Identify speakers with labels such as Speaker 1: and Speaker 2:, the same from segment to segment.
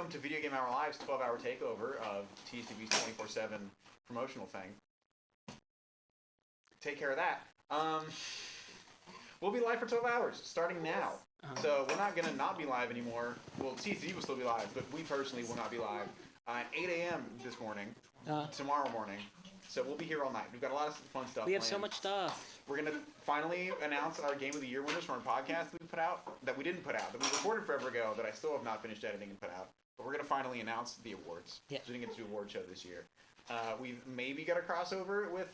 Speaker 1: welcome to Video Game Hour Live's 12-hour takeover of TSTV's 24/7 promotional thing. Take care of that. We'll be live for 12 hours, starting now. So we're not going to not be live anymore. Well, TSTV will still be live, but we personally will not be live at 8 a.m. this morning, tomorrow morning. So we'll be here all night. We've got a lot of fun stuff
Speaker 2: We have
Speaker 1: planned.
Speaker 2: so much stuff.
Speaker 1: We're going to finally announce our Game of the Year winners from our podcast that we put out, that we didn't put out, that we recorded forever ago, that I still have not finished editing and put out. But we're going to finally announce the awards.
Speaker 2: Yeah.
Speaker 1: So we didn't get to do an award show this year. We've maybe got a crossover with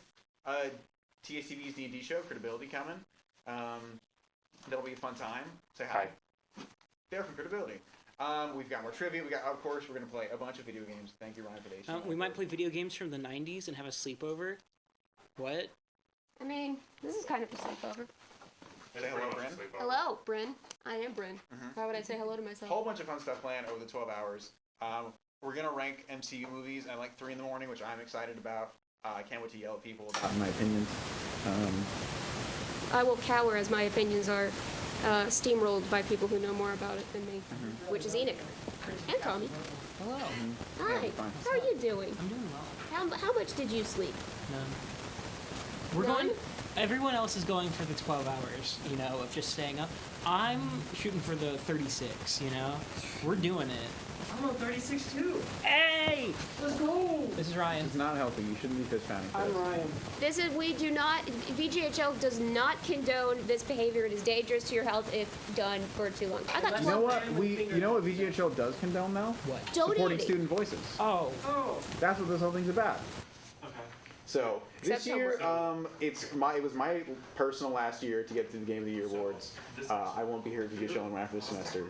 Speaker 1: TSTV's D&D show, Credibility, coming. That'll be a fun time. Say hi. They're from Credibility. We've got more trivia. Of course, we're going to play a bunch of video games. Thank you, Ryan, for this.
Speaker 2: We might play video games from the 90s and have a sleepover. What?
Speaker 3: I mean, this is kind of a sleepover.
Speaker 1: Say hello, Brynne.
Speaker 3: Hello, Brynne. I am Brynne. Why would I say hello to myself?
Speaker 1: Whole bunch of fun stuff planned over the 12 hours. We're going to rank MCU movies at like 3 in the morning, which I'm excited about. I can't wait to yell at people about my opinions.
Speaker 3: I will cower as my opinions are steamrolled by people who know more about it than me, which is Enoch. And Tommy.
Speaker 2: Hello.
Speaker 3: Hi.
Speaker 1: Yeah, fine.
Speaker 3: How are you doing?
Speaker 2: I'm doing well.
Speaker 3: How much did you sleep?
Speaker 2: None. We're
Speaker 3: None?
Speaker 2: going... Everyone else is going for the 12 hours, of just staying up. I'm shooting for the 36, We're doing it.
Speaker 4: I'm on 36 too.
Speaker 2: Hey!
Speaker 4: Let's go.
Speaker 2: This is Ryan.
Speaker 1: It's not healthy. You shouldn't be fist pounding.
Speaker 4: I'm Ryan.
Speaker 3: VGHL does not condone this behavior. It is dangerous to your health if done for too long. I got
Speaker 1: You know what? VGHL does condone though?
Speaker 2: What?
Speaker 1: Supporting
Speaker 3: donating.
Speaker 1: student voices.
Speaker 2: Oh.
Speaker 4: Oh.
Speaker 1: That's what this whole thing's about.
Speaker 4: Okay.
Speaker 1: So this
Speaker 3: Except
Speaker 1: year, it was my personal last year to get to the Game of the Year awards. I won't be here at VGHL after this semester.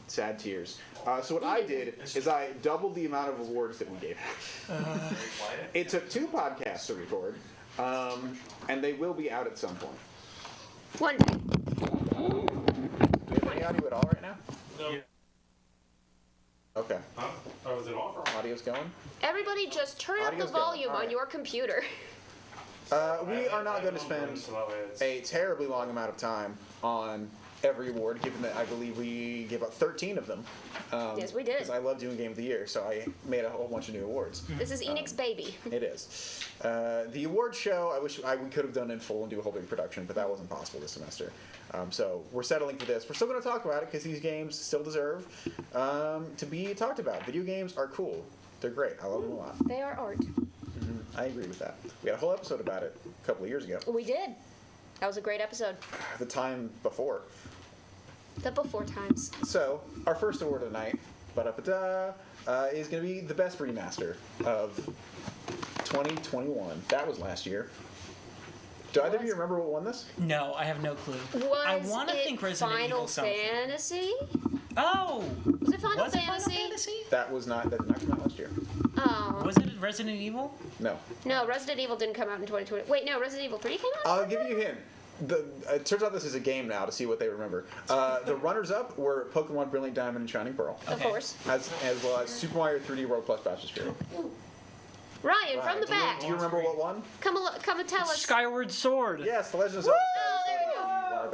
Speaker 1: Sad tears. So what I did is I doubled the amount of awards that we gave out. It took 2 podcasts to record, and they will be out at some point.
Speaker 3: one day.
Speaker 1: Do we have any audio at all right now?
Speaker 4: No.
Speaker 1: Okay.
Speaker 4: Huh? Oh, is it off?
Speaker 1: Audio's going?
Speaker 3: Everybody just turn up the
Speaker 1: Audio's going.
Speaker 3: volume
Speaker 1: All
Speaker 3: on
Speaker 1: right.
Speaker 3: your computer.
Speaker 1: We are not going to spend a terribly long amount of time on every award, given that I believe we gave out 13 of them.
Speaker 3: Yes, we did.
Speaker 1: Because I love doing Game of the Year, so I made a whole bunch of new awards.
Speaker 3: This is Enoch's baby.
Speaker 1: It is. The award show, I wish we could have done in full and do a whole big production, but that wasn't possible this semester. So we're settling for this. We're still going to talk about it because these games still deserve to be talked about. Video games are cool. They're great. I love them a lot.
Speaker 3: They are art.
Speaker 1: I agree with that. We had a whole episode about it a couple of years ago.
Speaker 3: We did. That was a great episode.
Speaker 1: The time before.
Speaker 3: The before times.
Speaker 1: So, our first award of the night, is going to be the best remaster of 2021. That was last year. Do either of you remember what won this?
Speaker 2: No, I have no clue. I want to think Resident
Speaker 3: Final
Speaker 2: Evil something.
Speaker 3: Fantasy?
Speaker 2: Oh!
Speaker 3: Was it Final
Speaker 2: Was it
Speaker 3: Fantasy?
Speaker 2: Final Fantasy?
Speaker 1: That did not come out last year.
Speaker 3: Oh.
Speaker 2: Was it Resident Evil?
Speaker 1: No.
Speaker 3: No, Resident Evil didn't come out in 2020. Wait, no, Resident Evil 3 came out?
Speaker 1: I'll give you a hint. It turns out this is a game now to see what they remember. The runners-up were Pokemon Brilliant Diamond and Shining Pearl,
Speaker 3: Of course.
Speaker 1: as well as Super Mario 3D World plus Bowser's Fury.
Speaker 3: Ryan, from the back.
Speaker 1: Do you remember what won?
Speaker 3: Come and tell us.
Speaker 2: Skyward Sword.
Speaker 1: Yes, The Legend of Zelda.
Speaker 3: Oh, there we go.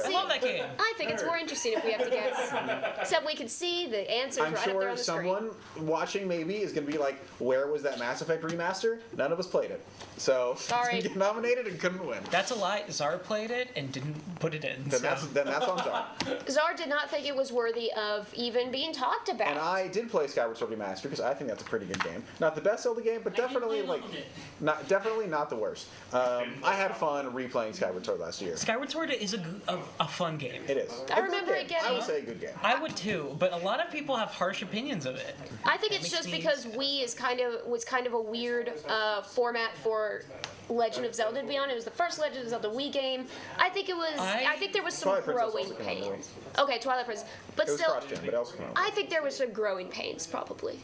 Speaker 2: I love that game.
Speaker 3: I think it's more interesting if we have to guess. Except we can see the answers
Speaker 1: I'm
Speaker 3: right up there
Speaker 1: sure
Speaker 3: on the
Speaker 1: someone watching maybe is going to be like, where was that Mass Effect remaster? None of us played it. So,
Speaker 3: Sorry.
Speaker 1: get nominated and couldn't win.
Speaker 2: That's a lie. Czar played it and didn't put it in.
Speaker 1: Then that's on top.
Speaker 3: screen. Czar did not think it was worthy of even being talked about.
Speaker 1: And I did play Skyward Sword Remaster because I think that's a pretty good game. Not the best Zelda game, but definitely definitely not the worst. I had fun replaying Skyward Sword last year.
Speaker 2: Skyward Sword is a fun game.
Speaker 1: It is.
Speaker 3: I remember it getting-
Speaker 1: I would say a good game.
Speaker 2: I would too, but a lot of people have harsh opinions of it.
Speaker 3: I think it's just because Wii was kind of a weird format for Legend of Zelda to be on. It was the first Legend of Zelda Wii game. I think there was some
Speaker 1: Twilight Princess
Speaker 3: growing
Speaker 1: also came on
Speaker 3: pains. Okay, Twilight Princess, but
Speaker 1: It was
Speaker 3: still,
Speaker 1: cross-gen, but also came out.
Speaker 3: I think there was some growing pains probably.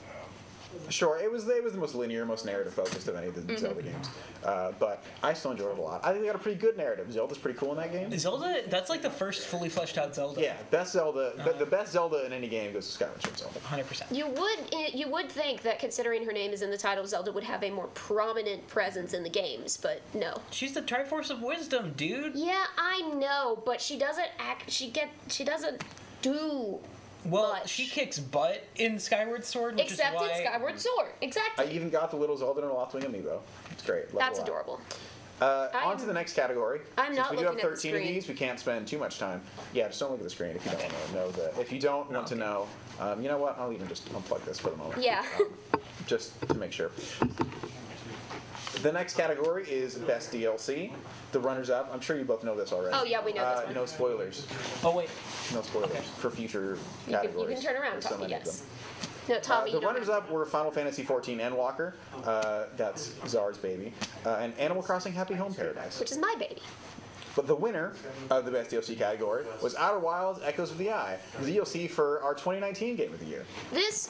Speaker 1: Sure, it was the most linear, most narrative focused of any of the Zelda games. But I still enjoyed it a lot. I think they got a pretty good narrative. Zelda's pretty cool in that game.
Speaker 2: Zelda, that's like the first fully fleshed out Zelda.
Speaker 1: Yeah, best Zelda. The best Zelda in any game goes to Skyward Sword Zelda.
Speaker 2: 100%.
Speaker 3: You would think that considering her name is in the title, Zelda would have a more prominent presence in the games, but no.
Speaker 2: She's the Triforce of Wisdom, dude.
Speaker 3: Yeah, I know, but she doesn't act. She doesn't do
Speaker 2: Well,
Speaker 3: much.
Speaker 2: she kicks butt in Skyward Sword, which
Speaker 3: Except
Speaker 2: is why...
Speaker 3: in Skyward Sword. Exactly.
Speaker 1: I even got the little Zelda and Lost Wing amiibo. It's great. Love
Speaker 3: That's
Speaker 1: it a lot.
Speaker 3: adorable.
Speaker 1: On to the next category.
Speaker 3: I'm
Speaker 1: Since
Speaker 3: not
Speaker 1: we do have
Speaker 3: looking at the
Speaker 1: 13 of
Speaker 3: screen.
Speaker 1: these, we can't spend too much time. Yeah, just don't look at the screen if you don't want to know the. If you don't want to know, you know what? I'll even just unplug this for the moment.
Speaker 3: Yeah.
Speaker 1: Just to make sure. The next category is Best DLC. The runners-up. I'm sure you both know this already.
Speaker 3: Oh, yeah, we know this one.
Speaker 1: No spoilers.
Speaker 2: Oh, wait.
Speaker 1: No spoilers for future
Speaker 3: You
Speaker 1: categories.
Speaker 3: can turn around,
Speaker 1: There's so
Speaker 3: Tommy,
Speaker 1: many of
Speaker 3: yes.
Speaker 1: them.
Speaker 3: No, Tommy,
Speaker 1: The
Speaker 3: you don't
Speaker 1: runners-up were Final Fantasy XIV Endwalker. That's Czar's baby. And Animal Crossing Happy Home Paradise.
Speaker 3: which is my baby.
Speaker 1: But the winner of the Best DLC category was Outer Wilds Echoes of the Eye, the DLC for our 2019 Game of the Year.
Speaker 3: This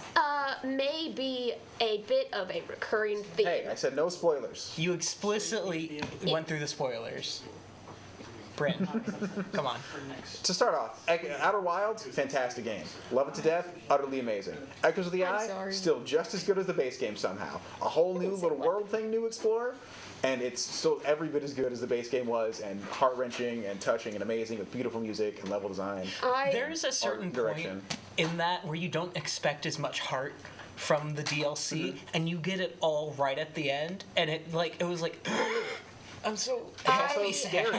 Speaker 3: may be a bit of a recurring theme.
Speaker 1: Hey, I said no spoilers.
Speaker 2: You explicitly went through the spoilers. Brynne, come on.
Speaker 1: To start off, Outer Wilds, fantastic game. Love it to death, utterly amazing. Echoes of the
Speaker 3: I'm
Speaker 1: Eye,
Speaker 3: sorry.
Speaker 1: still just as good as the base game somehow. A whole new
Speaker 3: say
Speaker 1: little
Speaker 3: what.
Speaker 1: world thing to explore, and it's still every bit as good as the base game was, and heart-wrenching and touching and amazing with beautiful music and level design.
Speaker 2: There's a certain
Speaker 1: direction.
Speaker 2: point in that where you don't expect as much heart from the DLC, and you get it all right at the end, and it was like, I'm so happy.
Speaker 1: Scary.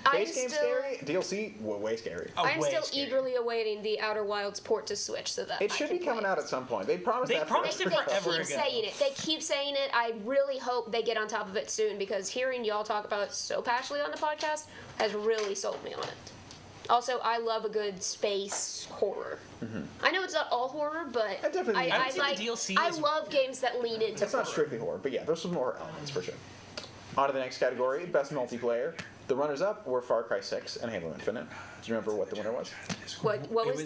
Speaker 3: I'm
Speaker 1: Base game
Speaker 3: still-
Speaker 1: scary, DLC way scary.
Speaker 2: Oh,
Speaker 3: I'm
Speaker 2: way
Speaker 3: still
Speaker 2: scary.
Speaker 3: eagerly awaiting the Outer Wilds port to Switch so that
Speaker 1: It
Speaker 3: I
Speaker 1: should
Speaker 3: can
Speaker 1: be coming
Speaker 3: play
Speaker 1: out
Speaker 3: it.
Speaker 1: at some point. They promised
Speaker 2: They
Speaker 1: that
Speaker 2: promised
Speaker 1: forever.
Speaker 2: it forever
Speaker 3: They
Speaker 2: ago.
Speaker 3: keep saying it. They keep saying it. I really hope they get on top of it soon because hearing y'all talk about it so passionately on the podcast has really sold me on it. Also, I love a good space horror. I know it's not all horror, but
Speaker 1: It definitely
Speaker 3: I
Speaker 1: is.
Speaker 2: I would say the DLC
Speaker 3: I
Speaker 2: is-
Speaker 3: love games that lean into
Speaker 1: It's not
Speaker 3: horror.
Speaker 1: strictly horror, but yeah, there's some horror elements for sure. On to the next category, Best Multiplayer. The runners-up were Far Cry 6 and Halo Infinite. Do you remember what the winner was?
Speaker 3: What
Speaker 2: It
Speaker 3: was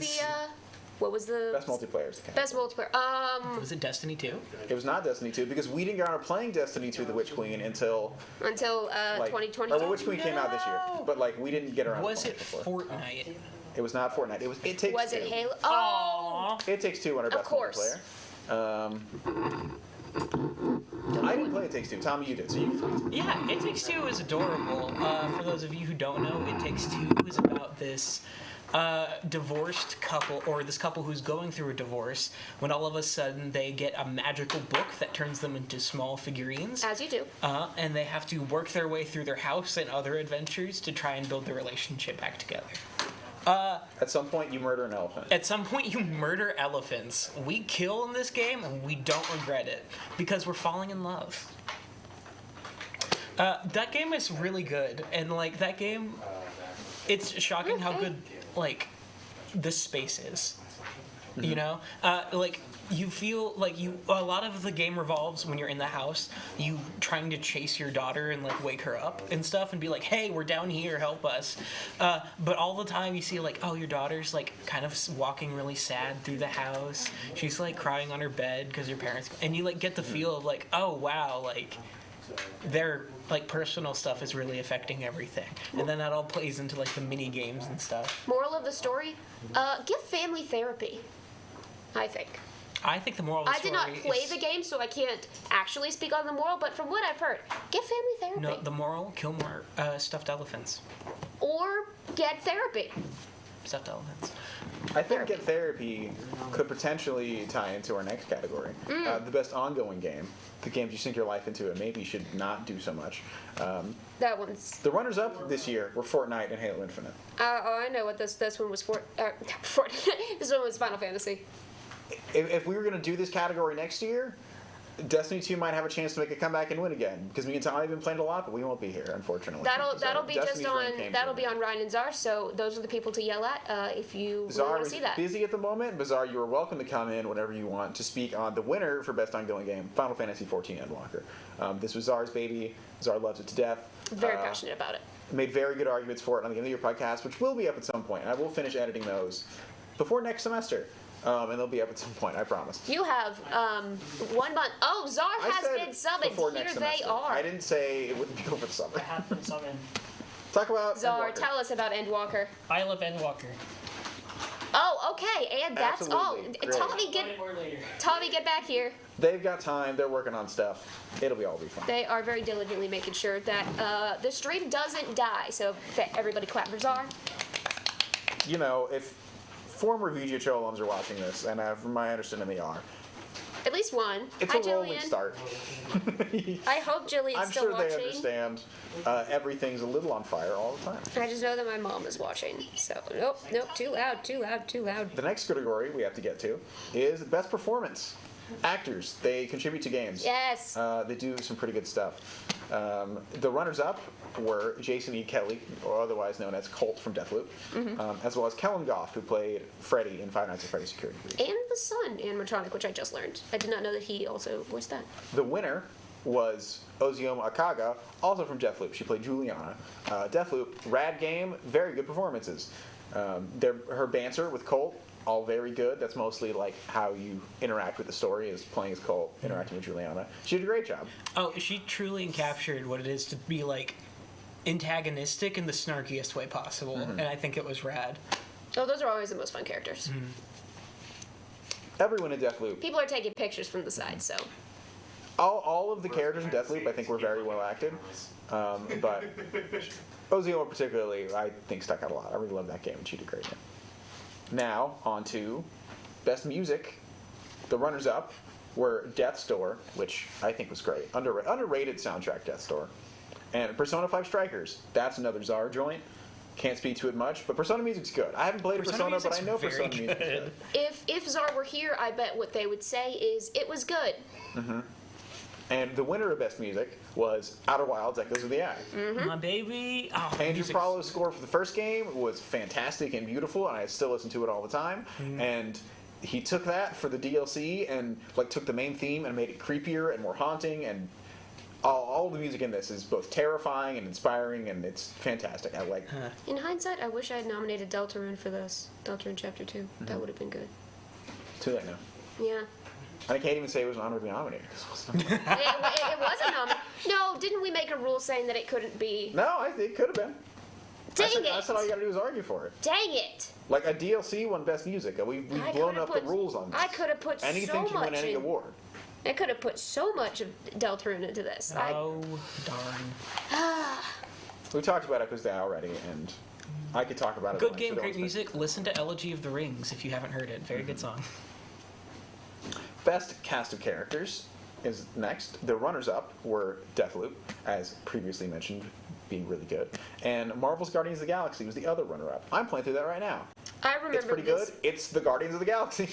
Speaker 2: was-
Speaker 3: the
Speaker 1: Best Multiplayer is the category.
Speaker 3: best multiplayer?
Speaker 2: Was it Destiny 2?
Speaker 1: It was not Destiny 2 because we didn't get around to playing Destiny 2 The Witch Queen until
Speaker 3: Until
Speaker 1: like
Speaker 3: 2020.
Speaker 1: or The Witch Queen came out this year, but like we didn't get around.
Speaker 2: Was
Speaker 1: to
Speaker 2: it
Speaker 1: playing before.
Speaker 2: Fortnite?
Speaker 1: It was not Fortnite. It was It Takes
Speaker 3: Was
Speaker 1: Two.
Speaker 3: it Halo? Oh,
Speaker 1: It Takes Two on our Best
Speaker 3: course.
Speaker 1: Multiplayer. I didn't play It Takes Two. Tommy, you did. So you.
Speaker 2: Yeah, It Takes Two is adorable. For those of you who don't know, It Takes Two is about this divorced couple, or this couple who's going through a divorce, when all of a sudden they get a magical book that turns them into small figurines.
Speaker 3: as you do.
Speaker 2: And they have to work their way through their house and other adventures to try and build their relationship back together.
Speaker 1: At some point, you murder an elephant.
Speaker 2: At some point, you murder elephants. We kill in this game, and we don't regret it, because we're falling in love. That game is really good, and, like, that game, it's shocking how good, like, the space is. You know? Like, you feel like a lot of the game revolves when you're in the house, you trying to chase your daughter and, like, wake her up and stuff and be like, hey, we're down here, help us. But all the time you see, like, oh, your daughter's, like, kind of walking really sad through the house. She's, like, crying on her bed because your parents... And you, like, get the feel of, like, oh, wow, like, their, like, personal stuff is really affecting everything. And then that all plays into, like, the mini games and stuff.
Speaker 3: Moral of the story: give family therapy. I think.
Speaker 2: I think the moral of the
Speaker 3: I
Speaker 2: story
Speaker 3: did not play
Speaker 2: is...
Speaker 3: the game, so I can't actually speak on the moral. But from what I've heard, get family therapy.
Speaker 2: No, the moral, kill more stuffed elephants.
Speaker 3: Or get therapy.
Speaker 2: Stuffed elephants.
Speaker 1: I think Get Therapy could potentially tie into our next category. The best ongoing game. The games you sink your life into and maybe should not do so much.
Speaker 3: That one's.
Speaker 1: The runners-up this year were Fortnite and Halo Infinite.
Speaker 3: Oh, I know what this one was for. This one was Final Fantasy.
Speaker 1: If we were going to do this category next year, Destiny 2 might have a chance to make a comeback and win again. Because me and Tommy have been playing a lot, but we won't be here, unfortunately.
Speaker 3: That'll
Speaker 1: So
Speaker 3: be
Speaker 1: Destiny's
Speaker 3: just
Speaker 1: reign
Speaker 3: on
Speaker 1: came
Speaker 3: that'll
Speaker 1: to
Speaker 3: be
Speaker 1: an
Speaker 3: on Ryan and Czar. So those are the people to yell at if you really
Speaker 1: Czar
Speaker 3: want to
Speaker 1: is
Speaker 3: see that.
Speaker 1: busy at the moment. Bizarre, you are welcome to come in whenever you want to speak on the winner for Best Ongoing Game, Final Fantasy XIV Endwalker. This was Czar's baby. Czar loves it to death.
Speaker 3: Very passionate about it.
Speaker 1: Made very good arguments for it on the Game of the Year podcast, which will be up at some point. I will finish editing those before next semester. And they'll be up at some point, I promise.
Speaker 3: You have 1 month. Oh, Czar
Speaker 1: I
Speaker 3: has
Speaker 1: said
Speaker 3: been summoned.
Speaker 1: before
Speaker 3: Here
Speaker 1: next
Speaker 3: they
Speaker 1: semester.
Speaker 3: are.
Speaker 1: I didn't say it wouldn't be over the summer.
Speaker 4: Have been summoned.
Speaker 1: Talk about
Speaker 3: Czar,
Speaker 1: Endwalker.
Speaker 3: tell us about Endwalker.
Speaker 4: I love Endwalker.
Speaker 3: Oh, okay, and that's
Speaker 1: Absolutely. Great.
Speaker 3: Tommy, get back here.
Speaker 1: They've got time. They're working on stuff. It'll be all be fine.
Speaker 3: They are very diligently making sure that the stream doesn't die. So everybody clap for Czar.
Speaker 1: You know, if former VGHL alums are watching this, and from my understanding, they are.
Speaker 3: At least one.
Speaker 1: It's
Speaker 3: Hi,
Speaker 1: a lonely
Speaker 3: Jillian.
Speaker 1: start.
Speaker 3: I hope Jillian's
Speaker 1: I'm
Speaker 3: still
Speaker 1: sure
Speaker 3: watching.
Speaker 1: they understand. Everything's a little on fire all the time.
Speaker 3: I just know that my mom is watching. So, nope, too loud.
Speaker 1: The next category we have to get to is best performance. Actors. They contribute to games.
Speaker 3: Yes.
Speaker 1: They do some pretty good stuff. The runners-up were Jason E. Kelly, or otherwise known as Colt from Deathloop, as well as Kellen Goff, who played Freddy in Five Nights at Freddy's Security Breach.
Speaker 3: And the son animatronic, which I just learned. I did not know that he also voiced that.
Speaker 1: The winner was Ozioma Akaga, also from Deathloop. She played Juliana. Deathloop, rad game, very good performances. Her banter with Colt, all very good. That's mostly like how you interact with the story, is playing as Colt, interacting with Juliana. She did a great job.
Speaker 2: Oh, she truly captured what it is to be like antagonistic in the snarkiest way possible, and I think it was rad.
Speaker 3: Oh, those are always the most fun characters.
Speaker 1: Everyone in Deathloop.
Speaker 3: People are taking pictures from the side, so.
Speaker 1: All of the characters in Deathloop, I think, were very well acted. But Ozioma particularly, I think, stuck out a lot. I really love that game, and she did great in it. Now, on to best music. The runners-up were Death's Door, which I think was great. Underrated soundtrack, Death's Door. And Persona 5 Strikers. That's another Czar joint. Can't speak to it much, but Persona music's good. I haven't played Persona, but I know Persona music's good.
Speaker 3: If Czar were here, I bet what they would say is, it was good.
Speaker 1: And the winner of Best Music was Outer Wilds Echoes of the Eye.
Speaker 2: My baby. Oh,
Speaker 1: Andrew
Speaker 2: music's-
Speaker 1: Prolo's score for the first game was fantastic and beautiful, and I still listen to it all the time. And he took that for the DLC and like took the main theme and made it creepier and more haunting, and all the music in this is both terrifying and inspiring, and it's fantastic. I like it.
Speaker 3: In hindsight, I wish I had nominated Deltarune for this. Deltarune Chapter 2. That would have been good.
Speaker 1: Too late now.
Speaker 3: Yeah.
Speaker 1: And I can't even say it was an honor to be nominated.
Speaker 3: It wasn't nominated. No, didn't we make a rule saying that it couldn't be?
Speaker 1: No, it could have been.
Speaker 3: Dang
Speaker 1: I said all you
Speaker 3: it!
Speaker 1: gotta do is argue for it.
Speaker 3: Dang it!
Speaker 1: Like a DLC won Best Music. We've blown up the rules on this.
Speaker 3: I could have put
Speaker 1: Anything
Speaker 3: so
Speaker 1: can win
Speaker 3: much
Speaker 1: any
Speaker 3: in.
Speaker 1: award.
Speaker 3: I could have put so much of Deltarune into this.
Speaker 2: Oh, darn.
Speaker 1: We talked about Echoes of the Eye already, and I could talk about it.
Speaker 2: Good
Speaker 1: when I
Speaker 2: game,
Speaker 1: should
Speaker 2: great
Speaker 1: always
Speaker 2: music. Listen to Elegy of the Rings if you haven't heard it. Very good song.
Speaker 1: Best cast of characters is next. The runners-up were Deathloop, as previously mentioned, being really good, and Marvel's Guardians of the Galaxy was the other runner-up. I'm playing through that right now.
Speaker 3: I remember
Speaker 1: It's pretty
Speaker 3: this.
Speaker 1: good. It's the Guardians of the Galaxy,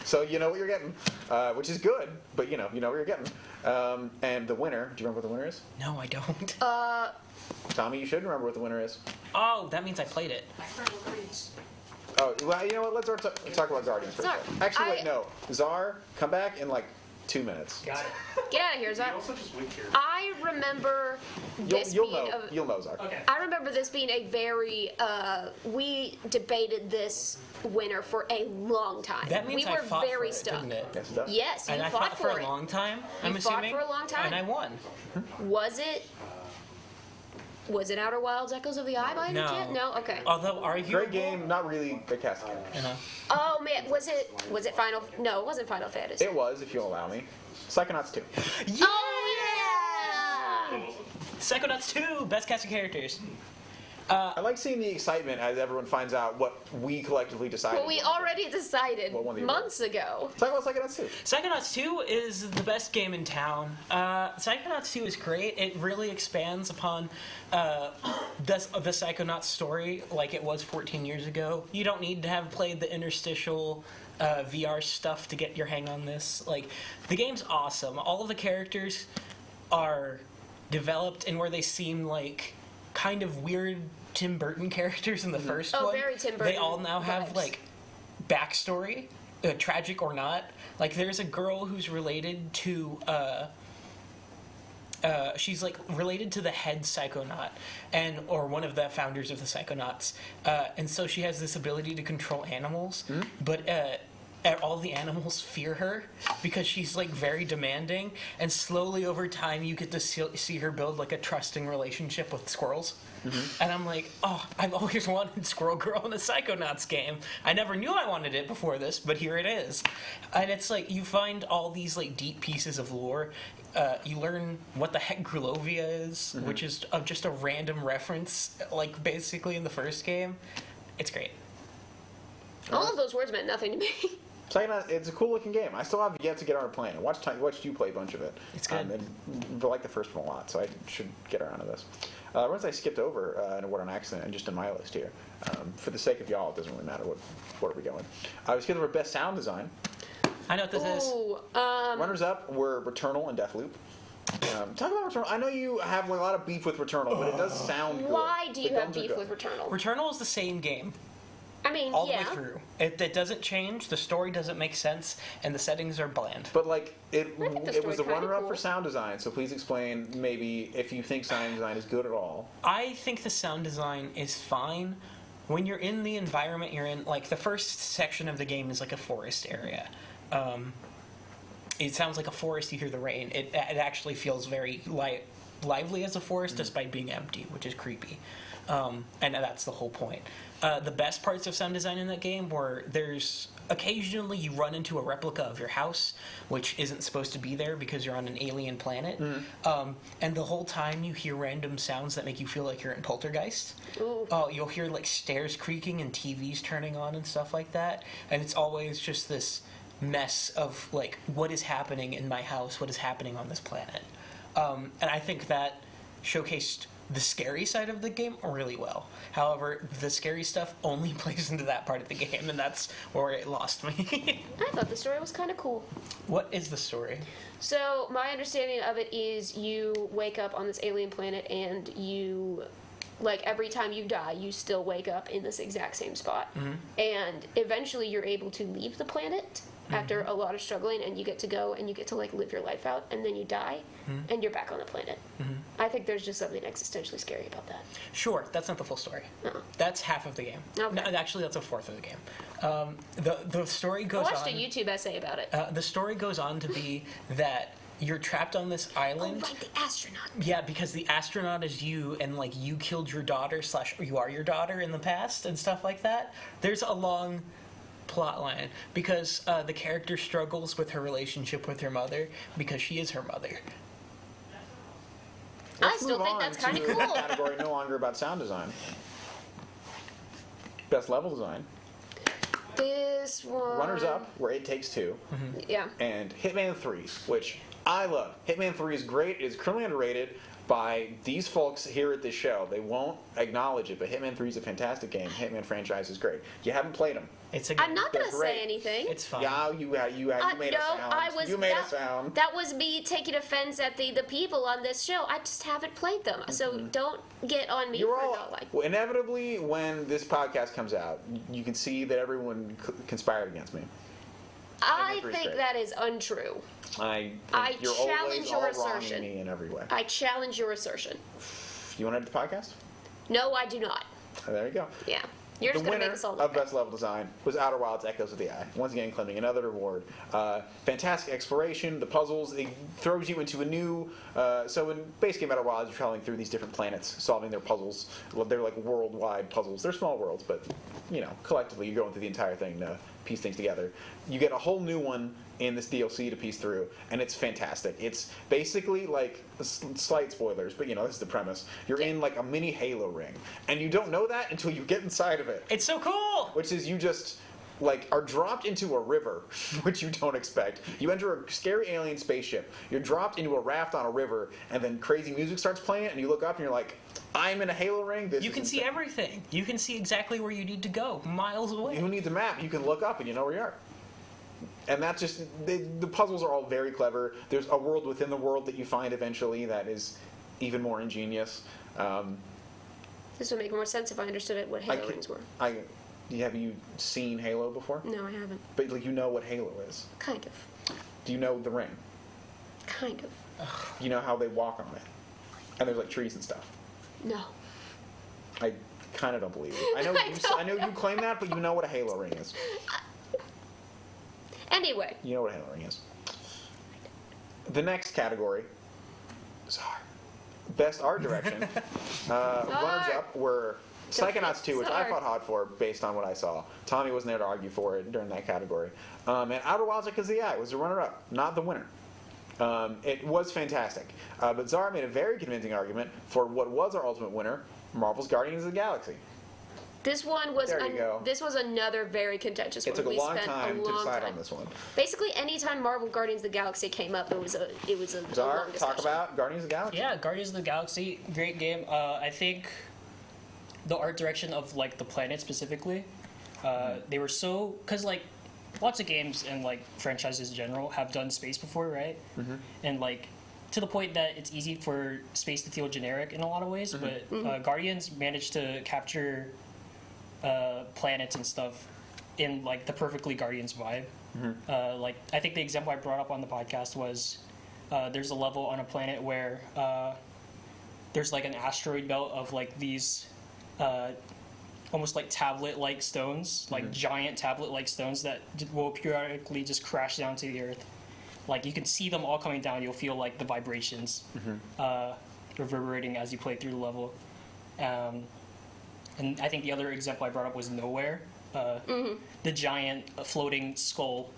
Speaker 1: so you know what you're getting, which is good. But you know what you're getting. And the winner. Do you remember what the winner is?
Speaker 2: No, I don't.
Speaker 1: Tommy, you should remember what the winner is.
Speaker 2: Oh, that means I played it.
Speaker 1: Oh, well, you know what? Let's talk about Guardians for a
Speaker 3: Czar,
Speaker 1: second. Actually, wait,
Speaker 3: I-
Speaker 1: no. Czar, come back in like 2 minutes.
Speaker 4: Got it.
Speaker 3: Get out of here,
Speaker 4: You
Speaker 3: Czar.
Speaker 4: also just wait here.
Speaker 3: I remember this
Speaker 1: You'll
Speaker 3: being
Speaker 1: know. You'll know, Czar.
Speaker 4: Okay.
Speaker 3: I remember this being a very. We debated this winner for a long time.
Speaker 2: That means
Speaker 3: we
Speaker 2: I
Speaker 3: were
Speaker 2: fought
Speaker 3: very
Speaker 2: for it,
Speaker 3: stuck.
Speaker 2: didn't it?
Speaker 1: Yes, it does.
Speaker 3: Yes, you
Speaker 2: And I
Speaker 3: fought
Speaker 2: fought for
Speaker 3: it.
Speaker 2: a long time, I'm
Speaker 3: You fought
Speaker 2: assuming.
Speaker 3: for a long time.
Speaker 2: And I won.
Speaker 3: Was it Outer Wilds Echoes of the Eye by any
Speaker 2: No.
Speaker 3: chance? No? Okay.
Speaker 2: Although arguable.
Speaker 1: Great game, not really a cast of characters.
Speaker 3: Oh man, was it Final? No, it wasn't Final Fantasy.
Speaker 1: It was, if you'll allow me. Psychonauts 2.
Speaker 3: Oh yeah!
Speaker 2: Psychonauts 2, best cast of characters.
Speaker 1: I like seeing the excitement as everyone finds out what we collectively decided.
Speaker 3: Well, we already decided
Speaker 1: What won the
Speaker 3: months ago.
Speaker 1: Talk about Psychonauts 2.
Speaker 2: Psychonauts 2 is the best game in town. Psychonauts 2 is great. It really expands upon the Psychonauts story like it was 14 years ago. You don't need to have played the interstitial VR stuff to get your hang on this. Like, the game's awesome. All of the characters are developed in where they seem like kind of weird Tim Burton characters in the first
Speaker 3: Oh,
Speaker 2: one.
Speaker 3: very Tim
Speaker 2: They
Speaker 3: Burton
Speaker 2: all now have
Speaker 3: vibes.
Speaker 2: like backstory, tragic or not. Like, there's a girl who's related to she's like related to the head Psychonaut, or one of the founders of the Psychonauts, and so she has this ability to control animals, but all the animals fear her because she's like very demanding, and slowly over time you get to see her build like a trusting relationship with squirrels. And I'm like, oh, I've always wanted Squirrel Girl in a Psychonauts game. I never knew I wanted it before this, but here it is. And it's like you find all these like deep pieces of lore. You learn what the heck Grulovia is, which is just a random reference, like basically in the first game. It's great.
Speaker 3: All of those words meant nothing to me.
Speaker 1: Psychonauts, it's a cool looking game. I still have yet to get around to playing it. Watched you play a bunch of it.
Speaker 2: It's good.
Speaker 1: And I like the first one a lot, so I should get around to this. Ones I skipped over in a word on accident and just in my list here. For the sake of y'all, it doesn't really matter what are we going. We skipped over best sound design.
Speaker 2: I know what this is.
Speaker 3: Ooh,
Speaker 1: Runners up were Returnal and Deathloop. Talk about Returnal. I know you have a lot of beef with Returnal, but it does sound good.
Speaker 3: why do you
Speaker 1: The
Speaker 3: have
Speaker 1: guns are
Speaker 3: beef
Speaker 1: good.
Speaker 3: with Returnal?
Speaker 2: Returnal is the same game
Speaker 3: I mean,
Speaker 2: all the
Speaker 3: yeah.
Speaker 2: way through. It doesn't change. The story doesn't make sense, and the settings are bland.
Speaker 1: But like it
Speaker 3: I think the
Speaker 1: was the
Speaker 3: story's kinda
Speaker 1: runner-up
Speaker 3: cool.
Speaker 1: for sound design. So please explain maybe if you think sound design is good at all.
Speaker 2: I think the sound design is fine. When you're in the environment you're in, like the first section of the game is like a forest area. It sounds like a forest. You hear the rain. It actually feels very lively as a forest, despite being empty, which is creepy. And that's the whole point. The best parts of sound design in that game were there's occasionally you run into a replica of your house, which isn't supposed to be there because you're on an alien planet. And the whole time you hear random sounds that make you feel like you're in Poltergeist.
Speaker 3: Ooh.
Speaker 2: You'll hear like stairs creaking and TVs turning on and stuff like that. And it's always just this mess of like, what is happening in my house? What is happening on this planet? And I think that showcased the scary side of the game really well. However, the scary stuff only plays into that part of the game, and that's where it lost me.
Speaker 3: I thought the story was kind of cool.
Speaker 2: What is the story?
Speaker 3: So my understanding of it is you wake up on this alien planet and you, like every time you die, you still wake up in this exact same spot. And eventually you're able to leave the planet after a lot of struggling, and you get to go and you get to like live your life out, and then you die and you're back on the planet. I think there's just something existentially scary about that.
Speaker 2: Sure, that's not the full story.
Speaker 3: Oh.
Speaker 2: That's half of the game.
Speaker 3: Okay.
Speaker 2: No, actually, that's a fourth of the game. The story
Speaker 3: I
Speaker 2: goes
Speaker 3: watched
Speaker 2: on.
Speaker 3: a YouTube essay about it.
Speaker 2: The story goes on to be that you're trapped on this island.
Speaker 3: Oh, right, the astronaut.
Speaker 2: Yeah, because the astronaut is you, and like you killed your daughter / you are your daughter in the past and stuff like that. There's a long plot line because the character struggles with her relationship with her mother because she is her mother.
Speaker 3: I
Speaker 1: Let's
Speaker 3: still
Speaker 1: move
Speaker 3: think
Speaker 1: on
Speaker 3: that's
Speaker 1: to
Speaker 3: kind of
Speaker 1: the
Speaker 3: cool.
Speaker 1: category no longer about sound design. Best level design.
Speaker 3: This one.
Speaker 1: Runners up were It Takes Two
Speaker 3: Yeah.
Speaker 1: and Hitman 3, which I love. Hitman 3 is great. It is criminally underrated by these folks here at this show. They won't acknowledge it, but Hitman 3 is a fantastic game. Hitman franchise is great. You haven't played them.
Speaker 2: It's a game.
Speaker 3: I'm not gonna
Speaker 1: They're great.
Speaker 3: say anything.
Speaker 2: It's fine.
Speaker 1: Yeah, you made
Speaker 3: No,
Speaker 1: a sound.
Speaker 3: I was.
Speaker 1: You made
Speaker 3: that,
Speaker 1: a sound.
Speaker 3: That was me taking offense at the people on this show. I just haven't played them, so don't get on me
Speaker 1: You're
Speaker 3: for
Speaker 1: all
Speaker 3: not like.
Speaker 1: well, inevitably when this podcast comes out, you can see that everyone conspired against me.
Speaker 3: I
Speaker 1: Hitman 3 is
Speaker 3: think
Speaker 1: great.
Speaker 3: that is untrue.
Speaker 1: I
Speaker 3: I
Speaker 1: think you're
Speaker 3: challenge
Speaker 1: always
Speaker 3: your
Speaker 1: all
Speaker 3: assertion.
Speaker 1: wronging me in every way.
Speaker 3: I challenge your assertion.
Speaker 1: You want to end the podcast?
Speaker 3: No, I do not.
Speaker 1: Oh, there you go.
Speaker 3: Yeah, you're
Speaker 1: The
Speaker 3: just gonna
Speaker 1: winner
Speaker 3: make us all
Speaker 1: of
Speaker 3: look bad.
Speaker 1: Best Level Design was Outer Wilds Echoes of the Eye. Once again, claiming another award. Fantastic exploration, the puzzles, it throws you into a new... so in base game Outer Wilds, you're traveling through these different planets, solving their puzzles. They're like worldwide puzzles. They're small worlds, but, you know, collectively you're going through the entire thing to piece things together. You get a whole new one in this DLC to piece through, and it's fantastic. It's basically like slight spoilers, but you know, this is the premise. You're in like a mini Halo ring, and you don't know that until you get inside of it.
Speaker 2: It's so cool.
Speaker 1: Which is you just like are dropped into a river, which you don't expect. You enter a scary alien spaceship. You're dropped into a raft on a river, and then crazy music starts playing, and you look up and you're like, I'm in a Halo ring. This
Speaker 2: You
Speaker 1: is
Speaker 2: can see
Speaker 1: insane.
Speaker 2: everything. You can see exactly where you need to go, miles away.
Speaker 1: Who needs a map? You can look up and you know where you are. And that's just, the puzzles are all very clever. There's a world within the world that you find eventually that is even more ingenious.
Speaker 3: This would make more sense if I understood what Halo rings were.
Speaker 1: Have you seen Halo before?
Speaker 3: No, I haven't.
Speaker 1: But like, you know what Halo is.
Speaker 3: Kind of.
Speaker 1: Do you know the ring?
Speaker 3: Kind of.
Speaker 1: You know how they walk on it? And there's like trees and stuff.
Speaker 3: No.
Speaker 1: I kind of don't believe it. I know you claim that, but you know what a Halo ring is.
Speaker 3: Anyway.
Speaker 1: You know what a Halo ring is. The next category is art. Best art direction. Runners up were Psychonauts 2, which I
Speaker 3: Sorry.
Speaker 1: fought hard for based on what I saw. Tommy wasn't there to argue for it during that category. And Outer Wilds Echoes of the Eye was the runner-up, not the winner. It was fantastic. But Zara made a very convincing argument for what was our ultimate winner, Marvel's Guardians of the Galaxy.
Speaker 3: This one was
Speaker 1: There you go.
Speaker 3: this was another very contentious
Speaker 1: It
Speaker 3: one.
Speaker 1: took a
Speaker 3: We
Speaker 1: long
Speaker 3: spent
Speaker 1: time
Speaker 3: a
Speaker 1: to
Speaker 3: long
Speaker 1: decide
Speaker 3: time.
Speaker 1: on this one.
Speaker 3: Basically, anytime Marvel Guardians of the Galaxy came up, it was a
Speaker 1: Czar,
Speaker 3: long discussion.
Speaker 1: talk about Guardians of the Galaxy.
Speaker 2: Yeah, Guardians of the Galaxy, great game. I think the art direction of like the planet specifically, they were so because like lots of games and like franchises in general have done space before, right? Mm-hmm. And like to the point that it's easy for space to feel generic in a lot of ways, but Guardians managed to capture planets and stuff in like the perfectly Guardians vibe. Like I think the example I brought up on the podcast was there's a level on a planet where there's like an asteroid belt of like these almost like tablet-like stones, like giant tablet-like stones that will periodically just crash down to the earth. Like you can see them all coming down. You'll feel like the vibrations reverberating as you play through the level. And I think the other example I brought up was Nowhere, the giant floating skull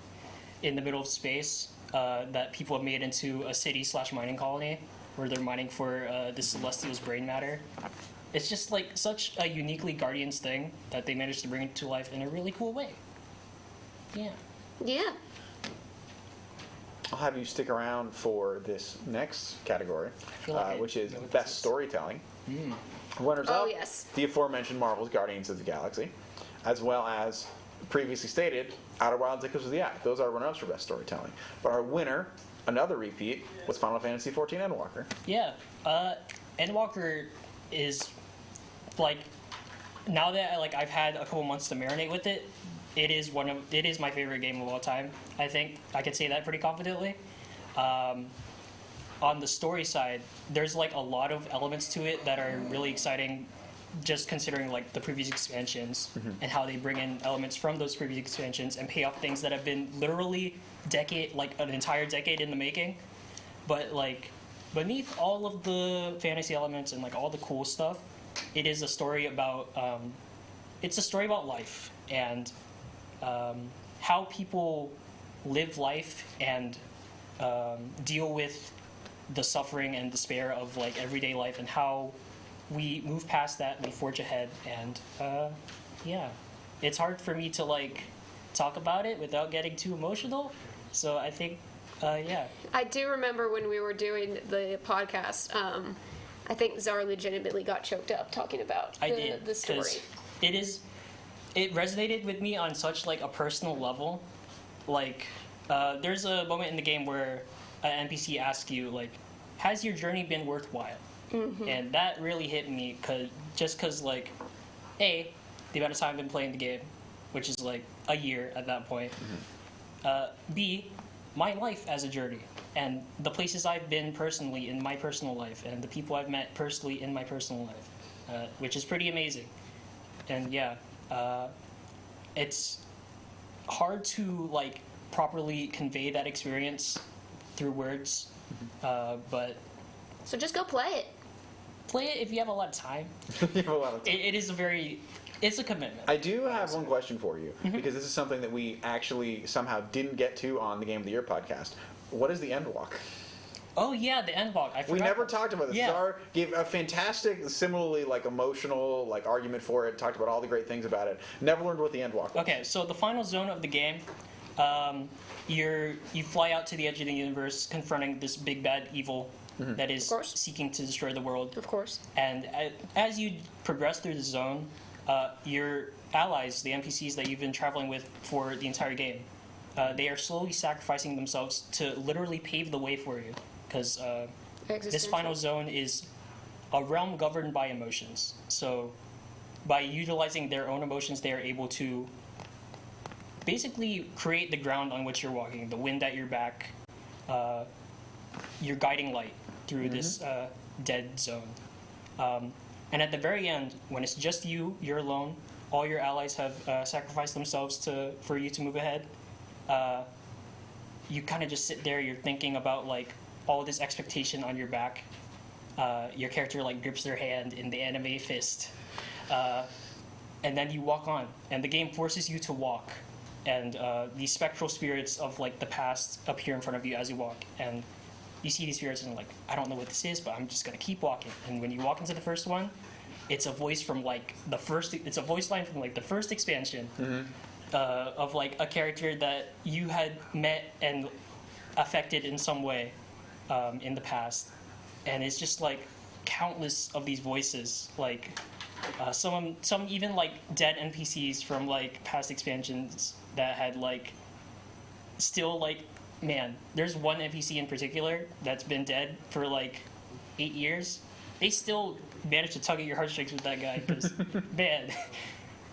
Speaker 2: in the middle of space that people have made into a city/mining colony where they're mining for the Celestial's brain matter. It's just like such a uniquely Guardians thing that they managed to bring it to life in a really cool way. Yeah.
Speaker 3: Yeah.
Speaker 1: I'll have you stick around for this next category,
Speaker 2: feel like I
Speaker 1: which is
Speaker 2: know what
Speaker 1: Best
Speaker 2: this is.
Speaker 1: Storytelling. Runners
Speaker 3: Oh,
Speaker 1: up,
Speaker 3: yes.
Speaker 1: the aforementioned Marvel's Guardians of the Galaxy, as well as previously stated, Outer Wilds Echoes of the Act. Those are runner-ups for Best Storytelling. But our winner, another repeat, was Final Fantasy XIV Endwalker.
Speaker 2: Yeah. Endwalker is like now that I've had a couple months to marinate with it, it is my favorite game of all time. I think I could say that pretty confidently. On the story side, there's like a lot of elements to it that are really exciting, just considering like the previous expansions and how they bring in elements from those previous expansions and pay off things that have been literally an entire decade in the making. But like beneath all of the fantasy elements and like all the cool stuff, it is a story about life and how people live life and deal with the suffering and despair of like everyday life and how we move past that and we forge ahead. And yeah, it's hard for me to like talk about it without getting too emotional. So I think yeah.
Speaker 3: I do remember when we were doing the podcast, I think Czar legitimately got choked up talking about the story.
Speaker 2: 'Cause it resonated with me on such like a personal level. Like there's a moment in the game where an NPC asks you like, has your journey been worthwhile? And that really hit me because like the amount of time I've been playing the game, which is like a year at that point. B, my life as a journey and the places I've been personally in my personal life and the people I've met personally in my personal life, which is pretty amazing. And yeah, it's hard to like properly convey that experience through words, but
Speaker 3: So just go play it.
Speaker 2: play it if you have a lot of time.
Speaker 1: You have a lot of time.
Speaker 2: It's a commitment.
Speaker 1: I do have one question for you, because this is something that we actually somehow didn't get to on the Game of the Year podcast. What is the Endwalk?
Speaker 2: Oh yeah, the Endwalk. I forgot.
Speaker 1: We never talked about this.
Speaker 2: Yeah.
Speaker 1: Czar gave a fantastic, similarly like emotional like argument for it. Talked about all the great things about it. Never learned what the Endwalk was.
Speaker 2: Okay, so the final zone of the game, you fly out to the edge of the universe, confronting this big bad evil that is
Speaker 3: course.
Speaker 2: seeking to destroy the world.
Speaker 3: Of course.
Speaker 2: And as you progress through the zone, your allies, the NPCs that you've been traveling with for the entire game, they are slowly sacrificing themselves to literally pave the way for you. Because this final zone is a realm governed by emotions. So by utilizing their own emotions, they are able to basically create the ground on which you're walking, the wind at your back, your guiding light through this dead zone. And at the very end, when it's just you're alone, all your allies have sacrificed themselves for you to move ahead, you kind of just sit there, you're thinking about like all this expectation on your back. Your character like grips their hand in the anime fist. And then you walk on, and the game forces you to walk. And these spectral spirits of like the past appear in front of you as you walk. And you see these spirits and you're like, I don't know what this is, but I'm just gonna keep walking. And when you walk into the first one,
Speaker 5: it's a voice from like it's a voice line from like the first expansion of like a character that you had met and affected in some way in the past, and it's just like countless of these voices, like some even like dead NPCs from like past expansions that had like still like, man, there's one NPC in particular that's been dead for like 8 years. They still managed to tug at your heartstrings with that guy, because man.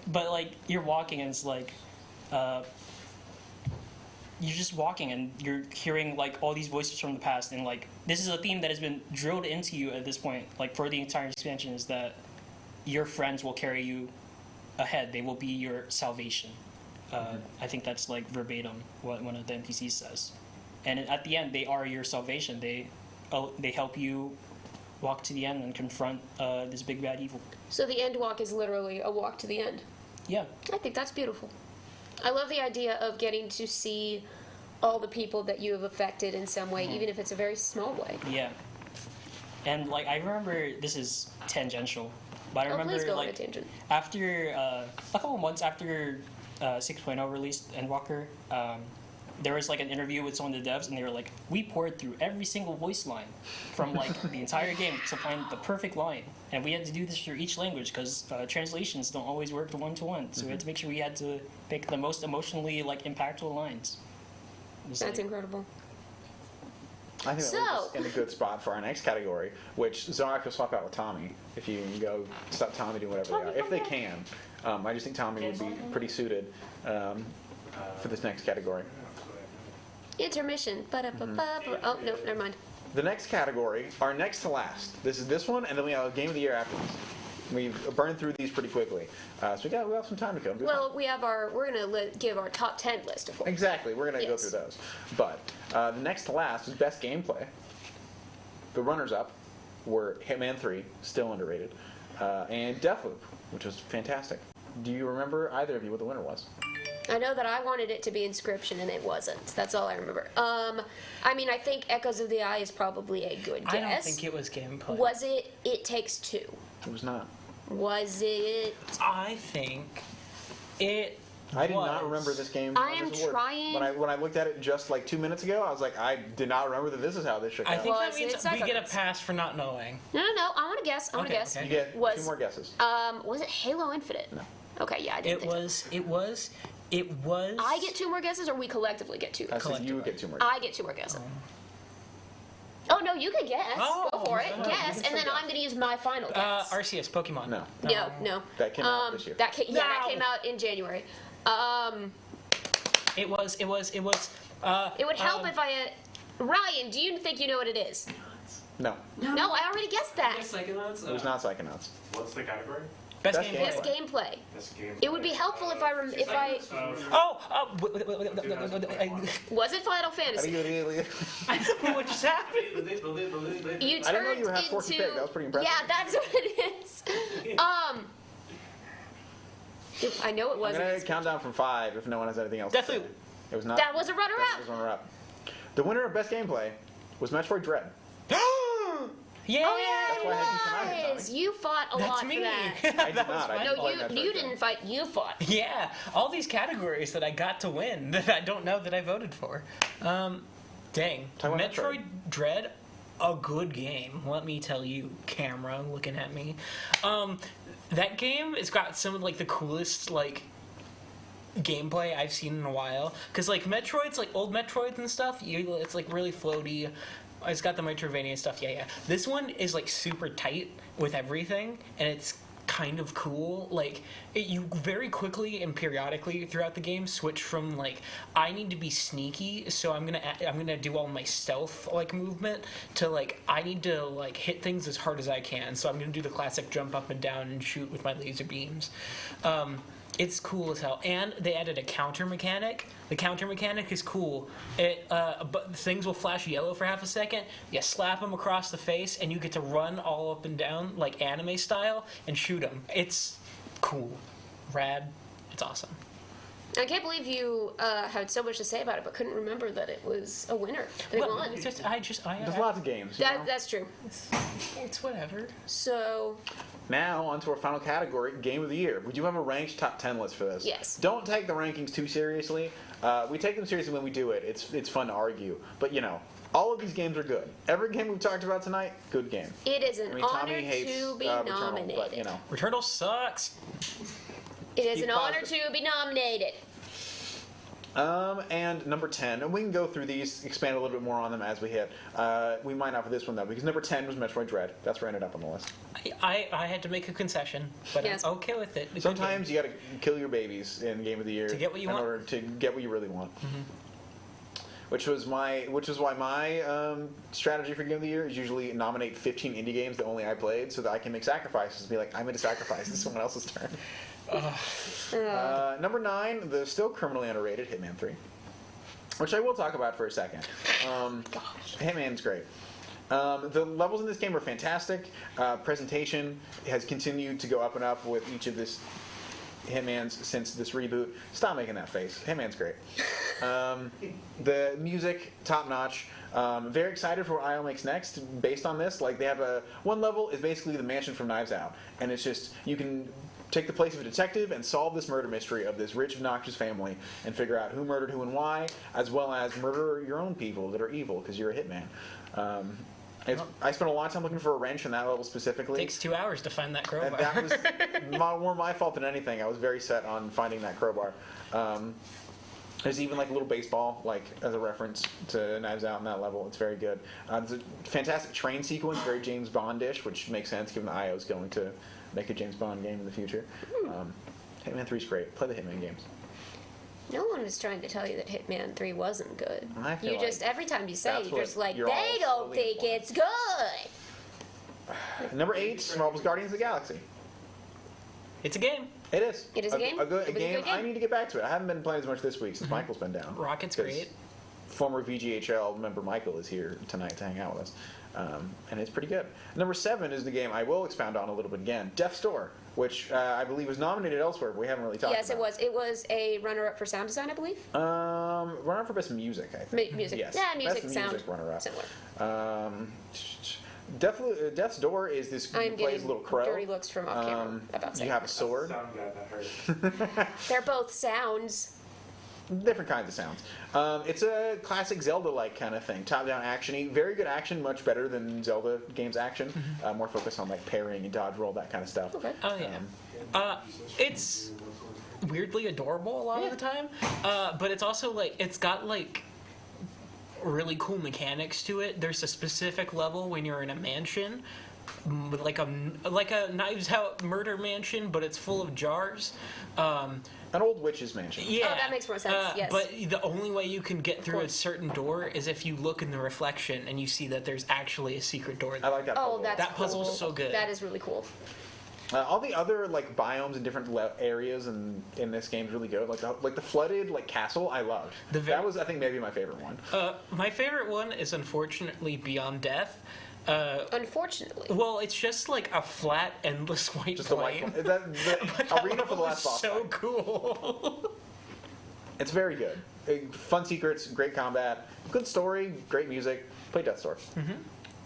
Speaker 5: But like you're walking and it's like you're just walking and you're hearing like all these voices from the past, and like this is a theme that has been drilled into you at this point, like for the entire expansion, is that your friends will carry you ahead. They will be your salvation. I think that's like verbatim what one of the NPCs says, and at the end they are your salvation. They help you walk to the end and confront this big bad evil.
Speaker 3: So the end walk is literally a walk to the end.
Speaker 5: Yeah.
Speaker 3: I think that's beautiful. I love the idea of getting to see all the people that you have affected in some way, even if it's a very small way.
Speaker 5: Yeah. And like I remember, this is tangential, but I remember
Speaker 3: please go on a
Speaker 5: like
Speaker 3: tangent.
Speaker 5: after a couple months after 6.0 released Endwalker, there was like an interview with some of the devs, and they were like, we poured through every single voice line from like the entire game to find the perfect line, and we had to do this through each language because translations don't always work one-to-one, so we had to make sure we had to pick the most emotionally like impactful lines.
Speaker 3: That's incredible.
Speaker 1: I think that leaves us in a good spot for our next category, which Zorak will swap out with Tommy if you can go stop Tommy doing whatever they are, if they can. I just think Tommy would be pretty suited for this next category.
Speaker 3: Intermission. Oh, no, never mind.
Speaker 1: The next category, our next to last. This is this one, and then we have a Game of the Year after this. We've burned through these pretty quickly, so we have some time to go.
Speaker 3: Well, we have we're gonna give our top 10 list, of course.
Speaker 1: Exactly, we're gonna go through those. But the next to last is best gameplay. The runners-up were Hitman 3, still underrated, and Deathloop, which was fantastic. Do you remember, either of you, what the winner was?
Speaker 3: I know that I wanted it to be Inscription, and it wasn't. That's all I remember. I mean, I think Echoes of the Eye is probably a good guess.
Speaker 2: I don't think it was gameplay.
Speaker 3: Was it It Takes Two?
Speaker 1: It was not.
Speaker 3: Was it...
Speaker 2: I think it
Speaker 1: I did not remember this game.
Speaker 3: I am trying...
Speaker 1: When I looked at it just like 2 minutes ago, I was like, I did not remember that this is how this shook out.
Speaker 2: I think
Speaker 3: Was
Speaker 2: that means
Speaker 3: it
Speaker 2: we get a pass for not knowing.
Speaker 3: No. I want to guess. I want to
Speaker 2: Okay,
Speaker 3: guess.
Speaker 2: okay.
Speaker 1: You get
Speaker 3: Was-
Speaker 1: 2 more guesses.
Speaker 3: Was it Halo Infinite?
Speaker 1: No.
Speaker 3: Okay, yeah, I didn't think so.
Speaker 2: It was.
Speaker 3: I get 2 more guesses, or we collectively get 2?
Speaker 1: I said you would get 2 more.
Speaker 3: I get 2 more guesses. Oh, no, you can guess.
Speaker 2: Oh,
Speaker 3: Go for it.
Speaker 2: no,
Speaker 3: Guess, and then I'm going to use my final guess.
Speaker 2: RCS Pokemon.
Speaker 1: No.
Speaker 3: No.
Speaker 1: That came out this year.
Speaker 3: That came out in January.
Speaker 2: It was.
Speaker 3: It would help if I had... Ryan, do you think you know what it is?
Speaker 1: No.
Speaker 3: No, I already guessed that.
Speaker 4: Psychonauts?
Speaker 1: It was not Psychonauts.
Speaker 4: What's the category?
Speaker 2: Best
Speaker 1: Best
Speaker 2: game.
Speaker 3: Best gameplay.
Speaker 4: Best game.
Speaker 3: It would be helpful if I... Was it Final Fantasy?
Speaker 2: What just happened?
Speaker 3: You
Speaker 1: I didn't know
Speaker 3: turned
Speaker 1: you were half fork to
Speaker 3: into...
Speaker 1: pick. That was pretty impressive.
Speaker 3: Yeah, that's what it is. I know it
Speaker 1: I'm
Speaker 3: wasn't.
Speaker 1: going to count down from 5 if no one has anything else.
Speaker 2: Deathloop.
Speaker 1: It was not.
Speaker 3: That was a runner-up.
Speaker 1: That was runner-up. The winner of Best Gameplay was Metroid Dread.
Speaker 2: Yeah.
Speaker 3: Oh
Speaker 1: That's why I had you tonight,
Speaker 3: yeah, it was.
Speaker 1: Tommy.
Speaker 3: You fought a
Speaker 2: That's
Speaker 3: lot
Speaker 2: me.
Speaker 3: for that.
Speaker 1: I did
Speaker 2: That was
Speaker 1: not. I
Speaker 2: my
Speaker 1: didn't
Speaker 3: No,
Speaker 1: play Metroid
Speaker 3: you
Speaker 1: Dread.
Speaker 3: didn't fight. You fought.
Speaker 2: Yeah, all these categories that I got to win that I don't know that I voted for. Dang.
Speaker 1: Talk about
Speaker 2: Metroid Dread, a good game. Let me tell you, camera looking at me. That game has got some of like the coolest like gameplay I've seen in a while. Cause like Metroid's like old Metroids and stuff. It's like really floaty. It's got the Metroidvania stuff. Yeah. This one is like super tight with everything, and it's kind of cool. Like you very quickly and periodically throughout the game switch from like I need to be sneaky, so I'm gonna do all my stealth like movement to like I need to like hit things as hard as I can. So I'm gonna do the classic jump up and down and shoot with my laser beams. It's cool as hell, and they added a counter mechanic. The counter mechanic is cool. But things will flash yellow for half a second. You slap them across the face, and you get to run all up and down like anime style and shoot them. It's cool, rad. It's awesome.
Speaker 3: I can't believe you had so much to say about it, but couldn't remember that it was a winner. That it won.
Speaker 2: It's just,
Speaker 1: There's lots of games.
Speaker 3: That's true.
Speaker 2: It's whatever.
Speaker 3: So,
Speaker 1: Now, on to our final category, Game of the Year. We do have a ranked top 10 list for this.
Speaker 3: Yes.
Speaker 1: Don't take the rankings too seriously. We take them seriously when we do it. It's fun to argue. But, all of these games are good. Every game we've talked about tonight, good game.
Speaker 3: It is an honor
Speaker 1: Tommy hates
Speaker 3: to be
Speaker 1: Returnal,
Speaker 3: nominated.
Speaker 1: but,
Speaker 2: Returnal sucks.
Speaker 3: It is
Speaker 1: Keep
Speaker 3: an honor
Speaker 1: positive.
Speaker 3: to be nominated.
Speaker 1: And number 10, and we can go through these, expand a little bit more on them as we hit. We might not for this one, though, because number 10 was Metroid Dread. That's where I ended up on the list.
Speaker 2: I had to make a concession, but
Speaker 3: Yes.
Speaker 2: I'm okay with it. Good
Speaker 1: Sometimes
Speaker 2: game.
Speaker 1: you got to kill your babies in Game of the Year
Speaker 2: To get what you
Speaker 1: in
Speaker 2: want.
Speaker 1: order to get what you really want. Which was why my strategy for Game of the Year is usually nominate 15 indie games that only I played, so that I can make sacrifices and be like, I made a sacrifice. This is someone else's turn. Number 9, the still criminally underrated Hitman 3, which I will talk about for a second. Hitman's great. The levels in this game are fantastic. Presentation has continued to go up and up with each of this Hitman's since this reboot. Stop making that face. Hitman's great. The music, top notch. Very excited for what IO makes next based on this. Like, they have one level is basically the mansion from Knives Out, and it's just you can take the place of a detective and solve this murder mystery of this rich, obnoxious family and figure out who murdered who and why, as well as murder your own people that are evil because you're a hitman. I spent a lot of time looking for a wrench in that level specifically.
Speaker 2: It takes 2 hours to find that
Speaker 1: And
Speaker 2: crowbar.
Speaker 1: that was more my fault than anything. I was very set on finding that crowbar. There's even like a little baseball, like as a reference to Knives Out in that level. It's very good. There's a fantastic train sequence, very James Bond-ish, which makes sense given that IO's going to make a James Bond game in the future. Hitman 3 is great. Play the Hitman games.
Speaker 3: No one was trying to tell you that Hitman 3 wasn't good.
Speaker 1: I feel
Speaker 3: You just,
Speaker 1: like
Speaker 3: every time you say
Speaker 1: that's
Speaker 3: it, you're
Speaker 1: what
Speaker 3: just like,
Speaker 1: you're all
Speaker 3: they don't
Speaker 1: slowly
Speaker 3: think
Speaker 1: implying.
Speaker 3: it's good.
Speaker 1: Number 8, Marvel's Guardians of the Galaxy.
Speaker 2: It's a game.
Speaker 1: It is.
Speaker 3: It is a game?
Speaker 1: A good
Speaker 3: It was a
Speaker 1: game.
Speaker 3: good game.
Speaker 1: I need to get back to it. I haven't been playing as much this week since Michael's been down.
Speaker 2: Rocket's
Speaker 1: 'Cause
Speaker 2: great.
Speaker 1: Former VGHL member Michael is here tonight to hang out with us. And it's pretty good. Number 7 is the game I will expound on a little bit again, Death's Door, which I believe was nominated elsewhere, but we haven't really talked
Speaker 3: Yes, it
Speaker 1: about.
Speaker 3: was. It was a runner-up for sound design, I believe.
Speaker 1: Runner-up for Best Music, I think.
Speaker 3: Music.
Speaker 1: Yes.
Speaker 3: Yeah, music,
Speaker 1: Best
Speaker 3: sound,
Speaker 1: music runner-up.
Speaker 3: similar.
Speaker 1: Death's Door is this, you
Speaker 3: I'm
Speaker 1: play as
Speaker 3: getting
Speaker 1: a little crow.
Speaker 3: dirty looks from off camera about
Speaker 1: You
Speaker 3: saying
Speaker 1: have a
Speaker 3: that.
Speaker 1: sword.
Speaker 4: Sound guy that hurt.
Speaker 3: They're both sounds.
Speaker 1: Different kinds of sounds. It's a classic Zelda-like kind of thing. Top-down action-y. Very good action, much better than Zelda games action. More focused on like parrying and dodge roll, that kind of stuff.
Speaker 3: Okay.
Speaker 2: Oh yeah. It's weirdly adorable a lot of the time, but it's also like it's got like really cool mechanics to it. There's a specific level when you're in a mansion, with like a Knives Out murder mansion, but it's full of jars.
Speaker 1: An old witch's mansion.
Speaker 2: Yeah.
Speaker 3: Oh, that makes more sense, yes.
Speaker 2: But the only way you can get through a
Speaker 3: course.
Speaker 2: certain door is if you look in the reflection and you see that there's actually a secret door
Speaker 1: I
Speaker 2: there.
Speaker 1: like that puzzle.
Speaker 3: Oh, that's
Speaker 2: That puzzle's
Speaker 3: cool.
Speaker 2: so good.
Speaker 3: That is really cool.
Speaker 1: All the other like biomes and different areas in this game is really good. Like the flooded like castle, I loved. That was I think maybe my favorite one.
Speaker 2: My favorite one is unfortunately Beyond Death.
Speaker 3: Unfortunately.
Speaker 2: Well, it's just like a flat, endless white
Speaker 1: Just the
Speaker 2: plane.
Speaker 1: white the
Speaker 2: That
Speaker 1: arena for the
Speaker 2: level
Speaker 1: last
Speaker 2: is
Speaker 1: boss
Speaker 2: so
Speaker 1: fight.
Speaker 2: cool.
Speaker 1: It's very good. Fun secrets, great combat, good story, great music. Play Death's Door.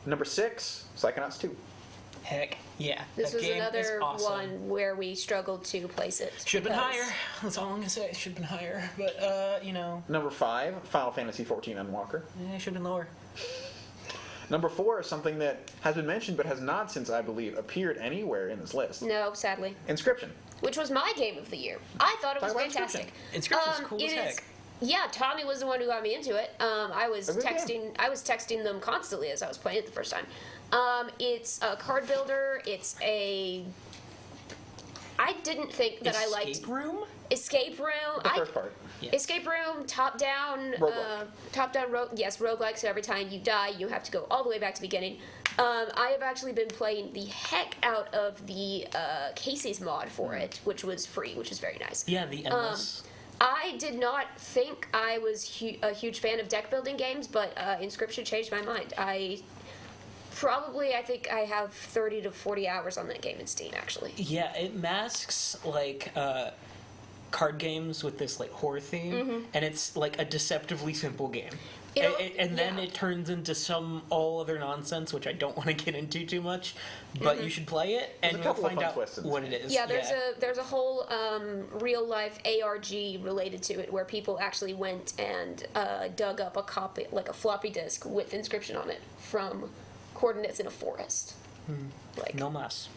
Speaker 1: Number 6, Psychonauts 2.
Speaker 2: Heck yeah.
Speaker 3: This
Speaker 2: that
Speaker 3: was
Speaker 2: game is
Speaker 3: another
Speaker 2: awesome.
Speaker 3: one where we struggled to place it.
Speaker 2: Should have been
Speaker 3: because-
Speaker 2: higher. That's all I'm gonna say. Should have been higher. But
Speaker 1: Number 5, Final Fantasy XIV Endwalker.
Speaker 2: should have been lower.
Speaker 1: Number 4 is something that has been mentioned but has not, since I believe, appeared anywhere in this list.
Speaker 3: No, sadly.
Speaker 1: Inscription.
Speaker 3: Which was my game of the year. I thought it was
Speaker 1: Talk about
Speaker 3: fantastic.
Speaker 2: Inscription's cool as
Speaker 3: it is-
Speaker 2: heck.
Speaker 3: Yeah, Tommy was the one who got me into it. I was
Speaker 1: A good game.
Speaker 3: texting them constantly as I was playing it the first time. It's a card builder. I didn't think that I liked
Speaker 2: Escape room?
Speaker 3: escape room.
Speaker 1: The first part.
Speaker 2: Yeah.
Speaker 3: Escape room, top down,
Speaker 1: Roguelike.
Speaker 3: yes, roguelike. So every time you die, you have to go all the way back to the beginning. I have actually been playing the heck out of the Casey's mod for it, which was free, which is very nice.
Speaker 2: Yeah, the endless.
Speaker 3: I did not think I was a huge fan of deck building games, but Inscription changed my mind. I think I have 30 to 40 hours on that game in Steam, actually.
Speaker 2: Yeah, it masks like card games with this like horror theme, and it's like a deceptively simple game. And then it turns into some all other nonsense, which I don't want to get into too much. But you should play it, and
Speaker 1: There's a
Speaker 2: you'll
Speaker 1: couple of
Speaker 2: find
Speaker 1: fun
Speaker 2: out
Speaker 1: twists in this
Speaker 2: what it
Speaker 1: game.
Speaker 2: is.
Speaker 3: Yeah, there's a whole real life ARG related to it, where people actually went and dug up a copy, like a floppy disk with inscription on it from coordinates in a forest. Like,
Speaker 2: No mas.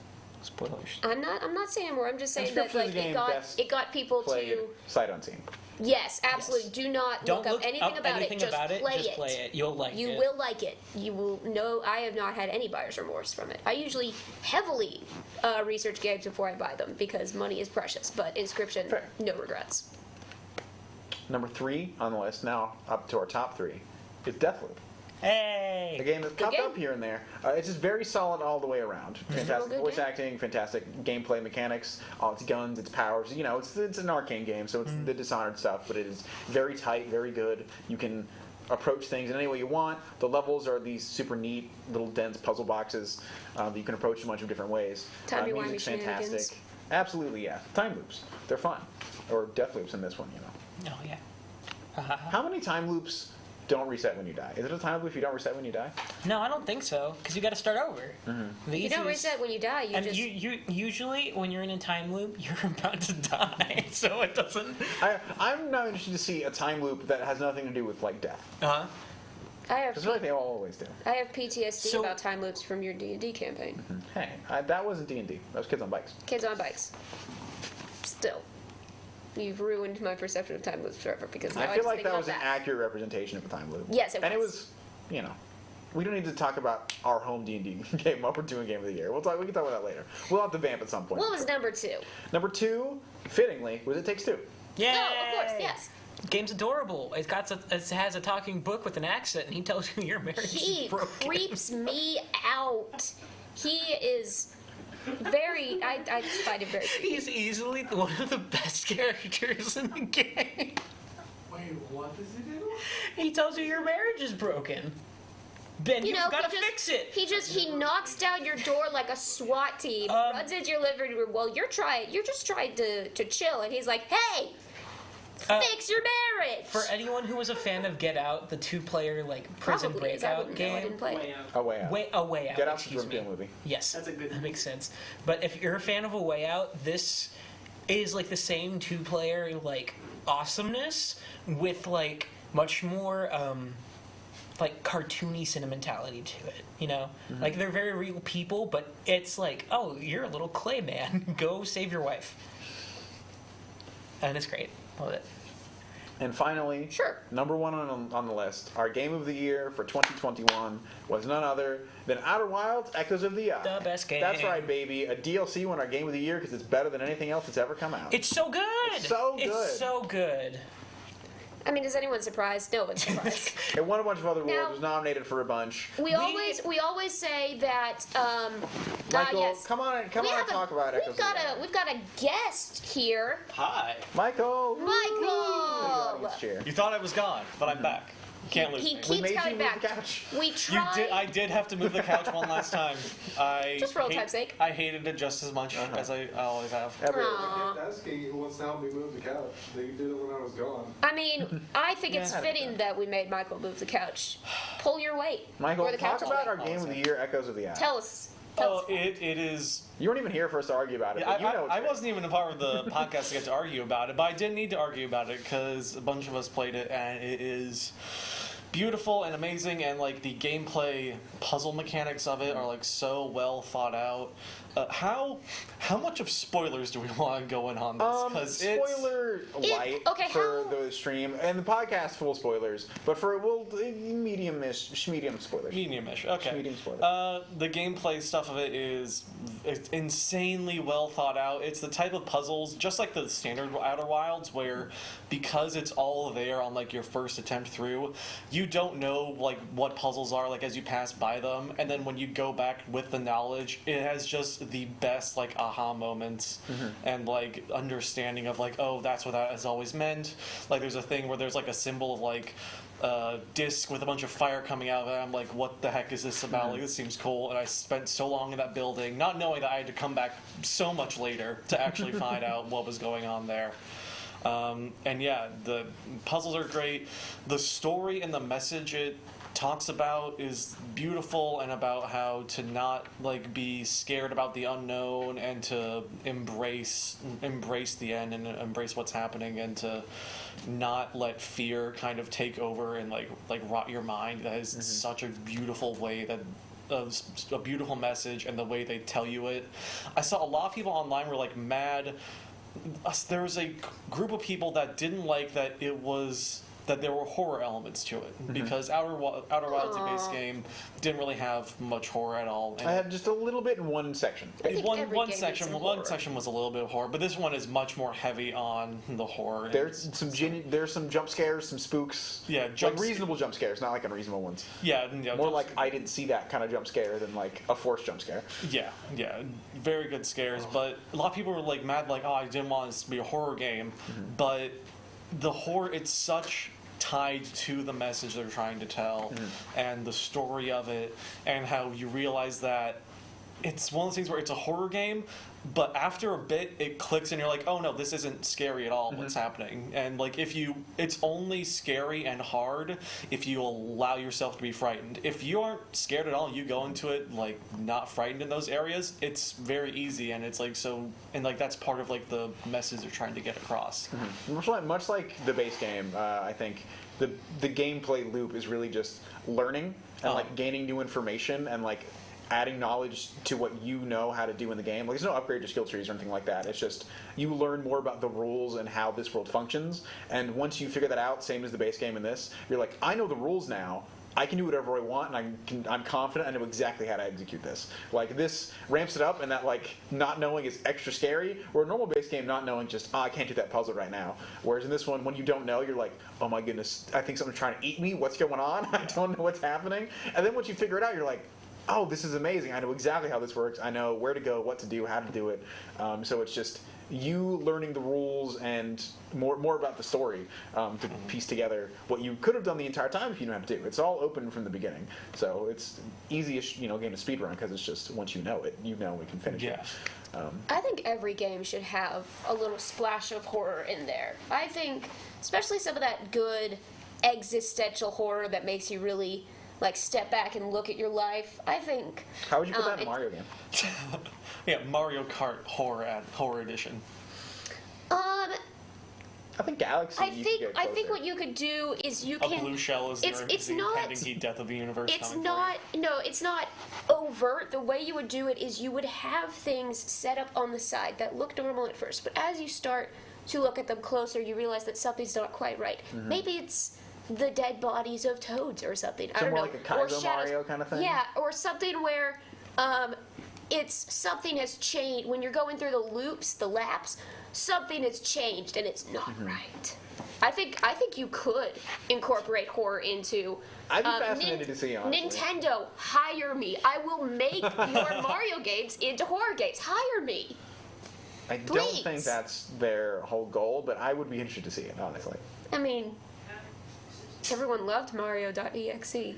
Speaker 2: Spoilers.
Speaker 3: I'm not saying more. I'm just saying that
Speaker 1: Inscription
Speaker 3: like
Speaker 1: is a game
Speaker 3: it got people
Speaker 1: Played
Speaker 3: to.
Speaker 1: sight unseen.
Speaker 3: Yes, absolutely.
Speaker 2: Yes.
Speaker 3: Do not
Speaker 2: Don't
Speaker 3: look up
Speaker 2: look
Speaker 3: anything
Speaker 2: up
Speaker 3: about
Speaker 2: anything
Speaker 3: it. Just
Speaker 2: about it.
Speaker 3: play
Speaker 2: Just
Speaker 3: it.
Speaker 2: play it. You'll like
Speaker 3: You
Speaker 2: it.
Speaker 3: will like it. You will know. I have not had any buyer's remorse from it. I usually heavily research games before I buy them because money is precious. But Inscription,
Speaker 1: Fair.
Speaker 3: no regrets.
Speaker 1: Number 3 on the list, now up to our top 3, is Deathloop.
Speaker 2: Hey!
Speaker 1: A game that's popped
Speaker 3: game.
Speaker 1: up here and there. It's just very solid all the way around. Fantastic
Speaker 3: Good
Speaker 1: voice
Speaker 3: game.
Speaker 1: acting, fantastic gameplay mechanics, all its guns, its powers. You know, it's an arcane game, so it's the Dishonored stuff, but it is very tight, very good. You can approach things in any way you want. The levels are these super neat, little dense puzzle boxes that you can approach in a bunch of different ways.
Speaker 3: Timey-wimey
Speaker 1: Music's
Speaker 3: shenanigans.
Speaker 1: fantastic. Absolutely, yeah. Time loops. They're fun. Or death loops in this one, you know.
Speaker 2: Oh, yeah.
Speaker 1: How many time loops don't reset when you die? Is it a time loop if you don't reset when you die?
Speaker 2: No, I don't think so, because you got to start over. The
Speaker 3: You don't
Speaker 2: easiest-
Speaker 3: reset when you die. You
Speaker 2: And
Speaker 3: just
Speaker 2: you usually, when you're in a time loop, you're about to die, so it doesn't.
Speaker 1: I'm now interested to see a time loop that has nothing to do with like death.
Speaker 2: Uh-huh.
Speaker 3: I have
Speaker 1: Because I feel like they always do.
Speaker 3: I have PTSD
Speaker 2: So-
Speaker 3: about time loops from your D&D campaign.
Speaker 1: Hey, that wasn't D&D. That was Kids on Bikes.
Speaker 3: Kids on bikes. Still, you've ruined my perception of time loops forever because now
Speaker 1: I
Speaker 3: I
Speaker 1: feel
Speaker 3: just
Speaker 1: like
Speaker 3: think
Speaker 1: that
Speaker 3: about
Speaker 1: was an accurate representation of a time loop.
Speaker 3: Yes, it
Speaker 1: And it
Speaker 3: was.
Speaker 1: was, you know, we don't need to talk about our home D&D game while we're doing Game of the Year. We can talk about that later. We'll have to vamp at some point.
Speaker 3: What was number 2?
Speaker 1: Number 2, fittingly, was It Takes Two.
Speaker 2: Yeah.
Speaker 3: Oh, of course, yes.
Speaker 2: Game's adorable. It has a talking book with an accent, and he tells you your marriage
Speaker 3: He
Speaker 2: is broken.
Speaker 3: creeps me out. He is very. I find him very creepy.
Speaker 2: He's easily one of the best characters in the game.
Speaker 4: Wait, what does he do?
Speaker 2: He tells you your marriage is broken. Ben, you've got to
Speaker 3: he just-
Speaker 2: fix it.
Speaker 3: He knocks down your door like a SWAT team, runs into your living room. Well, you're just trying to chill, and he's like, "Hey, fix your marriage."
Speaker 2: For anyone who was a fan of Get Out, the two-player prison
Speaker 3: Probably is. I
Speaker 2: breakout
Speaker 3: wouldn't know. I
Speaker 2: game.
Speaker 3: didn't play.
Speaker 4: Way
Speaker 3: it.
Speaker 4: out.
Speaker 1: A Way Out.
Speaker 2: Way Out.
Speaker 1: Get Out's a
Speaker 2: excuse me.
Speaker 1: real movie.
Speaker 2: Yes,
Speaker 4: That's a good
Speaker 2: That
Speaker 4: movie.
Speaker 2: makes sense. But if you're a fan of A Way Out, this is the same two-player awesomeness with much more cartoony sentimentality to it. You know, they're very real people, but it's oh, you're a little clay man. Go save your wife, and it's great. Love it.
Speaker 1: And finally,
Speaker 3: Sure.
Speaker 1: number 1 on the list, our Game of the Year for 2021 was none other than Outer Wilds: Echoes of the Eye.
Speaker 2: The best game.
Speaker 1: That's right, baby. A DLC won our Game of the Year because it's better than anything else that's ever come out.
Speaker 2: It's so good.
Speaker 1: It's so good.
Speaker 2: It's so good.
Speaker 3: I mean, is anyone surprised? No one's surprised.
Speaker 1: It won a bunch of other awards.
Speaker 3: Now-
Speaker 1: Was nominated for a bunch.
Speaker 3: we always say that.
Speaker 1: Michael,
Speaker 3: yes.
Speaker 1: come on and talk about Echoes of the Eye.
Speaker 3: We've got a guest here.
Speaker 6: Hi.
Speaker 1: Michael.
Speaker 3: Michael!
Speaker 1: Audience cheer.
Speaker 6: You thought I was gone, but I'm back. Can't lose
Speaker 3: He
Speaker 6: me.
Speaker 1: We
Speaker 3: keeps
Speaker 1: made you
Speaker 3: coming
Speaker 1: move
Speaker 3: back.
Speaker 1: the couch.
Speaker 3: We
Speaker 6: You
Speaker 3: tried.
Speaker 6: did. I did have to move the couch one last time.
Speaker 3: Just for old time's sake.
Speaker 6: I hated it just as much as I always have.
Speaker 3: Aw.
Speaker 4: I kept asking who wants to help me move the couch. They did it when I was gone.
Speaker 3: I mean, I think it's
Speaker 1: Yeah.
Speaker 3: fitting that we made Michael move the couch. Pull your weight.
Speaker 1: Michael,
Speaker 3: Or the
Speaker 1: talk
Speaker 3: couch
Speaker 1: about
Speaker 3: weight.
Speaker 1: our Game of the Year, Echoes of the Eye.
Speaker 3: Tell us.
Speaker 6: Oh, it is.
Speaker 1: You weren't even here for us to argue about it, but you know it's
Speaker 6: I
Speaker 1: great.
Speaker 6: wasn't even a part of the podcast to get to argue about it, but I did need to argue about it because a bunch of us played it, and it is beautiful and amazing, and the gameplay puzzle mechanics of it are so well thought out. How much of spoilers do we want going on this?
Speaker 1: Spoiler light
Speaker 3: okay,
Speaker 1: for
Speaker 3: how-
Speaker 1: the stream, and the podcast full spoilers, but for medium spoilers.
Speaker 6: Medium-ish. Okay.
Speaker 1: Medium spoiler.
Speaker 6: The gameplay stuff of it is it's insanely well thought out. It's the type of puzzles, just like the standard Outer Wilds, where because it's all there on your first attempt through, you don't know what puzzles are as you pass by them, and then when you go back with the knowledge, it has just the best aha moments and understanding of oh, that's what that has always meant. There's a thing where there's a symbol of disc with a bunch of fire coming out of it. I'm what the heck is this about? This seems cool. And I spent so long in that building, not knowing that I had to come back so much later to actually find out what was going on there. And yeah, the puzzles are great. The story and the message it talks about is beautiful, and about how to not like be scared about the unknown, and to embrace the end, and embrace what's happening, and to not let fear kind of take over and like rot your mind. That is such a beautiful way that a beautiful message, and the way they tell you it. I saw a lot of people online were like mad. There was a group of people that didn't like that there were horror elements to it, because Outer Wilds, the base game, didn't really have much horror at all. And
Speaker 1: I had just a little bit in one section.
Speaker 6: one section was a little bit of horror, but this one is much more heavy on the horror.
Speaker 1: There's some jump scares, some spooks.
Speaker 6: Yeah,
Speaker 1: like reasonable jump scares, not like unreasonable ones.
Speaker 6: Yeah,
Speaker 1: more like I didn't see that kind of jump scare than like a forced jump scare.
Speaker 6: Yeah, very good scares. But a lot of people were like mad, like, oh, I didn't want this to be a horror game, but the horror, it's such tied to the message they're trying to tell, and the story of it, and how you realize that it's one of those things where it's a horror game, but after a bit it clicks and you're like, oh no, this isn't scary at all, what's happening. And like it's only scary and hard if you allow yourself to be frightened. If you aren't scared at all, you go into it like not frightened in those areas, it's very easy, and it's like so, and like that's part of like the message they're trying to get across.
Speaker 1: Much like the base game, I think the gameplay loop is really just learning and like gaining new information, and like adding knowledge to what you know how to do in the game. Like, there's no upgrade to skill trees or anything like that. It's just you learn more about the rules and how this world functions. And once you figure that out, same as the base game in this, you're like, I know the rules now. I can do whatever I want, and I'm confident I know exactly how to execute this. Like, this ramps it up, and that like not knowing is extra scary. Where a normal base game, not knowing just, I can't do that puzzle right now. Whereas in this one, when you don't know, you're like, oh my goodness, I think someone's trying to eat me. What's going on? I don't know what's happening. And then once you figure it out, you're like, oh, this is amazing. I know exactly how this works. I know where to go, what to do, how to do it. So it's just you learning the rules and more about the story to piece together what you could have done the entire time if you didn't have to do. It's all open from the beginning. So it's easy-ish, game to speedrun, because it's just once you know it, we can finish it.
Speaker 3: I think every game should have a little splash of horror in there. I think, especially some of that good existential horror that makes you really like step back and look at your life. I think.
Speaker 1: How would you put that in a Mario game?
Speaker 6: Yeah, Mario Kart Horror Edition.
Speaker 1: I think Galaxy.
Speaker 3: I think what you could do is you
Speaker 6: A
Speaker 3: can.
Speaker 6: blue shell is
Speaker 3: it's
Speaker 6: the
Speaker 3: not.
Speaker 6: impending heat death of the universe.
Speaker 3: It's not. No, it's not overt. The way you would do it is you would have things set up on the side that look normal at first, but as you start to look at them closer, you realize that something's not quite right. Maybe it's the dead bodies of toads or something. I don't know.
Speaker 1: More like a Kaizo Mario kind of thing?
Speaker 3: Yeah, or something where it's something has changed. When you're going through the loops, the laps, something has changed and it's not right. I think you could incorporate horror into.
Speaker 1: I'd be fascinated to see, honestly.
Speaker 3: Nintendo, hire me. I will make your Mario games into horror games. Hire me.
Speaker 1: I don't think that's their whole goal, but I would be interested to see it, honestly.
Speaker 3: I mean, everyone loved Mario.exe.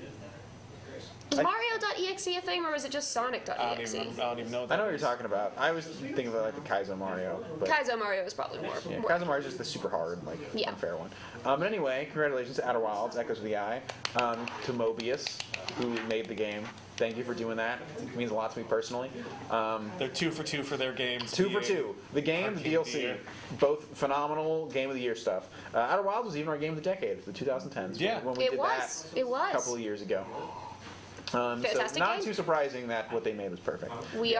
Speaker 3: Is Mario.exe a thing, or is it just Sonic.exe?
Speaker 6: I don't even know what that
Speaker 1: I know what you're talking about. I was thinking about like the Kaizo Mario. But
Speaker 3: Kaizo Mario is probably more.
Speaker 1: yeah,
Speaker 3: more.
Speaker 1: Kaizo Mario is just the super hard, unfair one. But anyway, congratulations to Outer Wilds, Echoes of the Eye, to Mobius, who made the game. Thank you for doing that. It means a lot to me personally.
Speaker 6: They're 2 for 2 for their games.
Speaker 1: 2 for 2. The game, the DLC, both phenomenal Game of the Year stuff. Outer Wilds was even our Game of the Decade for the 2010s.
Speaker 6: Yeah.
Speaker 1: when we did that a couple of years ago. So not too surprising that what they made was perfect.
Speaker 3: We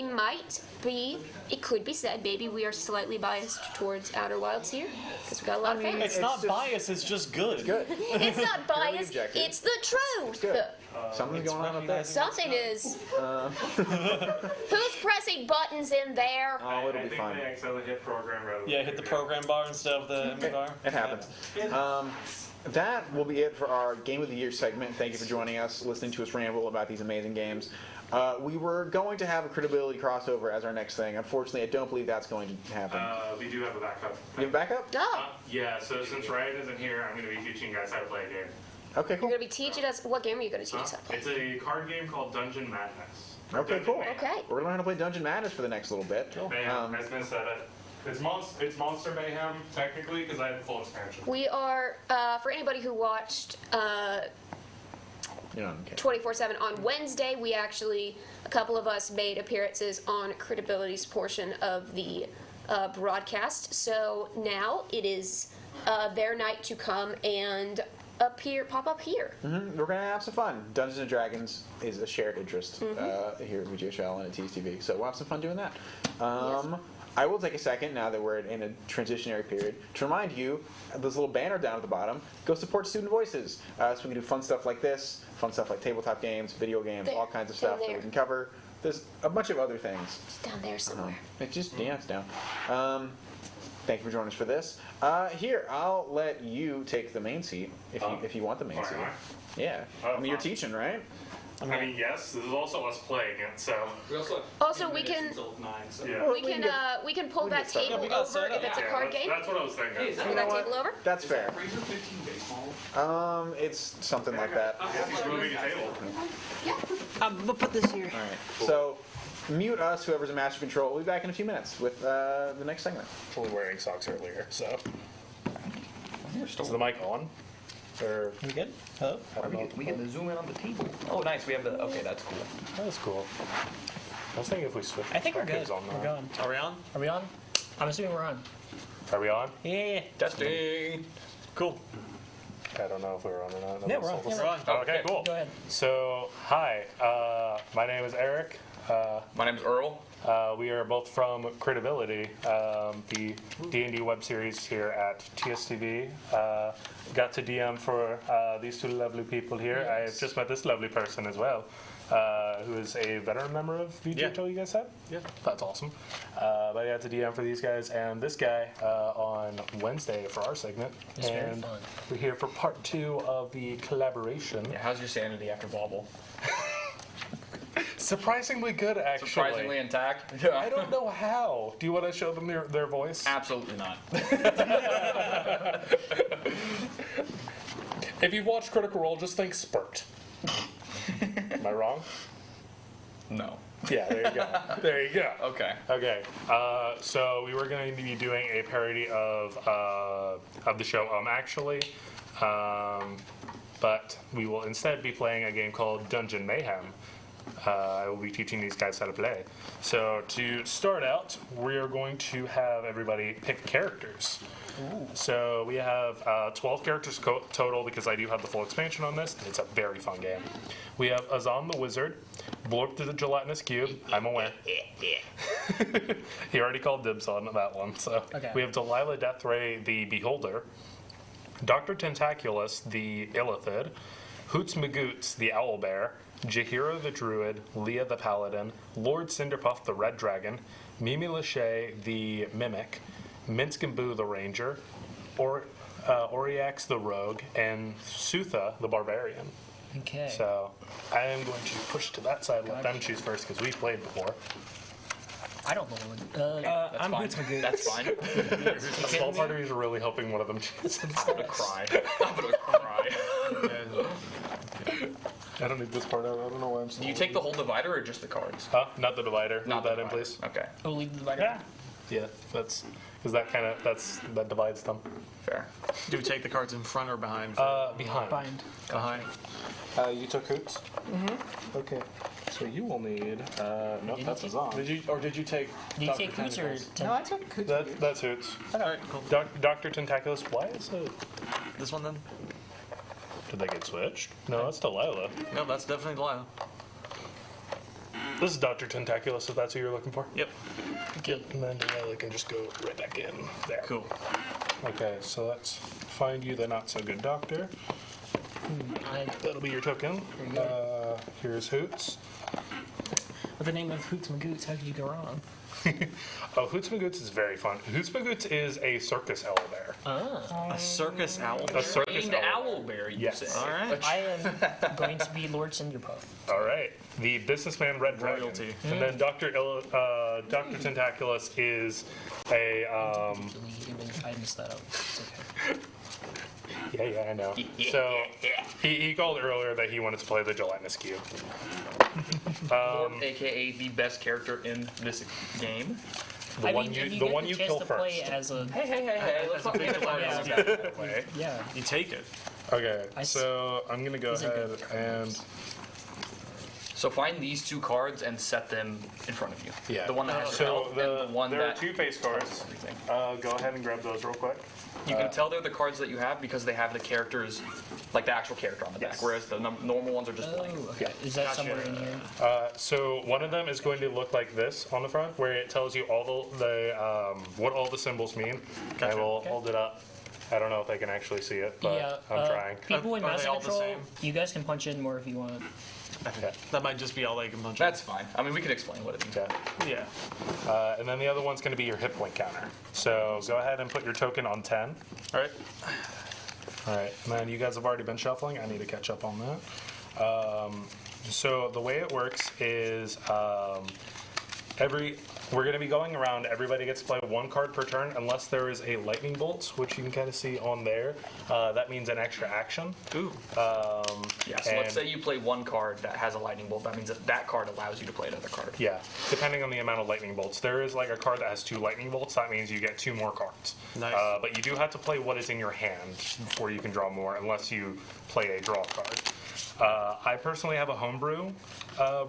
Speaker 3: might be, it could be said, maybe we are slightly biased towards Outer Wilds here, because we got a lot of fans.
Speaker 6: It's not biased, it's just good.
Speaker 1: It's good.
Speaker 3: It's not biased, it's the truth.
Speaker 1: It's good. Something's going on with that.
Speaker 3: Something is. Who's pressing buttons in there?
Speaker 1: Oh, it'll be fine.
Speaker 4: They accidentally hit program rather than
Speaker 6: Yeah, hit the program bar instead of the MB bar.
Speaker 1: It happens. That will be it for our Game of the Year segment. Thank you for joining us, listening to us ramble about these amazing games. We were going to have a credibility crossover as our next thing. Unfortunately, I don't believe that's going to happen.
Speaker 4: We do have a backup.
Speaker 1: You have a backup?
Speaker 3: Oh,
Speaker 4: Yeah, so since Ryan isn't here, I'm going to be teaching you guys how to play a game.
Speaker 1: Okay,
Speaker 3: you're
Speaker 1: cool.
Speaker 3: going to be teaching us, what game are you going to teach us how to play?
Speaker 4: It's a card game called Dungeon Madness.
Speaker 1: Okay, cool.
Speaker 3: Okay.
Speaker 1: We're going to learn how to play Dungeon Madness for the next little bit.
Speaker 4: Bam, I was going to say that.
Speaker 7: It's Monster Mayhem, technically, because I had the full expansion.
Speaker 3: We are, for anybody who watched
Speaker 1: You know, okay.
Speaker 3: 24/7 on Wednesday, we actually, a couple of us made appearances on Credibility's portion of the broadcast. So now it is their night to come and pop up here.
Speaker 1: We're gonna have some fun. Dungeons and Dragons is a shared interest here at VGHL and at TSTV, so we'll have some fun doing that.
Speaker 3: Yes.
Speaker 1: I will take a second, now that we're in a transitionary period, to remind you, this little banner down at the bottom, go support Student Voices. So we can do fun stuff like this, fun stuff like tabletop games, video games, all kinds of stuff that we can cover. There's a bunch of other things.
Speaker 3: It's down there somewhere.
Speaker 1: It's just, yeah, it's down. Thank you for joining us for this. Here, I'll let you take the main seat if you want the main seat.
Speaker 7: Am I?
Speaker 1: Yeah. I mean, you're teaching, right?
Speaker 7: I mean, yes, this is also us playing it, so.
Speaker 4: We also have
Speaker 3: Also,
Speaker 4: 10
Speaker 3: we
Speaker 4: minutes
Speaker 3: can-
Speaker 4: until 9, so.
Speaker 7: Yeah.
Speaker 3: We can pull that
Speaker 1: started.
Speaker 3: table
Speaker 6: we got
Speaker 3: over
Speaker 6: set up.
Speaker 3: if it's a
Speaker 7: Yeah,
Speaker 3: card game.
Speaker 7: That's what I was thinking.
Speaker 4: Hey, is that
Speaker 3: Pull that table over.
Speaker 1: That's
Speaker 4: Is that
Speaker 1: fair.
Speaker 4: Razor 15 baseball?
Speaker 1: It's something like that.
Speaker 7: He's moving a table.
Speaker 2: We'll put this here.
Speaker 1: All right. So, mute us, whoever's in master control. We'll be back in a few minutes with the next segment.
Speaker 7: Totally wearing socks earlier, so. Is the mic on? Or
Speaker 2: We good? Hello?
Speaker 8: We get to zoom in on the table. Oh, nice. We have the. Okay, that's cool.
Speaker 7: that's cool. I was thinking if we switch.
Speaker 2: I think we're good.
Speaker 7: perspectives on
Speaker 2: We're
Speaker 7: that.
Speaker 2: going.
Speaker 6: Are we on?
Speaker 2: Are we on? I'm assuming we're on.
Speaker 7: Are we on?
Speaker 2: Yeah.
Speaker 8: Testing.
Speaker 6: Cool.
Speaker 7: I don't know if we're on or not.
Speaker 2: Yeah, we're on.
Speaker 6: We're on.
Speaker 7: Okay, cool.
Speaker 2: Go ahead.
Speaker 7: So, hi. My name is Eric.
Speaker 8: My name's Earl.
Speaker 7: We are both from Credibility, the D&D web series here at TSTV. Got to DM for these two lovely people here. I've just met this lovely person as well, who is a veteran member of VGHL, you guys said?
Speaker 6: Yeah.
Speaker 7: That's awesome. But I got to DM for these guys and this guy on Wednesday for our segment.
Speaker 2: It's very
Speaker 7: and
Speaker 2: fun.
Speaker 7: we're here for part 2 of the collaboration.
Speaker 8: Yeah, how's your sanity after Wobble?
Speaker 7: Surprisingly good, actually.
Speaker 8: Surprisingly intact?
Speaker 7: I don't know how. Do you want to show them their voice?
Speaker 8: Absolutely not.
Speaker 7: If you've watched Critical Role, just think Spurt. Am I wrong?
Speaker 8: No.
Speaker 7: Yeah, there you go. There you go.
Speaker 8: Okay.
Speaker 7: Okay, so we were going to be doing a parody of the show actually, but we will instead be playing a game called Dungeon Mayhem. I will be teaching these guys how to play. So to start out, we are going to have everybody pick characters. So we have 12 characters total because I do have the full expansion on this. It's a very fun game. We have Azam the Wizard, Blorp the Gelatinous Cube. I'm aware. He already called dibs on that one. So
Speaker 2: Okay.
Speaker 7: we have Delilah Deathray the Beholder, Dr. Tentaculus the Illithid, Hoots Magoots the Owlbear, Jahira the Druid, Leah the Paladin, Lord Cinderpuff the Red Dragon, Mimi Lachey the Mimic, Minskamboo the Ranger, Oriax the Rogue, and Sutha the Barbarian.
Speaker 2: Okay.
Speaker 7: So I am going to push to that side, let them choose first because we've played before.
Speaker 2: I don't know one.
Speaker 8: That's
Speaker 2: I'm
Speaker 8: fine.
Speaker 2: Boots McGee.
Speaker 8: That's fine.
Speaker 7: The small parties are really hoping one of them chooses.
Speaker 8: I'm gonna cry. I'm gonna cry.
Speaker 7: I don't need this part out. I don't know why I'm still.
Speaker 8: Do you take the whole divider or just the cards?
Speaker 7: Huh? Not the divider.
Speaker 8: Not
Speaker 7: Leave
Speaker 8: the
Speaker 7: that in,
Speaker 8: divider.
Speaker 7: please.
Speaker 8: Okay.
Speaker 2: Oh, leave the divider.
Speaker 7: Yeah. Yeah, that's because that divides them.
Speaker 8: Fair.
Speaker 6: Do we take the cards in front or behind?
Speaker 7: Behind.
Speaker 2: Bind.
Speaker 6: Behind.
Speaker 7: You took Hoots? Mm-hmm. Okay. So you will need. Nope, that's a Zon.
Speaker 6: Did you take?
Speaker 2: Do you take Hoots or
Speaker 5: No, I took Hoots.
Speaker 7: That's Hoots.
Speaker 6: Alright, cool.
Speaker 7: Dr. Tentaculus, why is it?
Speaker 6: This one then?
Speaker 7: Did they get switched? No, that's Delilah.
Speaker 6: No, that's definitely Delilah.
Speaker 7: This is Dr. Tentaculus, if that's who you're looking for.
Speaker 6: Yep.
Speaker 7: Good. And then Delilah can just go right back in there.
Speaker 6: Cool.
Speaker 7: Okay, so let's find you the not so good doctor. That'll be your token. Here's Hoots.
Speaker 2: With the name of Hoots Magoots, how could you go wrong?
Speaker 7: Oh, Hoots Magoots is very fun. Hoots Magoots is a circus owlbear.
Speaker 6: A circus owl.
Speaker 7: A circus
Speaker 8: Trained
Speaker 7: owlbear.
Speaker 8: owlbear, you
Speaker 7: Yes.
Speaker 8: say.
Speaker 6: All right.
Speaker 2: I am going to be Lord Cinderpuff.
Speaker 7: All right. The businessman Red Dragon.
Speaker 6: Royalty.
Speaker 7: And then Dr. Tentaculus is a.
Speaker 2: I messed that up. It's okay.
Speaker 7: Yeah, I know. So he called earlier that he wanted to play the gelatinous cube.
Speaker 8: AKA the best character in this game.
Speaker 7: The
Speaker 5: I
Speaker 7: one
Speaker 5: mean,
Speaker 7: you
Speaker 5: if
Speaker 7: the
Speaker 5: get
Speaker 7: one
Speaker 5: the
Speaker 7: you
Speaker 5: chance
Speaker 7: kill
Speaker 5: to play
Speaker 7: first.
Speaker 5: as a
Speaker 8: Hey, let's not make it look that way.
Speaker 5: yeah.
Speaker 9: You take it.
Speaker 7: Okay,
Speaker 5: I s-
Speaker 7: so I'm gonna go
Speaker 5: These are
Speaker 7: ahead
Speaker 5: good
Speaker 7: and
Speaker 8: So find these 2 cards and set them in front of you.
Speaker 7: yeah.
Speaker 8: The one that has your
Speaker 7: so
Speaker 8: health and the one
Speaker 7: there
Speaker 8: that
Speaker 7: are 2 face cards.
Speaker 8: everything.
Speaker 7: Go ahead and grab those real quick.
Speaker 8: You can tell they're the cards that you have because they have the characters, like the actual character on the back,
Speaker 7: Yes.
Speaker 8: whereas the normal ones are just blank.
Speaker 5: Oh, okay. Is that somewhere in here?
Speaker 7: So one of them is going to look like this on the front, where it tells you all the what all the symbols mean. I will hold it up. I don't know if they can actually see it, but
Speaker 5: Yeah,
Speaker 7: I'm trying.
Speaker 5: People in
Speaker 9: Are they
Speaker 5: Master
Speaker 9: all the
Speaker 5: Control,
Speaker 9: same?
Speaker 5: you guys can punch in more if you want.
Speaker 7: Okay.
Speaker 9: That might just be all they can punch.
Speaker 8: That's fine. I mean, we can explain what it means.
Speaker 7: Yeah.
Speaker 9: Yeah.
Speaker 7: And then the other one's going to be your hit point counter. So go ahead and put your token on 10.
Speaker 9: All right.
Speaker 7: All right, and then you guys have already been shuffling. I need to catch up on that. So the way it works is we're going to be going around. Everybody gets to play 1 card per turn, unless there is a lightning bolt, which you can kind of see on there. That means an extra action.
Speaker 9: Ooh.
Speaker 8: Yeah, so let's say you play 1 card that has a lightning bolt. That means that card allows you to play another card.
Speaker 7: Yeah, depending on the amount of lightning bolts. There is like a card that has 2 lightning bolts. That means you get 2 more cards.
Speaker 9: Nice.
Speaker 7: But you do have to play what is in your hand before you can draw more, unless you play a draw card. I personally have a homebrew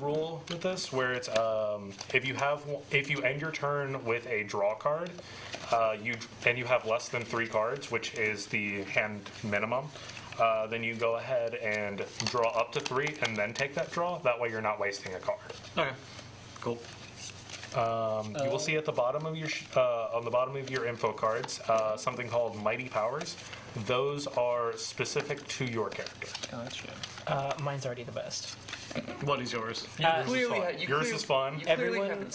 Speaker 7: rule with this, where it's if you end your turn with a draw card, you have less than 3 cards, which is the hand minimum. Then you go ahead and draw up to 3, and then take that draw. That way, you're not wasting a card.
Speaker 9: Okay. Cool.
Speaker 7: You will see at the bottom of your on the bottom of your info cards something called Mighty Powers. Those are specific to your character.
Speaker 5: Oh, that's good.
Speaker 2: Mine's already the best.
Speaker 9: What is yours?
Speaker 7: Yours is fun.
Speaker 2: Everyone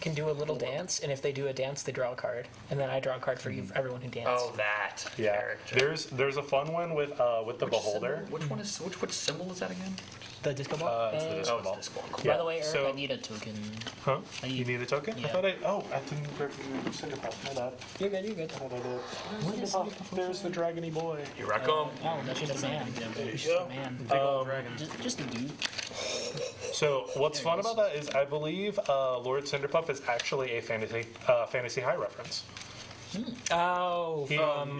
Speaker 2: can do a little dance, and if they do a dance, they draw a card, and then I draw a card for you for everyone who danced.
Speaker 8: Oh, that
Speaker 7: Yeah,
Speaker 8: character.
Speaker 7: there's a fun one with the beholder.
Speaker 8: Which symbol is that again?
Speaker 2: The disco ball.
Speaker 7: It's the disco ball.
Speaker 8: This one. Cool.
Speaker 5: By the way, Eric,
Speaker 7: so-
Speaker 5: I need a token.
Speaker 7: Huh?
Speaker 5: I
Speaker 7: You need a token?
Speaker 5: Yeah.
Speaker 7: I thought I didn't grab you cinder puff. My bad.
Speaker 5: You're good. You're good.
Speaker 7: I thought I did. Cinder puff. There's the dragony boy.
Speaker 8: Here I come.
Speaker 5: Oh, that's just a man. Just
Speaker 7: go.
Speaker 5: a man.
Speaker 9: Big old dragon.
Speaker 5: Just a dude.
Speaker 7: So what's fun about that is I believe Lord Cinderpuff is actually a Fantasy High reference.
Speaker 2: Oh,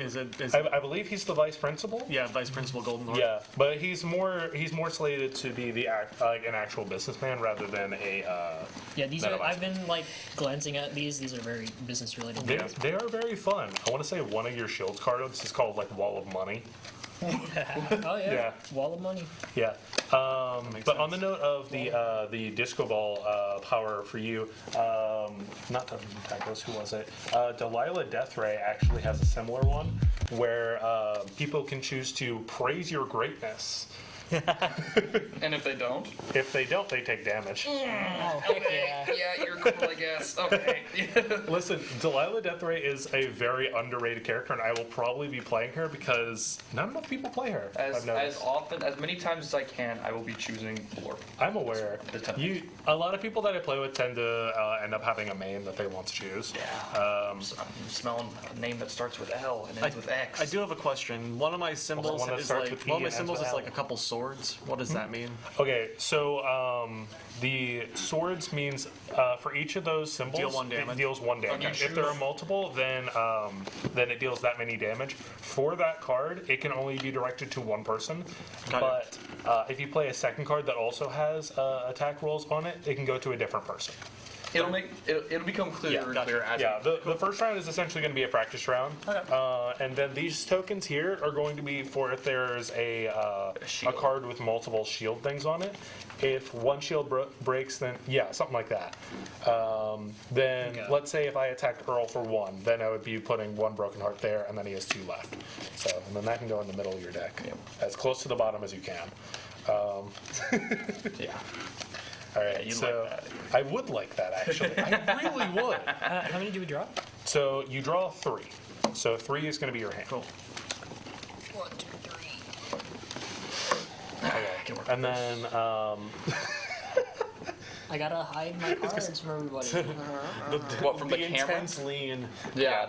Speaker 9: Is it?
Speaker 7: I believe he's the vice principal.
Speaker 9: Yeah, Vice Principal Golden Horn.
Speaker 7: Yeah, but he's more slated to be an actual businessman rather than a.
Speaker 5: Yeah, these
Speaker 7: None
Speaker 5: are.
Speaker 7: of us.
Speaker 5: I've been like glancing at these. These are very business related.
Speaker 7: They are very fun. I want to say one of your shield cards is called like Wall of Money.
Speaker 5: Oh yeah.
Speaker 7: Yeah.
Speaker 5: Wall of money.
Speaker 7: Yeah. But on the note of the disco ball power for you, not Dungeon Tacos, who was it? Delilah Deathray actually has a similar one where people can choose to praise your greatness.
Speaker 8: And if they don't?
Speaker 7: If they don't, they take damage.
Speaker 2: oh heck yeah.
Speaker 8: Yeah, you're cool, I guess. Okay.
Speaker 7: Listen, Delilah Deathray is a very underrated character, and I will probably be playing her because not enough people play her. I've
Speaker 8: As
Speaker 7: noticed.
Speaker 8: as many times as I can, I will be choosing Blorp.
Speaker 7: I'm aware.
Speaker 8: The 10.
Speaker 7: A lot of people that I play with tend to end up having a main that they want to choose.
Speaker 8: Yeah. I'm smelling a name that starts with L and ends with X.
Speaker 9: I do have a question. One of my symbols
Speaker 7: one that
Speaker 9: is
Speaker 7: starts
Speaker 9: like
Speaker 7: with E
Speaker 9: one of my
Speaker 7: and ends
Speaker 9: symbols
Speaker 7: with
Speaker 9: is
Speaker 7: L.
Speaker 9: like a couple swords. What does that mean?
Speaker 7: Okay, so the swords means for each of those symbols,
Speaker 9: Deal 1 damage.
Speaker 7: it deals 1 damage.
Speaker 8: you
Speaker 7: If there are
Speaker 8: choose-
Speaker 7: multiple, then it deals that many damage. For that card, it can only be directed to one person.
Speaker 9: Got it.
Speaker 7: But if you play a second card that also has attack rolls on it, it can go to a different person.
Speaker 8: It'll become clearer and
Speaker 7: gotcha.
Speaker 8: clearer as
Speaker 7: Yeah, the first round is essentially going to be a practice round, and then these tokens here are going to be for if there's a
Speaker 8: shield.
Speaker 7: card with multiple shield things on it. If one shield breaks, then yeah, something like that. Then let's say if I attacked Earl for 1, then I would be putting 1 broken heart there, and then he has 2 left. So and then that can go in the middle of your deck, as close to the bottom as you can.
Speaker 8: Yeah.
Speaker 7: All right,
Speaker 8: you'd
Speaker 7: so
Speaker 8: like that.
Speaker 7: I would like that actually. I really would.
Speaker 2: How many do we draw?
Speaker 7: So you draw 3. So 3 is going to be your hand.
Speaker 9: Cool.
Speaker 5: 1, 2, 3.
Speaker 7: Okay. And then
Speaker 5: I gotta hide my cards from everybody.
Speaker 8: What, from the camera?
Speaker 7: intense lean.
Speaker 8: Yeah.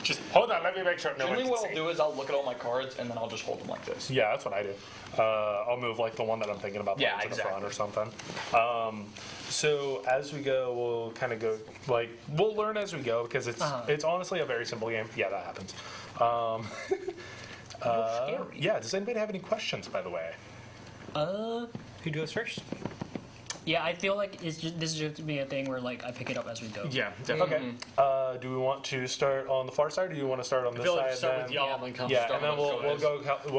Speaker 7: Just hold on. Let me make sure no one
Speaker 8: Generally,
Speaker 7: can
Speaker 8: what
Speaker 7: see.
Speaker 8: I'll do is I'll look at all my cards and then I'll just hold them like this.
Speaker 7: Yeah, that's what I do. I'll move like the one that I'm thinking about
Speaker 8: Yeah,
Speaker 7: to the front or
Speaker 8: exactly.
Speaker 7: something. So as we go, we'll kind of go like we'll learn as we go because it's honestly a very simple game. Yeah, that happens. Yeah. Does anybody have any questions, by the way?
Speaker 2: Who goes first?
Speaker 5: Yeah, I feel like this is just to be a thing where like I pick it up as we go.
Speaker 9: Yeah, definitely.
Speaker 7: Okay. Do we want to start on the far side, or do you want to start on
Speaker 9: I
Speaker 7: this
Speaker 9: feel
Speaker 7: side?
Speaker 9: like start
Speaker 7: then?
Speaker 9: with y'all and then come.
Speaker 7: Yeah,
Speaker 8: Start
Speaker 7: and then
Speaker 8: with
Speaker 7: we'll
Speaker 8: those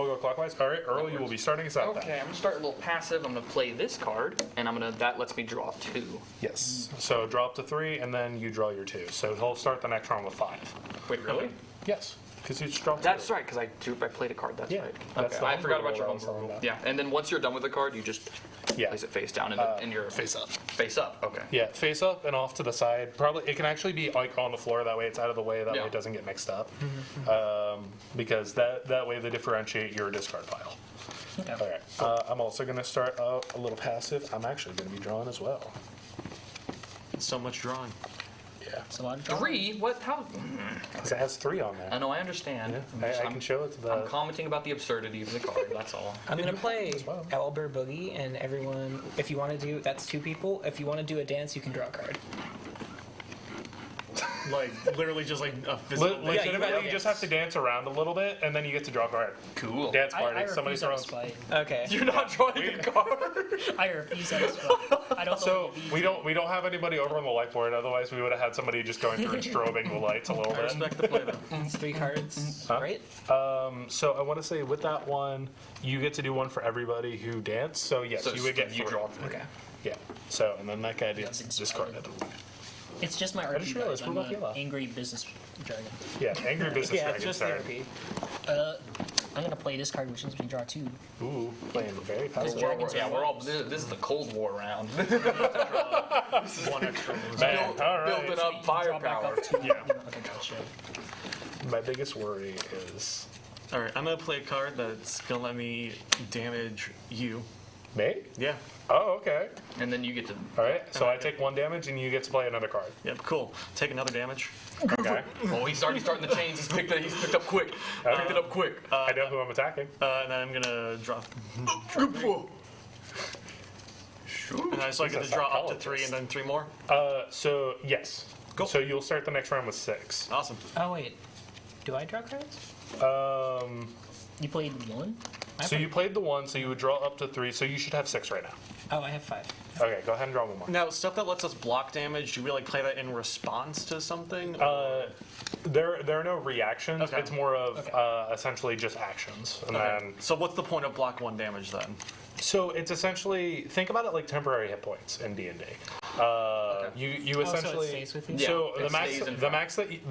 Speaker 7: go clockwise. All right, Earl, you will be starting us out
Speaker 8: Okay,
Speaker 7: then.
Speaker 8: I'm gonna start a little passive. I'm gonna play this card, and that lets me draw 2.
Speaker 7: Yes. So draw up to 3, and then you draw your 2. So he'll start the next round with 5.
Speaker 8: Wait, really?
Speaker 7: Yes, because you just draw 2.
Speaker 8: That's right, because I played a card. That's
Speaker 7: Yeah,
Speaker 8: right.
Speaker 7: that's
Speaker 8: Okay,
Speaker 7: the
Speaker 8: I forgot
Speaker 7: homebrew
Speaker 8: about your
Speaker 7: rule I was
Speaker 8: homebrew
Speaker 7: talking
Speaker 8: rule.
Speaker 7: about.
Speaker 8: Yeah, and then once you're done with the card, you just
Speaker 7: Yeah.
Speaker 8: place it face down in your
Speaker 7: Face up.
Speaker 8: Face up. Okay.
Speaker 7: Yeah, face up and off to the side. Probably it can actually be like on the floor. That way it's out of the way. That
Speaker 8: Yeah.
Speaker 7: way it doesn't get mixed up. Because that way they differentiate your discard pile.
Speaker 5: Okay.
Speaker 7: All right. I'm also going to start out a little passive. I'm actually going to be drawing as well.
Speaker 9: So much drawing.
Speaker 7: Yeah.
Speaker 5: So I'm
Speaker 8: 3? What? How?
Speaker 7: Because it has 3 on
Speaker 8: I
Speaker 7: there.
Speaker 8: know. I understand.
Speaker 7: Yeah, I can show it to
Speaker 8: I'm
Speaker 7: the.
Speaker 8: commenting about the absurdity of the card. That's all.
Speaker 2: I'm gonna play
Speaker 7: as well.
Speaker 2: Owlbear Boogie, and everyone, if you want to do, that's 2 people. If you want to do a dance, you can draw a card.
Speaker 9: Like literally just like a physical.
Speaker 7: Legitimately,
Speaker 2: you
Speaker 7: you just have to dance around a little bit, and then you get to draw a card.
Speaker 8: Cool.
Speaker 7: Dance
Speaker 5: I
Speaker 7: party.
Speaker 5: refuse
Speaker 7: Somebody
Speaker 5: that
Speaker 7: throws.
Speaker 5: spite.
Speaker 2: Okay.
Speaker 8: You're not drawing a card.
Speaker 5: I refuse that spite. I don't
Speaker 7: So
Speaker 5: know what
Speaker 7: we don't have anybody over on the whiteboard. Otherwise, we would have had somebody just going through and strobing the lights a little
Speaker 9: I
Speaker 7: bit.
Speaker 9: respect the play though.
Speaker 2: It's 3 cards,
Speaker 7: Huh?
Speaker 2: right?
Speaker 7: So I want to say with that one, you get to do one for everybody who danced. So yes,
Speaker 8: So
Speaker 7: you would get
Speaker 8: you
Speaker 7: 3.
Speaker 8: draw 3.
Speaker 2: Okay.
Speaker 7: Yeah. So and then that guy gets
Speaker 5: That's
Speaker 7: discarded.
Speaker 5: It's just my
Speaker 7: just
Speaker 5: RP,
Speaker 7: realized
Speaker 5: guys.
Speaker 7: we're
Speaker 5: I'm
Speaker 7: both yellow.
Speaker 5: an angry business dragon.
Speaker 7: Yeah, angry business
Speaker 2: Yeah, it's
Speaker 7: dragon
Speaker 2: just
Speaker 7: start.
Speaker 2: therapy.
Speaker 5: I'm gonna play this card, which lets me draw 2.
Speaker 7: Ooh, playing very passive.
Speaker 8: We're all. This is the Cold War round.
Speaker 9: One extra.
Speaker 7: Man, all
Speaker 8: Building
Speaker 7: right.
Speaker 8: up
Speaker 5: Draw back
Speaker 8: firepower.
Speaker 5: up 2.
Speaker 7: Yeah.
Speaker 5: Okay, gotcha.
Speaker 7: My biggest worry is
Speaker 9: All right, I'm gonna play a card that's gonna let me damage you.
Speaker 7: me.
Speaker 9: Yeah.
Speaker 7: Oh, okay.
Speaker 8: And then you get to.
Speaker 7: All right. So I take 1 damage, and you get to play another card.
Speaker 9: Yep. Cool. Take another damage.
Speaker 7: Okay.
Speaker 8: Oh, he's already starting the chains. He's picked up quick. Picked it up quick.
Speaker 7: I know who I'm attacking.
Speaker 9: And then I'm gonna drop. And then so I get to draw up to 3 and then 3 more.
Speaker 7: So yes.
Speaker 9: Cool.
Speaker 7: So you'll start the next round with 6.
Speaker 9: Awesome.
Speaker 2: Oh wait, do I draw cards?
Speaker 5: You played 1?
Speaker 7: So you played the 1, so you would draw up to 3. So you should have 6 right now.
Speaker 2: Oh, I have 5.
Speaker 7: Okay, go ahead and draw 1 more.
Speaker 9: Now, stuff that lets us block damage, do we like play that in response to something?
Speaker 7: There are no reactions.
Speaker 9: Okay.
Speaker 7: It's more of essentially just actions. And then
Speaker 9: So what's the point of block 1 damage then?
Speaker 7: so it's essentially think about it like temporary hit points in D&D. You
Speaker 2: Oh, so it
Speaker 7: essentially
Speaker 2: stays with you?
Speaker 7: so
Speaker 8: Yeah,
Speaker 7: the
Speaker 8: it stays in
Speaker 7: the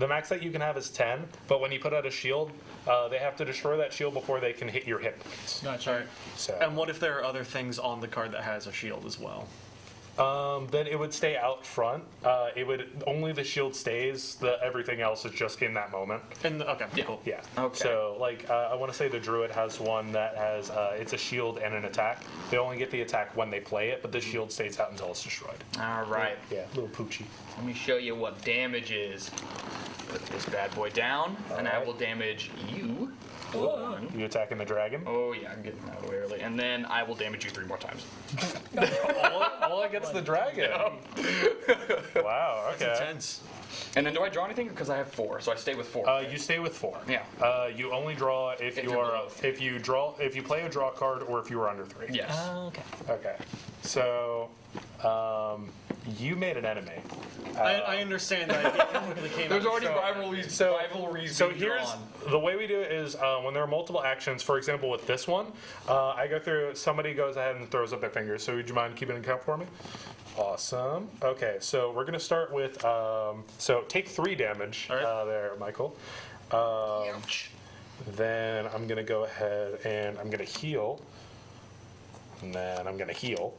Speaker 7: max that you can have is 10. But when you put out a shield, they have to destroy that shield before they can hit your hit points.
Speaker 5: Gotcha.
Speaker 9: All right.
Speaker 7: So
Speaker 9: And what if there are other things on the card that has a shield as well?
Speaker 7: then it would stay out front. It would only the shield stays. Everything else is just in that moment.
Speaker 9: Okay, cool.
Speaker 7: Yeah.
Speaker 8: Okay.
Speaker 7: So, like, I want to say the druid has one that has it's a shield and an attack. They only get the attack when they play it, but the shield stays out until it's destroyed.
Speaker 8: All right.
Speaker 7: Yeah, little poochie.
Speaker 8: Let me show you what damage is. Put this bad boy down, and I
Speaker 7: Alright.
Speaker 8: will damage you. One.
Speaker 7: You attacking the dragon?
Speaker 8: Oh yeah, I'm getting out of the way early. And then I will damage you 3 more times.
Speaker 7: all against the dragon. Wow.
Speaker 9: That's
Speaker 7: Okay.
Speaker 9: intense.
Speaker 8: And then do I draw anything? Because I have 4, so I stay with 4.
Speaker 7: You stay with 4.
Speaker 8: Yeah.
Speaker 7: You only draw if you
Speaker 8: you're
Speaker 7: are
Speaker 8: below 3.
Speaker 7: if you play a draw card or if you are under 3.
Speaker 8: Yes.
Speaker 2: Oh, okay.
Speaker 7: Okay. So, you made an enemy.
Speaker 9: I understand that. It came
Speaker 8: There's
Speaker 9: out.
Speaker 8: already rivalries
Speaker 7: So
Speaker 8: being
Speaker 7: here's
Speaker 8: drawn.
Speaker 7: the way we do it is when there are multiple actions. For example, with this one, I go through. Somebody goes ahead and throws up their fingers. So would you mind keeping an account for me? Awesome. Okay, so we're gonna start with. So take 3 damage
Speaker 9: All right.
Speaker 7: there, Michael.
Speaker 8: Ouch.
Speaker 7: Then I'm gonna go ahead and I'm gonna heal. And then I'm gonna heal.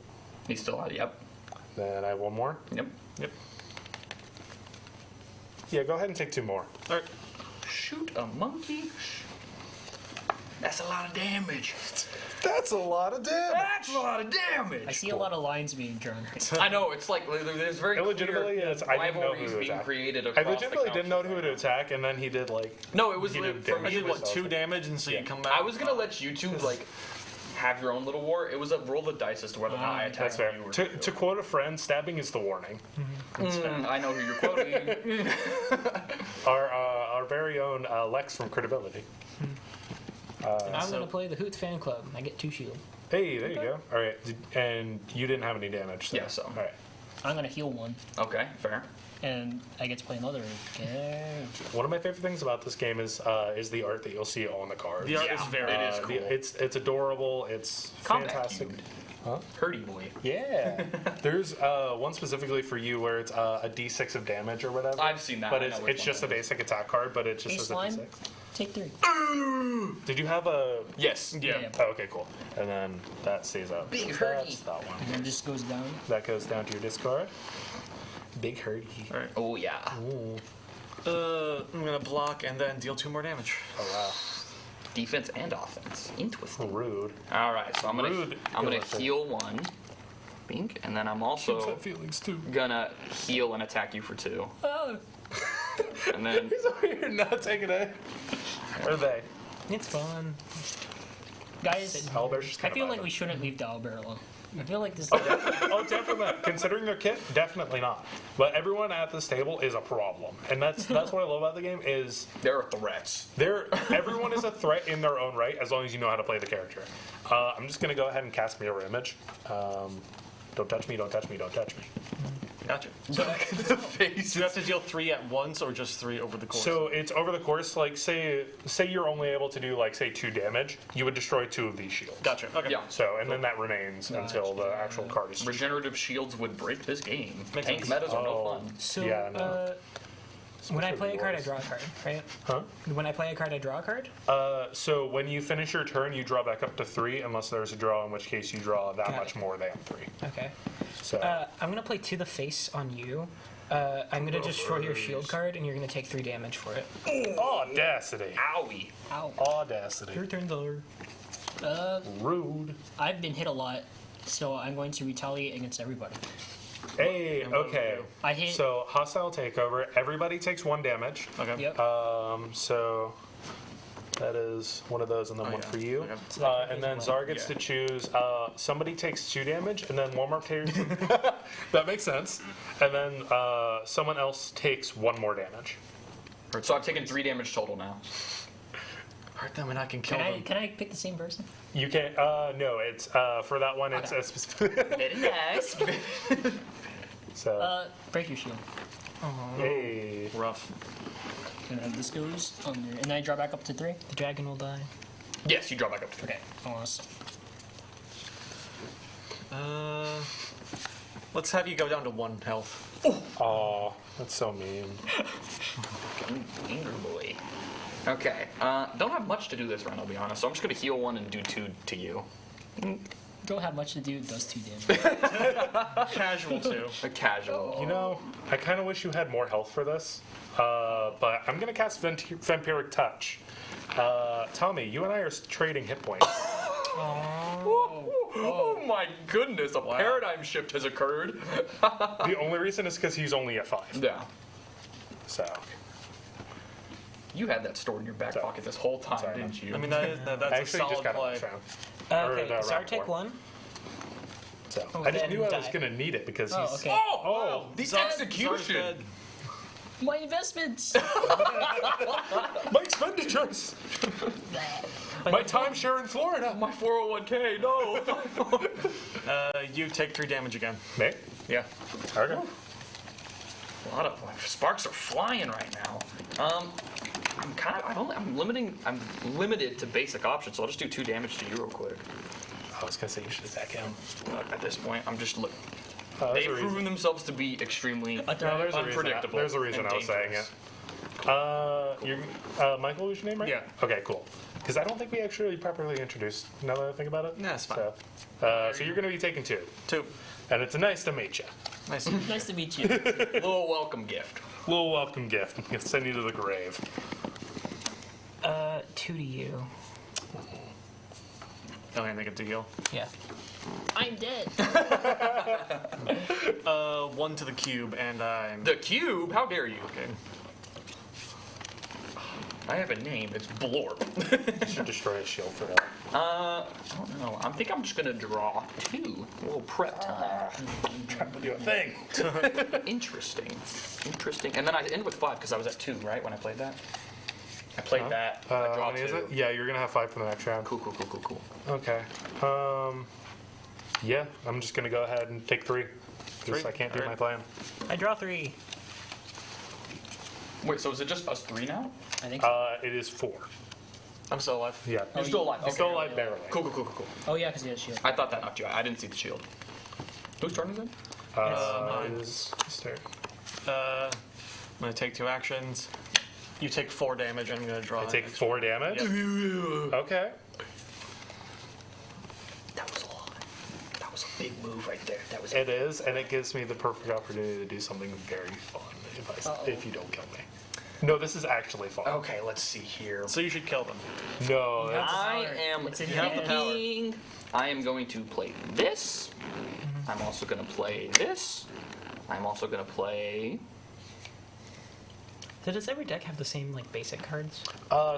Speaker 8: He's still out. Yep.
Speaker 7: Then I have 1 more.
Speaker 8: Yep.
Speaker 9: Yep.
Speaker 7: Yeah, go ahead and take 2 more.
Speaker 9: All right.
Speaker 8: Shoot a monkey. That's a lot of damage.
Speaker 6: That's a lot of damage.
Speaker 8: That's a lot of damage.
Speaker 5: I see a lot of lines being drawn.
Speaker 8: I know, it's like there's very
Speaker 7: Illegitimately,
Speaker 8: clear
Speaker 7: it's, I didn't know who
Speaker 8: rivalries
Speaker 7: to
Speaker 8: being
Speaker 7: attack.
Speaker 8: created
Speaker 7: I
Speaker 8: across
Speaker 7: legitimately
Speaker 8: the
Speaker 7: didn't know
Speaker 8: country.
Speaker 7: who to attack, and then he did like.
Speaker 8: No, it was
Speaker 7: He did
Speaker 8: for me.
Speaker 7: damage.
Speaker 8: It was
Speaker 9: 2 damage, and so you come back.
Speaker 8: I was gonna let you two like have your own little war. It was a roll the dice as to whether or not I
Speaker 7: That's
Speaker 8: attacked
Speaker 7: fair.
Speaker 8: you or
Speaker 7: To quote a friend, stabbing is the warning.
Speaker 8: I know who you're quoting.
Speaker 7: Our very own Lex from Credibility.
Speaker 2: I'm gonna play the Hoot Fan Club. I get 2 shield.
Speaker 7: Hey, there you go. All right, and you didn't have any damage. So.
Speaker 8: Yeah, so.
Speaker 7: All right.
Speaker 5: I'm gonna heal 1,
Speaker 8: Okay, fair.
Speaker 5: and I get to play another. Okay.
Speaker 7: One of my favorite things about this game is the art that you'll see on the cards.
Speaker 9: The art
Speaker 8: Yeah,
Speaker 9: is very.
Speaker 8: it is cool.
Speaker 7: It's adorable. It's
Speaker 8: Combat
Speaker 7: fantastic.
Speaker 8: cubed.
Speaker 7: Huh?
Speaker 8: Hurdy boy.
Speaker 7: Yeah. There's one specifically for you where it's a D6 of damage or whatever.
Speaker 8: I've seen that.
Speaker 7: But
Speaker 8: I know
Speaker 7: it's
Speaker 8: which
Speaker 7: just a
Speaker 8: one that is.
Speaker 7: basic attack card, but it just
Speaker 5: Hey,
Speaker 7: says a
Speaker 5: slime.
Speaker 7: D6.
Speaker 5: Take 3.
Speaker 7: Did you have a?
Speaker 8: Yes.
Speaker 9: Yeah.
Speaker 5: Yeah.
Speaker 7: Oh, okay, cool. And then that stays up.
Speaker 8: Big
Speaker 7: That's
Speaker 8: hurdy.
Speaker 7: that one.
Speaker 5: And then this goes down.
Speaker 7: That goes down to your discard. Big hurdy.
Speaker 9: All right.
Speaker 8: Oh yeah.
Speaker 9: I'm gonna block and then deal 2 more damage.
Speaker 7: Oh
Speaker 8: Defense and offense.
Speaker 7: wow.
Speaker 8: Interesting.
Speaker 7: Rude.
Speaker 8: All right, so I'm gonna
Speaker 7: Rude.
Speaker 8: heal 1. Bink, and then I'm
Speaker 7: Kids
Speaker 8: also
Speaker 7: have feelings too.
Speaker 8: gonna heal and attack you for 2.
Speaker 5: Oh.
Speaker 8: And then
Speaker 7: He's over here not taking it. Or they.
Speaker 2: It's fun.
Speaker 5: Guys,
Speaker 7: Owlbear's just
Speaker 5: I
Speaker 7: kind
Speaker 5: feel
Speaker 7: of
Speaker 5: like we shouldn't leave the owlbear alone. I feel like this.
Speaker 7: Oh, definitely not. Considering their kit, definitely not. But everyone at this table is a problem, and that's what I love about the game is
Speaker 8: there are threats.
Speaker 7: everyone is a threat in their own right as long as you know how to play the character. I'm just gonna go ahead and cast Mirror Image. Don't touch me! Don't touch me! Don't touch me!
Speaker 9: Gotcha.
Speaker 8: The face.
Speaker 9: Do you have to deal 3 at once or just 3 over the course?
Speaker 7: So it's over the course. Like say you're only able to do like say 2 damage, you would destroy 2 of these shields.
Speaker 9: Gotcha. Okay.
Speaker 8: Yeah.
Speaker 7: So and then that remains until the actual card is.
Speaker 8: Regenerative shields would break this game.
Speaker 9: Makes
Speaker 8: Tank
Speaker 9: sense.
Speaker 8: metas are no
Speaker 7: Oh.
Speaker 8: fun.
Speaker 2: So,
Speaker 7: Yeah, no.
Speaker 2: when I
Speaker 7: Especially
Speaker 2: play a card, I
Speaker 7: yours.
Speaker 2: draw a card, right?
Speaker 7: Huh?
Speaker 2: When I play a card, I draw a card?
Speaker 7: So when you finish your turn, you draw back up to 3, unless there's a draw, in which case you draw that
Speaker 2: Got
Speaker 7: much
Speaker 2: it.
Speaker 7: more than 3.
Speaker 2: Okay.
Speaker 7: So
Speaker 2: I'm gonna play To the Face on you. I'm gonna destroy your shield card, and you're gonna take 3 damage for it.
Speaker 7: audacity,
Speaker 8: Owie.
Speaker 5: Ow.
Speaker 7: audacity,
Speaker 2: Your turn, Dollar.
Speaker 7: rude.
Speaker 5: I've been hit a lot, so I'm going to retaliate against everybody.
Speaker 7: Hey, okay.
Speaker 5: I hit.
Speaker 7: So hostile takeover. Everybody takes 1 damage.
Speaker 9: Okay.
Speaker 5: Yep.
Speaker 7: So that is one of those, and then one
Speaker 9: yeah.
Speaker 7: for you.
Speaker 9: Okay.
Speaker 7: And then Czar gets to choose. Somebody takes 2 damage, and then one more takes. That makes sense. And then someone else takes 1 more damage.
Speaker 8: So I've taken 3 damage total now.
Speaker 9: Hurt them and I can kill
Speaker 5: can I
Speaker 9: them.
Speaker 5: can I pick the same person?
Speaker 7: You can't. No, it's for that one. It's a specific.
Speaker 8: Very nice.
Speaker 7: So.
Speaker 5: Break your shield.
Speaker 7: Hey.
Speaker 9: Rough.
Speaker 5: And then this goes under, and then I draw back up to 3.
Speaker 2: The dragon will die.
Speaker 8: Yes, you draw back up to 3.
Speaker 5: Okay. Awesome.
Speaker 9: Let's have you go down to 1 health.
Speaker 7: Aw, that's so mean.
Speaker 8: Anger boy. Okay. Don't have much to do this round, I'll be honest. So I'm just gonna heal 1 and do 2 to you.
Speaker 5: Don't have much to do. Does 2 damage.
Speaker 9: Casual too.
Speaker 8: A casual.
Speaker 7: You know, I kind of wish you had more health for this, but I'm gonna cast Vampiric Touch. Tommy, you and I are trading hit points.
Speaker 8: Oh my goodness, a paradigm shift has occurred.
Speaker 7: The only reason is because he's only at 5.
Speaker 8: Yeah.
Speaker 7: So,
Speaker 8: You had that stored in your back pocket this whole time,
Speaker 7: Sorry,
Speaker 8: didn't you?
Speaker 9: I mean, that's
Speaker 7: I
Speaker 9: a
Speaker 7: actually
Speaker 9: solid
Speaker 7: just got
Speaker 9: play.
Speaker 7: it last round. Or
Speaker 2: Okay,
Speaker 7: the
Speaker 2: Czar
Speaker 7: round
Speaker 2: take
Speaker 7: 4.
Speaker 2: 1.
Speaker 7: So,
Speaker 2: Oh,
Speaker 7: I just
Speaker 2: then
Speaker 7: knew I was
Speaker 2: die.
Speaker 7: gonna need it because
Speaker 5: Oh,
Speaker 7: he's.
Speaker 5: okay.
Speaker 8: Oh, the
Speaker 9: Czar's
Speaker 8: execution.
Speaker 9: dead.
Speaker 5: My investments.
Speaker 7: My expenditures. My timeshare in Florida.
Speaker 8: My 401k, no.
Speaker 9: You take 3 damage again.
Speaker 7: Me?
Speaker 9: Yeah.
Speaker 7: Okay.
Speaker 8: A lot of sparks are flying right now. I'm limited to basic options, so I'll just do 2 damage to you real quick.
Speaker 7: I was gonna say you should attack him.
Speaker 8: At this point, I'm just look.
Speaker 7: There's
Speaker 8: They've
Speaker 7: a reason.
Speaker 8: proven themselves to be extremely
Speaker 7: No, there's a reason.
Speaker 8: unpredictable.
Speaker 7: There's a reason
Speaker 8: and
Speaker 7: I was saying
Speaker 8: dangerous.
Speaker 7: it. Michael was your name, right?
Speaker 9: Yeah.
Speaker 7: Okay, cool. Because I don't think we actually properly introduced. Now that I think about it.
Speaker 9: Nah, it's fine.
Speaker 7: So you're gonna be taking 2,
Speaker 9: 2.
Speaker 7: and it's nice to meet you.
Speaker 9: Nice.
Speaker 5: Nice to meet you.
Speaker 8: Little welcome gift.
Speaker 7: Little welcome gift. I'm gonna send you to the grave.
Speaker 2: 2 to you.
Speaker 9: Okay, they get to heal.
Speaker 2: Yeah.
Speaker 3: I'm dead.
Speaker 9: 1 to the cube, and I'm.
Speaker 8: The cube? How dare you?
Speaker 9: Okay.
Speaker 8: I have a name. It's Blorp.
Speaker 7: You should destroy a shield for that.
Speaker 8: I don't know. I think I'm just gonna draw 2. A little prep time.
Speaker 7: Trying to do a thing.
Speaker 8: Interesting. And then I end with 5 because I was at 2, right, when I played that? I played that. I
Speaker 7: How
Speaker 8: draw
Speaker 7: many is
Speaker 8: 2.
Speaker 7: it? Yeah, you're gonna have 5 for the next round.
Speaker 8: Cool.
Speaker 7: Okay. Yeah, I'm just gonna go ahead and take 3. Because I can't do my plan.
Speaker 2: I draw 3.
Speaker 8: Wait, so is it just us 3 now?
Speaker 5: I think so.
Speaker 7: It is 4.
Speaker 9: I'm still alive.
Speaker 7: Yeah.
Speaker 8: You're still alive. Okay.
Speaker 7: Still alive barely.
Speaker 8: Cool.
Speaker 5: Oh, yeah, because he has shield.
Speaker 8: I thought that knocked you out. I didn't see the shield. Whose turn is it?
Speaker 7: It is his turn.
Speaker 9: I'm gonna take 2 actions. You take 4 damage. I'm gonna draw.
Speaker 7: I take 4 damage.
Speaker 9: Yep.
Speaker 7: Okay.
Speaker 8: That was a lot. That was a big move right there. That was.
Speaker 7: It is, and it gives me the perfect opportunity to do something very fun if you don't kill me. No, this is actually fun.
Speaker 8: Okay, let's see here.
Speaker 9: So you should kill them.
Speaker 7: No, that's,
Speaker 8: I am
Speaker 5: It's in
Speaker 9: your hand.
Speaker 8: thinking. I am going to play this. I'm also going to play this. I'm also going to play.
Speaker 2: So does every deck have the same like basic cards?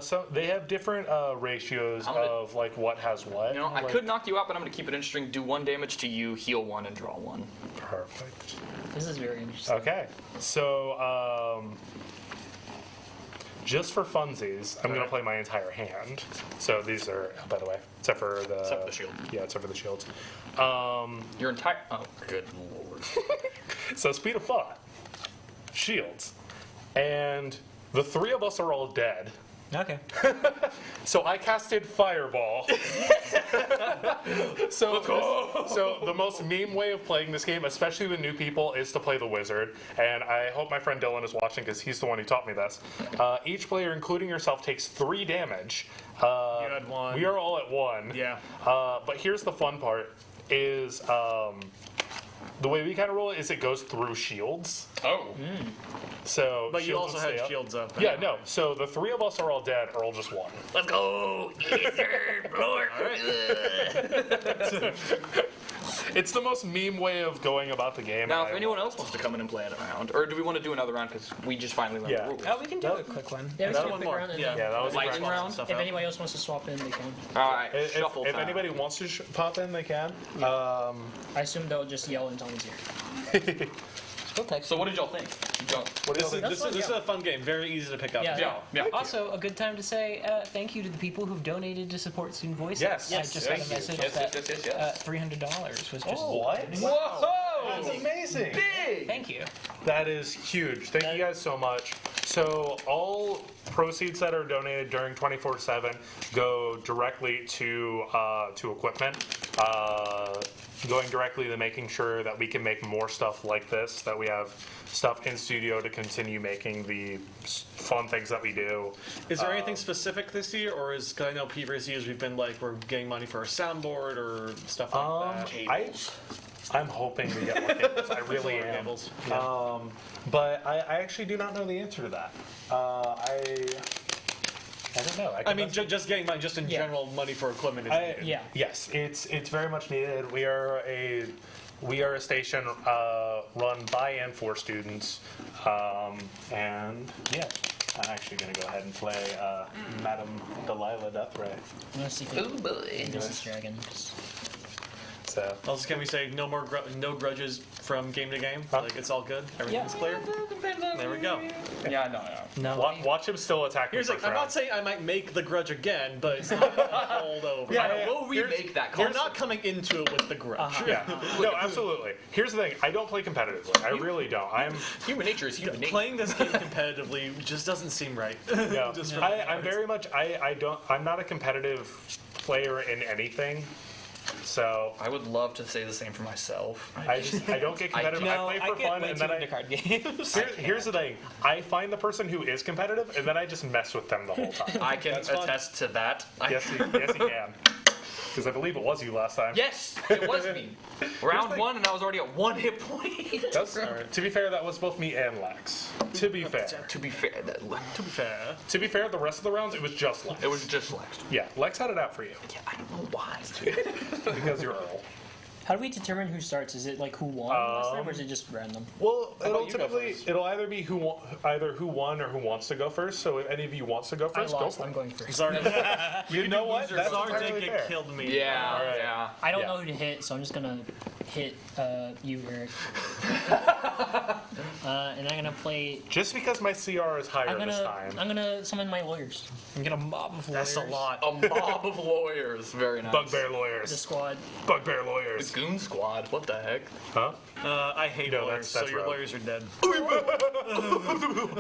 Speaker 7: so they have different ratios
Speaker 8: I'm gonna-
Speaker 7: of like what has what.
Speaker 8: You know, I
Speaker 7: Like-
Speaker 8: could knock you out, but I'm going to keep it interesting. Do 1 damage to you, heal 1, and draw 1.
Speaker 7: Perfect.
Speaker 5: This is very interesting.
Speaker 7: Okay, so just for funsies, I'm going to play my entire hand. So these are, by the way, except for the
Speaker 8: shield.
Speaker 7: Yeah, except for the shields.
Speaker 8: Your entire. Oh, good lord.
Speaker 7: So speed of thought, shields, and the 3 of us are all dead.
Speaker 2: Okay.
Speaker 7: So I casted Fireball. So the most meme way of playing this game, especially with new people, is to play the Wizard. And I hope my friend Dylan is watching because he's the one who taught me this. Each player, including yourself, takes 3 damage.
Speaker 9: You had 1.
Speaker 7: We are all at 1.
Speaker 9: Yeah.
Speaker 7: But here's the fun part: is the way we kind of roll it is it goes through shields.
Speaker 8: Oh.
Speaker 7: So,
Speaker 9: But you
Speaker 7: shields
Speaker 9: also
Speaker 7: will stay
Speaker 9: had
Speaker 7: up.
Speaker 9: shields up.
Speaker 7: Yeah, no. So the 3 of us are all dead. Earl just won.
Speaker 8: Let's go. Yes, sir. Lord.
Speaker 7: It's the most meme way of going about the game.
Speaker 8: Now,
Speaker 7: and
Speaker 8: if
Speaker 7: I
Speaker 8: anyone
Speaker 7: love
Speaker 8: else wants to come in and play it around, or do we want to do another round because we just finally learned
Speaker 7: Yeah.
Speaker 8: the rules?
Speaker 2: Oh, we can do a quick one.
Speaker 5: Yeah, we
Speaker 7: That
Speaker 5: can
Speaker 7: one
Speaker 5: pick
Speaker 9: more.
Speaker 5: around and
Speaker 9: Yeah.
Speaker 7: Yeah, that was
Speaker 8: Lightning
Speaker 7: a
Speaker 8: round?
Speaker 9: Stuff
Speaker 5: if
Speaker 9: out.
Speaker 5: anybody else wants to swap in, they can.
Speaker 8: All right,
Speaker 7: If
Speaker 8: shuffle time.
Speaker 7: anybody wants to pop in, they can.
Speaker 5: I assume they'll just yell and tell me here.
Speaker 8: So what did y'all think?
Speaker 9: This
Speaker 5: That's fun,
Speaker 9: is
Speaker 5: yeah.
Speaker 9: a fun game. Very easy to pick up.
Speaker 5: Yeah.
Speaker 8: Yeah.
Speaker 2: Also, a good time to say thank you to the people who've donated to support Student Voices.
Speaker 7: Yes.
Speaker 2: I
Speaker 7: Yes,
Speaker 2: just
Speaker 7: thank
Speaker 2: got a
Speaker 7: you.
Speaker 2: message
Speaker 8: Yes,
Speaker 2: that
Speaker 8: yes, yes, yes.
Speaker 2: $300 was just.
Speaker 7: What?
Speaker 8: Whoa!
Speaker 7: That's amazing.
Speaker 8: Big.
Speaker 2: Thank you.
Speaker 7: That is huge. Thank you guys so much. So all proceeds that are donated during 24/7 go directly to equipment, going directly to making sure that we can make more stuff like this, that we have stuff in studio to continue making the fun things that we do.
Speaker 9: Is there anything specific this year, or is? Cause I know previous years we've been like we're getting money for a soundboard or stuff like that.
Speaker 7: I'm hoping we get more cables. I really am.
Speaker 9: Cables.
Speaker 7: But I actually do not know the answer to that. I don't know.
Speaker 9: I mean, just getting money, just in general, money for equipment is needed.
Speaker 5: Yeah.
Speaker 7: Yes, it's very much needed. We are a station run by and for students, and yeah, I'm actually going to go ahead and play Madam Delilah Deathray.
Speaker 5: I'm gonna see if
Speaker 8: Oh boy.
Speaker 5: this is dragon.
Speaker 7: So
Speaker 9: Also, can we say no more no grudges from game to game?
Speaker 7: Huh?
Speaker 9: Like it's all good, everything's clear. There we go.
Speaker 8: Yeah, no.
Speaker 2: No.
Speaker 7: watch him still attack me.
Speaker 9: Here's like
Speaker 7: first
Speaker 9: I'm not
Speaker 7: round.
Speaker 9: saying I might make the grudge again, but it's not gonna hold over.
Speaker 8: Yeah, we'll remake that
Speaker 9: You're
Speaker 8: concept.
Speaker 9: not coming into it with the grudge.
Speaker 7: Yeah, no, absolutely. Here's the thing: I don't play competitively. I really don't. I'm
Speaker 8: Human nature is human nature.
Speaker 9: Playing this game competitively just doesn't seem right.
Speaker 7: no.
Speaker 9: Just from-
Speaker 7: I'm very much. I'm not a competitive player in anything. So
Speaker 8: I would love to say the same for myself.
Speaker 7: I don't get competitive.
Speaker 2: No,
Speaker 7: I play for
Speaker 2: get
Speaker 7: fun,
Speaker 2: way
Speaker 7: and
Speaker 2: too
Speaker 7: then
Speaker 2: into card games.
Speaker 7: here's the thing: I find the person who is competitive, and then I just mess with them the whole time.
Speaker 8: I can
Speaker 9: That's fun.
Speaker 8: attest to that.
Speaker 7: yes, he can. Because I believe it was you last time.
Speaker 8: Yes, it was me. Round 1, and I was already at 1 hit point.
Speaker 7: That's, to be fair, that was both me and Lex. To be fair.
Speaker 8: To be fair,
Speaker 7: The rest of the rounds, it was just Lex.
Speaker 8: it was just Lex.
Speaker 7: Yeah, Lex had it out for you.
Speaker 8: Yeah, I don't know why.
Speaker 7: Because you're Earl.
Speaker 5: How do we determine who starts? Is it like who won last time, or is it just random?
Speaker 7: Well,
Speaker 9: about you go
Speaker 7: it'll either be who won or who wants to go first. So if any of you wants to go
Speaker 5: I
Speaker 7: first, go
Speaker 5: lost.
Speaker 7: for
Speaker 5: I'm
Speaker 7: it.
Speaker 5: going first.
Speaker 9: Czar
Speaker 7: You know what? That's
Speaker 9: did
Speaker 7: entirely
Speaker 9: get
Speaker 7: fair.
Speaker 9: killed me.
Speaker 8: Yeah,
Speaker 7: All right.
Speaker 8: yeah.
Speaker 5: I don't
Speaker 7: Yeah.
Speaker 5: know who to hit, so I'm just gonna hit you, Eric. And I'm gonna play.
Speaker 7: Just because my CR is higher
Speaker 5: I'm
Speaker 7: this
Speaker 5: gonna.
Speaker 7: time.
Speaker 5: I'm gonna summon my lawyers.
Speaker 2: I'm gonna mob of
Speaker 9: That's a
Speaker 2: lawyers.
Speaker 9: lot.
Speaker 8: A mob of lawyers. Very nice.
Speaker 7: Bugbear
Speaker 5: The
Speaker 7: lawyers.
Speaker 5: squad.
Speaker 7: Bugbear
Speaker 8: The
Speaker 7: lawyers.
Speaker 8: Goon Squad. What the heck?
Speaker 7: Huh?
Speaker 9: I hate
Speaker 7: No,
Speaker 9: lawyers,
Speaker 7: that's
Speaker 9: so your
Speaker 7: rogue.
Speaker 9: lawyers are dead.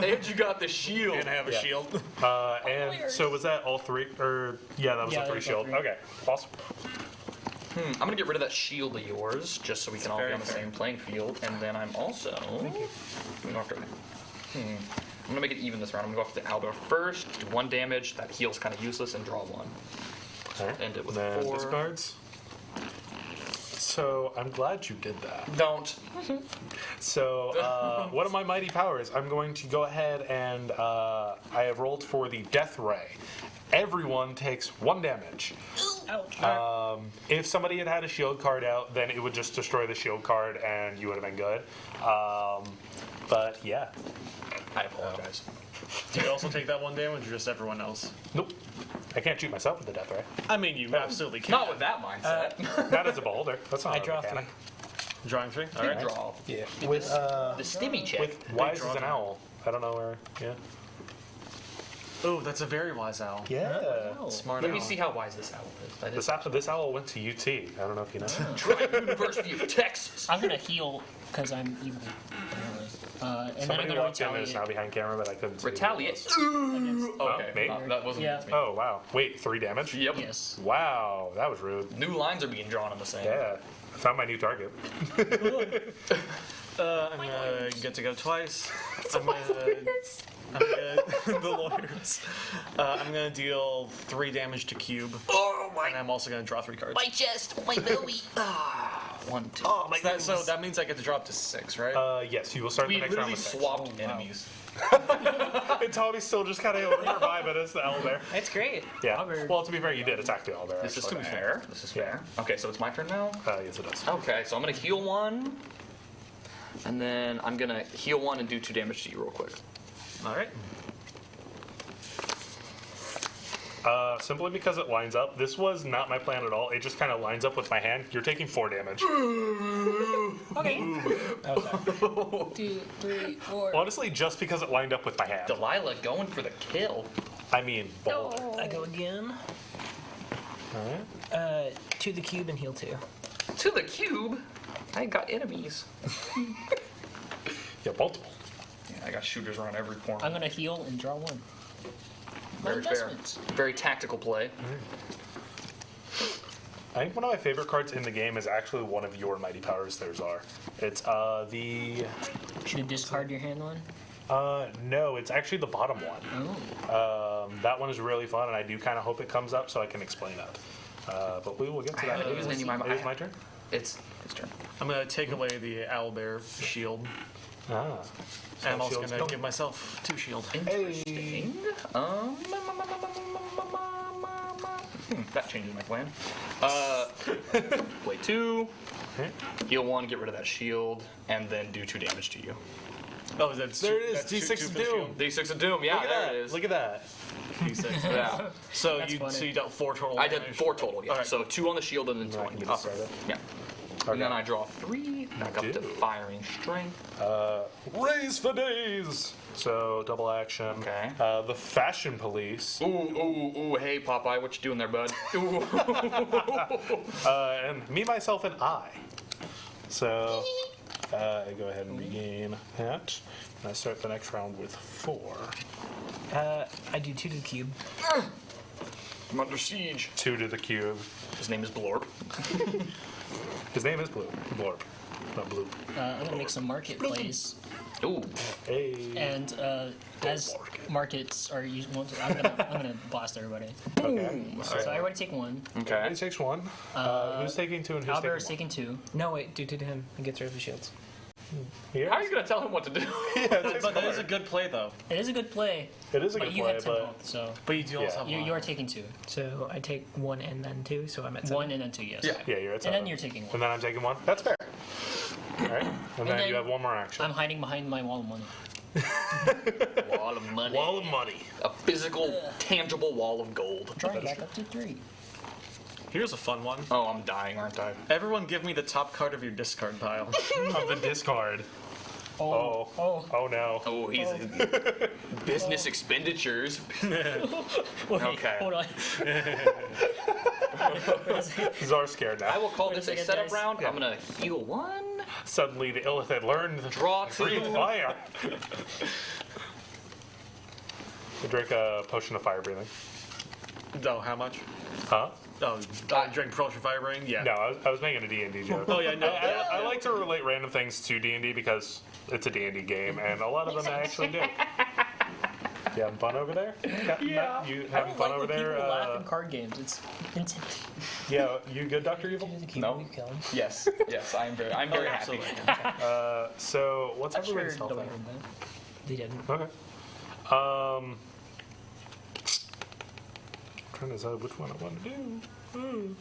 Speaker 8: And you got the shield.
Speaker 9: And I have a
Speaker 7: Yeah.
Speaker 9: shield.
Speaker 7: And so was that all three? Or yeah, that was
Speaker 5: Yeah,
Speaker 7: the
Speaker 5: that
Speaker 7: three
Speaker 5: was all
Speaker 7: shield.
Speaker 5: three.
Speaker 7: Okay, awesome.
Speaker 8: I'm gonna get rid of that shield of yours, just so we can all be
Speaker 9: very
Speaker 8: on the
Speaker 9: fair.
Speaker 8: same playing field. And then I'm also. I'm gonna make it even this round. I'm gonna go after the Owlbear first. Do 1 damage. That heal's kind of useless, and draw 1.
Speaker 7: All right.
Speaker 8: End it with
Speaker 7: then
Speaker 8: 4.
Speaker 7: discards. So I'm glad you did that.
Speaker 8: Don't.
Speaker 7: So one of my mighty powers, I'm going to go ahead and I have rolled for the Death Ray. Everyone takes 1 damage.
Speaker 5: Ouch.
Speaker 7: If somebody had a shield card out, then it would just destroy the shield card and you would have been good. But yeah,
Speaker 8: I apologize.
Speaker 9: Do you also take that 1 damage, or just everyone else?
Speaker 7: nope. I can't shoot myself with the Death Ray.
Speaker 9: I mean, you absolutely can.
Speaker 8: Not with that mindset.
Speaker 7: Not as a beholder. That's not
Speaker 2: I
Speaker 7: a
Speaker 2: draw
Speaker 7: mechanic.
Speaker 2: 3.
Speaker 9: Drawing 3? All
Speaker 8: Big
Speaker 9: right.
Speaker 8: draw.
Speaker 7: Yeah.
Speaker 8: With the stimmy check.
Speaker 7: With wise
Speaker 9: draw
Speaker 7: as an
Speaker 9: time.
Speaker 7: owl. I don't know where. Yeah.
Speaker 9: Oh, that's a very wise owl.
Speaker 7: Yeah.
Speaker 9: Smart
Speaker 8: Let
Speaker 9: owl.
Speaker 8: me see how wise this owl is. That is
Speaker 7: This owl went to UT. I don't know if you know.
Speaker 8: University of Texas.
Speaker 5: I'm gonna heal because I'm evil. Apparently. And then I'm
Speaker 7: Somebody
Speaker 5: gonna
Speaker 7: walked in and is
Speaker 5: retaliate.
Speaker 7: now behind camera, but I couldn't see. who it
Speaker 8: Retaliate.
Speaker 7: was.
Speaker 8: Okay,
Speaker 7: me?
Speaker 8: that wasn't
Speaker 5: Yeah.
Speaker 8: me.
Speaker 7: Oh wow! Wait, 3 damage.
Speaker 8: Yep.
Speaker 5: Yes.
Speaker 7: Wow, that was rude.
Speaker 8: New lines are being drawn in the sand.
Speaker 7: Yeah, I found my new target.
Speaker 9: I'm gonna get to go twice. I'm gonna the lawyers. I'm gonna deal 3 damage to Cube,
Speaker 8: Oh
Speaker 9: and I'm also gonna draw 3 cards.
Speaker 8: my chest, my belly. 1, 2.
Speaker 9: Oh, so that means I get to drop to 6, right?
Speaker 7: Yes, you will start
Speaker 8: We
Speaker 7: the next round
Speaker 8: literally
Speaker 7: with 6.
Speaker 8: swapped enemies.
Speaker 7: And Tommy's still just kind of reviving as the owlbear.
Speaker 2: That's great.
Speaker 7: Yeah.
Speaker 5: Owlbear.
Speaker 7: Well, to be fair, you did attack the owlbear.
Speaker 8: This is
Speaker 7: actually.
Speaker 8: fair. This is fair. Okay, so it's my turn now.
Speaker 7: Yes, it does.
Speaker 8: Okay, so I'm gonna heal 1, and then I'm gonna heal 1 and do 2 damage to you real quick.
Speaker 9: All right.
Speaker 7: Simply because it lines up. This was not my plan at all. It just kind of lines up with my hand. You're taking 4 damage.
Speaker 5: Okay. 2, 3, 4.
Speaker 7: Honestly, just because it lined up with my hand.
Speaker 8: Delilah going for the kill.
Speaker 7: I mean, bold.
Speaker 2: I go again.
Speaker 7: Alright.
Speaker 2: To the cube and heal 2.
Speaker 8: To the cube. I got enemies.
Speaker 7: Yeah, multiple.
Speaker 8: Yeah, I got shooters around every corner.
Speaker 5: I'm gonna heal and draw 1. My
Speaker 8: Very fair.
Speaker 5: investments.
Speaker 8: Very tactical play.
Speaker 7: I think one of my favorite cards in the game is actually one of your mighty powers there, Czar. It's the
Speaker 5: Should I discard your hand one?
Speaker 7: no, it's actually the bottom one.
Speaker 5: Oh.
Speaker 7: That one is really fun, and I do kind of hope it comes up so I can explain it. But we will get to
Speaker 8: I
Speaker 7: that.
Speaker 8: haven't used any of my-
Speaker 7: It is my turn.
Speaker 8: It's his turn.
Speaker 9: I'm gonna take away the owlbear shield,
Speaker 7: Ah.
Speaker 9: and I'm also
Speaker 7: shield's
Speaker 9: gonna
Speaker 7: gone.
Speaker 9: give myself 2 shield.
Speaker 8: Interesting. That changes my plan. Play 2. Heal 1, get rid of that shield, and then do 2 damage to you.
Speaker 9: Oh, that's
Speaker 7: There it is,
Speaker 9: that's
Speaker 7: D6
Speaker 9: two
Speaker 7: of
Speaker 9: for the
Speaker 7: Doom.
Speaker 9: shield.
Speaker 8: D6 of Doom, yeah,
Speaker 7: Look at
Speaker 8: there
Speaker 7: that.
Speaker 8: it is.
Speaker 7: Look at that.
Speaker 9: D6.
Speaker 8: Yeah.
Speaker 9: So
Speaker 5: That's
Speaker 9: you
Speaker 5: funny.
Speaker 9: dealt 4 total.
Speaker 8: I did
Speaker 9: damage.
Speaker 8: 4 total, yeah.
Speaker 9: Alright.
Speaker 8: So 2 on the shield and then 2
Speaker 7: Right,
Speaker 8: on
Speaker 7: you
Speaker 8: you.
Speaker 7: just started.
Speaker 8: Yeah.
Speaker 7: Okay.
Speaker 8: And then I draw 3, back up to
Speaker 7: do.
Speaker 8: firing strength.
Speaker 7: Raise for days. So double action.
Speaker 8: Okay.
Speaker 7: The fashion police.
Speaker 8: Ooh, hey Popeye, what you doing there, bud? Ooh.
Speaker 7: And me, myself, and I. So I go ahead and regain that. And I start the next round with 4.
Speaker 2: I do 2 to the cube.
Speaker 8: I'm under siege.
Speaker 7: 2 to the cube.
Speaker 8: His name is Blorp.
Speaker 7: His name is Blorb. Not blue.
Speaker 5: I'm gonna make some market plays.
Speaker 8: Ooh.
Speaker 7: Hey.
Speaker 5: And as markets are used, I'm gonna blast everybody.
Speaker 7: Okay.
Speaker 5: So everybody take one.
Speaker 8: Okay.
Speaker 7: He takes one. Who's taking two and who's
Speaker 5: Albert is
Speaker 7: taking
Speaker 5: taking two.
Speaker 2: No, wait, do to him and gets rid of the shields.
Speaker 7: one? Here?
Speaker 8: How are you gonna tell him what to do?
Speaker 9: But that is a good play, though.
Speaker 5: It is a good play.
Speaker 7: It is a
Speaker 5: But
Speaker 7: good
Speaker 5: you
Speaker 7: play,
Speaker 5: had 10
Speaker 7: but
Speaker 5: health, so
Speaker 9: But you do also have
Speaker 5: you are taking two.
Speaker 2: So I take 1 and then 2, so I'm at 7.
Speaker 5: 1 and then 2, yes.
Speaker 8: Yeah.
Speaker 7: yeah, you're at
Speaker 5: And
Speaker 7: seven.
Speaker 5: then you're taking
Speaker 7: And
Speaker 5: one.
Speaker 7: then I'm taking one. That's fair. All right. And then
Speaker 5: then
Speaker 7: you have one more action.
Speaker 5: I'm hiding behind my wall of money.
Speaker 8: Wall of money.
Speaker 7: Wall of money.
Speaker 8: A physical, tangible wall of gold.
Speaker 5: Drawing back up to 3.
Speaker 9: Here's a fun one.
Speaker 8: Oh, I'm dying, aren't I?
Speaker 9: Everyone give me the top card of your discard pile.
Speaker 7: Of the discard. Oh. Oh no.
Speaker 8: Oh, he's business expenditures.
Speaker 5: Wait,
Speaker 8: Okay.
Speaker 5: hold on.
Speaker 7: Czar's scared
Speaker 8: I
Speaker 7: now.
Speaker 8: will call
Speaker 5: Wait a
Speaker 8: this a
Speaker 5: second,
Speaker 8: setup
Speaker 5: guys.
Speaker 8: round. I'm gonna heal 1.
Speaker 7: Suddenly the Illith had learned the
Speaker 8: Draw 2.
Speaker 7: breathe fire. Drink a potion of fire breathing.
Speaker 9: Oh, how much?
Speaker 7: Huh?
Speaker 9: Oh, drink Propulsion Fire Brain? Yeah.
Speaker 7: No, I was making a D&D joke.
Speaker 9: Oh, yeah, no.
Speaker 7: I like to relate random things to D&D because it's a D&D game, and a lot of them I actually do. You having fun over there?
Speaker 5: Yeah.
Speaker 7: You
Speaker 5: I
Speaker 7: having
Speaker 5: don't
Speaker 7: fun
Speaker 5: like
Speaker 7: over
Speaker 5: when
Speaker 7: there?
Speaker 5: people laugh in card games. It's intense.
Speaker 7: Yeah, you good, Dr. Evil?
Speaker 8: No. Yes, yes, I'm very happy.
Speaker 9: Absolutely.
Speaker 7: So, what's
Speaker 5: I'm sure
Speaker 7: everybody's health
Speaker 5: nobody
Speaker 7: at?
Speaker 5: heard that.
Speaker 2: They didn't.
Speaker 7: Okay. Trying to decide which one I want to do.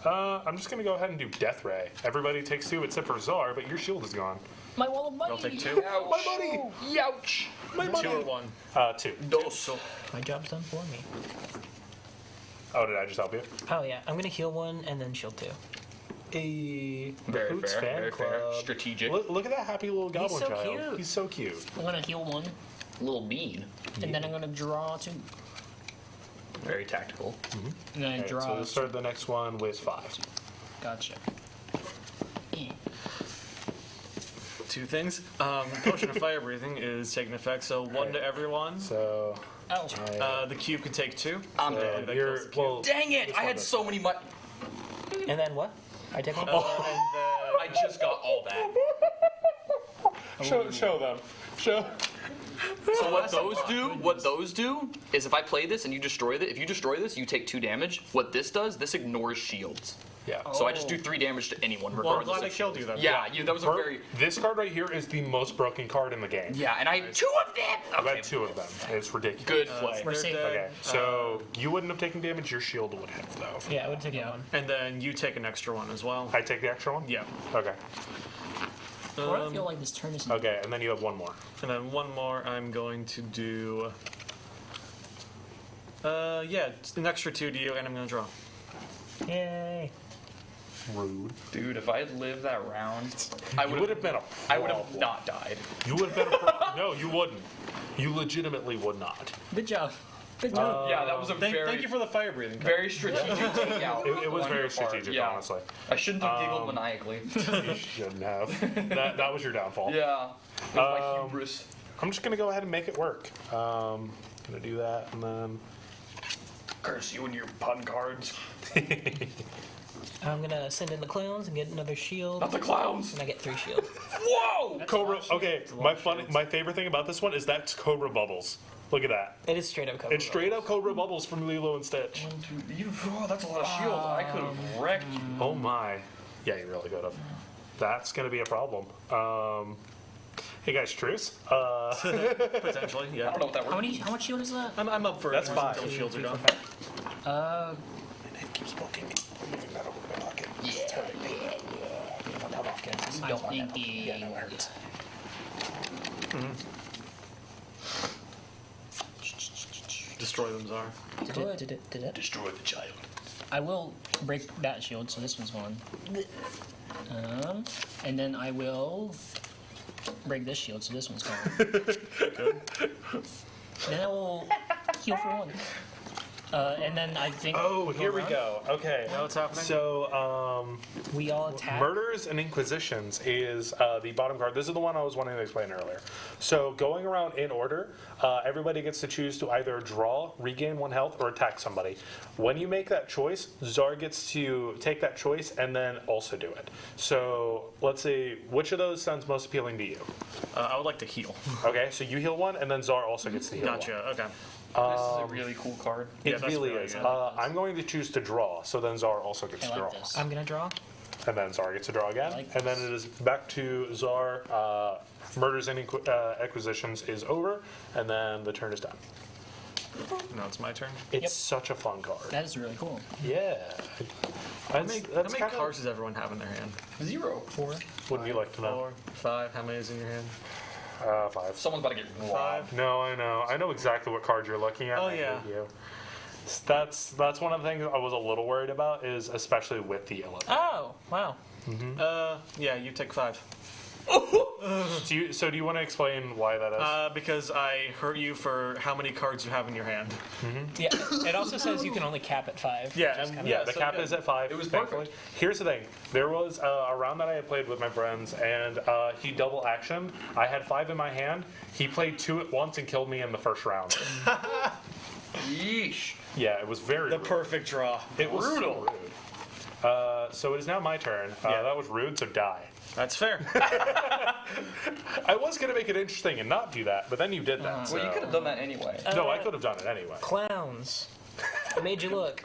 Speaker 7: I'm just gonna go ahead and do Death Ray. Everybody takes 2 except for Czar, but your shield is gone.
Speaker 5: My wall of money.
Speaker 9: I'll take 2.
Speaker 7: My money!
Speaker 8: Youch!
Speaker 7: My money!
Speaker 9: 2 or 1.
Speaker 7: 2.
Speaker 8: Dos.
Speaker 2: My job's done for me.
Speaker 7: Oh, did I just help you?
Speaker 2: Oh, yeah. I'm going to heal 1 and then shield 2.
Speaker 7: A
Speaker 8: Very
Speaker 7: Boots
Speaker 8: fair,
Speaker 7: fan
Speaker 8: very fair.
Speaker 7: club.
Speaker 8: Strategic.
Speaker 7: Look at that happy little goblin
Speaker 2: so
Speaker 7: child.
Speaker 2: cute.
Speaker 7: He's so cute.
Speaker 5: I'm gonna heal 1,
Speaker 8: Little bean.
Speaker 5: and then I'm gonna draw 2.
Speaker 8: Very tactical.
Speaker 5: And then I
Speaker 7: Okay,
Speaker 5: draw.
Speaker 7: so we'll start the next one with 5.
Speaker 5: Gotcha.
Speaker 9: 2 things. Potion of Fire Breathing is taking effect, so 1 to everyone.
Speaker 7: So,
Speaker 5: Ouch.
Speaker 9: The cube can take 2.
Speaker 8: I'm
Speaker 7: so
Speaker 8: dead.
Speaker 9: that
Speaker 7: you're
Speaker 9: kills the cube.
Speaker 7: well.
Speaker 8: Dang it!
Speaker 7: this
Speaker 8: I
Speaker 7: one
Speaker 8: had
Speaker 7: does.
Speaker 8: so many
Speaker 2: And then what? I take 1?
Speaker 8: I just got all that.
Speaker 7: Show them. Show.
Speaker 8: So what those do is if I play this and you destroy it, if you destroy this, you take 2 damage. What this does, this ignores shields.
Speaker 7: Yeah.
Speaker 8: So I just do 3 damage to anyone,
Speaker 9: Well, I'm
Speaker 8: regardless
Speaker 9: glad I
Speaker 8: of
Speaker 9: killed
Speaker 8: shields.
Speaker 9: you then.
Speaker 8: Yeah, that was a very...
Speaker 7: This card right here is the most broken card in the game.
Speaker 8: Yeah, and I had 2 of them!
Speaker 7: I've
Speaker 8: Okay,
Speaker 7: had 2 of them. It's ridiculous.
Speaker 8: good play.
Speaker 5: We're safe.
Speaker 7: Okay, so you wouldn't have taken damage. Your shield would have, though.
Speaker 2: Yeah, I would take 1.
Speaker 9: And then you take an extra 1 as well.
Speaker 7: I take the extra one.
Speaker 9: Yeah.
Speaker 7: Okay.
Speaker 5: Why do I feel like this turn is?
Speaker 7: Okay, and then you have 1 more.
Speaker 9: And then 1 more, I'm going to do... yeah, it's an extra 2 to you, and I'm going to draw.
Speaker 2: Yay.
Speaker 7: Rude.
Speaker 8: Dude, if I had lived that round, I
Speaker 7: You
Speaker 8: would
Speaker 7: would have been a.
Speaker 8: I would have
Speaker 7: problem.
Speaker 8: not died.
Speaker 7: You would have been a. No, you wouldn't. You legitimately would not.
Speaker 5: Good job. Good job.
Speaker 8: Yeah, that was a
Speaker 9: Thank
Speaker 8: very
Speaker 9: you for the fire breathing.
Speaker 8: very strategic takeout.
Speaker 7: It was
Speaker 8: on
Speaker 7: very
Speaker 8: your part.
Speaker 7: strategic,
Speaker 8: Yeah.
Speaker 7: honestly.
Speaker 8: I shouldn't have giggled maniacally.
Speaker 7: You shouldn't have. That was your downfall.
Speaker 8: Yeah. It was my hubris.
Speaker 7: I'm just gonna go ahead and make it work. Gonna do that, and then.
Speaker 8: Curse you and your pun cards.
Speaker 2: I'm going to send in the clowns and get another shield.
Speaker 8: Not the clowns.
Speaker 2: And I get 3 shields.
Speaker 8: Whoa!
Speaker 7: Cobra. Okay, my favorite thing about this one is that's Cobra Bubbles. Look at that.
Speaker 2: It is straight up covered.
Speaker 7: It's straight up Cobra Bubbles from Lilo and Stitch.
Speaker 8: Oh, that's a lot of shields. I could have wrecked you.
Speaker 7: Oh my. Yeah, you really could have. That's gonna be a problem. Hey guys, truce.
Speaker 9: Potentially,
Speaker 8: I
Speaker 9: yeah.
Speaker 8: don't know what that
Speaker 5: How
Speaker 8: works.
Speaker 5: much shield is that?
Speaker 9: I'm up for
Speaker 7: That's
Speaker 9: it
Speaker 7: 5.
Speaker 9: until shields are done.
Speaker 7: It keeps poking. Moving that over my pocket.
Speaker 8: Yeah.
Speaker 7: It's hurting me.
Speaker 5: I'm thinking.
Speaker 7: Yeah, no, it hurts.
Speaker 9: Destroy them, Czar.
Speaker 2: Did it?
Speaker 8: Destroy the child.
Speaker 5: I will break that shield, so this one's gone. And then I will break this shield, so this one's gone. Then I will heal for 1. And then I think.
Speaker 7: Oh, here we go. Okay.
Speaker 9: Now what's happening?
Speaker 7: So,
Speaker 2: We all attack.
Speaker 7: Murders and Inquisitions is the bottom card. This is the one I was wanting to explain earlier. So, going around in order, everybody gets to choose to either draw, regain 1 health, or attack somebody. When you make that choice, Czar gets to take that choice and then also do it. So, let's see, which of those sounds most appealing to you?
Speaker 9: I would like to heal.
Speaker 7: Okay, so you heal 1, and then Czar also gets to heal 1.
Speaker 9: Gotcha. Okay.
Speaker 8: This is a really cool card.
Speaker 7: It
Speaker 9: Yeah, that's
Speaker 7: really
Speaker 9: really
Speaker 7: is.
Speaker 9: good.
Speaker 7: I'm going to choose to draw, so then Czar also gets
Speaker 5: I
Speaker 7: to
Speaker 5: like
Speaker 7: draw.
Speaker 5: this.
Speaker 2: I'm gonna draw.
Speaker 7: And then Czar gets to draw again.
Speaker 5: like
Speaker 7: And then it is back to Czar. Murders and Acquisitions is over, and then the turn is done.
Speaker 9: No, it's my turn.
Speaker 7: It's such a fun card.
Speaker 5: That is really cool.
Speaker 7: Yeah.
Speaker 9: How many cards does everyone have in their hand?
Speaker 8: 0.
Speaker 5: 4.
Speaker 7: Wouldn't you like to know?
Speaker 9: 4, 5. How many is in your hand?
Speaker 7: 5.
Speaker 8: Someone's about to get robbed.
Speaker 9: 5.
Speaker 7: No, I know. I know exactly what card you're looking at.
Speaker 9: Oh,
Speaker 7: I
Speaker 9: yeah.
Speaker 7: hate you. That's one of the things I was a little worried about, is especially with the yellow.
Speaker 2: Oh, wow.
Speaker 9: Yeah, you take 5.
Speaker 7: So do you want to explain why that is?
Speaker 9: Because I hurt you for how many cards you have in your hand.
Speaker 2: Yeah. It also says you can only cap at 5.
Speaker 9: Yeah,
Speaker 2: which is
Speaker 9: and
Speaker 2: kinda-
Speaker 7: Yeah, the
Speaker 9: so
Speaker 7: cap
Speaker 9: good.
Speaker 7: is at 5.
Speaker 8: It was
Speaker 7: thankfully.
Speaker 8: perfect.
Speaker 7: Here's the thing. There was a round that I had played with my friends, and he double actioned. I had 5 in my hand. He played 2 at once and killed me in the first round.
Speaker 8: Yeesh.
Speaker 7: Yeah, it was very
Speaker 9: The
Speaker 7: rude.
Speaker 9: perfect draw.
Speaker 7: It was
Speaker 8: Brutal.
Speaker 7: so rude. So it is now my turn.
Speaker 9: Yeah.
Speaker 7: That was rude, so die.
Speaker 9: That's fair.
Speaker 7: I was going to make it interesting and not do that, but then you did that.
Speaker 8: Well, you
Speaker 7: so-
Speaker 8: could have done that anyway.
Speaker 7: No, I could have done it anyway.
Speaker 2: Clowns. I made you look.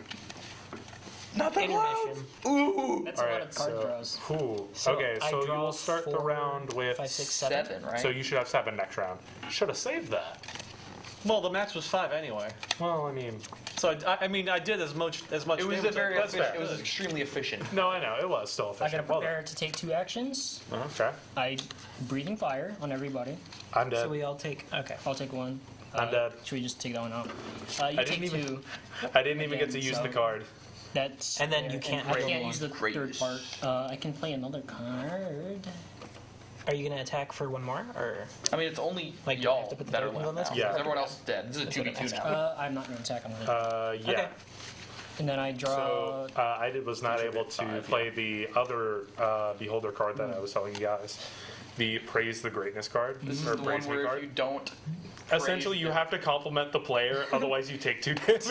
Speaker 8: Not the
Speaker 2: Intermission.
Speaker 8: Ooh.
Speaker 5: That's
Speaker 7: All
Speaker 5: a lot
Speaker 7: right,
Speaker 5: of card
Speaker 7: so,
Speaker 5: draws.
Speaker 7: Ooh.
Speaker 2: So
Speaker 7: Okay,
Speaker 2: I
Speaker 7: so you
Speaker 2: draw
Speaker 7: will start the
Speaker 2: 4,
Speaker 7: round with
Speaker 2: 5, 6, 7.
Speaker 8: 7, right?
Speaker 7: So you should have 7 next round. Should have saved that.
Speaker 9: Well, the max was 5 anyway.
Speaker 7: Well, I mean,
Speaker 9: So I mean, I did as much
Speaker 8: it was
Speaker 9: damage.
Speaker 8: a very
Speaker 7: That's
Speaker 8: efficient.
Speaker 7: fair.
Speaker 8: It was extremely efficient.
Speaker 7: no, I know it was still
Speaker 5: I gotta
Speaker 7: efficient. Well
Speaker 5: prepare to take 2 actions.
Speaker 7: done. Okay,
Speaker 5: I breathing fire on everybody.
Speaker 7: I'm dead.
Speaker 2: So we all take. Okay.
Speaker 5: I'll take 1.
Speaker 7: I'm dead.
Speaker 5: Should we just take that one out? You
Speaker 7: I
Speaker 5: take
Speaker 7: didn't
Speaker 5: 2.
Speaker 7: I didn't even get to
Speaker 5: Again,
Speaker 7: use
Speaker 5: so-
Speaker 7: the card.
Speaker 5: That's
Speaker 2: And then
Speaker 5: there.
Speaker 2: you can't
Speaker 5: I
Speaker 2: roll
Speaker 5: can't
Speaker 2: one.
Speaker 5: use the
Speaker 8: Great.
Speaker 5: third part. I can play another card.
Speaker 2: Are you gonna attack for 1 more, or
Speaker 8: I mean, it's only
Speaker 2: Like, do I have
Speaker 8: y'all
Speaker 2: to put the
Speaker 8: that are
Speaker 2: tokens
Speaker 8: left
Speaker 2: on this?
Speaker 8: now.
Speaker 7: Yeah.
Speaker 8: because Everyone else is dead. This is a
Speaker 2: That's what I'm
Speaker 8: 2v2
Speaker 2: asking.
Speaker 8: now.
Speaker 5: I'm not gonna attack. I'm gonna.
Speaker 7: Yeah.
Speaker 2: Okay.
Speaker 5: And then I draw.
Speaker 7: So was not able to
Speaker 8: 5,
Speaker 7: play the other Beholder card that I was telling you guys. The Praise the Greatness card.
Speaker 8: This is
Speaker 7: or
Speaker 8: the one
Speaker 7: Praise Me
Speaker 8: where if
Speaker 7: card.
Speaker 8: you don't.
Speaker 7: Essentially, you have to compliment the player, otherwise you take 2 damage.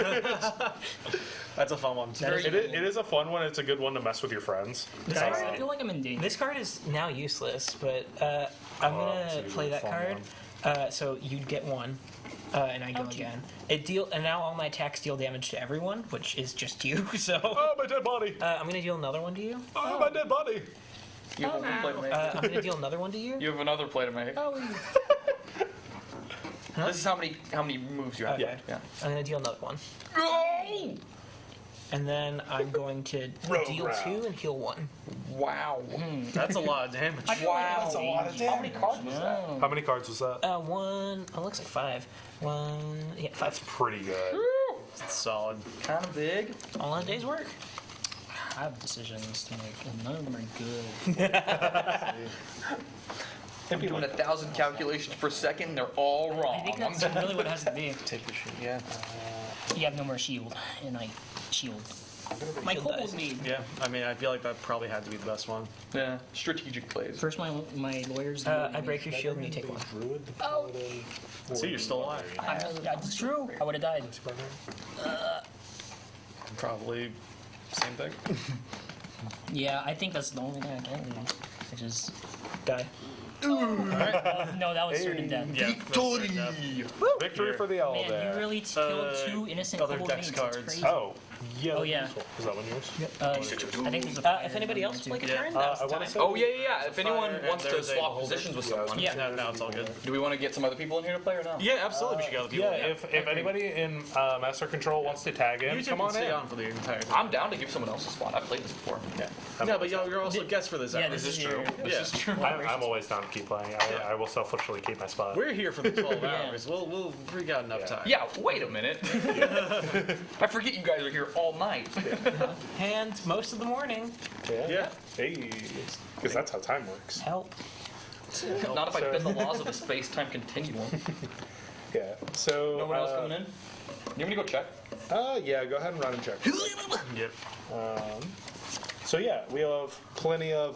Speaker 9: That's a fun one.
Speaker 7: It is a fun one. It's a good one to mess with your friends.
Speaker 5: I feel like I'm in danger.
Speaker 2: this card is now useless? But I'm
Speaker 7: so
Speaker 2: gonna
Speaker 7: you
Speaker 2: play
Speaker 7: lose
Speaker 2: that
Speaker 7: one
Speaker 2: card. So you get 1, and I go again. And now all my attacks deal damage to everyone, which is just you. So
Speaker 7: Oh, my dead body!
Speaker 2: I'm gonna deal another one to you.
Speaker 7: Oh, my dead body!
Speaker 8: You have one play to make.
Speaker 2: I'm gonna deal another one to you.
Speaker 8: You have another play to make.
Speaker 2: Oh.
Speaker 8: This is how many moves you have.
Speaker 2: Okay.
Speaker 8: Yeah.
Speaker 2: I'm gonna deal another one,
Speaker 8: Oh!
Speaker 2: and then I'm going to deal
Speaker 7: round.
Speaker 2: 2 and heal 1.
Speaker 8: Wow.
Speaker 9: That's a lot of damage.
Speaker 8: Wow.
Speaker 5: That's a lot of
Speaker 8: How many cards was that?
Speaker 7: How many cards was that?
Speaker 2: 1. Oh, looks like 5. 1. Yeah, 5.
Speaker 7: That's pretty good.
Speaker 9: Solid.
Speaker 8: Kind of big.
Speaker 2: All in a day's work.
Speaker 5: I have decisions to make, and none of them are good.
Speaker 8: I'm doing 1,000 calculations per second, and they're all wrong.
Speaker 5: I think that's really what it has to be.
Speaker 9: Take the shit. Yeah.
Speaker 5: You have no more shield, and I shield. My
Speaker 2: Shield
Speaker 5: kobold
Speaker 2: dice.
Speaker 5: need.
Speaker 9: Yeah. I mean, I feel like that probably had to be the best one.
Speaker 8: Yeah. Strategic plays.
Speaker 5: First, my lawyers.
Speaker 2: I break your shield and you take 1.
Speaker 5: Oh,
Speaker 9: See, you're still alive.
Speaker 5: that's true. I would have died.
Speaker 9: Probably same thing.
Speaker 5: Yeah, I think that's the only thing I can do. Which is
Speaker 2: Die.
Speaker 5: no, that was certain death.
Speaker 9: Yeah.
Speaker 8: Victory!
Speaker 7: Victory for the owl
Speaker 5: Man,
Speaker 7: there.
Speaker 5: you really killed 2 innocent
Speaker 9: other
Speaker 5: kobold
Speaker 9: dex
Speaker 5: maids. That's
Speaker 9: cards.
Speaker 5: crazy.
Speaker 7: Oh, yeah.
Speaker 5: Oh, yeah.
Speaker 7: Is that one yours?
Speaker 5: I think there's a
Speaker 2: If anybody else would like a
Speaker 9: Yeah.
Speaker 2: turn, now's
Speaker 7: I
Speaker 2: the
Speaker 7: want
Speaker 2: time.
Speaker 7: to say.
Speaker 8: Oh, yeah. If anyone
Speaker 9: Fire,
Speaker 8: wants
Speaker 9: and
Speaker 8: to
Speaker 9: there's a
Speaker 8: swap
Speaker 9: beholder.
Speaker 8: positions with someone,
Speaker 2: Yeah.
Speaker 9: No, it's all good.
Speaker 8: do we want to get some other people in here to play or no?
Speaker 9: Yeah, absolutely. We should get other people.
Speaker 7: Yeah, if anybody in Master Control wants to tag in,
Speaker 9: You two
Speaker 7: come
Speaker 9: can
Speaker 7: on
Speaker 9: stay
Speaker 7: in.
Speaker 9: on for the entire time.
Speaker 8: I'm down to give someone else a spot. I've played this before.
Speaker 9: Yeah, but you're also guests for this
Speaker 5: Yeah,
Speaker 9: episode.
Speaker 5: this is true.
Speaker 8: This is true.
Speaker 7: I'm always down to keep playing. I will selfishly keep my spot.
Speaker 9: We're here for the 12 hours. We'll freak out enough time.
Speaker 8: Yeah, wait a minute. I forget you guys are here all night.
Speaker 2: And most of the morning.
Speaker 9: Yeah.
Speaker 7: Hey, because that's how time works.
Speaker 2: Help.
Speaker 8: Not if I bend the laws of the space-time continuum.
Speaker 7: Yeah. So.
Speaker 8: No one else coming in? You want me to go check?
Speaker 7: Yeah. Go ahead and run and check.
Speaker 9: Yep.
Speaker 7: So yeah, we have plenty of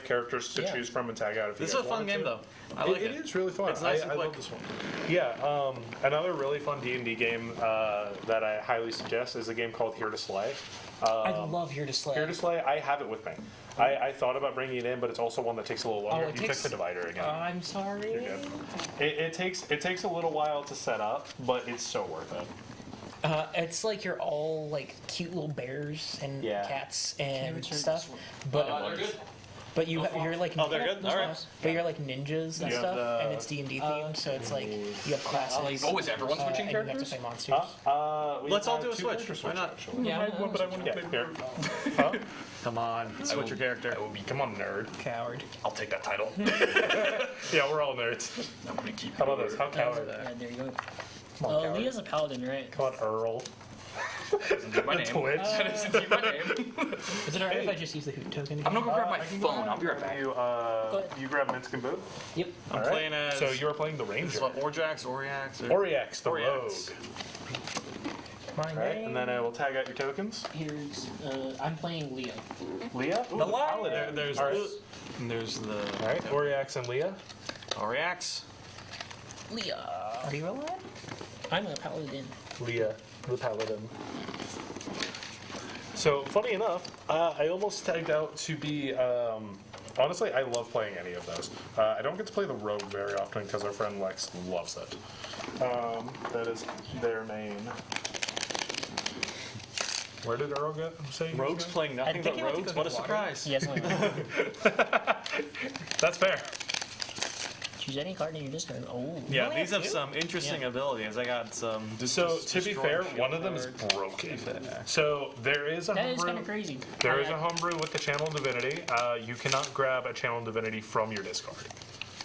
Speaker 7: characters to choose from and tag out. If
Speaker 9: This
Speaker 7: you
Speaker 9: is a
Speaker 7: guys
Speaker 9: fun
Speaker 7: wanted
Speaker 9: game,
Speaker 7: to.
Speaker 9: though. I like it.
Speaker 7: It is really fun.
Speaker 9: It's nice
Speaker 7: I
Speaker 9: and
Speaker 7: love
Speaker 9: quick.
Speaker 7: this one. Yeah. Another really fun D&D game that I highly suggest is a game called Here to Slay.
Speaker 2: I love Here to Slay.
Speaker 7: Here to Slay, I have it with me. I thought about bringing it in, but it's also one that takes a little longer.
Speaker 2: it
Speaker 7: You
Speaker 2: takes-
Speaker 7: took the divider again.
Speaker 2: I'm sorry.
Speaker 7: You're good. It takes a little while to set up, but it's so worth it.
Speaker 2: It's like you're all like cute little bears and
Speaker 7: Yeah.
Speaker 2: cats and stuff, but you're like
Speaker 9: Oh, they're good? All right.
Speaker 2: but you're like ninjas and
Speaker 7: You have
Speaker 2: stuff,
Speaker 7: the-
Speaker 2: and it's D&D themed, so it's like you have classes.
Speaker 8: Oh, is everyone switching
Speaker 2: and you have to
Speaker 8: characters?
Speaker 2: play monsters.
Speaker 7: We
Speaker 9: Let's all
Speaker 7: have
Speaker 9: do a
Speaker 7: two
Speaker 9: switch.
Speaker 7: character
Speaker 9: Why not?
Speaker 7: actually.
Speaker 2: Yeah,
Speaker 7: I want to play here.
Speaker 9: Come on, switch your character.
Speaker 8: I will be.
Speaker 7: Come on, nerd.
Speaker 2: Coward.
Speaker 8: I'll take that title.
Speaker 7: Yeah, we're all nerds.
Speaker 8: I'm gonna keep.
Speaker 7: How about this? How coward?
Speaker 5: Yeah, there you go.
Speaker 7: Come on, coward.
Speaker 5: Leah's a paladin, right?
Speaker 7: Come on, Earl.
Speaker 8: Doesn't do my name.
Speaker 7: Twitch.
Speaker 8: That doesn't do my name.
Speaker 2: Is it alright if I just use the hoot token?
Speaker 8: I'm gonna go grab my
Speaker 7: I can go
Speaker 8: phone.
Speaker 7: ahead
Speaker 8: I'll be right
Speaker 7: and
Speaker 8: back.
Speaker 7: You grab Minsk and Boo.
Speaker 2: Yep.
Speaker 9: I'm
Speaker 7: All right.
Speaker 9: playing as.
Speaker 7: So you are playing the
Speaker 9: This
Speaker 7: Ranger.
Speaker 9: is what, Orjax, Oriax? Or?
Speaker 7: Oriax, the
Speaker 9: Oriax.
Speaker 7: rogue.
Speaker 2: My
Speaker 7: All right,
Speaker 2: name.
Speaker 7: and then I will tag out your tokens.
Speaker 5: Here's I'm playing Leah.
Speaker 7: Leah? Ooh, the paladin.
Speaker 9: There's
Speaker 7: All right.
Speaker 9: and there's the
Speaker 7: All right, Oriax and Leah.
Speaker 9: Oriax.
Speaker 5: Leah.
Speaker 2: Are you alive?
Speaker 5: I'm a paladin.
Speaker 7: Leah, the paladin. So, funny enough, I almost tagged out to be. Honestly, I love playing any of those. I don't get to play the rogue very often because our friend Lex loves it. That is their main. Where did Earl get? Say
Speaker 9: Rogues playing nothing
Speaker 2: think
Speaker 9: but
Speaker 2: he went to
Speaker 9: rogues.
Speaker 2: go
Speaker 9: What a
Speaker 2: get water.
Speaker 9: surprise!
Speaker 5: Yes, I
Speaker 7: That's fair.
Speaker 5: choose any card in your discard. Oh.
Speaker 9: Yeah,
Speaker 2: only
Speaker 9: these
Speaker 2: have
Speaker 9: have
Speaker 2: two?
Speaker 9: some interesting abilities. I got some.
Speaker 7: So, to be
Speaker 9: destroy
Speaker 7: fair,
Speaker 9: shield
Speaker 7: one of them is
Speaker 9: card.
Speaker 7: broken. So, there is a
Speaker 5: That is kind
Speaker 7: homebrew.
Speaker 5: of crazy.
Speaker 7: There is a homebrew with the Channel Divinity. You cannot grab a Channel Divinity from your discard.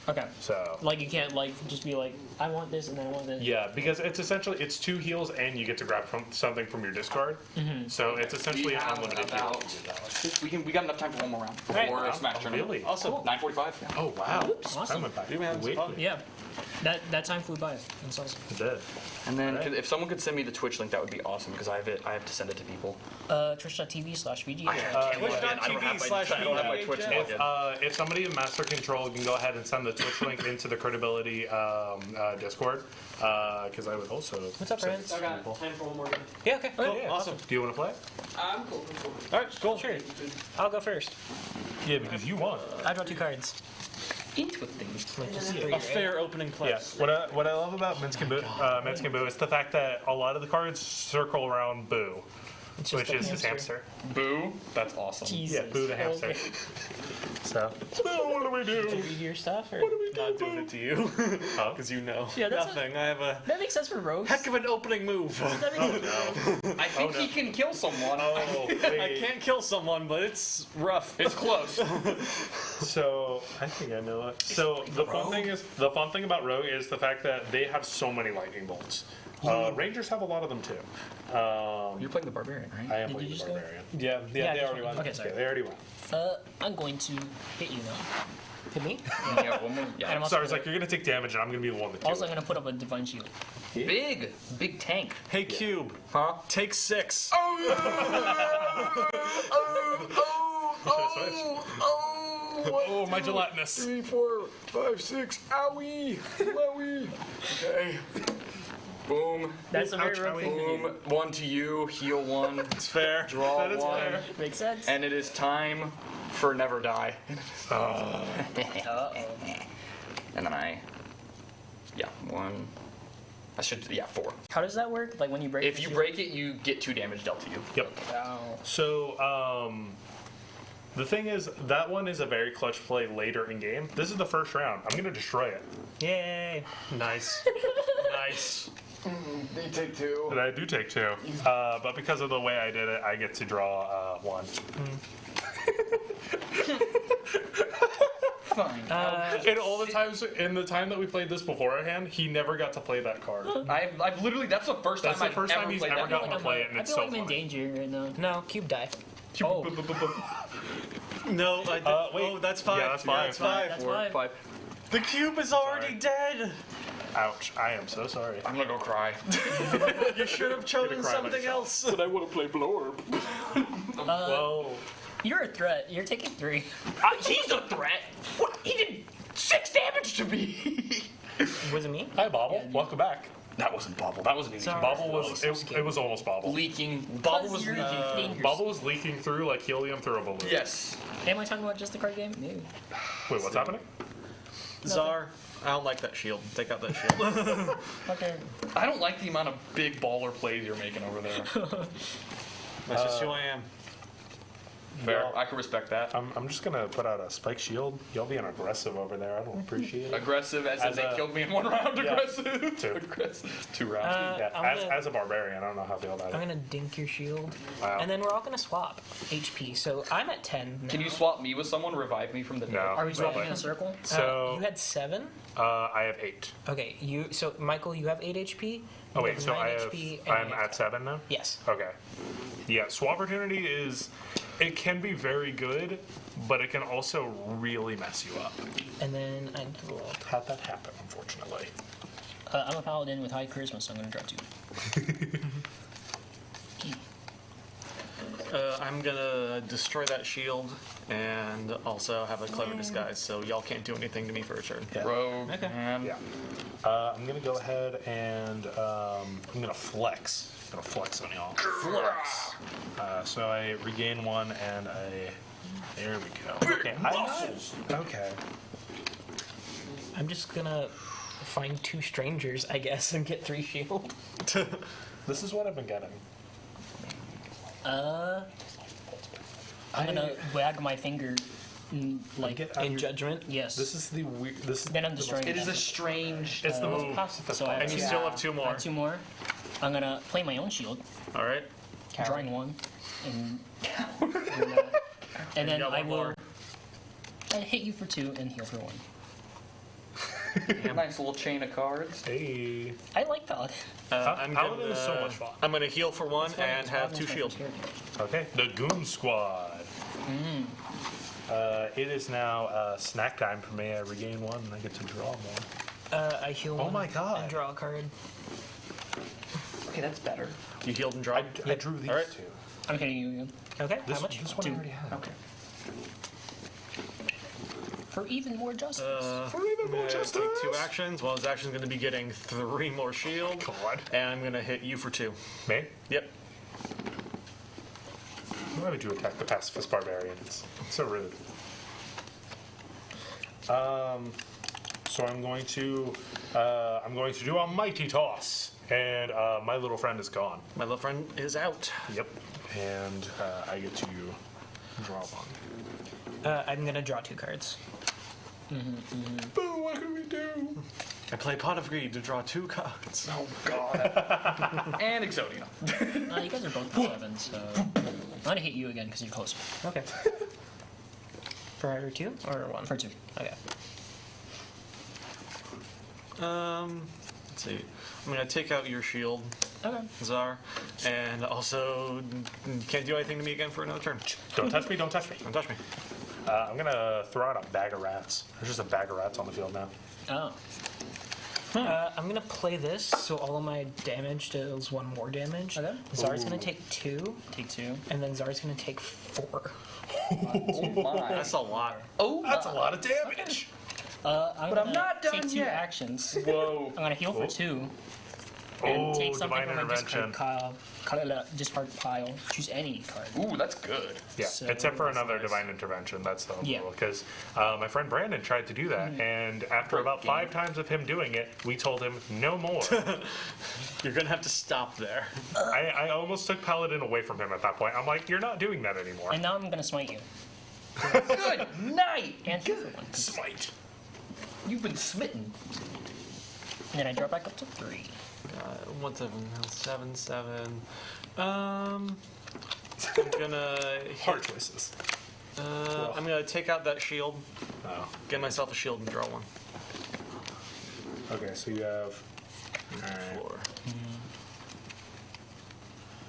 Speaker 5: Okay.
Speaker 7: So.
Speaker 5: Like you can't like just be like I want this and then I want this.
Speaker 7: Yeah, because it's essentially it's 2 heals and you get to grab something from your discard. So it's essentially an unlimited heal.
Speaker 8: We got enough time for one more round before
Speaker 2: Right.
Speaker 8: Smash tournament.
Speaker 7: Really?
Speaker 9: Also,
Speaker 8: 9:45. Yeah.
Speaker 7: Oh wow!
Speaker 5: Awesome.
Speaker 7: I went by
Speaker 9: You man,
Speaker 7: way
Speaker 9: fun.
Speaker 7: quick.
Speaker 5: Yeah. That time flew by. That's awesome.
Speaker 7: It did.
Speaker 8: And then
Speaker 7: Alright.
Speaker 8: if someone could send me the Twitch link, that would be awesome because I have to send it to people.
Speaker 5: Twitch.tv/VGHL.
Speaker 8: I don't have my Twitch login.
Speaker 7: If somebody in Master Control, you can go ahead and send the Twitch link into the Credibility Discord. Because I would also.
Speaker 2: What's up, friends?
Speaker 4: I got time for one more game.
Speaker 2: Yeah, okay.
Speaker 9: Cool,
Speaker 7: Yeah.
Speaker 9: awesome.
Speaker 7: Do you want to play?
Speaker 4: I'm cool.
Speaker 9: All right, cool.
Speaker 2: Sure. I'll go first.
Speaker 7: Yeah, because you won.
Speaker 2: I draw 2 cards.
Speaker 5: Interesting.
Speaker 2: Like, just three,
Speaker 9: A
Speaker 2: right?
Speaker 9: fair opening play.
Speaker 7: Yeah. What I love about Minsk and Boo is the fact that a lot of the cards circle around Boo,
Speaker 2: It's just
Speaker 7: which
Speaker 2: a
Speaker 7: is his hamster.
Speaker 8: Boo. That's awesome.
Speaker 5: Jesus.
Speaker 7: Yeah, Boo the hamster.
Speaker 5: Okay.
Speaker 7: So. What do we
Speaker 2: Did you
Speaker 7: do?
Speaker 2: read your stuff? Or?
Speaker 9: Not doing it to you,
Speaker 7: Huh?
Speaker 9: because you know
Speaker 5: Yeah, that's
Speaker 9: nothing. I have a
Speaker 5: That makes sense for rogues.
Speaker 9: heck of an opening move.
Speaker 5: That makes sense.
Speaker 8: I think
Speaker 7: no.
Speaker 8: he can kill someone.
Speaker 7: Oh,
Speaker 9: I
Speaker 7: wait.
Speaker 9: can't kill someone, but it's rough.
Speaker 8: It's close.
Speaker 7: So I think I know it. So the fun thing about Rogue is the fact that they have so many lightning bolts. Rangers have a lot of them too.
Speaker 8: You're playing the barbarian, right?
Speaker 7: I am
Speaker 5: Did
Speaker 7: playing
Speaker 5: you
Speaker 7: the
Speaker 5: just go?
Speaker 7: barbarian.
Speaker 9: Yeah,
Speaker 2: Yeah,
Speaker 9: they already won.
Speaker 5: Okay, sorry.
Speaker 7: Okay, they already won.
Speaker 5: I'm going to hit you now.
Speaker 2: To me?
Speaker 8: Yeah, one more.
Speaker 5: And
Speaker 8: Yeah.
Speaker 5: I'm also
Speaker 7: Sorry, it's
Speaker 5: gonna,
Speaker 7: like you're gonna take damage, and I'm gonna be the one that
Speaker 5: also
Speaker 7: kills.
Speaker 5: I'm gonna put up a divine shield.
Speaker 8: Big tank.
Speaker 9: Hey, Cube,
Speaker 8: Huh?
Speaker 9: take 6.
Speaker 7: Oh, my gelatinous.
Speaker 8: 3, 4, 5, 6. Owie! Wowie! Okay. Boom.
Speaker 5: That's a very
Speaker 7: Ouch,
Speaker 5: rogue thing to
Speaker 8: Boom.
Speaker 5: do.
Speaker 8: 1 to you. Heal 1.
Speaker 9: It's fair.
Speaker 8: Draw
Speaker 7: That is
Speaker 8: 1.
Speaker 7: fair.
Speaker 5: Makes sense.
Speaker 8: And it is time for Never Die.
Speaker 5: Uh-oh.
Speaker 8: And then yeah, 1. I should, 4.
Speaker 5: How does that work? Like when you break
Speaker 8: If
Speaker 5: the
Speaker 8: you
Speaker 5: shield?
Speaker 8: break it, you get 2 damage dealt to you.
Speaker 7: Yep.
Speaker 5: Wow.
Speaker 7: So, the thing is, that one is a very clutch play later in game. This is the first round. I'm gonna destroy it.
Speaker 2: Yay.
Speaker 7: Nice. Nice.
Speaker 8: They take 2.
Speaker 7: And I do take 2. But because of the way I did it, I get to draw 1.
Speaker 8: Fine.
Speaker 7: In all the times, in the time that we played this beforehand, he never got to play that card.
Speaker 8: I've literally, that's the first
Speaker 7: That's
Speaker 8: time
Speaker 7: the first
Speaker 8: I've
Speaker 7: time
Speaker 8: ever
Speaker 7: he's
Speaker 8: played
Speaker 7: ever
Speaker 8: that
Speaker 7: gotten
Speaker 8: game.
Speaker 7: to play it, and
Speaker 5: I
Speaker 7: it's
Speaker 5: feel
Speaker 7: so
Speaker 5: like I'm in
Speaker 7: funny.
Speaker 5: danger right now.
Speaker 2: No, cube die.
Speaker 5: Oh.
Speaker 9: No, I did.
Speaker 7: Wait.
Speaker 9: Oh, that's 5.
Speaker 7: Yeah, that's 5.
Speaker 9: That's 5.
Speaker 5: That's
Speaker 8: Four,
Speaker 5: 5.
Speaker 9: The cube is already dead.
Speaker 7: Ouch! I am so sorry.
Speaker 8: I'm gonna go cry.
Speaker 9: You should have chosen
Speaker 7: cry
Speaker 9: something
Speaker 7: myself.
Speaker 9: else.
Speaker 8: But I want to play Blorb.
Speaker 7: Well,
Speaker 5: You're a threat. You're taking 3.
Speaker 8: He's a threat. What? He did 6 damage to me.
Speaker 2: Was it me?
Speaker 7: hi Bobble. Welcome back.
Speaker 8: That wasn't Bobble. That wasn't easy.
Speaker 2: Sorry.
Speaker 7: Bobble was it was almost Bobble.
Speaker 8: Leaking. Bobble was
Speaker 5: You're
Speaker 8: leaking.
Speaker 5: dangerous.
Speaker 7: Bobble was leaking through like helium through a balloon.
Speaker 8: Yes.
Speaker 5: Am I talking about just the card game? No.
Speaker 7: Wait, what's happening?
Speaker 9: Czar, I don't like that shield. Take out that shield.
Speaker 5: Okay.
Speaker 8: I don't like the amount of big baller plays you're making over there.
Speaker 9: That's just who I am.
Speaker 8: Fair.
Speaker 7: Well,
Speaker 8: I can respect that.
Speaker 7: I'm just gonna put out a spike shield. Y'all being aggressive over there. I don't appreciate it.
Speaker 8: Aggressive as in
Speaker 7: As
Speaker 8: they
Speaker 7: a-
Speaker 8: killed me in 1 round.
Speaker 7: Yeah.
Speaker 8: Aggressive.
Speaker 7: Two.
Speaker 8: Aggressive. 2 rounds.
Speaker 7: Yeah,
Speaker 2: I'm
Speaker 7: as,
Speaker 2: gonna-
Speaker 7: as a barbarian, I don't know how I feel about
Speaker 2: I'm
Speaker 7: it.
Speaker 2: gonna dink your shield,
Speaker 7: Wow.
Speaker 2: and then we're all gonna swap HP. So I'm at 10 now.
Speaker 8: Can you swap me with someone? Revive me from the dead?
Speaker 7: No.
Speaker 5: Are we swapping
Speaker 7: Probably.
Speaker 5: in a circle?
Speaker 7: So
Speaker 2: you had 7.
Speaker 7: I have 8.
Speaker 2: Okay, so Michael, you have 8 HP.
Speaker 7: Oh
Speaker 2: You
Speaker 7: wait, so
Speaker 2: 9
Speaker 7: I have.
Speaker 2: HP, and
Speaker 7: I'm
Speaker 2: I have
Speaker 7: at 7 now.
Speaker 2: Yes.
Speaker 7: Okay. Yeah, Swappertunity is. It can be very good, but it can also really mess you up.
Speaker 2: And then I draw.
Speaker 7: How'd that happen? Unfortunately.
Speaker 5: I'm a paladin with high charisma, so I'm gonna draw 2.
Speaker 9: I'm gonna destroy that shield and also have a clever disguise, so y'all can't do anything to me for a turn.
Speaker 7: Yeah.
Speaker 8: Rogue.
Speaker 2: Okay.
Speaker 8: Man.
Speaker 7: Yeah. I'm gonna go ahead and I'm gonna flex. I'm gonna flex on y'all.
Speaker 8: Flex.
Speaker 7: So I regain 1 and I. There we go. Okay. Okay.
Speaker 2: I'm just gonna find 2 strangers, I guess, and get 3 shield.
Speaker 7: This is what I've been getting.
Speaker 5: I'm gonna wag my finger, like,
Speaker 2: In judgment.
Speaker 5: yes.
Speaker 7: This is the weird. This is
Speaker 5: Then I'm destroying
Speaker 8: It is
Speaker 5: that.
Speaker 8: a strange.
Speaker 7: It's the move.
Speaker 5: So I
Speaker 9: And you still have 2 more.
Speaker 5: 2 more. I'm gonna play my own shield,
Speaker 9: All right.
Speaker 5: drawing 1, and and then
Speaker 9: got
Speaker 5: I
Speaker 9: one
Speaker 5: will
Speaker 9: more.
Speaker 5: hit you for 2 and heal for 1.
Speaker 8: Nice little chain of cards.
Speaker 7: Hey.
Speaker 5: I like Paladin.
Speaker 9: I'm
Speaker 7: Paladin
Speaker 9: gonna,
Speaker 7: is so much fun.
Speaker 9: I'm gonna heal for 1 and
Speaker 5: It's
Speaker 9: have
Speaker 5: Paladin's
Speaker 9: 2
Speaker 5: my
Speaker 9: shield.
Speaker 5: first character.
Speaker 7: Okay. The Goon Squad. It is now snack time for me. I regain 1 and I get to draw more.
Speaker 2: I heal
Speaker 7: Oh
Speaker 2: 1
Speaker 7: my God.
Speaker 2: and draw a card.
Speaker 8: Okay, that's better.
Speaker 9: You healed and draw.
Speaker 7: I drew these
Speaker 9: All right.
Speaker 7: 2.
Speaker 5: I'm hitting you again.
Speaker 2: Okay,
Speaker 7: This,
Speaker 2: how much?
Speaker 7: this one I
Speaker 5: 2.
Speaker 7: already had.
Speaker 8: Okay.
Speaker 5: For even more justice.
Speaker 7: For even
Speaker 9: I'm
Speaker 7: more
Speaker 9: gonna
Speaker 7: justice.
Speaker 9: take 2 actions. Well, his action's gonna be getting 3 more shield.
Speaker 7: God.
Speaker 9: And I'm gonna hit you for 2.
Speaker 7: Me?
Speaker 9: Yep.
Speaker 7: Why would you attack the pacifist barbarian? It's so rude. So I'm going to do a mighty toss, and my little friend is gone.
Speaker 9: My little friend is out.
Speaker 7: Yep. And I get to draw 1.
Speaker 2: I'm gonna draw 2 cards.
Speaker 7: Boo! What can we do?
Speaker 9: I play Pot of Greed to draw 2 cards.
Speaker 8: Oh God. And Exodia.
Speaker 5: You guys are both 7, so I'm gonna hit you again because you're closer.
Speaker 2: Okay. For 2 or 1?
Speaker 5: For 2.
Speaker 2: Okay.
Speaker 9: Let's see. I'm gonna take out your shield,
Speaker 5: Okay.
Speaker 9: Czar, and also can't do anything to me again for another turn.
Speaker 7: Don't touch me! Don't touch me!
Speaker 9: Don't touch me.
Speaker 7: I'm gonna throw out a bag of rats. There's just a bag of rats on the field now.
Speaker 5: Oh.
Speaker 2: I'm gonna play this, so all of my damage deals 1 more damage.
Speaker 5: Okay.
Speaker 2: Zar's gonna take 2,
Speaker 5: Take 2.
Speaker 2: and then Zar's gonna take 4.
Speaker 8: Oh my.
Speaker 9: That's a lot.
Speaker 8: Oh,
Speaker 7: That's a lot of damage.
Speaker 5: I'm
Speaker 8: But I'm not done
Speaker 5: take 2
Speaker 8: yet.
Speaker 5: actions.
Speaker 8: Whoa.
Speaker 5: I'm gonna heal for
Speaker 7: Oh.
Speaker 5: 2. And take something
Speaker 7: divine
Speaker 5: from my discard
Speaker 7: intervention.
Speaker 5: discard pile. Choose any card.
Speaker 8: Ooh, that's good.
Speaker 7: Yeah,
Speaker 5: So
Speaker 7: except for
Speaker 5: that's
Speaker 7: another
Speaker 5: nice.
Speaker 7: divine intervention. That's the
Speaker 5: Yeah.
Speaker 7: rule. Because my friend Brandon tried to do that, and after about 5 times of him doing it, we told him no more.
Speaker 9: You're gonna have to stop there.
Speaker 7: I almost took Paladin away from him at that point. I'm like, you're not doing that anymore.
Speaker 5: And now I'm gonna smite you.
Speaker 8: Good night.
Speaker 5: And heal for 1.
Speaker 7: Smite.
Speaker 8: You've been smitten.
Speaker 5: And then I drop back up to 3.
Speaker 9: 1, 7, 7. I'm gonna
Speaker 7: Hard choices.
Speaker 9: I'm gonna take out that shield,
Speaker 7: Oh.
Speaker 9: get myself a shield, and draw 1.
Speaker 7: Okay, so you have. Alright.
Speaker 9: 4.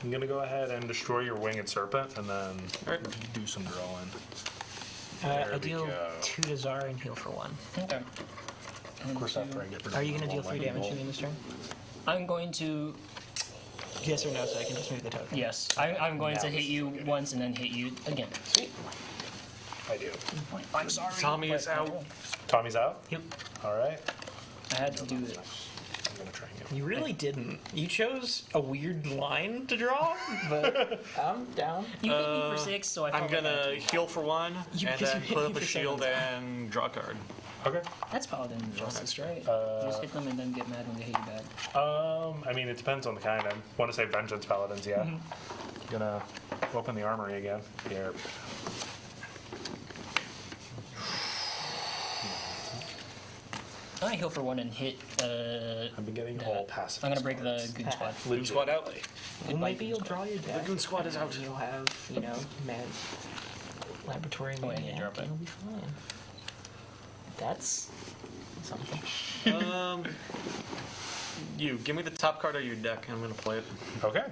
Speaker 7: I'm gonna go ahead and destroy your winged serpent, and then
Speaker 9: Alright.
Speaker 7: do some drawing.
Speaker 2: I deal 2 to Czar and heal for 1.
Speaker 5: Okay.
Speaker 7: Of course, after I get rid of
Speaker 2: Are you
Speaker 7: the
Speaker 2: going to deal
Speaker 7: wall
Speaker 2: 3
Speaker 7: lightning
Speaker 2: damage to
Speaker 7: bolt.
Speaker 2: me this turn?
Speaker 5: I'm going to.
Speaker 2: Yes or no, so I can just move the token.
Speaker 5: Yes, I'm going to hit you once and then hit you again.
Speaker 2: Sweet.
Speaker 7: I do.
Speaker 5: I'm sorry.
Speaker 9: Tommy is
Speaker 5: but-
Speaker 9: out.
Speaker 7: Tommy's out?
Speaker 2: Yep.
Speaker 7: All right.
Speaker 5: I had to do it.
Speaker 7: I'm going to try and get
Speaker 2: You really didn't. You chose a weird line to draw, but I'm down.
Speaker 5: You hit me for 6, so I.
Speaker 9: I'm
Speaker 5: felt like I
Speaker 9: gonna
Speaker 5: had to.
Speaker 9: heal for 1
Speaker 2: You-
Speaker 9: and
Speaker 2: because
Speaker 9: then
Speaker 2: you hit
Speaker 9: put
Speaker 2: me
Speaker 9: up a
Speaker 2: for
Speaker 9: shield
Speaker 2: 7.
Speaker 9: and draw a card.
Speaker 7: Okay.
Speaker 5: That's Paladin justice, right? You just hit them and then get mad when they hit you back.
Speaker 7: I mean, it depends on the kind. I want to say Vengeance Paladins, yeah. Gonna open the armory again. Here.
Speaker 5: I'm gonna heal for 1 and hit.
Speaker 7: I've been getting all passive.
Speaker 5: I'm gonna break the Goon Squad.
Speaker 9: Goon Squad out.
Speaker 2: Well, maybe you'll draw your deck.
Speaker 9: The Goon Squad is out.
Speaker 2: And you'll have, mad laboratory
Speaker 5: Oh, yeah,
Speaker 2: maniac,
Speaker 5: drop it.
Speaker 2: and it'll be fine. That's something.
Speaker 9: You give me the top card of your deck, and I'm gonna play it.
Speaker 7: Okay.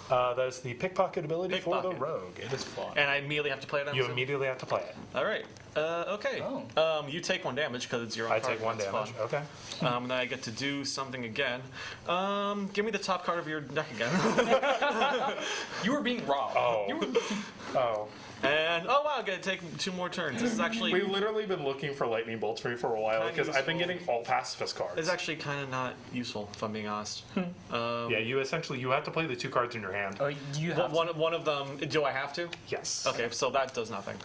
Speaker 7: That is the pickpocket ability for the
Speaker 9: Pickpocket.
Speaker 7: rogue. It is fun.
Speaker 9: And I immediately have to play it. I'm
Speaker 7: You
Speaker 9: assuming?
Speaker 7: immediately have to play it.
Speaker 9: All right. Okay.
Speaker 5: Oh.
Speaker 9: You take 1 damage because it's your own
Speaker 7: I
Speaker 9: card.
Speaker 7: take 1
Speaker 9: That's
Speaker 7: damage.
Speaker 9: fun.
Speaker 7: Okay.
Speaker 9: And then I get to do something again. Give me the top card of your deck again.
Speaker 8: You were being robbed.
Speaker 7: Oh.
Speaker 9: And oh wow, I get to take 2 more turns. This is actually
Speaker 7: We've literally been looking for lightning bolts for you for a while
Speaker 9: Kinda
Speaker 7: because I've been
Speaker 9: useful.
Speaker 7: getting all pacifist cards.
Speaker 9: it's actually kind of not useful if I'm being honest.
Speaker 7: Yeah, you have to play the 2 cards in your hand.
Speaker 5: Oh, you have.
Speaker 9: One of them. Do I have to?
Speaker 7: Yes.
Speaker 9: Okay, so that does nothing.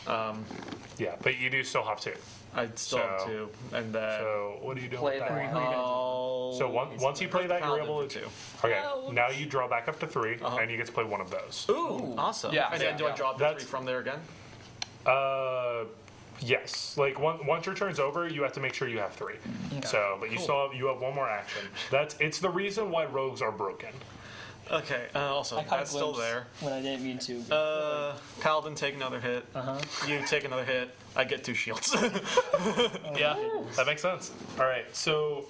Speaker 7: Yeah, but you do still have to.
Speaker 9: I still have
Speaker 7: So-
Speaker 9: 2, and then
Speaker 7: So what are you doing
Speaker 8: Play
Speaker 7: with that?
Speaker 8: that.
Speaker 9: I'll
Speaker 7: So once you play that, you're
Speaker 9: Paladin
Speaker 7: able
Speaker 9: for
Speaker 7: to.
Speaker 9: 2.
Speaker 7: Okay. Now you draw back up to 3,
Speaker 9: Uh-huh.
Speaker 7: and you get to play 1 of those.
Speaker 9: Ooh, awesome.
Speaker 8: Yeah,
Speaker 9: And then
Speaker 8: yeah,
Speaker 9: do I
Speaker 8: yeah.
Speaker 9: drop the 3
Speaker 7: That's-
Speaker 9: from there again?
Speaker 7: Yes. Like once your turn's over, you have to make sure you have 3. So, but you have 1 more action. It's the reason why rogues are broken.
Speaker 9: Okay. Also,
Speaker 5: I caught a
Speaker 9: that's still
Speaker 5: glimpse
Speaker 9: there.
Speaker 5: when I didn't mean to.
Speaker 9: Paladin take another hit. You take another hit. I get 2 shields.
Speaker 7: Yeah, that makes sense. All right, so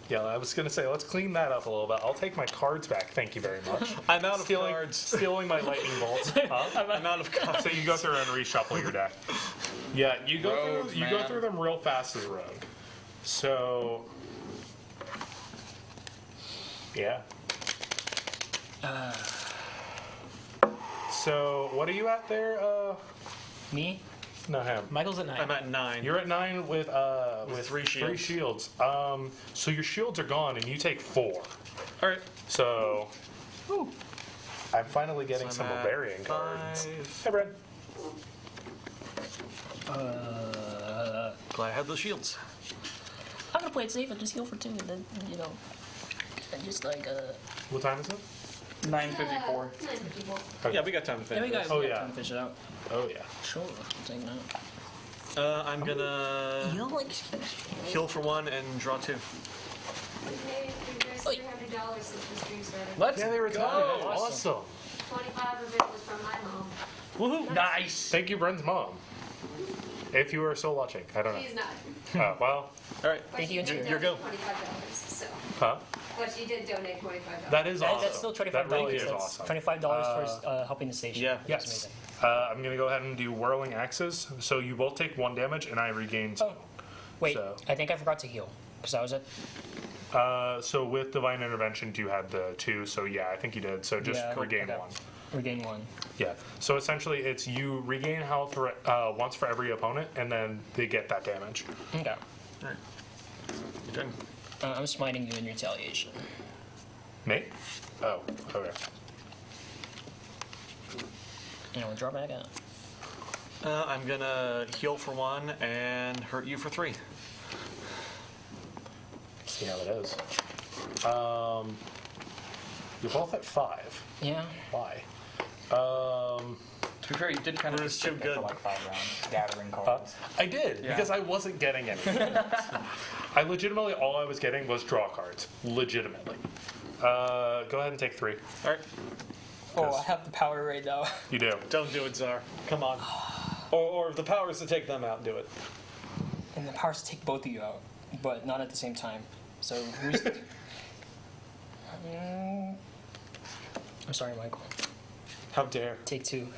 Speaker 7: yeah, I was gonna say let's clean that up a little bit. I'll take my cards back. Thank you very much.
Speaker 9: I'm out of cards.
Speaker 7: Stealing my lightning bolts. Huh?
Speaker 9: I'm out of cards.
Speaker 7: So you go through and reshuffle your deck. Yeah, you go
Speaker 8: Rogues,
Speaker 7: through. You go
Speaker 8: man.
Speaker 7: through them real fast as rogue. So yeah. So what are you at there?
Speaker 5: Me?
Speaker 7: No, him.
Speaker 2: Michael's at 9.
Speaker 9: I'm at 9.
Speaker 7: You're at 9 with
Speaker 9: 3 shields.
Speaker 7: 3 shields. So your shields are gone, and you take 4.
Speaker 9: All right.
Speaker 7: So I'm finally getting
Speaker 9: I'm
Speaker 7: some
Speaker 9: at
Speaker 7: barbarian cards.
Speaker 9: 5.
Speaker 7: Hey, Brad.
Speaker 9: Glad I had those shields.
Speaker 5: I'm gonna play it safe and just heal for 2, and then and just like
Speaker 7: What time is it?
Speaker 8: 9:54.
Speaker 9: Yeah, we got time to
Speaker 5: Yeah, we
Speaker 9: finish.
Speaker 5: got
Speaker 7: Oh,
Speaker 5: we got
Speaker 7: yeah.
Speaker 5: time to fish it out.
Speaker 7: Oh yeah.
Speaker 5: Sure, I'm taking that.
Speaker 9: I'm gonna
Speaker 2: You like
Speaker 9: heal for 1 and draw 2.
Speaker 3: We paid $300 since the stream started.
Speaker 8: Let's
Speaker 7: Yeah, they were
Speaker 8: go.
Speaker 7: talking. Awesome.
Speaker 3: 25 of it was from my mom.
Speaker 7: Woohoo!
Speaker 8: Nice.
Speaker 7: Thank you, Bren's mom. If you are still watching, I don't
Speaker 3: She's
Speaker 7: know.
Speaker 3: not.
Speaker 7: Well,
Speaker 9: All right.
Speaker 3: But
Speaker 5: Thank
Speaker 3: she
Speaker 5: you,
Speaker 3: did
Speaker 5: Andrew.
Speaker 9: You're go.
Speaker 3: donate $25, so.
Speaker 7: huh?
Speaker 3: But she did donate $25.
Speaker 7: That is
Speaker 5: That-
Speaker 7: awesome.
Speaker 5: That's still $25.
Speaker 7: That really is
Speaker 5: That's
Speaker 7: awesome.
Speaker 5: $25 towards helping the station.
Speaker 9: Yeah.
Speaker 5: That's
Speaker 7: Yes.
Speaker 5: amazing.
Speaker 7: I'm gonna go ahead and do whirling axes. So you both take 1 damage, and I regain 2.
Speaker 5: Oh, wait,
Speaker 7: So-
Speaker 5: I think I forgot to heal because I was at.
Speaker 7: So with divine intervention, you had the 2. So yeah, I think you did. So just
Speaker 5: Yeah,
Speaker 7: regain
Speaker 5: okay.
Speaker 7: 1.
Speaker 5: Regain 1.
Speaker 7: Yeah. So essentially, it's you regain health once for every opponent, and then they get that damage.
Speaker 5: Okay.
Speaker 9: All right. Your turn.
Speaker 5: I'm smiting you in retaliation.
Speaker 7: Me? Oh, okay.
Speaker 5: And I'll draw back out.
Speaker 9: I'm gonna heal for 1 and hurt you for 3.
Speaker 7: See how it is. You're both at 5.
Speaker 5: Yeah.
Speaker 7: Why?
Speaker 8: To be fair, you did kind of
Speaker 9: We're
Speaker 8: just
Speaker 9: too
Speaker 8: sit there for
Speaker 9: good.
Speaker 8: like 5 rounds, gathering cards.
Speaker 7: I did,
Speaker 8: Yeah.
Speaker 7: because I wasn't getting anything. I legitimately, all I was getting was draw cards. Legitimately. Go ahead and take 3.
Speaker 9: All right.
Speaker 5: Oh, I have the power right now.
Speaker 7: You do.
Speaker 9: Don't do it, Czar. Come on. Or if the power is to take them out, do it.
Speaker 5: And the power is to take both of you out, but not at the same time. So who's? I'm sorry, Michael.
Speaker 9: How dare.
Speaker 5: Take 2.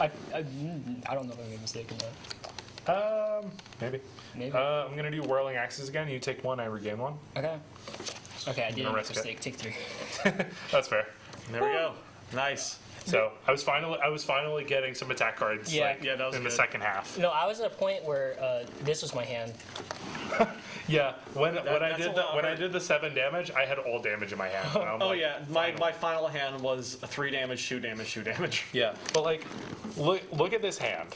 Speaker 5: I don't know if I made a mistake in that.
Speaker 7: Maybe.
Speaker 5: Maybe.
Speaker 7: I'm gonna do whirling axes again. You take one, I regain one.
Speaker 5: Okay. Okay, I did
Speaker 7: gonna
Speaker 5: make a
Speaker 7: risk it.
Speaker 5: mistake. Take 3.
Speaker 7: That's fair.
Speaker 9: There we go. Nice.
Speaker 7: So I was finally getting some attack cards.
Speaker 5: Yeah.
Speaker 7: like,
Speaker 9: Yeah, that was
Speaker 7: in the
Speaker 9: good.
Speaker 7: second half.
Speaker 5: No, I was at a point where this was my hand.
Speaker 7: Yeah, when I
Speaker 9: that's
Speaker 7: did
Speaker 9: a lot
Speaker 7: when I
Speaker 9: hurt.
Speaker 7: did the 7 damage, I had all damage in my hand. And I'm
Speaker 9: Oh
Speaker 7: like,
Speaker 9: yeah, my final hand was a 3 damage, 2 damage, 2 damage.
Speaker 7: yeah. But like, look at this hand.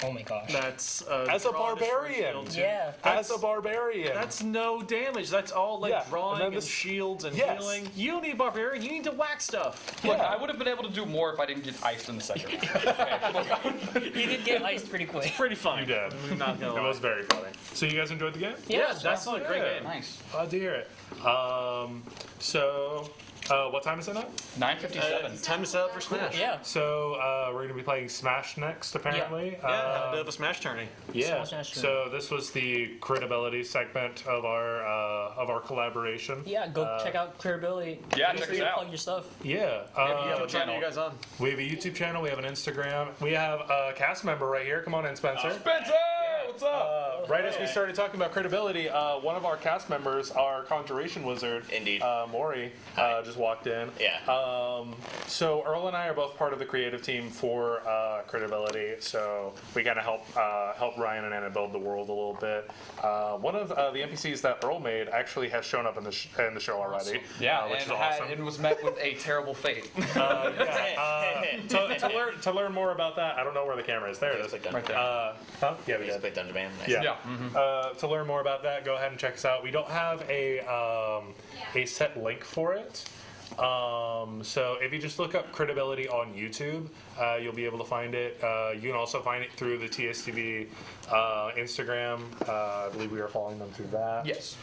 Speaker 5: Oh my gosh.
Speaker 9: That's
Speaker 7: As a
Speaker 9: draw, destroy,
Speaker 7: barbarian.
Speaker 9: shield, too.
Speaker 5: Yeah.
Speaker 7: As a barbarian.
Speaker 9: That's no damage. That's all like
Speaker 7: Yeah, and
Speaker 9: drawing
Speaker 7: then
Speaker 9: and,
Speaker 7: this-
Speaker 9: shields and
Speaker 7: Yes.
Speaker 9: healing. You don't need barbarian. You need to whack stuff.
Speaker 8: Look, I would have been able to do more if I didn't get iced in the second round.
Speaker 5: You did get iced pretty quick.
Speaker 9: Pretty fun.
Speaker 7: You did.
Speaker 9: I'm not gonna
Speaker 7: It
Speaker 9: lie.
Speaker 7: was very funny. So you guys enjoyed the game?
Speaker 9: Yeah, that's a great
Speaker 7: Yeah.
Speaker 9: game.
Speaker 8: Nice.
Speaker 7: Glad to hear it. So, what time is it now?
Speaker 8: 9:57.
Speaker 9: Time to set up for Smash.
Speaker 5: Yeah.
Speaker 7: So we're going to be playing Smash next, apparently.
Speaker 9: Yeah, a bit of a Smash tourney.
Speaker 7: Yeah.
Speaker 5: Smash
Speaker 7: So this was the credibility segment of our collaboration.
Speaker 5: Yeah, go check out Clearability.
Speaker 8: Yeah,
Speaker 5: Feel
Speaker 8: check
Speaker 5: free
Speaker 8: us
Speaker 5: to
Speaker 8: out.
Speaker 5: plug your stuff.
Speaker 7: Yeah.
Speaker 8: Yeah,
Speaker 9: What time are you guys on?
Speaker 7: We have a YouTube channel. We have an Instagram. We have a cast member right here. Come on in, Spencer.
Speaker 8: Spencer, what's up?
Speaker 7: Right as we started talking about credibility, one of our cast members, our Conjuration Wizard,
Speaker 10: Indeed.
Speaker 7: Maury, just walked in.
Speaker 10: Yeah.
Speaker 7: So Earl and I are both part of the creative team for credibility. So we kind of help Ryan and Anna build the world a little bit. One of the NPCs that Earl made actually has shown up in the show already.
Speaker 8: Yeah,
Speaker 7: which
Speaker 8: and
Speaker 7: is awesome.
Speaker 8: it was met with a terrible fate.
Speaker 7: To learn more about that, I don't know where the camera is. There it is.
Speaker 8: Right there.
Speaker 7: Huh? Yeah, we
Speaker 10: He's
Speaker 7: did.
Speaker 10: played Dungeon Man. Nice.
Speaker 7: Yeah.
Speaker 8: Yeah.
Speaker 7: To learn more about that, go ahead and check us out. We don't have a set link for it. So if you just look up credibility on YouTube, you'll be able to find it. You can also find it through the TSTV Instagram. I believe we are following them through that.
Speaker 8: Yes.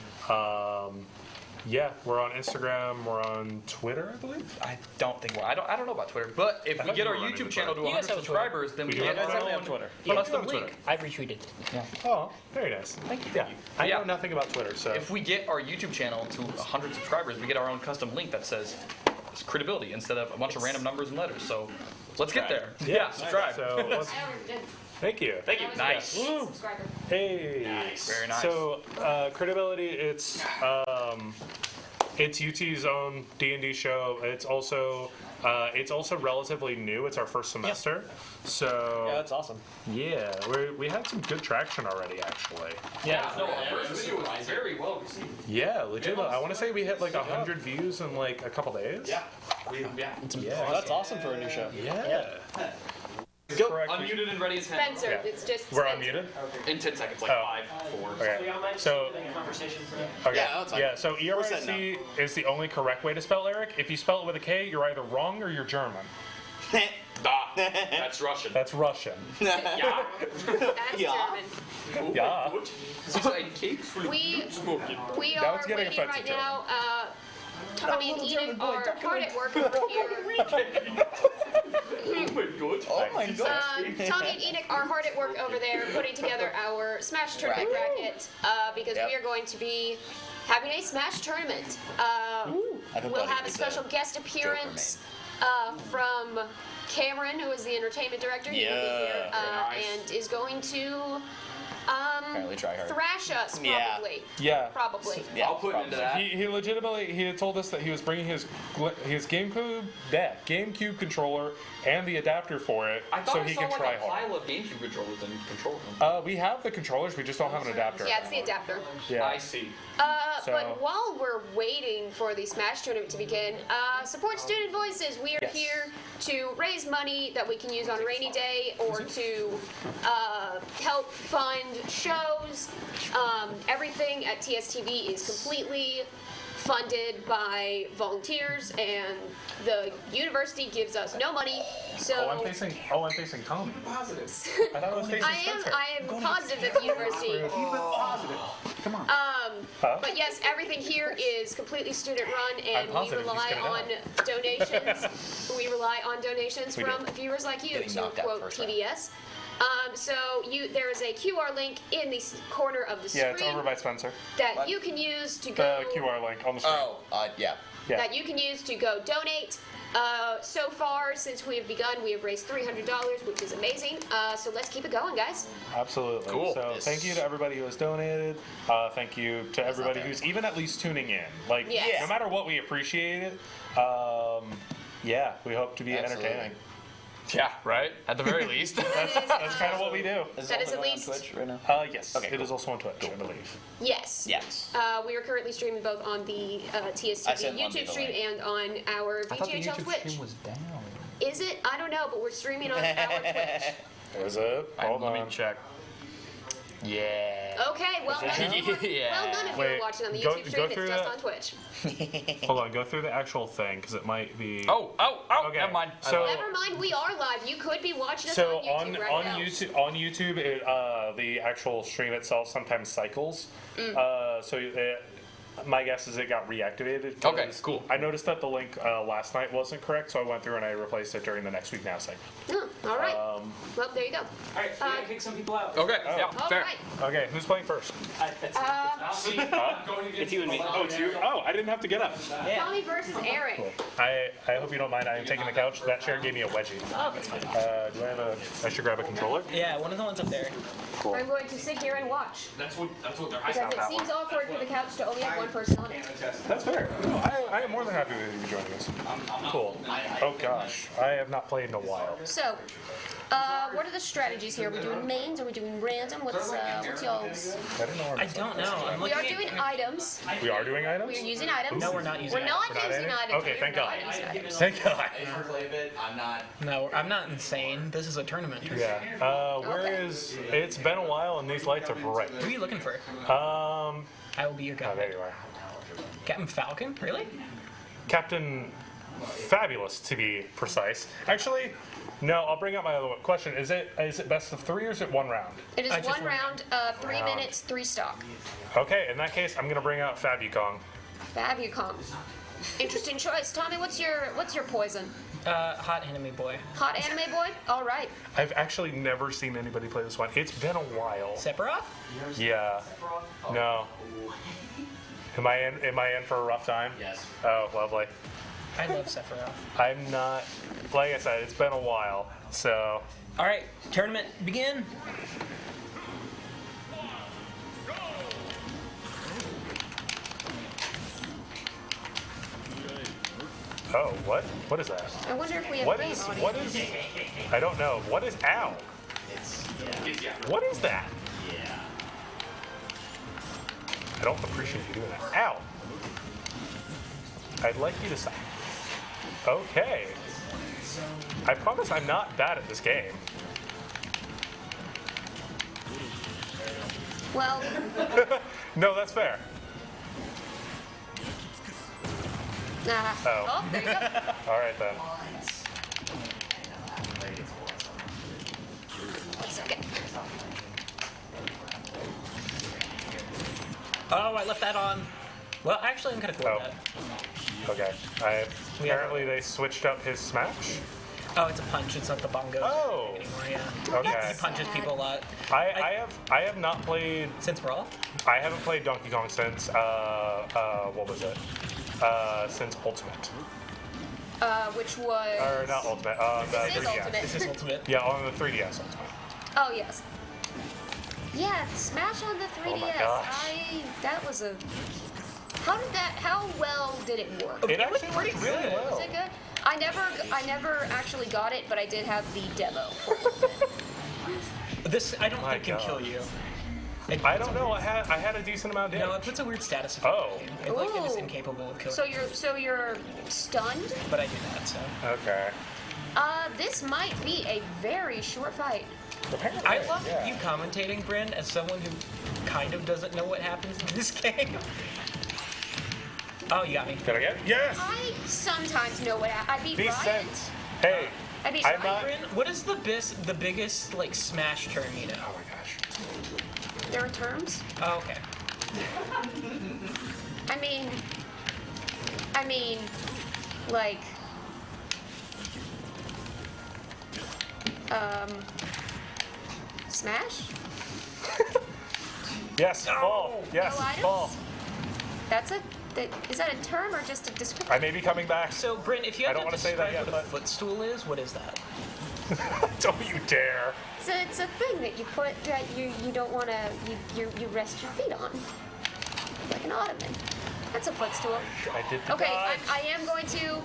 Speaker 7: Yeah, we're on Instagram. We're on Twitter, I believe.
Speaker 8: I don't think I don't know about Twitter, but if we
Speaker 7: thought
Speaker 8: get
Speaker 7: you
Speaker 8: our
Speaker 7: were running
Speaker 8: YouTube
Speaker 7: the
Speaker 8: channel to
Speaker 5: You guys
Speaker 8: 100
Speaker 5: have a Twitter.
Speaker 8: subscribers, then we
Speaker 7: do
Speaker 8: get
Speaker 7: have
Speaker 8: our
Speaker 7: Twitter.
Speaker 8: own
Speaker 9: Twitter.
Speaker 8: custom
Speaker 7: Twitter.
Speaker 8: link.
Speaker 5: I've retweeted. Yeah.
Speaker 7: Oh, very nice. Thank you. Yeah, I know nothing about Twitter, so
Speaker 8: If we get our YouTube channel to 100 subscribers, we get our own custom link that says credibility instead of a bunch of random numbers and letters. So let's get there. Yeah, subscribe.
Speaker 7: So let's, thank you.
Speaker 8: Thank you. Nice.
Speaker 3: Subscriber.
Speaker 7: Hey.
Speaker 8: Very nice.
Speaker 7: So, credibility. It's UT's own D&D show. It's also relatively new. It's our first semester. So
Speaker 9: Yeah, that's awesome.
Speaker 7: yeah, we had some good traction already, actually.
Speaker 5: Yeah.
Speaker 8: No, our first video was very well received.
Speaker 7: Yeah, legit. I want to say we hit like 100 views in like a couple days.
Speaker 8: Yeah.
Speaker 7: Yeah.
Speaker 9: That's awesome for a new show.
Speaker 7: Yeah.
Speaker 8: Unmuted and ready as hell.
Speaker 3: Spencer,
Speaker 7: Yeah.
Speaker 3: it's just
Speaker 7: We're
Speaker 3: Spencer.
Speaker 7: unmuted.
Speaker 8: In 10 seconds, like
Speaker 7: Oh.
Speaker 8: 5, 4.
Speaker 7: Okay. So. Okay.
Speaker 10: Yeah, that's fine.
Speaker 7: Yeah. So
Speaker 10: We're setting
Speaker 7: ERIC is the only correct way to spell Eric. If you spell it with a K, you're either wrong or you're German.
Speaker 8: Ah, that's Russian.
Speaker 7: That's Russian.
Speaker 8: Yeah.
Speaker 3: That's
Speaker 10: Yeah.
Speaker 3: German.
Speaker 7: Yeah.
Speaker 3: We
Speaker 7: Now
Speaker 3: are
Speaker 7: it's getting
Speaker 3: waiting
Speaker 7: offensive,
Speaker 3: right now. Tommy and Enoch are hard at work over here.
Speaker 10: Oh my god.
Speaker 3: Tommy and Enoch are hard at work over there putting together our Smash tournament bracket because
Speaker 10: Yep.
Speaker 3: we are going to be having a Smash tournament. We'll have a special guest appearance from Cameron, who is the entertainment director. He will be here and is going to
Speaker 10: Apparently try hard.
Speaker 3: thrash us
Speaker 10: Yeah.
Speaker 3: probably.
Speaker 7: Yeah.
Speaker 3: Probably.
Speaker 10: Yeah,
Speaker 8: I'll put into that.
Speaker 7: He legitimately had told us that he was bringing his GameCube controller and the adapter for it,
Speaker 8: I thought
Speaker 7: so
Speaker 8: I
Speaker 7: he
Speaker 8: saw
Speaker 7: can
Speaker 8: like
Speaker 7: try
Speaker 8: a
Speaker 7: hard.
Speaker 8: pile of GameCube controllers and control them.
Speaker 7: We have the controllers, we just don't have an adapter.
Speaker 3: Yeah, it's the adapter.
Speaker 7: Yeah.
Speaker 8: I see.
Speaker 7: So-
Speaker 3: But while we're waiting for the Smash tournament to begin, support Student Voices. We are
Speaker 7: Yes.
Speaker 3: here to raise money that we can use on a rainy day or to help fund shows. Everything at TSTV is completely funded by volunteers, and the university gives us no money. So
Speaker 7: I'm facing Tommy. I thought I was facing Spencer.
Speaker 3: I am positive that the university.
Speaker 10: Come on.
Speaker 7: Huh?
Speaker 3: But yes, everything here is completely student run, and we
Speaker 7: positive he's
Speaker 3: rely
Speaker 7: gonna
Speaker 3: on donations. We rely on donations
Speaker 10: We
Speaker 3: from
Speaker 10: do.
Speaker 3: viewers like you,
Speaker 10: Getting
Speaker 3: to
Speaker 10: knocked out
Speaker 3: quote
Speaker 10: first round.
Speaker 3: TBS. So there is a QR link in the corner of the screen.
Speaker 7: Yeah, it's over by Spencer.
Speaker 3: That you can use to go.
Speaker 7: The QR link on the screen.
Speaker 10: Yeah.
Speaker 3: That you can use to go donate. So far, since we have begun, we have raised $300, which is amazing. So let's keep it going, guys.
Speaker 7: Absolutely.
Speaker 8: Cool.
Speaker 7: So thank you to everybody who has donated. Thank you to everybody who's even at least tuning in. Like,
Speaker 3: Yes.
Speaker 7: no matter what, we appreciate it. Yeah, we hope to be entertaining.
Speaker 8: Yeah, right? At the very least.
Speaker 7: That's kind of what we do.
Speaker 3: That is at least.
Speaker 10: Twitch right now.
Speaker 7: Yes. Okay, it is also on Twitch, I believe.
Speaker 3: Yes.
Speaker 10: Yes.
Speaker 3: We are currently streaming both on the TSTV YouTube stream and on our VGHL Twitch.
Speaker 8: was down.
Speaker 3: Is it? I don't know, but we're streaming on our Twitch.
Speaker 7: Is it? Hold
Speaker 8: Let me
Speaker 7: on.
Speaker 8: check. Yeah.
Speaker 3: Okay, well, none of you are
Speaker 7: Wait,
Speaker 3: watching on the
Speaker 7: go-
Speaker 3: YouTube
Speaker 7: go
Speaker 3: stream. It's
Speaker 7: through
Speaker 3: just
Speaker 7: that.
Speaker 3: on Twitch.
Speaker 7: Hold on, go through the actual thing, because it might be...
Speaker 8: Oh,
Speaker 7: Okay,
Speaker 8: never mind.
Speaker 7: so-
Speaker 3: Never mind, we are live. You could be watching us
Speaker 7: So
Speaker 3: on YouTube right now.
Speaker 7: YouTube, the actual stream itself sometimes cycles. My guess is it got reactivated.
Speaker 8: Okay, cool.
Speaker 7: I noticed that the link last night wasn't correct, so I went through and I replaced it during the Next Week Now segment.
Speaker 3: Oh, all right. Well, there you go.
Speaker 5: All right, we gotta kick some people out.
Speaker 8: Okay, yeah,
Speaker 3: All
Speaker 8: fair.
Speaker 3: right.
Speaker 7: Okay, who's playing first?
Speaker 5: It's you and me.
Speaker 7: Oh, it's you? Oh, I didn't have to get up.
Speaker 3: Tommy versus Eric.
Speaker 7: I hope you don't mind. I am taking the couch. That chair gave me a wedgie.
Speaker 3: Oh, that's fine.
Speaker 7: Do I have I should grab a controller?
Speaker 2: Yeah, one of the ones up there.
Speaker 3: I'm going to sit here and watch.
Speaker 9: That's what they're
Speaker 3: Because it seems awkward for the couch to only have one person on it.
Speaker 7: That's fair. No, I am more than happy with you joining us. Cool. Oh gosh, I have not played in a while.
Speaker 3: So, what are the strategies here? Are we doing mains? Are we doing random? What's y'all's?
Speaker 7: I don't know.
Speaker 2: I don't know. I'm
Speaker 3: We
Speaker 2: looking
Speaker 3: are doing items.
Speaker 7: We are doing items?
Speaker 3: We are using items.
Speaker 2: No, we're not using
Speaker 3: We're not
Speaker 2: items.
Speaker 7: We're not
Speaker 3: using
Speaker 7: adding?
Speaker 3: items.
Speaker 7: Okay,
Speaker 3: We are
Speaker 7: thank
Speaker 3: not
Speaker 7: God.
Speaker 3: using items.
Speaker 7: Thank God.
Speaker 2: No, I'm not insane. This is a tournament.
Speaker 7: Yeah. Where is? It's been a while, and these lights are bright.
Speaker 2: Who are you looking for? I will be your
Speaker 7: Oh,
Speaker 2: guy.
Speaker 7: there you are.
Speaker 2: Captain Falcon? Really?
Speaker 7: Captain Fabulous, to be precise. Actually, no. I'll bring up my other question. Is it best of 3 or is it 1 round?
Speaker 3: It is
Speaker 2: I just
Speaker 3: one round, 3 minutes, 3 stock.
Speaker 7: Okay. In that case, I'm gonna bring out Fabukong.
Speaker 3: Fabucom. Interesting choice. Tommy, what's your poison?
Speaker 2: Hot enemy boy.
Speaker 3: Hot anime boy? All right.
Speaker 7: I've actually never seen anybody play this one. It's been a while.
Speaker 2: Sephiroth?
Speaker 7: Yeah. No. Am I in for a rough time?
Speaker 10: Yes.
Speaker 7: Oh, lovely.
Speaker 2: I love Sephiroth.
Speaker 7: I'm not. Like I said, it's been a while. So.
Speaker 2: All right, tournament begin.
Speaker 7: Oh, what? What is that?
Speaker 3: I wonder if we have
Speaker 7: What
Speaker 3: game
Speaker 7: is?
Speaker 3: audio.
Speaker 7: What is? I don't know. What is ow? What is that? I don't appreciate you doing that. Ow. I'd like you to say. Okay. I promise I'm not bad at this game.
Speaker 3: Well,
Speaker 7: No, that's fair.
Speaker 3: oh, there you go.
Speaker 7: All right then.
Speaker 3: Okay.
Speaker 2: Oh, I left that on. Well, actually, I'm kind of cool
Speaker 7: Oh.
Speaker 2: with that.
Speaker 7: Okay. Apparently they switched up his smash.
Speaker 2: Oh, it's a punch. It's not the bongos
Speaker 7: Oh.
Speaker 2: anymore. Yeah.
Speaker 7: Okay.
Speaker 2: He punches people a lot.
Speaker 7: I have not played.
Speaker 2: Since Brawl?
Speaker 7: I haven't played Donkey Kong since what was it? Since Ultimate.
Speaker 3: Which was.
Speaker 7: Or not Ultimate. The
Speaker 3: This is
Speaker 7: 3DS.
Speaker 3: Ultimate.
Speaker 2: This is Ultimate.
Speaker 7: Yeah, on the 3DS Ultimate.
Speaker 3: Oh yes. Yeah, Smash on the 3DS.
Speaker 7: Oh my gosh.
Speaker 3: That was a. How well did it work?
Speaker 7: It actually
Speaker 2: pretty
Speaker 7: worked really
Speaker 2: good.
Speaker 7: well.
Speaker 3: Was it good? I never actually got it, but I did have the demo.
Speaker 2: This I don't
Speaker 7: My
Speaker 2: think can kill
Speaker 7: gosh.
Speaker 2: you.
Speaker 7: I don't know. I had a decent amount of
Speaker 2: No, it
Speaker 7: damage.
Speaker 2: puts a weird status effect.
Speaker 7: Oh.
Speaker 2: It, like it is
Speaker 3: Ooh.
Speaker 2: incapable of killing.
Speaker 3: So you're stunned.
Speaker 2: But I do that. So
Speaker 7: Okay.
Speaker 3: This might be a very short fight.
Speaker 7: Apparently,
Speaker 2: I love
Speaker 7: yeah.
Speaker 2: you commentating, Brynne, as someone who kind of doesn't know what happens in this game. Oh, you got me.
Speaker 7: Did I get it? Yes.
Speaker 3: I sometimes know what I beat Ryan.
Speaker 7: Decent. Hey.
Speaker 3: I beat
Speaker 7: I'm
Speaker 3: Ryan.
Speaker 7: not.
Speaker 2: Brynne, what is the biggest like smash term you know?
Speaker 7: Oh my gosh.
Speaker 3: There are terms.
Speaker 2: Oh, okay.
Speaker 3: I mean, like, Smash?
Speaker 7: Yes, fall. Yes,
Speaker 3: No items?
Speaker 7: fall.
Speaker 3: That's a. Is that a term or just a description?
Speaker 7: I may be coming back.
Speaker 2: So, Brynne, if you
Speaker 7: I
Speaker 2: had
Speaker 7: don't
Speaker 2: to
Speaker 7: wanna say that
Speaker 2: describe
Speaker 7: yet,
Speaker 2: what a
Speaker 7: but-
Speaker 2: footstool is, what is that?
Speaker 7: Don't you dare.
Speaker 3: It's a thing that you put that you don't want to you rest your feet on, like an ottoman. That's a footstool.
Speaker 7: I did the
Speaker 3: Okay,
Speaker 7: dodge.
Speaker 3: I am going to.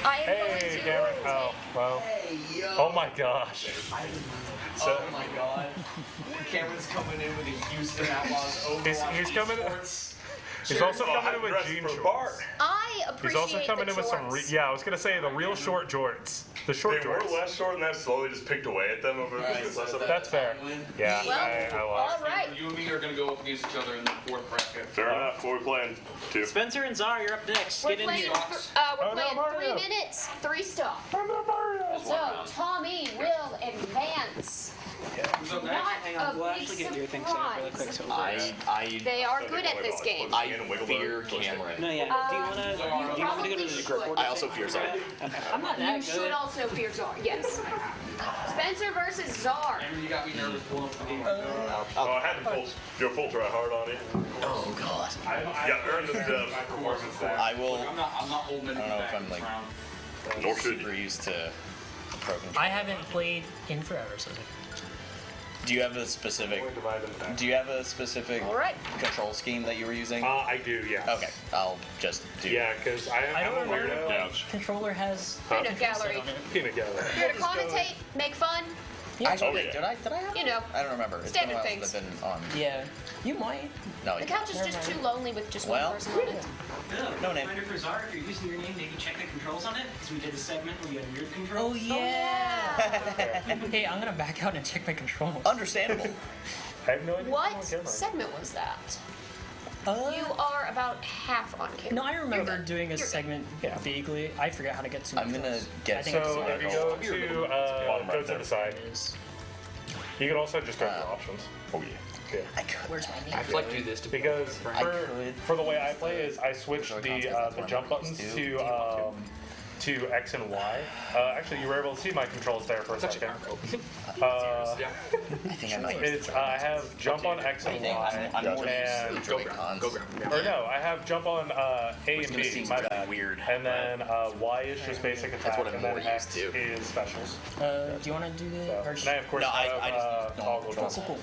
Speaker 3: I am going
Speaker 7: Hey,
Speaker 3: to.
Speaker 7: Cameron. Oh, well. Oh my gosh. So,
Speaker 10: Oh my god. Cameron's coming in with a Houston Outlaws Overwatch.
Speaker 7: he's coming in.
Speaker 10: esports.
Speaker 7: He's also coming in with jean shorts.
Speaker 3: I
Speaker 7: He's
Speaker 3: appreciate
Speaker 7: also coming
Speaker 3: the
Speaker 7: in with some.
Speaker 3: jorts.
Speaker 7: Yeah, I was gonna say the real short jorts. The short
Speaker 11: They were
Speaker 7: jorts.
Speaker 11: less short and that slowly just picked away at them over the
Speaker 7: That's fair. Yeah,
Speaker 3: Well,
Speaker 7: I
Speaker 3: all right.
Speaker 10: You and me are gonna go up against each other in the fourth bracket.
Speaker 11: Fair enough. What are we playing? Two.
Speaker 5: Spencer and Czar, you're up next.
Speaker 3: We're
Speaker 5: Get in
Speaker 3: playing.
Speaker 5: here.
Speaker 3: We're
Speaker 7: Oh, no,
Speaker 3: playing
Speaker 7: Mario.
Speaker 3: 3 minutes, 3 stop.
Speaker 7: I'm not Mario.
Speaker 3: So Tommy will advance.
Speaker 10: Who's up next?
Speaker 3: Not
Speaker 2: Hang on, we'll
Speaker 3: a
Speaker 2: actually
Speaker 3: big
Speaker 2: get your thing set up really quick.
Speaker 3: surprise.
Speaker 2: So
Speaker 3: They are good at this game.
Speaker 10: I fear Cameron.
Speaker 2: no, yeah. Do you wanna? Do you want me to go to the
Speaker 3: Probably
Speaker 10: I also fear Czar.
Speaker 2: I'm not
Speaker 3: You
Speaker 2: that
Speaker 3: should
Speaker 2: good.
Speaker 3: also fear Czar. Yes. Spencer versus Czar.
Speaker 10: Cameron, you got me nervous pulling up the game.
Speaker 11: Oh, I had to go full try hard on it.
Speaker 10: Oh god.
Speaker 11: Yeah, earn this performance there.
Speaker 10: I will.
Speaker 3: Oh.
Speaker 10: I'm not holding anything
Speaker 12: I don't know
Speaker 10: back
Speaker 12: if I'm,
Speaker 10: this
Speaker 12: like-
Speaker 10: round.
Speaker 11: Nor should
Speaker 12: Super
Speaker 11: you.
Speaker 12: used to pro control.
Speaker 5: I haven't played in forever, so
Speaker 12: Do you have a specific? Do you have a specific
Speaker 3: All right.
Speaker 12: control scheme that you were using?
Speaker 7: I do, yes.
Speaker 12: Okay, I'll just do.
Speaker 7: Yeah, because
Speaker 5: I
Speaker 7: I'm
Speaker 5: don't
Speaker 7: a
Speaker 5: remember
Speaker 7: weirdo.
Speaker 5: if like, controller has
Speaker 3: Peanut gallery.
Speaker 7: Peanut gallery.
Speaker 3: Here to commentate, make fun.
Speaker 12: Actually,
Speaker 11: yeah.
Speaker 12: did I have?
Speaker 3: You know.
Speaker 12: I don't remember. It's
Speaker 3: Standard
Speaker 12: been a while
Speaker 3: things.
Speaker 12: since I've been on.
Speaker 5: Yeah, you might.
Speaker 12: No,
Speaker 3: The
Speaker 12: you-
Speaker 3: couch is just too lonely with just one
Speaker 12: Well,
Speaker 3: person on it.
Speaker 12: no name.
Speaker 13: Reminder for Czar, if you're using your name, maybe check the controls on it, because we did a segment where you had weird controls.
Speaker 5: Oh yeah. Hey, I'm gonna back out and check my controls.
Speaker 12: Understandable.
Speaker 7: I have no idea.
Speaker 3: What segment was that? You are about half on camera.
Speaker 5: No, I remember
Speaker 3: You're good.
Speaker 5: doing a
Speaker 3: You're good.
Speaker 5: segment vaguely. I forget how to get to.
Speaker 12: I'm gonna
Speaker 5: controls.
Speaker 12: get
Speaker 5: I think
Speaker 7: So
Speaker 5: it's
Speaker 7: if you go to the side, you can also just go to options.
Speaker 11: Oh yeah.
Speaker 7: Yeah.
Speaker 12: I could.
Speaker 5: Where's my name?
Speaker 10: I feel like do this to
Speaker 7: Because
Speaker 12: could.
Speaker 7: for the way I play is I switched
Speaker 12: Control
Speaker 7: the
Speaker 12: concepts
Speaker 7: jump
Speaker 12: that's
Speaker 7: buttons
Speaker 12: what I'm
Speaker 7: to X and Y. Actually, you were able to see my controls there for a second.
Speaker 12: I think I might.
Speaker 7: It's I have jump on X and Y,
Speaker 12: I'm more
Speaker 7: and
Speaker 12: used to the Joy-Cons.
Speaker 7: or no, I have jump on A and
Speaker 12: gonna
Speaker 7: B.
Speaker 12: seem
Speaker 7: My
Speaker 12: pretty
Speaker 7: bad.
Speaker 12: weird.
Speaker 7: And then Y is just basic attack,
Speaker 12: what I'm
Speaker 7: and then
Speaker 12: more
Speaker 7: X
Speaker 12: used to.
Speaker 7: is specials.
Speaker 5: Do you want to do the?
Speaker 7: So,
Speaker 5: Or
Speaker 7: and I of course
Speaker 12: No, I
Speaker 7: have
Speaker 12: just use normal
Speaker 7: toggle
Speaker 12: controls.
Speaker 7: jump.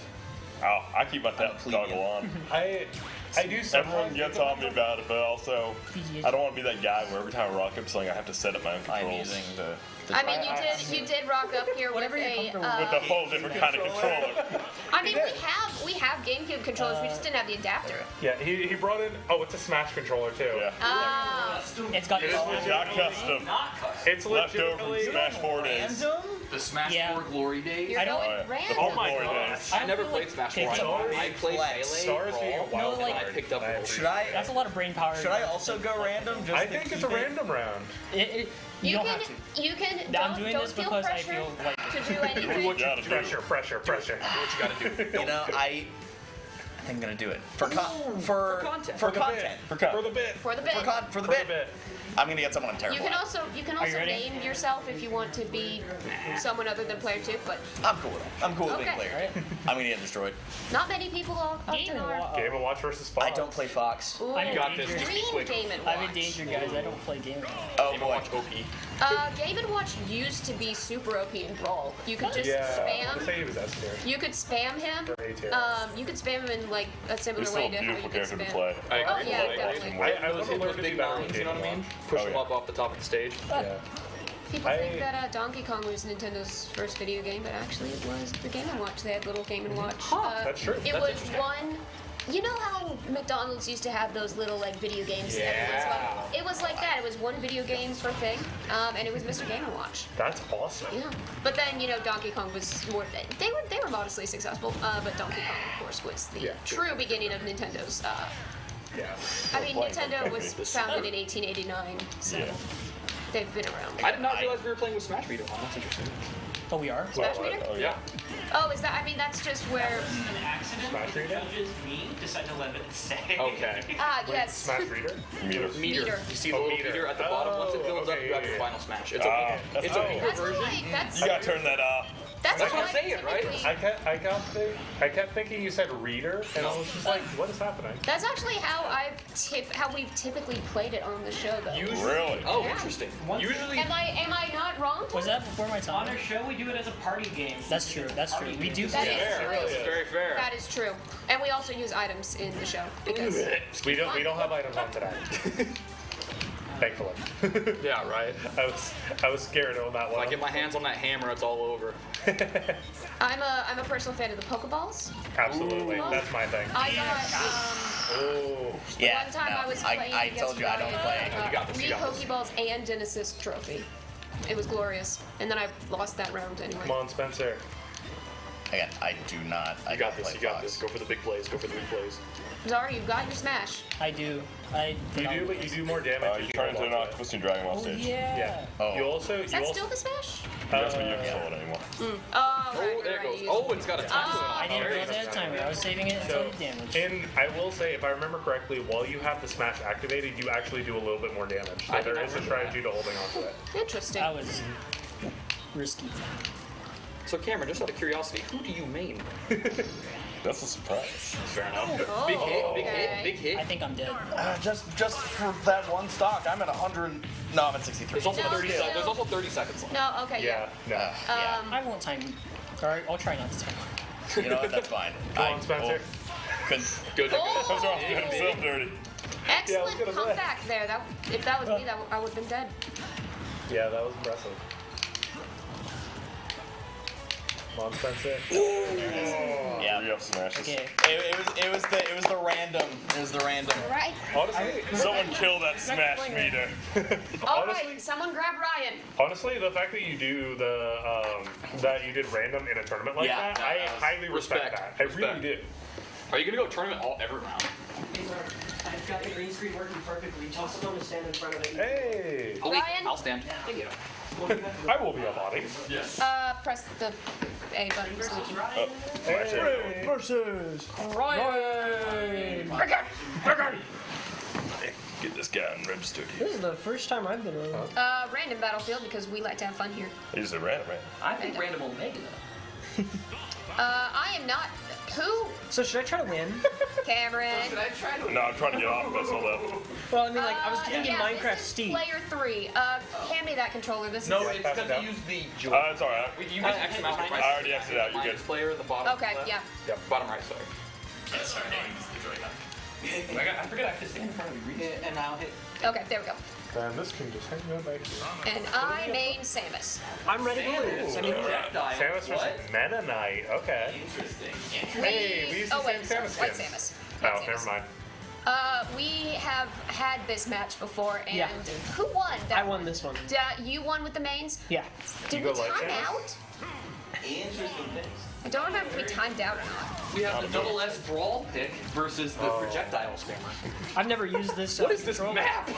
Speaker 11: Oh, I keep my
Speaker 12: I'm a plebeian.
Speaker 11: toggle on.
Speaker 7: I do
Speaker 11: Everyone
Speaker 7: sometimes
Speaker 11: gets on me about it, but also I don't want to be that guy where every time I rock up something I have to set up my own
Speaker 12: I'm
Speaker 11: controls.
Speaker 12: using the.
Speaker 3: I mean, you did rock up here with
Speaker 5: Whatever you're
Speaker 3: a.
Speaker 5: comfortable
Speaker 11: With a whole different kind of controller.
Speaker 3: I mean, we have GameCube controllers. We just didn't have the adapter.
Speaker 7: Yeah, he brought in. Oh, it's a Smash controller too.
Speaker 11: Yeah.
Speaker 5: It's got.
Speaker 11: It is not custom.
Speaker 7: It's
Speaker 11: Left over from
Speaker 7: legitimately.
Speaker 11: Smash 4 days.
Speaker 10: The Smash
Speaker 5: Yeah.
Speaker 10: 4 glory days.
Speaker 3: You're
Speaker 5: I don't-
Speaker 3: going
Speaker 11: The
Speaker 3: random.
Speaker 11: whole
Speaker 7: Oh my
Speaker 11: glory
Speaker 7: God.
Speaker 11: days.
Speaker 5: I
Speaker 10: I
Speaker 5: don't
Speaker 10: never
Speaker 5: feel
Speaker 10: played
Speaker 5: like
Speaker 10: Smash
Speaker 5: takes
Speaker 10: 4.
Speaker 5: a-
Speaker 10: I played
Speaker 12: flex.
Speaker 10: Melee,
Speaker 7: Stars being a
Speaker 10: Brawl,
Speaker 7: wild
Speaker 5: No, like-
Speaker 10: and I picked up a
Speaker 12: Should I?
Speaker 5: That's a lot of brain power.
Speaker 12: Should I also go random? Just
Speaker 7: I
Speaker 12: to
Speaker 7: think it's
Speaker 12: keep
Speaker 7: a
Speaker 12: it?
Speaker 7: random round.
Speaker 5: You don't have to.
Speaker 3: You can.
Speaker 5: I'm
Speaker 3: Don't,
Speaker 5: doing
Speaker 3: don't
Speaker 5: this
Speaker 3: feel
Speaker 5: because I
Speaker 3: pressure
Speaker 5: feel like
Speaker 3: to do anything.
Speaker 11: You gotta do it.
Speaker 7: Pressure.
Speaker 10: do what you gotta do.
Speaker 12: You know, I think I'm gonna do it for content.
Speaker 10: for content.
Speaker 12: For
Speaker 7: the
Speaker 12: content.
Speaker 7: bit.
Speaker 12: For
Speaker 7: For the bit.
Speaker 3: For the bit.
Speaker 12: For the
Speaker 7: For the
Speaker 12: bit.
Speaker 7: bit.
Speaker 12: I'm gonna get someone
Speaker 3: You
Speaker 12: terrible.
Speaker 3: can also
Speaker 5: ready?
Speaker 3: name yourself if you want to be someone other than player 2, but
Speaker 12: I'm cool with it. I'm cool with being
Speaker 3: Okay.
Speaker 12: player. I'm gonna get destroyed.
Speaker 3: not many people often
Speaker 5: Game and
Speaker 3: are.
Speaker 5: Watch.
Speaker 7: Game and Watch versus Fox.
Speaker 12: I don't play Fox.
Speaker 3: Ooh,
Speaker 5: I'm
Speaker 10: got this.
Speaker 3: Green Game and
Speaker 5: I'm
Speaker 3: Watch.
Speaker 5: in danger, guys. I don't play games.
Speaker 12: Oh
Speaker 10: Game &
Speaker 12: boy.
Speaker 10: Watch OP.
Speaker 3: Game and Watch used to be super OP in Brawl. You could just
Speaker 7: Yeah. I would
Speaker 3: spam.
Speaker 7: say he was S tier.
Speaker 3: You could spam him.
Speaker 7: Or A tier.
Speaker 3: You could spam him in like a similar
Speaker 11: He's
Speaker 3: way
Speaker 11: still a
Speaker 3: to how you
Speaker 11: beautiful
Speaker 3: could
Speaker 11: character to
Speaker 3: spam.
Speaker 11: play.
Speaker 10: I
Speaker 3: Oh
Speaker 10: agree.
Speaker 3: yeah,
Speaker 10: Like,
Speaker 3: definitely.
Speaker 7: I
Speaker 10: those
Speaker 7: was
Speaker 10: hit those
Speaker 7: learning
Speaker 10: big
Speaker 7: to be better
Speaker 10: mounds,
Speaker 7: with
Speaker 10: you know what I
Speaker 7: Game
Speaker 10: mean?
Speaker 7: and
Speaker 10: Push
Speaker 11: Oh,
Speaker 10: them
Speaker 11: yeah.
Speaker 10: up off the top of the stage.
Speaker 7: Yeah.
Speaker 3: People think that Donkey Kong was Nintendo's first video game, but actually it was the Game & Watch. They had little Game & Watch.
Speaker 7: That's true.
Speaker 3: It
Speaker 10: That's
Speaker 3: was
Speaker 10: interesting.
Speaker 3: one. You know how McDonald's used to have those little like video games?
Speaker 7: Yeah.
Speaker 3: It was like that. It was one video game per thing, and it was Mr. Game & Watch.
Speaker 7: That's awesome.
Speaker 3: Yeah. But then Donkey Kong was more. They were modestly successful, but Donkey Kong, of course, was the true beginning of Nintendo's.
Speaker 7: Yeah.
Speaker 3: I mean, Nintendo was founded in 1889, so
Speaker 11: Yeah.
Speaker 3: they've been around.
Speaker 10: I did not realize we were playing with Smash Meter on. That's interesting.
Speaker 5: Oh, we are.
Speaker 3: Smash Meter?
Speaker 11: Oh yeah.
Speaker 3: Oh, is that? I mean, that's just where.
Speaker 13: An accident.
Speaker 7: Smash
Speaker 13: The
Speaker 7: Reader?
Speaker 13: judges, me, decide to let it stay.
Speaker 10: Okay.
Speaker 3: Yes.
Speaker 7: Smash Reader?
Speaker 11: Meter.
Speaker 3: Meter.
Speaker 10: You see the
Speaker 7: Oh,
Speaker 10: little
Speaker 7: meter.
Speaker 10: meter at the bottom. Once it builds up,
Speaker 7: okay,
Speaker 10: you have
Speaker 7: yeah,
Speaker 10: your
Speaker 7: yeah.
Speaker 10: final smash. It's
Speaker 11: Ah,
Speaker 10: a
Speaker 11: that's
Speaker 10: it's a
Speaker 11: okay.
Speaker 10: meter
Speaker 3: That's
Speaker 10: version.
Speaker 3: like that's.
Speaker 11: You gotta turn that off.
Speaker 3: That's
Speaker 7: I
Speaker 3: what
Speaker 7: kept
Speaker 3: saying, right?
Speaker 7: I kept thinking you said reader, and I was just like, what is happening?
Speaker 3: That's actually how we've typically played it on the show, though.
Speaker 11: Really?
Speaker 10: Oh,
Speaker 3: Yeah.
Speaker 10: interesting.
Speaker 13: Usually,
Speaker 3: Am I not wrong?
Speaker 5: Was that before my time?
Speaker 13: on our show, we do it as a party game.
Speaker 5: That's true. That's true. We do.
Speaker 3: That
Speaker 5: play
Speaker 3: is
Speaker 5: it.
Speaker 3: true.
Speaker 10: It's very fair.
Speaker 3: That is true. And we also use items in the show because
Speaker 7: We don't have items on today. Thankfully.
Speaker 10: Yeah, right.
Speaker 7: I was scared on that
Speaker 10: When
Speaker 7: one.
Speaker 10: I get my hands on that hammer, it's all over.
Speaker 3: I'm a personal fan of the Pokeballs.
Speaker 7: Absolutely,
Speaker 3: Ooh.
Speaker 7: that's my thing.
Speaker 3: I got
Speaker 7: Oh.
Speaker 12: Yeah,
Speaker 3: one time
Speaker 12: no,
Speaker 3: I was playing
Speaker 12: I
Speaker 3: against
Speaker 12: told you I don't
Speaker 3: Ryan,
Speaker 12: play.
Speaker 10: You got this,
Speaker 3: 3
Speaker 10: you got this.
Speaker 3: Pokeballs and an assist trophy. It was glorious. And then I lost that round anyway.
Speaker 7: Come on, Spencer.
Speaker 12: Again, I do not. I
Speaker 10: You got
Speaker 12: don't
Speaker 10: this,
Speaker 12: play
Speaker 10: you got
Speaker 12: Fox.
Speaker 10: this. Go for the big plays, go for the big plays.
Speaker 3: Zara, you've got your smash.
Speaker 5: I do.
Speaker 7: You do, but you do more damage. if
Speaker 11: You
Speaker 7: you
Speaker 11: turn
Speaker 7: hold
Speaker 11: into
Speaker 7: on
Speaker 11: an
Speaker 7: to it.
Speaker 11: Twisting Dragon on
Speaker 5: Oh
Speaker 11: stage.
Speaker 5: yeah.
Speaker 12: Oh.
Speaker 7: You also.
Speaker 3: Is that still the smash?
Speaker 11: Yes, but you don't control it anymore.
Speaker 3: Oh,
Speaker 10: Oh, there it goes. Oh, it's got a time limit.
Speaker 5: I didn't realize that timer. I was saving it until
Speaker 7: So,
Speaker 5: the damage.
Speaker 7: and I will say, if I remember correctly, while you have the smash activated, you actually do a little bit more damage. So
Speaker 10: I
Speaker 7: there
Speaker 10: did
Speaker 7: is a
Speaker 10: not remember
Speaker 7: strategy to holding on to it.
Speaker 3: Interesting.
Speaker 5: That was risky.
Speaker 10: So, Cameron, just out of curiosity, who do you main?
Speaker 11: That's a surprise.
Speaker 10: Fair enough.
Speaker 3: Oh,
Speaker 10: Big hit, big
Speaker 3: okay.
Speaker 10: hit, big hit.
Speaker 5: I think I'm dead.
Speaker 12: Just for that one stock, I'm at 100. No, I'm at 63.
Speaker 10: There's also
Speaker 3: No,
Speaker 10: 30
Speaker 3: still.
Speaker 10: seconds. There's also 30 seconds left.
Speaker 3: No, okay,
Speaker 7: Yeah, no.
Speaker 12: Yeah.
Speaker 5: I won't time. Or I'll try not to time.
Speaker 12: You know what? That's fine.
Speaker 7: Come on, Spencer.
Speaker 12: Cause
Speaker 10: Good.
Speaker 3: Oh.
Speaker 11: Spencer wants to get himself dirty.
Speaker 3: Excellent
Speaker 7: gonna say.
Speaker 3: comeback there. If that was me, I would have been dead.
Speaker 7: Yeah, that was impressive. Come on, Spencer.
Speaker 12: yeah.
Speaker 11: Re-up smashes.
Speaker 5: Okay.
Speaker 12: It was the random. It was the random.
Speaker 3: Right.
Speaker 7: Honestly,
Speaker 11: Someone kill that smash meter.
Speaker 3: All right, someone grab Ryan.
Speaker 7: honestly, the fact that you do that you did random in a tournament like
Speaker 10: Yeah,
Speaker 7: that, I highly respect that. I really
Speaker 10: Respect.
Speaker 7: do.
Speaker 10: Are you gonna go tournament every round?
Speaker 13: I've got the green screen working perfectly. Tell someone to stand in front of it.
Speaker 7: Hey,
Speaker 3: Ryan?
Speaker 10: I'll stand.
Speaker 13: Thank you.
Speaker 7: I will be a body.
Speaker 10: Yes.
Speaker 3: Press the A button. So we can...
Speaker 7: Hey.
Speaker 5: Versus.
Speaker 3: Ryan.
Speaker 11: Get this guy unregistered
Speaker 5: This
Speaker 11: here.
Speaker 5: is the first time I've been on.
Speaker 3: Random battlefield because we like to have fun here.
Speaker 11: He just said random, right?
Speaker 13: I think random Omega.
Speaker 3: I am not. Who?
Speaker 5: So should I try to win?
Speaker 3: Cameron.
Speaker 11: No, I'm trying to get off of this. Hold up.
Speaker 5: Well, I mean, like I was thinking
Speaker 3: yeah,
Speaker 5: Minecraft
Speaker 3: this is
Speaker 5: Steve.
Speaker 3: Player 3. Hand me that controller. This
Speaker 10: No,
Speaker 3: is.
Speaker 10: it's because you use the joy.
Speaker 11: It's alright.
Speaker 10: You use X mouse to press.
Speaker 11: I already exited out, you're
Speaker 10: Minus
Speaker 11: good.
Speaker 10: player at the bottom.
Speaker 3: Okay,
Speaker 10: left.
Speaker 3: yeah.
Speaker 10: Yep. Bottom right, sorry.
Speaker 13: I forget I have to stand in front of you. And I'll hit.
Speaker 3: Okay, there we go.
Speaker 7: And this can just hang out back here.
Speaker 3: And I main Samus.
Speaker 5: I'm ready to win.
Speaker 7: Samus versus Meta Knight. Okay. Hey, we used the
Speaker 3: wait,
Speaker 7: same
Speaker 3: sorry,
Speaker 7: Samus
Speaker 3: White
Speaker 7: skins.
Speaker 3: Samus.
Speaker 7: Oh,
Speaker 3: White
Speaker 7: never
Speaker 3: Samus.
Speaker 7: mind.
Speaker 3: We have had this match before, and
Speaker 5: Yeah.
Speaker 3: who won?
Speaker 5: I won this one.
Speaker 3: You won with the mains?
Speaker 5: Yeah.
Speaker 3: Did
Speaker 7: You
Speaker 3: we
Speaker 7: go like
Speaker 3: time
Speaker 7: that?
Speaker 3: out? I don't remember if we timed out or not.
Speaker 10: We have the double S brawl pick versus the projectile spammer.
Speaker 5: I've never used this.
Speaker 10: What is this
Speaker 5: controller.
Speaker 10: map?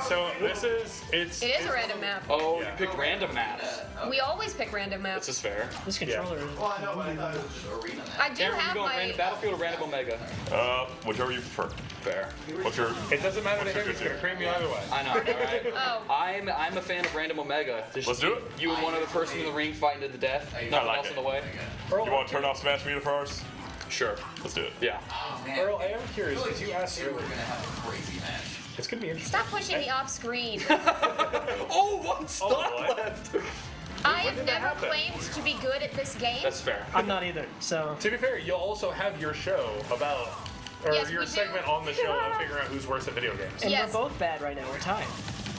Speaker 7: So this is it's.
Speaker 3: It is a random map.
Speaker 10: Oh, you picked random maps.
Speaker 3: We always pick random
Speaker 10: This
Speaker 3: maps.
Speaker 10: is fair.
Speaker 5: This controller is.
Speaker 3: I do
Speaker 10: Cameron, you
Speaker 3: have
Speaker 10: going
Speaker 3: my.
Speaker 10: random battlefield or random Omega?
Speaker 11: Whichever you prefer.
Speaker 10: Fair.
Speaker 11: What's your?
Speaker 7: It doesn't matter to him. It's gonna cream you either way.
Speaker 10: I know, alright?
Speaker 3: Oh.
Speaker 10: I'm a fan of random Omega. There's
Speaker 11: Let's
Speaker 10: just
Speaker 11: do it.
Speaker 10: You and one other person in the ring fighting to the death. Nothing
Speaker 11: like
Speaker 10: else
Speaker 11: it.
Speaker 10: in the way.
Speaker 11: You want to turn off smash meter first?
Speaker 10: Sure.
Speaker 11: Let's do it.
Speaker 10: Yeah.
Speaker 7: Earl, I am curious because you asked earlier. It's gonna be interesting.
Speaker 3: Stop pushing me off screen.
Speaker 10: Oh, one stock
Speaker 7: what?
Speaker 10: left.
Speaker 3: I
Speaker 7: When
Speaker 3: have
Speaker 7: did that
Speaker 3: never
Speaker 7: happen?
Speaker 3: claimed to be good at this game.
Speaker 10: That's fair.
Speaker 5: I'm not either. So.
Speaker 7: To be fair, you'll also have your show about, or
Speaker 3: Yes,
Speaker 7: your
Speaker 3: we do.
Speaker 7: segment on the show of figuring out who's worse at video games.
Speaker 5: And
Speaker 3: Yes.
Speaker 5: we're both bad right now. We're tied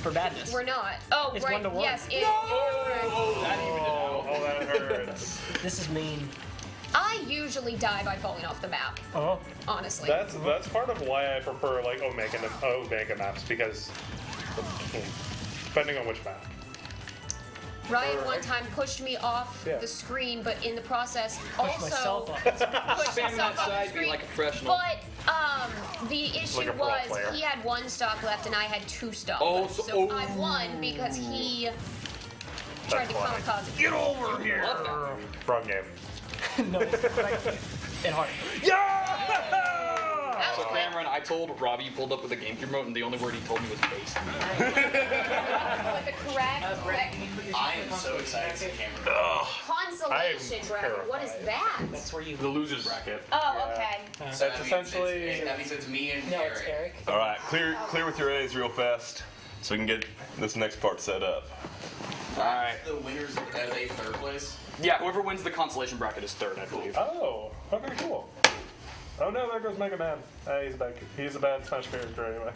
Speaker 5: for badness.
Speaker 3: We're not. Oh,
Speaker 5: It's
Speaker 3: right.
Speaker 5: 1-1.
Speaker 3: Yes, you're correct.
Speaker 10: Oh, that even did
Speaker 7: Oh, that hurts.
Speaker 5: This is mean.
Speaker 3: I usually die by falling off the map,
Speaker 5: Oh.
Speaker 3: honestly.
Speaker 7: That's part of why I prefer like Omega maps because depending on which map.
Speaker 3: Ryan one time pushed me off
Speaker 7: Yeah.
Speaker 3: the screen, but in the process
Speaker 5: Push myself
Speaker 3: also
Speaker 5: up.
Speaker 3: pushed
Speaker 10: Spam
Speaker 3: himself
Speaker 10: that
Speaker 3: off the
Speaker 10: side, be
Speaker 3: screen.
Speaker 10: like a professional.
Speaker 3: But the issue
Speaker 7: Like a pro
Speaker 3: was
Speaker 7: player.
Speaker 3: he had 1 stock left and I had 2 stock
Speaker 10: Oh,
Speaker 3: left.
Speaker 10: so-
Speaker 3: So I won because he tried to
Speaker 7: funny.
Speaker 3: kamikaze.
Speaker 7: Get over here! Wrong game.
Speaker 5: No, it's like it hard. Yeah!
Speaker 3: That was quick.
Speaker 8: Cameron, I told Robbie you pulled up with a GameCube remote, and the only word he told me was base.
Speaker 3: With the correct
Speaker 12: I am so excited to see Cameron.
Speaker 3: consolation bracket. What is that?
Speaker 2: That's where you.
Speaker 7: The losers bracket.
Speaker 3: Oh, okay.
Speaker 12: So
Speaker 9: That's essentially.
Speaker 12: that means it's me and
Speaker 2: No, it's
Speaker 12: Eric.
Speaker 2: Eric.
Speaker 11: All right, clear with your A's real fast, so we can get this next part set up.
Speaker 8: Alright.
Speaker 12: The winners of a third place.
Speaker 8: Yeah, whoever wins the consolation bracket is third, I believe.
Speaker 9: Oh, okay, cool. Oh no, there goes Mega Man. He's a bad Smash character anyway.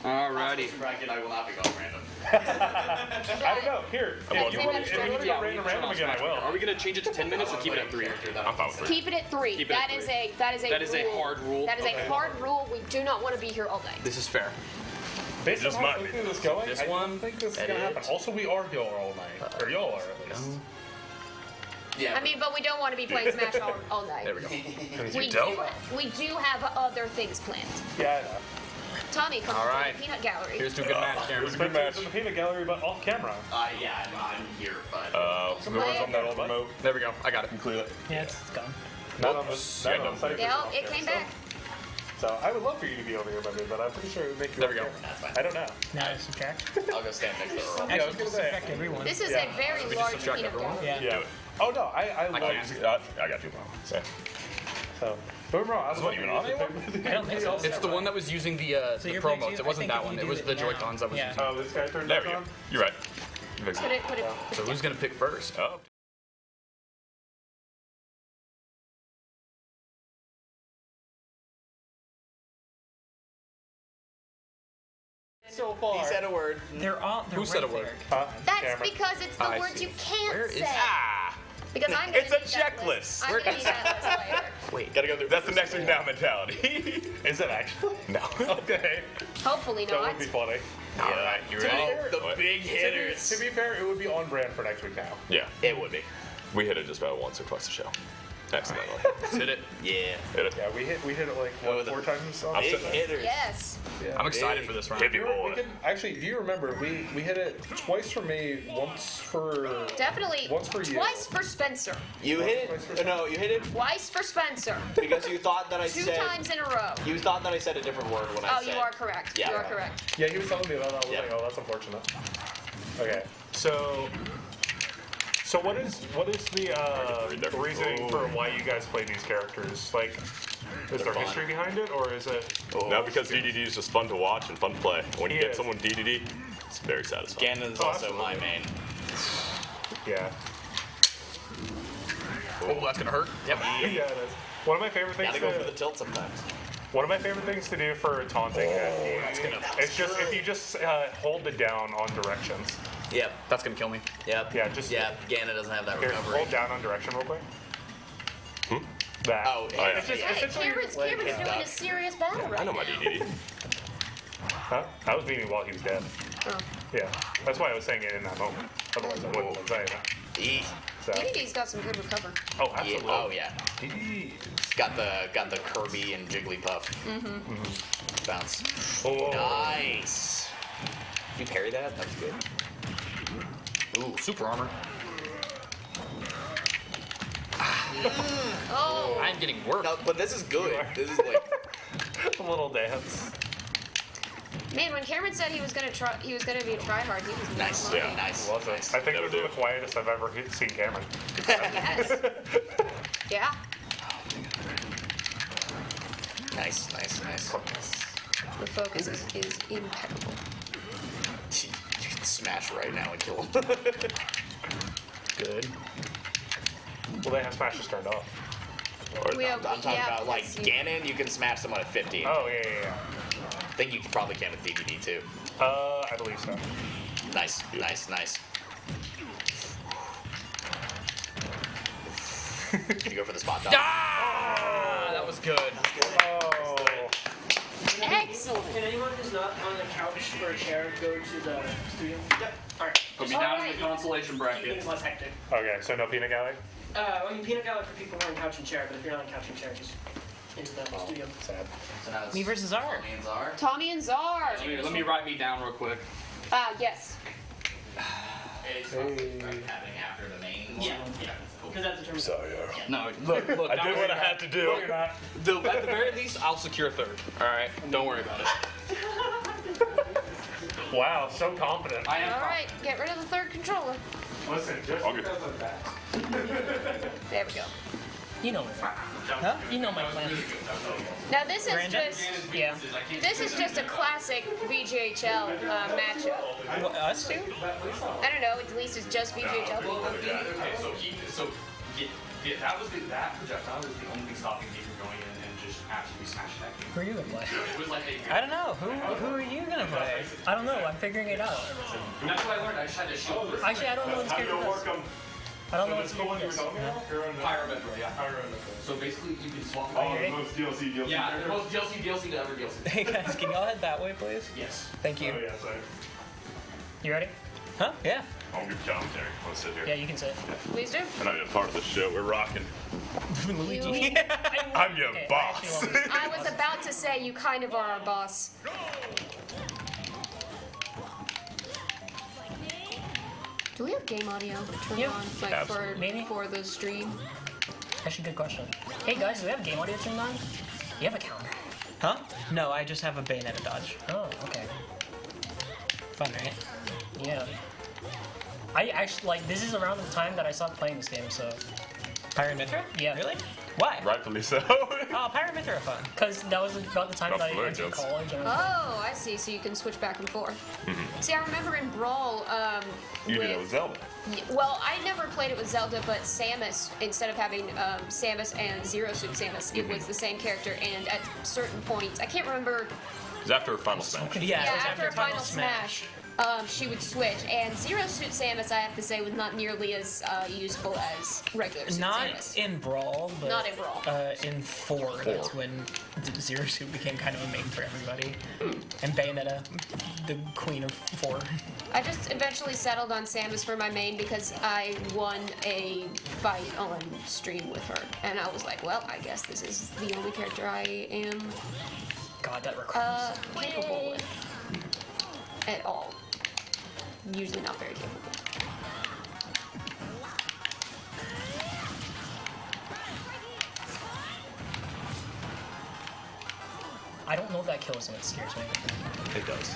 Speaker 8: Alrighty.
Speaker 12: Bracket, I will not be going random.
Speaker 9: I don't know. Here,
Speaker 11: I'm
Speaker 9: if you want
Speaker 11: watching.
Speaker 9: to go random again, I will.
Speaker 8: Are we gonna change it to 10 minutes or keep it at 3?
Speaker 11: I'm fine with 3.
Speaker 3: Keep it at 3.
Speaker 8: Keep it at
Speaker 3: That is
Speaker 8: 3.
Speaker 3: a
Speaker 8: That is a
Speaker 3: rule.
Speaker 8: hard rule.
Speaker 3: That is a hard rule. We do not want to be here all day.
Speaker 8: This is fair.
Speaker 9: Based on
Speaker 11: Just
Speaker 9: how
Speaker 11: might
Speaker 9: quickly
Speaker 11: be.
Speaker 9: this is going,
Speaker 8: This
Speaker 9: I
Speaker 8: one,
Speaker 9: don't think this is
Speaker 8: that
Speaker 9: gonna happen.
Speaker 8: is.
Speaker 9: Also, we are here all night, or y'all are at least.
Speaker 12: Yeah.
Speaker 3: I mean, but we don't want to be playing Smash all night.
Speaker 8: There we go.
Speaker 3: We do have other things planned.
Speaker 9: Yeah, I know.
Speaker 3: Tommy, come
Speaker 8: All
Speaker 3: to
Speaker 8: right.
Speaker 3: the peanut gallery.
Speaker 8: Here's to a good match,
Speaker 11: It
Speaker 8: Cameron.
Speaker 11: was a good match.
Speaker 9: It's in the peanut gallery, but off camera.
Speaker 12: Yeah, I'm here, but.
Speaker 11: Whoever's on that old remote,
Speaker 8: There we go. I got it.
Speaker 11: you clear it.
Speaker 2: Yeah, it's gone.
Speaker 9: Not on the
Speaker 11: Whoops.
Speaker 9: not
Speaker 11: Yeah,
Speaker 9: on the site.
Speaker 3: Yeah,
Speaker 9: off
Speaker 3: it
Speaker 9: camera,
Speaker 3: came
Speaker 9: so-
Speaker 3: back.
Speaker 9: So I would love for you to be over here, but I'm pretty sure it would make you.
Speaker 8: There we go.
Speaker 9: I don't know.
Speaker 2: Now subtract.
Speaker 12: I'll go stand next to the roll.
Speaker 9: Yeah, I was
Speaker 2: Actually,
Speaker 9: gonna say.
Speaker 2: subtract everyone.
Speaker 3: This is
Speaker 9: Yeah.
Speaker 3: a very
Speaker 8: We just
Speaker 3: large
Speaker 8: subtract
Speaker 3: peanut
Speaker 8: everyone?
Speaker 3: gallery.
Speaker 2: Yeah.
Speaker 9: Yeah. Oh no, I love
Speaker 11: I got you. Yeah.
Speaker 9: So, don't get me wrong, I was
Speaker 11: not even on
Speaker 2: I don't think so.
Speaker 8: It's the one that was using the
Speaker 2: you're
Speaker 8: Pro
Speaker 2: playing
Speaker 8: modes.
Speaker 2: two?
Speaker 8: It wasn't
Speaker 2: I
Speaker 8: that
Speaker 2: think
Speaker 8: one.
Speaker 2: if
Speaker 8: It
Speaker 2: you
Speaker 8: was
Speaker 2: do
Speaker 8: the
Speaker 2: it now-
Speaker 8: Joy-Cons that was
Speaker 2: Yeah.
Speaker 8: using.
Speaker 9: Oh, this guy turned
Speaker 11: There
Speaker 9: back
Speaker 11: we go.
Speaker 9: on?
Speaker 11: You're right. Fix
Speaker 3: Put
Speaker 11: it.
Speaker 3: it.
Speaker 8: So who's gonna pick first?
Speaker 11: Oh.
Speaker 9: So far.
Speaker 12: He said a word.
Speaker 2: They're all. They're
Speaker 8: Who said a
Speaker 2: right
Speaker 8: word?
Speaker 2: there.
Speaker 3: That's
Speaker 9: Cameron.
Speaker 3: because it's the
Speaker 8: I
Speaker 3: words
Speaker 8: see.
Speaker 3: you can't
Speaker 8: Where is
Speaker 3: say. Because I'm gonna
Speaker 11: It's a
Speaker 3: need that
Speaker 11: checklist.
Speaker 3: list. I'm gonna need that list later.
Speaker 8: Wait.
Speaker 12: Gotta go through.
Speaker 11: That's the next week now mentality.
Speaker 9: Is it actually?
Speaker 11: No.
Speaker 9: Okay.
Speaker 3: Hopefully
Speaker 9: That
Speaker 3: not.
Speaker 9: would be funny.
Speaker 11: All right, you ready?
Speaker 12: The big hitters.
Speaker 9: To be fair, it would be on brand for next week now.
Speaker 11: Yeah,
Speaker 12: It would be.
Speaker 11: we hit it just about once or twice a show. Accidentally.
Speaker 8: Hit it.
Speaker 12: Yeah.
Speaker 11: Hit it.
Speaker 9: Yeah, we hit it like
Speaker 12: Oh,
Speaker 9: what,
Speaker 12: the
Speaker 9: 4 times on
Speaker 11: I'm
Speaker 12: Big
Speaker 11: sitting there.
Speaker 12: hitters.
Speaker 3: Yes.
Speaker 9: Yeah.
Speaker 8: I'm excited for this round.
Speaker 11: Hit me,
Speaker 9: We
Speaker 11: boy.
Speaker 9: actually, do you remember we hit it twice for me, once for
Speaker 3: Definitely.
Speaker 9: Once for you.
Speaker 3: Twice for Spencer.
Speaker 12: You hit it. No, you hit it
Speaker 3: Twice for Spencer.
Speaker 12: because you thought that I
Speaker 3: 2
Speaker 12: said.
Speaker 3: times in a row.
Speaker 12: You thought that I said a different word when I
Speaker 3: Oh,
Speaker 12: said.
Speaker 3: you are correct.
Speaker 12: Yeah.
Speaker 3: You are correct.
Speaker 9: Yeah, he was telling me about that. I was
Speaker 12: Yeah.
Speaker 9: like, oh, that's unfortunate. Okay, so what is the reasoning for why you guys play these characters? Like, is there
Speaker 12: fun.
Speaker 9: history behind it, or is it?
Speaker 11: No, because DDD is just fun to watch and fun to play. When you
Speaker 9: He
Speaker 11: get
Speaker 9: is.
Speaker 11: someone DDD, it's very satisfying.
Speaker 12: Ganon's
Speaker 9: Oh,
Speaker 12: also my
Speaker 9: absolutely.
Speaker 12: main.
Speaker 9: Yeah.
Speaker 8: Oh, that's gonna hurt. Yep.
Speaker 9: Yeah, it is. One of my favorite things.
Speaker 12: Gotta go for the tilt sometimes.
Speaker 9: One of my favorite things to do for taunting. It's just if you just hold it down on directions.
Speaker 12: Yep.
Speaker 8: That's gonna kill me.
Speaker 12: Yep.
Speaker 9: Yeah, just
Speaker 12: Yeah. Ganon doesn't have that
Speaker 9: here,
Speaker 12: recovery.
Speaker 9: hold down on direction real quick. That.
Speaker 12: Oh, yeah.
Speaker 9: It's just
Speaker 3: Hey,
Speaker 9: essentially
Speaker 3: Cameron's
Speaker 9: like,
Speaker 3: doing a serious battle right
Speaker 11: I know my
Speaker 3: now.
Speaker 11: DDD.
Speaker 9: Huh? I was meaning while he was dead.
Speaker 3: Oh.
Speaker 9: Yeah, that's why I was saying it in that moment. Otherwise, I wouldn't have said it.
Speaker 12: Eat.
Speaker 9: So.
Speaker 3: DDD's got some good recover.
Speaker 9: Oh,
Speaker 12: Yeah.
Speaker 9: absolutely.
Speaker 12: Oh yeah. Got the Kirby and Jigglypuff bounce.
Speaker 9: Oh.
Speaker 12: Nice. You parry that? That's good.
Speaker 8: Ooh, super armor.
Speaker 3: Oh.
Speaker 8: I'm getting worked.
Speaker 12: No, but this is good. This is like
Speaker 9: A little dance.
Speaker 3: Man, when Cameron said he was gonna be a tryhard, he was
Speaker 12: nice.
Speaker 3: not lying.
Speaker 12: Nice.
Speaker 9: Was it?
Speaker 12: Nice.
Speaker 9: I think it
Speaker 11: Never
Speaker 9: was
Speaker 11: do.
Speaker 9: the quietest I've ever seen Cameron.
Speaker 3: Yes. Yeah.
Speaker 12: Nice. Nice.
Speaker 3: The focus is impeccable.
Speaker 12: You can smash right now and kill him.
Speaker 8: Good.
Speaker 9: Well, they have smashes turned off.
Speaker 3: We
Speaker 12: I'm
Speaker 3: have-
Speaker 12: talking
Speaker 3: yeah,
Speaker 12: about like
Speaker 3: because you-
Speaker 12: Ganon. You can smash someone at 15.
Speaker 9: Oh yeah.
Speaker 12: I think you probably can with DDD too.
Speaker 9: I believe so.
Speaker 12: Nice. You go for the spot dodge.
Speaker 8: Ah, that was good.
Speaker 9: Oh.
Speaker 3: Excellent.
Speaker 13: Can anyone who's not on the couch or a chair go to the studio? Yep. Alright.
Speaker 8: Put me down in the consolation bracket.
Speaker 13: It's less hectic.
Speaker 9: Okay, so no peanut gallery.
Speaker 13: I mean, peanut gallery for people who are on couch and chair, but if you're not on couch and chair, just into the studio.
Speaker 9: Sad.
Speaker 12: So now it's
Speaker 2: Me versus R.
Speaker 12: Tommy and Czar.
Speaker 3: Tommy and Czar.
Speaker 8: Let me write me down real quick.
Speaker 3: Yes.
Speaker 10: after the main.
Speaker 13: Yeah, because that's a term.
Speaker 11: Sorry.
Speaker 8: No, look.
Speaker 11: I did what I had to do.
Speaker 8: At the very least, I'll secure third. All right, don't worry about it.
Speaker 7: Wow, so confident.
Speaker 8: I am.
Speaker 3: All right, get rid of the third controller.
Speaker 7: Listen, just
Speaker 11: I'll get
Speaker 3: There we go.
Speaker 5: You know me.
Speaker 2: Huh?
Speaker 5: You know my plan.
Speaker 3: Now this is
Speaker 2: Brandon?
Speaker 3: this is just a classic VGHL matchup.
Speaker 2: What, us two?
Speaker 3: I don't know. At least it's just VGHL people.
Speaker 10: That projectile was the only stopping me from going in and just absolutely smash that game.
Speaker 5: Who are you gonna play?
Speaker 10: It was like a.
Speaker 2: I don't know. Who are you gonna play?
Speaker 5: I don't know. I'm figuring it out.
Speaker 10: And that's what I learned. I just had to shield.
Speaker 5: Actually, I don't know what this character does. I don't know what this character does.
Speaker 10: Pyrometro, yeah. So basically, you can swap.
Speaker 5: Are you ready?
Speaker 11: most DLC.
Speaker 10: Yeah, the most DLC to ever DLC.
Speaker 2: Hey guys, can y'all head that way, please?
Speaker 10: Yes.
Speaker 2: Thank you.
Speaker 11: Oh, yeah, sorry.
Speaker 5: You ready?
Speaker 2: Huh? Yeah.
Speaker 11: I'll give commentary. I'll sit here.
Speaker 5: Yeah, you can sit.
Speaker 3: Please do.
Speaker 11: I'm not even part of the show. We're rocking.
Speaker 2: Luigi.
Speaker 11: I'm your
Speaker 5: Okay,
Speaker 11: boss.
Speaker 3: I was about to say you kind of are our boss. Do we have game audio turned
Speaker 5: Yep.
Speaker 3: on, like
Speaker 11: Absolutely.
Speaker 3: for the stream?
Speaker 5: Actually, good question. Hey guys, do we have game audio turned on? You have a counter.
Speaker 2: Huh? No, I just have a Bayonetta dodge.
Speaker 5: Oh, okay.
Speaker 2: Fun, right?
Speaker 5: Yeah. I actually like this is around the time that I stopped playing this game, so
Speaker 2: Pyrometra?
Speaker 5: Yeah.
Speaker 2: Really? Why?
Speaker 11: Rightfully so.
Speaker 2: Oh, Pyrometra are fun.
Speaker 5: because that was about the time that I
Speaker 11: Absolutely,
Speaker 5: entered
Speaker 11: yes.
Speaker 5: college. And
Speaker 3: Oh, I see. So you can switch back and forth. See, I remember in Brawl,
Speaker 11: You did it with Zelda.
Speaker 3: well, I never played it with Zelda, but Samus, instead of having Samus and Zero Suit Samus, it was the same character, and at certain points, I can't remember.
Speaker 11: It was after a final smash.
Speaker 2: Yeah, it was
Speaker 3: after Final Smash, she would switch, and Zero Suit Samus, I have to say, was not nearly as useful as regular Suit
Speaker 2: Not
Speaker 3: Samus.
Speaker 2: in Brawl, but
Speaker 3: Not in Brawl.
Speaker 2: In 4, that's when Zero Suit became kind of a main for everybody. And Bayonetta, the queen of 4.
Speaker 3: I just eventually settled on Samus for my main because I won a fight on stream with her, and I was like, well, I guess this is the only character I am
Speaker 5: God, that requires.
Speaker 3: capable with at all. Usually not very capable.
Speaker 5: I don't know if that kills him. It scares me.
Speaker 11: It does.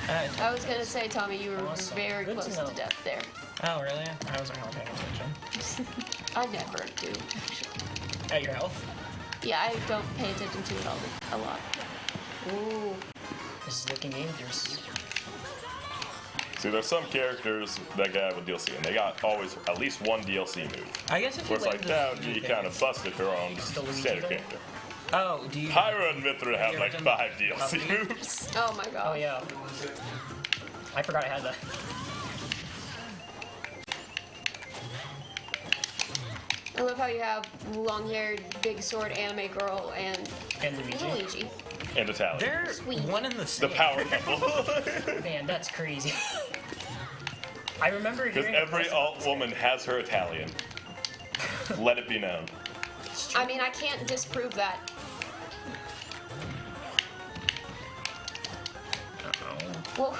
Speaker 3: I was gonna say, Tommy, you were
Speaker 5: Awesome.
Speaker 3: very
Speaker 5: Good to
Speaker 3: close
Speaker 5: know.
Speaker 3: to death there.
Speaker 2: Oh, really? I wasn't really paying attention.
Speaker 3: I never do, actually.
Speaker 2: At your health?
Speaker 3: Yeah, I don't pay attention to it a lot. Ooh.
Speaker 5: This is looking dangerous.
Speaker 11: See, there's some characters that have a DLC, and they got always at least one DLC move.
Speaker 2: I guess if
Speaker 11: Where
Speaker 2: you
Speaker 11: it's like, that, you kind of busted if you're on
Speaker 5: The
Speaker 11: standard
Speaker 5: Luigi thing?
Speaker 11: character.
Speaker 2: Oh, do you?
Speaker 11: Pyra and Mithra have
Speaker 2: you
Speaker 11: like
Speaker 2: ever
Speaker 11: 5
Speaker 2: done
Speaker 11: DLC
Speaker 2: Puppy?
Speaker 11: moves.
Speaker 3: Oh my god.
Speaker 5: Oh yeah. I forgot I had that.
Speaker 3: I love how you have long-haired, big sword anime girl and
Speaker 5: Luigi.
Speaker 3: Luigi.
Speaker 11: And Italian.
Speaker 2: They're one in the same.
Speaker 11: The power couple.
Speaker 5: Man, that's crazy. I remember
Speaker 11: Because
Speaker 5: hearing
Speaker 11: every alt woman has her Italian. Let it be known.
Speaker 3: I mean, I can't disprove that. Well,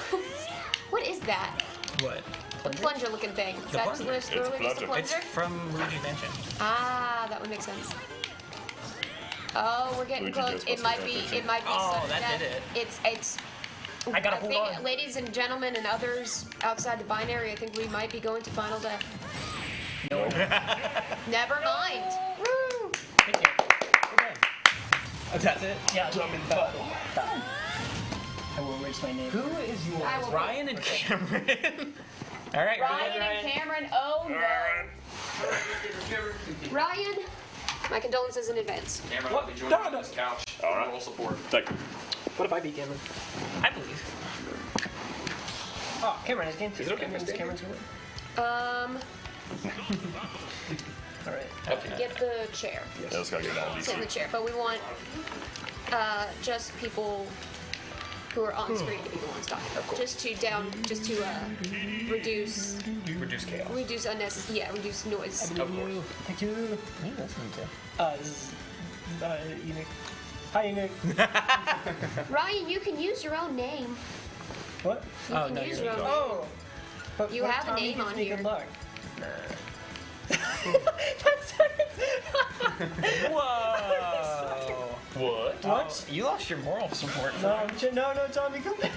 Speaker 3: what is that?
Speaker 2: What?
Speaker 3: The plunger-looking thing. Is
Speaker 2: The
Speaker 3: that
Speaker 2: plunger.
Speaker 3: just literally just a
Speaker 2: It's
Speaker 3: plunger?
Speaker 2: from Luigi Mansion.
Speaker 3: Ah, that would make sense. Oh, we're getting
Speaker 11: Luigi
Speaker 3: close. It
Speaker 11: Ghostbusters
Speaker 3: might be.
Speaker 11: Mansion.
Speaker 3: It might be.
Speaker 2: Oh,
Speaker 3: sudden
Speaker 2: that
Speaker 3: death.
Speaker 2: did it.
Speaker 3: It's.
Speaker 5: I gotta hold
Speaker 3: think,
Speaker 5: on.
Speaker 3: ladies and gentlemen, and others outside the binary, I think we might be going to final death.
Speaker 5: No.
Speaker 3: Never mind. Woo!
Speaker 5: Thank you.
Speaker 2: That's it?
Speaker 5: Yeah. I will erase my name.
Speaker 2: Who is
Speaker 3: I will-
Speaker 2: Ryan and Cameron. All right,
Speaker 3: Ryan and Cameron. Oh no. Ryan, my condolences in advance.
Speaker 10: Cameron, I'll be joining you on this couch.
Speaker 11: All right.
Speaker 10: Moral support.
Speaker 11: Thank you.
Speaker 5: What if I beat Cameron?
Speaker 2: I believe.
Speaker 5: Oh, Cameron has game. Is it okay? Cameron's going. All right.
Speaker 3: Get the chair.
Speaker 11: Yeah, let's gotta get all these.
Speaker 3: Sit in the chair, but we want just people who are on screen to be the ones talking. Just to reduce
Speaker 7: Reduce chaos.
Speaker 3: reduce noise.
Speaker 5: Of course. Thank you.
Speaker 2: What are you listening to?
Speaker 5: This is Enoch. Hi, Enoch.
Speaker 3: Ryan, you can use your own name.
Speaker 5: What?
Speaker 3: You
Speaker 2: Oh,
Speaker 3: can
Speaker 2: no,
Speaker 3: use
Speaker 2: you're
Speaker 3: your own
Speaker 2: not.
Speaker 3: name.
Speaker 5: Oh.
Speaker 3: You have a name on here.
Speaker 5: Good luck.
Speaker 8: Whoa. What?
Speaker 5: What?
Speaker 8: You lost your moral support.
Speaker 5: No, no, Tommy, come back.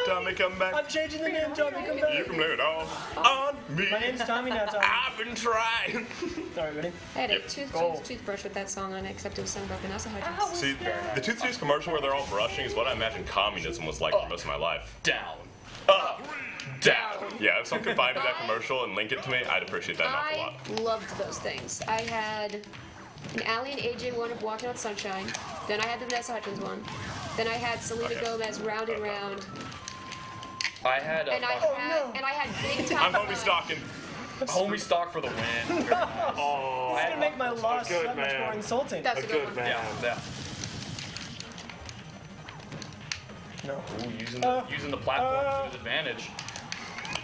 Speaker 11: Tommy, come back.
Speaker 5: I'm changing the name, Tommy, come back.
Speaker 11: You can blame it all on me.
Speaker 5: My name's Tommy now, Tommy.
Speaker 11: I've been trying.
Speaker 5: Sorry, ready?
Speaker 3: I had a toothbrush with that song on it, except it was sung broken. Also had
Speaker 11: See, the toothpaste commercial where they're all brushing is what I imagine communism was like for most of my life.
Speaker 8: Down.
Speaker 11: Up, down. Yeah, if someone could find me that commercial and link it to me, I'd appreciate that an awful
Speaker 3: I
Speaker 11: lot.
Speaker 3: loved those things. I had an Allie and AJ one of Walking on Sunshine. Then I had the Vanessa Hudgens one. Then I had Selena Gomez Round and Round.
Speaker 8: I had
Speaker 3: And I had Big Time.
Speaker 11: I'm homie stalking.
Speaker 8: Homie stock for the win.
Speaker 5: Oh, it's gonna make my loss that much more insulting.
Speaker 3: That's a good one.
Speaker 8: Yeah.
Speaker 5: No.
Speaker 8: Ooh, using the platform to his advantage.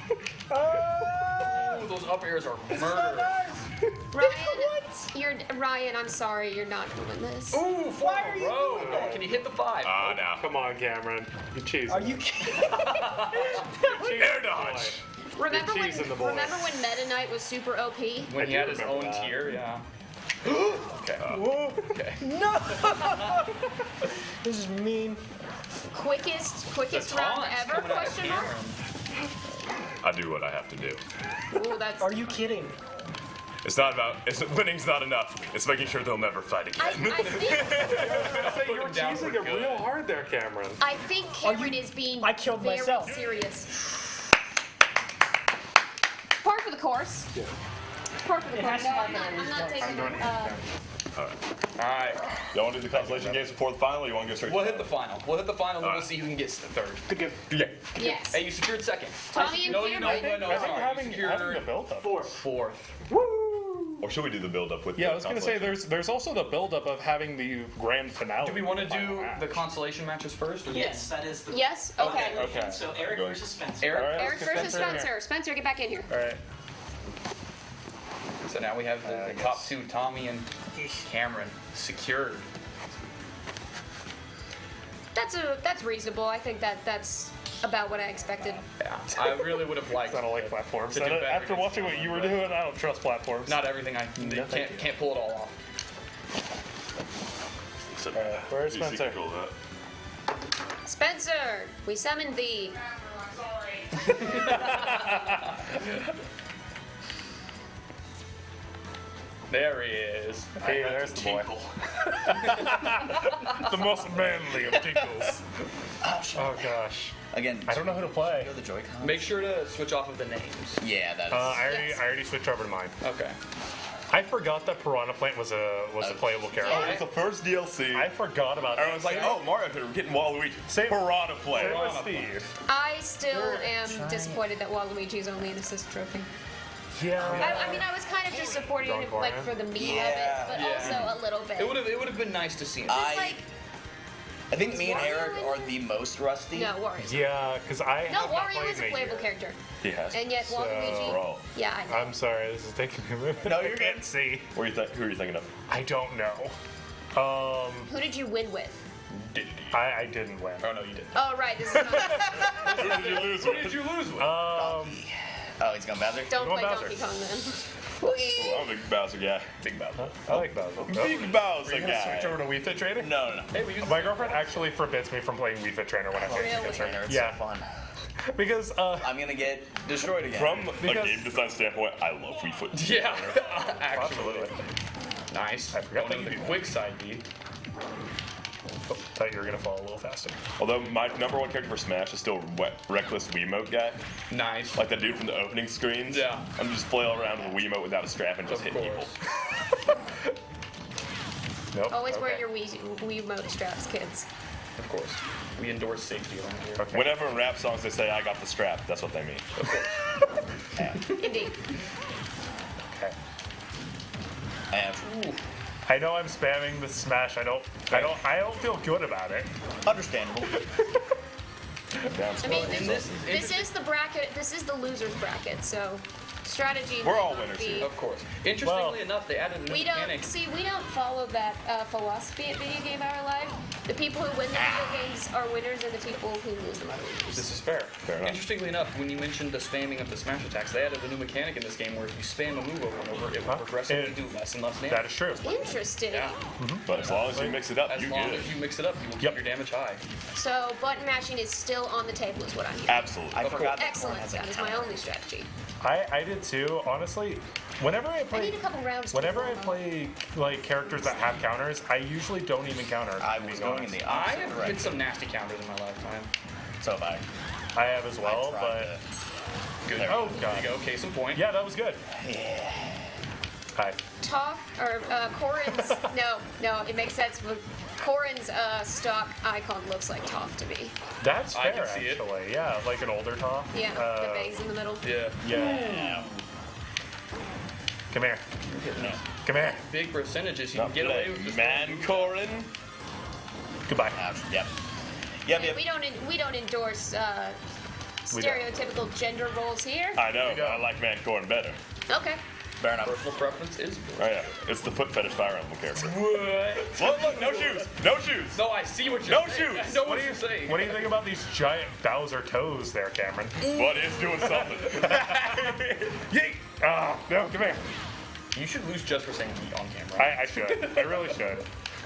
Speaker 8: Ooh, those up airs are murder.
Speaker 3: Ryan, I'm sorry, you're not doing this.
Speaker 8: Ooh,
Speaker 5: Why are you doing that?
Speaker 8: Can you hit the 5?
Speaker 11: No.
Speaker 7: Come on, Cameron. You're cheesing.
Speaker 5: Are you kidding?
Speaker 11: Air dodge.
Speaker 3: Remember when
Speaker 7: cheesing the boys.
Speaker 3: Meta Knight was super OP?
Speaker 8: When he had his own tier, yeah. Okay. Okay.
Speaker 5: No! This is mean.
Speaker 3: Quickest round ever? Question mark.
Speaker 11: I do what I have to do.
Speaker 3: Ooh, that's.
Speaker 5: Are you kidding?
Speaker 11: It's not about. Winning's not enough. It's making sure they'll never fight again.
Speaker 3: I think
Speaker 7: You're cheesing it real hard there, Cameron.
Speaker 3: I think Cameron is being
Speaker 5: I killed
Speaker 3: very
Speaker 5: myself.
Speaker 3: serious. Par for the course.
Speaker 4: Yeah.
Speaker 3: Par for the course. No, I'm not taking.
Speaker 11: Alright. Y'all want to do the consolation games before the final, or you want to go straight
Speaker 8: We'll
Speaker 11: to
Speaker 8: hit the final. We'll hit the final, and we'll see who can get third.
Speaker 11: Yeah.
Speaker 3: Yes.
Speaker 8: Hey, you secured second.
Speaker 3: Tommy and
Speaker 8: No,
Speaker 3: Cameron.
Speaker 8: no,
Speaker 7: I think
Speaker 8: sorry.
Speaker 7: having
Speaker 8: You secured
Speaker 7: the build-up.
Speaker 8: fourth.
Speaker 11: Or should we do the build-up with
Speaker 7: Yeah,
Speaker 11: the
Speaker 7: I was going to say,
Speaker 11: consolation?
Speaker 7: there's also the build-up of having the grand finale.
Speaker 8: Do we want to
Speaker 7: the final
Speaker 8: do
Speaker 7: match.
Speaker 8: the consolation matches first? Or
Speaker 13: Yes, that is the.
Speaker 3: Yes. Okay.
Speaker 7: Okay.
Speaker 13: So Eric
Speaker 11: Go ahead.
Speaker 13: versus Spencer.
Speaker 8: Eric.
Speaker 7: All right,
Speaker 3: Eric
Speaker 7: let's get
Speaker 3: versus
Speaker 7: in here.
Speaker 3: Spencer. Spencer, get back in here.
Speaker 7: All right.
Speaker 8: So now we have the top two, Tommy and Cameron, secured.
Speaker 3: That's reasonable. I think that's about what I expected.
Speaker 8: Yeah, I really would have liked.
Speaker 7: I don't like platforms.
Speaker 8: to do better
Speaker 7: After
Speaker 8: against
Speaker 7: watching what you were doing, I don't trust platforms.
Speaker 8: Not everything I can't pull it all off.
Speaker 7: Where's
Speaker 11: Easy
Speaker 7: Spencer?
Speaker 11: control that.
Speaker 3: Spencer, we summoned thee.
Speaker 8: There he is.
Speaker 7: Hey, there's the boy. The most manly of tinkles. Oh gosh.
Speaker 12: Again,
Speaker 7: I don't know who to play.
Speaker 12: the Joy-Cons.
Speaker 8: Make sure to switch off of the names.
Speaker 12: Yeah, that is.
Speaker 7: I already switched over to mine.
Speaker 8: Okay.
Speaker 7: I forgot that Piranha Plant was a playable character.
Speaker 11: Oh, it's the first DLC.
Speaker 7: I forgot about that.
Speaker 11: Everyone's like, oh, Mario, we're getting Waluigi. Piranha Plant.
Speaker 7: Same with Steve.
Speaker 3: I still am disappointed that Waluigi is only an assist trophy.
Speaker 7: Yeah.
Speaker 3: I mean, I was kind of just supporting him like for the meme of it, but also a little bit.
Speaker 8: It would have been nice to see him.
Speaker 12: I think me and Eric are the most rusty.
Speaker 3: No, Wario's.
Speaker 7: Yeah, because I
Speaker 3: No,
Speaker 7: have not
Speaker 3: Wario
Speaker 7: played
Speaker 3: is a
Speaker 7: in a
Speaker 3: playable
Speaker 7: year.
Speaker 3: character.
Speaker 11: Yes.
Speaker 3: And yet Waluigi.
Speaker 11: Bro.
Speaker 3: Yeah, I know.
Speaker 7: I'm sorry, this is taking me a minute.
Speaker 12: No,
Speaker 7: I
Speaker 12: you're
Speaker 7: can't
Speaker 12: good.
Speaker 7: see.
Speaker 11: Who are you thinking of?
Speaker 7: I don't know.
Speaker 3: Who did you win with?
Speaker 7: I didn't win.
Speaker 8: Oh no, you didn't.
Speaker 3: Oh, right. This is not.
Speaker 11: Who did you lose with?
Speaker 8: Who did you lose with?
Speaker 12: Oh, he's going Bowser?
Speaker 3: Don't
Speaker 7: Go
Speaker 3: play
Speaker 7: Bowser.
Speaker 3: Donkey Kong then.
Speaker 11: Oh, I'm a big Bowser guy.
Speaker 12: Big Bowser.
Speaker 7: I like Bowser.
Speaker 11: Big Bowser
Speaker 7: Are you gonna
Speaker 11: guy.
Speaker 7: switch over to Wii Fit Trainer?
Speaker 12: No.
Speaker 8: Hey, we used
Speaker 7: My girlfriend actually forbids me from playing Wii Fit Trainer when I play
Speaker 3: Really?
Speaker 7: Wii Fit Trainer.
Speaker 12: It's
Speaker 7: Yeah,
Speaker 12: so fun.
Speaker 7: because
Speaker 12: I'm gonna get destroyed again.
Speaker 11: From a
Speaker 7: Because-
Speaker 11: game design standpoint, I love Wii Fit.
Speaker 8: Yeah, actually.
Speaker 7: absolutely.
Speaker 8: Nice.
Speaker 7: I forgot
Speaker 8: Going
Speaker 7: that
Speaker 8: to
Speaker 7: you
Speaker 8: the
Speaker 7: do
Speaker 8: quick side, D.
Speaker 7: Thought you were gonna fall a little faster.
Speaker 11: Although my number one character for Smash is still Reckless Wiimote guy.
Speaker 8: Nice.
Speaker 11: Like that dude from the opening screens.
Speaker 8: Yeah.
Speaker 11: I'm just flail around with a Wiimote without a strap and just
Speaker 8: Of
Speaker 11: hit people.
Speaker 8: course.
Speaker 7: Nope.
Speaker 3: Always wear
Speaker 7: okay.
Speaker 3: your Wii Mote straps, kids.
Speaker 8: Of course. We endorse safety around here.
Speaker 7: Okay.
Speaker 11: Whenever in rap songs they say I got the strap, that's what they mean.
Speaker 3: Indeed.
Speaker 7: Okay.
Speaker 12: And
Speaker 7: I know I'm spamming the Smash. I don't feel good about it.
Speaker 12: understandable.
Speaker 3: I mean, this is the bracket. This is the losers bracket. So strategy.
Speaker 11: We're all
Speaker 3: might not
Speaker 11: winners
Speaker 3: be-
Speaker 11: here.
Speaker 8: Of course. Interestingly
Speaker 7: Well,
Speaker 8: enough, they added a new
Speaker 3: We
Speaker 8: mechanic.
Speaker 3: don't see. We don't follow that philosophy at Video Game Hour Live. The people who win the video games are winners, and the people who lose them are losers.
Speaker 8: This is fair.
Speaker 11: enough.
Speaker 8: Interestingly enough, when you mentioned the spamming of the smash attacks, they added a new mechanic in this game where if you spam a move over and over, it will progressively do less and less damage.
Speaker 7: That is true.
Speaker 3: Interesting.
Speaker 8: Yeah.
Speaker 11: But as long as you mix it up,
Speaker 8: As
Speaker 11: you
Speaker 8: long
Speaker 11: good.
Speaker 8: as you mix it up, you will keep your damage high.
Speaker 3: So button mashing is still on the table, is what I'm hearing.
Speaker 11: Absolutely.
Speaker 12: I forgot that
Speaker 3: Excellent.
Speaker 12: has a
Speaker 3: That is my
Speaker 12: counter.
Speaker 3: only strategy.
Speaker 7: I did too. Honestly, whenever I
Speaker 3: I
Speaker 7: play,
Speaker 3: need a couple rounds.
Speaker 7: whenever I play like characters that have counters, I usually don't even counter.
Speaker 12: I was going in the
Speaker 8: I
Speaker 12: opposite
Speaker 8: have
Speaker 12: direction.
Speaker 8: hit some nasty counters in my lifetime.
Speaker 12: So have I.
Speaker 7: I have as well,
Speaker 12: I tried
Speaker 7: but
Speaker 8: Good.
Speaker 12: There
Speaker 7: oh
Speaker 8: There
Speaker 7: god,
Speaker 8: you go. Case in point.
Speaker 7: yeah, that was good.
Speaker 12: Yeah.
Speaker 7: Hi.
Speaker 3: Toph or Corrin's no, it makes sense. But Corrin's stock icon looks like Toph to me.
Speaker 7: That's
Speaker 8: I
Speaker 7: fair,
Speaker 8: can see it.
Speaker 7: actually. Yeah, like an older top.
Speaker 3: Yeah, the bangs in the middle.
Speaker 8: Yeah.
Speaker 7: Yeah. Come here.
Speaker 12: No.
Speaker 7: Come here.
Speaker 8: Big percentages you
Speaker 11: Not
Speaker 8: can get away with.
Speaker 11: Man Corin.
Speaker 7: Goodbye.
Speaker 12: Yep. Yep, yep.
Speaker 3: We don't endorse
Speaker 7: We don't.
Speaker 3: stereotypical gender roles here.
Speaker 11: I know. I like Man Corin better.
Speaker 3: Okay.
Speaker 12: Fair enough.
Speaker 8: Personal preference is.
Speaker 11: Oh yeah, it's the foot fetish Fire Emblem character.
Speaker 8: What?
Speaker 11: Look, no shoes, no shoes.
Speaker 8: No, I see what you're
Speaker 11: No
Speaker 8: saying.
Speaker 11: shoes.
Speaker 8: I know what you're saying.
Speaker 7: What do you think about these giant Bowser toes there, Cameron?
Speaker 11: What is doing something?
Speaker 7: Yeet! Ah, no, come here.
Speaker 8: You should lose just for saying yeet on camera.
Speaker 7: I should. I really should.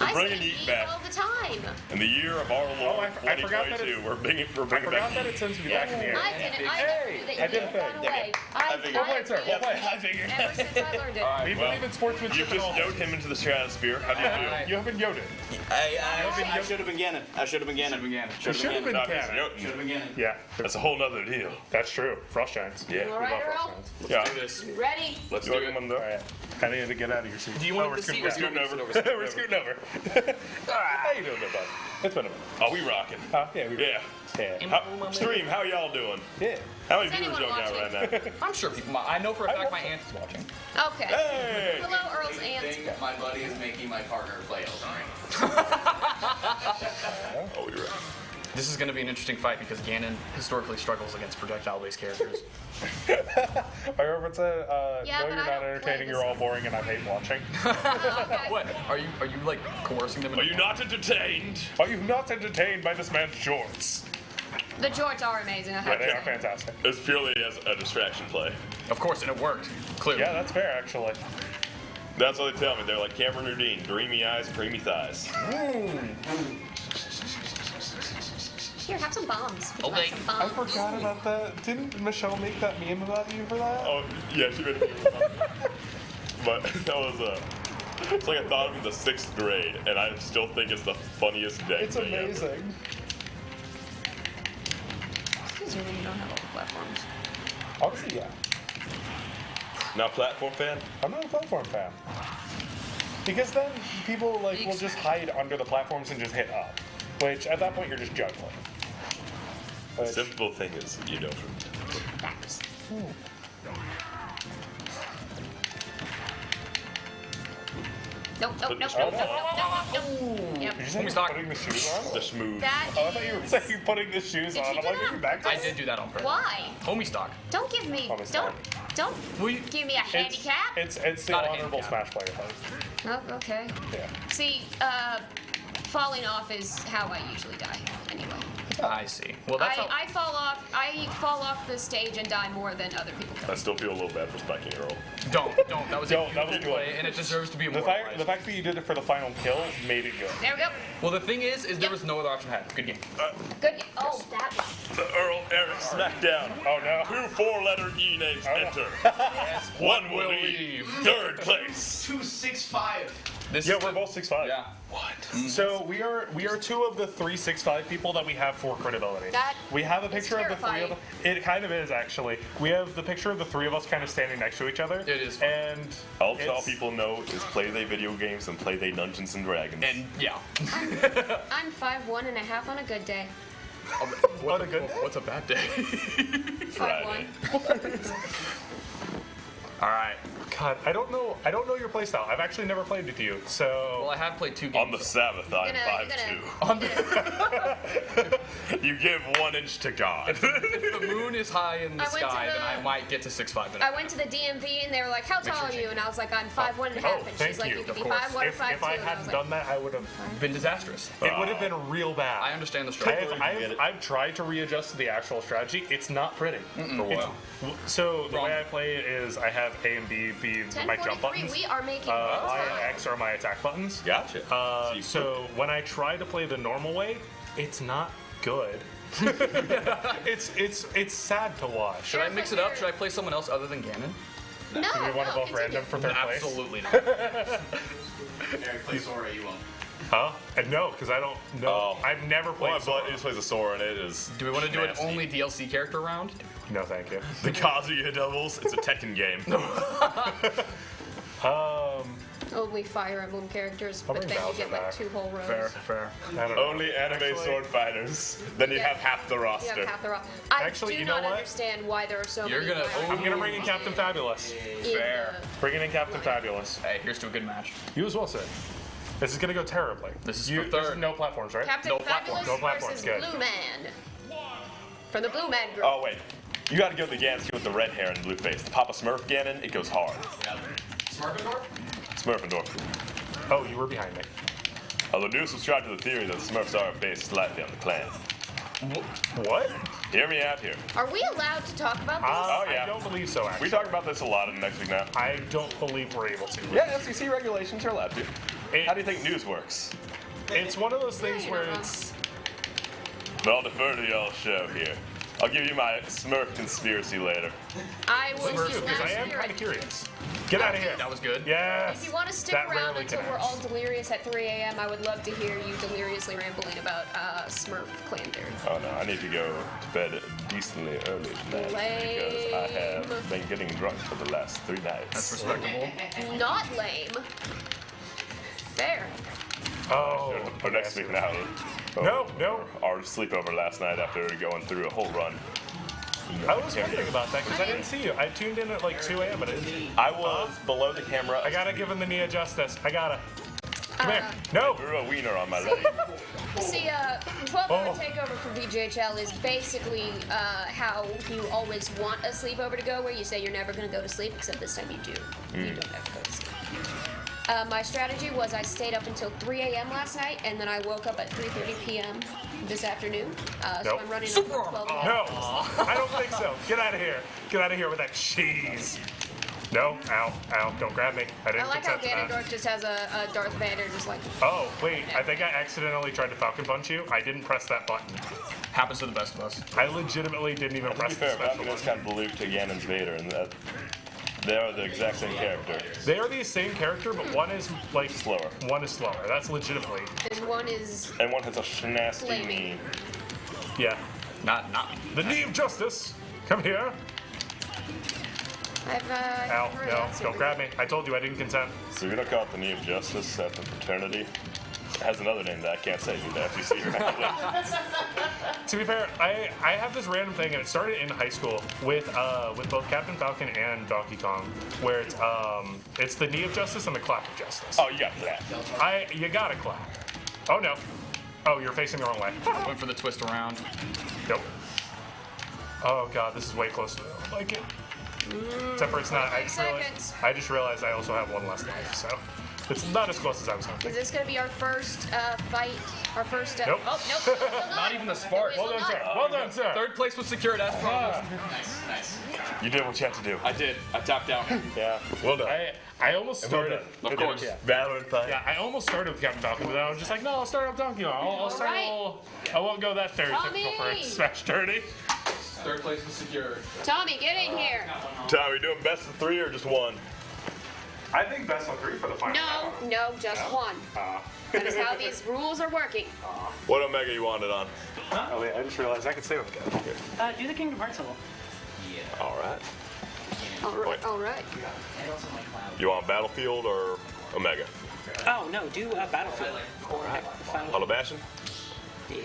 Speaker 3: I
Speaker 11: bringing
Speaker 3: say
Speaker 11: Yeet
Speaker 3: yeet
Speaker 11: back.
Speaker 3: all the time.
Speaker 11: In the year of our Lord,
Speaker 7: I forgot that
Speaker 11: 2022, we're bringing
Speaker 7: I
Speaker 11: back
Speaker 7: forgot that
Speaker 11: Yeet.
Speaker 7: it sends me back in the air.
Speaker 3: I didn't. I
Speaker 7: Hey,
Speaker 3: never knew that
Speaker 7: I
Speaker 3: you
Speaker 7: did a
Speaker 3: had gone
Speaker 7: thing.
Speaker 3: away.
Speaker 11: I figured.
Speaker 7: Well played, sir. Well played.
Speaker 12: I figured.
Speaker 3: Ever since I learned it.
Speaker 7: We
Speaker 11: Well,
Speaker 7: believe in sportsmanship
Speaker 11: You
Speaker 7: and
Speaker 11: just
Speaker 7: all.
Speaker 11: yode him into the stratosphere. How do you feel?
Speaker 8: Alright.
Speaker 7: You haven't yoded.
Speaker 12: I should have been Gannon. I should have been Gannon.
Speaker 7: You should have been
Speaker 11: Not just
Speaker 7: canon.
Speaker 11: yodeling.
Speaker 12: Should have been Gannon.
Speaker 7: Yeah,
Speaker 11: That's a whole nother deal.
Speaker 7: that's true. Frost Giants.
Speaker 11: Yeah.
Speaker 3: All right, Earl.
Speaker 11: Yeah.
Speaker 8: Do this.
Speaker 3: Ready?
Speaker 8: Let's
Speaker 11: You
Speaker 8: do
Speaker 11: like
Speaker 8: it.
Speaker 11: him on the?
Speaker 7: All right. I need to get out of your seat.
Speaker 8: Do you want
Speaker 7: we're
Speaker 8: to see?
Speaker 11: We're scooting over. We're scooting over. How you doing, there, bud?
Speaker 7: It's been a minute.
Speaker 11: Oh, we rocking.
Speaker 7: Yeah, we
Speaker 11: Yeah.
Speaker 7: Yeah.
Speaker 11: Stream, how y'all doing?
Speaker 7: Yeah.
Speaker 11: How many
Speaker 3: Is
Speaker 11: viewers
Speaker 3: anyone
Speaker 11: y'all got right now?
Speaker 8: I'm sure people. I know for a fact my aunt is watching.
Speaker 3: Okay.
Speaker 11: Hey!
Speaker 3: Hello, Earl's
Speaker 10: I
Speaker 3: aunt.
Speaker 10: think my buddy is making my partner play Elden Ring.
Speaker 11: Oh, we rock.
Speaker 8: This is going to be an interesting fight because Ganon historically struggles against projectile-based characters.
Speaker 7: I remember it said,
Speaker 3: Yeah,
Speaker 7: no,
Speaker 3: but
Speaker 7: you're
Speaker 3: I
Speaker 7: not
Speaker 3: don't play
Speaker 7: entertaining,
Speaker 3: this
Speaker 7: you're all boring, and I hate watching.
Speaker 3: Okay.
Speaker 8: What? Are you like coercing them?
Speaker 11: Are you not entertained?
Speaker 7: Are you not entertained by this man's shorts?
Speaker 3: The jorts are amazing. I
Speaker 7: Yeah,
Speaker 3: have
Speaker 7: they
Speaker 3: to
Speaker 7: are
Speaker 3: say.
Speaker 7: fantastic.
Speaker 11: It's purely as a distraction play.
Speaker 8: Of course, and it worked. Clearly.
Speaker 7: Yeah, that's fair, actually.
Speaker 11: That's what they tell me. They're like Cameron Rudine, dreamy eyes, creamy thighs.
Speaker 3: Here, have some bombs. Would you
Speaker 8: Okay.
Speaker 3: like some bombs?
Speaker 7: I forgot about that. Didn't Michelle make that meme about you for that?
Speaker 11: Oh, yeah, she made a meme about it. But that was it's like I thought of it in the 6th grade, and I still think it's the funniest dang
Speaker 7: It's
Speaker 11: thing ever.
Speaker 7: amazing.
Speaker 3: Excuse me, you don't have all the platforms.
Speaker 7: Honestly, yeah.
Speaker 11: Not a platform fan?
Speaker 7: I'm not a platform fan. Because then people like will just hide under the platforms and just hit up. Which at that point you're just juggling.
Speaker 11: The simple thing is, you don't.
Speaker 3: Backs. Nope, nope, nope, nope, nope, nope, nope. Yep.
Speaker 7: Did you say you're putting the shoes on?
Speaker 11: The schmooze.
Speaker 3: That
Speaker 7: Oh, I thought you were saying putting the shoes
Speaker 3: Did
Speaker 7: on.
Speaker 3: you
Speaker 7: I'm
Speaker 3: do
Speaker 7: like,
Speaker 3: that
Speaker 7: are you back to
Speaker 8: I did do that on purpose.
Speaker 3: Why?
Speaker 8: Homie stock.
Speaker 3: Don't give me.
Speaker 7: Promise
Speaker 3: Don't. Don't
Speaker 8: Will you?
Speaker 3: give me a handicap.
Speaker 7: It's the
Speaker 8: Not a
Speaker 7: honorable
Speaker 8: handicap.
Speaker 7: Smash player thing.
Speaker 3: Oh, okay.
Speaker 7: Yeah.
Speaker 3: See, falling off is how I usually die. Anyway,
Speaker 8: I see. Well, that's how.
Speaker 3: I fall off. I fall off the stage and die more than other people
Speaker 11: I
Speaker 3: do.
Speaker 11: still feel a little bad for spiking Earl.
Speaker 8: Don't. That was a
Speaker 7: Don't, that was
Speaker 8: beautiful
Speaker 7: good.
Speaker 8: play, and it deserves to be
Speaker 7: The
Speaker 8: immortalized.
Speaker 7: fact that you did it for the final kill made it good.
Speaker 3: There we go.
Speaker 8: Well, the thing is there was no other option I had. Good game.
Speaker 3: Good. Oh, that one.
Speaker 11: The Earl Eric Smackdown.
Speaker 7: Oh no.
Speaker 11: 2 4-letter E names enter. One will leave. 3rd place.
Speaker 10: 265.
Speaker 8: This
Speaker 7: Yeah,
Speaker 8: is
Speaker 7: we're
Speaker 8: the-
Speaker 7: both 6'5".
Speaker 8: Yeah.
Speaker 7: So we are 2 of the 3 6'5" people that we have for credibility.
Speaker 3: That
Speaker 7: we have a
Speaker 3: is
Speaker 7: picture of the 3 of them.
Speaker 3: terrifying.
Speaker 7: It kind of is actually. We have the picture of the 3 of us kind of standing next to each other.
Speaker 8: It is.
Speaker 7: And
Speaker 11: All tell
Speaker 7: it's-
Speaker 11: people know is play they video games and play they Dungeons and Dragons.
Speaker 8: And yeah.
Speaker 3: I'm 5'1.5" on a good day.
Speaker 8: What's
Speaker 7: a good day?
Speaker 8: What's a bad day?
Speaker 3: 5'1".
Speaker 8: All right.
Speaker 7: God, I don't know your playstyle. I've actually never played with you, so.
Speaker 8: Well, I have played 2 games.
Speaker 11: On the Sabbath, I'm 5'2". You give 1 inch to God.
Speaker 8: If the moon is high in the sky, then I might get to 6'5".
Speaker 3: I went to the DMV and they were like, "How tall are you?" And I was like, "I'm 5'1.5". And
Speaker 7: thank
Speaker 3: she's like,
Speaker 7: you.
Speaker 3: "You could
Speaker 7: Of
Speaker 3: be
Speaker 7: course.
Speaker 3: 5'1" or 5'2".
Speaker 7: If I hadn't done that, I would have
Speaker 8: been disastrous.
Speaker 7: It would have been real bad.
Speaker 8: I understand the struggle.
Speaker 7: I've tried to readjust to the actual strategy. It's not pretty.
Speaker 8: For what?
Speaker 7: So the way I play it is I have A and B be my jump buttons.
Speaker 3: We are making
Speaker 7: Y and X are my attack buttons.
Speaker 11: Gotcha.
Speaker 7: So when I try to play the normal way, it's not good. it's sad to watch.
Speaker 8: Should I mix it up? Should I play someone else other than Ganon?
Speaker 3: No.
Speaker 7: Do we want to both random for third place?
Speaker 8: Absolutely not.
Speaker 10: Eric, play Sora, you won't.
Speaker 7: Huh? No, because I don't know. I've never played.
Speaker 11: Well, but he plays a Sora, and it is.
Speaker 8: Do we want to do an only DLC character round?
Speaker 7: No, thank you.
Speaker 11: The Kazuya Devils. It's a Tekken game.
Speaker 3: Only Fire Emblem characters, but then you get like 2 whole rows.
Speaker 8: Fair.
Speaker 11: Only anime sword fighters. Then you have half the
Speaker 3: You
Speaker 11: roster.
Speaker 3: have half the roster. I
Speaker 7: Actually,
Speaker 3: do
Speaker 7: you know
Speaker 3: not
Speaker 7: what?
Speaker 3: understand why there are so many.
Speaker 7: I'm gonna bring in Captain Fabulous.
Speaker 8: Fair.
Speaker 7: Bringing in Captain Fabulous.
Speaker 8: Hey, here's to a good match.
Speaker 7: You as well, sir. This is gonna go terribly.
Speaker 8: This is
Speaker 7: you,
Speaker 8: for
Speaker 7: this
Speaker 8: third.
Speaker 7: is no platforms, right?
Speaker 3: Captain
Speaker 8: No
Speaker 3: Fabulous
Speaker 8: platforms.
Speaker 7: No platforms,
Speaker 3: versus
Speaker 7: good.
Speaker 3: Blue Man. From the Blue Man group.
Speaker 11: Oh wait, you got to go with the Ganon with the red hair and blue face. The Papa Smurf Ganon, it goes hard. Smurfendorf.
Speaker 7: Oh, you were behind me.
Speaker 11: Although do subscribe to the theory that the Smurfs are based slightly on the clan.
Speaker 7: What?
Speaker 11: Hear me out here.
Speaker 3: Are we allowed to talk about this?
Speaker 11: Oh yeah.
Speaker 7: I don't believe so, actually.
Speaker 11: We talk about this a lot in next week now.
Speaker 7: I don't believe we're able to.
Speaker 11: Yeah, FCC regulations are allowed to. How do you think news works?
Speaker 7: It's one of those things where it's.
Speaker 11: But I'll defer to y'all's show here. I'll give you my Smurf conspiracy later.
Speaker 3: I will
Speaker 7: Please do, because I am kind of curious. Get out of here.
Speaker 8: That was good.
Speaker 7: Yes.
Speaker 3: If you want to stick
Speaker 7: That
Speaker 3: around
Speaker 7: rarely
Speaker 3: until we're
Speaker 7: connects.
Speaker 3: all delirious at 3 a.m., I would love to hear you deliriously rambling about Smurf clan theory.
Speaker 11: Oh no, I need to go to bed decently early tonight because I have been getting drunk for the last 3 nights.
Speaker 8: That's respectable.
Speaker 3: Not lame. Fair.
Speaker 7: Oh.
Speaker 11: For next week now.
Speaker 7: No.
Speaker 11: Our sleepover last night after going through a whole run.
Speaker 7: I was wondering about that because I didn't see you. I tuned in at like 2 a.m. but I didn't.
Speaker 11: I was below the camera.
Speaker 7: I gotta give him the Nia justice. I gotta. Come here. No.
Speaker 11: Threw a wiener on my leg.
Speaker 3: See, 12-hour takeover for VGHL is basically how you always want a sleepover to go, where you say you're never going to go to sleep, except this time you do. You don't have to go to sleep. My strategy was I stayed up until 3 a.m. last night, and then I woke up at 3:30 p.m. this afternoon. So I'm running on 12 hours.
Speaker 7: No, I don't think so. Get out of here. Get out of here with that cheese. No, ow, don't grab me. I didn't
Speaker 3: I like how
Speaker 7: consent to that.
Speaker 3: Ganondorf just has a Darth Vader just like...
Speaker 7: Oh, wait, I think I accidentally tried to Falcon Punch you. I didn't press that button.
Speaker 8: Happens to the best of us.
Speaker 7: I legitimately didn't even
Speaker 11: To be
Speaker 7: press the
Speaker 11: fair,
Speaker 7: special
Speaker 11: Falcon is
Speaker 7: button.
Speaker 11: kind of Luke to Ganon's Vader, and that they are the exact same character.
Speaker 7: They are the same character, but one is like
Speaker 11: slower.
Speaker 7: One is slower. That's legitimately.
Speaker 3: And one is...
Speaker 11: And one has a nasty
Speaker 3: Flaming.
Speaker 11: knee.
Speaker 7: Yeah.
Speaker 8: Not.
Speaker 7: The knee of justice. Come here.
Speaker 3: I've,
Speaker 7: Ow, no, don't grab me. I told you I didn't consent.
Speaker 11: So we don't call it the knee of justice at the fraternity. It has another name that I can't say through the FCC.
Speaker 7: To be fair, I have this random thing, and it started in high school with both Captain Falcon and Donkey Kong, where it's the knee of justice and the clap of justice.
Speaker 11: Oh, you got that.
Speaker 7: You gotta clap. Oh no. Oh, you're facing the wrong way.
Speaker 8: Went for the twist around.
Speaker 7: Nope. Oh god, this is way closer than I like it. Except for it's not. I just realized I also have one less life, so it's not as close as I was hoping.
Speaker 3: Is this going to be our first fight? Our first...
Speaker 7: Nope.
Speaker 3: Oh, nope.
Speaker 8: Not even the spark.
Speaker 7: Well done, sir. Well done, sir.
Speaker 8: Third place was secured as promised.
Speaker 10: Nice.
Speaker 11: You did what you had to do.
Speaker 10: I did. I tapped out.
Speaker 11: Yeah. Well done.
Speaker 7: I almost started.
Speaker 8: Of course.
Speaker 7: Yeah.
Speaker 11: Battle and fight.
Speaker 7: Yeah, I almost started with Captain Falcon, but then I was just like, no, I'll start with Donkey Kong. I'll start a little. I won't go that stereotypical for a Smash 30.
Speaker 10: Third place was secured.
Speaker 3: Tommy, get in here.
Speaker 11: Tom, are you doing best of 3 or just 1?
Speaker 7: I think best of 3 for the final.
Speaker 3: No, just one. That is how these rules are working.
Speaker 11: What Omega you wanted on?
Speaker 7: Oh wait, I just realized I could say what guys.
Speaker 13: Do the Kingdom Hearts level.
Speaker 11: All right.
Speaker 3: All right.
Speaker 11: You want Battlefield or Omega?
Speaker 13: Oh no, do Battlefield.
Speaker 11: All right. Hollow Bastion?
Speaker 13: Yeah.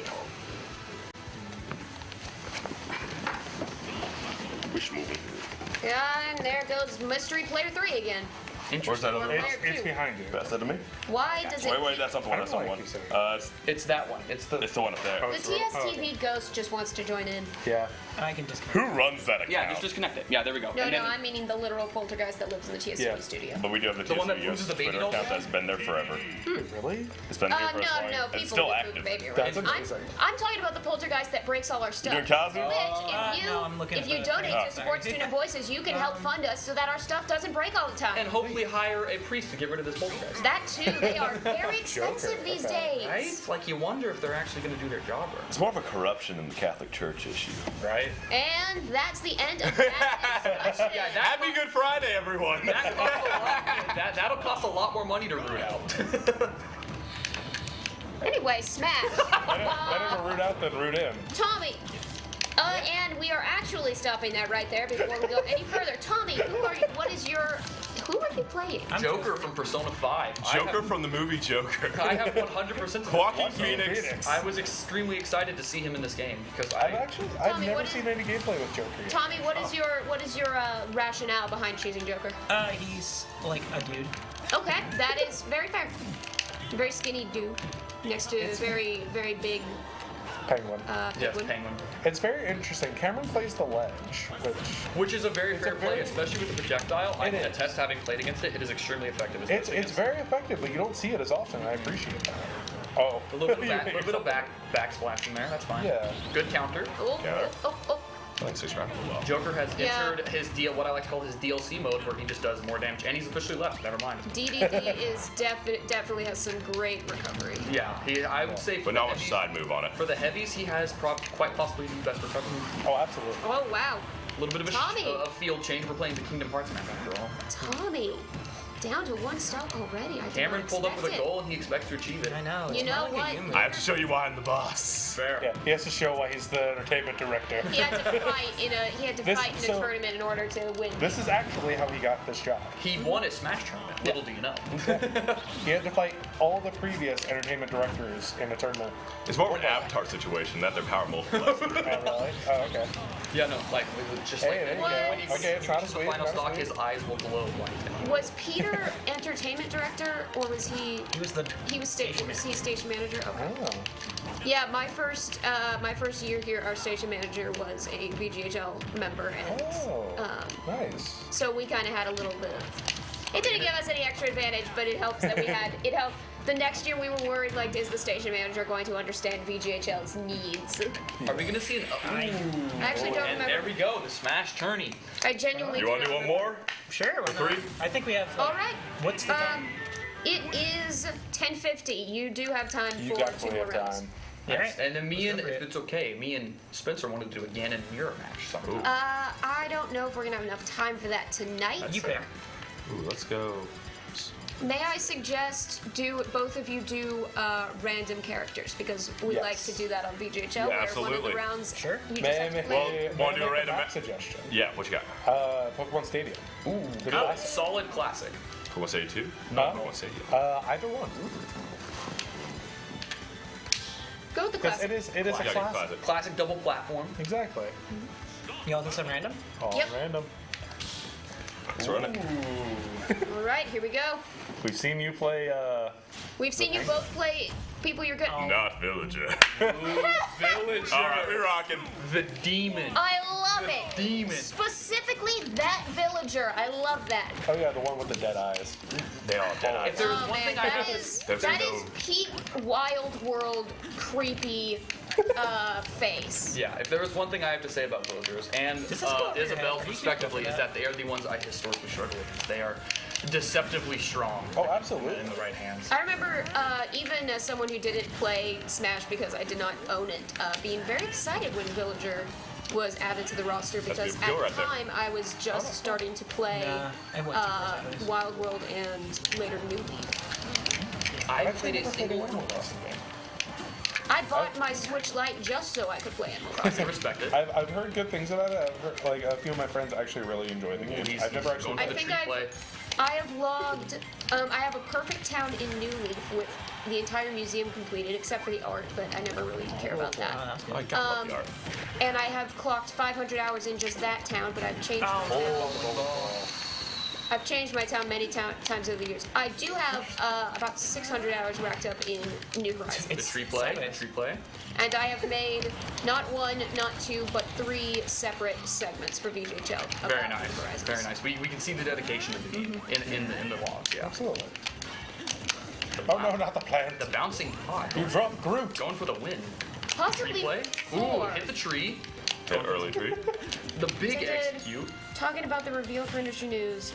Speaker 11: Which movie?
Speaker 3: And there goes Mystery Player 3 again.
Speaker 11: Where's that other one?
Speaker 14: It's behind you.
Speaker 11: Pass that to me.
Speaker 3: Why does it...
Speaker 11: Wait, that's not the one. That's not the one.
Speaker 8: It's that one.
Speaker 11: It's the one up there.
Speaker 3: The TSTV ghost just wants to join in.
Speaker 14: Yeah.
Speaker 2: I can disconnect.
Speaker 11: Who runs that account?
Speaker 8: Yeah, just disconnect it. Yeah, there we go.
Speaker 3: No,
Speaker 8: And
Speaker 3: no,
Speaker 8: then-
Speaker 3: I'm meaning the literal poltergeist that lives in the TSTV studio.
Speaker 11: But we do have the
Speaker 8: The one that
Speaker 11: TSTV
Speaker 8: loses the baby
Speaker 11: Twitter
Speaker 8: dolls?
Speaker 11: account that's been there forever.
Speaker 14: Really?
Speaker 11: It's been here for as long.
Speaker 3: No,
Speaker 11: It's
Speaker 3: people
Speaker 11: still
Speaker 3: do
Speaker 11: active.
Speaker 3: move the baby around.
Speaker 14: That's amazing.
Speaker 3: I'm talking about the poltergeist that breaks all our stuff.
Speaker 11: You doing Kazu?
Speaker 3: Which,
Speaker 2: no, I'm looking
Speaker 3: if
Speaker 2: at
Speaker 3: you
Speaker 2: the
Speaker 3: donate
Speaker 2: thing.
Speaker 3: to Support Student Voices, you can help fund us so that our stuff doesn't break all the time.
Speaker 8: And hopefully hire a priest to get rid of this poltergeist.
Speaker 3: That too, they are very expensive these days.
Speaker 8: Right? Like you wonder if they're actually going to do their job right.
Speaker 11: It's more of a corruption than the Catholic Church issue.
Speaker 8: Right?
Speaker 3: And that's the end of that discussion.
Speaker 8: Yeah,
Speaker 11: Happy Good Friday, everyone.
Speaker 8: That'll cost a lot more money to root out.
Speaker 3: Anyway, Smash.
Speaker 14: Better to root out than root in.
Speaker 3: Tommy. And we are actually stopping that right there before we go any further. Tommy, who are you playing?
Speaker 8: Joker from Persona 5.
Speaker 11: Joker from the movie Joker.
Speaker 8: I have 100%
Speaker 11: Joaquin Phoenix.
Speaker 8: I was extremely excited to see him in this game because
Speaker 14: I've
Speaker 3: Tommy,
Speaker 14: never
Speaker 3: what
Speaker 14: seen any gameplay with Joker yet.
Speaker 3: Tommy, what is your rationale behind choosing Joker?
Speaker 2: He's like a dude.
Speaker 3: Okay, that is very fair. Very skinny dude next to a very, very big
Speaker 14: Penguin.
Speaker 8: Penguin.
Speaker 14: It's very interesting. Cameron plays the ledge,
Speaker 8: Which is a very fair play, especially with the projectile. I can attest, having played against it, it is extremely effective.
Speaker 14: It's very effective, but you don't see it as often. I appreciate that. Oh,
Speaker 8: a little bit of backsplash in there. That's fine.
Speaker 14: Yeah.
Speaker 8: Good counter.
Speaker 3: Oh.
Speaker 11: Thanks, well.
Speaker 8: Joker has entered his what I like to call his DLC mode, where he just does more damage, and he's officially left. Never mind.
Speaker 3: DDD is definitely has some great recovery.
Speaker 8: Yeah, I would say.
Speaker 11: But not much side move on it.
Speaker 8: For the heavies, he has quite possibly the best recovery.
Speaker 14: Oh, absolutely.
Speaker 3: Oh wow.
Speaker 8: A little bit of a field change. We're playing the Kingdom Hearts map after all.
Speaker 3: Tommy, down to one stop already.
Speaker 8: Cameron pulled up with a goal, and he expects to achieve it.
Speaker 2: I know.
Speaker 3: You know what?
Speaker 11: I have to show you why I'm the boss.
Speaker 8: Fair.
Speaker 14: Yeah, he has to show why he's the entertainment director.
Speaker 3: He had to fight in a tournament in order to win.
Speaker 14: This is actually how he got this job.
Speaker 8: He won a Smash tournament. Little do you know.
Speaker 14: He had to fight all the previous entertainment directors in a tournament.
Speaker 11: It's more of an Avatar situation that they're power multipliers.
Speaker 14: Oh, really? Oh, okay.
Speaker 8: Yeah, no, like just like when he
Speaker 14: it's not
Speaker 8: reaches
Speaker 14: as
Speaker 8: the
Speaker 14: sweet.
Speaker 8: final stock, his eyes will glow white.
Speaker 3: Was Peter entertainment director, or was he?
Speaker 2: He was
Speaker 3: station manager. Okay.
Speaker 14: Oh.
Speaker 3: Yeah, my first year here, our station manager was a VGHL member, and
Speaker 14: nice.
Speaker 3: so we kind of had a little bit of. It didn't give us any extra advantage, but it helps that we had. It helped. The next year we were worried, like, is the station manager going to understand VGHL's needs?
Speaker 8: Are we gonna see an?
Speaker 3: I actually don't
Speaker 8: and
Speaker 3: remember.
Speaker 8: there we go, the Smash tourney.
Speaker 3: I genuinely.
Speaker 11: You want to do one more?
Speaker 2: Sure.
Speaker 11: Three?
Speaker 2: I think we have.
Speaker 3: All right.
Speaker 2: What's the time?
Speaker 3: It is 10:50. You do have time
Speaker 14: You
Speaker 3: for 2
Speaker 14: definitely
Speaker 3: more
Speaker 14: have
Speaker 3: rounds.
Speaker 14: time.
Speaker 8: Yes. And then me and, if it's okay, me and Spencer wanted to do a Ganon mirror match. Sometime.
Speaker 3: I don't know if we're gonna have enough time for that tonight.
Speaker 2: You pick.
Speaker 11: Ooh, let's go.
Speaker 3: May I suggest both of you do random characters, because we
Speaker 14: Yes.
Speaker 3: like to do that on VGHL.
Speaker 11: Yeah,
Speaker 3: where one of
Speaker 11: absolutely.
Speaker 3: the rounds
Speaker 2: Sure.
Speaker 3: you just have to play.
Speaker 11: Want to do a random
Speaker 14: map suggestion?
Speaker 11: Yeah, what you got?
Speaker 14: Pokemon Stadium.
Speaker 8: Ooh,
Speaker 14: The
Speaker 8: good.
Speaker 14: classic.
Speaker 8: Solid classic.
Speaker 11: Pokemon Stadium 2?
Speaker 14: No.
Speaker 11: Pokemon Stadium.
Speaker 14: Either one.
Speaker 3: Go with the
Speaker 14: Because
Speaker 3: classic.
Speaker 14: it is a classic.
Speaker 8: Classic double platform.
Speaker 14: Exactly.
Speaker 2: You all do some random?
Speaker 14: All
Speaker 3: Yep.
Speaker 14: random.
Speaker 11: Let's run it.
Speaker 3: All right, here we go.
Speaker 14: We've seen you play.
Speaker 3: We've seen you both play people you're good.
Speaker 11: Not Villager.
Speaker 8: Villager.
Speaker 11: All right, we rocking.
Speaker 8: The demon.
Speaker 3: I love it.
Speaker 8: Demon.
Speaker 3: Specifically that villager. I love that.
Speaker 14: Oh yeah, the one with the dead eyes.
Speaker 11: They all dead eyes.
Speaker 8: If there was
Speaker 3: Oh
Speaker 8: one
Speaker 3: man,
Speaker 8: thing
Speaker 3: that is peak Wild World creepy face.
Speaker 8: Yeah, if there was one thing I have to say about villagers and Isabel respectively, is that they are the ones I historically struggle with. They are deceptively strong.
Speaker 14: Oh, absolutely.
Speaker 8: In the right hands.
Speaker 3: I remember, even as someone who didn't play Smash because I did not own it, being very excited when Villager was added to the roster, because
Speaker 11: a
Speaker 3: at
Speaker 11: good
Speaker 3: the
Speaker 11: right there.
Speaker 3: time I was just starting to play Wild World and later New Leaf.
Speaker 8: I played a single.
Speaker 3: I bought my Switch Lite just so I could play Animal Crossing.
Speaker 8: Respect it.
Speaker 14: I've heard good things about it. I've heard, like a few of my friends actually really enjoy the game. I've never actually.
Speaker 3: I think I have logged. I have a perfect town in New Leaf with the entire museum completed except for the art, but I never really care about that.
Speaker 8: I love the art.
Speaker 3: And I have clocked 500 hours in just that town, but I've changed my town. I've changed my town many times over the years. I do have about 600 hours racked up in New Horizons.
Speaker 8: The tree play.
Speaker 3: And I have made not one, not two, but 3 separate segments for VGHL.
Speaker 8: Very nice. Very nice. We can see the dedication of the game in the logs. Yeah.
Speaker 14: Absolutely. Oh no, not the plant.
Speaker 8: The bouncing pot.
Speaker 14: You dropped Groot.
Speaker 8: Going for the win.
Speaker 3: Possibly
Speaker 8: Tree play.
Speaker 3: 4.
Speaker 8: Ooh, hit the tree.
Speaker 11: An early tree.
Speaker 8: The big
Speaker 3: So did-
Speaker 8: execute.
Speaker 3: Talking about the reveal for industry news,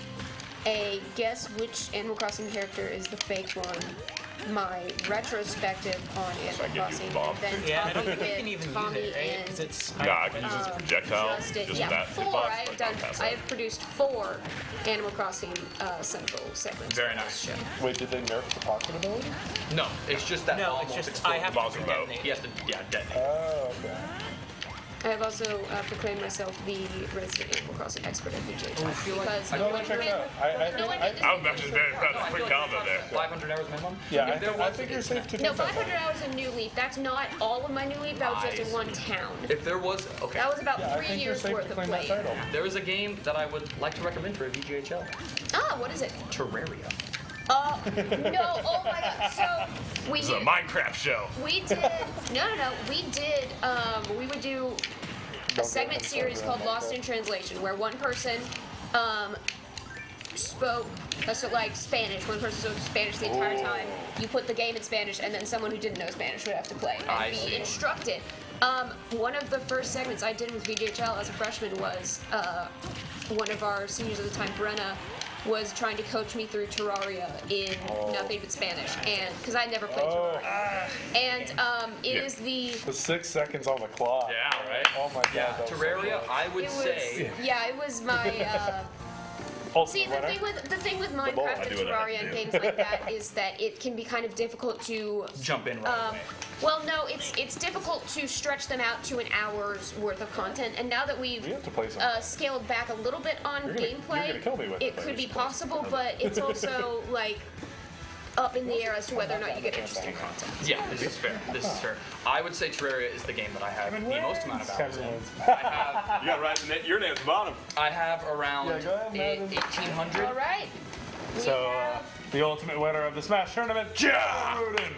Speaker 3: a guess which Animal Crossing character is the fake one. My retrospective on Animal Crossing, and then
Speaker 7: Yeah, I
Speaker 3: Tommy
Speaker 7: don't think you can
Speaker 3: with
Speaker 7: even
Speaker 3: Tommy
Speaker 7: use it, right?
Speaker 3: and
Speaker 7: 'Cause it's.
Speaker 11: Nah, I can use this projectile.
Speaker 3: Justin.
Speaker 11: Just
Speaker 3: Yeah,
Speaker 11: that.
Speaker 3: 4. I've done. I have produced 4 Animal Crossing Central segments.
Speaker 8: Very nice.
Speaker 14: Wait, did they nerf the pocket ability?
Speaker 8: No, it's just that
Speaker 2: No,
Speaker 8: bomb
Speaker 2: it's
Speaker 8: won't
Speaker 2: just
Speaker 8: explode.
Speaker 2: I have
Speaker 8: The bomb's
Speaker 2: to
Speaker 8: remote.
Speaker 2: detonate.
Speaker 8: He has to, detonate.
Speaker 14: Oh, okay.
Speaker 3: I have also proclaimed myself the resident Animal Crossing expert at VGHL because
Speaker 14: I
Speaker 3: no
Speaker 14: don't
Speaker 3: one
Speaker 14: check it out.
Speaker 3: no one
Speaker 11: I'm actually very proud of the quick combo there.
Speaker 8: 500 hours minimum?
Speaker 14: Yeah,
Speaker 8: If
Speaker 14: I think you're safe to do
Speaker 3: No,
Speaker 14: that.
Speaker 3: 500 hours in New Leaf. That's not all of my New Leaf. That was just in one town.
Speaker 8: If there was, okay.
Speaker 3: That was about
Speaker 14: Yeah, I
Speaker 3: 3
Speaker 14: think you're
Speaker 3: years
Speaker 14: safe
Speaker 3: worth
Speaker 14: to
Speaker 3: of
Speaker 14: claim that
Speaker 3: play.
Speaker 14: title.
Speaker 8: There is a game that I would like to recommend for a VGHL.
Speaker 3: Ah, what is it?
Speaker 8: Terraria.
Speaker 3: No, oh my god. So we
Speaker 11: This is a
Speaker 3: did,
Speaker 11: Minecraft show.
Speaker 3: we did no. We did we would do a segment series called Lost in Translation where one person spoke so like Spanish. One person spoke Spanish the entire time. You put the game in Spanish, and then someone who didn't know Spanish would have to play
Speaker 8: I
Speaker 3: and be
Speaker 8: see.
Speaker 3: instructed. One of the first segments I did with VGHL as a freshman was one of our seniors at the time, Brynne, was trying to coach me through Terraria in nothing but Spanish, and because I never played Terraria, and it is the
Speaker 14: 6 seconds on the clock.
Speaker 8: Yeah, right?
Speaker 14: Oh my god. that was so
Speaker 8: Terraria,
Speaker 14: close.
Speaker 8: I would
Speaker 3: it was
Speaker 8: say.
Speaker 3: yeah, it was my. See,
Speaker 14: Ultimate
Speaker 3: the
Speaker 14: winner.
Speaker 3: thing with
Speaker 11: ball, I
Speaker 3: Minecraft
Speaker 11: do
Speaker 3: and
Speaker 11: what I have
Speaker 3: Terraria
Speaker 11: to
Speaker 3: and
Speaker 11: do.
Speaker 3: games like that is that it can be kind of difficult to.
Speaker 8: Jump in right away.
Speaker 3: Well, no, it's difficult to stretch them out to an hour's worth of content, and now that we've
Speaker 14: We have to play some.
Speaker 3: scaled back a little bit on
Speaker 14: You're
Speaker 3: gameplay,
Speaker 14: gonna kill me with
Speaker 3: it
Speaker 14: it, but
Speaker 3: could be
Speaker 14: you're supposed
Speaker 3: possible, but it's also like up in the air as to whether or not you get interesting content.
Speaker 8: Yeah, this is fair. This is fair. I would say Terraria is the game that I have the most amount of hours in.
Speaker 11: You got right. Your name's bottom.
Speaker 8: I have around
Speaker 14: Yeah, go ahead, Madden.
Speaker 8: 1,800.
Speaker 3: All right.
Speaker 14: So, the ultimate winner of the Smash tournament,
Speaker 11: Yeah.
Speaker 14: Rudin.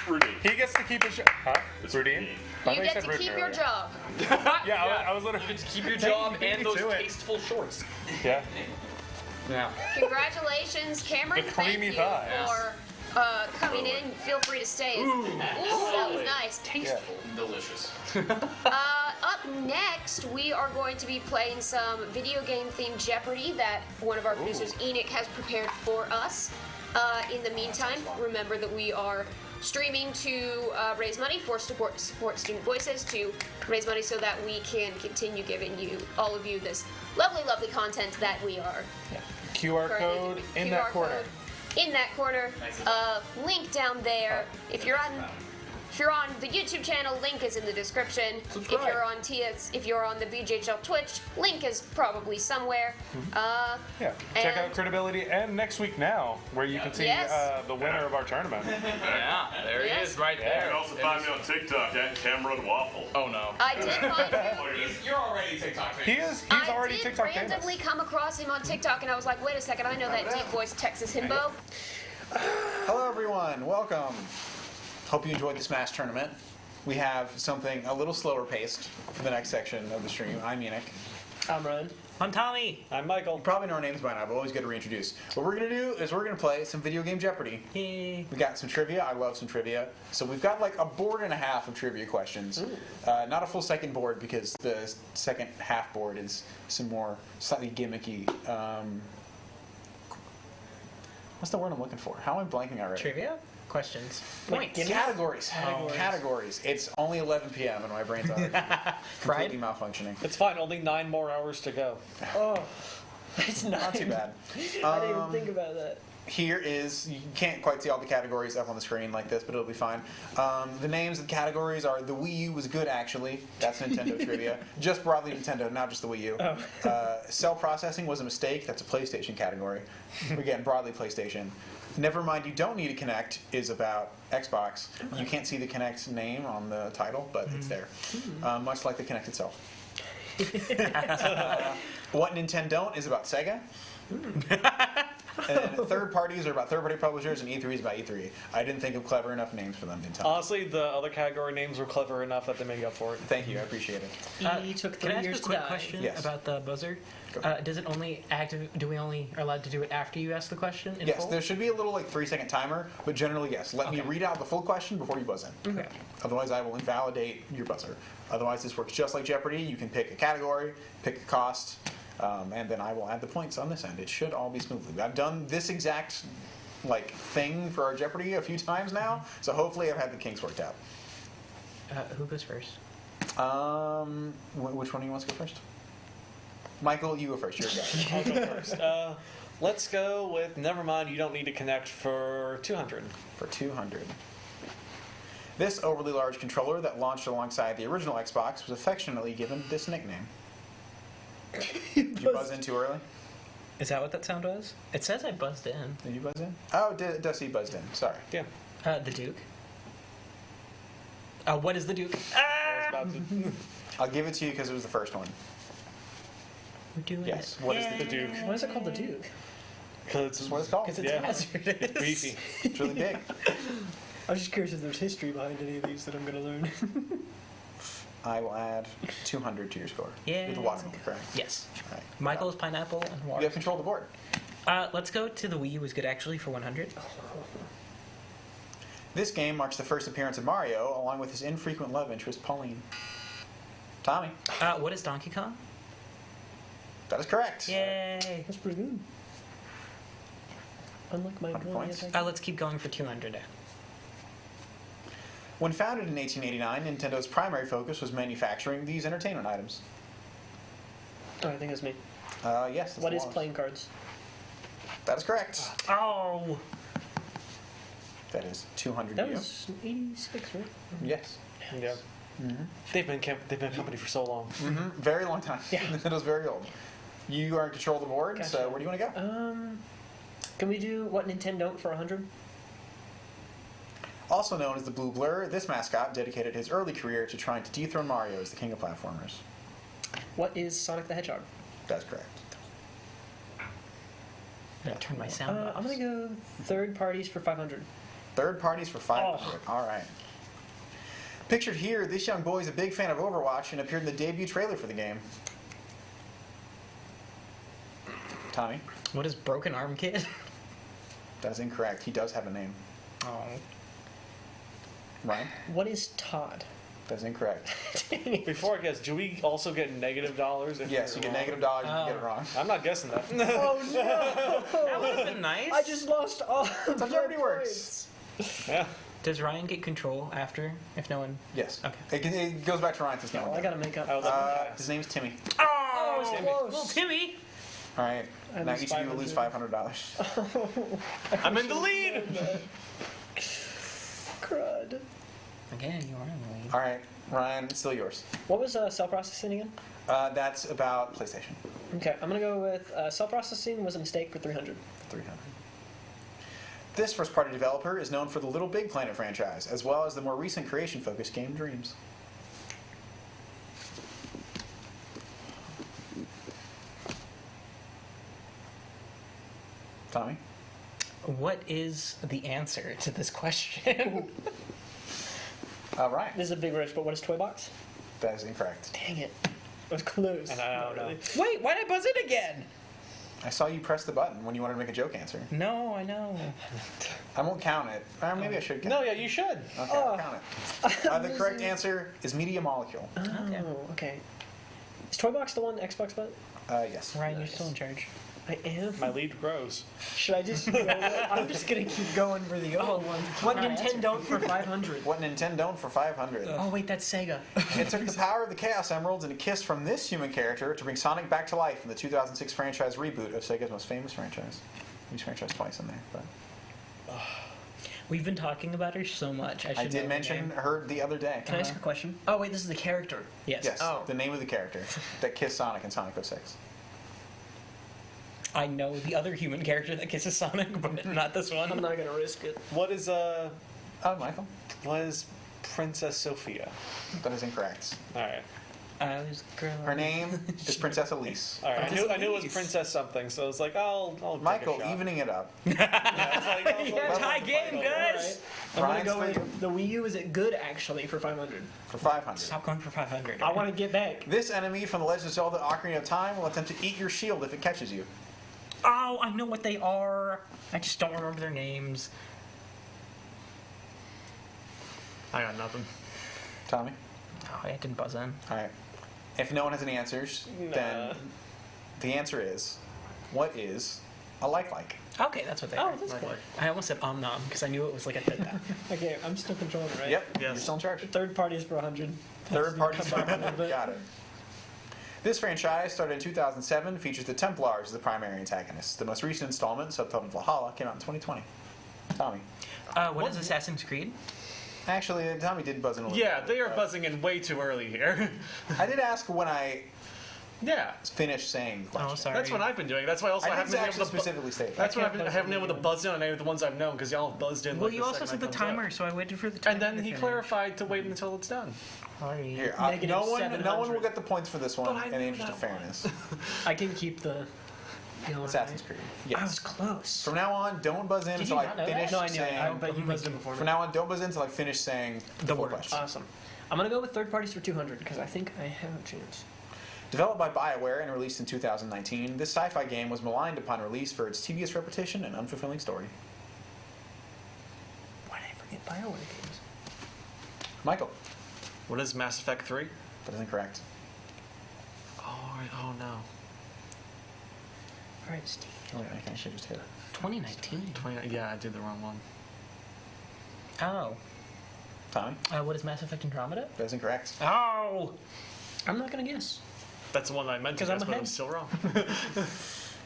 Speaker 11: Rudy.
Speaker 14: He gets to keep his job. Huh? Rudin?
Speaker 3: You get to keep your job.
Speaker 14: Yeah, I was literally.
Speaker 8: You get to keep your job
Speaker 14: Beat
Speaker 8: and
Speaker 14: me
Speaker 8: those
Speaker 14: to it.
Speaker 8: tasteful shorts.
Speaker 14: Yeah.
Speaker 8: Yeah.
Speaker 3: Congratulations, Cameron.
Speaker 14: The
Speaker 3: Thank
Speaker 14: creamy
Speaker 3: you
Speaker 14: thighs.
Speaker 3: for coming in. Feel free to stay. Ooh, that was nice.
Speaker 8: Tasteful.
Speaker 10: Delicious.
Speaker 3: Up next, we are going to be playing some video game themed Jeopardy that one of our producers, Enoch, has prepared for us. In the meantime, remember that we are streaming to raise money for support Student Voices, to raise money so that we can continue giving you, all of you, this lovely, lovely content that we are
Speaker 14: QR code in that corner.
Speaker 3: In that corner, link down there. If you're on the YouTube channel, link is in the description.
Speaker 14: Subscribe.
Speaker 3: If you're on the VGHL Twitch, link is probably somewhere.
Speaker 14: Yeah. Check out Credibility and Next Week Now, where you can see
Speaker 3: Yes.
Speaker 14: the winner of our tournament.
Speaker 8: Yeah, there he
Speaker 3: Yes.
Speaker 8: is right
Speaker 11: You
Speaker 8: there.
Speaker 11: can also find me on TikTok at Cameron Waffle.
Speaker 8: Oh no.
Speaker 3: I did find him.
Speaker 10: You're already TikTok famous.
Speaker 14: He's already
Speaker 3: I did
Speaker 14: TikTok famous.
Speaker 3: randomly come across him on TikTok, and I was like, wait a second, I know that deep voice Texas himbo.
Speaker 1: Hello, everyone. Welcome. Hope you enjoyed the Smash tournament. We have something a little slower paced for the next section of the stream. I'm Enoch.
Speaker 2: I'm Ryan. I'm Tommy.
Speaker 9: I'm Michael.
Speaker 1: You probably know our names by now, but always good to reintroduce. What we're going to do is we're going to play some video game Jeopardy.
Speaker 2: Yay.
Speaker 1: We got some trivia. I love some trivia. So we've got like a board and a half of trivia questions. Not a full second board because the second half board is some more slightly gimmicky. What's the word I'm looking for? How am I blanking already?
Speaker 2: Trivia? Questions.
Speaker 1: Like
Speaker 2: Points.
Speaker 1: categories.
Speaker 2: Categories.
Speaker 1: Categories. It's only 11 p.m. and my brain's already completely malfunctioning.
Speaker 9: It's fine. Only 9 more hours to go.
Speaker 2: Oh, it's
Speaker 1: Not too bad.
Speaker 2: I didn't even think about that.
Speaker 1: here is, you can't quite see all the categories up on the screen like this, but it'll be fine. The names of the categories are the Wii U was good, actually. That's Nintendo trivia. Just broadly Nintendo, not just the Wii U. Cell processing was a mistake. That's a PlayStation category. Again, broadly PlayStation. Never mind, you don't need a Kinect is about Xbox. You can't see the Kinect name on the title, but it's there. Much like the Kinect itself. What Nintendo don't is about Sega. And third parties are about third-party publishers, and E3 is about E3. I didn't think of clever enough names for them in time.
Speaker 9: Honestly, the other category names were clever enough that they make up for it.
Speaker 1: Thank you, I appreciate it.
Speaker 2: He took 3 years to die. Can I ask a quick question about the buzzer? Does it only do we only are allowed to do it after you ask the question in
Speaker 1: Yes,
Speaker 2: full?
Speaker 1: there should be a little 3-second timer, but generally yes. Let me read out the full question before you buzz in.
Speaker 2: Okay.
Speaker 1: Otherwise, I will invalidate your buzzer. Otherwise, this works just like Jeopardy. You can pick a category, pick a cost, and then I will add the points on this end. It should all be smoothly. I've done this exact thing for our Jeopardy a few times now, so hopefully I've had the kinks worked out.
Speaker 2: Who goes first?
Speaker 1: Which one do you want to go first? Michael, you go first. You're a guy.
Speaker 9: I'll go first. Let's go with Nevermind, You Don't Need to Connect for 200.
Speaker 1: For 200. This overly large controller that launched alongside the original Xbox was affectionately given this nickname. Did you buzz in too early?
Speaker 2: Is that what that sound was? It says I buzzed in.
Speaker 1: Did you buzz in? Oh, Dusty buzzed in. Sorry.
Speaker 9: Yeah.
Speaker 2: The Duke. What is the Duke?
Speaker 1: I'll give it to you because it was the first one.
Speaker 2: We're doing
Speaker 1: yes.
Speaker 2: it.
Speaker 1: What is the Duke?
Speaker 5: Why is it called the Duke?
Speaker 9: Because
Speaker 1: it's what it's called.
Speaker 5: Because it's hazardous.
Speaker 9: It's beefy.
Speaker 1: It's really big.
Speaker 5: I was just curious if there's history behind any of these that I'm going to learn.
Speaker 1: I will add 200 to your score.
Speaker 2: Yeah.
Speaker 1: With the watermelon, correct?
Speaker 2: Yes.
Speaker 1: All right.
Speaker 2: Michael's pineapple and water.
Speaker 1: You have control of the board.
Speaker 2: Let's go to the Wii U was good actually for 100.
Speaker 1: This game marks the first appearance of Mario, along with his infrequent love interest, Pauline. Tommy.
Speaker 2: What is Donkey Kong?
Speaker 1: That is correct.
Speaker 2: Yay.
Speaker 5: That's pretty good. Unlike my
Speaker 1: 100 points.
Speaker 2: Let's keep going for 200.
Speaker 1: When founded in 1889, Nintendo's primary focus was manufacturing these entertainment items.
Speaker 5: Oh, I think it's me.
Speaker 1: Yes.
Speaker 5: What is playing cards?
Speaker 1: That is correct.
Speaker 2: Oh.
Speaker 1: That is 200.
Speaker 5: That was 86, right?
Speaker 1: Yes.
Speaker 9: Yeah.
Speaker 1: Mm-hmm.
Speaker 9: They've been a company for so long.
Speaker 1: Mm-hmm. Very long time.
Speaker 5: Yeah.
Speaker 1: Nintendo's very old. You are in control of the board,
Speaker 5: Gotcha.
Speaker 1: so where do you want to go?
Speaker 5: Can we do what Nintendo don't for 100?
Speaker 1: Also known as the Blue Blur, this mascot dedicated his early career to trying to dethrone Mario as the king of platformers.
Speaker 5: What is Sonic the Hedgehog?
Speaker 1: That's correct.
Speaker 2: I'm gonna turn my sound off.
Speaker 5: I'm gonna go third parties for 500.
Speaker 1: Third parties for 500. All right. Pictured here, this young boy is a big fan of Overwatch and appeared in the debut trailer for the game. Tommy?
Speaker 2: What is Broken Arm Kid?
Speaker 1: That is incorrect. He does have a name.
Speaker 2: Oh.
Speaker 1: Ryan?
Speaker 5: What is Todd?
Speaker 1: That is incorrect.
Speaker 9: Before I guess, do we also get negative dollars?
Speaker 1: Yes, you get negative dollars if you get it wrong.
Speaker 9: I'm not guessing that.
Speaker 5: Oh no!
Speaker 2: That would have been nice.
Speaker 5: I just lost all.
Speaker 1: That's how Jeopardy works.
Speaker 9: Yeah.
Speaker 2: Does Ryan get control after if no one?
Speaker 1: Yes.
Speaker 2: Okay.
Speaker 1: It goes back to Ryan since no
Speaker 5: Well,
Speaker 1: one
Speaker 5: I
Speaker 1: did.
Speaker 5: gotta make up.
Speaker 1: His name's Timmy.
Speaker 2: Oh,
Speaker 5: close.
Speaker 2: Little Timmy.
Speaker 1: All right.
Speaker 5: I
Speaker 1: Now
Speaker 5: lose
Speaker 1: each of you will lose $500.
Speaker 9: I'm in the lead.
Speaker 5: Crud.
Speaker 2: Again, you are in the lead.
Speaker 1: All right, Ryan, it's still yours.
Speaker 5: What was cell processing again?
Speaker 1: That's about PlayStation.
Speaker 5: Okay, I'm gonna go with cell processing was a mistake for 300.
Speaker 1: 300. This first-party developer is known for the Little Big Planet franchise, as well as the more recent creation-focused game Dreams. Tommy?
Speaker 2: What is the answer to this question?
Speaker 1: Ryan.
Speaker 5: This is a big rich, but what is Toy Box?
Speaker 1: That is incorrect.
Speaker 5: Dang it. It was close.
Speaker 9: And I don't know.
Speaker 2: Wait, why did I buzz in again?
Speaker 1: I saw you press the button when you wanted to make a joke answer.
Speaker 2: No, I know.
Speaker 1: I won't count it. Maybe I should count
Speaker 9: No,
Speaker 1: it.
Speaker 9: yeah, you should.
Speaker 1: Okay, I'll count it. The correct answer is Media Molecule.
Speaker 5: Oh, okay. Is Toy Box the one Xbox button?
Speaker 1: Yes.
Speaker 2: Ryan, you're still in charge.
Speaker 5: I am.
Speaker 9: My lead grows.
Speaker 5: Should I just go? I'm just gonna keep going for the old one. What Nintendo don't for 500?
Speaker 1: What Nintendo don't for 500?
Speaker 2: Oh wait, that's Sega.
Speaker 1: It took the power of the Chaos Emeralds and a kiss from this human character to bring Sonic back to life in the 2006 franchise reboot of Sega's most famous franchise. Used franchise twice in there, but
Speaker 2: We've been talking about her so much.
Speaker 1: I did mention her the other day.
Speaker 15: Can I ask a question? Oh wait, this is the character.
Speaker 1: Yes.
Speaker 15: Oh.
Speaker 1: The name of the character that kissed Sonic in Sonic 06.
Speaker 2: I know the other human character that kisses Sonic, but not this one.
Speaker 15: I'm not gonna risk it.
Speaker 6: What is
Speaker 1: Michael?
Speaker 6: What is Princess Sophia?
Speaker 1: That is incorrect.
Speaker 6: All right.
Speaker 1: Her name is Princess Elise.
Speaker 6: All right. I knew it was Princess something, so I was like, I'll
Speaker 1: Michael,
Speaker 6: take a shot.
Speaker 1: evening it up.
Speaker 15: Tie game, guys. I'm gonna
Speaker 1: Ryan's
Speaker 15: go with the Wii U. Is it good actually for 500?
Speaker 1: For 500.
Speaker 2: Stop going for 500.
Speaker 15: I want to get back.
Speaker 1: This enemy from the Legend of Zelda: Ocarina of Time will attempt to eat your shield if it catches you.
Speaker 2: Oh, I know what they are. I just don't remember their names.
Speaker 9: I got nothing.
Speaker 1: Tommy?
Speaker 2: Oh, I didn't buzz in.
Speaker 1: All right. If no one has any answers, then the answer is, what is a like?
Speaker 2: Okay, that's what they are.
Speaker 15: Oh, that's cool.
Speaker 2: I almost said nom because I knew it was like a hit that.
Speaker 15: Okay, I'm still controlling, right?
Speaker 1: Yep, you're still in charge.
Speaker 15: Third party is for 100.
Speaker 1: Third party is for 100. Got it. This franchise started in 2007, features the Templars as the primary antagonists. The most recent installment, subtitled Valhalla, came out in 2020. Tommy.
Speaker 2: What is Assassin's Creed?
Speaker 1: Actually, Tommy did buzz in a little
Speaker 9: Yeah,
Speaker 1: bit,
Speaker 9: they are
Speaker 1: but
Speaker 9: buzzing in way too early here.
Speaker 1: I did ask when I
Speaker 9: Yeah.
Speaker 1: finished saying the question.
Speaker 2: Oh, sorry.
Speaker 9: That's what I've been doing. That's why also I
Speaker 1: I
Speaker 9: haven't
Speaker 1: didn't
Speaker 9: been
Speaker 1: actually
Speaker 9: able to
Speaker 1: specifically state that.
Speaker 9: That's what I haven't been able to buzz in on any of the ones I've known because y'all have buzzed in.
Speaker 2: Well,
Speaker 9: like,
Speaker 2: you
Speaker 9: the
Speaker 2: also
Speaker 9: second
Speaker 2: set the
Speaker 9: it comes
Speaker 2: timer,
Speaker 9: up.
Speaker 2: so I waited for the timer.
Speaker 9: And then
Speaker 2: to
Speaker 9: he
Speaker 2: finish.
Speaker 9: clarified to wait until it's done.
Speaker 2: Sorry.
Speaker 1: Here,
Speaker 15: Negative
Speaker 1: no one
Speaker 15: 700.
Speaker 1: will get the points for this one
Speaker 9: But I
Speaker 1: in the
Speaker 9: knew
Speaker 1: interest of
Speaker 9: that
Speaker 1: fairness.
Speaker 15: I can keep the.
Speaker 1: Assassin's Creed. Yes.
Speaker 15: I was close.
Speaker 1: From now on, don't buzz in
Speaker 15: Did
Speaker 1: until
Speaker 15: you
Speaker 1: I
Speaker 15: not know
Speaker 1: finish
Speaker 15: that? No, I knew it.
Speaker 1: saying.
Speaker 15: I bet you buzzed in before me.
Speaker 1: From now on, don't buzz in until I finish saying the full question.
Speaker 15: Awesome. I'm gonna go with third parties for 200 because I think I have a chance.
Speaker 1: Developed by BioWare and released in 2019, this sci-fi game was maligned upon release for its tedious repetition and unfulfilling story.
Speaker 15: Why did I forget BioWare games?
Speaker 1: Michael.
Speaker 9: What is Mass Effect 3?
Speaker 1: That is incorrect.
Speaker 9: Oh no.
Speaker 2: All right, Steve.
Speaker 1: Oh, yeah, I should just hit it.
Speaker 2: 2019.
Speaker 9: Yeah, I did the wrong one.
Speaker 2: Oh.
Speaker 1: Tommy.
Speaker 2: What is Mass Effect Andromeda?
Speaker 1: That is incorrect.
Speaker 2: Oh.
Speaker 15: I'm not gonna guess.
Speaker 9: That's the one I meant to
Speaker 15: 'Cause I'm
Speaker 9: guess, but
Speaker 15: ahead.
Speaker 9: I'm still wrong.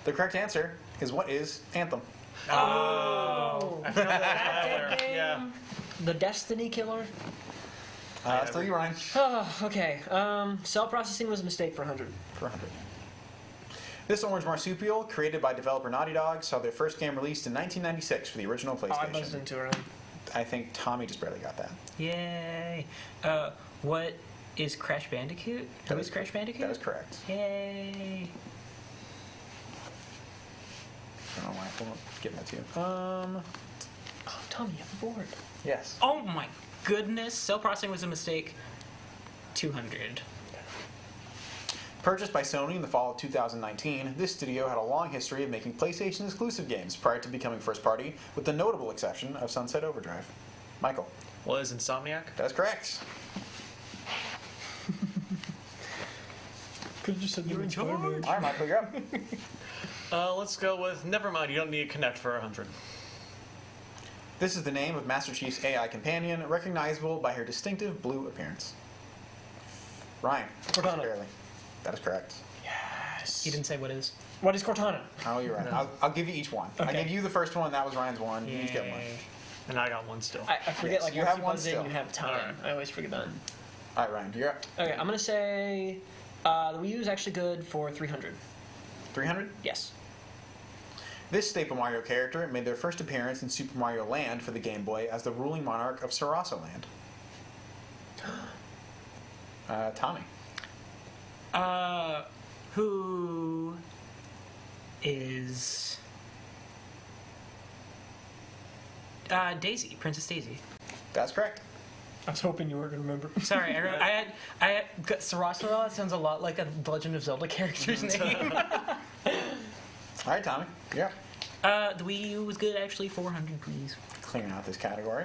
Speaker 1: The correct answer is what is Anthem.
Speaker 15: Oh.
Speaker 9: I forgot that
Speaker 15: That
Speaker 9: was
Speaker 15: game.
Speaker 9: Yeah.
Speaker 15: The Destiny Killer.
Speaker 1: Still you, Ryan.
Speaker 15: Oh, okay. Cell processing was a mistake for 100.
Speaker 1: For 100. This orange marsupial, created by developer Naughty Dog, saw their first game released in 1996 for the original
Speaker 15: Oh, I buzzed
Speaker 1: PlayStation.
Speaker 15: in too early.
Speaker 1: I think Tommy just barely got that.
Speaker 2: Yay. What is Crash Bandicoot? Who is Crash Bandicoot?
Speaker 1: That is correct.
Speaker 2: Yay.
Speaker 1: I don't know why I won't give that to you.
Speaker 15: Oh, Tommy, you have a board.
Speaker 1: Yes.
Speaker 2: Oh my goodness. Cell processing was a mistake. 200.
Speaker 1: Purchased by Sony in the fall of 2019, this studio had a long history of making PlayStation exclusive games prior to becoming first party, with the notable exception of Sunset Overdrive. Michael.
Speaker 9: What is Insomniac?
Speaker 1: That is correct.
Speaker 15: Could have just said you were in charge.
Speaker 1: All right, Michael, you're up.
Speaker 9: Let's go with never mind. You don't need to connect for 100.
Speaker 1: This is the name of Master Chief's AI companion, recognizable by her distinctive blue appearance. Ryan.
Speaker 15: Cortana.
Speaker 1: Barely. That is correct.
Speaker 15: Yes.
Speaker 2: You didn't say what is.
Speaker 15: What is Cortana?
Speaker 1: Oh, you're right. I'll give you each one. I
Speaker 15: Okay.
Speaker 1: gave you the first one. That was Ryan's one. You each get one.
Speaker 9: And I got one still.
Speaker 15: I forget,
Speaker 1: Yes,
Speaker 15: like,
Speaker 1: you
Speaker 15: once
Speaker 1: have
Speaker 15: you
Speaker 1: one
Speaker 15: buzz in,
Speaker 1: still.
Speaker 15: you have time. I always forget that.
Speaker 1: All right, Ryan, you're up.
Speaker 15: Okay, I'm gonna say the Wii U is actually good for 300.
Speaker 1: 300?
Speaker 15: Yes.
Speaker 1: This staple Mario character made their first appearance in Super Mario Land for the Game Boy as the ruling monarch of Sarasa Land. Tommy.
Speaker 2: Who is Daisy, Princess Daisy?
Speaker 1: That's correct.
Speaker 15: I was hoping you were gonna remember.
Speaker 2: Sorry, I had Sarasara. That sounds a lot like a Legend of Zelda character's name.
Speaker 1: All right, Tommy. Yeah.
Speaker 2: The Wii U was good, actually. 400, please.
Speaker 1: Clearing out this category.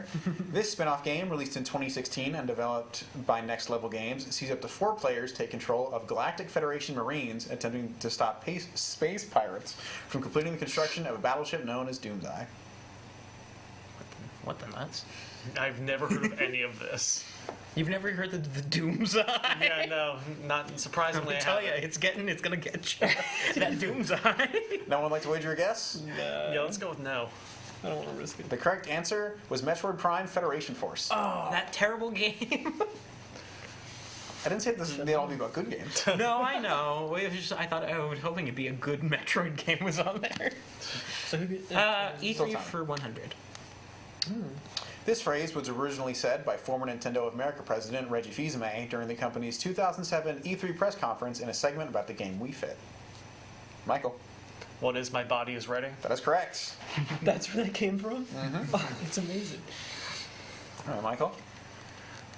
Speaker 1: This spin-off game, released in 2016 and developed by Next Level Games, sees up to 4 players take control of Galactic Federation Marines attempting to stop space pirates from completing the construction of a battleship known as Doomsday.
Speaker 2: What the nuts?
Speaker 9: I've never heard of any of this.
Speaker 2: You've never heard of the Doom's Eye?
Speaker 9: Yeah, no, not surprisingly.
Speaker 2: I tell you, it's gonna get you. That Doom's Eye.
Speaker 1: No one like to wager a guess?
Speaker 9: Yeah, let's go with no.
Speaker 5: I don't want to risk it.
Speaker 1: The correct answer was Metroid Prime Federation Force.
Speaker 2: Oh, that terrible game.
Speaker 1: I didn't say they'd all be about good games.
Speaker 2: No, I know. It was just, I was hoping it'd be a good Metroid game was on there.
Speaker 5: So who?
Speaker 2: E3 for 100.
Speaker 1: This phrase was originally said by former Nintendo of America president Reggie Fils-Aimé during the company's 2007 E3 press conference in a segment about the game Wii Fit. Michael.
Speaker 9: What is my body is ready?
Speaker 1: That is correct.
Speaker 5: That's where that came from? Oh, it's amazing.
Speaker 1: All right, Michael.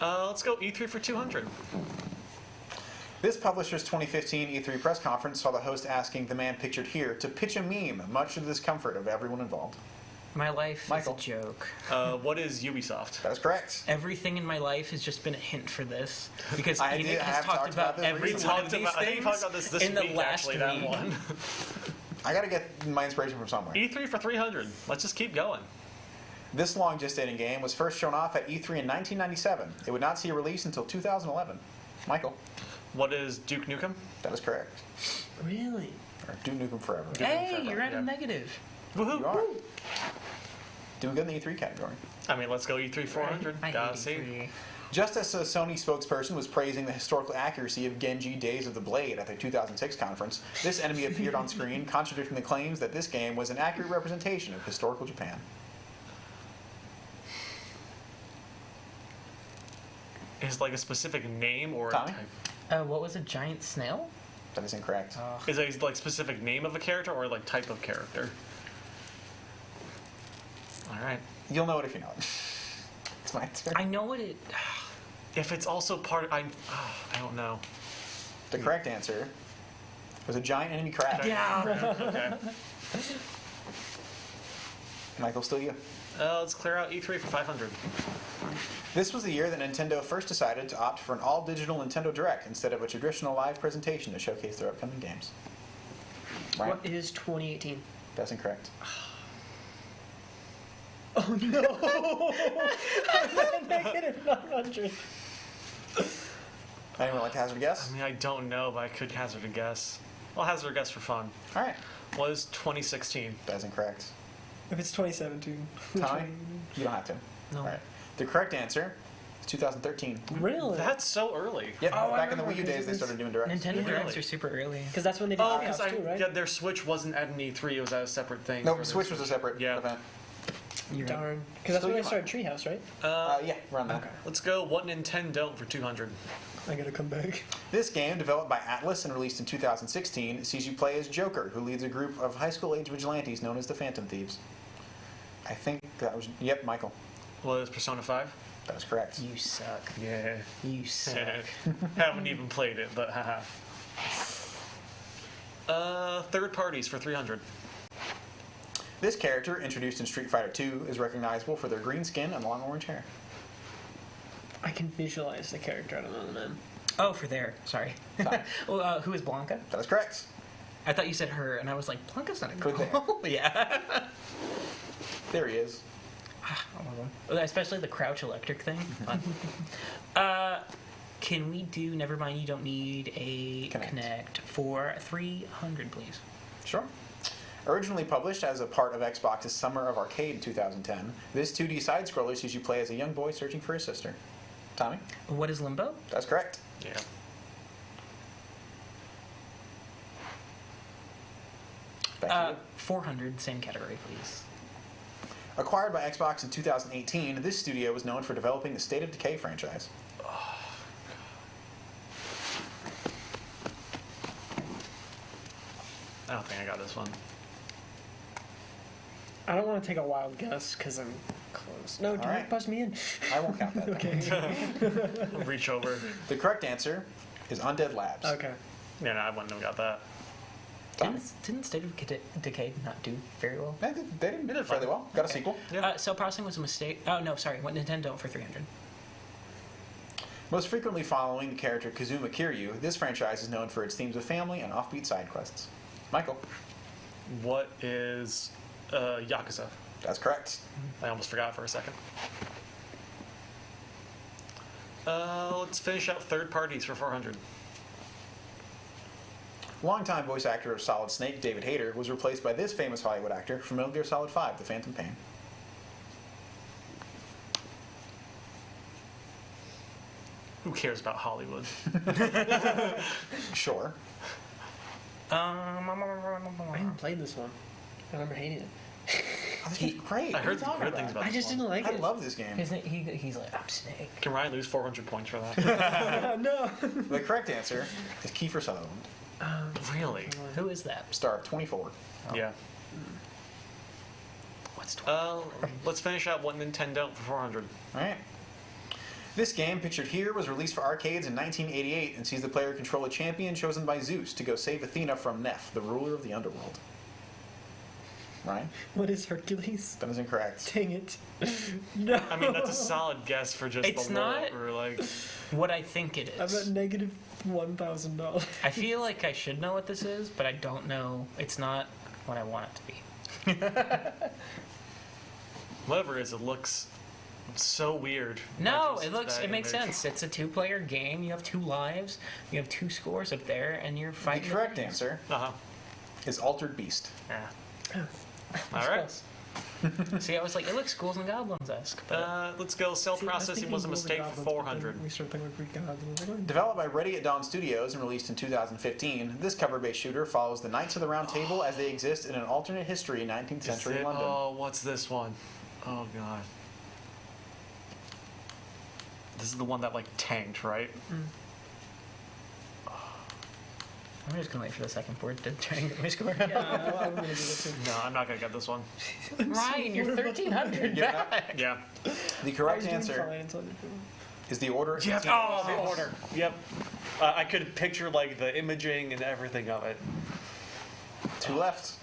Speaker 9: Let's go E3 for 200.
Speaker 1: This publisher's 2015 E3 press conference saw the host asking the man pictured here to pitch a meme, much to the discomfort of everyone involved.
Speaker 2: My life
Speaker 1: Michael.
Speaker 2: is a joke.
Speaker 9: What is Ubisoft?
Speaker 1: That is correct.
Speaker 2: Everything in my life has just been a hint for this because
Speaker 1: I
Speaker 2: Enoch has
Speaker 1: have
Speaker 2: talked about
Speaker 1: this
Speaker 2: every
Speaker 1: recently.
Speaker 2: one of these
Speaker 9: I think
Speaker 2: things
Speaker 9: you talked about this
Speaker 2: in the
Speaker 9: week,
Speaker 2: last
Speaker 9: actually,
Speaker 2: week.
Speaker 9: that one.
Speaker 1: I gotta get my inspiration from somewhere.
Speaker 9: E3 for 300. Let's just keep going.
Speaker 1: This long gestating game was first shown off at E3 in 1997. It would not see a release until 2011. Michael.
Speaker 9: What is Duke Nukem?
Speaker 1: That is correct.
Speaker 5: Really?
Speaker 1: Or Duke Nukem Forever.
Speaker 2: Hey, you're at a negative.
Speaker 9: Woohoo!
Speaker 1: You are. Doing good in the E3 category.
Speaker 9: I mean, let's go E3 400.
Speaker 2: I
Speaker 9: Gotta
Speaker 2: hate
Speaker 9: see.
Speaker 2: E3.
Speaker 1: Just as a Sony spokesperson was praising the historical accuracy of Genji Days of the Blade at their 2006 conference, this enemy appeared on screen contradicting the claims that this game was an accurate representation of historical Japan.
Speaker 9: Is like a specific name or
Speaker 1: Tommy?
Speaker 9: a type?
Speaker 2: What was a giant snail?
Speaker 1: That is incorrect.
Speaker 9: Is it like specific name of a character or like type of character? All right.
Speaker 1: You'll know it if you know it. It's my turn.
Speaker 2: I know what it.
Speaker 9: If it's also part of, I don't know.
Speaker 1: The correct answer was a giant enemy crab.
Speaker 2: Yeah.
Speaker 9: Okay.
Speaker 1: Michael, still you.
Speaker 9: Let's clear out E3 for 500.
Speaker 1: This was the year that Nintendo first decided to opt for an all-digital Nintendo Direct instead of a traditional live presentation to showcase their upcoming games. Ryan?
Speaker 5: What is 2018?
Speaker 1: That's incorrect.
Speaker 5: Oh no! Negative 900.
Speaker 1: Anyone like to hazard a guess?
Speaker 9: I mean, I don't know, but I could hazard a guess. I'll hazard a guess for fun.
Speaker 1: All right.
Speaker 9: Was 2016?
Speaker 1: That is incorrect.
Speaker 5: If it's 2017.
Speaker 1: Tommy? You don't have to.
Speaker 2: No.
Speaker 1: All right. The correct answer is 2013.
Speaker 5: Really?
Speaker 9: That's so early.
Speaker 1: Yep.
Speaker 5: Oh, I
Speaker 1: back in the
Speaker 5: remember,
Speaker 1: Wii U
Speaker 5: 'cause
Speaker 1: days,
Speaker 5: it
Speaker 1: they
Speaker 5: was-
Speaker 1: started doing directs.
Speaker 2: Nintendo
Speaker 9: Really?
Speaker 2: Directs are super early.
Speaker 5: Because that's when they did
Speaker 9: Oh,
Speaker 5: Treehouse
Speaker 9: because
Speaker 5: too, right?
Speaker 9: yeah, their Switch wasn't at an E3. It was at a separate thing.
Speaker 1: No, Switch was a separate
Speaker 9: Yeah.
Speaker 1: event.
Speaker 5: Darn. Because that's
Speaker 1: Still
Speaker 5: when
Speaker 1: you
Speaker 5: they started Treehouse, right?
Speaker 1: Yeah, around that.
Speaker 9: Let's go What Nintendo Don't for 200.
Speaker 5: I gotta come back.
Speaker 1: This game, developed by Atlas and released in 2016, sees you play as Joker, who leads a group of high school-age vigilantes known as the Phantom Thieves. I think that was... Yep, Michael.
Speaker 9: Was Persona 5?
Speaker 1: That is correct.
Speaker 2: You suck.
Speaker 9: Yeah.
Speaker 2: You suck.
Speaker 9: Haven't even played it, but haha. Third parties for 300.
Speaker 1: This character, introduced in Street Fighter II, is recognizable for their green skin and long orange hair.
Speaker 5: I can visualize the character. I don't know the name.
Speaker 2: Oh, for there. Sorry.
Speaker 1: Sorry.
Speaker 2: Well, who is Blanca?
Speaker 1: That is correct.
Speaker 2: I thought you said her, and I was like, Blanca's not a
Speaker 1: For
Speaker 2: girl. Yeah.
Speaker 1: There he is.
Speaker 2: I love him. Especially the crouch electric thing. Fun. Can we do Never Mind, You Don't Need a Connect for 300, please?
Speaker 1: Sure. Originally published as a part of Xbox's Summer of Arcade in 2010, this 2D side-scroller sees you play as a young boy searching for his sister. Tommy?
Speaker 2: What is Limbo?
Speaker 1: That's correct.
Speaker 9: Yeah.
Speaker 1: Back to you.
Speaker 2: 400, same category, please.
Speaker 1: Acquired by Xbox in 2018, this studio was known for developing the State of Decay franchise.
Speaker 9: I don't think I got this one.
Speaker 5: I don't want to take a wild guess because I'm close. No, don't
Speaker 1: right.
Speaker 5: bust me in.
Speaker 1: I won't count that.
Speaker 5: Okay.
Speaker 9: Reach over.
Speaker 1: The correct answer is Undead Labs.
Speaker 5: Okay.
Speaker 9: Yeah, no, I wouldn't have got that.
Speaker 2: Didn't State of Decay not do very well?
Speaker 1: They did fairly well. Got a sequel.
Speaker 2: Cell processing was a mistake. Oh, no, sorry. What Nintendo for 300?
Speaker 1: Most frequently following the character Kazuma Kiryu, this franchise is known for its themes of family and offbeat side quests. Michael?
Speaker 9: What is Yakuza?
Speaker 1: That's correct.
Speaker 9: I almost forgot for a second. Let's finish out third parties for 400.
Speaker 1: Longtime voice actor of Solid Snake, David Hayter, was replaced by this famous Hollywood actor from Metal Gear Solid 5, The Phantom Pain.
Speaker 9: Who cares about Hollywood?
Speaker 1: Sure.
Speaker 15: I haven't played this one. I remember hating it.
Speaker 1: Oh, this game's great.
Speaker 9: I heard good things about
Speaker 15: I
Speaker 9: this
Speaker 15: just
Speaker 9: one.
Speaker 15: didn't like
Speaker 1: I
Speaker 15: it.
Speaker 1: love this game.
Speaker 15: He's like, I'm Snake.
Speaker 9: Can Ryan lose 400 points for that?
Speaker 15: No.
Speaker 1: The correct answer is Kiefer Sutherland,
Speaker 9: Really?
Speaker 2: Who is that?
Speaker 1: star of 24.
Speaker 9: Yeah.
Speaker 2: What's
Speaker 9: Let's finish out one Nintendo for 400.
Speaker 1: All right. This game, pictured here, was released for arcades in 1988 and sees the player control a champion chosen by Zeus to go save Athena from Neph, the ruler of the underworld. Ryan?
Speaker 15: What is Hercules?
Speaker 1: That is incorrect.
Speaker 15: Dang it. No.
Speaker 9: I mean, that's a solid guess for just
Speaker 2: It's
Speaker 9: the
Speaker 2: not-
Speaker 9: or like.
Speaker 2: What I think it
Speaker 15: I'm
Speaker 2: is.
Speaker 15: at negative $1,000.
Speaker 2: I feel like I should know what this is, but I don't know. It's not what I want it to be.
Speaker 9: Whatever it is, it looks so weird.
Speaker 2: No,
Speaker 9: Just
Speaker 2: it looks.
Speaker 9: that
Speaker 2: It makes
Speaker 9: image.
Speaker 2: sense. It's a two-player game. You have 2 lives. You have 2 scores up there, and you're
Speaker 1: The
Speaker 2: fighting.
Speaker 1: correct answer is Altered Beast.
Speaker 2: Yeah.
Speaker 9: All right.
Speaker 2: See, I was like, it looks Ghouls and Goblins-esque.
Speaker 9: Let's go. Cell processing was a mistake for 400.
Speaker 15: We start thinking Greek gods. And I was like,
Speaker 1: Developed by Ready at Dawn Studios and released in 2015, this cover-based shooter follows the Knights of the Round Table as they exist in an alternate history in 19th century London.
Speaker 9: Oh, what's this one? Oh god. This is the one that like tanked, right?
Speaker 2: I'm just gonna wait for the second board to try and get my score.
Speaker 15: I'm gonna do this too.
Speaker 9: No, I'm not gonna get this one.
Speaker 2: Ryan, you're 1,300
Speaker 1: Give it up.
Speaker 2: back.
Speaker 9: Yeah.
Speaker 1: The correct answer is the order.
Speaker 9: Yep. Oh, the order. Yep. I could picture like the imaging and everything of it.
Speaker 1: 2 left.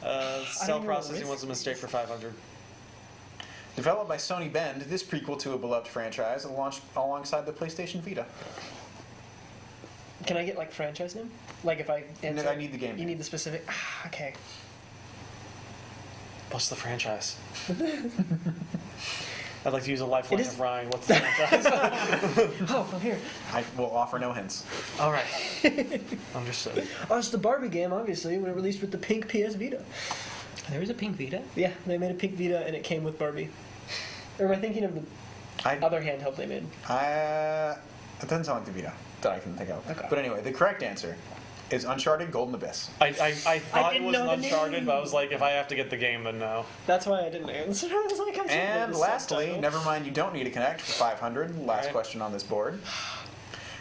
Speaker 9: Cell processing was a mistake for 500.
Speaker 1: Developed by Sony Bend, this prequel to a beloved franchise launched alongside the PlayStation Vita.
Speaker 15: Can I get like franchise name? Like if I answer,
Speaker 1: I need the game
Speaker 15: You
Speaker 1: name.
Speaker 15: need the specific. Okay.
Speaker 9: What's the franchise? I'd like to use a lifeline
Speaker 15: It is-
Speaker 9: of Ryan. What's the franchise?
Speaker 15: Oh, I'm here.
Speaker 1: I will offer no hints.
Speaker 9: All right. Understood.
Speaker 15: Oh, it's the Barbie game, obviously, when it released with the pink PS Vita.
Speaker 2: There was a pink Vita?
Speaker 15: Yeah, they made a pink Vita and it came with Barbie. Or am I thinking of the other handheld they made?
Speaker 1: It doesn't sound like the Vita that I can think of.
Speaker 15: Okay.
Speaker 1: But anyway, the correct answer is Uncharted Golden Abyss.
Speaker 9: I thought it
Speaker 15: didn't
Speaker 9: was
Speaker 15: know the
Speaker 9: Uncharted,
Speaker 15: name.
Speaker 9: but I was like, if I have to get the game, then no.
Speaker 15: That's why I didn't answer. I was like, I'm sure
Speaker 1: And
Speaker 15: the
Speaker 1: lastly,
Speaker 15: subtitle.
Speaker 1: never mind, you don't need to connect for 500. Last
Speaker 9: Alright.
Speaker 1: question on this board.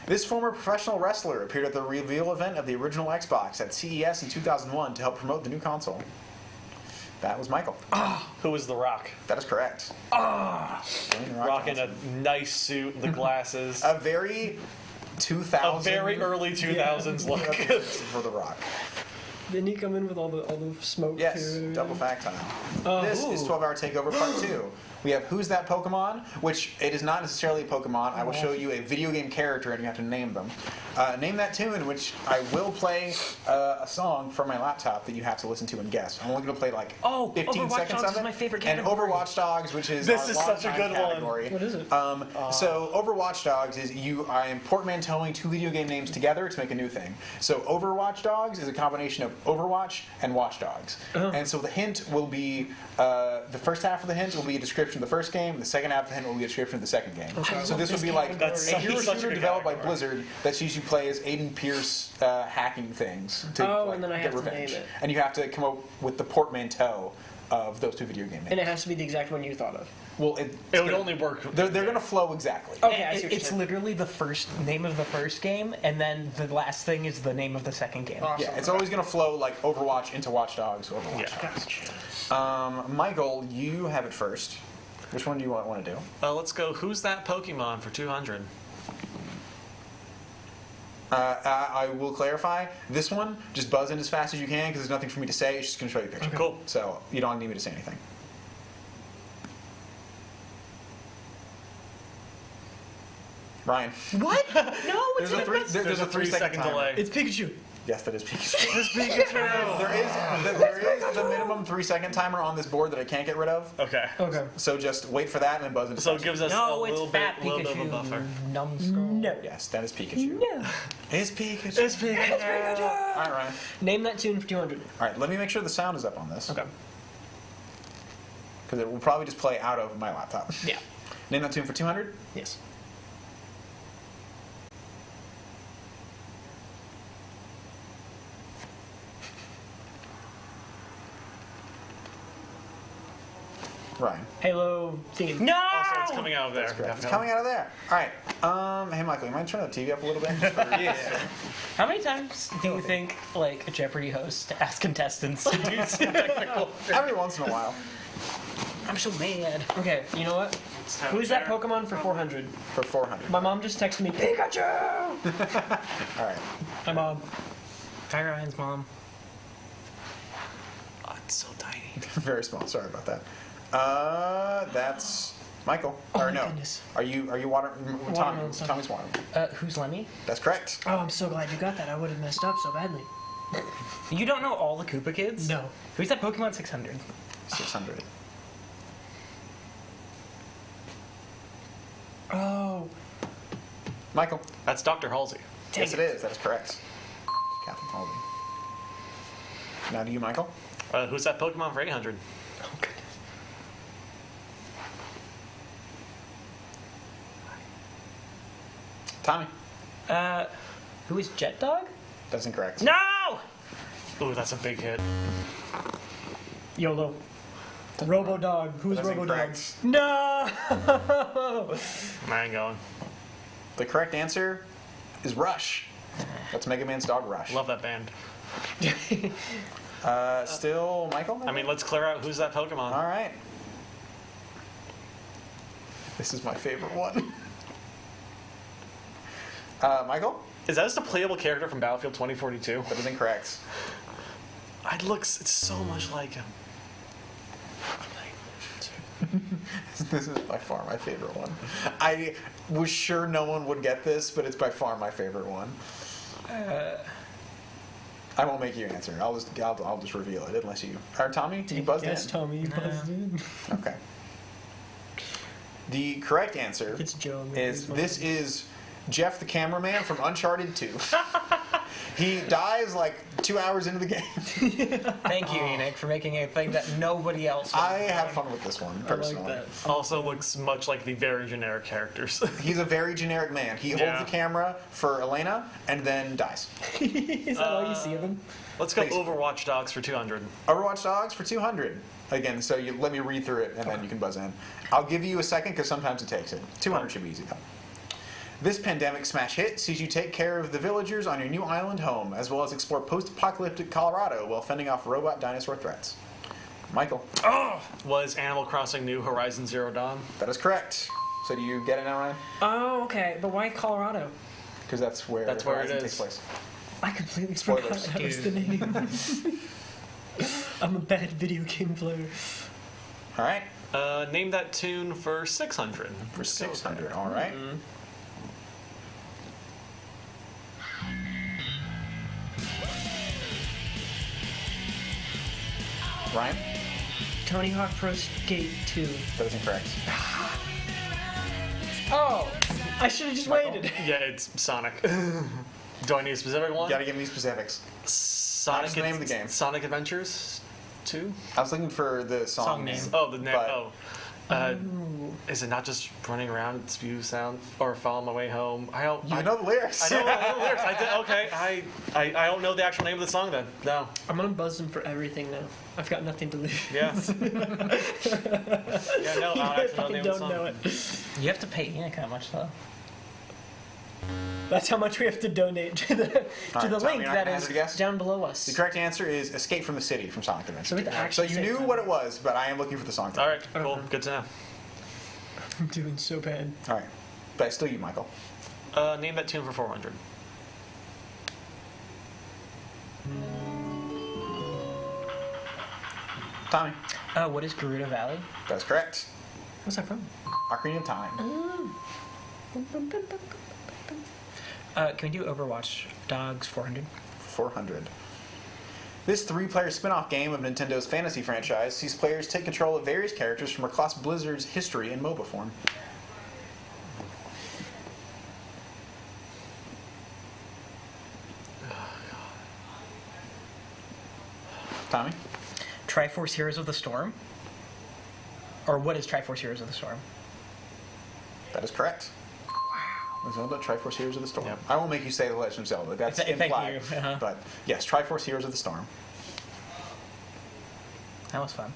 Speaker 1: This former professional wrestler appeared at the reveal event of the original Xbox at CES in 2001 to help promote the new console. That was Michael.
Speaker 9: Who was The Rock?
Speaker 1: That is correct. Dwayne The Rock
Speaker 9: Rocking a
Speaker 1: Johnson.
Speaker 9: nice suit, the glasses.
Speaker 1: A very 2000.
Speaker 9: A very early 2000s look.
Speaker 1: For The Rock.
Speaker 15: Didn't he come in with all the smoke
Speaker 1: Yes,
Speaker 15: too?
Speaker 1: double fact time. This is 12-Hour Takeover Part 2. We have Who's That Pokemon, which it is not necessarily a Pokemon. I will show you a video game character and you have to name them. Name that tune, which I will play a song from my laptop that you have to listen to and guess. I'm only going to play like 15
Speaker 2: Overwatch
Speaker 1: seconds
Speaker 2: Dogs
Speaker 1: of it.
Speaker 2: is my favorite
Speaker 1: And
Speaker 2: category.
Speaker 1: Overwatch Dogs, which is
Speaker 9: This
Speaker 1: our
Speaker 9: is such a
Speaker 1: longtime
Speaker 9: good one.
Speaker 1: category.
Speaker 15: What is it?
Speaker 1: So Overwatch Dogs is I am portmanteauing 2 video game names together to make a new thing. So Overwatch Dogs is a combination of Overwatch and Watch Dogs. And so the hint will be the first half of the hint will be a description of the first game. The second half of the hint will be a description of the second game. So this would be like
Speaker 9: That's
Speaker 1: a hero
Speaker 9: such a
Speaker 1: shooter
Speaker 9: good
Speaker 1: developed by
Speaker 9: category.
Speaker 1: Blizzard that's used to play as Aiden Pierce hacking things to
Speaker 15: and then I
Speaker 1: get
Speaker 15: have to
Speaker 1: revenge.
Speaker 15: name it.
Speaker 1: And you have to come up with the portmanteau of those 2 video game names.
Speaker 15: And it has to be the exact one you thought of.
Speaker 1: Well,
Speaker 9: It would only work.
Speaker 1: They're going to flow exactly.
Speaker 15: Okay, I see what you're
Speaker 2: It's
Speaker 15: saying.
Speaker 2: literally the first name of the first game, and then the last thing is the name of the second game.
Speaker 15: Awesome.
Speaker 1: Yeah, it's always going to flow like Overwatch into Watch Dogs, Overwatch Dogs. Michael, you have it first. Which one do you want to do?
Speaker 9: Let's go. Who's that Pokemon for 200?
Speaker 1: I will clarify. This one, just buzz in as fast as you can because there's nothing for me to say. It's just going to show you a picture.
Speaker 9: Cool.
Speaker 1: So you don't need me to say anything. Ryan.
Speaker 2: What? No, it's
Speaker 1: There's a 3
Speaker 9: There's a 3 second
Speaker 1: timer.
Speaker 9: delay.
Speaker 15: It's Pikachu.
Speaker 1: Yes, that is Pikachu.
Speaker 9: It's Pikachu.
Speaker 1: There is the minimum 3-second timer on this board that I can't get rid of.
Speaker 9: Okay.
Speaker 15: Okay.
Speaker 1: So just wait for that and then buzz into
Speaker 9: So it gives us a
Speaker 2: No, it's
Speaker 9: little
Speaker 2: fat
Speaker 9: bit of a
Speaker 2: Pikachu.
Speaker 9: buffer.
Speaker 2: Numbskull.
Speaker 15: No.
Speaker 1: Yes, that is Pikachu.
Speaker 15: No.
Speaker 1: It's Pikachu.
Speaker 9: It's Pikachu.
Speaker 1: All right, Ryan.
Speaker 15: Name that tune for 200.
Speaker 1: All right, let me make sure the sound is up on this.
Speaker 15: Okay.
Speaker 1: Because it will probably just play out of my laptop.
Speaker 15: Yeah.
Speaker 1: Name that tune for 200.
Speaker 15: Yes.
Speaker 1: Ryan.
Speaker 15: Halo theme.
Speaker 2: No!
Speaker 9: Also, it's coming out of there.
Speaker 1: That's correct. It's coming out of there. All right. Hey, Michael, you mind turning the TV up a little bit? Just for-
Speaker 2: How many times do you think like a Jeopardy host asks contestants to do technical?
Speaker 1: Every once in a while.
Speaker 2: I'm so mad.
Speaker 15: Okay, you know what? Who's that Pokemon for 400?
Speaker 1: For 400.
Speaker 15: My mom just texted me, Pikachu!
Speaker 1: All right.
Speaker 15: My mom.
Speaker 2: Hi, Ryan's mom.
Speaker 9: Oh, it's so tiny.
Speaker 1: Very small. Sorry about that. That's Michael.
Speaker 15: Oh,
Speaker 1: or
Speaker 15: my
Speaker 1: no.
Speaker 15: goodness.
Speaker 1: Are you
Speaker 15: Watermelon,
Speaker 1: Tommy's watermelon.
Speaker 2: Who's Lemmy?
Speaker 1: That's correct.
Speaker 15: Oh, I'm so glad you got that. I would have messed up so badly.
Speaker 2: You don't know all the Koopa kids?
Speaker 15: No.
Speaker 2: Who's that Pokemon 600?
Speaker 1: 600.
Speaker 15: Oh.
Speaker 1: Michael.
Speaker 9: That's Dr. Halsey.
Speaker 1: Yes, it is. That is correct. Captain Halsey. Now to you, Michael.
Speaker 9: Who's that Pokemon for 800?
Speaker 15: Oh, goodness.
Speaker 1: Tommy.
Speaker 2: Who is Jet Dog?
Speaker 1: That's incorrect.
Speaker 2: No!
Speaker 9: Ooh, that's a big hit.
Speaker 15: YOLO. Robo Dog. Who's
Speaker 1: That's
Speaker 15: Robo Dog?
Speaker 1: incorrect.
Speaker 15: No!
Speaker 9: I ain't going.
Speaker 1: The correct answer is Rush. That's Mega Man's dog Rush.
Speaker 9: Love that band.
Speaker 1: Still Michael?
Speaker 9: I mean, let's clear out who's that Pokemon.
Speaker 1: All right. This is my favorite one. Michael?
Speaker 9: Is that just a playable character from Battlefield 2042?
Speaker 1: That is incorrect.
Speaker 9: It's so much like him.
Speaker 1: This is by far my favorite one. I was sure no one would get this, but it's by far my favorite one. I won't make you answer. I'll just reveal it unless you. Or Tommy, you buzzed
Speaker 15: Yes,
Speaker 1: in.
Speaker 15: Tommy, you buzzed in.
Speaker 1: Okay. The correct answer
Speaker 15: It's Joe.
Speaker 1: is Jeff the cameraman from Uncharted 2. He dies like 2 hours into the game.
Speaker 2: Thank you, Enoch, for making a thing that nobody else.
Speaker 1: I had fun with this one personally.
Speaker 9: Also looks much like the very generic characters.
Speaker 1: He's a very generic man. He holds the camera for Elena and then dies.
Speaker 15: Is that all you see of him?
Speaker 9: Let's go
Speaker 1: Please.
Speaker 9: Overwatch Dogs for 200.
Speaker 1: Overwatch Dogs for 200. Again, so you let me read through it and then you can buzz in. I'll give you a second because sometimes it takes it. 200 should be easy though. This pandemic smash hit sees you take care of the villagers on your new island home, as well as explore post-apocalyptic Colorado while fending off robot dinosaur threats. Michael.
Speaker 9: Was Animal Crossing New Horizon Zero Dawn?
Speaker 1: That is correct. So do you get it now, Ryan?
Speaker 15: Oh, okay. But why Colorado?
Speaker 1: Because that's where
Speaker 9: it
Speaker 1: Horizon
Speaker 9: is.
Speaker 1: takes place.
Speaker 15: I completely
Speaker 1: Spoilers.
Speaker 15: forgot that was the name. I'm a bad video game player.
Speaker 1: All right.
Speaker 9: Name that tune for 600.
Speaker 1: For 600, all right. Ryan?
Speaker 15: Tony Hawk Pro Skate 2.
Speaker 1: That is incorrect.
Speaker 15: Oh! I should have just waited.
Speaker 9: Yeah, it's Sonic. Do I need a specific one?
Speaker 1: You gotta give me specifics.
Speaker 9: Sonic.
Speaker 1: Just the name of the game.
Speaker 9: Sonic Adventures 2?
Speaker 1: I was looking for the song name.
Speaker 9: Oh, the name.
Speaker 1: but-
Speaker 9: Is it not just running around, spew sound, or follow my way home?
Speaker 1: You know the lyrics.
Speaker 9: I know the lyrics. I did. Okay, I don't know the actual name of the song then. No.
Speaker 15: I'm gonna buzz him for everything now. I've got nothing to lose.
Speaker 9: Yeah. Yeah, no, I don't actually know the name of the
Speaker 15: don't
Speaker 9: song.
Speaker 15: know it.
Speaker 2: You have to pay Enoch that much though.
Speaker 15: That's how much we have to donate to the
Speaker 1: All right,
Speaker 15: link
Speaker 1: Tommy,
Speaker 15: that
Speaker 1: I
Speaker 15: is
Speaker 1: hazard a guess?
Speaker 15: down below us.
Speaker 1: The correct answer is Escape from the City from Sonic Adventure.
Speaker 15: So we have to
Speaker 1: 2.
Speaker 15: actually
Speaker 1: So you
Speaker 15: say
Speaker 1: knew
Speaker 15: Tommy.
Speaker 1: what it was, but I am looking for the song.
Speaker 9: All right, cool. Good to know.
Speaker 15: I'm doing so bad.
Speaker 1: All right. But it's still you, Michael.
Speaker 9: Name that tune for 400.
Speaker 1: Tommy.
Speaker 2: What is Gerudo Valley?
Speaker 1: That's correct.
Speaker 15: What's that from?
Speaker 1: Ocarina of Time.
Speaker 2: Can we do Overwatch Dogs 400?
Speaker 1: 400. This 3-player spin-off game of Nintendo's fantasy franchise sees players take control of various characters from across Blizzard's history in MOBA form. Tommy?
Speaker 2: Triforce Heroes of the Storm? Or what is Triforce Heroes of the Storm?
Speaker 1: That is correct. Wow. Zelda Triforce Heroes of the Storm. Yep. I won't make you say The Legend of Zelda. That's implied.
Speaker 2: Thank you. Uh-huh.
Speaker 1: But yes, Triforce Heroes of the Storm.
Speaker 2: That was fun.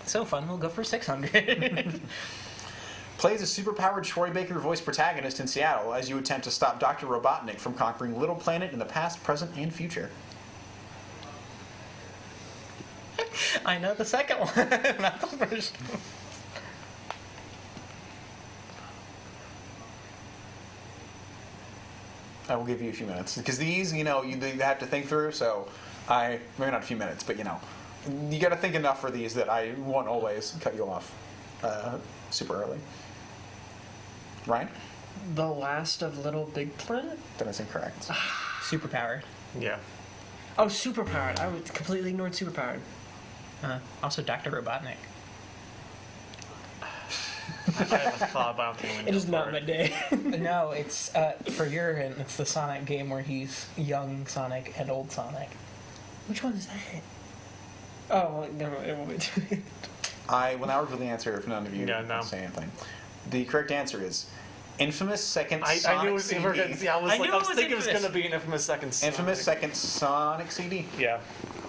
Speaker 2: So fun, we'll go for 600.
Speaker 1: Plays a superpowered Troy Baker voice protagonist in Seattle as you attempt to stop Dr. Robotnik from conquering Little Planet in the past, present, and future.
Speaker 2: I know the second one, not the first one.
Speaker 1: I will give you a few minutes because these, you have to think through. So, maybe not a few minutes, but you got to think enough for these that I won't always cut you off super early. Ryan?
Speaker 15: The Last of Little Big Planet?
Speaker 1: That is incorrect.
Speaker 2: Superpowered.
Speaker 9: Yeah.
Speaker 15: Oh, superpowered. I completely ignored superpowered.
Speaker 2: Also, Dr. Robotnik.
Speaker 9: I have a thought, but I don't think we
Speaker 15: It
Speaker 9: know
Speaker 15: is not
Speaker 9: for
Speaker 15: my day.
Speaker 2: No, it's for your hint. It's the Sonic game where he's young Sonic and old Sonic. Which one is that?
Speaker 15: Oh, well, never mind. It won't be too late.
Speaker 1: I will now reveal the answer if none of you say anything. The correct answer is Infamous Second Sonic
Speaker 9: I knew it was
Speaker 1: CD.
Speaker 9: I was thinking it was going to be an Infamous Second Sonic.
Speaker 1: Infamous Second Sonic CD.
Speaker 9: Yeah.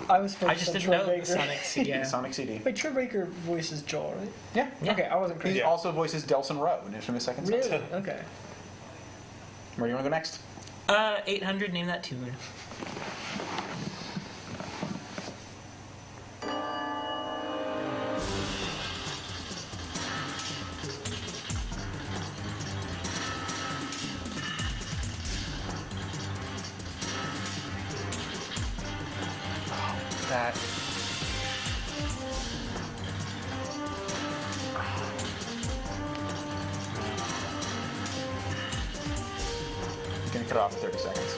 Speaker 15: I was
Speaker 2: I just didn't know the Sonic CD. Yeah.
Speaker 1: Sonic CD.
Speaker 15: Wait, Troy Baker voices Joel, right?
Speaker 1: Yeah.
Speaker 15: Okay, I wasn't crazy.
Speaker 1: He also voices Delson Rowe in Infamous Second Sonic.
Speaker 15: Really? Okay.
Speaker 1: Where do you want to go next?
Speaker 2: 800, name that tune.
Speaker 1: That. I'm gonna cut off in 30 seconds.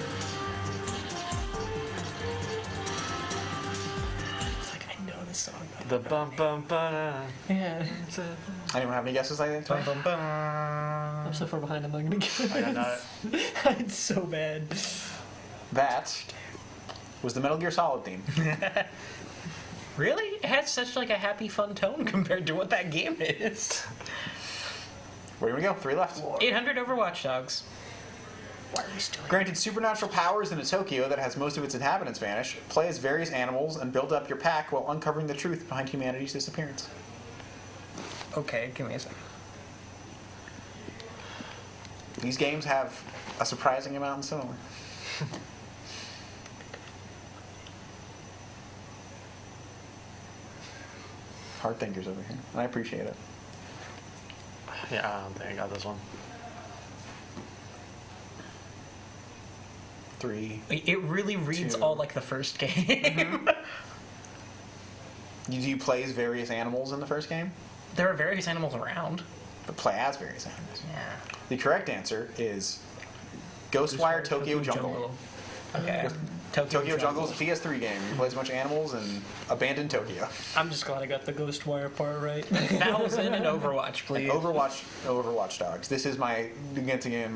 Speaker 15: It's like, I know this song.
Speaker 9: The bum bum ba.
Speaker 15: Yeah.
Speaker 1: Anyone have any guesses? I think.
Speaker 15: I'm so far behind, I'm not gonna get it.
Speaker 9: I got that.
Speaker 15: It's so bad.
Speaker 1: That was the Metal Gear Solid theme.
Speaker 2: Really? It has such like a happy, fun tone compared to what that game is.
Speaker 1: Where do we go? 3 left.
Speaker 2: 800 over Watch Dogs.
Speaker 15: Why are we still here?
Speaker 1: Granted supernatural powers in a Tokyo that has most of its inhabitants vanish, play as various animals and build up your pack while uncovering the truth behind humanity's disappearance.
Speaker 2: Okay, give me a second.
Speaker 1: These games have a surprising amount in similar. Hard thinkers over here, and I appreciate it.
Speaker 9: Yeah, I don't think I got this one.
Speaker 1: 3.
Speaker 2: It really reads
Speaker 1: 2.
Speaker 2: all like the first game.
Speaker 1: Mm-hmm. Do you play as various animals in the first game?
Speaker 2: There are various animals around.
Speaker 1: But play as various animals.
Speaker 2: Yeah.
Speaker 1: The correct answer is Ghostwire Tokyo Jungle.
Speaker 2: Okay.
Speaker 1: Tokyo Jungle is a PS3 game. You play as a bunch of animals and abandon Tokyo.
Speaker 15: I'm just glad I got the Ghostwire part right.
Speaker 2: 1,000 in Overwatch, please.
Speaker 1: Overwatch Dogs. This is my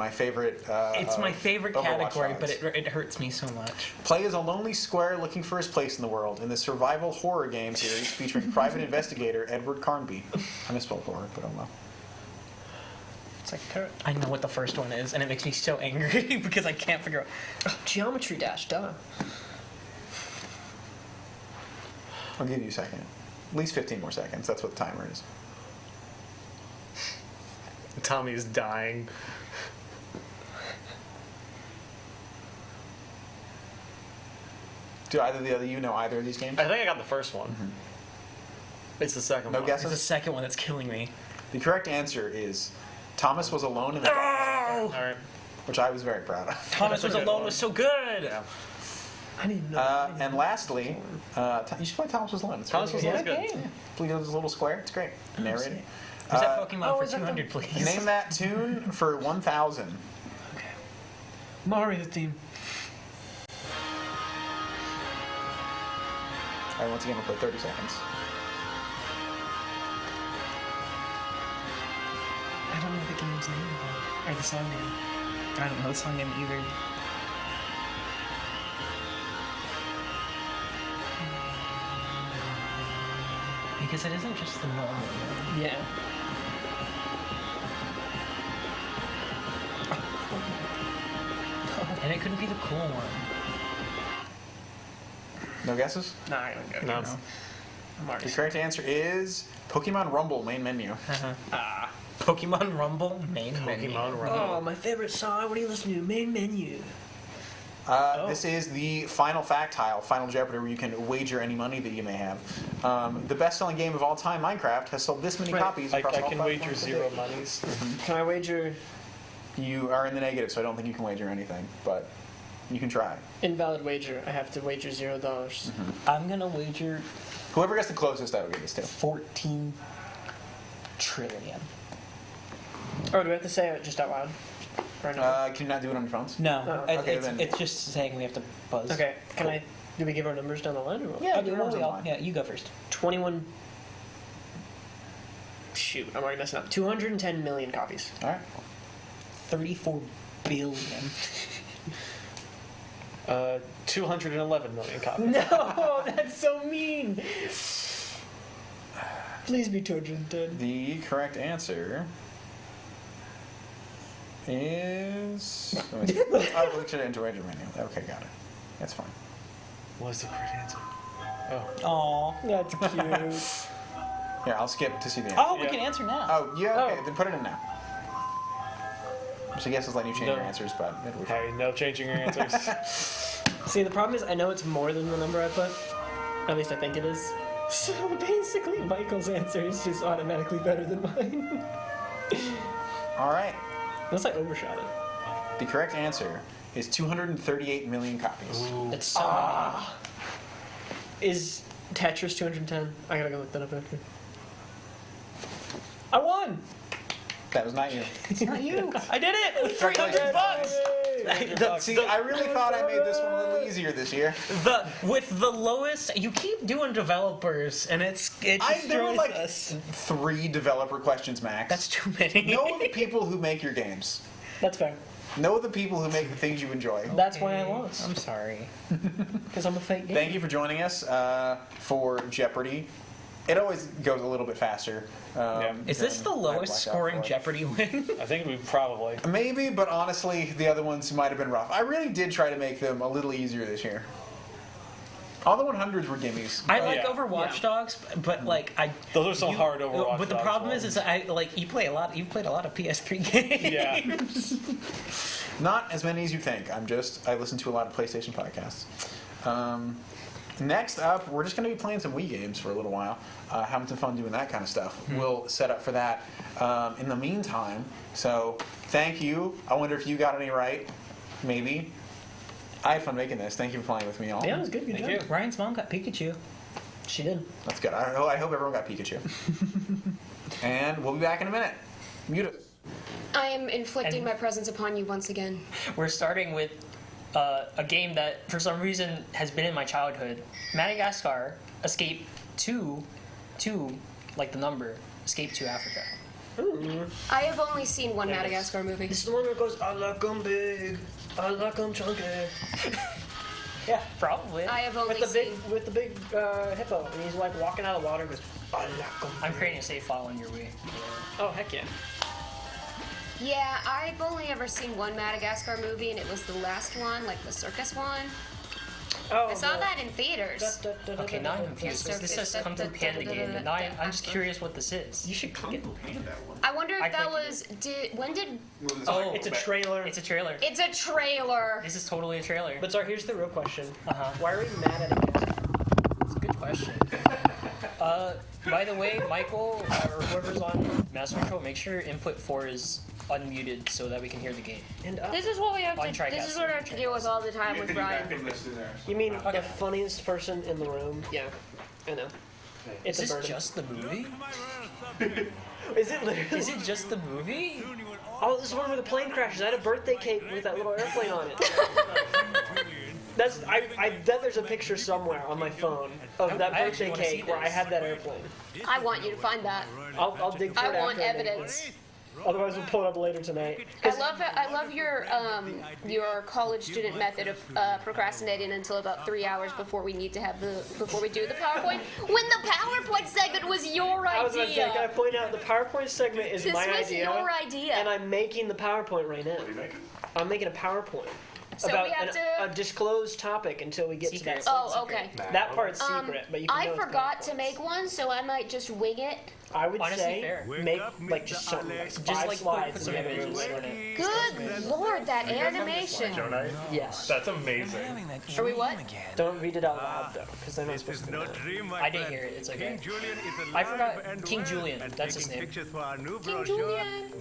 Speaker 1: favorite.
Speaker 2: It's my favorite
Speaker 1: Overwatch
Speaker 2: category,
Speaker 1: Dogs.
Speaker 2: but it hurts me so much.
Speaker 1: Play as a lonely square looking for his place in the world in the survival horror game series featuring private investigator Edward Carnby. I misspelled horror, but oh well.
Speaker 15: It's like a turret.
Speaker 2: I know what the first one is, and it makes me so angry because I can't figure out.
Speaker 15: Oh, Geometry Dash, duh.
Speaker 1: I'll give you a second. At least 15 more seconds. That's what the timer is.
Speaker 9: Tommy's dying.
Speaker 1: Do either the other you know either of these games?
Speaker 9: I think I got the first one.
Speaker 1: Mm-hmm.
Speaker 9: It's the second
Speaker 1: No
Speaker 9: one.
Speaker 1: guesses?
Speaker 2: It's the second one that's killing me.
Speaker 1: The correct answer is Thomas Was Alone in the
Speaker 2: Oh!
Speaker 9: All right.
Speaker 1: which I was very proud of.
Speaker 2: Thomas Was Alone was so good.
Speaker 1: Yeah.
Speaker 15: I didn't know.
Speaker 1: And lastly, you should play Thomas Was Alone. It's
Speaker 9: Thomas
Speaker 1: really
Speaker 9: Was
Speaker 1: good.
Speaker 9: Alone is good.
Speaker 1: Play this little square. It's great. Narrated.
Speaker 2: Is that Pokemon for 200, please?
Speaker 1: Name that tune for 1,000.
Speaker 15: Mario theme.
Speaker 1: Alright, once again, we'll play 30 seconds.
Speaker 15: I don't know the game's name, though. Or the song name.
Speaker 2: I don't know the song name either. Because it isn't just the normal one.
Speaker 15: Yeah.
Speaker 2: And it couldn't be the cool one.
Speaker 1: No guesses?
Speaker 15: No, I don't go.
Speaker 9: No.
Speaker 15: I'm already
Speaker 1: The correct answer is Pokemon Rumble main menu.
Speaker 2: Pokemon Rumble main menu.
Speaker 9: Pokemon Rumble.
Speaker 15: Oh, my favorite song. What do you listen to? Main menu.
Speaker 1: This is the final fact tile, Final Jeopardy, where you can wager any money that you may have. The best-selling game of all time, Minecraft, has sold this many copies across
Speaker 9: I
Speaker 1: all
Speaker 9: can
Speaker 1: platforms
Speaker 9: wager
Speaker 1: to
Speaker 9: 0
Speaker 1: date.
Speaker 9: monies.
Speaker 15: Can I wager
Speaker 1: You are in the negative, so I don't think you can wager anything, but you can try.
Speaker 15: invalid wager? I have to wager $0.
Speaker 2: I'm gonna wager
Speaker 1: Whoever gets the closest, that'll get this too.
Speaker 2: 14 trillion.
Speaker 15: Oh, do we have to say it just out loud? Or no?
Speaker 1: Can you not do it on your phones?
Speaker 2: No,
Speaker 15: Oh.
Speaker 1: Okay, then.
Speaker 2: it's just saying we have to buzz.
Speaker 15: Okay, can I... Do we give our numbers down the line? Or what?
Speaker 2: Yeah,
Speaker 1: do
Speaker 2: do
Speaker 1: yours
Speaker 2: we all?
Speaker 1: online.
Speaker 2: Yeah, you go first.
Speaker 15: 21... Shoot, I'm already messing up. 210 million copies.
Speaker 1: All right.
Speaker 2: 34 billion.
Speaker 9: 211 million copies.
Speaker 15: No, that's so mean. Please be 210.
Speaker 1: The correct answer is... I'll look it into wager menu. Okay, got it. That's fine.
Speaker 9: What's the correct answer?
Speaker 2: Aw.
Speaker 15: That's cute.
Speaker 1: Here, I'll skip to see the answer.
Speaker 2: Oh, we can answer now.
Speaker 1: Oh, yeah, okay,
Speaker 15: Oh.
Speaker 1: then put it in now. Which I guess is letting you change
Speaker 9: No.
Speaker 1: your answers, but it'll be fine.
Speaker 9: Hey, no changing your answers.
Speaker 15: See, the problem is I know it's more than the number I put. At least I think it is. So basically, Michael's answer is just automatically better than mine.
Speaker 1: All right.
Speaker 15: Unless I overshot it.
Speaker 1: The correct answer is 238 million copies.
Speaker 15: It's so many. Is Tetris 210? I gotta go look that up after. I won!
Speaker 1: That was not you.
Speaker 2: It's not you. I did it with
Speaker 1: Congratulations.
Speaker 2: $300.
Speaker 1: See, I really thought I made this one a little easier this year.
Speaker 2: With the lowest, you keep doing developers, and it
Speaker 1: There were
Speaker 2: destroys
Speaker 1: like
Speaker 2: us.
Speaker 1: 3 developer questions max.
Speaker 2: That's too many.
Speaker 1: Know the people who make your games.
Speaker 15: That's fair.
Speaker 1: Know the people who make the things you enjoy.
Speaker 15: That's why I lost.
Speaker 2: I'm sorry.
Speaker 15: Because I'm a fake gamer.
Speaker 1: Thank you for joining us for Jeopardy. It always goes a little bit faster.
Speaker 2: Is this the lowest scoring Jeopardy win?
Speaker 9: I think we probably.
Speaker 1: Maybe, but honestly, the other ones might have been rough. I really did try to make them a little easier this year. All the 100s were gimmies.
Speaker 2: I like Overwatch Dogs, but like
Speaker 9: those are some hard Overwatch.
Speaker 2: But the problem is I like you play a lot. You've played a lot of PS3 games.
Speaker 9: Yeah.
Speaker 1: Not as many as you think. I listen to a lot of PlayStation podcasts. Next up, we're just going to be playing some Wii games for a little while, having some fun doing that kind of stuff. We'll set up for that in the meantime. So, thank you. I wonder if you got any right. Maybe. I had fun making this. Thank you for playing with me all.
Speaker 15: Yeah, it was good. Good
Speaker 2: Thank
Speaker 15: job.
Speaker 2: you. Ryan's mom got Pikachu.
Speaker 15: She did.
Speaker 1: That's good. I hope everyone got Pikachu. And we'll be back in a minute. Mute us.
Speaker 3: I am inflicting my presence upon you once again.
Speaker 5: We're starting with a game that, for some reason, has been in my childhood. Madagascar, Escape to, like the number, Escape to Africa.
Speaker 3: I have only seen one Madagascar movie.
Speaker 15: This is the one where it goes, I like 'em big, I like 'em chunky. Yeah,
Speaker 5: probably.
Speaker 3: I have only
Speaker 15: with the big hippo, and he's like walking out of the water and goes, I like 'em
Speaker 5: I'm
Speaker 15: big.
Speaker 5: creating a save file on your Wii.
Speaker 15: Oh, heck yeah.
Speaker 3: Yeah, I've only ever seen one Madagascar movie, and it was the last one, like the circus one.
Speaker 15: Oh,
Speaker 3: I saw that in theaters.
Speaker 5: Okay, now I'm confused. This says Kung Fu Panda game, and now I'm just curious what this is.
Speaker 10: You should Kung Fu Panda one.
Speaker 3: I wonder
Speaker 5: I
Speaker 3: if that
Speaker 5: clicked
Speaker 3: was. When did.
Speaker 5: Oh,
Speaker 15: it's a trailer.
Speaker 5: It's a trailer.
Speaker 3: It's a trailer.
Speaker 5: This is totally a trailer.
Speaker 15: But sorry, here's the real question.
Speaker 5: Uh-huh.
Speaker 15: Why are we mad at it?
Speaker 5: It's a good question. By the way, Michael, or whoever's on Master Control, make sure input 4 is unmuted so that we can hear the game.
Speaker 15: And
Speaker 3: This is what we have
Speaker 5: On
Speaker 3: to. This is
Speaker 5: TriCast.
Speaker 3: what I have to deal with all the time with Brian.
Speaker 15: You mean the funniest person in the room? Yeah, I know. It's
Speaker 5: Is
Speaker 15: a
Speaker 5: this
Speaker 15: burden.
Speaker 5: just the movie?
Speaker 15: Is it literally?
Speaker 5: Is it just the movie?
Speaker 15: Oh, this is one where the plane crashes. I had a birthday cake with that little airplane on it. I bet there's a picture somewhere on my phone of that birthday cake where I had that airplane.
Speaker 3: I want you to find that.
Speaker 15: I'll dig for it.
Speaker 3: I want
Speaker 15: after
Speaker 3: evidence.
Speaker 15: Otherwise, we'll pull it up later tonight.
Speaker 3: I love your college student method of procrastinating until about 3 hours before we do the PowerPoint. When the PowerPoint segment was your idea.
Speaker 15: I was about to say, can I point out the PowerPoint segment is my idea.
Speaker 3: This was your idea.
Speaker 15: And I'm making the PowerPoint right now.
Speaker 7: What are you making?
Speaker 15: I'm making a PowerPoint.
Speaker 3: So
Speaker 15: about
Speaker 3: we have
Speaker 15: a disclosed topic until we get to that.
Speaker 3: Oh, okay.
Speaker 15: That part's secret, but you can
Speaker 3: I
Speaker 15: know it's
Speaker 3: forgot to make one, so I might just wing it.
Speaker 15: I would
Speaker 2: Honestly,
Speaker 15: say
Speaker 2: fair.
Speaker 15: make like just something like 5 slides.
Speaker 2: put some images on it.
Speaker 3: Good lord, that animation.
Speaker 7: Jonah?
Speaker 15: Yes.
Speaker 7: That's amazing.
Speaker 3: Are we what?
Speaker 15: Don't read it out loud though, because they're not supposed to know.
Speaker 2: I didn't hear it. It's okay. I forgot King Julian. That's his name.
Speaker 3: King Julian.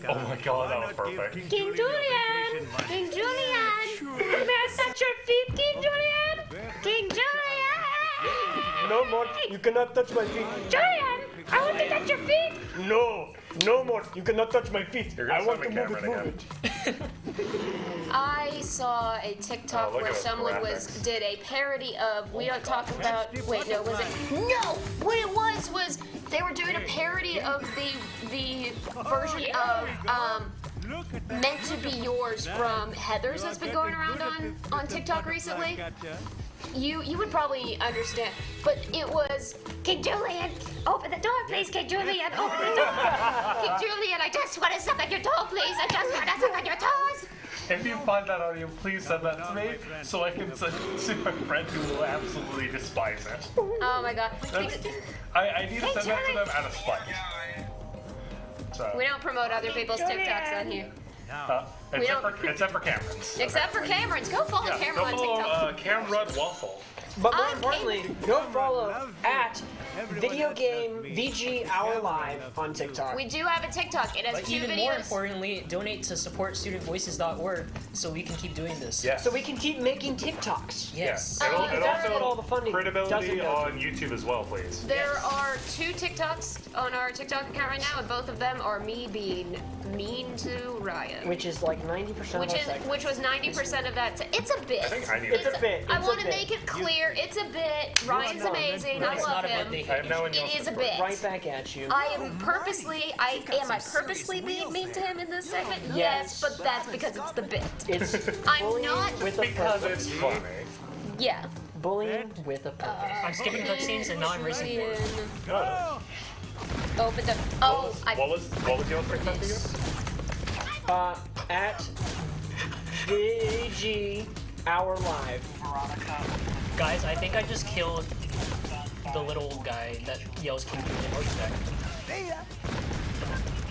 Speaker 7: Oh my god, that was perfect.
Speaker 3: King Julian. King Julian. May I touch your feet, King Julian? King Julian.
Speaker 15: No more. You cannot touch my feet.
Speaker 3: Julian, I want to touch your feet.
Speaker 15: No. No more. You cannot touch my feet. I want to move it.
Speaker 3: I saw a TikTok where someone did a parody of We Don't Talk About. Wait, no, was it? No, what it was they were doing a parody of the version of Meant to Be Yours from Heather's that's been going around on TikTok recently. You would probably understand, but it was King Julian, open the door, please, King Julian, open the door. King Julian, I just want to suck on your toe, please. I just want to suck on your toes.
Speaker 7: If you find that audio, please send that to me so I can send it to a friend who will absolutely despise it.
Speaker 3: Oh my god.
Speaker 7: I need to send that to them at a spike. So.
Speaker 3: We don't promote other people's TikToks on here.
Speaker 7: Except for Cameron's.
Speaker 3: Except for Cameron's. Go follow Cameron on
Speaker 7: Go follow
Speaker 3: TikTok.
Speaker 7: Cameron Waffle.
Speaker 15: But more importantly, go follow at Video Game VG Hour Live on TikTok.
Speaker 3: We do have a TikTok. It has
Speaker 2: But
Speaker 3: 2
Speaker 2: even
Speaker 3: videos.
Speaker 2: more importantly, donate to supportstudentvoices.org so we can keep doing this.
Speaker 7: Yes.
Speaker 15: So we can keep making TikToks.
Speaker 2: Yes.
Speaker 7: And
Speaker 15: That's what all
Speaker 7: also
Speaker 15: the funding
Speaker 7: credibility
Speaker 15: doesn't go
Speaker 7: on YouTube as well, please.
Speaker 3: There are 2 TikToks on our TikTok account right now, and both of them are me being mean to Ryan.
Speaker 15: Which is like 90% of our segment.
Speaker 3: Which was 90% of that. It's a bit.
Speaker 7: I think I need
Speaker 15: It's a bit.
Speaker 3: I
Speaker 15: It's
Speaker 3: want
Speaker 15: a
Speaker 3: to
Speaker 15: bit.
Speaker 3: make it clear. It's a bit. Ryan's amazing. I
Speaker 2: It's
Speaker 3: love
Speaker 2: not a
Speaker 3: him.
Speaker 2: bit they
Speaker 7: I have no one
Speaker 3: It is a bit.
Speaker 15: Right back at you.
Speaker 3: Am I purposely being mean to him in this segment? Yes, but that's because it's the bit.
Speaker 15: It's
Speaker 3: I'm
Speaker 15: bullying
Speaker 3: not
Speaker 15: with a
Speaker 7: Because
Speaker 15: purpose.
Speaker 7: it's funny.
Speaker 3: Yeah.
Speaker 15: Bullying with a purpose.
Speaker 2: I'm skipping cutscenes and now I'm racing forward.
Speaker 7: Oh.
Speaker 3: Oh, but the
Speaker 7: What was your TikTok again?
Speaker 15: At VG Hour Live.
Speaker 2: Guys, I think I just killed the little guy that yells King Julian. Oh, he's back.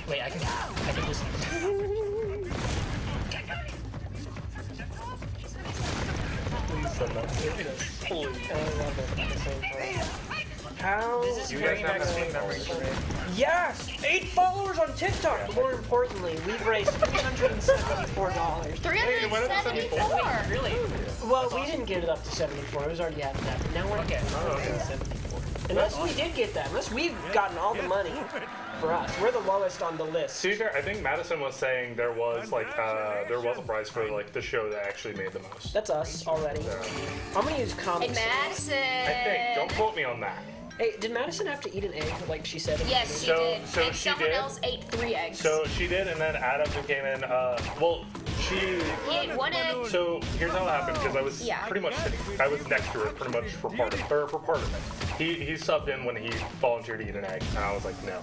Speaker 2: Wait, I can just...
Speaker 7: Please send that to me. Please.
Speaker 15: I love it at the same time. How?
Speaker 2: This is
Speaker 7: You
Speaker 2: very
Speaker 7: guys have
Speaker 2: nice.
Speaker 7: that same memory for me.
Speaker 15: Yes! 8 followers on TikTok! But more importantly, we've raised $374.
Speaker 3: 374.
Speaker 2: Really?
Speaker 15: Well, we didn't get it up to 74. It was already at that. But now we're
Speaker 2: Okay.
Speaker 15: at 74. Unless we did get that. Unless we've gotten all the money for us. We're the lowest on the list.
Speaker 7: To be fair, I think Madison was saying there was a prize for like the show that actually made the most.
Speaker 15: That's us already. I'm gonna use
Speaker 3: Hey,
Speaker 15: comics.
Speaker 3: Madison.
Speaker 7: I think. Don't quote me on that.
Speaker 15: Hey, did Madison have to eat an egg like she said?
Speaker 3: Yes, she
Speaker 7: So-
Speaker 3: did.
Speaker 7: so
Speaker 3: and
Speaker 7: she
Speaker 3: someone
Speaker 7: did?
Speaker 3: else ate 3 eggs.
Speaker 7: So she did, and then Adam who came in. She.
Speaker 3: He ate 1 egg.
Speaker 7: So here's how it happened because I was
Speaker 3: Yeah.
Speaker 7: pretty much sitting. I was next to her pretty much for part of it. He subbed in when he volunteered to eat an egg, and I was like, no.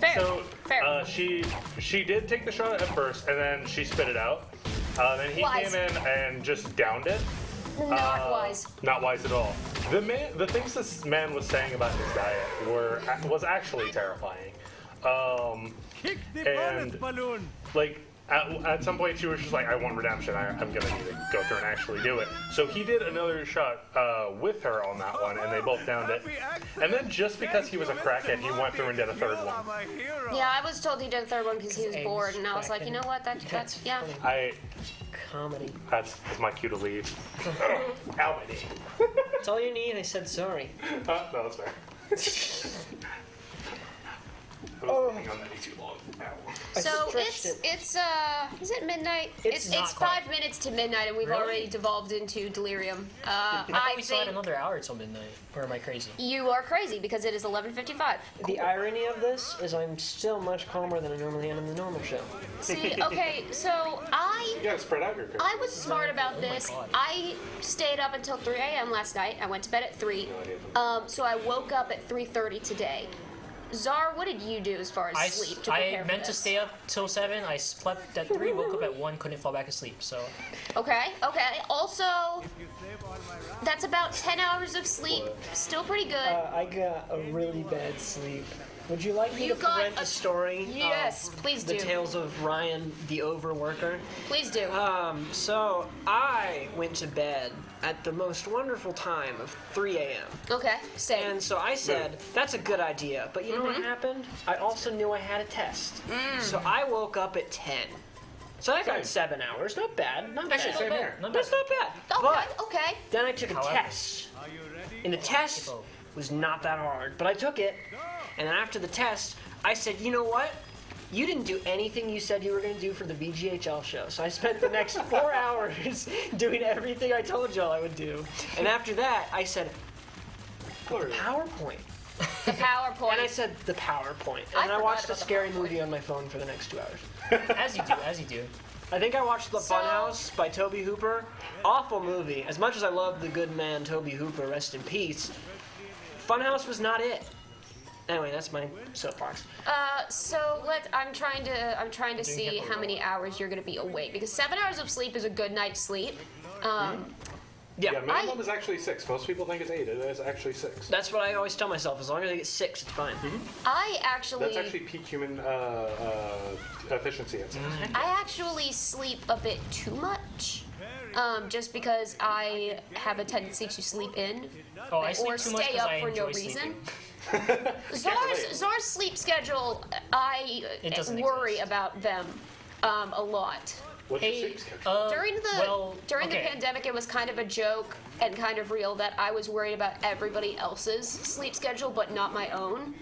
Speaker 3: Fair.
Speaker 7: So
Speaker 3: Fair.
Speaker 7: she did take the shot at first, and then she spit it out. Then he
Speaker 3: Wise.
Speaker 7: came in and just downed it.
Speaker 3: Not wise.
Speaker 7: Not wise at all. The things this man was saying about his diet was actually terrifying. And like at some point she was just like, I want redemption. I'm gonna need to go through and actually do it. So he did another shot with her on that one, and they both downed it. And then just because he was a crackhead, he went through and did a third one.
Speaker 3: Yeah, I was told he did a 3rd one because he was bored, and I was like, you know what? That's yeah.
Speaker 15: Comedy.
Speaker 7: That's my cue to leave. Albany.
Speaker 15: That's all you need. I said sorry.
Speaker 7: No, that's fair.
Speaker 14: hang on that way too long.
Speaker 3: So it's is it midnight?
Speaker 15: It's not
Speaker 3: 5 minutes to midnight, and we've already devolved into delirium.
Speaker 2: I thought we still had another hour till midnight. Or am I crazy?
Speaker 3: You are crazy because it is 11:55.
Speaker 15: The irony of this is I'm still much calmer than I normally am in the normal show.
Speaker 3: See, okay, so I
Speaker 14: You gotta spread out your curve.
Speaker 3: I was smart about this. I stayed up until 3 a.m. last night. I went to bed at 3. So I woke up at 3:30 today. Czar, what did you do as far as sleep to prepare
Speaker 2: I
Speaker 3: for
Speaker 2: meant to
Speaker 3: this?
Speaker 2: stay up till 7. I slept at 3, woke up at 1, couldn't fall back asleep. So.
Speaker 3: Okay. Also, that's about 10 hours of sleep. Still pretty good.
Speaker 15: I got a really bad sleep. Would you like me to present a story?
Speaker 3: Yes, please do.
Speaker 15: The tales of Ryan, the overworker.
Speaker 3: Please do.
Speaker 15: So I went to bed at the most wonderful time of 3 a.m.
Speaker 3: Okay, same.
Speaker 15: And so I said, that's a good idea. But you know what happened? I also knew I had a test. So I woke up at 10. So I got 7 hours. Not bad. Not bad.
Speaker 14: Same here.
Speaker 15: That's not bad.
Speaker 3: Okay.
Speaker 15: Then I took a test. And the test was not that hard. But I took it. And then after the test, I said, you know what? You didn't do anything you said you were going to do for the VGHL show. So I spent the next 4 hours doing everything I told y'all I would do. And after that, I said, the PowerPoint.
Speaker 3: The PowerPoint.
Speaker 15: And I said, the PowerPoint. And I watched a scary movie on my phone for the next 2 hours.
Speaker 2: As you do.
Speaker 15: I think I watched The Funhouse by Toby Hooper. Awful movie. As much as I love the good man Toby Hooper, rest in peace, Funhouse was not it. Anyway, that's my soapbox.
Speaker 3: So I'm trying to see how many hours you're going to be awake, because 7 hours of sleep is a good night's sleep.
Speaker 14: Yeah, minimum is actually 6. Most people think it's 8. It is actually 6.
Speaker 15: That's what I always tell myself. As long as I get 6, it's fine.
Speaker 14: That's actually peak human efficiency.
Speaker 3: I actually sleep a bit too much. Just because I have a tendency to sleep in
Speaker 2: I sleep
Speaker 3: or
Speaker 2: too much
Speaker 3: stay
Speaker 2: 'cause
Speaker 3: up
Speaker 2: I
Speaker 3: for no
Speaker 2: enjoy
Speaker 3: reason. Czar's sleep schedule, I worry about them a lot.
Speaker 14: What's your sleep schedule?
Speaker 3: During the pandemic, it was kind of a joke and kind of real that I was worried about everybody else's sleep schedule, but not my own.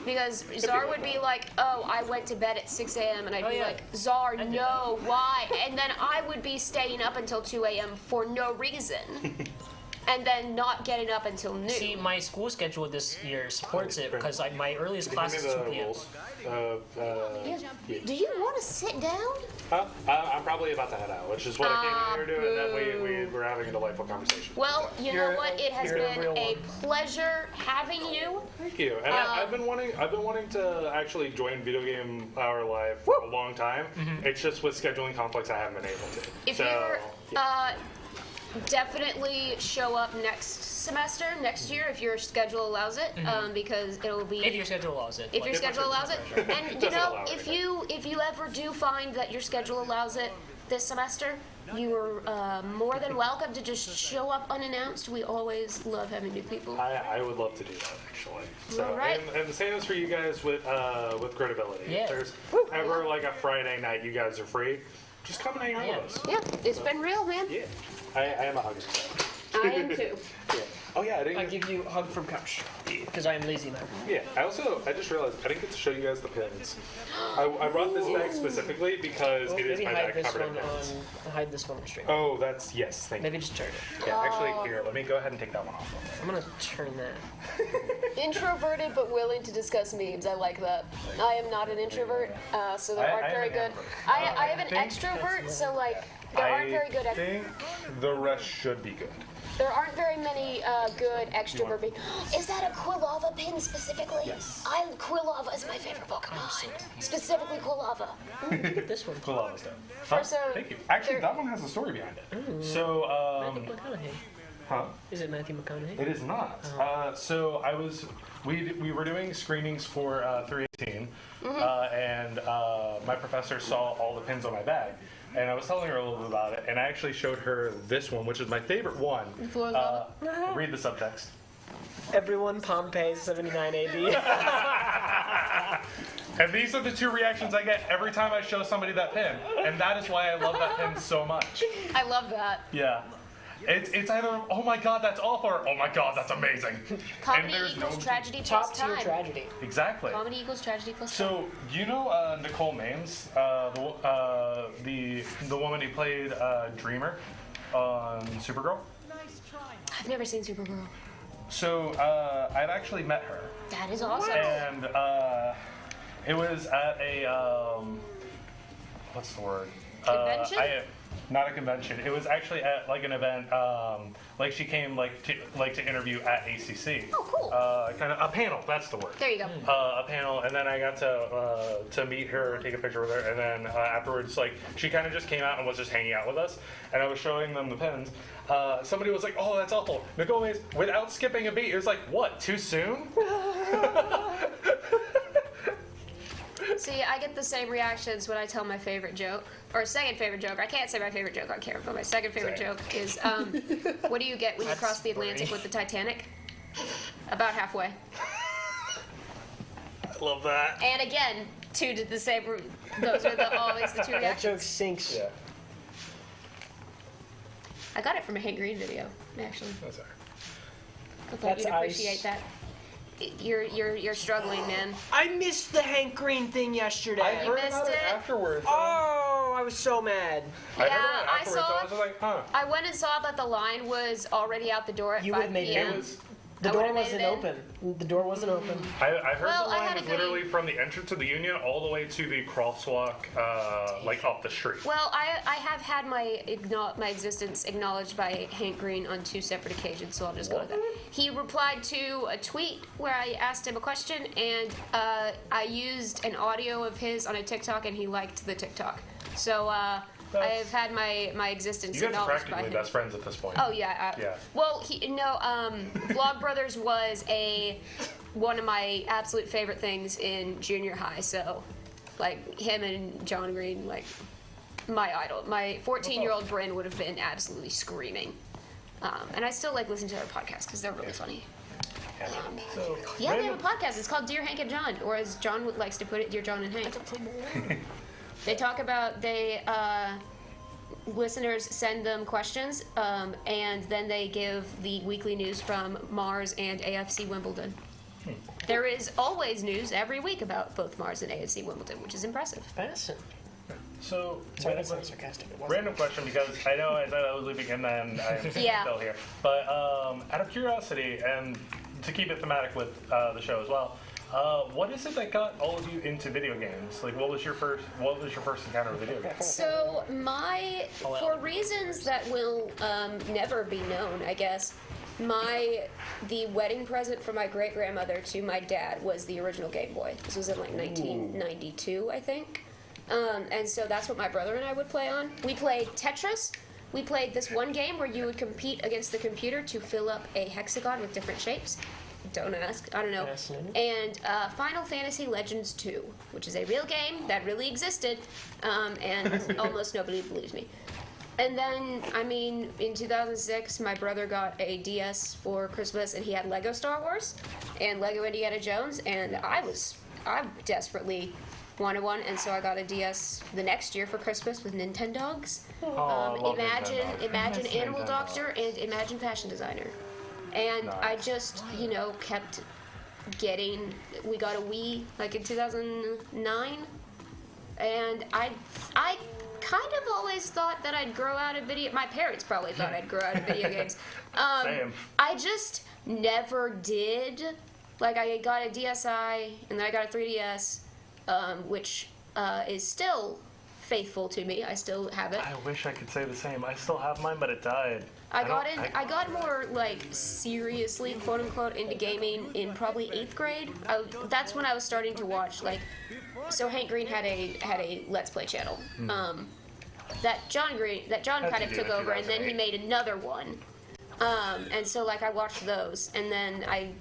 Speaker 3: Because Czar would be like, "Oh, I went to bed at 6 a.m." and I'd be like, "Czar, no, why?" And then I would be staying up until 2 a.m. for no reason. And then not getting up until noon.
Speaker 2: See, my school schedule this year supports it because my earliest class is 2 p.m.
Speaker 3: Do you want to sit down?
Speaker 14: I'm probably about to head out, which is what I came here to do, and that we're having a delightful conversation.
Speaker 3: Well, you know what? It has been a pleasure having you.
Speaker 14: Thank you. And I've been wanting to actually join Video Game Hour Live for a long time. It's just with scheduling conflicts I haven't been able to.
Speaker 3: If you're definitely show up next year if your schedule allows it, because it'll be
Speaker 2: if your schedule allows it.
Speaker 3: If your schedule allows it, and you know, if you ever do find that your schedule allows it this semester, you are more than welcome to just show up unannounced. We always love having new people.
Speaker 14: I would love to do that actually. So,
Speaker 3: All right.
Speaker 14: and the same is for you guys with credibility.
Speaker 2: Yeah.
Speaker 14: If there's ever like a Friday night you guys are free, just come and hang out with us.
Speaker 3: Yeah, it's been real, man.
Speaker 14: Yeah. I am a hugger.
Speaker 3: I am too.
Speaker 14: Yeah. Oh yeah,
Speaker 15: I give you a hug from couch because I am lazy man.
Speaker 14: Yeah. I just realized I didn't get to show you guys the pins. I brought this bag specifically because it is my bag covered in pins.
Speaker 15: Hide this one on stream.
Speaker 14: Oh, that's yes. Thank you.
Speaker 15: Maybe just turn it.
Speaker 14: Yeah. Actually, here. Let me go ahead and take that one off.
Speaker 15: I'm gonna turn that.
Speaker 3: Introverted but willing to discuss memes. I like that. I am not an introvert, so there aren't very good. I am an extrovert, so like there aren't very good.
Speaker 14: I think the rest should be good.
Speaker 3: There aren't very many good extrovert beings. Is that a Quilava pin specifically?
Speaker 14: Yes.
Speaker 3: Quilava is my favorite Pokemon. Specifically Quilava.
Speaker 15: This one.
Speaker 14: Quilava's done.
Speaker 3: So
Speaker 14: Thank you. Actually, that one has a story behind it. So,
Speaker 15: Matthew McConaughey.
Speaker 14: huh?
Speaker 15: Is it Matthew McConaughey?
Speaker 14: It is not. So we were doing screenings for 318, and my professor saw all the pins on my bag. And I was telling her a little bit about it, and I actually showed her this one, which is my favorite one. Read the subtext.
Speaker 15: Everyone, Pompeii, 79 AD.
Speaker 14: And these are the two reactions I get every time I show somebody that pin, and that is why I love that pin so much.
Speaker 3: I love that.
Speaker 14: Yeah. It's either oh my god that's awful or oh my god that's amazing.
Speaker 3: Comedy
Speaker 14: And there's
Speaker 3: equals
Speaker 14: no-
Speaker 3: tragedy plus
Speaker 15: Top tier
Speaker 3: time.
Speaker 15: tragedy.
Speaker 14: Exactly.
Speaker 3: Comedy equals tragedy plus time.
Speaker 14: So you know Nicole Maines, the woman who played Dreamer on Supergirl.
Speaker 3: I've never seen Supergirl.
Speaker 14: So I'd actually met her,
Speaker 3: That is awesome.
Speaker 14: and it was at a what's the word?
Speaker 3: Convention?
Speaker 14: Not a convention. It was actually at like an event. Like she came to interview at ACC.
Speaker 3: Oh, cool.
Speaker 14: Kind of a panel. That's the word.
Speaker 3: There you go.
Speaker 14: A panel, and then I got to meet her, take a picture with her, and then afterwards, like she kind of just came out and was just hanging out with us, and I was showing them the pins. Somebody was like, "Oh, that's awful." Nicole Maines, without skipping a beat, it was like, "What? Too soon?"
Speaker 3: See, I get the same reactions when I tell my favorite joke, or second favorite joke. I can't say my favorite joke on camera, but my second favorite
Speaker 14: Same.
Speaker 3: joke is, what do you get when you cross the Atlantic with the Titanic? About halfway.
Speaker 14: I love that.
Speaker 3: And again, two did the same. Those are always the two
Speaker 15: That
Speaker 3: reactions.
Speaker 15: joke sinks.
Speaker 14: Yeah.
Speaker 3: I got it from a Hank Green video, actually.
Speaker 14: That's all right.
Speaker 3: I thought
Speaker 15: That's
Speaker 3: you'd appreciate
Speaker 15: ice.
Speaker 3: that. You're struggling, man.
Speaker 15: I missed the Hank Green thing yesterday.
Speaker 3: I heard about it
Speaker 14: afterwards.
Speaker 15: Oh, I was so mad.
Speaker 14: I heard
Speaker 3: Yeah,
Speaker 14: about it
Speaker 3: I
Speaker 14: afterwards.
Speaker 3: saw-
Speaker 14: I was just like, huh.
Speaker 3: I went and saw that the line was already out the door at
Speaker 15: You
Speaker 3: 5
Speaker 15: would've made it.
Speaker 3: p.m.
Speaker 14: It was.
Speaker 15: The
Speaker 3: I
Speaker 15: door
Speaker 3: would've made
Speaker 15: wasn't
Speaker 3: it in.
Speaker 15: open. The door wasn't open.
Speaker 14: I heard
Speaker 3: Well,
Speaker 14: the
Speaker 3: I
Speaker 14: line
Speaker 3: had
Speaker 14: was
Speaker 3: a good-
Speaker 14: literally from the entrance of the Union all the way to the crosswalk, like up the street.
Speaker 3: Well, I have had my existence acknowledged by Hank Green on 2 separate occasions, so I'll just go with that. He replied to a tweet where I asked him a question, and I used an audio of his on a TikTok, and he liked the TikTok. So I've had my existence
Speaker 14: You guys are
Speaker 3: acknowledged by
Speaker 14: practically
Speaker 3: him.
Speaker 14: best friends at this point.
Speaker 3: Oh yeah.
Speaker 14: Yeah.
Speaker 3: Well, Vlogbrothers was one of my absolute favorite things in junior high. So, like him and John Green, like my idol. My 14-year-old Brynne would have been absolutely screaming. And I still like listening to their podcast because they're really funny.
Speaker 14: So,
Speaker 3: Yeah, they have a podcast. It's called Dear Hank and John, or as John likes to put it, Dear John and Hank. They talk about listeners send them questions, and then they give the weekly news from Mars and AFC Wimbledon. There is always news every week about both Mars and AFC Wimbledon, which is impressive.
Speaker 15: Fascinating.
Speaker 14: So,
Speaker 15: Sorry, that's not sarcastic. It wasn't.
Speaker 14: random question because I know I said I was leaving and then I'm
Speaker 3: Yeah.
Speaker 14: still here. But out of curiosity and to keep it thematic with the show as well, what is it that got all of you into video games? Like, what was your first encounter with video games?
Speaker 3: So for reasons that will never be known, I guess, the wedding present from my great grandmother to my dad was the original Game Boy. This was in like 1992, I think. And so that's what my brother and I would play on. We played Tetris. We played this one game where you would compete against the computer to fill up a hexagon with different shapes. Don't ask. I don't know.
Speaker 15: Fascinating.
Speaker 3: And Final Fantasy Legends 2, which is a real game that really existed, and almost nobody believes me. And then, in 2006, my brother got a DS for Christmas, and he had Lego Star Wars and Lego Indiana Jones, and I desperately wanted one, and so I got a DS the next year for Christmas with Nintendogs.
Speaker 14: I love
Speaker 3: Imagine
Speaker 14: Nintendogs.
Speaker 3: Animal
Speaker 14: Nintendogs.
Speaker 3: Doctor and Imagine Fashion Designer. And I just, kept getting. We got a Wii like in 2009, and I kind of always thought that I'd grow out of video. My parents probably thought I'd grow out of video games.
Speaker 14: Same.
Speaker 3: I just never did. Like I got a DSi, and then I got a 3DS, which is still faithful to me. I still have it.
Speaker 14: I wish I could say the same. I still have mine, but it died.
Speaker 3: I got more like seriously, quote unquote, into gaming in probably 8th grade. That's when I was starting to watch so Hank Green had a Let's Play channel. That John kind of took over, and then he made another one. And so I watched those, and then I,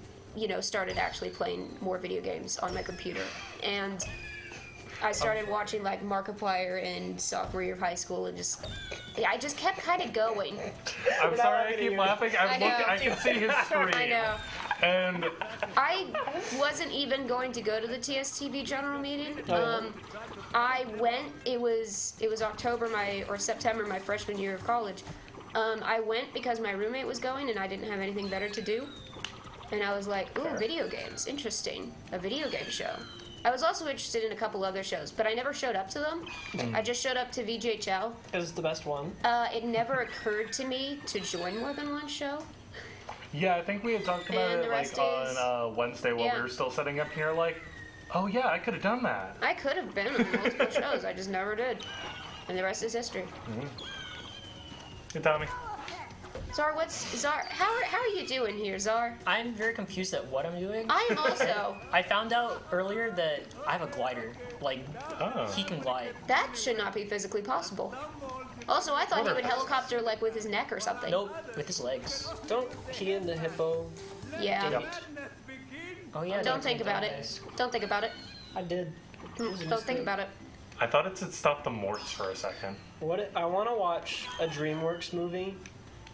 Speaker 3: started actually playing more video games on my computer, and I started watching Markiplier in sophomore year of high school, and I just kept kind of going.
Speaker 14: I'm sorry I keep laughing. I can see his screen.
Speaker 3: I know.
Speaker 14: And
Speaker 3: I wasn't even going to go to the TSTV general meeting. I went. It was September my freshman year of college, I went because my roommate was going and I didn't have anything better to do. And I was like, ooh, video games, interesting. A video game show. I was also interested in a couple other shows, but I never showed up to them. I just showed up to VGHL.
Speaker 15: It was the best one.
Speaker 3: It never occurred to me to join more than one show.
Speaker 14: Yeah, I think we had talked about it like on Wednesday while we were still setting up here. Like, oh yeah, I could have done that.
Speaker 3: I could have been on multiple shows, I just never did. And the rest is history.
Speaker 14: Hey, Tommy.
Speaker 3: Zar, how are you doing here, Zar?
Speaker 5: I'm very confused at what I'm doing.
Speaker 3: I am also.
Speaker 5: I found out earlier that I have a glider. Like, he can glide.
Speaker 3: That should not be physically possible. Also, I thought he would helicopter like with his neck or something.
Speaker 5: Nope, with his legs.
Speaker 15: Don't he and the hippo?
Speaker 3: Yeah.
Speaker 5: Oh yeah.
Speaker 3: Don't think about it. Don't think about it.
Speaker 15: I did.
Speaker 3: Don't think about it.
Speaker 14: I thought it had stopped the Morts for a second.
Speaker 15: I want to watch a DreamWorks movie,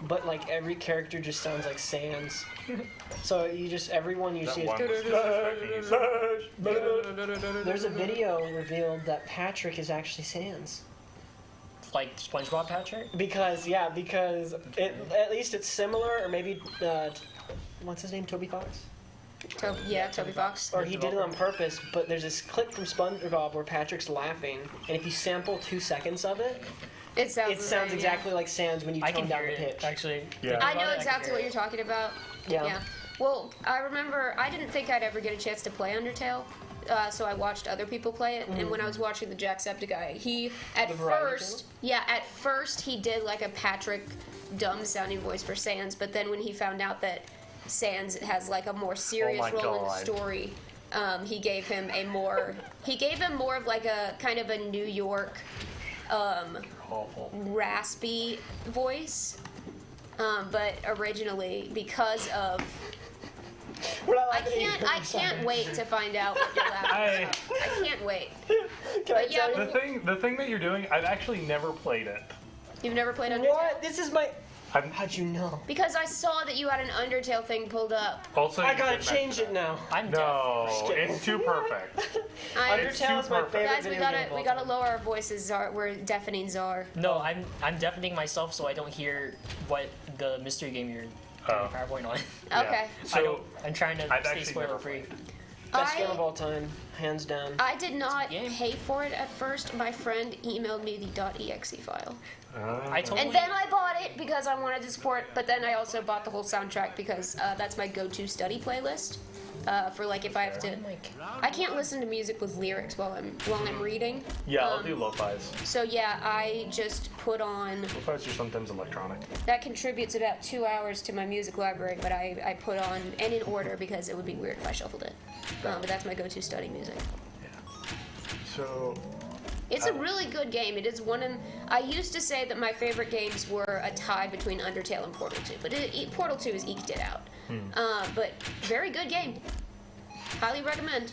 Speaker 15: but like every character just sounds like Sans. So everyone you see is. There's a video revealed that Patrick is actually Sans.
Speaker 5: Like SpongeBob Patrick?
Speaker 15: Because at least it's similar, or maybe what's his name, Toby Fox?
Speaker 3: Toby Fox.
Speaker 15: Or he did it on purpose, but there's this clip from SpongeBob where Patrick's laughing, and if you sample 2 seconds of it,
Speaker 3: it sounds
Speaker 15: exactly like Sans when you tone down the pitch.
Speaker 5: Actually,
Speaker 3: I know exactly what you're talking about.
Speaker 15: Yeah.
Speaker 3: Well, I remember I didn't think I'd ever get a chance to play Undertale. So I watched other people play it, and when I was watching the Jacksepticeye, he at first he did like a Patrick dumb sounding voice for Sans, but then when he found out that Sans has like a more serious role in the story, he gave him more of like a kind of a New York raspy voice, but originally because of I can't wait to find out what you're laughing about. I can't wait. But yeah,
Speaker 14: the thing that you're doing, I've actually never played it.
Speaker 3: You've never played Undertale?
Speaker 15: What? This is my. How'd you know?
Speaker 3: Because I saw that you had an Undertale thing pulled up.
Speaker 14: Also,
Speaker 15: I gotta change it now.
Speaker 14: It's too perfect.
Speaker 3: Undertale
Speaker 15: is my favorite
Speaker 3: Guys,
Speaker 15: video game.
Speaker 3: we gotta lower our voices. Zar. We're deafening Zar.
Speaker 5: No, I'm deafening myself so I don't hear what the mystery game you're doing PowerPoint on.
Speaker 3: Okay.
Speaker 5: So I'm trying to stay spoiler free.
Speaker 15: Best game of all time, hands down.
Speaker 3: I did not pay for it at first. My friend emailed me the .exe file. And then I bought it because I wanted to support, but then I also bought the whole soundtrack because that's my go-to study playlist. For like if I have to, I can't listen to music with lyrics while I'm reading.
Speaker 14: Yeah, I'll do lo-fis.
Speaker 3: So yeah, I just put on.
Speaker 14: Lo-fis are sometimes electronic.
Speaker 3: That contributes about 2 hours to my music library, but I put on and in order because it would be weird if I shuffled it. But that's my go-to study music.
Speaker 14: Yeah. So.
Speaker 3: It's a really good game. It is I used to say that my favorite games were a tie between Undertale and Portal 2, but Portal 2 has eked it out. But very good game. Highly recommend.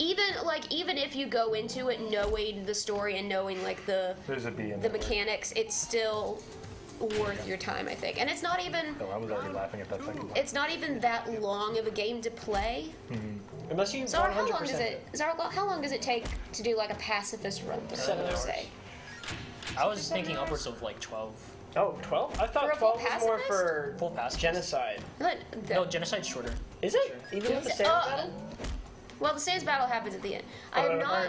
Speaker 3: Even if you go into it knowing the story and knowing like the mechanics, it's still worth your time, I think. And it's not even.
Speaker 14: Oh, I was already laughing at that second one.
Speaker 3: It's not even that long of a game to play.
Speaker 15: Unless you.
Speaker 3: Zara, how long does it take to do like a pacifist run?
Speaker 15: 7 hours.
Speaker 3: Say.
Speaker 5: I was thinking upwards of like 12.
Speaker 15: Oh, 12? I thought 12 was more for
Speaker 5: full pacifist.
Speaker 15: genocide.
Speaker 5: No, genocide's shorter.
Speaker 15: Is it? Even with the Sans battle?
Speaker 3: Well, the Sans battle happens at the end. I have not.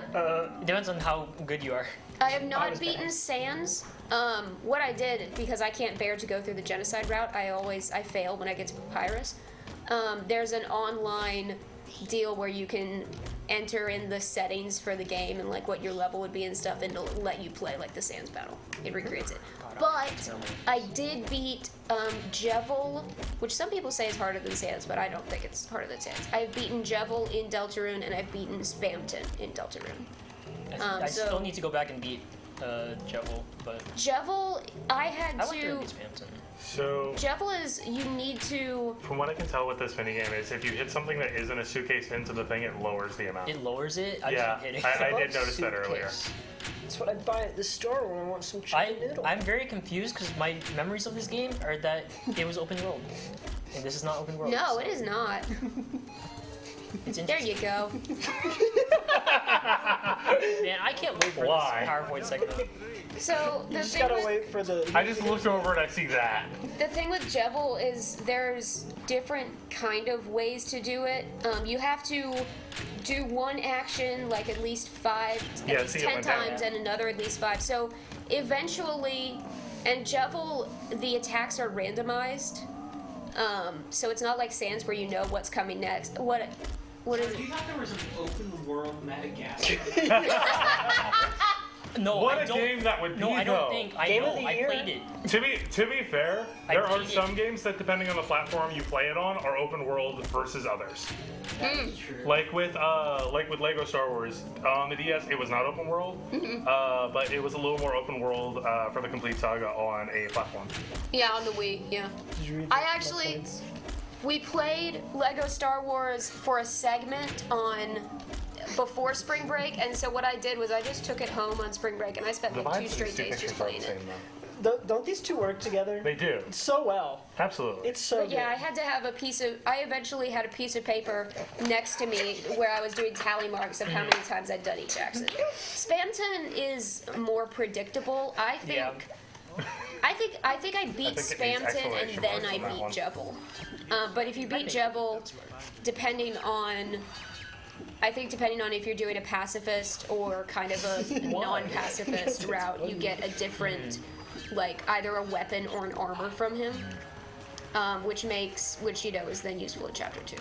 Speaker 5: It depends on how good you are.
Speaker 3: I have not beaten Sans. What I did, because I can't bear to go through the genocide route, I fail when I get to Papyrus. There's an online deal where you can enter in the settings for the game and like what your level would be and stuff, and it'll let you play like the Sans battle. It recreates it. But I did beat Jevil, which some people say is harder than Sans, but I don't think it's harder than Sans. I've beaten Jevil in Deltarune, and I've beaten Spamton in Deltarune.
Speaker 5: I still need to go back and beat Jevil, but
Speaker 3: Jevil, I
Speaker 5: like to beat Spamton.
Speaker 14: So
Speaker 3: Jevil is you need to.
Speaker 14: From what I can tell with this minigame is if you hit something that isn't a suitcase into the thing, it lowers the amount.
Speaker 5: It lowers it?
Speaker 14: I did notice that earlier.
Speaker 15: That's what I buy at the store when I want some chicken noodle.
Speaker 5: I'm very confused because my memories of this game are that it was open world. And this is not open world.
Speaker 3: No, it is not. There you go.
Speaker 5: Man, I can't wait for
Speaker 14: Why?
Speaker 5: this PowerPoint segment.
Speaker 3: So
Speaker 15: You
Speaker 3: the
Speaker 15: just
Speaker 3: thing
Speaker 15: gotta
Speaker 3: with,
Speaker 15: wait for the.
Speaker 14: I just looked over and I see that.
Speaker 3: the thing with Jevil is there's different kind of ways to do it. You have to do one action like at least 5,
Speaker 14: Yeah,
Speaker 3: at least
Speaker 14: see, it
Speaker 3: 10
Speaker 14: went down.
Speaker 3: times, and another at least 5. So eventually, and Jevil, the attacks are randomized. So it's not like Sans where you know what's coming next. What is
Speaker 13: You
Speaker 3: it?
Speaker 13: thought there was an open world Madagascar?
Speaker 5: No,
Speaker 14: What
Speaker 5: I
Speaker 14: a
Speaker 5: don't,
Speaker 14: game that would be,
Speaker 5: No, I don't
Speaker 14: though.
Speaker 5: think. I
Speaker 15: Game
Speaker 5: know.
Speaker 15: of the
Speaker 5: I
Speaker 15: year?
Speaker 5: played it.
Speaker 14: To be fair,
Speaker 5: I
Speaker 14: there are
Speaker 5: played it.
Speaker 14: some games that, depending on the platform you play it on, are open world versus others.
Speaker 3: Mm.
Speaker 14: Like with Lego Star Wars on the DS, it was not open world, but it was a little more open world for the complete saga on a platform.
Speaker 3: Yeah, on the Wii. Yeah. I actually, we played Lego Star Wars for a segment on before spring break, and so what I did was I just took it home on spring break, and I spent like 2 straight days just playing it.
Speaker 15: Don't these two work together?
Speaker 14: They do.
Speaker 15: So well.
Speaker 14: Absolutely.
Speaker 15: It's so
Speaker 3: But yeah,
Speaker 15: good.
Speaker 3: I had to have I eventually had a piece of paper next to me where I was doing tally marks of how many times I'd done each action. Spamton is more predictable. I think.
Speaker 5: Yeah.
Speaker 3: I think I beat
Speaker 14: I think it needs
Speaker 3: Spamton
Speaker 14: exclamation
Speaker 3: and then
Speaker 14: marks
Speaker 3: I
Speaker 14: on that
Speaker 3: beat
Speaker 14: one.
Speaker 3: Jevil. But if you beat Jevil, depending on if you're doing a pacifist or kind of a non-pacifist route, you get a different, like either a weapon or an armor from him, which is then useful in Chapter 2.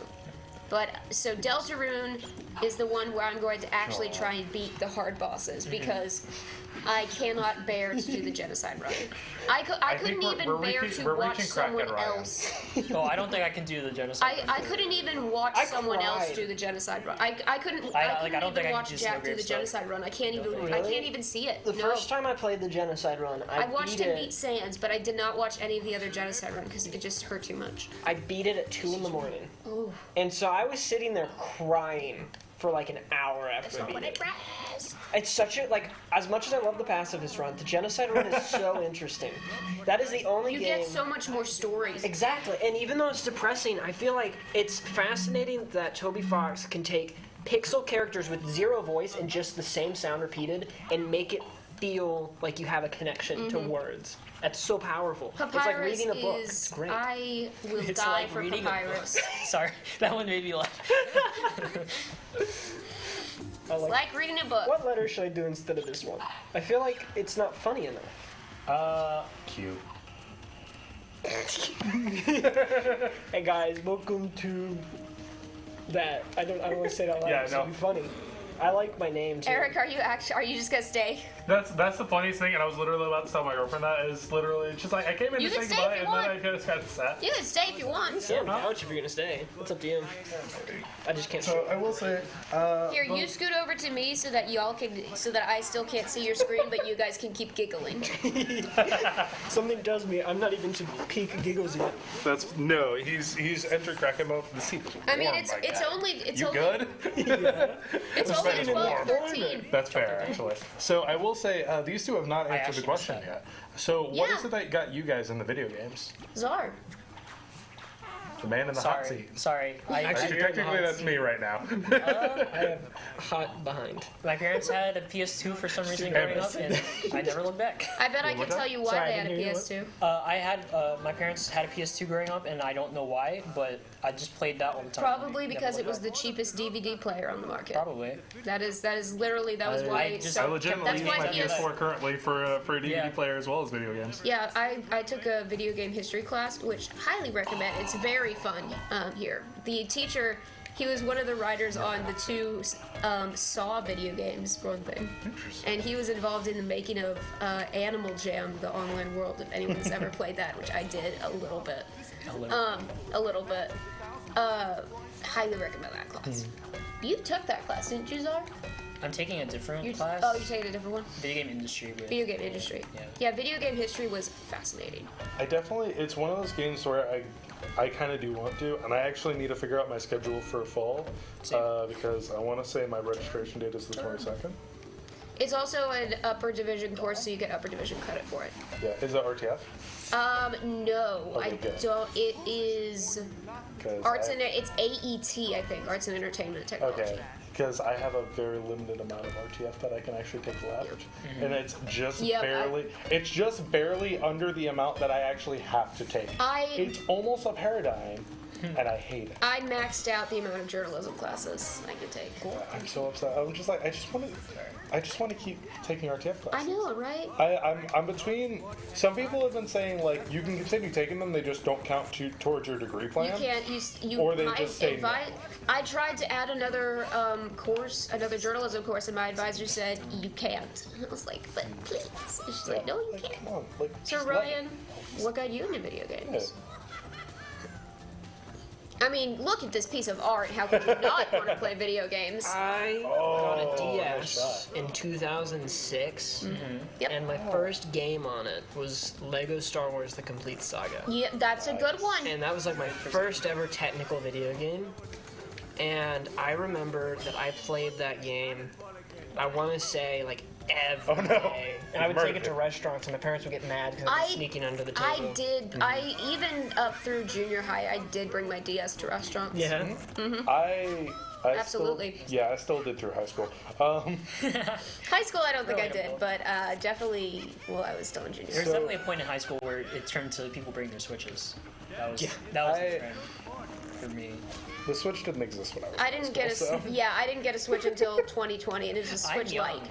Speaker 3: But so Deltarune is the one where I'm going to actually try and beat the hard bosses because I cannot bear to do the genocide run. I couldn't
Speaker 14: think
Speaker 3: even
Speaker 14: we're
Speaker 3: bear
Speaker 14: reaching-
Speaker 3: to
Speaker 14: we're
Speaker 3: watch
Speaker 14: reaching crack
Speaker 3: someone
Speaker 14: at Ryan.
Speaker 3: else.
Speaker 5: No, I don't think I can do the genocide.
Speaker 3: I couldn't even watch
Speaker 15: I
Speaker 3: someone else
Speaker 15: cried.
Speaker 3: do the genocide run. I couldn't
Speaker 5: don't think I
Speaker 3: even
Speaker 5: can
Speaker 3: watch
Speaker 5: do
Speaker 3: Jack
Speaker 5: some
Speaker 3: do the
Speaker 5: weird stuff.
Speaker 3: genocide run. I can't even see it.
Speaker 15: The
Speaker 3: No.
Speaker 15: first time I played the genocide run,
Speaker 3: I watched
Speaker 15: beat
Speaker 3: him
Speaker 15: it.
Speaker 3: beat Sans, but I did not watch any of the other genocide run because it just hurt too much.
Speaker 15: I beat it at 2 in the morning,
Speaker 3: Oh,
Speaker 15: and so I was sitting there crying for like an hour
Speaker 3: that's
Speaker 15: after I
Speaker 3: not
Speaker 15: beat
Speaker 3: what
Speaker 15: it.
Speaker 3: it was.
Speaker 15: It's such a as much as I love the pacifist run, the genocide run is so interesting. That is the only
Speaker 3: You
Speaker 15: game.
Speaker 3: get so much more stories.
Speaker 15: Exactly, and even though it's depressing, I feel like it's fascinating that Toby Fox can take pixel characters with 0 voice and just the same sound repeated and make it feel like you have a connection to words. That's so powerful.
Speaker 3: Papyrus
Speaker 15: it's like reading a book.
Speaker 3: is.
Speaker 15: It's great.
Speaker 3: I will
Speaker 5: It's
Speaker 3: die
Speaker 5: like
Speaker 3: for
Speaker 5: reading
Speaker 3: Papyrus.
Speaker 5: a book. Sorry, that one made me laugh.
Speaker 15: I
Speaker 3: It's like reading a book.
Speaker 15: What letter should I do instead of this one? I feel like it's not funny enough.
Speaker 14: Cute.
Speaker 15: Hey guys, welcome to that. I don't want to say that out loud.
Speaker 14: Yeah,
Speaker 15: It's
Speaker 14: no.
Speaker 15: gonna be funny. I like my name too.
Speaker 3: Eric, are you just gonna stay?
Speaker 14: That's the funniest thing, and I was literally about to tell my girlfriend that is literally just like I came in
Speaker 3: You
Speaker 14: to
Speaker 3: can
Speaker 14: say
Speaker 3: stay
Speaker 14: goodbye,
Speaker 3: if you
Speaker 14: and then
Speaker 3: want.
Speaker 14: I just got sat.
Speaker 3: You can stay if you want.
Speaker 15: Sit on the couch if you're gonna stay. It's up to you. I just can't.
Speaker 1: So I will say,
Speaker 3: Here, you scoot over to me so that I still can't see your screen, but you guys can keep giggling.
Speaker 15: Something tells me I'm not even to peak giggles yet.
Speaker 14: No, he's entered crack mode. The seat is
Speaker 3: I mean,
Speaker 14: warm,
Speaker 3: it's
Speaker 14: my
Speaker 3: it's
Speaker 14: guy.
Speaker 3: only it's
Speaker 14: You
Speaker 3: only
Speaker 14: good?
Speaker 3: it's
Speaker 14: It's
Speaker 3: only
Speaker 14: very
Speaker 3: 12,
Speaker 14: warm.
Speaker 3: 13.
Speaker 14: That's fair, actually. So I will say these two have not answered the
Speaker 5: actually
Speaker 14: question
Speaker 5: missed
Speaker 14: yet. So what is
Speaker 3: Yeah.
Speaker 14: it that got you guys in the video games?
Speaker 3: Czar.
Speaker 14: The man in the hot
Speaker 5: Sorry,
Speaker 14: seat.
Speaker 5: sorry.
Speaker 14: Actually, technically, that's me right now.
Speaker 15: I have hot behind.
Speaker 5: My parents had a PS2 for some reason growing up, and I never looked back.
Speaker 3: I bet I can tell you why
Speaker 15: Sorry, I
Speaker 3: they had a
Speaker 15: didn't hear you.
Speaker 3: PS2.
Speaker 5: My parents had a PS2 growing up, and I don't know why, but I just played that all the time.
Speaker 3: Probably because it was the cheapest DVD player on the market.
Speaker 5: Probably.
Speaker 3: That was literally
Speaker 5: I
Speaker 3: why.
Speaker 5: just-
Speaker 14: I legitimately
Speaker 3: that's
Speaker 14: use
Speaker 3: why
Speaker 14: my
Speaker 3: PS.
Speaker 14: PS4 currently for a DVD
Speaker 5: Yeah.
Speaker 14: player as well as video games.
Speaker 3: Yeah, I took a video game history class, which highly recommend. It's very fun here. The teacher, he was one of the writers on the 2 Saw video games, for one thing. And he was involved in the making of Animal Jam, the online world, if anyone's ever played that, which I did a little bit. A little bit. Highly recommend that class. You took that class, didn't you, Czar?
Speaker 5: I'm taking a different class.
Speaker 3: Oh, you're taking a different one?
Speaker 5: Video game industry. With,
Speaker 3: Video game industry. Yeah, video game history was fascinating.
Speaker 14: It's one of those games where I kind of do want to, and I actually need to figure out my schedule for fall because I want to say my registration date is the 22nd.
Speaker 3: It's also an upper division course, so you get upper division credit for it.
Speaker 14: Yeah. Is it RTF?
Speaker 3: No,
Speaker 14: Okay,
Speaker 3: I
Speaker 14: good.
Speaker 3: don't. It is
Speaker 14: 'Cause
Speaker 3: it's AET, I think, Arts and Entertainment Technology.
Speaker 14: Okay, because I have a very limited amount of RTF that I can actually take the average, and it's just
Speaker 3: Yep,
Speaker 14: it's just barely under the amount that I actually have to take. It's almost a paradigm, and I hate it.
Speaker 3: I maxed out the amount of journalism classes I could take.
Speaker 14: I'm so upset. I'm just like, I just want to keep taking RTF classes.
Speaker 3: I know, right?
Speaker 14: I'm between. Some people have been saying like you can continue taking them; they just don't count towards your degree plan.
Speaker 3: You can't. You.
Speaker 14: Or they
Speaker 3: my
Speaker 14: just say no.
Speaker 3: I tried to add another course, another journalism course, and my advisor said you can't. I was like, but please. And she's like, no, you can't.
Speaker 14: Come on, like.
Speaker 3: So
Speaker 14: just
Speaker 3: Ryan, what got you into video games? I mean, look at this piece of art. How could you not want to play video games?
Speaker 15: I got a DS in 2006, and my first game on it was Lego Star Wars: The Complete Saga.
Speaker 3: Yeah, that's a good one.
Speaker 15: And that was like my first ever technical video game. And I remember that I played that game, I want to say, like, every day. And I would take it to restaurants, and my parents would get mad because I was sneaking under the table.
Speaker 3: I did. I even up through junior high, I did bring my DS to restaurants.
Speaker 15: Yeah.
Speaker 3: Mm-hmm.
Speaker 14: I
Speaker 3: Absolutely.
Speaker 14: I still did through high school.
Speaker 3: High school, I don't think I did, but definitely, well, I was still in junior.
Speaker 5: There was definitely a point in high school where it turned to people bring their Switches. That was the trend for me.
Speaker 14: The Switch didn't exist when I was.
Speaker 3: I didn't get I didn't get a Switch until 2020, and it was a Switch Lite.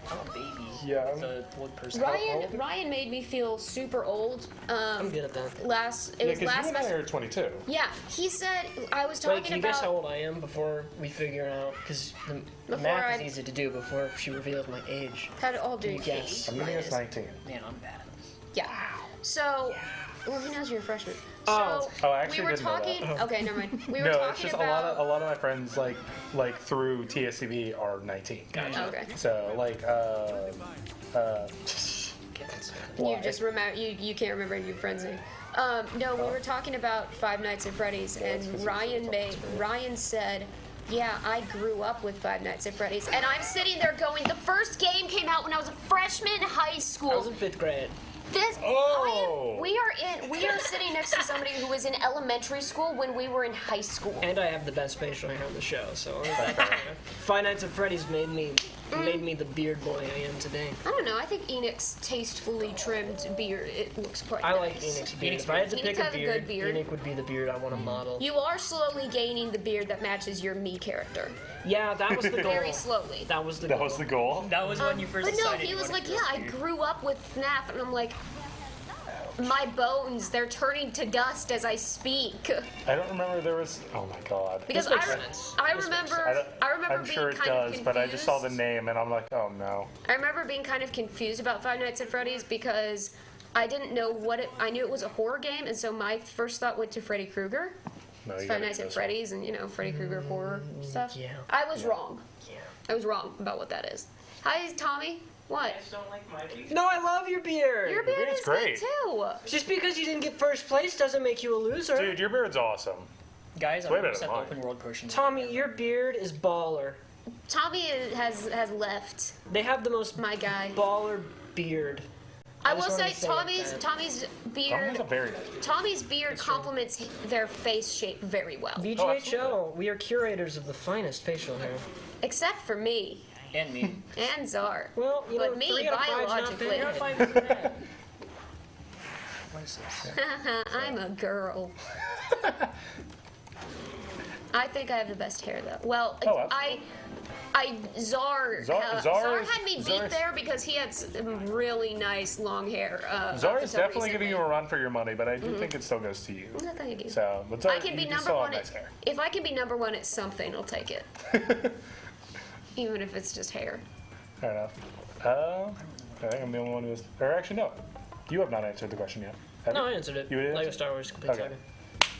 Speaker 5: I'm a baby.
Speaker 14: Yeah.
Speaker 5: The old person.
Speaker 3: Ryan made me feel super old.
Speaker 15: I'm good at that.
Speaker 3: It was last
Speaker 14: because you and I
Speaker 3: semester.
Speaker 14: are 22.
Speaker 3: Yeah, he said I was talking
Speaker 15: Wait, can you
Speaker 3: about.
Speaker 15: guess how old I am before we figure it out? Because the
Speaker 3: Before
Speaker 15: math
Speaker 3: I-
Speaker 15: is easy to do before she reveals my age.
Speaker 3: How old do
Speaker 15: Can
Speaker 3: you
Speaker 15: you guess?
Speaker 14: I'm gonna guess 19.
Speaker 5: Man, I'm bad.
Speaker 3: Yeah. So, well, he knows you're a freshman.
Speaker 14: Oh.
Speaker 3: So
Speaker 14: Oh, I actually
Speaker 3: we were
Speaker 14: didn't know
Speaker 3: talking.
Speaker 14: that.
Speaker 3: Okay, never mind. We were
Speaker 14: No,
Speaker 3: talking
Speaker 14: it's just
Speaker 3: about.
Speaker 14: a lot of my friends like through TSTV are 19.
Speaker 3: Gotcha. Okay.
Speaker 14: So like
Speaker 3: You just remember you can't remember any of your friends' name. No, we were talking about Five Nights at Freddy's, and Ryan said, "Yeah, I grew up with Five Nights at Freddy's," and I'm sitting there going, "The first game came out when I was a freshman in high school."
Speaker 15: I was in 5th grade.
Speaker 3: We are sitting next to somebody who was in elementary school when we were in high school.
Speaker 15: And I have the best facial hair on the show, so Five Nights at Freddy's made me the beard boy I am today.
Speaker 3: I don't know. I think Enoch's tastefully trimmed beard. It looks quite
Speaker 15: I
Speaker 3: nice.
Speaker 15: like Enoch's beard. If I had to
Speaker 3: Enoch
Speaker 15: pick a
Speaker 3: has good beard.
Speaker 15: Enoch would be the beard I want to model.
Speaker 3: You are slowly gaining the beard that matches your me character.
Speaker 15: Yeah, that was the goal.
Speaker 3: Very slowly.
Speaker 15: That was the
Speaker 14: That
Speaker 15: goal.
Speaker 14: was the goal.
Speaker 5: That was when you first
Speaker 3: But no,
Speaker 5: decided
Speaker 3: he
Speaker 5: you
Speaker 3: was
Speaker 5: wanted
Speaker 3: like,
Speaker 5: to
Speaker 3: "Yeah, I grew up with FNAF," and I'm like, "My bones, they're turning to dust as I speak."
Speaker 14: I don't remember there was. Oh my god.
Speaker 3: Because I remember
Speaker 14: I'm
Speaker 3: being
Speaker 14: sure it
Speaker 3: kind of
Speaker 14: does,
Speaker 3: confused.
Speaker 14: but I just saw the name and I'm like, oh no.
Speaker 3: I remember being kind of confused about Five Nights at Freddy's because I didn't know what it. I knew it was a horror game, and so my first thought went to Freddy Krueger.
Speaker 14: No,
Speaker 3: It's
Speaker 14: you
Speaker 3: Five
Speaker 14: gotta
Speaker 3: Nights
Speaker 14: do
Speaker 3: at
Speaker 14: this
Speaker 3: Freddy's, and Freddy Krueger horror stuff.
Speaker 15: Yeah.
Speaker 3: I was wrong. Yeah. I was wrong about what that is. Hi, Tommy. What?
Speaker 13: Don't like my beard.
Speaker 15: No, I love your beard.
Speaker 3: Your beard is
Speaker 14: great.
Speaker 3: good too.
Speaker 15: Just because you didn't get first place doesn't make you a loser.
Speaker 14: Dude, your beard's awesome.
Speaker 5: Guys,
Speaker 14: Way
Speaker 5: I'm
Speaker 14: better
Speaker 5: set
Speaker 14: than
Speaker 5: the
Speaker 14: mine.
Speaker 5: open world portion.
Speaker 15: Tommy, your beard is baller.
Speaker 3: Tommy has left.
Speaker 15: They have the most
Speaker 3: My guy.
Speaker 15: baller beard.
Speaker 3: I
Speaker 15: just
Speaker 3: will
Speaker 15: wanted
Speaker 3: say
Speaker 15: to
Speaker 3: Tommy's
Speaker 15: that.
Speaker 3: Tommy's
Speaker 14: Tommy's
Speaker 3: beard.
Speaker 14: a very.
Speaker 3: Tommy's beard complements their face shape very well.
Speaker 15: VGHL, we are curators of the finest facial hair.
Speaker 3: Except for me
Speaker 5: And me.
Speaker 3: and Czar.
Speaker 15: Well, you know,
Speaker 3: But me
Speaker 15: 3 out of 5's not
Speaker 3: biologically.
Speaker 15: bad.
Speaker 5: What is this?
Speaker 3: I'm a girl. I think I have the best hair though. Well, Czar had me beat
Speaker 14: Czar's-
Speaker 3: there because he had some really nice long hair.
Speaker 14: Czar is
Speaker 3: until
Speaker 14: definitely giving you a run for your money, but I do think it still goes to you.
Speaker 3: No, thank you.
Speaker 14: So, but
Speaker 3: I can be
Speaker 14: you
Speaker 3: number
Speaker 14: still
Speaker 3: one.
Speaker 14: have nice hair.
Speaker 3: If I can be number one at something, I'll take it. Even if it's just hair.
Speaker 14: Fair enough. I think I'm the only one who was. Or actually, no. You have not answered the question yet. have
Speaker 15: No,
Speaker 14: you?
Speaker 15: I answered it.
Speaker 14: You did?
Speaker 15: Lego Star Wars Complete
Speaker 14: Okay.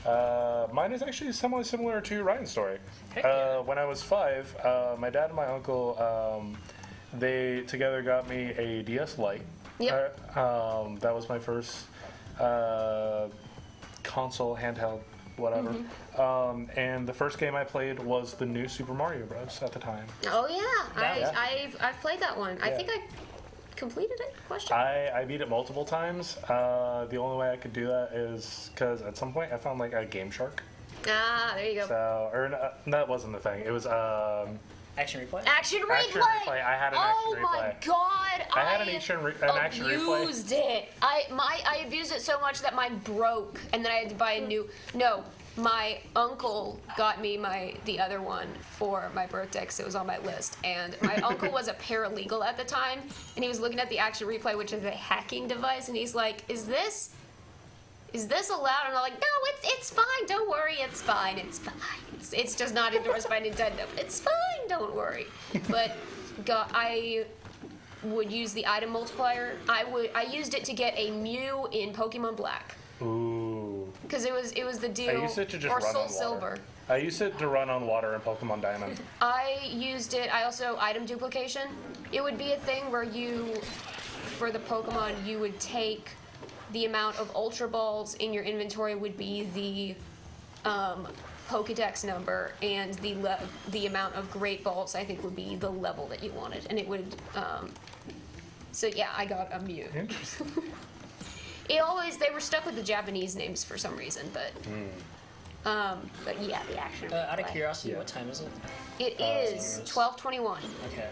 Speaker 15: Saga.
Speaker 14: Mine is actually somewhat similar to Ryan's story.
Speaker 15: Heck yeah.
Speaker 14: When I was 5, my dad and my uncle, they together got me a DS Lite.
Speaker 3: Yep.
Speaker 14: That was my first console handheld whatever. And the first game I played was the new Super Mario Bros. At the time.
Speaker 3: Oh yeah, I've played that one. I think I completed it.
Speaker 14: I beat it multiple times. The only way I could do that is because at some point I found like a Game Shark.
Speaker 3: Ah, there you go.
Speaker 14: So, or that wasn't the thing. It was
Speaker 5: Action replay.
Speaker 3: Action replay.
Speaker 14: I had an action replay.
Speaker 3: Oh my god!
Speaker 14: I had an action replay.
Speaker 3: Abused it. I abused it so much that mine broke, and then I had to buy a new. No, my uncle got me the other one for my birthday because it was on my list, and my uncle was a paralegal at the time, and he was looking at the action replay, which is a hacking device, and he's like, "Is this allowed?" And I'm like, "No, it's fine. Don't worry, it's fine. It's fine. It's just not endorsed by Nintendo. It's fine. Don't worry." But I would use the item multiplier. I used it to get a Mew in Pokemon Black.
Speaker 14: Ooh.
Speaker 3: Because it was the deal.
Speaker 14: I used it to just
Speaker 3: or
Speaker 14: run
Speaker 3: Soul
Speaker 14: on water.
Speaker 3: Silver.
Speaker 14: I used it to run on water in Pokemon Diamond.
Speaker 3: I used it. I also item duplication. It would be a thing where for the Pokemon, you would take the amount of Ultra Balls in your inventory would be the Pokedex number, and the amount of Great Balls I think would be the level that you wanted, and it would. So yeah, I got a Mew.
Speaker 14: Interesting.
Speaker 3: They were stuck with the Japanese names for some reason, but yeah, the action.
Speaker 5: Out of curiosity, what time is it?
Speaker 3: It is 12:21.
Speaker 5: Okay,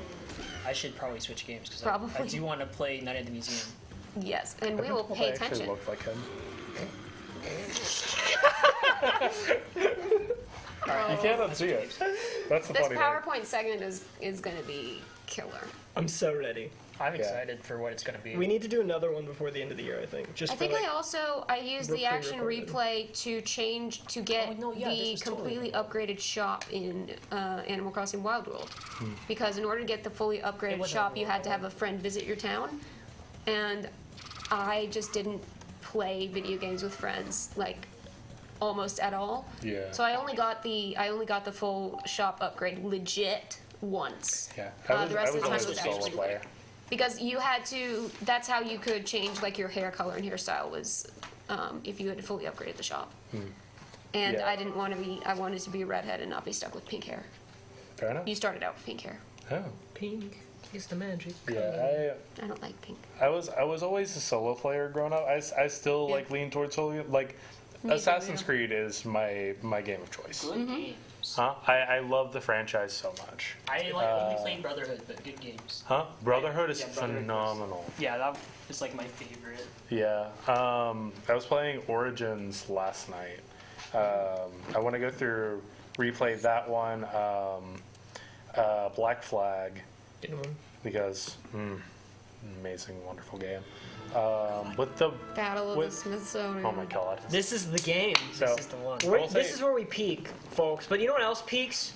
Speaker 5: I should probably switch games because
Speaker 3: Probably.
Speaker 5: I do want to play Night at the Museum.
Speaker 3: Yes, and we will pay attention.
Speaker 14: Looked like him. You can't unsee it. That's the
Speaker 3: This
Speaker 14: funny thing.
Speaker 3: PowerPoint segment is going to be killer.
Speaker 15: I'm so ready.
Speaker 5: I'm excited for what it's going to be.
Speaker 15: We need to do another one before the end of the year, I think.
Speaker 3: I used the action replay to get the completely upgraded shop in Animal Crossing Wild World. Because in order to get the fully upgraded shop, you had to have a friend visit your town. And I just didn't play video games with friends like almost at all.
Speaker 14: Yeah.
Speaker 3: So I only got the full shop upgrade legit once.
Speaker 14: Yeah.
Speaker 3: The rest of the time
Speaker 14: always
Speaker 3: was
Speaker 14: a solo
Speaker 3: action
Speaker 14: player.
Speaker 3: because you had to. That's how you could change like your hair color and hairstyle was if you had fully upgraded the shop. And
Speaker 14: Yeah.
Speaker 3: I didn't want to be. I wanted to be a redhead and not be stuck with pink hair.
Speaker 14: Fair enough.
Speaker 3: You started out with pink hair.
Speaker 14: Oh.
Speaker 15: Pink is the magic.
Speaker 14: Yeah,
Speaker 3: I don't like pink.
Speaker 14: I was always a solo player growing up. I still like lean towards solo. Like Assassin's Creed is my game of choice.
Speaker 5: Good games.
Speaker 14: Huh? I love the franchise so much.
Speaker 5: I like only playing Brotherhood, but good games.
Speaker 14: Huh? Brotherhood is
Speaker 5: Brotherhood
Speaker 14: phenomenal.
Speaker 5: Yeah, that is like my favorite.
Speaker 14: Yeah. I was playing Origins last night. I want to go through, replay that one, Black Flag, because amazing, wonderful game. With the
Speaker 3: Battle of the Smithsonian.
Speaker 14: Oh my god.
Speaker 15: This is the game.
Speaker 14: So,
Speaker 15: This is the one. This is where we peak, folks. But you know what else peaks?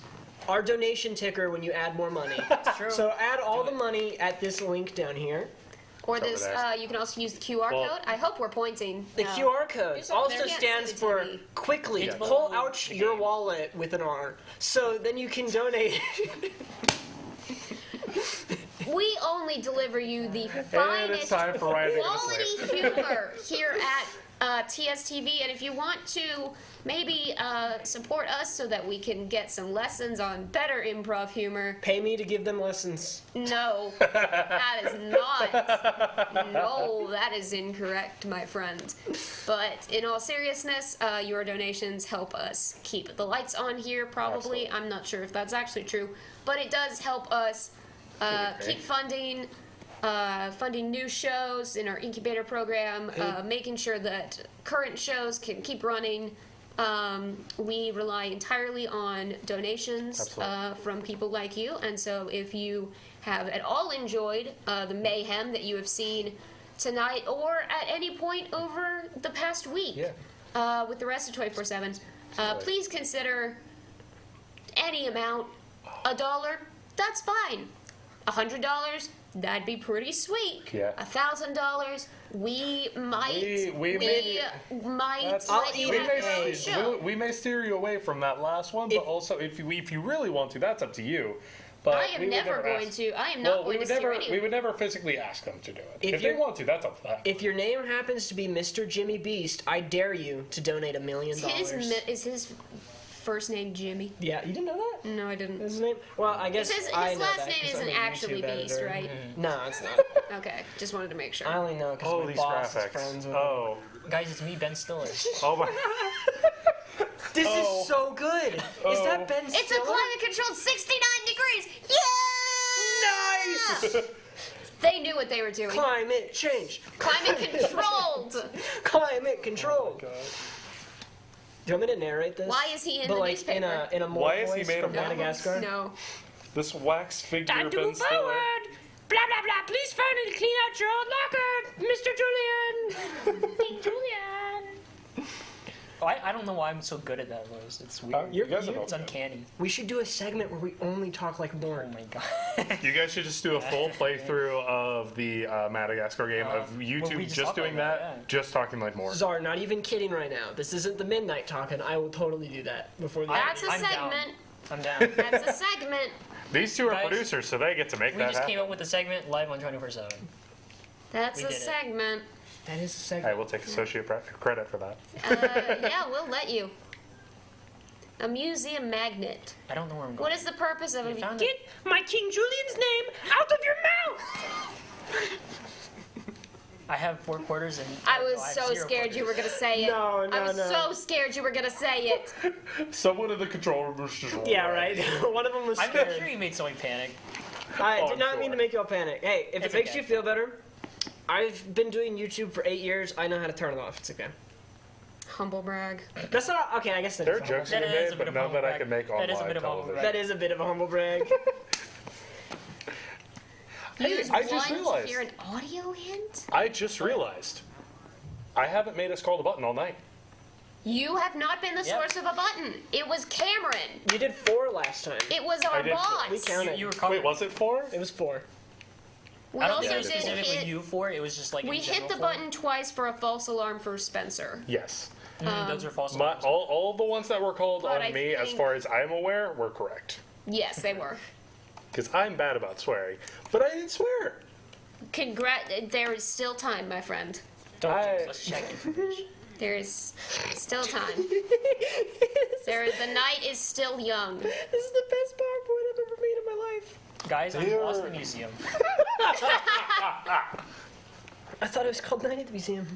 Speaker 15: Our donation ticker when you add more money.
Speaker 5: That's true.
Speaker 15: So add all the money at this link down here.
Speaker 3: Or this, you can also use the QR code. I hope we're pointing.
Speaker 15: The QR code
Speaker 3: It's up
Speaker 15: also
Speaker 3: there.
Speaker 15: stands
Speaker 3: Yes,
Speaker 15: for
Speaker 3: it's
Speaker 15: quickly
Speaker 3: It's
Speaker 15: pull
Speaker 3: both
Speaker 15: out your wallet with an R. So then you can donate.
Speaker 3: We only deliver you the
Speaker 14: And it's
Speaker 3: finest
Speaker 14: time for Ryan
Speaker 3: quality humor here at TSTV. And if you want to maybe support us so that we can get some lessons on better improv humor.
Speaker 15: Pay me to give them lessons.
Speaker 3: No, that is not. No, that is incorrect, my friend. But in all seriousness, your donations help us keep the lights on here, probably. I'm not sure if that's actually true. But it does help us keep funding new shows in our incubator program, making sure that current shows can keep running. We rely entirely on donations from people like you, and so if you have at all enjoyed the mayhem that you have seen tonight or at any point over the past week with the rest of 24/7, please consider any amount. $1, that's fine. $100, that'd be pretty sweet.
Speaker 14: Yeah.
Speaker 3: $1,000, we might
Speaker 14: we may steer you away from that last one, but also if you really want to, that's up to you.
Speaker 7: But
Speaker 3: I am
Speaker 7: we would
Speaker 3: never going
Speaker 7: ask-
Speaker 3: to. I am not
Speaker 7: well,
Speaker 3: going
Speaker 7: we would
Speaker 3: to steer
Speaker 7: never.
Speaker 3: any.
Speaker 7: We would never physically ask them to do it.
Speaker 15: If
Speaker 7: If they
Speaker 15: you're-
Speaker 7: want to, that's up to them.
Speaker 15: If your name happens to be Mr. Jimmy Beast, I dare you to donate $1 million.
Speaker 3: Is his first name Jimmy?
Speaker 15: Yeah, you didn't know that?
Speaker 3: No, I didn't.
Speaker 15: His name? Well, I guess
Speaker 3: His
Speaker 15: I know
Speaker 3: last
Speaker 15: that
Speaker 3: name
Speaker 15: 'cause I'm
Speaker 3: isn't
Speaker 15: a
Speaker 3: actually
Speaker 15: YouTube
Speaker 3: Beast,
Speaker 15: editor.
Speaker 3: right?
Speaker 15: No, it's not.
Speaker 3: Okay, just wanted to make sure.
Speaker 15: I only know because
Speaker 7: Oh,
Speaker 15: my
Speaker 7: these
Speaker 15: boss is
Speaker 7: graphics.
Speaker 15: friends with
Speaker 7: Oh.
Speaker 5: Guys, it's me, Ben Stiller.
Speaker 7: Oh my.
Speaker 15: This
Speaker 7: Oh.
Speaker 15: is so good. Is
Speaker 7: Oh.
Speaker 15: that Ben Stiller?
Speaker 3: It's a climate-controlled 69 degrees. Yeah!
Speaker 15: Nice!
Speaker 3: They knew what they were doing.
Speaker 15: Climate change.
Speaker 3: Climate controlled.
Speaker 15: Climate controlled. Do you want me to narrate this?
Speaker 3: Why is he in
Speaker 15: but
Speaker 3: the
Speaker 15: like
Speaker 3: newspaper?
Speaker 15: in a more
Speaker 7: Why is he
Speaker 15: voice
Speaker 7: made
Speaker 15: from
Speaker 7: of
Speaker 15: Madagascar?
Speaker 3: No.
Speaker 7: This wax figure
Speaker 15: Time to
Speaker 7: Ben
Speaker 15: move
Speaker 7: Stiller.
Speaker 15: forward. Blah blah blah. Please find and clean out your old locker, Mr. Julian.
Speaker 5: Hey, Julian. Oh, I don't know why I'm so good at that voice. It's weird.
Speaker 7: You guys are
Speaker 5: It's uncanny.
Speaker 15: We should do a segment where we only talk like Lorne.
Speaker 5: Oh my god.
Speaker 7: You guys should just do a full playthrough of the Madagascar game of
Speaker 5: we
Speaker 7: YouTube
Speaker 5: just
Speaker 7: just
Speaker 5: talk
Speaker 7: doing
Speaker 5: like
Speaker 7: that,
Speaker 5: that, yeah.
Speaker 7: just talking like more.
Speaker 15: Czar, not even kidding right now. This isn't the midnight talking. I will totally do that before the
Speaker 3: That's a
Speaker 5: I'm down.
Speaker 3: segment.
Speaker 5: I'm down.
Speaker 3: That's a segment.
Speaker 7: These two are
Speaker 5: Guys,
Speaker 7: producers, so they get to make
Speaker 5: We
Speaker 7: that
Speaker 5: just
Speaker 7: happen.
Speaker 5: came up with a segment live on 24/7.
Speaker 3: That's
Speaker 5: We
Speaker 3: a
Speaker 5: did it.
Speaker 3: segment.
Speaker 15: That is a
Speaker 7: I
Speaker 15: segment.
Speaker 7: will take associate credit for that.
Speaker 3: Yeah, we'll let you. A museum magnet.
Speaker 5: I don't know where I'm going.
Speaker 3: What is the purpose of a
Speaker 5: found
Speaker 15: Get my King Julian's name out of your mouth!
Speaker 5: I have 4 quarters and
Speaker 3: I was
Speaker 5: have
Speaker 3: so
Speaker 5: 0
Speaker 3: scared you were
Speaker 5: quarters.
Speaker 3: gonna say it.
Speaker 15: No,
Speaker 3: I was
Speaker 15: no.
Speaker 3: so scared you were gonna say it.
Speaker 7: Someone in the control room was just
Speaker 15: Yeah, right. One of them was
Speaker 5: I'm
Speaker 15: scared.
Speaker 5: sure you made someone panic.
Speaker 15: I
Speaker 7: Oh,
Speaker 15: did not
Speaker 7: sure.
Speaker 15: mean to make you all panic. Hey, if
Speaker 5: It's
Speaker 15: it makes
Speaker 5: okay.
Speaker 15: you feel better, I've been doing YouTube for 8 years. I know how to turn it off. It's okay.
Speaker 3: Humble brag.
Speaker 15: That's not okay. I guess that
Speaker 7: There
Speaker 15: is
Speaker 7: are
Speaker 15: a humble
Speaker 7: jokes
Speaker 5: That
Speaker 7: in
Speaker 5: is
Speaker 7: it,
Speaker 5: a bit
Speaker 7: but
Speaker 5: of
Speaker 7: none
Speaker 5: humble
Speaker 7: that I
Speaker 5: brag.
Speaker 7: can make on
Speaker 5: That is a
Speaker 7: live
Speaker 5: bit of humble
Speaker 7: television.
Speaker 15: That is a bit of a humble brag.
Speaker 3: Use
Speaker 7: I just
Speaker 3: one to
Speaker 7: realized.
Speaker 3: hear an audio hint.
Speaker 7: I just realized. I haven't made us call the button all night.
Speaker 3: You have not been the
Speaker 5: Yep.
Speaker 3: source of a button. It was Cameron.
Speaker 15: You did 4 last time.
Speaker 3: It was our
Speaker 7: did-
Speaker 3: boss.
Speaker 15: We counted.
Speaker 5: You were covered.
Speaker 7: Wait, was it 4?
Speaker 15: It was 4.
Speaker 3: We
Speaker 5: I don't
Speaker 3: also
Speaker 5: think it was
Speaker 3: did
Speaker 5: specifically
Speaker 3: hit.
Speaker 5: you for it. It was just like
Speaker 3: We
Speaker 5: in
Speaker 3: hit
Speaker 5: general
Speaker 3: the
Speaker 5: for
Speaker 3: button twice for a false alarm for Spencer.
Speaker 7: Yes.
Speaker 5: it. Those are false
Speaker 7: My,
Speaker 5: alarms.
Speaker 7: all the ones that were called
Speaker 3: But
Speaker 7: on
Speaker 3: I
Speaker 7: me, as
Speaker 3: think-
Speaker 7: far as I'm aware, were correct.
Speaker 3: Yes, they were.
Speaker 7: Because I'm bad about swearing. But I didn't swear.
Speaker 3: There is still time, my friend.
Speaker 5: Don't
Speaker 7: I-
Speaker 5: let's check information.
Speaker 3: There is still time. The night is still young.
Speaker 15: This is the best PowerPoint I've ever made in my life.
Speaker 5: Guys, I'm
Speaker 7: Here.
Speaker 5: lost in the museum.
Speaker 15: I thought it was called Night at the Museum.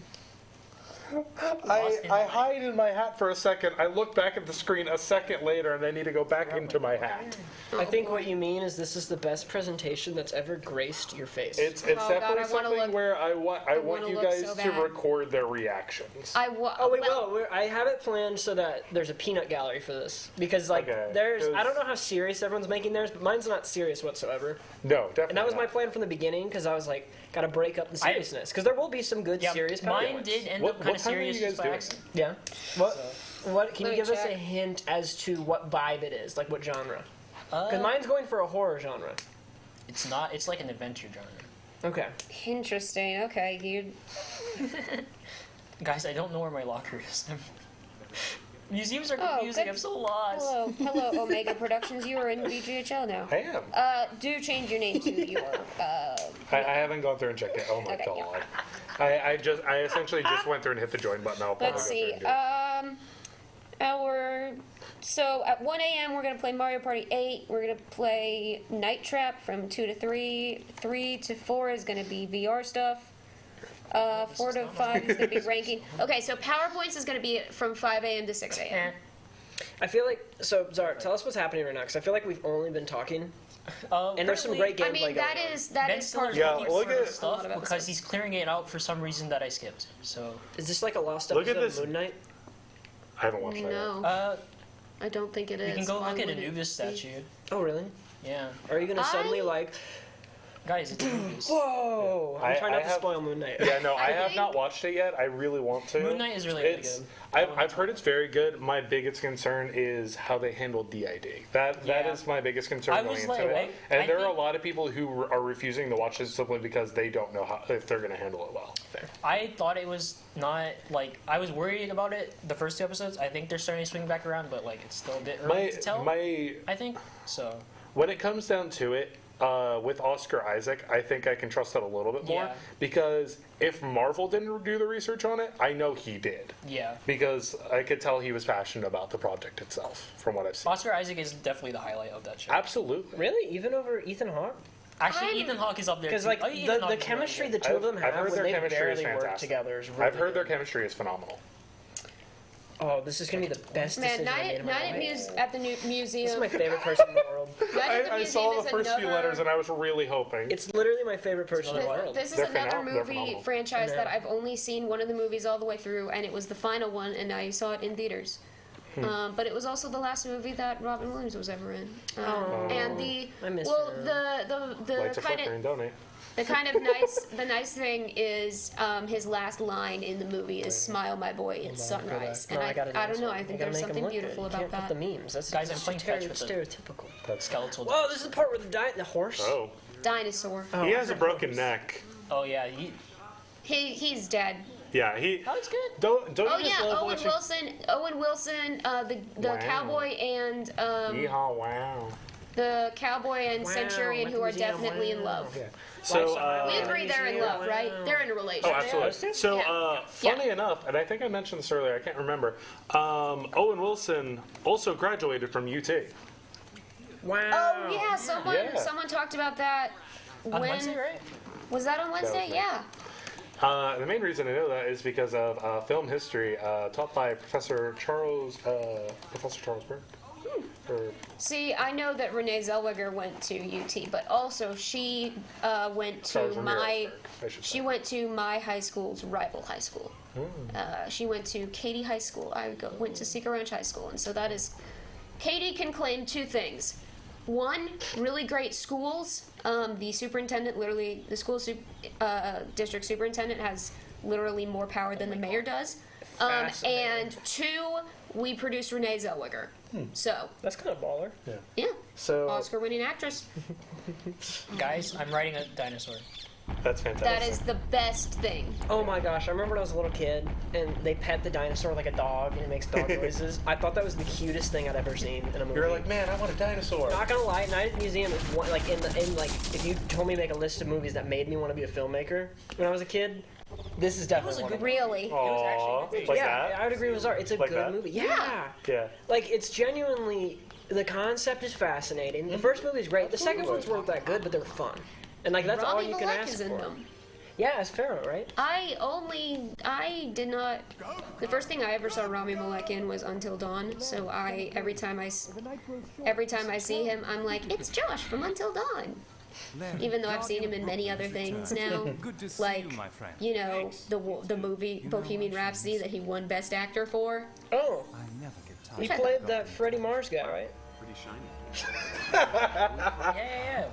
Speaker 7: I hide in my hat for a second. I look back at the screen a second later, and I need to go back into my hat.
Speaker 15: I think what you mean is this is the best presentation that's ever graced your face.
Speaker 7: It's
Speaker 3: Oh, God,
Speaker 7: definitely
Speaker 3: I wanna
Speaker 7: something
Speaker 3: look-
Speaker 7: where I want
Speaker 3: wanna
Speaker 7: you
Speaker 3: look
Speaker 7: guys
Speaker 3: so
Speaker 7: to
Speaker 3: bad.
Speaker 7: record their reactions.
Speaker 15: Oh wait, I have it planned so that there's a peanut gallery for this because like
Speaker 7: Okay,
Speaker 15: there's
Speaker 7: 'cause-
Speaker 15: I don't know how serious everyone's making theirs, but mine's not serious whatsoever.
Speaker 7: No, definitely.
Speaker 15: And that was my
Speaker 7: not.
Speaker 15: plan from the beginning because I was like, gotta break up the seriousness because there will be some good
Speaker 5: Yeah,
Speaker 15: serious.
Speaker 5: mine
Speaker 15: PowerPoints.
Speaker 5: did end
Speaker 7: What-
Speaker 5: up kind
Speaker 7: what
Speaker 5: of
Speaker 7: time are you
Speaker 5: serious
Speaker 7: guys
Speaker 5: just by
Speaker 7: doing?
Speaker 5: accident.
Speaker 15: Yeah. What? What? Can
Speaker 3: Let
Speaker 15: you
Speaker 3: me
Speaker 15: give us
Speaker 3: check.
Speaker 15: a hint as to what vibe it is? Like what genre? Because
Speaker 5: Uh,
Speaker 15: mine's going for a horror genre.
Speaker 5: It's not. It's like an adventure genre.
Speaker 15: Okay.
Speaker 3: Interesting. Okay, you.
Speaker 5: Guys, I don't know where my locker is. Museums are
Speaker 3: Oh,
Speaker 5: confusing.
Speaker 3: good.
Speaker 5: I'm so lost.
Speaker 3: Hello, Omega Productions. You are in VGHL now.
Speaker 7: I am.
Speaker 3: Do change your name to your.
Speaker 7: I haven't gone through and checked it. Oh my
Speaker 3: Okay,
Speaker 7: god. I essentially just went through and hit the join button. I'll probably
Speaker 3: Let's
Speaker 7: go through
Speaker 3: see.
Speaker 7: and do it.
Speaker 3: So at 1 a.m. we're gonna play Mario Party 8. We're gonna play Night Trap from 2 to 3. 3 to 4 is gonna be VR stuff. 4 to 5 is gonna be ranking. Okay, so PowerPoints is gonna be from 5 a.m. to 6 a.m.
Speaker 15: I feel like so. Zara, tell us what's happening right now because I feel like we've only been talking. And there's some great gameplay
Speaker 3: I mean, that
Speaker 15: going on.
Speaker 3: is that
Speaker 5: Ben
Speaker 3: is
Speaker 5: Stiller's
Speaker 3: part of
Speaker 5: looking
Speaker 7: look
Speaker 5: for
Speaker 7: at-
Speaker 5: stuff
Speaker 3: a lot of
Speaker 5: because
Speaker 3: episodes.
Speaker 5: he's clearing it out for some reason that I skipped. So
Speaker 15: Is this like a lost
Speaker 7: Look at
Speaker 15: episode
Speaker 7: this-
Speaker 15: of Moon Knight?
Speaker 7: I haven't watched that yet.
Speaker 3: No, I don't think it is.
Speaker 5: you can go
Speaker 3: Why
Speaker 5: look at
Speaker 3: would it
Speaker 5: Anubis
Speaker 3: be?
Speaker 5: statue.
Speaker 15: Oh really?
Speaker 5: Yeah,
Speaker 15: Are you gonna suddenly like?
Speaker 5: guys, it's Anubis.
Speaker 15: Whoa! I'm trying not to
Speaker 7: have-
Speaker 15: spoil Moon Knight.
Speaker 7: Yeah, no, I have
Speaker 3: think-
Speaker 7: not watched it yet. I really want to.
Speaker 5: Moon Knight is really, really
Speaker 7: It's-
Speaker 5: good.
Speaker 7: I've heard it's very good. My biggest concern is how they handle DID. That
Speaker 5: Yeah.
Speaker 7: is my biggest concern
Speaker 5: I
Speaker 7: going
Speaker 5: was
Speaker 7: into
Speaker 5: like,
Speaker 7: it. And
Speaker 5: I
Speaker 7: there are a
Speaker 5: think-
Speaker 7: lot of people who are refusing to watch this simply because they don't know if they're going to handle it well.
Speaker 5: I thought it was not like I was worried about it the first 2 episodes. I think they're starting to swing back around, but like it's still a bit early to tell.
Speaker 7: My
Speaker 5: I think so.
Speaker 14: when it comes down to it, with Oscar Isaac, I think I can trust it a little bit more
Speaker 5: Yeah.
Speaker 14: because if Marvel didn't do the research on it, I know he did.
Speaker 5: Yeah.
Speaker 14: Because I could tell he was passionate about the project itself, from what I've seen.
Speaker 5: Oscar Isaac is definitely the highlight of that show.
Speaker 14: Absolutely.
Speaker 15: Really? Even over Ethan Hawke?
Speaker 5: Actually, Ethan Hawke is up there
Speaker 15: Because
Speaker 5: too.
Speaker 15: like
Speaker 5: Oh, Ethan Hawke
Speaker 15: the
Speaker 5: is
Speaker 15: chemistry
Speaker 5: really
Speaker 15: the two of them
Speaker 14: I've
Speaker 15: have
Speaker 14: heard
Speaker 15: when
Speaker 14: their
Speaker 15: they
Speaker 14: chemistry is
Speaker 15: barely work
Speaker 14: fantastic.
Speaker 15: together is really
Speaker 14: I've heard their
Speaker 15: good.
Speaker 14: chemistry is phenomenal.
Speaker 15: Oh, this is gonna be the best
Speaker 3: Man,
Speaker 15: decision I made
Speaker 3: night,
Speaker 15: in my
Speaker 3: night
Speaker 15: life.
Speaker 3: at the museum.
Speaker 15: This is my favorite person in the world.
Speaker 14: I saw the first few letters and I was really hoping.
Speaker 15: It's literally my favorite person in the world.
Speaker 3: This is
Speaker 14: They're
Speaker 3: another
Speaker 14: they're
Speaker 3: movie
Speaker 14: phenomenal.
Speaker 3: franchise
Speaker 15: Yeah.
Speaker 3: that I've only seen one of the movies all the way through, and it was the final one, and I saw it in theaters. But it was also the last movie that Robin Williams was ever in. And the
Speaker 15: I miss
Speaker 3: well,
Speaker 15: her.
Speaker 3: the
Speaker 14: Like to
Speaker 3: kind
Speaker 14: flicker and
Speaker 3: of
Speaker 14: donate.
Speaker 3: the kind of nice thing is his last line in the movie is "Smile, my boy, it's sunrise," and
Speaker 15: No,
Speaker 3: I
Speaker 15: gotta do
Speaker 3: don't
Speaker 15: this
Speaker 3: know.
Speaker 15: one.
Speaker 3: I think
Speaker 15: You gotta
Speaker 3: there's
Speaker 15: make 'em
Speaker 3: something
Speaker 15: look good.
Speaker 3: beautiful
Speaker 15: You
Speaker 3: about
Speaker 15: can't
Speaker 3: that.
Speaker 15: put the memes. That's
Speaker 5: Guys, I'm
Speaker 15: just
Speaker 5: playing fetch with the
Speaker 15: stereotypical.
Speaker 5: skeletal.
Speaker 15: Whoa, this is the part where the horse.
Speaker 14: Oh.
Speaker 3: Dinosaur.
Speaker 14: He has a broken neck.
Speaker 5: Oh yeah,
Speaker 3: He's dead.
Speaker 14: Yeah, he.
Speaker 5: That was good.
Speaker 14: Don't
Speaker 3: Oh
Speaker 14: you just
Speaker 3: yeah,
Speaker 14: love
Speaker 3: Owen
Speaker 14: watching?
Speaker 3: Wilson, the
Speaker 14: Wow.
Speaker 3: cowboy and
Speaker 14: Yeehaw! Wow.
Speaker 3: the cowboy and
Speaker 15: Wow,
Speaker 3: Centurion
Speaker 15: at
Speaker 3: who
Speaker 15: the
Speaker 3: are
Speaker 15: museum,
Speaker 3: definitely in
Speaker 15: wow.
Speaker 3: love.
Speaker 14: So
Speaker 3: We agree they're in love, right? They're in a relationship.
Speaker 14: Oh, absolutely. So, funny enough, and I think I mentioned this earlier, I can't remember, Owen Wilson also graduated from UT.
Speaker 15: Wow.
Speaker 3: Oh yeah, someone
Speaker 14: Yeah.
Speaker 3: someone talked about that.
Speaker 5: On Wednesday, right?
Speaker 3: Was that on Wednesday?
Speaker 14: me.
Speaker 3: Yeah.
Speaker 14: The main reason I know that is because of film history taught by Professor Charles Berg.
Speaker 3: See, I know that Renee Zellweger went to UT, but also she went to
Speaker 14: Stars and
Speaker 3: my
Speaker 14: Heroes, I should
Speaker 3: she went to my high school's rival high school. She went to Katy High School. Went to Cedar Ranch High School, and so that is. Katy can claim two things. One, really great schools. The superintendent, literally, the school district superintendent has literally more power than the mayor does. And two, we produce Renee Zellweger. So
Speaker 15: that's kind of baller.
Speaker 3: yeah,
Speaker 14: So
Speaker 3: Oscar-winning actress.
Speaker 5: Guys, I'm riding a dinosaur.
Speaker 14: That's fantastic.
Speaker 3: That is the best thing.
Speaker 15: Oh my gosh, I remember when I was a little kid and they pet the dinosaur like a dog and it makes dog noises. I thought that was the cutest thing I'd ever seen in a movie.
Speaker 14: You're like, man, I want a dinosaur.
Speaker 15: Not gonna lie, Night at the Museum is one, like if you told me to make a list of movies that made me want to be a filmmaker when I was a kid, this is definitely one of them.
Speaker 3: Really?
Speaker 14: Aww, like
Speaker 15: yeah,
Speaker 14: that?
Speaker 15: I would agree with Czar. It's a
Speaker 14: Like
Speaker 15: good
Speaker 14: that?
Speaker 15: movie. Yeah.
Speaker 14: Yeah.
Speaker 15: Like it's genuinely the concept is fascinating. The first movie is great. The second ones weren't that good, but they were fun. And like that's all
Speaker 3: Rami
Speaker 15: you can
Speaker 3: Malek
Speaker 15: ask
Speaker 3: is in
Speaker 15: for.
Speaker 3: them.
Speaker 15: Yeah, as Pharaoh, right?
Speaker 3: I did not. The first thing I ever saw Rami Malek in was Until Dawn. So every time I see him, I'm like, it's Josh from Until Dawn. Even though I've seen him in many other things now, like the movie Bohemian Rhapsody that he won Best Actor for.
Speaker 15: Oh, he played that Freddie Mars guy, right?
Speaker 4: Pretty shiny.
Speaker 5: Yeah.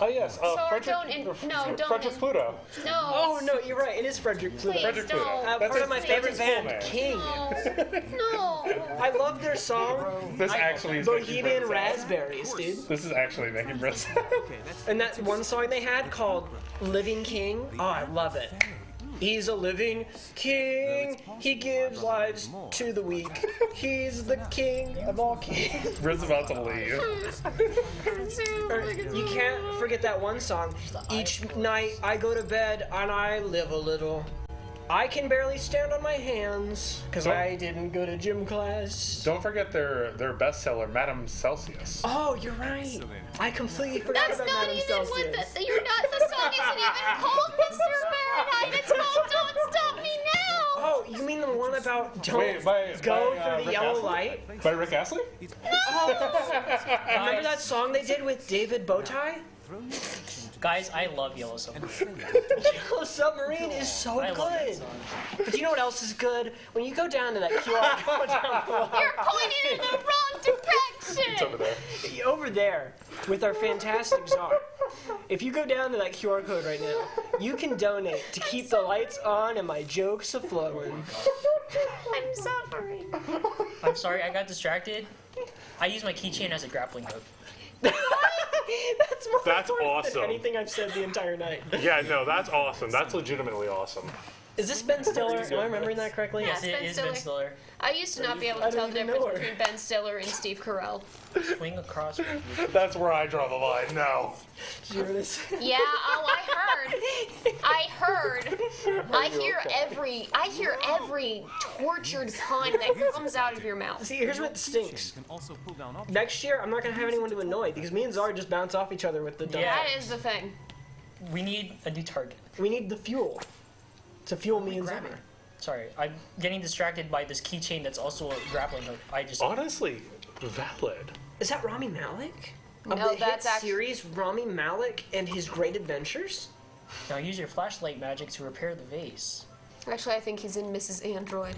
Speaker 14: Oh yes,
Speaker 3: Sorry,
Speaker 14: Frederick.
Speaker 3: don't
Speaker 14: Frederick Pluto.
Speaker 3: No.
Speaker 15: Oh no, you're right. It is Frederick Pluto.
Speaker 3: Please
Speaker 14: Frederick Pluto.
Speaker 3: don't.
Speaker 14: That's
Speaker 15: Part of my
Speaker 14: his
Speaker 15: favorite
Speaker 14: full
Speaker 15: band,
Speaker 14: name.
Speaker 15: King.
Speaker 3: No.
Speaker 15: I love their song.
Speaker 14: This actually is making
Speaker 15: Bohemian
Speaker 14: Brynne sad.
Speaker 15: Raspberries, dude.
Speaker 14: This is actually making Brynne sad.
Speaker 15: And that one song they had called Living King. Oh, I love it. He's a living king. He gives lives to the weak. He's the king of all kings.
Speaker 14: Brynne's about to leave.
Speaker 15: You can't forget that one song. Each night I go to bed and I live a little. I can barely stand on my hands because I didn't go to gym class.
Speaker 14: Don't forget their bestseller, Madame Celsius.
Speaker 15: Oh, you're right. I completely forgot
Speaker 3: That's
Speaker 15: about
Speaker 3: not
Speaker 15: Madame
Speaker 3: even
Speaker 15: Celsius.
Speaker 3: what the song isn't even called Mr. Fahrenheit. It's called Don't Stop Me Now.
Speaker 15: Oh, you mean the one about don't go for the
Speaker 14: Rick
Speaker 15: yellow
Speaker 14: Astley?
Speaker 15: light?
Speaker 14: By Rick Astley?
Speaker 15: Remember that song they did with David Bowtie?
Speaker 5: Guys, I love Yellow Submarine.
Speaker 15: Yellow Submarine is so
Speaker 5: I love that
Speaker 15: good.
Speaker 5: song.
Speaker 15: But you know what else is good? When you go down to that QR code down below.
Speaker 3: You're pointing in the wrong direction.
Speaker 14: It's over there.
Speaker 15: Over there with our fantastic czar. If you go down to that QR code right now, you can donate to keep the lights on and my jokes a-flowing.
Speaker 3: I'm suffering.
Speaker 5: I'm sorry, I got distracted. I use my keychain as a grappling hook.
Speaker 15: That's more
Speaker 14: That's
Speaker 15: important
Speaker 14: awesome.
Speaker 15: than anything I've said the entire night.
Speaker 14: Yeah, no, that's awesome. That's legitimately awesome.
Speaker 15: Is this Ben Stiller? Am I remembering that correctly?
Speaker 2: Yes, it is Ben Stiller.
Speaker 3: I used to not be able to
Speaker 15: I
Speaker 3: tell
Speaker 15: don't
Speaker 3: the
Speaker 15: even
Speaker 3: difference
Speaker 15: know her.
Speaker 3: between Ben Stiller and Steve Carell.
Speaker 2: Swing across.
Speaker 14: That's where I draw the line. No.
Speaker 15: Did you hear this?
Speaker 3: Yeah, I heard. I hear every tortured pun that comes out of your mouth.
Speaker 15: See, here's what stinks. Next year, I'm not gonna have anyone to annoy because me and Zara just bounce off each other with the.
Speaker 3: That is the thing.
Speaker 2: We need a new target.
Speaker 15: We need the fuel to fuel me and Zara.
Speaker 2: Sorry, I'm getting distracted by this keychain that's also a grappling hook.
Speaker 14: Honestly, valid.
Speaker 15: Is that Rami Malek? Of
Speaker 3: No,
Speaker 15: the
Speaker 3: that's
Speaker 15: hit series Rami Malek and His Great Adventures?
Speaker 2: Now use your flashlight magic to repair the vase.
Speaker 3: Actually, I think he's in Mrs. Android.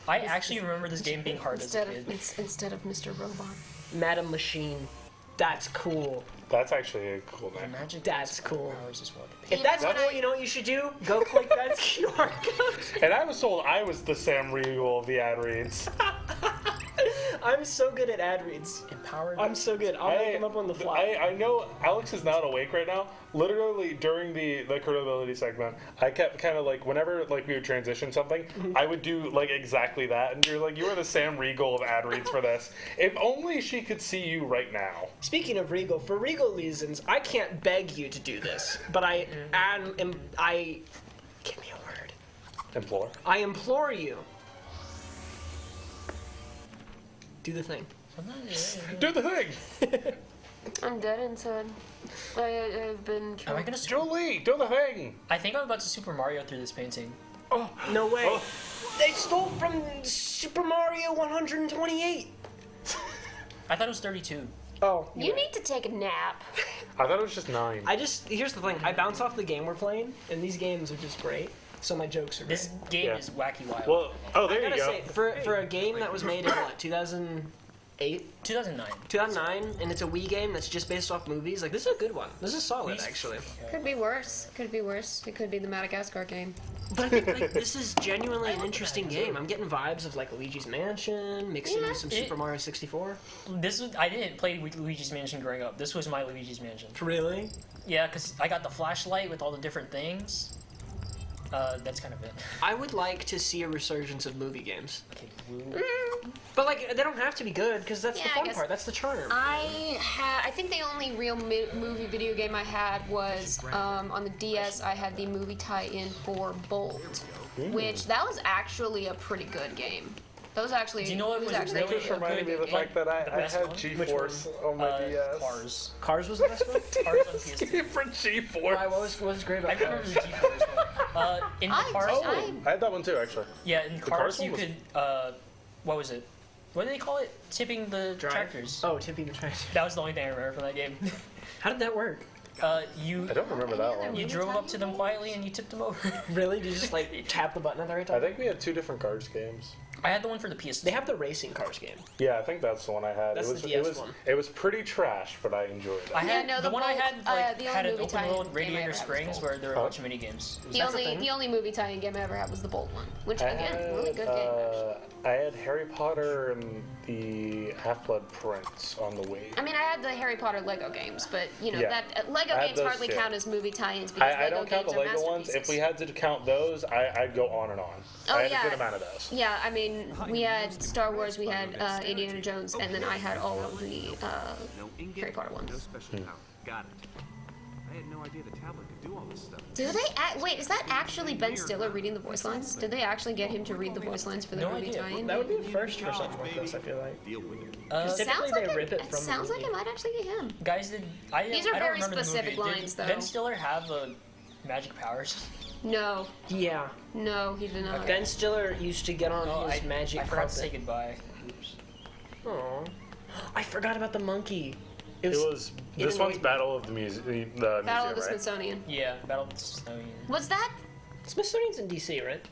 Speaker 2: I actually remember this game being hard as a kid.
Speaker 3: Instead of Mr. Robot.
Speaker 15: Madam Machine. That's cool.
Speaker 14: That's actually a cool name.
Speaker 15: That's cool.
Speaker 2: Well.
Speaker 15: If that's cool, you know what you should do? Go click that QR code.
Speaker 14: And I was told I was the Sam Riegel of the ad reads.
Speaker 15: I'm so good at ad reads.
Speaker 2: Empowered.
Speaker 15: I'm so good. I'll make them up on the fly.
Speaker 14: I know Alex is not awake right now. Literally during the credibility segment, I kept kind of like whenever like we would transition something, I would do like exactly that, and you're like, you are the Sam Riegel of ad reads for this. If only she could see you right now.
Speaker 15: Speaking of Regal, for Regal reasons, I can't beg you to do this, but I give me a word.
Speaker 14: Implore.
Speaker 15: I implore you. Do the thing.
Speaker 14: Do the thing.
Speaker 3: I'm dead inside. I've been.
Speaker 2: Am I gonna?
Speaker 14: Julie, do the thing.
Speaker 2: I think I'm about to Super Mario through this painting.
Speaker 15: Oh no way! Oh. They stole from Super Mario 128.
Speaker 2: I thought it was 32.
Speaker 15: Oh.
Speaker 3: You need to take a nap.
Speaker 14: I thought it was just 9.
Speaker 15: Here's the thing. I bounce off the game we're playing, and these games are just great. So my jokes are great.
Speaker 2: This game is wacky wild.
Speaker 14: Well, there
Speaker 15: I gotta
Speaker 14: you go.
Speaker 15: say, for a game that was made in what, 2008?
Speaker 2: 2009.
Speaker 15: 2009, and it's a Wii game that's just based off movies. Like, this is a good one. This is solid, actually.
Speaker 3: Could be worse. Could be worse. It could be the Madagascar game.
Speaker 15: But I think like this is genuinely an interesting game. I'm getting vibes of like Luigi's Mansion, mixing with some Super Mario 64.
Speaker 2: I didn't play Luigi's Mansion growing up. This was my Luigi's Mansion.
Speaker 15: Really?
Speaker 2: Yeah, because I got the flashlight with all the different things. That's kind of it.
Speaker 15: I would like to see a resurgence of movie games.
Speaker 2: Okay,
Speaker 15: But like, they don't have to be good because that's the fun part. That's the charm.
Speaker 3: I think the only real movie video game I had was on the DS. I had the movie tie-in for Bolt, which that was actually a pretty good game. That was actually.
Speaker 2: Do you know what was
Speaker 3: actually
Speaker 2: really
Speaker 14: just reminded me of the fact that I had G-Force on my DS.
Speaker 2: Cars.
Speaker 15: Cars was the best one?
Speaker 2: Cars on PS2.
Speaker 14: For G-Force.
Speaker 15: Why, what was great about
Speaker 2: I remember
Speaker 15: Cars?
Speaker 2: the G-Force one. In the Cars.
Speaker 14: I had that one too, actually.
Speaker 2: Yeah, in
Speaker 14: The
Speaker 2: Cars
Speaker 14: one
Speaker 2: you
Speaker 14: was-
Speaker 2: could. What was it? What do they call it? Tipping the tractors.
Speaker 15: Oh, tipping the tractors.
Speaker 2: That was the only thing I remember from that game.
Speaker 15: How did that work?
Speaker 2: You.
Speaker 14: I don't remember that one.
Speaker 2: You drove up to them quietly and you tipped them over.
Speaker 15: Really? Did you just like tap the button at the right time?
Speaker 14: I think we had 2 different Cars games.
Speaker 2: I had the one for the PS2.
Speaker 15: They have the racing Cars game.
Speaker 14: Yeah, I think that's the one I had.
Speaker 15: That's
Speaker 14: it was
Speaker 15: the DS
Speaker 14: it was
Speaker 15: one.
Speaker 14: It was pretty trash, but I enjoyed it.
Speaker 2: I had
Speaker 3: no,
Speaker 2: the one I
Speaker 3: Bolt,
Speaker 2: had like
Speaker 3: the
Speaker 2: had
Speaker 3: only
Speaker 2: an
Speaker 3: movie
Speaker 2: open
Speaker 3: tie-in
Speaker 2: world
Speaker 3: game I
Speaker 2: Radiator
Speaker 3: ever had was
Speaker 2: Springs
Speaker 3: Bolt.
Speaker 2: where there were a bunch of mini games.
Speaker 3: The only movie tie-in game I ever had was the Bolt one, which again, really good game. Actually.
Speaker 14: I had Harry Potter and the Half-Blood Prince on the Wii.
Speaker 3: I mean, I had the Harry Potter Lego games, but you know
Speaker 14: Yeah.
Speaker 3: that Lego
Speaker 14: I had
Speaker 3: games
Speaker 14: those
Speaker 3: hardly
Speaker 14: too.
Speaker 3: count as movie tie-ins because
Speaker 14: I
Speaker 3: Lego
Speaker 14: don't count
Speaker 3: games
Speaker 14: the
Speaker 3: are
Speaker 14: Lego ones.
Speaker 3: masterpieces.
Speaker 14: If we had to count those, I'd go on and on.
Speaker 3: Oh,
Speaker 14: I had
Speaker 3: yeah.
Speaker 14: a good amount of those.
Speaker 3: Yeah, I mean, we had Star Wars, we had Indiana Jones, and then I had all of the Harry Potter ones.
Speaker 16: Got it. I had no idea the tablet could do all this stuff.
Speaker 3: Do they? Wait, is that actually Ben Stiller reading the voice lines? Did they actually get him to read the voice lines for the movie tie-in?
Speaker 15: That would be the first for something like this, I feel like.
Speaker 3: Sounds
Speaker 15: Typically
Speaker 3: like
Speaker 15: they rip it from
Speaker 3: sounds
Speaker 15: the
Speaker 3: like it might actually be him.
Speaker 2: Guys,
Speaker 3: These are
Speaker 2: I don't
Speaker 3: very
Speaker 2: remember
Speaker 3: specific
Speaker 2: the movie.
Speaker 3: lines,
Speaker 2: Did
Speaker 3: though.
Speaker 2: Ben Stiller have magic powers?
Speaker 3: No,
Speaker 15: Yeah.
Speaker 3: no, he did not.
Speaker 15: Ben Stiller used to get on
Speaker 2: Oh,
Speaker 15: his magic
Speaker 2: I forgot to say
Speaker 15: carpet.
Speaker 2: goodbye. Oops.
Speaker 15: Aw. I forgot about the monkey.
Speaker 14: This one's Battle of the Museum. The
Speaker 3: Battle of the
Speaker 14: museum, right?
Speaker 3: Smithsonian.
Speaker 2: Yeah, Battle of the Smithsonian.
Speaker 3: Was that?
Speaker 15: Smithsonian's in DC, right?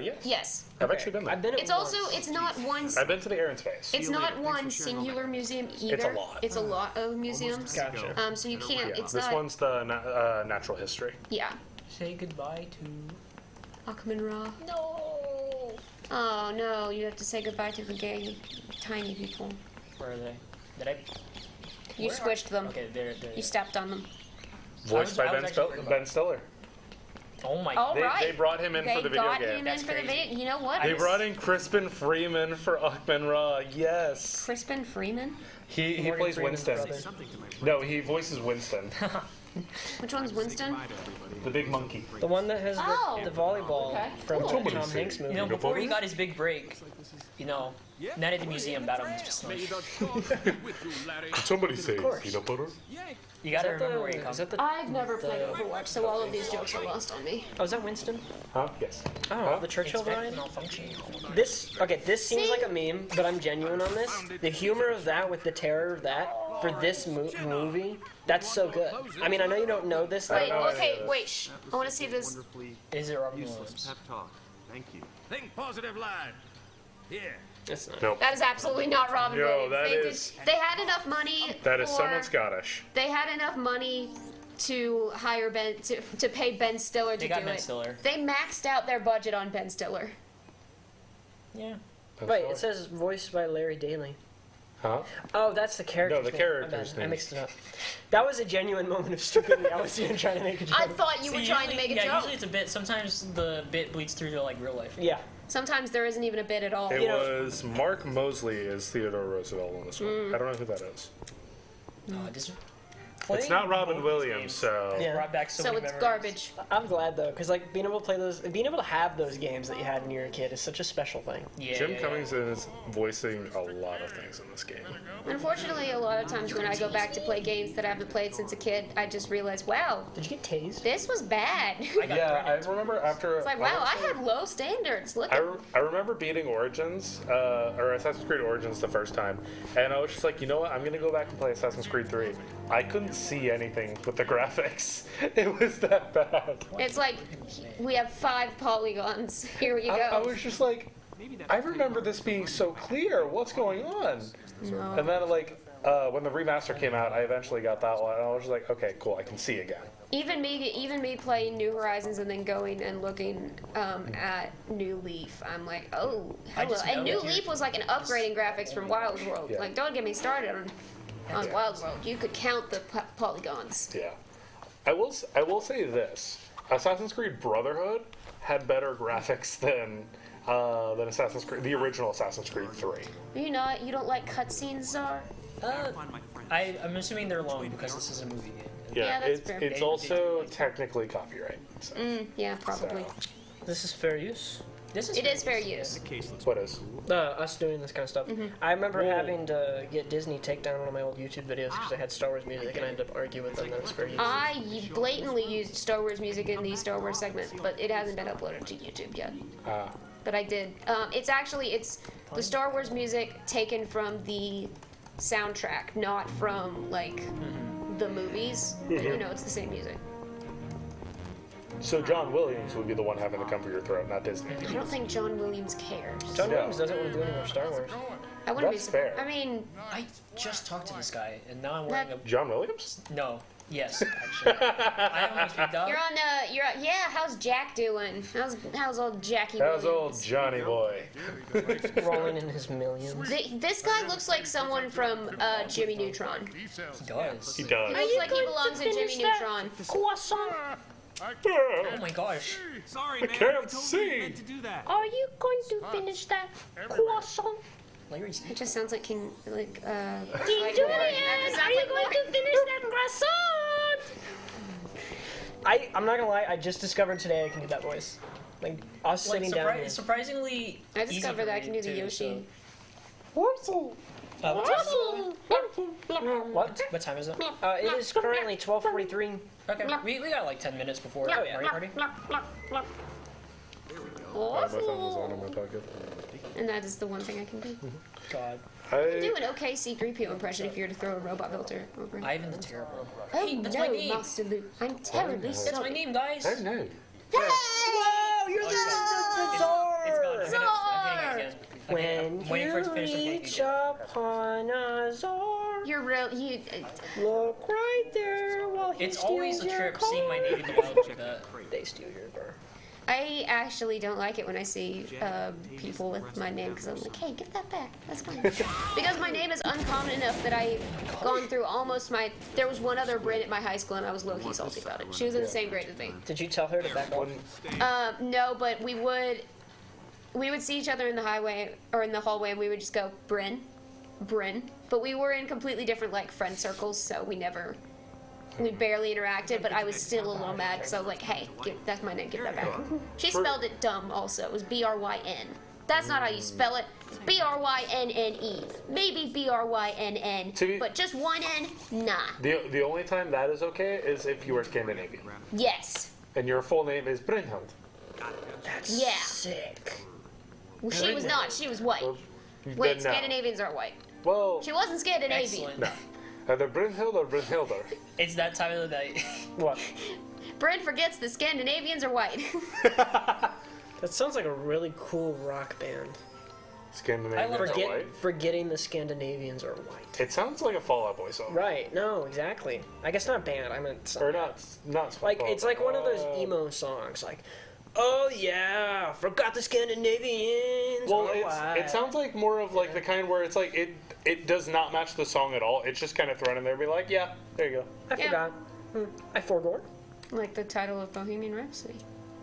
Speaker 14: Yes.
Speaker 3: Yes.
Speaker 14: I've actually been there.
Speaker 15: I've been at
Speaker 3: It's also
Speaker 15: once.
Speaker 3: it's not one.
Speaker 14: I've been to the Air and Space.
Speaker 3: It's not one singular museum either.
Speaker 14: It's a lot.
Speaker 3: It's a lot of museums.
Speaker 15: Gotcha.
Speaker 3: So you can't.
Speaker 14: Yeah.
Speaker 3: It's
Speaker 14: This
Speaker 3: not.
Speaker 14: one's the natural history.
Speaker 3: Yeah.
Speaker 2: Say goodbye to.
Speaker 3: Akman Ra.
Speaker 2: No.
Speaker 3: Oh no! You have to say goodbye to the gay, tiny people.
Speaker 2: Where are they? Did I?
Speaker 3: You
Speaker 2: Where
Speaker 3: squished them.
Speaker 2: Okay, there.
Speaker 3: You stepped on them.
Speaker 14: Voiced by
Speaker 2: I was
Speaker 14: Ben
Speaker 2: actually worried about
Speaker 14: Ben Stiller.
Speaker 2: Oh my!
Speaker 3: All
Speaker 14: They,
Speaker 3: right.
Speaker 14: they brought him in
Speaker 3: They
Speaker 14: for the video
Speaker 3: got
Speaker 14: game.
Speaker 3: him in for the video. You know what?
Speaker 14: They brought in Crispin Freeman for Uckman Raw. Yes.
Speaker 3: Crispin Freeman.
Speaker 14: He
Speaker 15: Morgan
Speaker 14: plays
Speaker 15: Freeman's
Speaker 14: Winston.
Speaker 15: brother.
Speaker 14: No, he voices Winston,
Speaker 3: Which one's Winston?
Speaker 14: the big monkey.
Speaker 15: The one that has
Speaker 3: Oh.
Speaker 15: the volleyball
Speaker 3: Okay,
Speaker 15: from
Speaker 3: cool.
Speaker 15: the Tom Hanks movie.
Speaker 2: You know, before he got his big break, Night at the Museum battle was just like.
Speaker 14: Did somebody say peanut butter?
Speaker 2: You gotta
Speaker 15: Is that
Speaker 2: remember
Speaker 15: the-
Speaker 2: where you come
Speaker 15: is that
Speaker 2: from.
Speaker 15: the-
Speaker 3: I've never played Overwatch, so all of these jokes are lost on me.
Speaker 15: Oh, is that Winston?
Speaker 14: Huh? Yes.
Speaker 15: Oh, the Churchill
Speaker 2: Expect
Speaker 15: variety?
Speaker 2: malfunction.
Speaker 15: This seems like a meme, but I'm genuine on this. The humor of that with the terror of that for this movie, that's so good. I mean, I know you don't know this.
Speaker 3: Wait,
Speaker 15: Like,
Speaker 3: okay, wait, shh. I want to see if this.
Speaker 2: Is it Robin Williams?
Speaker 16: Pep talk. Thank you. Think positive, lad. Here.
Speaker 15: it's not.
Speaker 14: Nope.
Speaker 3: That is absolutely not Robin
Speaker 14: No,
Speaker 3: Williams.
Speaker 14: that
Speaker 3: They
Speaker 14: is-
Speaker 3: They had enough money.
Speaker 14: That is
Speaker 3: for,
Speaker 14: someone Scottish.
Speaker 3: They had enough money to hire to pay Ben Stiller to
Speaker 2: They
Speaker 3: do
Speaker 2: got Ben
Speaker 3: it.
Speaker 2: Stiller.
Speaker 3: They maxed out their budget on Ben Stiller.
Speaker 2: Yeah.
Speaker 15: Wait, it says voiced by Larry Daly.
Speaker 14: Huh?
Speaker 15: Oh, that's the character.
Speaker 14: No, the character's
Speaker 15: I
Speaker 14: name.
Speaker 15: mixed it up. That was a genuine moment of stupidity. I was even trying to make a joke.
Speaker 3: I thought you were trying to make a joke.
Speaker 2: Usually it's a bit. Sometimes the bit bleeds through to like real life.
Speaker 15: Yeah.
Speaker 3: Sometimes there isn't even a bit at all.
Speaker 14: It was Mark Mosley as Theodore Roosevelt on this one. I don't know who that is. It's not Robin Williams, so.
Speaker 15: Yeah.
Speaker 2: Brought back so
Speaker 3: So
Speaker 2: many
Speaker 3: it's
Speaker 2: memories.
Speaker 3: garbage.
Speaker 15: I'm glad though, because like being able to play those, being able to have those games that you had when you were a kid is such a special thing.
Speaker 2: Yeah,
Speaker 14: Jim Cummings is voicing a lot of things in this game.
Speaker 3: Unfortunately, a lot of times when I go back to play games that I haven't played since a kid, I just realize, wow.
Speaker 15: Did you get tased?
Speaker 3: This was bad.
Speaker 14: Yeah, I remember after.
Speaker 3: It's like, wow, I had low standards. Look at
Speaker 14: I remember beating Origins, or Assassin's Creed Origins the first time, and I was just like, you know what, I'm gonna go back and play Assassin's Creed 3. I couldn't see anything with the graphics. It was that bad.
Speaker 3: It's like, we have 5 polygons. Here you go.
Speaker 14: I was just like, I remember this being so clear. What's going on?
Speaker 3: No.
Speaker 14: And then like, when the remaster came out, I eventually got that one, and I was just like, okay, cool, I can see again.
Speaker 3: Even me playing New Horizons and then going and looking at New Leaf, I'm like, oh, hello. And New Leaf was like an upgrade in graphics from Wild World.
Speaker 14: Yeah.
Speaker 3: Like, don't get me started on Wild World. You could count the polygons.
Speaker 14: Yeah. I will say this: Assassin's Creed Brotherhood had better graphics than Assassin's Creed, the original Assassin's Creed 3.
Speaker 3: You don't like cutscenes, Czar?
Speaker 2: I'm assuming they're long because this is a movie game.
Speaker 3: Yeah, that's fair.
Speaker 14: It's also technically copyright. So.
Speaker 3: Yeah, probably.
Speaker 15: This is fair use.
Speaker 3: It is fair use.
Speaker 14: What is?
Speaker 15: Us doing this kind of stuff. I remember having to get Disney take down one of my old YouTube videos because I had Star Wars music and I ended up arguing with them that it was fair use.
Speaker 3: I blatantly used Star Wars music in the Star Wars segment, but it hasn't been uploaded to YouTube yet. But I did. It's the Star Wars music taken from the soundtrack, not from like the movies. But, it's the same music.
Speaker 14: So John Williams would be the one having to come for your throat, not Disney.
Speaker 3: I don't think John Williams cares.
Speaker 15: John Williams doesn't want to do any more Star Wars.
Speaker 3: I wouldn't
Speaker 14: That's
Speaker 3: be.
Speaker 14: fair.
Speaker 3: I mean,
Speaker 2: I just talked to this guy, and now I'm wearing a.
Speaker 14: John Williams?
Speaker 2: No. Yes, actually. I almost picked up.
Speaker 3: yeah. How's Jack doing? How's old Jackie?
Speaker 14: How's
Speaker 3: Williams?
Speaker 14: old Johnny Boy?
Speaker 15: Rolling in his millions.
Speaker 3: This guy looks like someone from Jimmy Neutron.
Speaker 2: He does.
Speaker 14: He does.
Speaker 3: He looks like he belongs in Jimmy Neutron.
Speaker 15: Croissant.
Speaker 2: Oh my gosh.
Speaker 16: Sorry,
Speaker 14: I
Speaker 16: man.
Speaker 14: can't
Speaker 16: I told you
Speaker 14: see.
Speaker 16: meant to do that.
Speaker 15: Are you going to finish that croissant?
Speaker 2: Larry's.
Speaker 3: It just sounds like King, like,
Speaker 15: Julian,
Speaker 3: like
Speaker 15: are you going to finish that croissant? I'm not gonna lie, I just discovered today I can do that voice. Like, us sitting down here.
Speaker 2: Surprisingly,
Speaker 3: I discovered that I can do the Yoshi.
Speaker 15: What time is it? It is currently 12:43.
Speaker 2: Okay, we got like 10 minutes before Mario Party.
Speaker 14: My thumb was on in my pocket.
Speaker 3: And that is the one thing I can do.
Speaker 2: God.
Speaker 3: You can do an okay C-3PO impression if you were to throw a robot filter over it.
Speaker 2: Ivan the Terrible.
Speaker 3: Oh
Speaker 2: Hey, that's
Speaker 3: no,
Speaker 2: my name.
Speaker 3: Master Luke. I'm terribly sorry.
Speaker 2: That's my name, guys.
Speaker 14: I know.
Speaker 15: Whoa, you're the Czar!
Speaker 2: It's gone. I'm hitting it again.
Speaker 15: When
Speaker 2: I'm waiting for it to finish the
Speaker 15: you
Speaker 2: game.
Speaker 15: reach upon a czar,
Speaker 3: You're real. You.
Speaker 15: look right there while he
Speaker 2: It's
Speaker 15: steals
Speaker 2: always a
Speaker 15: your
Speaker 2: trip
Speaker 15: car.
Speaker 2: seeing my name in the wild like that.
Speaker 15: They steal your car.
Speaker 3: I actually don't like it when I see people with my name because I'm like, hey, give that back. That's fine. Because my name is uncommon enough that I've gone through almost my. There was one other Brynne at my high school, and I was low-key salty about it. She was in the same grade as me.
Speaker 15: Did you tell her to back off?
Speaker 3: No, but we would see each other in the highway or in the hallway, and we would just go Brynne. But we were in completely different like friend circles, so we barely interacted. But I was still a little mad because I was like, hey, that's my name, give that back. She spelled it dumb also. It was Bryn. That's not how you spell it. It's Brynne. Maybe Brynn, but just one N, nah.
Speaker 14: The only time that is okay is if you are Scandinavian.
Speaker 3: Yes.
Speaker 14: And your full name is Brynhild.
Speaker 15: That's sick.
Speaker 3: Well, she was not. She was white. Wait,
Speaker 14: no.
Speaker 3: Scandinavians are white.
Speaker 14: Well,
Speaker 3: she wasn't Scandinavian.
Speaker 5: Excellent.
Speaker 14: No. Either Brynhild or Brynhilder.
Speaker 5: It's that time of the night.
Speaker 14: What?
Speaker 3: Brynne forgets the Scandinavians are white.
Speaker 15: That sounds like a really cool rock band.
Speaker 14: Scandinavians are white?
Speaker 15: Forgetting the Scandinavians are white.
Speaker 14: It sounds like a Fall Out Boy song.
Speaker 15: Right, no, exactly. I guess not band, I meant song.
Speaker 14: Or not
Speaker 15: like, it's like one of those emo songs, like, oh yeah, forgot the Scandinavians.
Speaker 14: Well, it sounds like more of like the kind where it's like it does not match the song at all. It's just kind of thrown in there and be like, yeah, there you go.
Speaker 15: I forgot. I forgot.
Speaker 3: Like the title of Bohemian Rhapsody.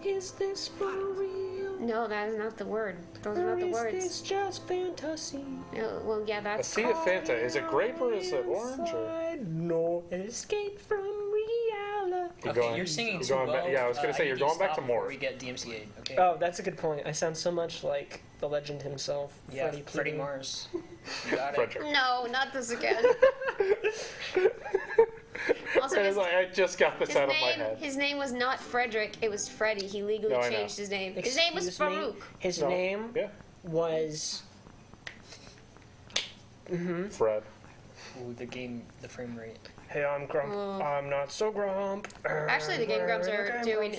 Speaker 15: Is this for real?
Speaker 3: No, that is not the word. Those are not the words.
Speaker 15: Is this just fantasy?
Speaker 3: No, well, yeah, that's.
Speaker 14: A sea of Fanta. Is it grape or is it orange? Or?
Speaker 15: No escape from reality.
Speaker 5: You're singing too well.
Speaker 14: Yeah, I was gonna say you're going back to more.
Speaker 5: We get DMCA. Okay.
Speaker 15: Oh, that's a good point. I sound so much like the legend himself,
Speaker 5: Yeah, Freddie Mars. You got it.
Speaker 14: Frederick.
Speaker 3: No, not this again. Also,
Speaker 14: I just got this out of my head.
Speaker 3: His name was not Frederick. It was Freddie. He legally changed his name. His name was Farouk.
Speaker 15: His name was.
Speaker 14: Fred.
Speaker 5: Ooh, the frame rate.
Speaker 15: Hey, I'm Grump. I'm not so Grump.
Speaker 3: Actually, the Game Grumps are doing.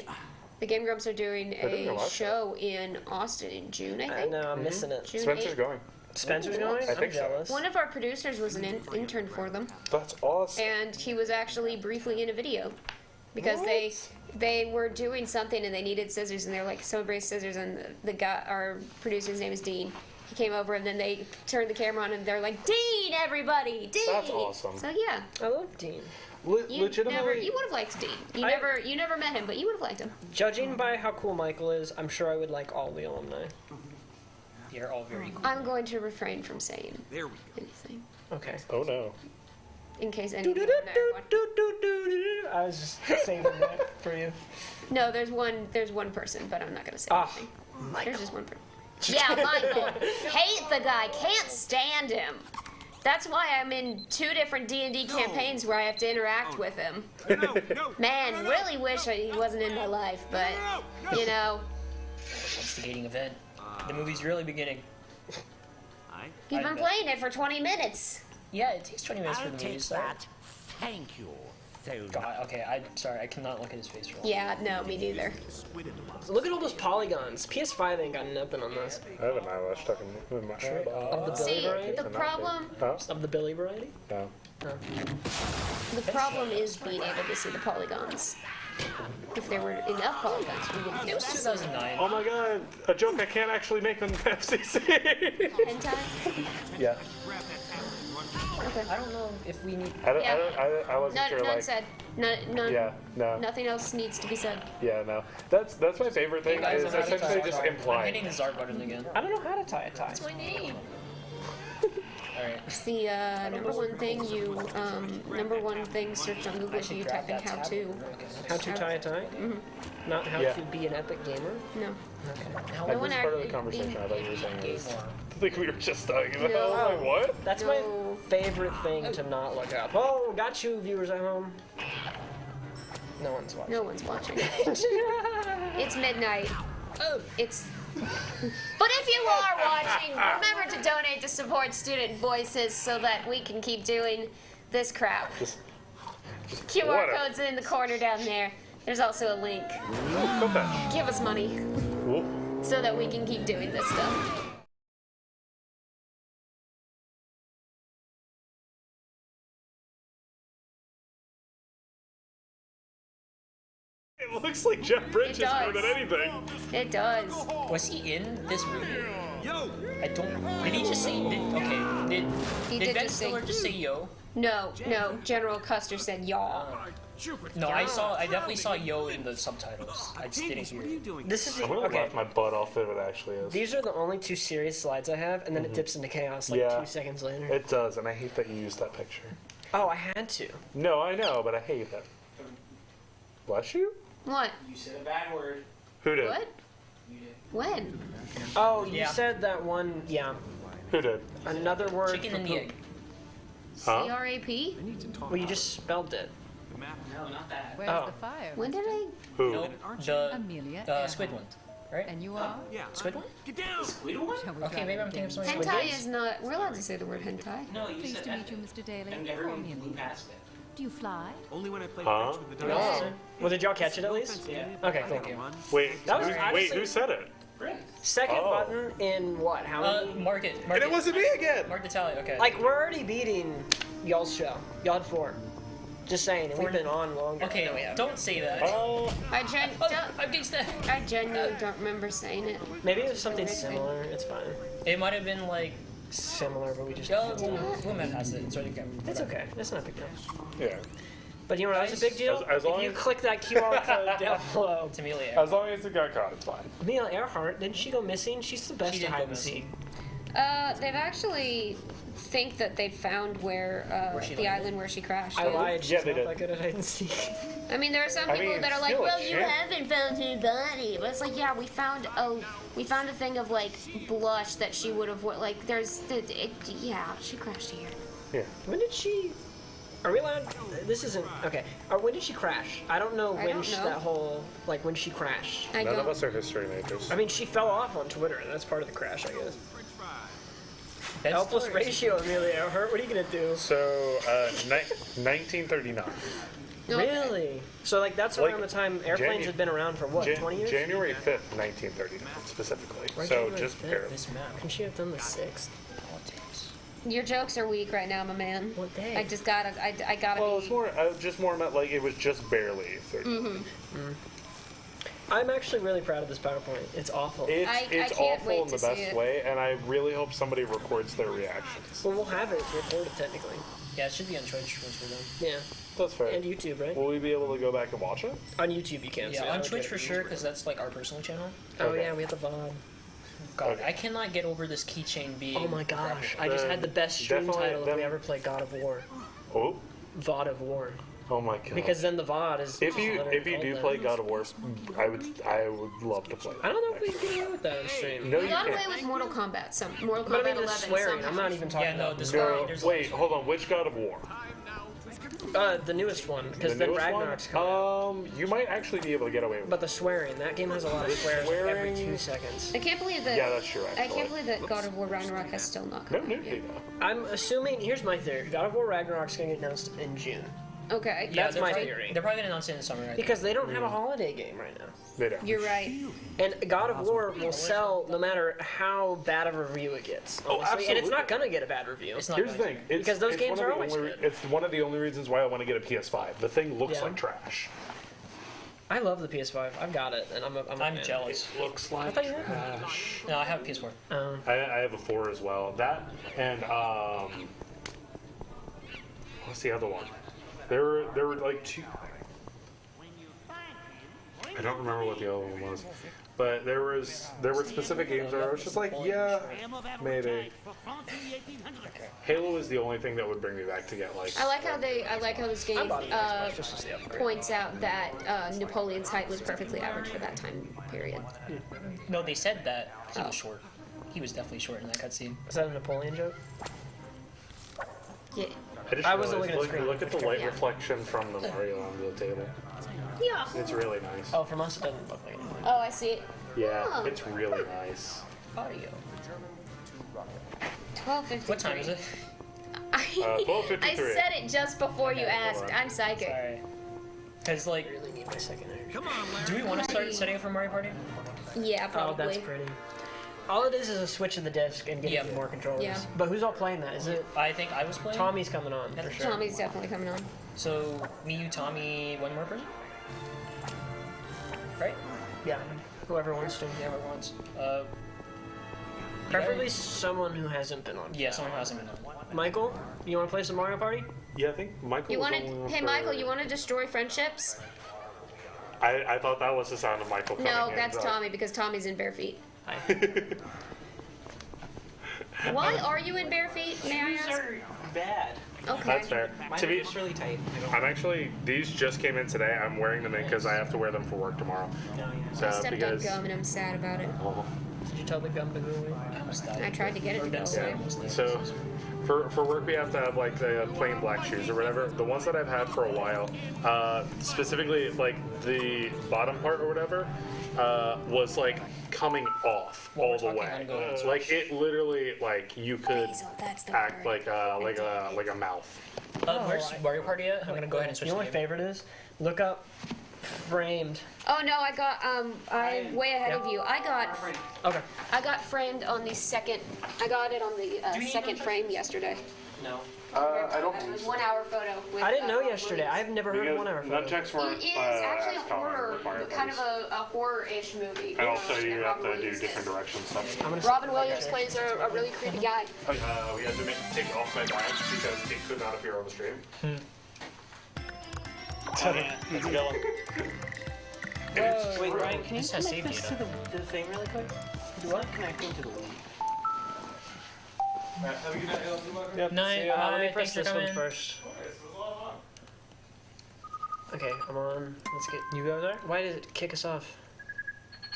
Speaker 3: The Game Grumps are doing a show in Austin in June, I think.
Speaker 15: I know, I'm missing it.
Speaker 3: June
Speaker 14: Spencer's
Speaker 3: 8th.
Speaker 14: going.
Speaker 15: Spencer's going?
Speaker 14: I think so.
Speaker 3: One of our producers was an intern for them.
Speaker 14: That's awesome.
Speaker 3: And he was actually briefly in a video because they were doing something and they needed scissors and they were like, someone brings scissors, and the guy, our producer's name is Dean. He came over and then they turned the camera on and they're like, Dean, everybody, Dean.
Speaker 14: That's awesome.
Speaker 3: So yeah,
Speaker 15: I love Dean.
Speaker 3: you
Speaker 14: Legitimately,
Speaker 3: would have liked Dean. You never met him, but you would have liked him.
Speaker 15: Judging by how cool Michael is, I'm sure I would like all the alumni.
Speaker 5: You're all very cool.
Speaker 3: I'm going to refrain from saying anything.
Speaker 15: Okay.
Speaker 14: Oh no.
Speaker 3: In case anyone there.
Speaker 15: I was just saving that for you.
Speaker 3: No, there's one person, but I'm not going to say anything. There's just one person. Yeah, Michael. Hate the guy. Can't stand him. That's why I'm in 2 different D&D campaigns where I have to interact with him. Man, really wish he wasn't in my life, but, you know.
Speaker 5: Instigating event. The movie's really beginning.
Speaker 3: You've been playing it for 20 minutes.
Speaker 5: Yeah, it takes 20 minutes for the movie to start.
Speaker 17: Thank you.
Speaker 5: God, okay, I cannot look at his face for a
Speaker 3: Yeah, no, me neither.
Speaker 15: So look at all those polygons. PS5 ain't got nothing on this.
Speaker 14: I have an eyelash stuck in my head.
Speaker 15: Of the Billy variety?
Speaker 3: The problem...
Speaker 15: Of the Billy variety?
Speaker 14: No.
Speaker 3: The problem is being able to see the polygons. If there were enough polygons, we wouldn't notice.
Speaker 5: 2009.
Speaker 14: Oh my god, a joke I can't actually make on FCC.
Speaker 3: Hentai?
Speaker 14: Yeah.
Speaker 3: Okay.
Speaker 5: I don't know if we need.
Speaker 14: I wasn't sure.
Speaker 3: None
Speaker 14: Like,
Speaker 3: said. None.
Speaker 14: Yeah, no.
Speaker 3: Nothing else needs to be said.
Speaker 14: Yeah, no. That's my favorite thing.
Speaker 5: Guys,
Speaker 14: Is
Speaker 5: I'm having
Speaker 14: essentially
Speaker 5: to
Speaker 14: just
Speaker 5: tie a tie. I'm
Speaker 14: implying.
Speaker 5: hitting the Zard button again.
Speaker 15: I don't know how to tie a tie.
Speaker 3: That's my name.
Speaker 5: Alright.
Speaker 3: It's the number one thing search on Google if you type in how to.
Speaker 15: How to tie a tie?
Speaker 3: Mm-hmm.
Speaker 15: Not how to be an epic gamer?
Speaker 3: No.
Speaker 15: Okay.
Speaker 3: No one
Speaker 14: part of the
Speaker 3: actually.
Speaker 14: conversation I thought you were saying is the thing we were just talking about.
Speaker 3: No.
Speaker 14: I was like, what?
Speaker 15: That's my favorite thing to not look up. Oh, got you, viewers at home. No one's watching.
Speaker 3: No one's watching. It's midnight. Oh, it's. But if you are watching, remember to donate to support Student Voices so that we can keep doing this crap. QR code's in the corner down there. There's also a link. Give us money so that we can keep doing this stuff.
Speaker 6: looks like Jeff Bridges
Speaker 3: does.
Speaker 6: more than anything.
Speaker 3: It does.
Speaker 2: Was he in this movie? I don't. Did he just say? Did
Speaker 3: He
Speaker 2: did
Speaker 3: did
Speaker 2: Ben
Speaker 3: just say-
Speaker 2: Stiller just say yo?
Speaker 3: No, General Custer said y'all.
Speaker 2: No, I definitely saw yo in the subtitles. I just didn't hear it.
Speaker 15: This is
Speaker 14: I'm gonna laugh my butt off if it actually is.
Speaker 15: These are the only two serious slides I have, and then it dips into chaos like 2 seconds later.
Speaker 14: It does, and I hate that you used that picture.
Speaker 15: Oh, I had to.
Speaker 14: No, I know, but I hate it. Bless you?
Speaker 3: What?
Speaker 13: You said a bad word.
Speaker 14: Who did?
Speaker 3: What? When?
Speaker 15: Oh, you said that one. Yeah.
Speaker 14: Who did?
Speaker 15: Another word.
Speaker 2: Chicken
Speaker 15: for
Speaker 2: and the
Speaker 15: poop.
Speaker 2: egg.
Speaker 14: Huh?
Speaker 3: C-R-A-P?
Speaker 15: Well, you just spelled it.
Speaker 13: No, not that.
Speaker 17: Where's
Speaker 15: Oh.
Speaker 17: the fire?
Speaker 3: When did I?
Speaker 14: Who?
Speaker 2: No,
Speaker 17: Amelia.
Speaker 2: the squid one, right?
Speaker 17: And you are?
Speaker 2: Squid one?
Speaker 13: Get down. Squid one?
Speaker 17: Shall we
Speaker 2: Okay,
Speaker 17: try
Speaker 2: maybe I'm
Speaker 17: it
Speaker 2: thinking of
Speaker 17: again?
Speaker 2: something.
Speaker 3: Hentai is not. We're allowed to say the word hentai.
Speaker 13: No, you
Speaker 17: Pleased
Speaker 13: said
Speaker 17: to
Speaker 13: that.
Speaker 17: meet you, Mr. Daly.
Speaker 13: And
Speaker 17: Call
Speaker 13: everyone
Speaker 17: me
Speaker 13: blew
Speaker 17: Amelia.
Speaker 13: past it.
Speaker 17: Do you fly?
Speaker 16: Only when I play
Speaker 14: Huh?
Speaker 16: fetch with the
Speaker 15: Oh.
Speaker 16: dice.
Speaker 15: Well, did y'all catch it at least?
Speaker 13: Yeah.
Speaker 15: Okay, thank you.
Speaker 14: Wait,
Speaker 15: That was
Speaker 14: wait,
Speaker 15: honestly-
Speaker 14: who said it?
Speaker 15: Second
Speaker 14: Oh.
Speaker 15: button in what? How many?
Speaker 2: Mark it.
Speaker 6: And it wasn't me again.
Speaker 2: Mark the tally. Okay.
Speaker 15: Like, we're already beating y'all's show. Y'all had 4. Just saying, and we've been on longer.
Speaker 2: Okay,
Speaker 15: than we have.
Speaker 2: don't say that.
Speaker 14: Oh.
Speaker 3: I
Speaker 2: I'm getting stabbed.
Speaker 3: I genuinely don't remember saying it.
Speaker 15: Maybe it was something similar. It's fine.
Speaker 2: It might have been like
Speaker 15: similar, but we just.
Speaker 2: Yeah, we'll move past it. It's already good.
Speaker 15: It's okay. It's not a big deal.
Speaker 14: Yeah.
Speaker 15: But you know what else is a big deal?
Speaker 14: As long
Speaker 15: if you
Speaker 14: as-
Speaker 15: click that QR code down below.
Speaker 2: It's Amelia.
Speaker 14: As long as it got caught, it's fine.
Speaker 15: Amelia Earhart, didn't she go missing? She's the best
Speaker 2: She
Speaker 15: to
Speaker 2: did
Speaker 15: hide
Speaker 2: go
Speaker 15: and seek.
Speaker 3: They've actually think that they found where
Speaker 2: she
Speaker 3: the
Speaker 2: landed?
Speaker 3: island where she crashed.
Speaker 15: I lied. She's
Speaker 14: Yeah, they
Speaker 15: not
Speaker 14: did.
Speaker 15: that good at hide and seek.
Speaker 3: I mean, there are some
Speaker 14: I
Speaker 3: people
Speaker 14: mean,
Speaker 3: that are
Speaker 14: it's
Speaker 3: like,
Speaker 14: still a
Speaker 3: "Well, you
Speaker 14: chance.
Speaker 3: haven't found her body," but it's like, yeah, we found a thing of like blush that she would have worn. Like, yeah, she crashed here.
Speaker 14: Yeah.
Speaker 15: When did she? Are we allowed? This isn't okay. When did she crash? I don't know
Speaker 3: I
Speaker 15: when
Speaker 3: don't know.
Speaker 15: that whole when she crashed.
Speaker 3: I
Speaker 14: None
Speaker 3: don't.
Speaker 14: of us are history majors.
Speaker 15: I mean, she fell off on Twitter. That's part of the crash, I guess.
Speaker 2: That's
Speaker 15: Helpless
Speaker 2: stories.
Speaker 15: ratio, Amelia Earhart. What are you gonna do?
Speaker 14: So, 1939.
Speaker 15: Really? So like that's
Speaker 14: Like,
Speaker 15: around the time airplanes had been around for what? 20 years.
Speaker 14: January 5th, 1939, specifically.
Speaker 15: Right,
Speaker 14: so
Speaker 15: January
Speaker 14: just
Speaker 15: 5th.
Speaker 14: barely.
Speaker 2: This map.
Speaker 15: Couldn't she have done the 6th?
Speaker 3: Your jokes are weak right now, my man.
Speaker 15: What day?
Speaker 3: I just gotta. I gotta
Speaker 14: Well,
Speaker 3: be.
Speaker 14: it's more, just more meant like it was just barely 30.
Speaker 15: I'm actually really proud of this PowerPoint. It's awful.
Speaker 14: It's,
Speaker 3: I
Speaker 14: it's
Speaker 3: can't
Speaker 14: awful
Speaker 3: wait
Speaker 14: in the
Speaker 3: to see
Speaker 14: best
Speaker 3: it.
Speaker 14: way, and I really hope somebody records their reactions.
Speaker 15: Well, we'll have it recorded technically.
Speaker 2: Yeah, it should be on Twitch once we're done.
Speaker 15: Yeah.
Speaker 14: That's fair.
Speaker 15: And YouTube, right?
Speaker 14: Will we be able to go back and watch it?
Speaker 15: On YouTube you can. so
Speaker 2: Yeah, on
Speaker 15: that'll
Speaker 2: Twitch
Speaker 15: get
Speaker 2: for
Speaker 15: it.
Speaker 2: sure, because that's like our personal channel.
Speaker 15: Oh
Speaker 14: Okay.
Speaker 15: yeah, we have the VOD.
Speaker 2: God,
Speaker 14: Okay.
Speaker 2: I cannot get over this keychain being.
Speaker 15: Oh my gosh, I just had the best stream
Speaker 14: Definitely
Speaker 15: title if
Speaker 14: them-
Speaker 15: we ever play God of War.
Speaker 14: Oh,
Speaker 15: VOD of War.
Speaker 14: oh my god.
Speaker 15: Because then the VOD is.
Speaker 14: if you
Speaker 15: literally
Speaker 14: do
Speaker 15: called
Speaker 14: play
Speaker 15: that.
Speaker 14: God of War, I would love to play
Speaker 15: I
Speaker 14: that.
Speaker 15: don't know if we can get away with that on stream.
Speaker 14: No,
Speaker 3: We
Speaker 14: you
Speaker 3: got away
Speaker 14: can't.
Speaker 3: with Mortal Kombat. Some Mortal
Speaker 15: But I
Speaker 3: Kombat
Speaker 15: mean the
Speaker 3: 11.
Speaker 15: swearing.
Speaker 3: somehow.
Speaker 15: I'm not even talking
Speaker 2: Yeah, no,
Speaker 15: about
Speaker 2: the
Speaker 15: the
Speaker 2: swearing.
Speaker 14: No,
Speaker 2: There's
Speaker 14: wait, hold on. Which God of War?
Speaker 15: The newest one, because
Speaker 14: The
Speaker 15: then
Speaker 14: newest
Speaker 15: Ragnarok's
Speaker 14: one?
Speaker 15: coming out.
Speaker 14: You might actually be able to get away with
Speaker 15: But the swearing, that game has a lot of swears like every
Speaker 14: swearing-
Speaker 15: 2 seconds.
Speaker 3: I can't believe that.
Speaker 14: Yeah, that's true,
Speaker 3: I
Speaker 14: actually.
Speaker 3: can't believe that God of War Ragnarok has still not
Speaker 14: No
Speaker 3: come out
Speaker 14: nudity,
Speaker 3: yet.
Speaker 14: though.
Speaker 15: I'm assuming, here's my theory. God of War Ragnarok's gonna get announced in June.
Speaker 3: Okay.
Speaker 2: Yeah,
Speaker 15: That's
Speaker 2: they're
Speaker 15: my
Speaker 2: probably-
Speaker 15: theory.
Speaker 2: They're probably gonna announce it in the summer. I think.
Speaker 15: Because they don't have a holiday game right now.
Speaker 14: They don't.
Speaker 3: You're right.
Speaker 15: And God of War will sell no matter how bad of a review it gets.
Speaker 14: Oh,
Speaker 15: honestly. And it's
Speaker 14: absolutely.
Speaker 15: not gonna get a bad review.
Speaker 2: It's not
Speaker 14: Here's the
Speaker 2: going
Speaker 14: thing.
Speaker 2: to.
Speaker 14: It's,
Speaker 15: Because those
Speaker 14: it's
Speaker 15: games
Speaker 14: one
Speaker 15: are
Speaker 14: of the
Speaker 15: always
Speaker 14: only,
Speaker 15: good.
Speaker 14: It's one of the only reasons why I want to get a PS5. The thing looks
Speaker 15: Yeah.
Speaker 14: like trash.
Speaker 15: I love the PS5. I've got it, and I'm a
Speaker 2: I'm
Speaker 15: fan.
Speaker 2: jealous.
Speaker 14: Looks
Speaker 15: I
Speaker 14: like
Speaker 15: thought you had
Speaker 14: trash.
Speaker 2: No, I have a PS4.
Speaker 14: I have a 4 as well. That and what's the other one? There were like 2. I don't remember what the other one was, but there were specific games where I was just like, yeah, maybe. Halo is the only thing that would bring me back to get like.
Speaker 3: I like how this game
Speaker 15: bought an Xbox just to see upgrade.
Speaker 3: points out that Napoleon's height was perfectly average for that time period.
Speaker 2: No, they said that he
Speaker 3: Oh.
Speaker 2: was short. He was definitely short in that cutscene.
Speaker 15: Is that a Napoleon joke?
Speaker 3: Yeah.
Speaker 15: I wasn't looking at the screen.
Speaker 14: Look at the light
Speaker 3: Yeah.
Speaker 14: reflection from the Mario on the table.
Speaker 3: Yeah.
Speaker 14: It's really nice.
Speaker 15: Oh, from us it doesn't look like it.
Speaker 3: Oh, I see it.
Speaker 14: Yeah,
Speaker 3: Oh.
Speaker 14: it's really nice.
Speaker 2: Mario.
Speaker 3: 12:53.
Speaker 2: What time is it?
Speaker 3: I
Speaker 14: 12:53.
Speaker 3: said it just before you asked.
Speaker 14: hold on.
Speaker 3: I'm psychic.
Speaker 2: Sorry. Because like,
Speaker 15: I really need my second there.
Speaker 2: do we want to start setting up for Mario Party?
Speaker 3: Yeah,
Speaker 15: Oh,
Speaker 3: probably.
Speaker 15: that's pretty. All it is a switch of the disc and getting
Speaker 2: Yeah.
Speaker 15: you more controllers.
Speaker 3: Yeah.
Speaker 15: But who's all playing that? Is it
Speaker 2: I think I was playing.
Speaker 15: Tommy's coming on for sure?
Speaker 3: Tommy's definitely coming on.
Speaker 2: So me, you, Tommy, one more person.
Speaker 15: right? Yeah. Whoever wants to.
Speaker 5: Yeah, whoever wants.
Speaker 15: Preferably someone who hasn't been on.
Speaker 5: Yeah, someone who hasn't been on.
Speaker 15: Michael, you want to play some Mario Party?
Speaker 14: Yeah, I think Michael.
Speaker 3: You
Speaker 14: was
Speaker 3: want
Speaker 14: the only
Speaker 3: to?
Speaker 14: one
Speaker 3: Hey,
Speaker 14: for-
Speaker 3: Michael, you want to destroy friendships?
Speaker 14: I thought that was the sound of Michael coming
Speaker 3: No,
Speaker 14: in,
Speaker 3: that's
Speaker 14: but-
Speaker 3: Tommy because Tommy's in bare feet. Why are you in bare feet? May I ask?
Speaker 13: Bad.
Speaker 3: Okay.
Speaker 14: That's fair.
Speaker 13: Mine
Speaker 14: To be,
Speaker 13: is really tight.
Speaker 14: I'm actually, these just came in today. I'm wearing them in because I have to wear them for work tomorrow.
Speaker 3: I
Speaker 14: So
Speaker 3: stepped
Speaker 14: because
Speaker 3: on gum and I'm sad about it.
Speaker 15: Did you tell the gum to go away?
Speaker 3: I tried to get it to go away.
Speaker 14: So for work we have to have like the plain black shoes or whatever. The ones that I've had for a while, specifically like the bottom part or whatever, was like coming off all the way. Like it literally like you could act like a mouth.
Speaker 5: Where's Mario Party at? I'm gonna go ahead and switch.
Speaker 15: You know
Speaker 5: the
Speaker 15: what my
Speaker 5: game.
Speaker 15: favorite is? Look up Framed.
Speaker 3: Oh no, I got I'm way ahead of you. I got framed on the second. I got it on the second frame yesterday.
Speaker 13: No.
Speaker 14: I don't.
Speaker 3: It was 1 hour photo. With,
Speaker 15: I didn't know yesterday. I've never heard of
Speaker 14: Because
Speaker 15: 1 hour photo.
Speaker 14: nunchucks weren't
Speaker 3: It is actually a
Speaker 14: as common
Speaker 3: horror,
Speaker 14: with Mario
Speaker 3: kind of
Speaker 14: Parties.
Speaker 3: a horror-ish movie.
Speaker 14: And also you have
Speaker 3: Robin
Speaker 14: to do
Speaker 3: Williams
Speaker 14: different
Speaker 3: did.
Speaker 14: direction stuff.
Speaker 3: Robin Williams plays a really creepy guy.
Speaker 14: We had to take it off my badge because it could not appear on the stream.
Speaker 6: Let's go.
Speaker 15: Wait, Ryan, can you
Speaker 5: This has
Speaker 15: connect
Speaker 5: saved
Speaker 15: this to
Speaker 5: data.
Speaker 15: the thing really quick? Do what? Connecting to the Wii.
Speaker 4: Have a good night, Elsie Michael.
Speaker 5: Yep. Night.
Speaker 15: Let me
Speaker 5: Bye.
Speaker 15: press
Speaker 5: Thanks for
Speaker 15: this one
Speaker 5: coming.
Speaker 15: first. Okay, I'm on. Let's get.
Speaker 5: You go there?
Speaker 15: Why did it kick us off?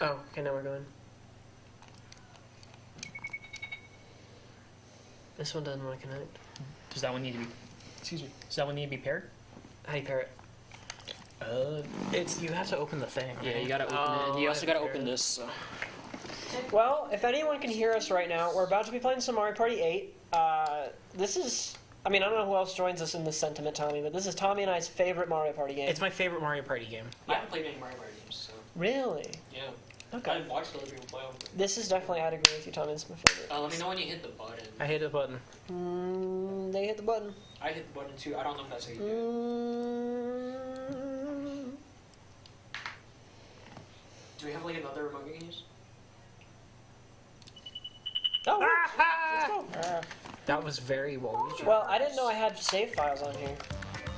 Speaker 15: Oh, okay, now we're going. This one doesn't want to connect.
Speaker 5: Does that one need to be? Excuse me. Does that one need to be paired?
Speaker 15: How do you pair it?
Speaker 2: It's you have to open the thing.
Speaker 5: Yeah,
Speaker 2: right?
Speaker 5: you gotta open it. And you also gotta open this. So.
Speaker 15: Well, if anyone can hear us right now, we're about to be playing some Mario Party 8. This is. I mean, I don't know who else joins us in this sentiment, Tommy, but this is Tommy and I's favorite Mario Party game.
Speaker 2: It's my favorite Mario Party game.
Speaker 13: I haven't played any Mario Party games, so.
Speaker 15: Really?
Speaker 13: Yeah.
Speaker 15: Okay.
Speaker 13: I've watched other people play them.
Speaker 15: This is definitely, I'd agree with you, Tommy. This is my favorite.
Speaker 13: Let me know when you hit the button.
Speaker 2: I hit the button.
Speaker 15: They hit the button.
Speaker 13: I hit the button too. I don't know if that's how you do it. Do we have like another remote we can use?
Speaker 15: Oh, let's go.
Speaker 2: That was very well used.
Speaker 15: Well, I didn't know I had save files on here.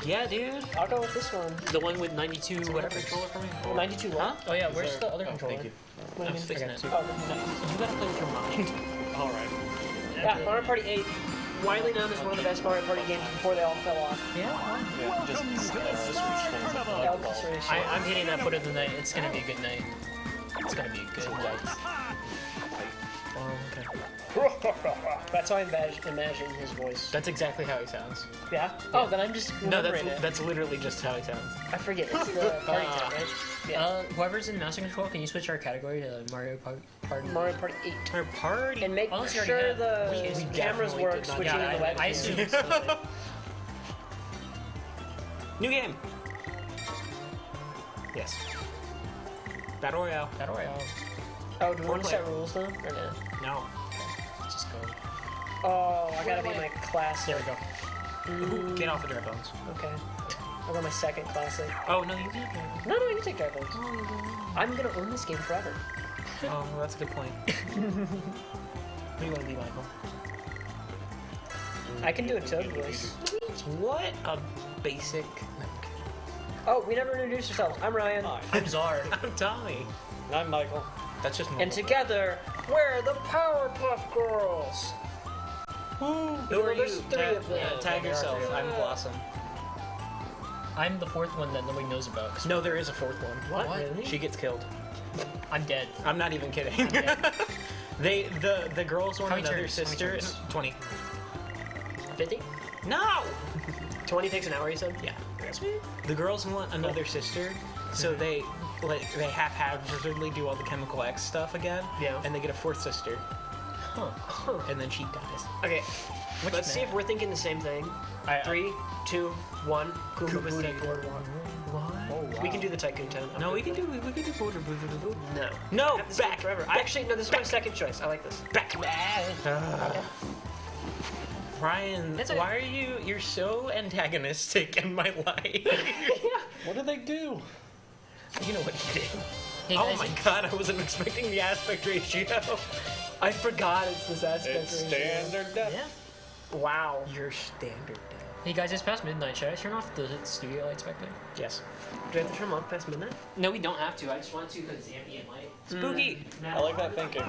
Speaker 2: Yeah, dude.
Speaker 15: I'll go with this one.
Speaker 2: The one with 92 whatever controller for me.
Speaker 15: 92 what?
Speaker 5: Oh yeah, where's the other
Speaker 2: Oh,
Speaker 5: controller?
Speaker 2: thank you.
Speaker 15: What do
Speaker 2: I'm
Speaker 15: you mean?
Speaker 2: fixing it.
Speaker 15: Oh,
Speaker 2: You gotta play with your mind.
Speaker 5: All right.
Speaker 15: yeah, Mario Party 8, widely known as one of the best Mario Party games before they all fell off.
Speaker 5: Yeah. I'm hitting that foot of the night. It's gonna be a good night. It's gonna be a good night.
Speaker 2: Oh, okay.
Speaker 15: That's how I imagine his voice.
Speaker 2: That's exactly how he sounds.
Speaker 15: Yeah? Oh, then I'm just
Speaker 2: No,
Speaker 15: remembering it.
Speaker 2: that's literally just how he sounds.
Speaker 15: I forget. It's the party time, right? Yeah.
Speaker 5: Whoever's in Master Control, can you switch our category to Mario Party?
Speaker 15: Mario Party 8.
Speaker 2: Mario Party.
Speaker 15: And make
Speaker 5: Honestly, I
Speaker 15: sure
Speaker 5: already
Speaker 15: the
Speaker 2: We
Speaker 15: cameras
Speaker 2: definitely
Speaker 15: work
Speaker 2: did not-
Speaker 15: switching
Speaker 5: Yeah,
Speaker 15: in the webcam.
Speaker 5: I assume so.
Speaker 2: New game. Yes. Battle Royale.
Speaker 5: Battle Royale.
Speaker 15: Oh, do we want to set rules though? Or no?
Speaker 2: No.
Speaker 5: Let's just go.
Speaker 15: Oh, I gotta be my classic.
Speaker 2: There we go. Ooh, get off the dry bones.
Speaker 15: Okay. I'll go my second classic.
Speaker 2: Oh no, you did.
Speaker 15: No, you take dry bones. I'm gonna own this game forever.
Speaker 2: Oh, well, that's a good point. What do you want to be, Michael?
Speaker 15: I can do a Toad voice.
Speaker 2: What a basic.
Speaker 15: Oh, we never introduced ourselves. I'm Ryan.
Speaker 5: I'm Czar.
Speaker 2: I'm Tommy.
Speaker 6: And I'm Michael.
Speaker 2: That's just
Speaker 15: And together, we're the Powerpuff Girls.
Speaker 2: Who are you?
Speaker 15: There's three of them.
Speaker 2: Tag yourself. I'm Blossom.
Speaker 5: I'm the fourth one that nobody knows about. 'cause
Speaker 2: No, there is a fourth one.
Speaker 15: What? Really?
Speaker 2: She gets killed.
Speaker 5: I'm dead.
Speaker 2: I'm not even kidding.
Speaker 5: I'm dead.
Speaker 2: the girls want
Speaker 5: How many
Speaker 2: another
Speaker 5: turns? How many
Speaker 2: sister.
Speaker 5: turns?
Speaker 2: 20.
Speaker 15: 50?
Speaker 2: No.
Speaker 15: 20 takes an hour, you said?
Speaker 2: Yeah. The girls want another sister, so they haphazardly do all the chemical X stuff again.
Speaker 15: Yeah.
Speaker 2: And they get a fourth sister,
Speaker 15: Huh.
Speaker 2: and then she dies.
Speaker 15: Okay, let's see if we're thinking the same thing. 3, 2, 1.
Speaker 2: Koopa's
Speaker 15: Booty
Speaker 2: Tycoon.
Speaker 15: Boardwalk.
Speaker 2: What?
Speaker 15: We can do the Tycoon Town.
Speaker 2: No, we can do Border Boo.
Speaker 15: No.
Speaker 2: No,
Speaker 15: I have this game
Speaker 2: back.
Speaker 15: forever. Actually, no, this is my second choice. I like this.
Speaker 2: Back. Ryan,
Speaker 15: That's okay.
Speaker 2: why are you're so antagonistic in my life?
Speaker 6: What did they do?
Speaker 2: You know what he did. Hey guys, my god, I wasn't expecting the aspect ratio.
Speaker 15: I forgot it's this aspect
Speaker 9: It's
Speaker 15: ratio.
Speaker 9: standard depth.
Speaker 15: Yeah. Wow.
Speaker 2: Your standard depth.
Speaker 5: Hey guys, it's past midnight. Should I turn off the studio lights back there?
Speaker 2: Yes.
Speaker 15: Do we have to turn them off past midnight?
Speaker 5: No, we don't have to. I just want to because it's ambient light.
Speaker 2: Spooky.
Speaker 9: I like that thinking.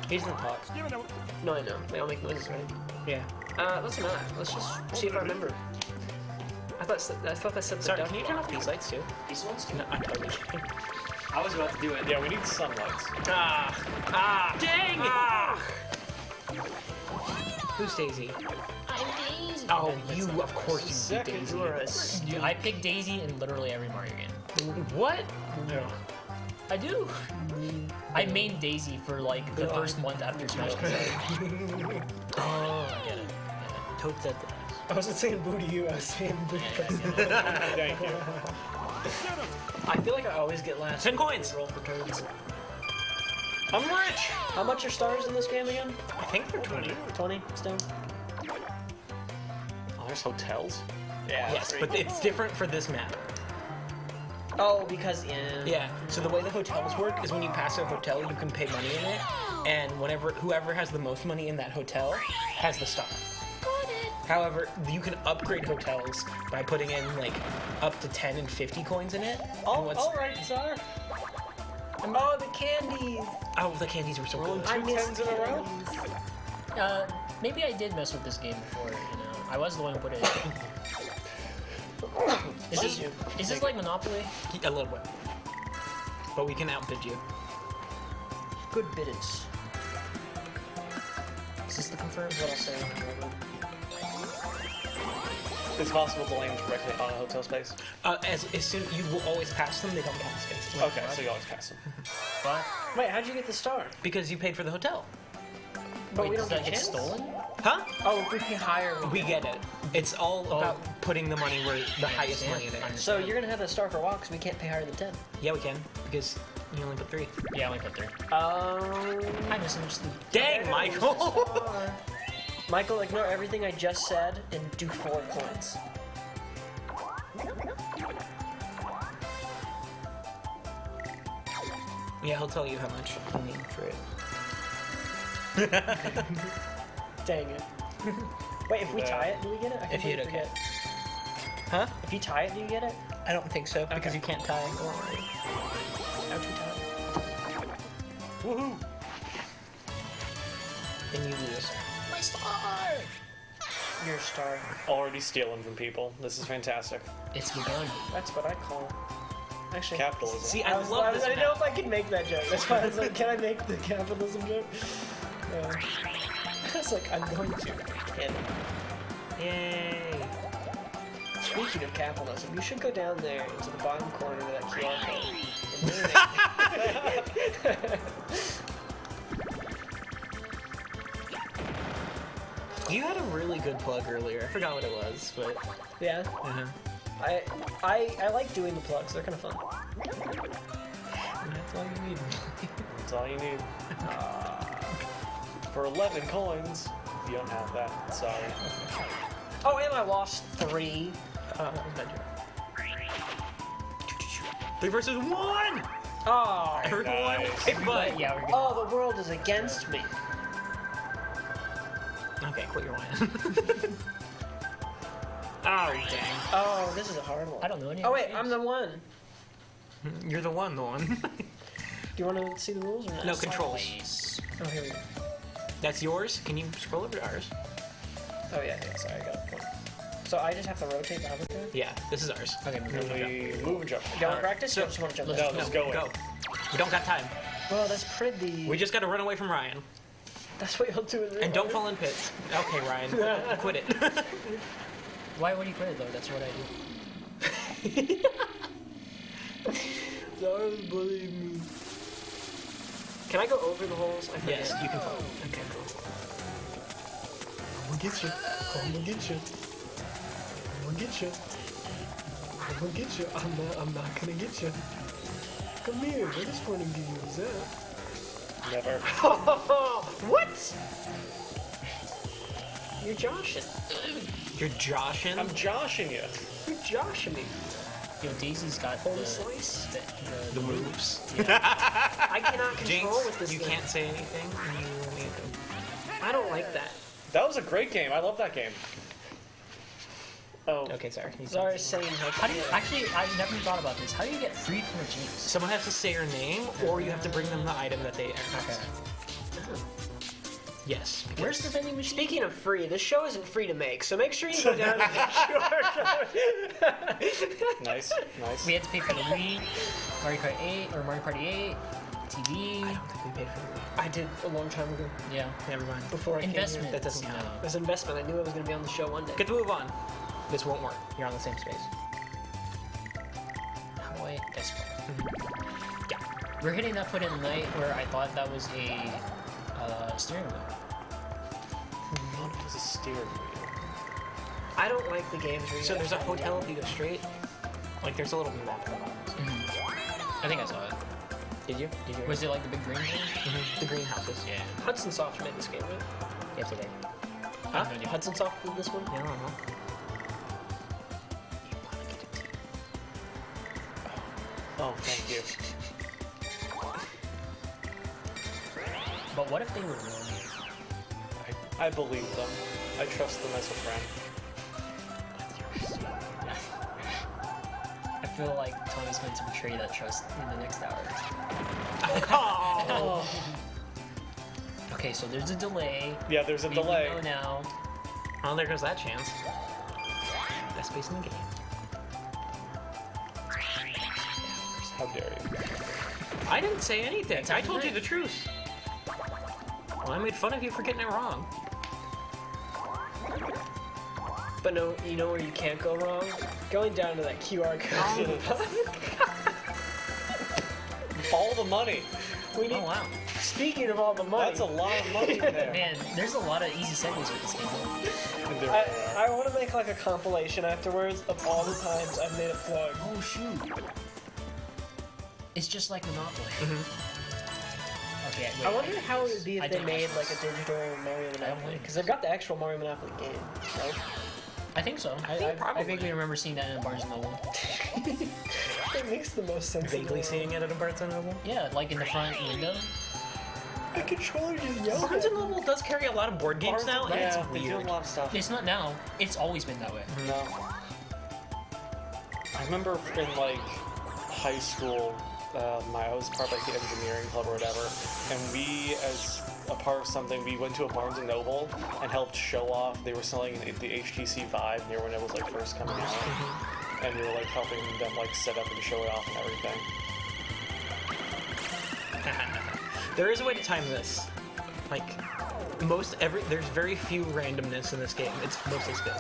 Speaker 2: He doesn't talk.
Speaker 15: No, I know. They all make noises, right?
Speaker 2: Yeah.
Speaker 15: Let's not. Let's just see if I remember. I thought that said the
Speaker 2: Sorry,
Speaker 15: duck
Speaker 2: can you turn off these lights too?
Speaker 5: These ones?
Speaker 2: No, I'm totally kidding.
Speaker 5: I was about to do it.
Speaker 9: Yeah, we need sunlights.
Speaker 2: Dang! Who's Daisy?
Speaker 3: I'm Daisy.
Speaker 2: Oh, you, of course you beat Daisy.
Speaker 5: Dude, I pick Daisy in literally every Mario game.
Speaker 2: What?
Speaker 5: No. I do. I main Daisy for like the first month after Smash Bros.
Speaker 2: Oh, I get it. Toad said that.
Speaker 15: I wasn't saying boo to you, I was saying boo to
Speaker 9: Thank you.
Speaker 15: I feel like I always get last.
Speaker 2: 10 coins!
Speaker 15: Roll for turns.
Speaker 9: I'm rich!
Speaker 15: How much are stars in this game again?
Speaker 2: I think they're 20.
Speaker 15: 20 still?
Speaker 9: Oh, there's hotels?
Speaker 15: Yeah.
Speaker 2: Yes, but it's different for this map.
Speaker 15: Oh, because
Speaker 2: Yeah, so the way the hotels work is when you pass a hotel, you can pay money in it, and whoever has the most money in that hotel has the star. However, you can upgrade hotels by putting in like up to 10 and 50 coins in it.
Speaker 15: Oh, alright, Czar. Oh, the candies!
Speaker 2: Oh, the candies were so good.
Speaker 15: I missed
Speaker 9: 10s in a row?
Speaker 5: Maybe I did mess with this game before, you know. I was the one who put it in. Is this like Monopoly?
Speaker 2: A little bit. But we can outbid you.
Speaker 15: Good biddance.
Speaker 5: Is this the confirmed?
Speaker 15: What I'll say.
Speaker 9: It's possible to land directly on a hotel space.
Speaker 2: As soon you will always pass them, they don't count space.
Speaker 9: Okay, so you always pass them.
Speaker 5: What?
Speaker 15: Wait, how'd you get the star?
Speaker 2: Because you paid for the hotel.
Speaker 15: But we
Speaker 5: does
Speaker 15: don't
Speaker 5: that
Speaker 15: get
Speaker 5: get
Speaker 15: chance?
Speaker 5: stolen?
Speaker 2: Huh?
Speaker 15: Oh, if we pay higher.
Speaker 2: We get it. It's all about putting the money where the highest money there.
Speaker 15: So you're gonna have the star for a while because we can't pay higher than 10.
Speaker 2: Yeah, we can because you only put 3.
Speaker 5: Yeah, I only put 3. I misunderstood.
Speaker 2: Dang, Michael!
Speaker 15: Michael, ignore everything I just said and do 4 coins.
Speaker 2: Yeah, he'll tell you how much you need for it.
Speaker 15: Dang it. Wait, if we tie it, do we get it? I
Speaker 2: If you hit
Speaker 15: completely
Speaker 2: okay.
Speaker 15: forget.
Speaker 2: Huh?
Speaker 15: If you tie it, do you get it?
Speaker 2: I don't think so because you can't tie.
Speaker 15: How'd you tie it?
Speaker 9: Woohoo!
Speaker 2: Then you lose.
Speaker 15: My star! Your star.
Speaker 9: Already stealing from people. This is fantastic.
Speaker 5: It's begun.
Speaker 15: That's what I call. Actually,
Speaker 9: Capitalism.
Speaker 2: See,
Speaker 15: I
Speaker 2: love this
Speaker 15: didn't know
Speaker 2: map.
Speaker 15: if I could make that joke. That's why I was like, can I make the capitalism joke? Yeah. I was like, I'm going to. And
Speaker 2: Yay!
Speaker 15: speaking of capitalism, you should go down there into the bottom corner of that QR code.
Speaker 2: You had a really good plug earlier. I forgot what it was, but
Speaker 15: Yeah.
Speaker 2: uh-huh.
Speaker 15: I like doing the plugs. They're kind of fun.
Speaker 2: That's all you need.
Speaker 9: That's all you need. For 11 coins, you don't have that. Sorry.
Speaker 15: Oh, and I lost 3.
Speaker 2: 3 versus 1.
Speaker 15: Oh,
Speaker 2: Everyone, kick butt.
Speaker 5: Yeah, we're good.
Speaker 15: oh, the world is against me.
Speaker 2: Okay, quit your whining. Oh dang!
Speaker 15: Oh, this is a hard one.
Speaker 5: I don't know any.
Speaker 15: Oh wait, I'm the one.
Speaker 2: You're the one.
Speaker 15: Do you want to see the rules or not?
Speaker 2: No controls.
Speaker 15: Oh, here we go.
Speaker 2: That's yours. Can you scroll over to ours?
Speaker 15: Oh yeah, sorry, I got it. So I just have to rotate the hover pad?
Speaker 2: Yeah, this is ours. Okay,
Speaker 9: Move and jump.
Speaker 15: Do you want to practice? Or you just want to jump?
Speaker 9: No, let's go.
Speaker 2: Go. We don't got time.
Speaker 15: Well, that's pretty.
Speaker 2: We just got to run away from Ryan.
Speaker 15: That's what you'll do in real
Speaker 2: And don't
Speaker 15: life.
Speaker 2: fall in pits. Okay, Ryan, quit it.
Speaker 5: Why would you quit it though? That's what I do.
Speaker 15: Zara's bullying me. Can I go over the holes? I forget.
Speaker 2: Yes, you can fall.
Speaker 15: Okay, cool. I'm gonna get you. I'm gonna get you. I'm gonna get you. I'm gonna get you. I'm not gonna get you. Come here. What is funny to you? Is that?
Speaker 9: Never.
Speaker 15: What? You're joshing.
Speaker 2: You're joshing?
Speaker 9: I'm joshing you.
Speaker 15: You're joshing me.
Speaker 2: Yo, Daisy's got
Speaker 15: Home slice?
Speaker 2: the moves.
Speaker 15: I cannot control
Speaker 2: Jinx,
Speaker 15: with this
Speaker 2: you
Speaker 15: thing.
Speaker 2: can't say anything.
Speaker 15: I don't like that.
Speaker 6: That was a great game. I love that game.
Speaker 15: Oh.
Speaker 2: Okay, sorry.
Speaker 15: Zara's saying
Speaker 2: How do you actually? I never thought about this. How do you get freed from a Jinx? Someone has to say your name, or you have to bring them the item that they. Okay. Yes.
Speaker 15: Where's the vending machine? Speaking of free, this show isn't free to make, so make sure you go down to the QR.
Speaker 6: Nice.
Speaker 2: We had to pay for the Wii, Mario Kart 8 or Mario Party 8, TV. I don't think we paid for the Wii.
Speaker 15: I did a long time ago.
Speaker 2: Yeah, never mind.
Speaker 15: Before I
Speaker 2: Investment.
Speaker 15: came here.
Speaker 2: That doesn't count.
Speaker 15: It was an investment. I knew I was going to be on the show one day.
Speaker 2: Good to move on. This won't work. You're on the same space. How do I this one? Yeah. We're hitting that point in the night where I thought that was a steering wheel.
Speaker 6: It was a steering wheel.
Speaker 15: I don't like the games where you
Speaker 2: So there's a hotel if you go straight. Like there's a little map. I think I saw it. Did you? Was it like the big green thing? The greenhouses. Yeah.
Speaker 15: Hudson Soft made this game, right?
Speaker 2: Yesterday.
Speaker 15: Huh? Hudson Soft did this one?
Speaker 2: Yeah, I don't know.
Speaker 6: Oh, thank you.
Speaker 2: But what if they were wrong?
Speaker 6: I believe them. I trust them as a friend.
Speaker 2: I feel like Tommy's going to betray that trust in the next hour.
Speaker 15: Oh.
Speaker 2: Okay, so there's a delay.
Speaker 6: Yeah, there's a delay.
Speaker 2: We know now. Oh, there goes that chance. Best space in the game.
Speaker 6: How dare you?
Speaker 2: I didn't say anything. I told you the truth. Well, I made fun of you for getting it wrong.
Speaker 15: But no, you know where you can't go wrong? Going down to that QR code.
Speaker 6: All the money.
Speaker 15: We need,
Speaker 2: Oh, wow.
Speaker 15: Speaking of all the money.
Speaker 6: That's a lot of money there.
Speaker 2: Man, there's a lot of easy segues with this game.
Speaker 15: I want to make like a compilation afterwards of all the times I've made a plug.
Speaker 2: Oh, shoot. It's just like Monopoly. Okay, wait,
Speaker 15: I wonder how it would be
Speaker 2: I
Speaker 15: if they
Speaker 2: did
Speaker 15: made
Speaker 2: watch
Speaker 15: like a
Speaker 2: this.
Speaker 15: digital Mario Monopoly. Because they've got the actual Mario Monopoly game, right?
Speaker 2: I think so. I vaguely remember seeing that in a Barnes & Noble.
Speaker 15: It makes the most sense.
Speaker 2: Vaguely seeing it at a Barnes & Noble? Yeah, like in the front window.
Speaker 15: The controller just yelled.
Speaker 2: Barnes & Noble does carry a lot of board games now, and it's
Speaker 6: they do a
Speaker 2: weird.
Speaker 6: lot of stuff.
Speaker 2: It's not now. It's always been that way.
Speaker 6: No. I remember in like high school, I was part of like the engineering club or whatever, and we, as a part of something, we went to a Barnes & Noble and helped show off. They were selling the HTC Vive near when it was like first coming out, and we were like helping them like set up and show it off and everything.
Speaker 2: There is a way to time this. Like, there's very few randomness in this game. It's mostly skill.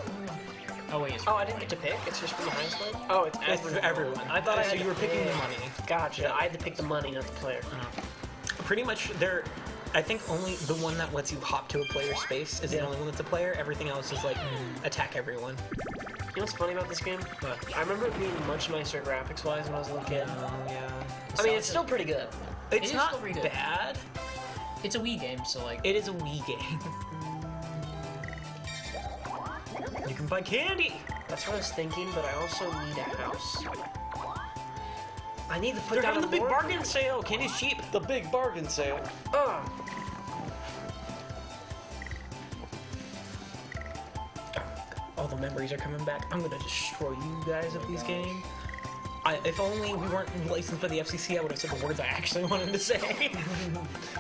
Speaker 2: Oh wait.
Speaker 15: Oh, I didn't get to pick. It's just for the highest grade. Oh, it's
Speaker 2: for everyone.
Speaker 15: I thought I had
Speaker 2: so
Speaker 15: to
Speaker 2: you were picking
Speaker 15: pick.
Speaker 2: the money.
Speaker 15: Gotcha.
Speaker 2: Yeah.
Speaker 15: I had to pick the money, not the player.
Speaker 2: Pretty much, I think only the one that lets you hop to a player space is the only one that's a player. Everything else is like attack everyone.
Speaker 15: You know what's funny about this game? I remember it being much nicer graphics-wise when I was a little kid.
Speaker 2: Yeah.
Speaker 15: I mean, it's still pretty good.
Speaker 2: It's
Speaker 15: It is
Speaker 2: not
Speaker 15: still pretty good.
Speaker 2: bad. It's a Wii game, so like. It is a Wii game. You can buy candy.
Speaker 15: That's what I was thinking, but I also need a house. I need to put
Speaker 2: They're
Speaker 15: down
Speaker 2: having
Speaker 15: a
Speaker 2: the big
Speaker 15: mortgage.
Speaker 2: bargain sale. Candy's cheap.
Speaker 6: The big bargain sale.
Speaker 15: Ugh.
Speaker 2: All the memories are coming back. I'm gonna destroy you guys with these games. If only we weren't licensed by the FCC, I would have said the words I actually wanted to say.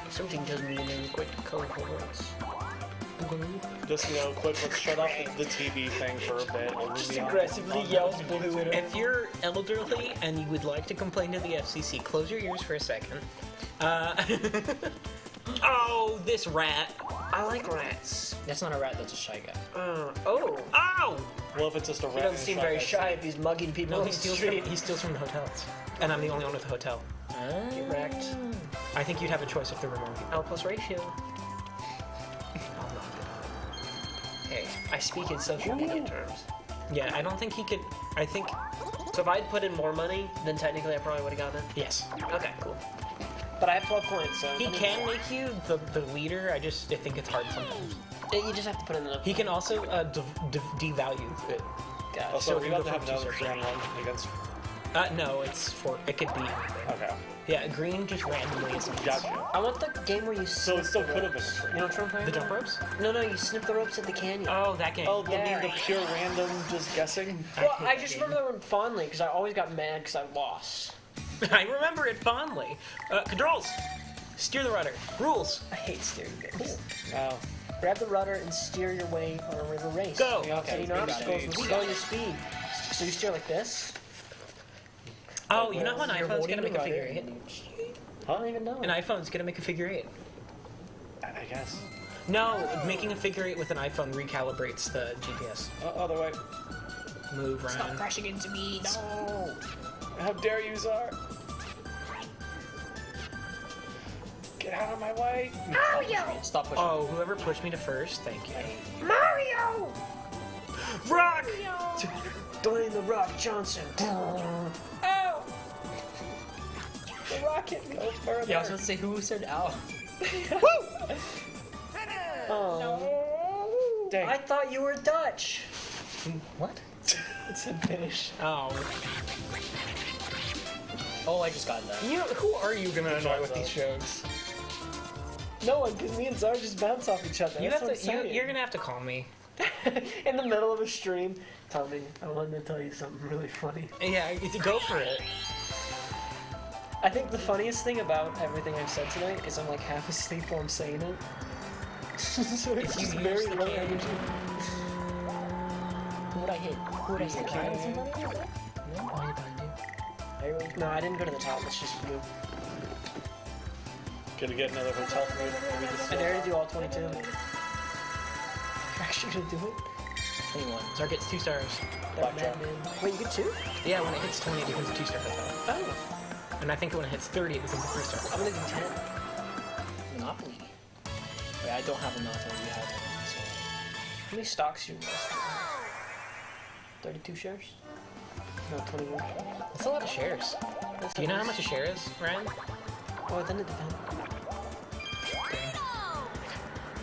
Speaker 15: Something tells me to name quite the colorful words.
Speaker 6: Just, quick, let's shut off the TV thing for a bit.
Speaker 15: Just aggressively yells blue in it.
Speaker 2: If you're elderly and you would like to complain to the FCC, close your ears for a second. Oh, this rat.
Speaker 15: I like rats.
Speaker 2: That's not a rat, that's a shy guy.
Speaker 15: Oh!
Speaker 6: Well, if it's just a rat.
Speaker 15: He doesn't seem very shy if he's mugging people
Speaker 2: No,
Speaker 15: on
Speaker 2: he
Speaker 15: the
Speaker 2: steals
Speaker 15: street.
Speaker 2: from the hotels. And I'm the only one with a hotel.
Speaker 15: Get wrecked.
Speaker 2: I think you'd have a choice if there were more people.
Speaker 15: L plus ratio. Hey, I speak in social media terms.
Speaker 2: Yeah, I don't think he could. I think.
Speaker 15: So if I'd put in more money, then technically I probably would have gotten it?
Speaker 2: Yes.
Speaker 15: Okay, cool. But I have 12 coins, so...
Speaker 2: He can make you the leader, I think it's hard sometimes.
Speaker 15: You just have to put in enough.
Speaker 2: He can also devalue it.
Speaker 6: Also, we got to have another 3-on-1 against
Speaker 2: No, it's for it could be.
Speaker 6: Okay.
Speaker 2: Yeah, green just randomly is.
Speaker 6: Gotcha.
Speaker 15: I want the game where you
Speaker 6: So it still could have been
Speaker 15: You know what I'm talking
Speaker 2: The
Speaker 15: about?
Speaker 2: jump ropes?
Speaker 15: No, you snip the ropes at the canyon.
Speaker 2: Oh, that game.
Speaker 6: Oh, the pure random just guessing?
Speaker 15: Well, I just remember that one fondly because I always got mad because I lost.
Speaker 2: I remember it fondly. Controls. Steer the rudder. Rules.
Speaker 15: I hate steering games.
Speaker 6: Wow.
Speaker 15: Grab the rudder and steer your way on a river race.
Speaker 2: Go.
Speaker 15: So you know obstacles will slow your speed. So you steer like this.
Speaker 2: Oh, you know how an
Speaker 15: You're
Speaker 2: iPhone's
Speaker 15: holding
Speaker 2: gonna make
Speaker 15: the
Speaker 2: a figure
Speaker 15: rudder.
Speaker 2: 8?
Speaker 15: I don't even know.
Speaker 2: An iPhone's gonna make a figure 8.
Speaker 6: I guess.
Speaker 2: No, making a figure 8 with an iPhone recalibrates the GPS.
Speaker 6: Other way.
Speaker 2: Move, run.
Speaker 15: Stop crashing into me. No.
Speaker 6: How dare you, Czar? Get out of my way.
Speaker 15: Mario!
Speaker 5: Stop pushing.
Speaker 2: Oh, whoever pushed me to first, thank you.
Speaker 15: Mario!
Speaker 2: Rock!
Speaker 15: Dwayne the Rock Johnson. Ow! The rock hit me. Go further.
Speaker 5: Yeah, I was about to say who said ow.
Speaker 15: Oh.
Speaker 6: Dang.
Speaker 15: I thought you were Dutch.
Speaker 2: What?
Speaker 15: It said finish.
Speaker 2: Oh.
Speaker 5: Oh, I just got that.
Speaker 2: Who are you gonna annoy with these shows?
Speaker 15: No one, because me and Czar just bounce off each other.
Speaker 2: You
Speaker 15: That's
Speaker 2: have
Speaker 15: what
Speaker 2: to.
Speaker 15: I'm saying.
Speaker 2: You're gonna have to call me.
Speaker 15: In the middle of a stream. Tell me, I wanted to tell you something really funny.
Speaker 2: Yeah, go for it.
Speaker 15: I think the funniest thing about everything I've said tonight is I'm like half asleep while I'm saying it. So it's just very low energy.
Speaker 5: Who would I hit? Who would I hit?
Speaker 15: No, I didn't go to the top, it's just you.
Speaker 6: Gonna get another hotel for me.
Speaker 15: I dare to do all 22. You're actually gonna do it?
Speaker 2: 21. Czar gets 2 stars.
Speaker 15: Blackjack. Wait, you get 2?
Speaker 2: Yeah, when it hits 20, it becomes a 2-star hotel.
Speaker 15: Oh.
Speaker 2: And I think when it hits 30, it becomes a 3-star
Speaker 15: I'm
Speaker 2: hotel.
Speaker 15: gonna do 10.
Speaker 5: Monopoly. Wait, I don't have a Monopoly. You have one. So.
Speaker 15: How many stocks you invest in? 32 shares? No, 21.
Speaker 2: That's a lot of shares. Do you know how much a share is, Ryan?
Speaker 15: Oh, then it depends.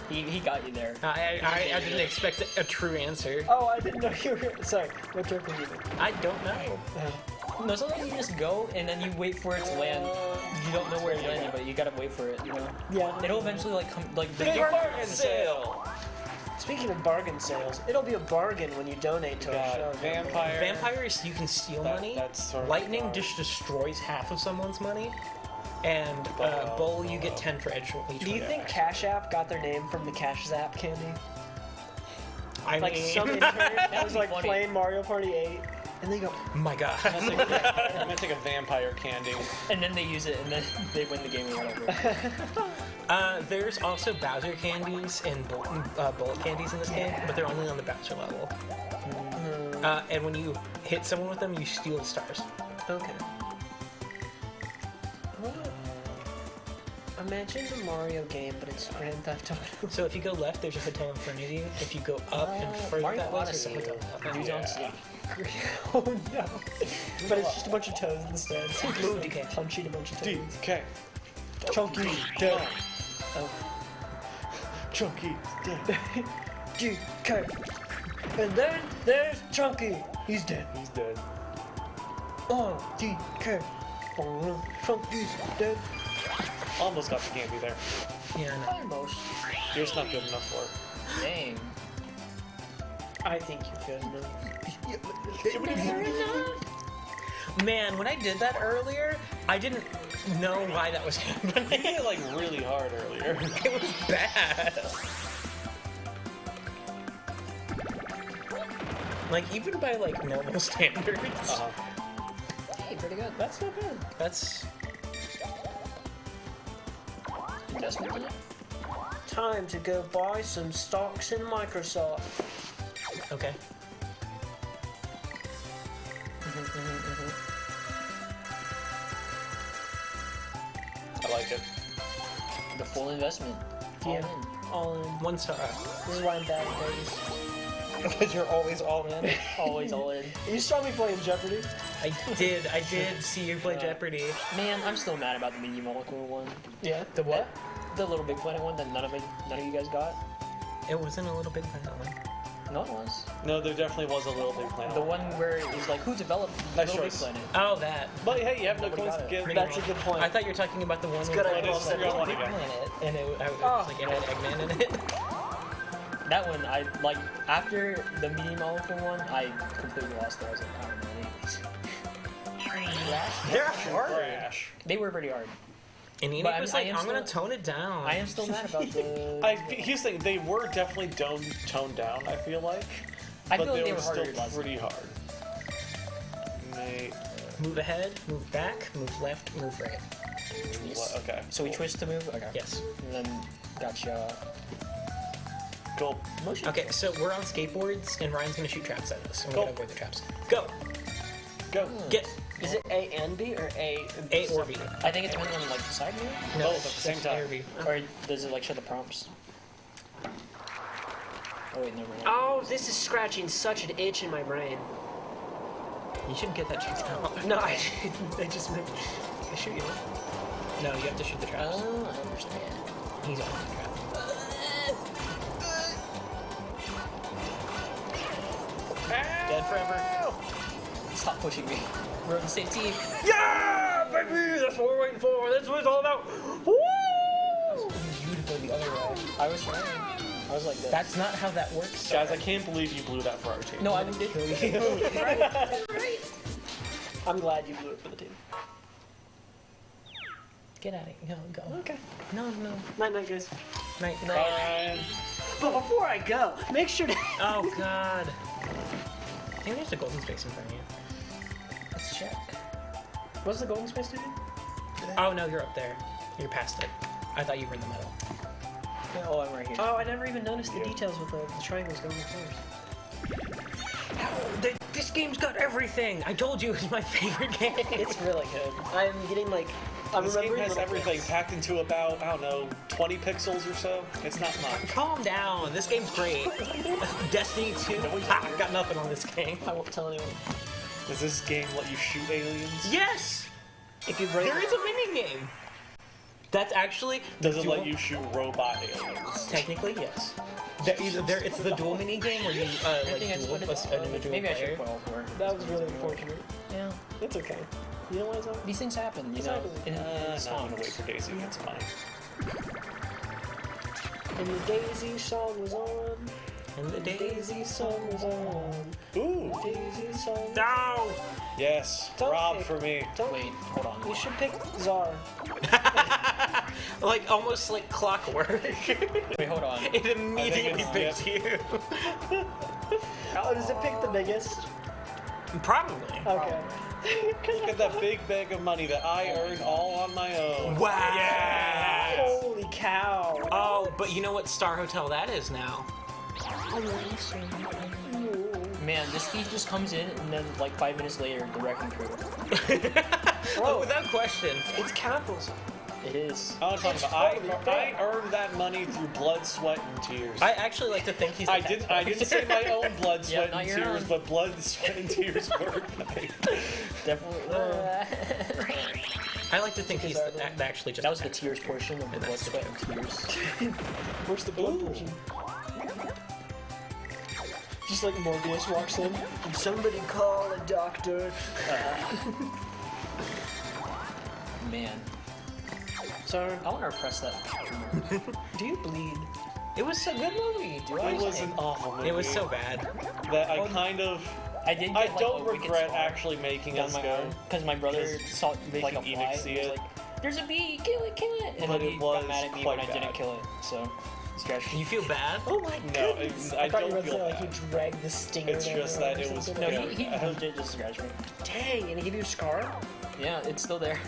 Speaker 5: He got you there.
Speaker 2: I didn't expect a true answer.
Speaker 15: Oh, I didn't know you were. Sorry, what joke were you making?
Speaker 2: I don't know.
Speaker 5: No, sometimes you just go and then you wait for it to land. You don't know where it's landing, but you gotta wait for it. You know.
Speaker 15: Yeah.
Speaker 5: It'll eventually like come like the
Speaker 2: Big bargain sale.
Speaker 15: Speaking of bargain sales, it'll be a bargain when you donate to our show.
Speaker 6: Vampire.
Speaker 2: Vampires, you can steal money.
Speaker 6: That's sort of
Speaker 2: Lightning
Speaker 6: bizarre.
Speaker 2: just destroys half of someone's money. And Bull, you get 10 for each one.
Speaker 15: Do you think Cash App got their name from the Cash Zap candy?
Speaker 2: I
Speaker 15: Like
Speaker 2: mean,
Speaker 15: some intern that was
Speaker 5: be
Speaker 15: like
Speaker 5: funny.
Speaker 15: playing Mario Party 8, and they go,
Speaker 2: my God.
Speaker 6: I'm gonna take a vampire candy.
Speaker 5: and then they use it and then they win the game or whatever.
Speaker 2: There's also Bowser candies and bullet candies in this game, but they're only on the Bowser level. And when you hit someone with them, you steal the stars.
Speaker 15: okay. Imagine the Mario game, but it's Grand Theft Auto.
Speaker 2: So if you go left, there's a hotel in front of you. If you go up and further
Speaker 5: Mario
Speaker 2: that way, there's a
Speaker 5: Odyssey.
Speaker 2: hotel.
Speaker 5: You don't see.
Speaker 15: Oh no. But it's just a bunch of toads instead. So
Speaker 2: Ooh, DK.
Speaker 15: punching a bunch of toads.
Speaker 6: DK.
Speaker 15: Chunky dead. Oh.
Speaker 6: Chunky dead.
Speaker 15: DK. And then there's Chunky. He's dead.
Speaker 6: He's dead.
Speaker 15: Oh, DK. Oh, Chunky's dead.
Speaker 6: Almost got the candy there.
Speaker 2: Yeah, I know.
Speaker 15: Almost.
Speaker 6: You're just not good enough for it.
Speaker 5: Dang.
Speaker 15: I think you're good enough.
Speaker 2: Man, when I did that earlier, I didn't know why that was happening.
Speaker 6: You hit it like really hard earlier.
Speaker 2: It was bad. Like, even by, like, normal standards.
Speaker 5: Hey, pretty good.
Speaker 15: That's not bad.
Speaker 2: That's...
Speaker 5: Investment in it?
Speaker 15: Time to go buy some stocks in Microsoft.
Speaker 2: Okay.
Speaker 6: I like it.
Speaker 5: The full investment. All
Speaker 15: Yeah.
Speaker 5: in.
Speaker 15: All in.
Speaker 2: 1 star.
Speaker 15: This is why I'm bad at Vegas.
Speaker 2: Because you're always all in.
Speaker 5: Always all in.
Speaker 15: You saw me playing Jeopardy?
Speaker 2: I did see you play Jeopardy.
Speaker 5: Man, I'm still mad about the mini molecule one.
Speaker 15: Yeah. The what?
Speaker 5: The Little Big Planet one that none of you guys got.
Speaker 2: It wasn't a little big planet one.
Speaker 5: No, it was.
Speaker 6: No, there definitely was a Little Big Planet.
Speaker 5: The one where it was like, who developed Little Big Planet?
Speaker 2: Oh, that.
Speaker 6: But hey, you have no
Speaker 5: Nobody
Speaker 6: coins
Speaker 5: got
Speaker 6: to
Speaker 5: it.
Speaker 6: give.
Speaker 15: That's a good point.
Speaker 2: I thought you were talking about the one
Speaker 15: good
Speaker 2: where
Speaker 15: idea.
Speaker 2: it said
Speaker 6: You're on
Speaker 2: Big
Speaker 6: again.
Speaker 2: Planet, and it was like it had Eggman in it.
Speaker 5: That one, I like after the medium molecule one, I completely lost it. I was like, I don't know these.
Speaker 2: They're hard.
Speaker 5: They were pretty hard.
Speaker 2: And Enoch was like, I'm gonna tone it down.
Speaker 5: I am still mad about the.
Speaker 6: Here's the thing, they were definitely toned down, I feel like.
Speaker 5: I
Speaker 6: but
Speaker 5: feel like
Speaker 6: they
Speaker 5: they
Speaker 6: were
Speaker 5: were harder
Speaker 6: still
Speaker 5: to
Speaker 6: pretty hard. Mate.
Speaker 2: Move ahead, move back, move left, move right.
Speaker 6: Okay.
Speaker 5: So we twist to move? Okay.
Speaker 2: Yes.
Speaker 5: And then gotcha.
Speaker 6: Go.
Speaker 5: Motion.
Speaker 2: Okay, so we're on skateboards, and Ryan's gonna shoot traps at us, and we're
Speaker 6: Go.
Speaker 2: gonna avoid the traps. Go!
Speaker 6: Go.
Speaker 2: Get!
Speaker 15: Is it A and B or A?
Speaker 2: A or B.
Speaker 5: I think it depends on like the side view.
Speaker 2: No,
Speaker 6: Both at the same time.
Speaker 2: A or B.
Speaker 5: Or does it like show the prompts? Oh wait, never mind.
Speaker 15: Oh, this is scratching such an itch in my brain.
Speaker 2: You shouldn't get that checked out.
Speaker 15: No, I just meant
Speaker 2: I shoot you. No, you have to shoot the traps.
Speaker 5: Oh, I understand.
Speaker 2: He's on the trap. Dead forever.
Speaker 5: Stop pushing me.
Speaker 2: We're on the same team.
Speaker 15: Yeah, baby, that's what we're waiting for. That's what it's all about. Woo!
Speaker 2: You to go the other way.
Speaker 5: I was trying. I was like this.
Speaker 2: That's not how that works.
Speaker 6: Guys, I can't believe you blew that for our team.
Speaker 5: No, I didn't kill you.
Speaker 15: Right. I'm glad you blew it for the team.
Speaker 2: Get at it. Go.
Speaker 15: Okay.
Speaker 2: No.
Speaker 15: Night, night, guys.
Speaker 2: Night.
Speaker 6: Ryan.
Speaker 15: But before I go, make sure to.
Speaker 2: Oh God. I think there's a golden space in front of you. Let's check.
Speaker 15: What's the golden space doing?
Speaker 2: Oh no, you're up there. You're past it. I thought you were in the middle.
Speaker 5: Oh, I'm right here.
Speaker 15: Oh, I never even noticed the details with the triangles going first.
Speaker 2: This game's got everything. I told you it's my favorite game.
Speaker 15: It's really good. I'm getting like. I'm
Speaker 6: This game
Speaker 15: remembering
Speaker 6: has
Speaker 15: little
Speaker 6: everything
Speaker 15: things.
Speaker 6: packed into about, I don't know, 20 pixels or so. It's not much.
Speaker 2: Calm down. This game's great. Destiny 2. Ha, got nothing on this game.
Speaker 15: I won't tell anyone.
Speaker 6: Does this game let you shoot aliens?
Speaker 2: Yes.
Speaker 15: If you break
Speaker 2: There is a mini game. That's actually.
Speaker 6: Does it let you shoot robot aliens?
Speaker 2: Technically, yes. It's the dual mini game where you like duel an individual
Speaker 5: Maybe I
Speaker 2: player.
Speaker 5: should quell for it.
Speaker 15: That was really unfortunate.
Speaker 5: Yeah.
Speaker 15: It's okay. You know what it's
Speaker 5: These things happen, you know. In
Speaker 6: No, I'm
Speaker 5: songs.
Speaker 6: gonna wait for Daisy. That's fine.
Speaker 15: And the Daisy song was on.
Speaker 2: And the
Speaker 15: Daisy song was on.
Speaker 6: Ooh.
Speaker 15: Daisy song.
Speaker 2: No.
Speaker 6: Yes.
Speaker 15: Don't
Speaker 6: Rob
Speaker 15: pick-
Speaker 6: for me.
Speaker 15: Don't
Speaker 5: Wait, hold on.
Speaker 15: You should pick Czar.
Speaker 2: Like almost like clockwork.
Speaker 5: Wait, hold on.
Speaker 2: It immediately picks you.
Speaker 15: Oh, does it pick the biggest?
Speaker 2: Probably.
Speaker 15: Okay.
Speaker 6: Look at that big bag of money that I earned all on my own.
Speaker 2: Wow. Yes.
Speaker 15: Holy cow.
Speaker 2: Oh, but you know what Star Hotel that is now?
Speaker 5: Man, this thief just comes in and then like 5 minutes later, the wrecking crew.
Speaker 2: Oh, without question.
Speaker 15: It's capitalism.
Speaker 5: It is.
Speaker 6: I was talking about, I earned that money through blood, sweat, and tears.
Speaker 2: I actually like to think he's. The
Speaker 6: I didn't say my own blood,
Speaker 5: Yeah,
Speaker 6: sweat,
Speaker 5: not
Speaker 6: and
Speaker 5: your
Speaker 6: tears,
Speaker 5: own.
Speaker 6: but blood, sweat, and tears were mine.
Speaker 5: Definitely.
Speaker 2: I like to think he's actually just.
Speaker 5: That was the tears portion of the blood, sweat, and tears.
Speaker 15: Where's the blood portion? Just like Morbius walks in. Can somebody call a doctor?
Speaker 5: Man.
Speaker 15: Sorry.
Speaker 5: I want to repress that.
Speaker 15: Do you bleed?
Speaker 2: It was a good movie.
Speaker 6: It was an awful movie.
Speaker 2: It was so bad.
Speaker 6: That I kind of.
Speaker 5: I did. Get,
Speaker 6: I
Speaker 5: like,
Speaker 6: don't
Speaker 5: a wicked
Speaker 6: regret
Speaker 5: scar
Speaker 6: actually making
Speaker 5: down
Speaker 6: us
Speaker 5: my
Speaker 6: go.
Speaker 5: arm because my brother saw like a
Speaker 6: Making
Speaker 5: fly.
Speaker 6: Enoch see
Speaker 5: and was
Speaker 6: it.
Speaker 5: like, "There's a bee! Kill it! Kill it!" And
Speaker 6: But
Speaker 5: then
Speaker 6: it
Speaker 5: he
Speaker 6: was
Speaker 5: got mad at me
Speaker 6: quite
Speaker 5: when I didn't
Speaker 6: bad.
Speaker 5: kill it. So, scratch.
Speaker 2: You feel bad?
Speaker 15: Oh my
Speaker 6: No,
Speaker 15: goodness.
Speaker 6: I
Speaker 15: thought you
Speaker 6: don't
Speaker 15: were
Speaker 6: feel
Speaker 15: gonna say, like
Speaker 6: bad.
Speaker 15: he dragged the stinger.
Speaker 6: It's
Speaker 15: down
Speaker 6: just
Speaker 15: your
Speaker 6: that
Speaker 15: arm or
Speaker 6: it was
Speaker 15: something.
Speaker 5: No,
Speaker 6: Yeah.
Speaker 5: he did just scratch me.
Speaker 15: Dang, and he gave you a scar?
Speaker 5: Yeah, it's still there.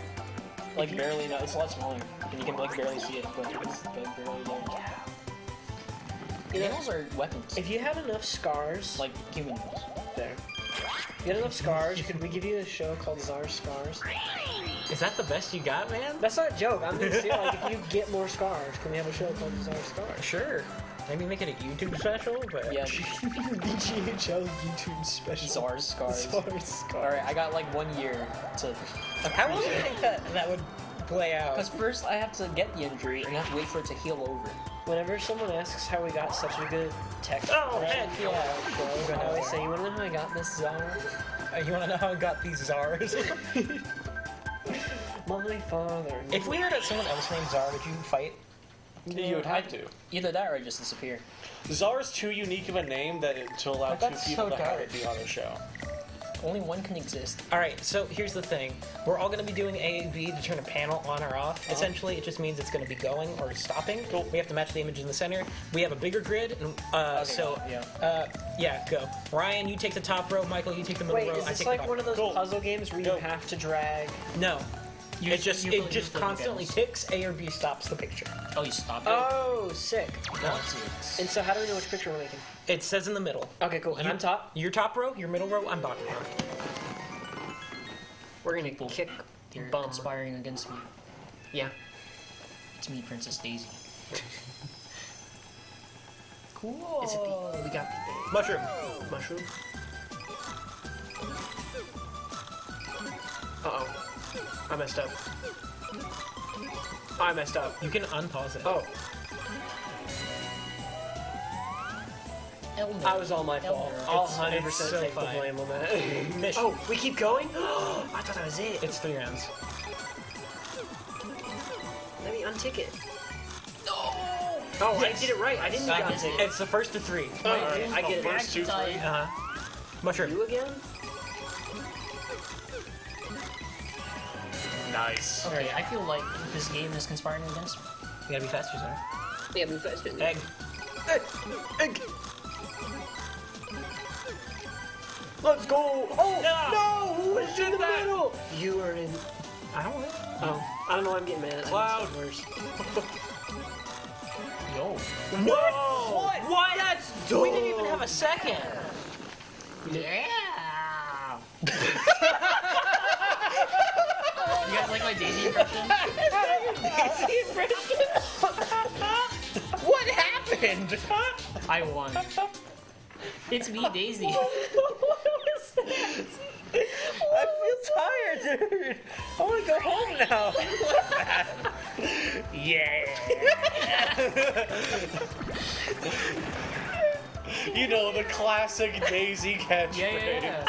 Speaker 5: Like barely. No, it's a lot smaller, and you can like barely see it, but it's barely there.
Speaker 15: You know,
Speaker 5: Nails are weapons,
Speaker 15: if you had enough scars,
Speaker 5: like human nails.
Speaker 15: there. If you had enough scars, could we give you a show called Czar Scars?
Speaker 2: Is that the best you got, man?
Speaker 15: That's not a joke. I'm just saying, like, if you get more scars, can we have a show called Czar Scars?
Speaker 2: Sure. Maybe make it a YouTube special, but
Speaker 5: Yeah,
Speaker 15: VGHL YouTube special.
Speaker 5: Czar's scars.
Speaker 15: Czar's Scars.
Speaker 5: All right, I got like 1 year to.
Speaker 2: How long do you think that would play out?
Speaker 5: Because first I have to get the injury and I have to wait for it to heal over.
Speaker 15: Whenever someone asks how we got such a good text,
Speaker 2: heck
Speaker 15: yeah, I always say, "You want to know how I got this czar?"
Speaker 2: You want to know how I got these czars?
Speaker 15: My father.
Speaker 2: If we heard someone else named Czar, would you fight?
Speaker 6: You would have to.
Speaker 5: Either that or I just disappear.
Speaker 6: Czar is too unique of a name to allow two
Speaker 2: That's
Speaker 6: people
Speaker 2: so
Speaker 6: to have
Speaker 2: dark.
Speaker 6: it be on the show.
Speaker 5: Only one can exist.
Speaker 2: All right, so here's the thing. We're all going to be doing A and B to turn a panel on or off. Essentially, it just means it's going to be going or stopping. Cool. We have to match the image in the center. We have a bigger grid, and yeah, go. Ryan, you take the top row. Michael, you take the middle
Speaker 15: Wait,
Speaker 2: row.
Speaker 15: is
Speaker 2: I
Speaker 15: this
Speaker 2: take
Speaker 15: like
Speaker 2: the
Speaker 15: one of those
Speaker 2: bottom.
Speaker 15: puzzle games where you have to drag?
Speaker 2: No. It just
Speaker 5: you feel
Speaker 2: constantly ticks. A or B stops the picture.
Speaker 5: Oh, you stop it?
Speaker 15: Oh, sick.
Speaker 5: No.
Speaker 15: And so how do we know which picture we're making?
Speaker 2: It says in the middle.
Speaker 15: Okay, cool. And I'm top?
Speaker 2: You're top row, you're middle row, I'm bottom row.
Speaker 15: We're gonna kick
Speaker 5: You're
Speaker 15: bum.
Speaker 5: conspiring against me.
Speaker 15: Yeah.
Speaker 5: It's me, Princess Daisy.
Speaker 15: Cool. Is it the... We got the...
Speaker 2: Mushroom.
Speaker 15: Mushroom? Uh-oh. I messed up. I messed up.
Speaker 2: You can unpause it.
Speaker 15: Oh. I was all my fault. I'll 100%
Speaker 2: so
Speaker 15: take the
Speaker 2: fine.
Speaker 15: blame on that. Oh, we keep going? I thought that was it.
Speaker 2: It's 3 rounds.
Speaker 15: Let me untick it. Oh, I did it right. I didn't need to untick it.
Speaker 2: It's the first to 3.
Speaker 15: I get it.
Speaker 6: First 2, 3.
Speaker 2: Uh-huh. Mushroom.
Speaker 15: You again?
Speaker 6: Nice.
Speaker 5: Okay, I feel like this game is conspiring against me.
Speaker 2: You gotta be faster, sir.
Speaker 15: Yeah, move faster.
Speaker 2: Egg. Egg.
Speaker 15: Let's go! Oh, no! Who was in the
Speaker 2: that?
Speaker 15: middle? You are in...
Speaker 2: I don't know.
Speaker 15: Oh, I don't know why I'm getting mad.
Speaker 6: Cloud.
Speaker 5: Yo.
Speaker 2: Whoa! What? That's
Speaker 15: dope.
Speaker 2: We didn't even have a second.
Speaker 5: Yeah. You guys like my Daisy impression?
Speaker 2: Daisy impression? What happened?
Speaker 5: I won. It's me, Daisy.
Speaker 2: What was that? I feel tired, dude. I want to go home now. What's that? Yeah.
Speaker 6: You know, the classic Daisy catchphrase.
Speaker 5: Yeah.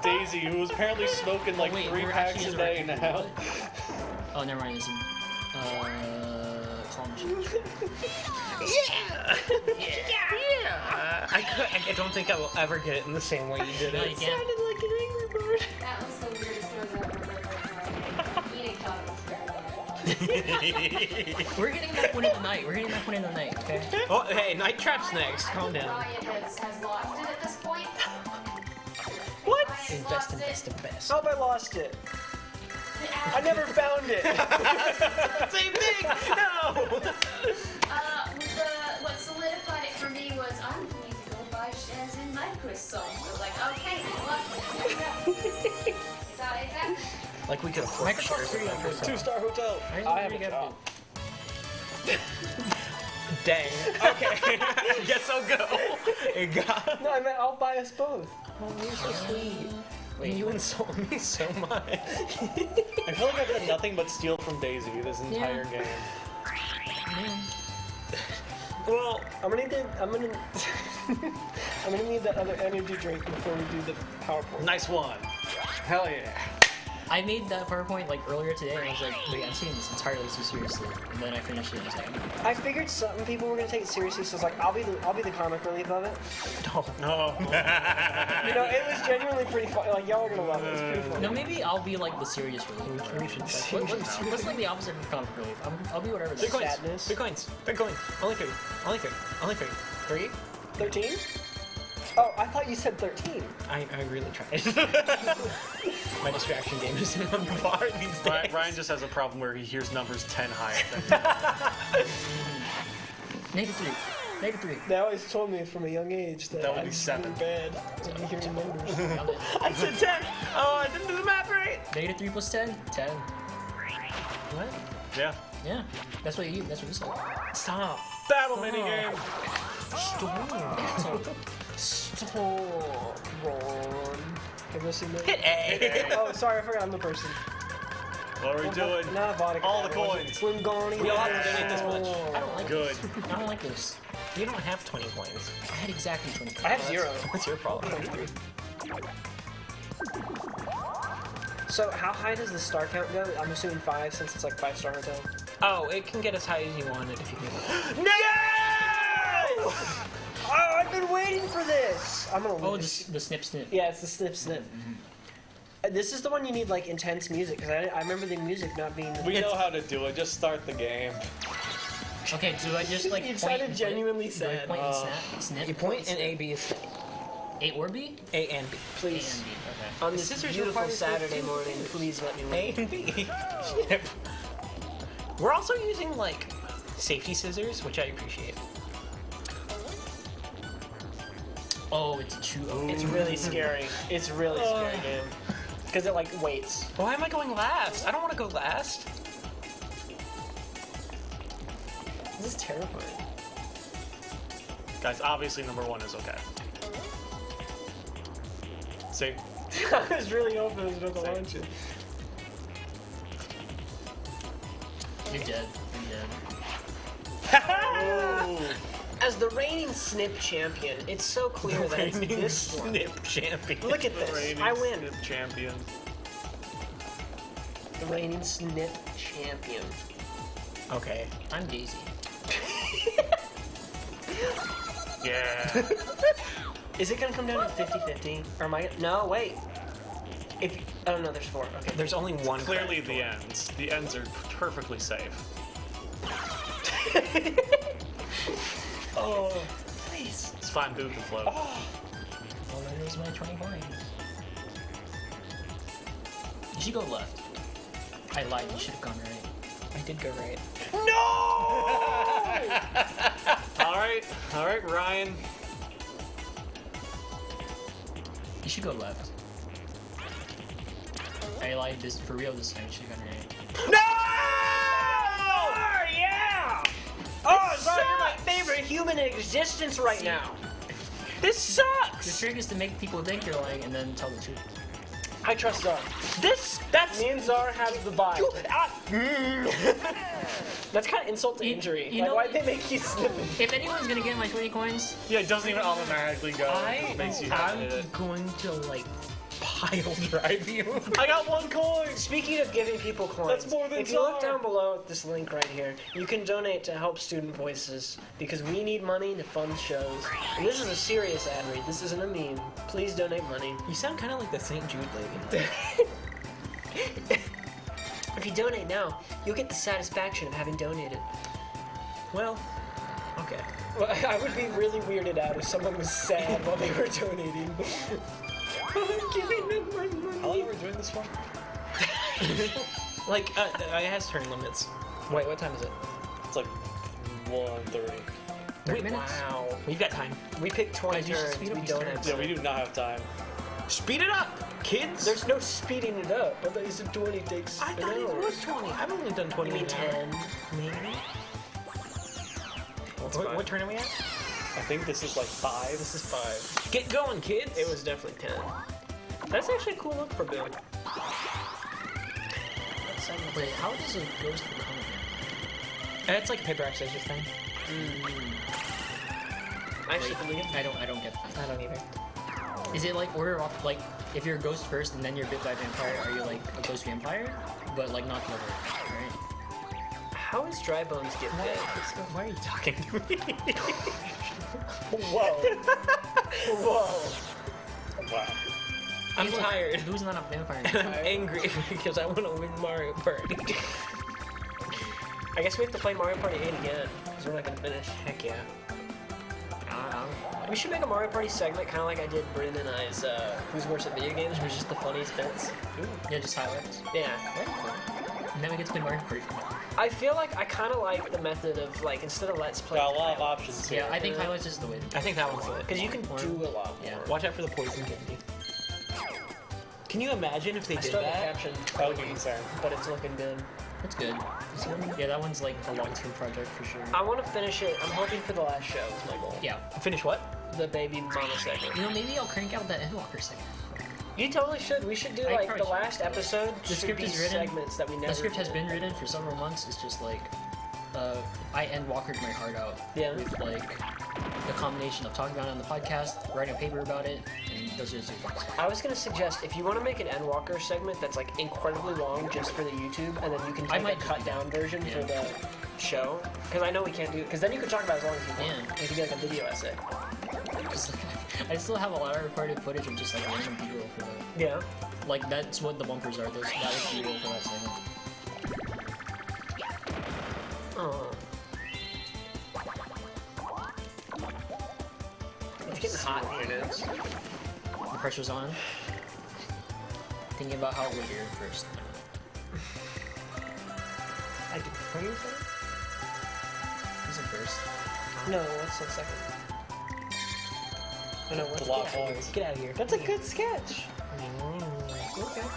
Speaker 6: Daisy, who was apparently smoking like
Speaker 5: wait,
Speaker 6: 3
Speaker 5: there
Speaker 6: packs
Speaker 5: actually
Speaker 6: a
Speaker 5: is a
Speaker 6: day
Speaker 5: record
Speaker 6: now.
Speaker 5: Oh, never mind. It's in, claw machine.
Speaker 2: Yeah. I don't think I will ever get it in the same way you did
Speaker 5: No,
Speaker 2: it.
Speaker 5: you can't.
Speaker 15: Sounded like an angry bird.
Speaker 3: That was the weirdest noise I've ever heard. Enoch thought it was very
Speaker 5: We're getting that one in the night. Okay.
Speaker 2: Oh, hey, Night Trap's next. Calm down.
Speaker 3: Ryan has lost it at this point.
Speaker 2: What?
Speaker 3: Ryan's
Speaker 2: Best
Speaker 3: lost
Speaker 2: and
Speaker 3: it.
Speaker 2: best and best.
Speaker 15: Hope I lost it. I never found it.
Speaker 2: Same thing. No.
Speaker 3: What solidified it for me was I'm going to go buy shares in Microsoft. I was like, okay, it's out.
Speaker 2: Like we could afford
Speaker 5: Microsoft's pretty good.
Speaker 6: 2-star hotel. I have a job.
Speaker 2: Dang. Okay. Guess I'll go.
Speaker 15: No, I meant I'll buy us both. Oh, you're so sweet.
Speaker 2: Wait, you insult me so much.
Speaker 6: I feel like I've done nothing but steal from Daisy this entire game.
Speaker 2: Well,
Speaker 15: I'm gonna need that other energy drink before we do the PowerPoint.
Speaker 6: Nice one. Hell yeah.
Speaker 5: I made that PowerPoint like earlier today, and I was like, wait, I'm taking this entirely too seriously. And then I finished it and I was like,
Speaker 15: I figured some people were gonna take it seriously, so I was like, I'll be the comic relief of it.
Speaker 2: No.
Speaker 15: You know, it was genuinely pretty fun. Like y'all are gonna love it. It's pretty fun.
Speaker 5: no, maybe I'll be like the serious relief. What's like the opposite of comic relief? I'll be whatever.
Speaker 2: 3 coins.
Speaker 15: Sadness.
Speaker 2: 3 coins. 3 coins. Only 3. Only 3. Only 3. 3?
Speaker 15: 13? Oh, I thought you said 13.
Speaker 2: I really tried. My distraction game is in on bar these days.
Speaker 6: Ryan just has a problem where he hears numbers 10 higher.
Speaker 5: -3. -3.
Speaker 15: They always told me from a young age that
Speaker 6: That would
Speaker 15: I'm
Speaker 6: be 7.
Speaker 15: really bad to be hearing numbers.
Speaker 2: I said 10. Oh, I didn't do the math right.
Speaker 5: -3 plus 10? 10.
Speaker 2: What?
Speaker 6: Yeah.
Speaker 5: Yeah. That's what you said.
Speaker 2: Stop.
Speaker 6: Battle minigame.
Speaker 15: Stop, Ron. Have you seen that?
Speaker 2: Hit A.
Speaker 15: Oh, sorry, I forgot I'm the person.
Speaker 9: What are we doing?
Speaker 15: Not vodka.
Speaker 9: All the coins.
Speaker 15: Swim gone.
Speaker 2: We all have to donate this much. I don't like
Speaker 9: Good.
Speaker 2: this. I don't like this. You don't have 20 coins.
Speaker 5: I had exactly 20 coins.
Speaker 15: I have 0.
Speaker 2: That's your problem.
Speaker 15: So how high does the star count go? I'm assuming 5 since it's like 5-star hotel.
Speaker 2: Oh, it can get as high as you want it if you can.
Speaker 15: No! Oh, I've been waiting for this. I'm gonna.
Speaker 5: Oh, the snip snip.
Speaker 15: Yeah, it's the snip snip. This is the one you need like intense music because I remember the music not being.
Speaker 9: We know how to do it. Just start the game.
Speaker 5: Okay, do I just like
Speaker 15: You
Speaker 5: point
Speaker 15: sounded
Speaker 5: and
Speaker 15: genuinely
Speaker 5: do I
Speaker 15: sad.
Speaker 5: point and snip?
Speaker 2: You point and A, B is snip.
Speaker 5: A or B?
Speaker 2: A and B.
Speaker 15: Please.
Speaker 5: A and B. Okay.
Speaker 15: On this
Speaker 2: Scissors
Speaker 15: beautiful
Speaker 2: requires
Speaker 15: Saturday
Speaker 2: two.
Speaker 15: morning, please let me win.
Speaker 2: A and B. Snip. We're also using like safety scissors, which I appreciate.
Speaker 5: Oh, it's a chew. Oh.
Speaker 15: It's really scary. It's a really scary game. Because it like waits.
Speaker 2: Why am I going last? I don't want to go last.
Speaker 15: This is terrifying.
Speaker 9: Guys, obviously number 1 is okay. See?
Speaker 15: I was really hoping it was going to launch it.
Speaker 5: You're dead. You're dead.
Speaker 15: As the reigning snip champion, it's so clear that it's this one.
Speaker 2: Snip champion.
Speaker 15: Look at this. I win.
Speaker 9: Snip champion.
Speaker 15: The reigning snip champion.
Speaker 2: Okay.
Speaker 5: I'm Daisy.
Speaker 9: Yeah.
Speaker 15: Is it gonna come down to 50-50? Or am I? No, wait. If oh no, there's 4. Okay.
Speaker 2: There's only one.
Speaker 9: Clearly the ends. The ends are perfectly safe.
Speaker 15: Oh, please.
Speaker 9: It's fine. Boo can float.
Speaker 15: Oh.
Speaker 5: Well, there goes my 20 coins. You should go left. I lied. You should have gone right.
Speaker 2: I did go right.
Speaker 9: All right, Ryan.
Speaker 5: You should go left. I lied. This for real this time. You should have gone right.
Speaker 15: No! Oh, yeah! Oh, sorry, you're my favorite human in existence right now. This sucks.
Speaker 5: The trick is to make people think you're lying and then tell the truth.
Speaker 15: I trust Czar. Me and Czar have the vibe. That's kind of insult to injury.
Speaker 5: You
Speaker 15: Like,
Speaker 5: know,
Speaker 15: why'd they make you snip it?
Speaker 5: If anyone's gonna get my 20 coins,
Speaker 9: Yeah, it doesn't even automatically go.
Speaker 2: I'm
Speaker 9: It makes you have it.
Speaker 2: going to like pile drive you.
Speaker 9: I got 1 coin.
Speaker 15: Speaking of giving people coins,
Speaker 9: That's more than
Speaker 15: if you look
Speaker 9: Czar.
Speaker 15: down below at this link right here, you can donate to help Student Voices because we need money to fund shows. And this is a serious ad read. This isn't a meme. Please donate money.
Speaker 2: You sound kind of like the St. Jude lady.
Speaker 15: If you donate now, you'll get the satisfaction of having donated.
Speaker 2: Well, okay.
Speaker 15: Well, I would be really weirded out if someone was sad while they were donating. I'm giving them my money.
Speaker 9: How long are we doing this for?
Speaker 2: Like, it has turn limits. Wait, what time is it?
Speaker 9: It's like 1:30.
Speaker 5: 30 minutes.
Speaker 15: Wow.
Speaker 2: We've got time.
Speaker 15: We picked 20
Speaker 5: Guys, you should
Speaker 15: turns.
Speaker 5: speed up
Speaker 15: We
Speaker 5: these
Speaker 15: don't
Speaker 5: turns.
Speaker 15: have
Speaker 9: Yeah, we do not have time.
Speaker 2: Speed it up, kids.
Speaker 15: There's no speeding it up. I thought you said 20 takes
Speaker 2: I
Speaker 15: an
Speaker 2: thought it
Speaker 15: hour.
Speaker 2: was 20. I've only done 20
Speaker 15: You mean
Speaker 2: an hour.
Speaker 15: 10?
Speaker 2: Maybe.
Speaker 9: fine.
Speaker 2: What turn are we at?
Speaker 9: I think this is like 5.
Speaker 15: This is 5.
Speaker 2: Get going, kids.
Speaker 15: It was definitely 10. That's actually a cool look for Bill.
Speaker 5: Wait, how does it ghost become again?
Speaker 2: It's like a paper exercise thing.
Speaker 15: I actually believe.
Speaker 5: I don't get that.
Speaker 2: I don't either.
Speaker 5: Is it like order of like if you're a ghost first and then you're bit by a vampire, are you like a ghost vampire? But like not killer, right?
Speaker 15: How does Dry Bones get bit?
Speaker 2: Why are you talking to me?
Speaker 15: Whoa. Whoa.
Speaker 9: Wow.
Speaker 2: I'm tired.
Speaker 5: Who's not a vampire?
Speaker 2: And I'm angry because I want to win Mario Party.
Speaker 15: I guess we have to play Mario Party 8 again, because we're not going to finish.
Speaker 2: Heck yeah.
Speaker 15: We should make a Mario Party segment, kind of like I did Brynne and I's Who's Worse at Video Games, which is just the funniest bits.
Speaker 5: Yeah, just highlights.
Speaker 15: Yeah.
Speaker 5: And then we get to play Mario Party.
Speaker 15: I feel like I kind of like the method of, like, instead of Let's Play.
Speaker 9: Got a lot of options here.
Speaker 5: Yeah, I think highlights is the way.
Speaker 2: I think that one's it.
Speaker 15: Because you can do a lot
Speaker 2: Yeah.
Speaker 15: more.
Speaker 2: Watch out for the poison candy. Can you imagine if they
Speaker 15: I
Speaker 2: did
Speaker 15: still have
Speaker 2: that?
Speaker 15: a caption,
Speaker 9: That would be insane.
Speaker 15: but it's looking good.
Speaker 5: That's good. Yeah, that one's like a long-term project for sure.
Speaker 15: I want to finish it. I'm hoping for the last show is my goal.
Speaker 5: Yeah.
Speaker 2: Finish what?
Speaker 15: The baby mama segment.
Speaker 5: You know, maybe I'll crank out that Endwalker segment.
Speaker 15: You totally should. We should do
Speaker 5: I
Speaker 15: like
Speaker 5: probably
Speaker 15: the last episode.
Speaker 5: The script
Speaker 15: should
Speaker 5: is
Speaker 15: be
Speaker 5: written.
Speaker 15: segments that we never.
Speaker 5: The script has
Speaker 15: did.
Speaker 5: been written for several months. It's just like I Walkered my heart out with like the combination of talking about it on the podcast, writing a paper about it, and those are the 2 things.
Speaker 15: I was gonna suggest if you want to make an Endwalker segment that's like incredibly long just for the YouTube, and then you can take a cut down version for the show. Because I know we can't do it. Because then you can talk about it as long as you want. It could be like a video essay.
Speaker 5: I still have a lot of recorded footage of just like random B-roll for the.
Speaker 15: Yeah.
Speaker 5: Like that's what the bumpers are. That is B-roll for that segment.
Speaker 15: Oh. It's getting hot in here.
Speaker 5: The pressure's on. Thinking about how we're here first.
Speaker 15: I can bring you something?
Speaker 5: Who's it first?
Speaker 15: No, what's the second? Oh, no, what's
Speaker 5: The Lost
Speaker 15: get out of here.
Speaker 5: Boys.
Speaker 15: Get out of here. That's a good sketch. Okay.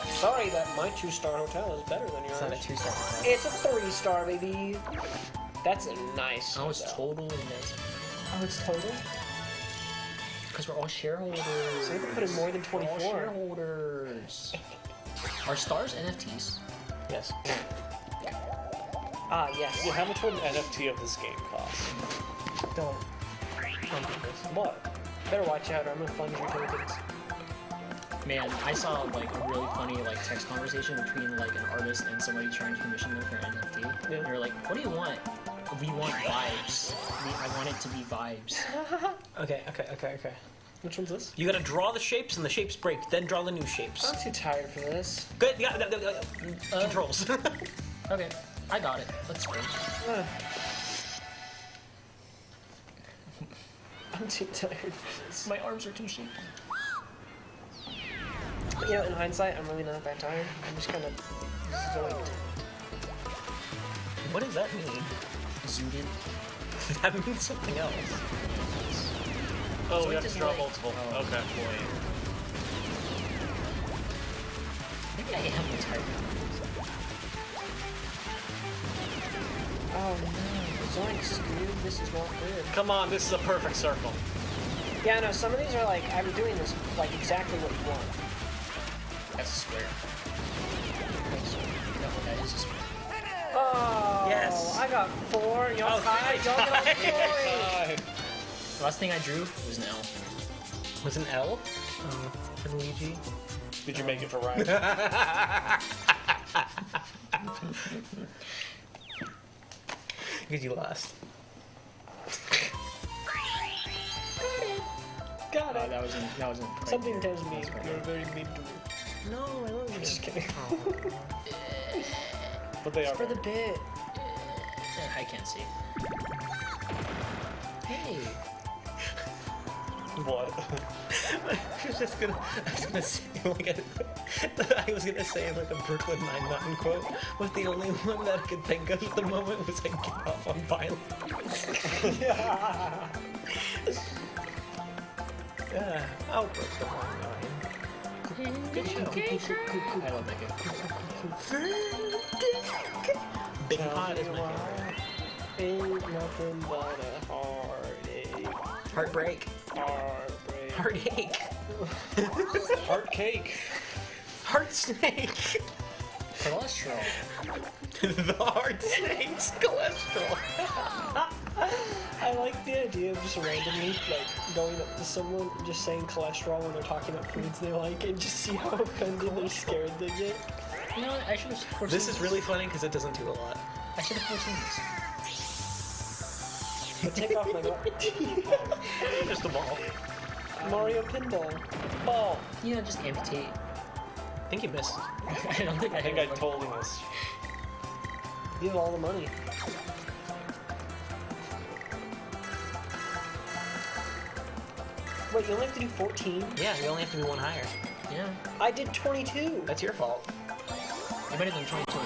Speaker 15: Sorry that my 2-star hotel is better than yours.
Speaker 5: It's not a 2-star hotel.
Speaker 15: It's a 3-star, baby. That's a nice
Speaker 5: Oh, it's
Speaker 15: hotel.
Speaker 5: total and that's.
Speaker 15: Oh, it's total?
Speaker 5: Because we're all shareholders.
Speaker 15: So we can put in more than 24.
Speaker 5: We're all shareholders. Are stars NFTs?
Speaker 15: Yes. Yes.
Speaker 9: Yeah, how much would an NFT of this game cost?
Speaker 15: Don't do this. What? Better watch out or I'm gonna fund your tokens.
Speaker 5: Man, I saw like a really funny like text conversation between like an artist and somebody trying to commission them for an NFT.
Speaker 15: Yeah.
Speaker 5: And they're like, "What do you want?" We want vibes. I want it to be vibes.
Speaker 2: Okay.
Speaker 15: Which one's this?
Speaker 2: You gotta draw the shapes and the shapes break, then draw the new shapes.
Speaker 15: I'm too tired for this.
Speaker 2: Good, yeah, controls.
Speaker 5: Okay, I got it. Let's go.
Speaker 15: I'm too tired for this.
Speaker 5: My arms are too shaky.
Speaker 15: But, you know, in hindsight, I'm really not that tired. I'm just kind of zoinked.
Speaker 2: What does that mean?
Speaker 5: Zooted.
Speaker 2: That means something else.
Speaker 9: Oh,
Speaker 5: So
Speaker 9: we
Speaker 5: it
Speaker 9: have to
Speaker 5: just
Speaker 9: draw
Speaker 5: like-
Speaker 9: multiple.
Speaker 5: Oh,
Speaker 9: Okay.
Speaker 5: Maybe I am tired.
Speaker 15: Oh no, zoinks, dude. This is not good.
Speaker 9: Come on, this is a perfect circle.
Speaker 15: Yeah, no, some of these are like, I'm doing this like exactly what you want.
Speaker 5: That's a square. No, that is a square.
Speaker 15: Oh,
Speaker 2: Yes.
Speaker 15: I got 4. Y'all
Speaker 2: Oh,
Speaker 15: tied. Y'all got all 3.
Speaker 5: The last thing I drew was an L.
Speaker 2: Was an L? Oh, for Luigi.
Speaker 9: Did you make it for Ryan?
Speaker 2: Because you lost.
Speaker 15: Got it.
Speaker 5: That wasn't quite
Speaker 15: Something
Speaker 5: fair.
Speaker 15: tells me you're very mean to me.
Speaker 2: No, I love you.
Speaker 15: Just kidding.
Speaker 9: But they are.
Speaker 15: For the bit.
Speaker 5: I can't see. Hey.
Speaker 9: What?
Speaker 2: I was gonna say like a Brooklyn Nine-Nine quote, but the only one that I could think of at the moment was like, "Get off on violence." Yeah, I'll Brooklyn Nine-Nine.
Speaker 5: Good show. I love that game.
Speaker 2: Big Hot is my favorite.
Speaker 15: Ain't nothing but a heartache.
Speaker 2: Heartbreak.
Speaker 15: Heartbreak.
Speaker 2: Heartache.
Speaker 9: Heart cake.
Speaker 2: Heart snake.
Speaker 5: Cholesterol.
Speaker 2: The heart snake's cholesterol.
Speaker 15: I like the idea of just randomly like going up to someone and just saying cholesterol when they're talking about foods they like and just see how offended or scared they get.
Speaker 5: You know what? I should have foreseen
Speaker 2: This is really funny because it doesn't do a lot.
Speaker 5: I should have foreseen this.
Speaker 15: But take off my
Speaker 2: Just a ball.
Speaker 15: Mario pinball. Ball.
Speaker 5: You know, just amputate.
Speaker 2: I think you missed.
Speaker 5: I don't think
Speaker 9: I think I totally missed.
Speaker 15: You have all the money. Wait, you only have to do 14?
Speaker 2: Yeah, you only have to be one higher.
Speaker 5: Yeah.
Speaker 15: I did 22.
Speaker 2: That's your fault.
Speaker 5: You better than 22.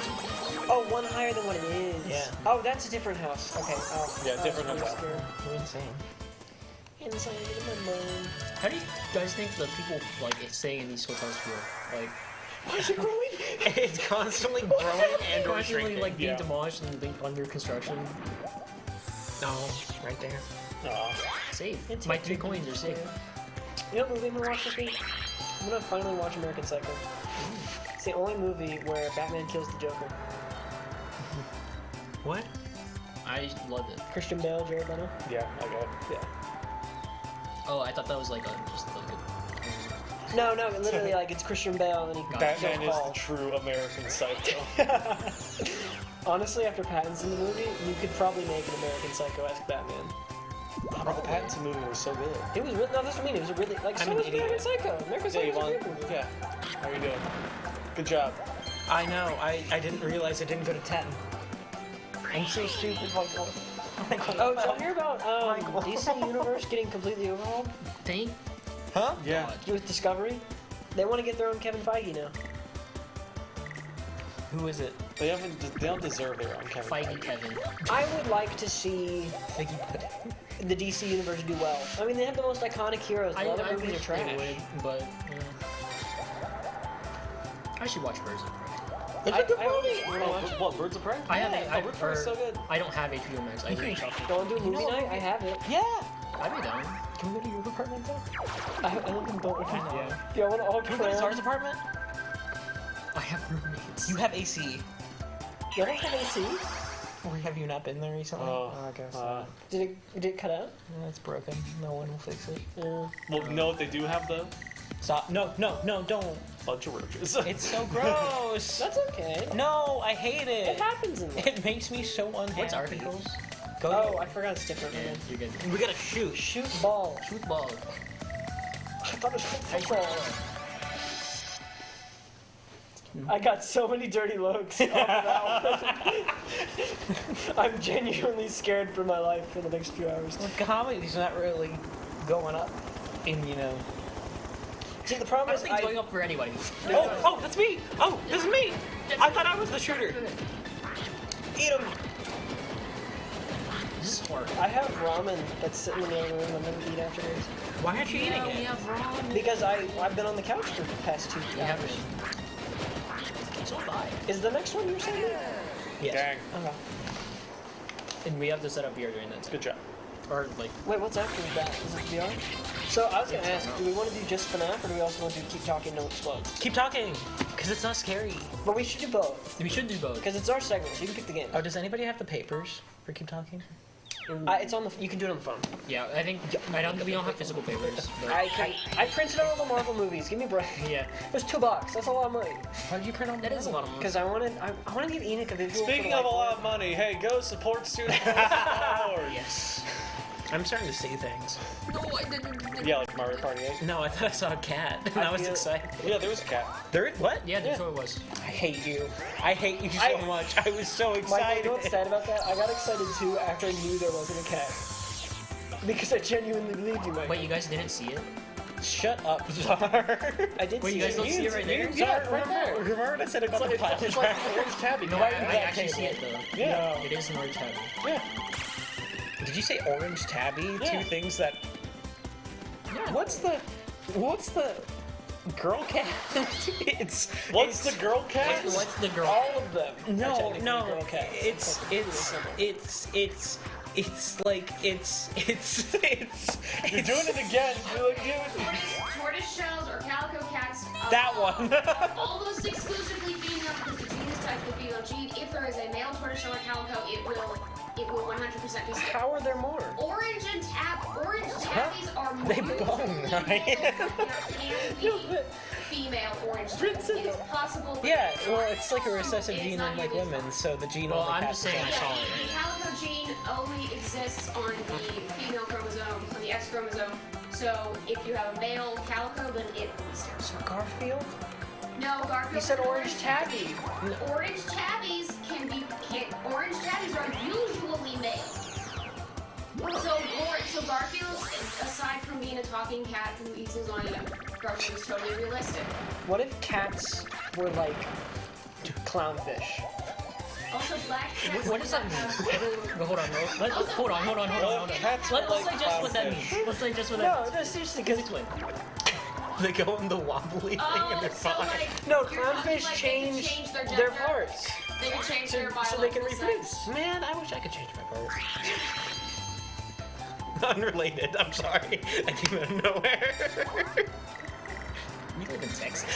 Speaker 15: Oh, one higher than what it is.
Speaker 2: Yeah.
Speaker 15: Oh, that's a different house. Okay. Oh,
Speaker 9: Yeah, different
Speaker 15: I was
Speaker 9: house.
Speaker 15: scared.
Speaker 2: You're insane.
Speaker 15: Inside of my mind.
Speaker 5: How do you guys think the people like staying in these hotels feel? Like,
Speaker 15: why is it growing?
Speaker 2: It's constantly growing and or
Speaker 5: constantly
Speaker 2: shrinking.
Speaker 5: like being
Speaker 9: Yeah.
Speaker 5: demolished and being under construction.
Speaker 2: No, right there.
Speaker 5: Safe. My 3 coins are safe.
Speaker 15: You know what movie I'm gonna watch this week? I'm gonna finally watch American Psycho. It's the only movie where Batman kills the Joker.
Speaker 2: What?
Speaker 5: I loved it.
Speaker 15: Christian Bale, Jared Leto.
Speaker 14: Yeah, I got it.
Speaker 15: Yeah.
Speaker 5: Oh, I thought that was like just like a...
Speaker 15: No, literally, like, it's Christian Bale and he
Speaker 9: Batman
Speaker 15: kills
Speaker 9: is
Speaker 15: Paul.
Speaker 9: the true American Psycho.
Speaker 15: Honestly, after Pattinson the movie, you could probably make an American Psycho-esque Batman.
Speaker 9: Oh, the Pattinson movie was so good.
Speaker 15: It was really, no, that's what I mean. It was a really, like, so was American Psycho. American Psycho was a great movie.
Speaker 9: Yeah. How are you doing? Good job.
Speaker 2: I know. I didn't realize it didn't go to 10.
Speaker 15: I'm so stupid, Michael. Oh, did y'all hear about DC Universe getting completely overhauled?
Speaker 5: Think?
Speaker 9: Huh? Yeah.
Speaker 15: With Discovery? They want to get their own Kevin Feige now.
Speaker 2: Who is it?
Speaker 9: They don't deserve their own Kevin
Speaker 5: Feige Kevin.
Speaker 15: I would like to see the DC Universe do well. I mean, they have the most iconic heroes. The other movies are trash.
Speaker 5: They would, but I should watch Birds of Prey.
Speaker 9: What, Birds of Prey?
Speaker 5: I have
Speaker 9: Birds of Prey is so good.
Speaker 5: I don't have HBO Max. I agree.
Speaker 15: Go and do a movie night? I have it.
Speaker 2: Yeah!
Speaker 5: I'd be down.
Speaker 15: Can we go to your apartment though? I live in Boulder. Yeah, I want to all
Speaker 2: Can we go to
Speaker 15: cram.
Speaker 2: Czar's apartment?
Speaker 5: I have roommates.
Speaker 2: You have AC.
Speaker 15: You don't have AC?
Speaker 2: Or have you not been there recently?
Speaker 9: Oh,
Speaker 2: I guess.
Speaker 15: Did it cut out?
Speaker 2: Yeah, it's broken. No one will fix it.
Speaker 15: Yeah.
Speaker 9: Well, know what they do have though?
Speaker 2: Stop. No, don't.
Speaker 9: Bunch of roaches.
Speaker 2: It's so gross.
Speaker 15: That's okay.
Speaker 2: No, I hate it.
Speaker 15: It happens in there.
Speaker 2: It makes me so unhappy.
Speaker 5: What's articles?
Speaker 15: Oh, I forgot it's different, man.
Speaker 5: You're good.
Speaker 2: We gotta shoot.
Speaker 15: Shoot ball.
Speaker 5: Shoot ball.
Speaker 15: I thought it was football. I got so many dirty looks off of that one. I'm genuinely scared for my life for the next few hours.
Speaker 2: Well, comedy's not really going up in,
Speaker 15: See, the problem
Speaker 5: I
Speaker 15: is
Speaker 5: don't think it's going up for anybody.
Speaker 2: Oh, that's me! Oh, this is me! I thought I was the shooter. Eat him!
Speaker 5: This is hard.
Speaker 15: I have ramen that's sitting in the other room. I'm gonna eat after this.
Speaker 2: Why aren't you eating
Speaker 5: We
Speaker 2: it?
Speaker 5: have ramen.
Speaker 15: Because I've been on the couch for the past 2
Speaker 5: We
Speaker 15: hours.
Speaker 5: haven't. So bye.
Speaker 15: Is the next one you're saying?
Speaker 2: Yes.
Speaker 9: Dang.
Speaker 15: Okay.
Speaker 5: And we have to set up VR during that time.
Speaker 9: Good job.
Speaker 5: Or like,
Speaker 15: Wait, what's after that? Is it VR? So I was gonna ask, do we want to do just FNAF or do we also want to do Keep Talking, No Explodes?
Speaker 2: Keep talking, because it's not scary.
Speaker 15: But we should do both.
Speaker 5: we should do both.
Speaker 15: Because it's our segment, so you can pick the game.
Speaker 2: Oh, does anybody have the papers for Keep Talking?
Speaker 15: It's on the. You can do it on the phone.
Speaker 5: Yeah, I think we don't have physical papers. But
Speaker 15: I printed out all the Marvel movies. Give me a break.
Speaker 5: yeah.
Speaker 15: It was $2. That's a lot of money.
Speaker 2: Why did you print all
Speaker 5: That is a lot of money.
Speaker 15: Because I wanted to give Enoch a visual.
Speaker 9: Speaking
Speaker 15: for
Speaker 9: of
Speaker 15: the
Speaker 9: a lot of money, hey, go support student awards.
Speaker 5: Yes.
Speaker 2: I'm starting to see things.
Speaker 5: No, I didn't.
Speaker 9: Yeah, like Mario Party 8.
Speaker 2: No, I thought I saw a cat, and I was
Speaker 15: feel-
Speaker 2: excited.
Speaker 9: Yeah, there was a cat.
Speaker 2: There? What?
Speaker 5: Yeah, that's what it was.
Speaker 2: I hate you. I hate you so much. I was so
Speaker 15: Michael,
Speaker 2: excited.
Speaker 15: you know what's sad about that? I got excited too after I knew there wasn't a cat. Because I genuinely believed you, Mike.
Speaker 5: Wait, you guys didn't see it?
Speaker 2: Shut up, Czar.
Speaker 15: I did
Speaker 5: Wait,
Speaker 15: see
Speaker 5: you guys don't see it right there?
Speaker 2: Yeah, right there. Remember what I said about the pile?
Speaker 9: It's like an orange tabby.
Speaker 5: No, I actually see it though.
Speaker 9: Yeah.
Speaker 5: It is an orange tabby.
Speaker 9: Yeah.
Speaker 2: Did you say orange tabby?
Speaker 9: Yeah.
Speaker 2: Two things that.
Speaker 5: Yeah.
Speaker 2: What's the girl cat?
Speaker 9: What's the girl cat?
Speaker 5: What's the girl?
Speaker 15: all of them.
Speaker 2: No,
Speaker 15: are technically
Speaker 2: no.
Speaker 15: girl cats.
Speaker 2: It's
Speaker 9: You're doing it again. You're like,
Speaker 3: Tortoise shells or calico cats.
Speaker 2: that one.
Speaker 3: Almost exclusively female because the gene is typed the female gene. If there is a male tortoise shell or calico, it will 100% be still.
Speaker 15: How are there more?
Speaker 3: Orange tabbies are more
Speaker 2: They bone, right?
Speaker 3: female orange tabbies. It is possible.
Speaker 2: Yeah, well, it's like a recessive
Speaker 3: It's
Speaker 2: gene
Speaker 3: not
Speaker 2: in like
Speaker 3: unique.
Speaker 2: women, so the gene
Speaker 5: Well,
Speaker 2: only
Speaker 5: I'm
Speaker 2: passes
Speaker 5: just saying
Speaker 2: on.
Speaker 5: I saw it
Speaker 3: The
Speaker 5: right
Speaker 3: calico gene only exists on the female chromosome, on the X chromosome. So if you have a male calico, then it will be sterile.
Speaker 15: So Garfield?
Speaker 3: No, Garfield.
Speaker 15: You said orange tabby.
Speaker 3: Orange tabbies orange tabbies are usually male. So Garfield, aside from being a talking cat who eats lasagna, Garfield is totally realistic.
Speaker 15: What if cats were like clownfish?
Speaker 3: Also, black cats.
Speaker 5: What does that mean? Hold on.
Speaker 9: Cats
Speaker 5: Let's
Speaker 9: like
Speaker 5: suggest what that
Speaker 9: clownfish.
Speaker 5: means. Let's suggest what
Speaker 15: No,
Speaker 5: that means.
Speaker 15: no, seriously, because
Speaker 5: Explain.
Speaker 2: They go in the wobbly thing and they're
Speaker 3: so
Speaker 2: fine.
Speaker 3: like
Speaker 15: no,
Speaker 3: you're talking
Speaker 15: clownfish
Speaker 3: like
Speaker 15: change
Speaker 3: they can change their
Speaker 15: their
Speaker 3: gender.
Speaker 15: parts
Speaker 3: They can change
Speaker 15: so,
Speaker 3: their
Speaker 15: so they can
Speaker 3: biological
Speaker 15: reproduce.
Speaker 3: sex.
Speaker 2: Man, I wish I could change my part. Unrelated. I'm sorry. I came out of nowhere.
Speaker 5: We live in Texas.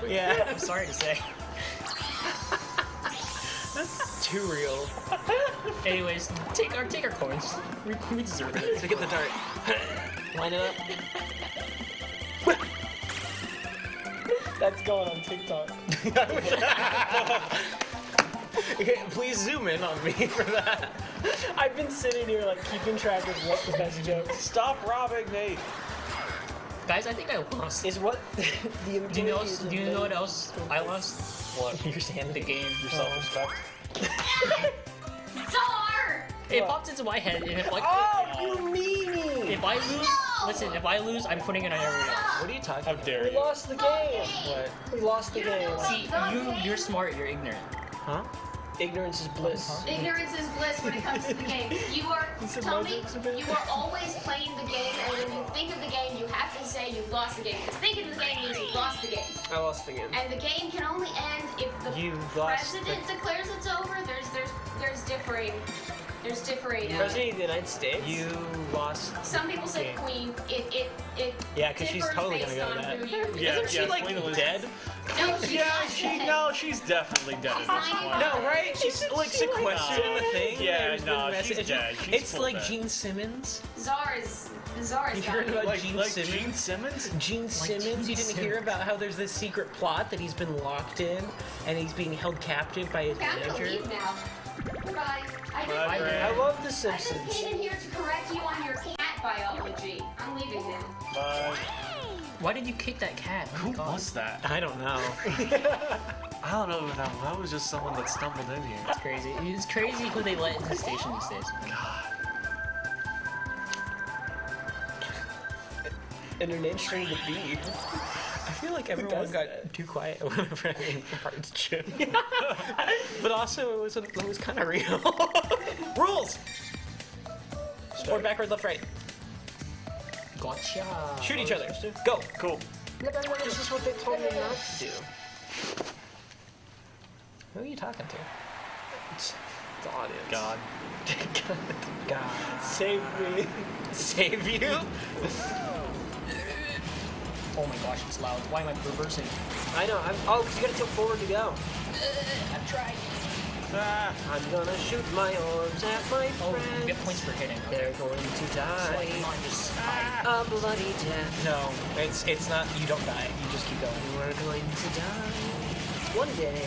Speaker 2: Yeah.
Speaker 5: I'm sorry to say.
Speaker 2: That's too real.
Speaker 5: Anyways, take our coins. We deserve it.
Speaker 2: So get the dart. Line it up.
Speaker 15: That's going on TikTok.
Speaker 2: Please zoom in on me for that.
Speaker 15: I've been sitting here like keeping track of what the best joke.
Speaker 9: Stop robbing Nate.
Speaker 5: Guys, I think I lost.
Speaker 15: Is what the
Speaker 5: Do you know what else I lost?
Speaker 2: What? Your sanity.
Speaker 5: The game.
Speaker 9: Your self-respect.
Speaker 3: Czar!
Speaker 5: It popped into my head and it like.
Speaker 15: Oh, you meanie!
Speaker 5: If I lose, listen. If I lose, I'm putting it on everyone else.
Speaker 2: What are you talking
Speaker 9: How
Speaker 2: about?
Speaker 9: dare
Speaker 15: We
Speaker 9: you?
Speaker 15: lost the game.
Speaker 2: What?
Speaker 15: We lost the game.
Speaker 5: See, you're smart. You're ignorant.
Speaker 2: Huh?
Speaker 15: Ignorance is bliss.
Speaker 3: Ignorance is bliss when it comes to the game. You are, Tony, you are always playing the game, and when you think of the game, you have to say you've lost the game. Because thinking of the game means you've lost the game.
Speaker 15: I lost the game.
Speaker 3: And the game can only end if the president declares it's over. There's differing.
Speaker 15: President of the United States.
Speaker 2: You lost.
Speaker 3: Some people say queen. It
Speaker 2: Yeah, because she's
Speaker 3: differs
Speaker 2: totally
Speaker 3: based
Speaker 2: gonna go
Speaker 3: on
Speaker 2: to
Speaker 3: who
Speaker 2: that.
Speaker 3: you-
Speaker 9: Yeah,
Speaker 2: Isn't she like dead?
Speaker 3: No, she's not dead.
Speaker 9: She's definitely dead at this point.
Speaker 2: No, right? She's like sequestered in the thing.
Speaker 9: Yeah,
Speaker 2: There's
Speaker 9: no,
Speaker 2: been
Speaker 9: she's
Speaker 2: messages.
Speaker 9: dead. She's
Speaker 2: It's
Speaker 9: full
Speaker 2: like
Speaker 9: dead.
Speaker 2: Gene Simmons.
Speaker 3: Czar is
Speaker 2: You heard
Speaker 3: dying.
Speaker 2: about Gene Simmons?
Speaker 9: Gene Simmons?
Speaker 2: Gene Simmons. You didn't hear about how there's this secret plot that he's been locked in and he's being held captive by his
Speaker 3: Okay, I'm gonna
Speaker 2: manager.
Speaker 3: leave now. Goodbye. I
Speaker 15: I love The
Speaker 3: I just
Speaker 15: Simpsons.
Speaker 3: came in here to correct you on your cat biology. I'm leaving now.
Speaker 9: Bye.
Speaker 5: Why did you kick that cat?
Speaker 9: Who was that?
Speaker 2: I don't know.
Speaker 9: I don't know that one. That was just someone that stumbled in here.
Speaker 5: That's crazy. It's crazy who they let into the station these days.
Speaker 15: And her name's starting to be.
Speaker 2: I feel like everyone got too quiet whenever I imparted joke. But also, it was kind of real. Rules! Forward, backward, left, right.
Speaker 5: Gotcha.
Speaker 2: Shoot each other. Go.
Speaker 9: Cool.
Speaker 15: This is what they told me not to do.
Speaker 2: Who are you talking to?
Speaker 15: It's the audience.
Speaker 9: God.
Speaker 2: God.
Speaker 15: Save me.
Speaker 2: Save you?
Speaker 5: Oh my gosh, it's loud. Why am I reversing?
Speaker 15: I know. Oh, because you gotta tilt forward to go.
Speaker 5: I'm trying.
Speaker 15: I'm gonna shoot my arms at my
Speaker 5: Oh,
Speaker 15: friends.
Speaker 5: you get points for hitting.
Speaker 15: They're going to
Speaker 5: So
Speaker 15: die
Speaker 5: like, come on, just
Speaker 15: a bloody death.
Speaker 2: No, it's not. You don't die. You just keep going.
Speaker 15: You are going to die one day.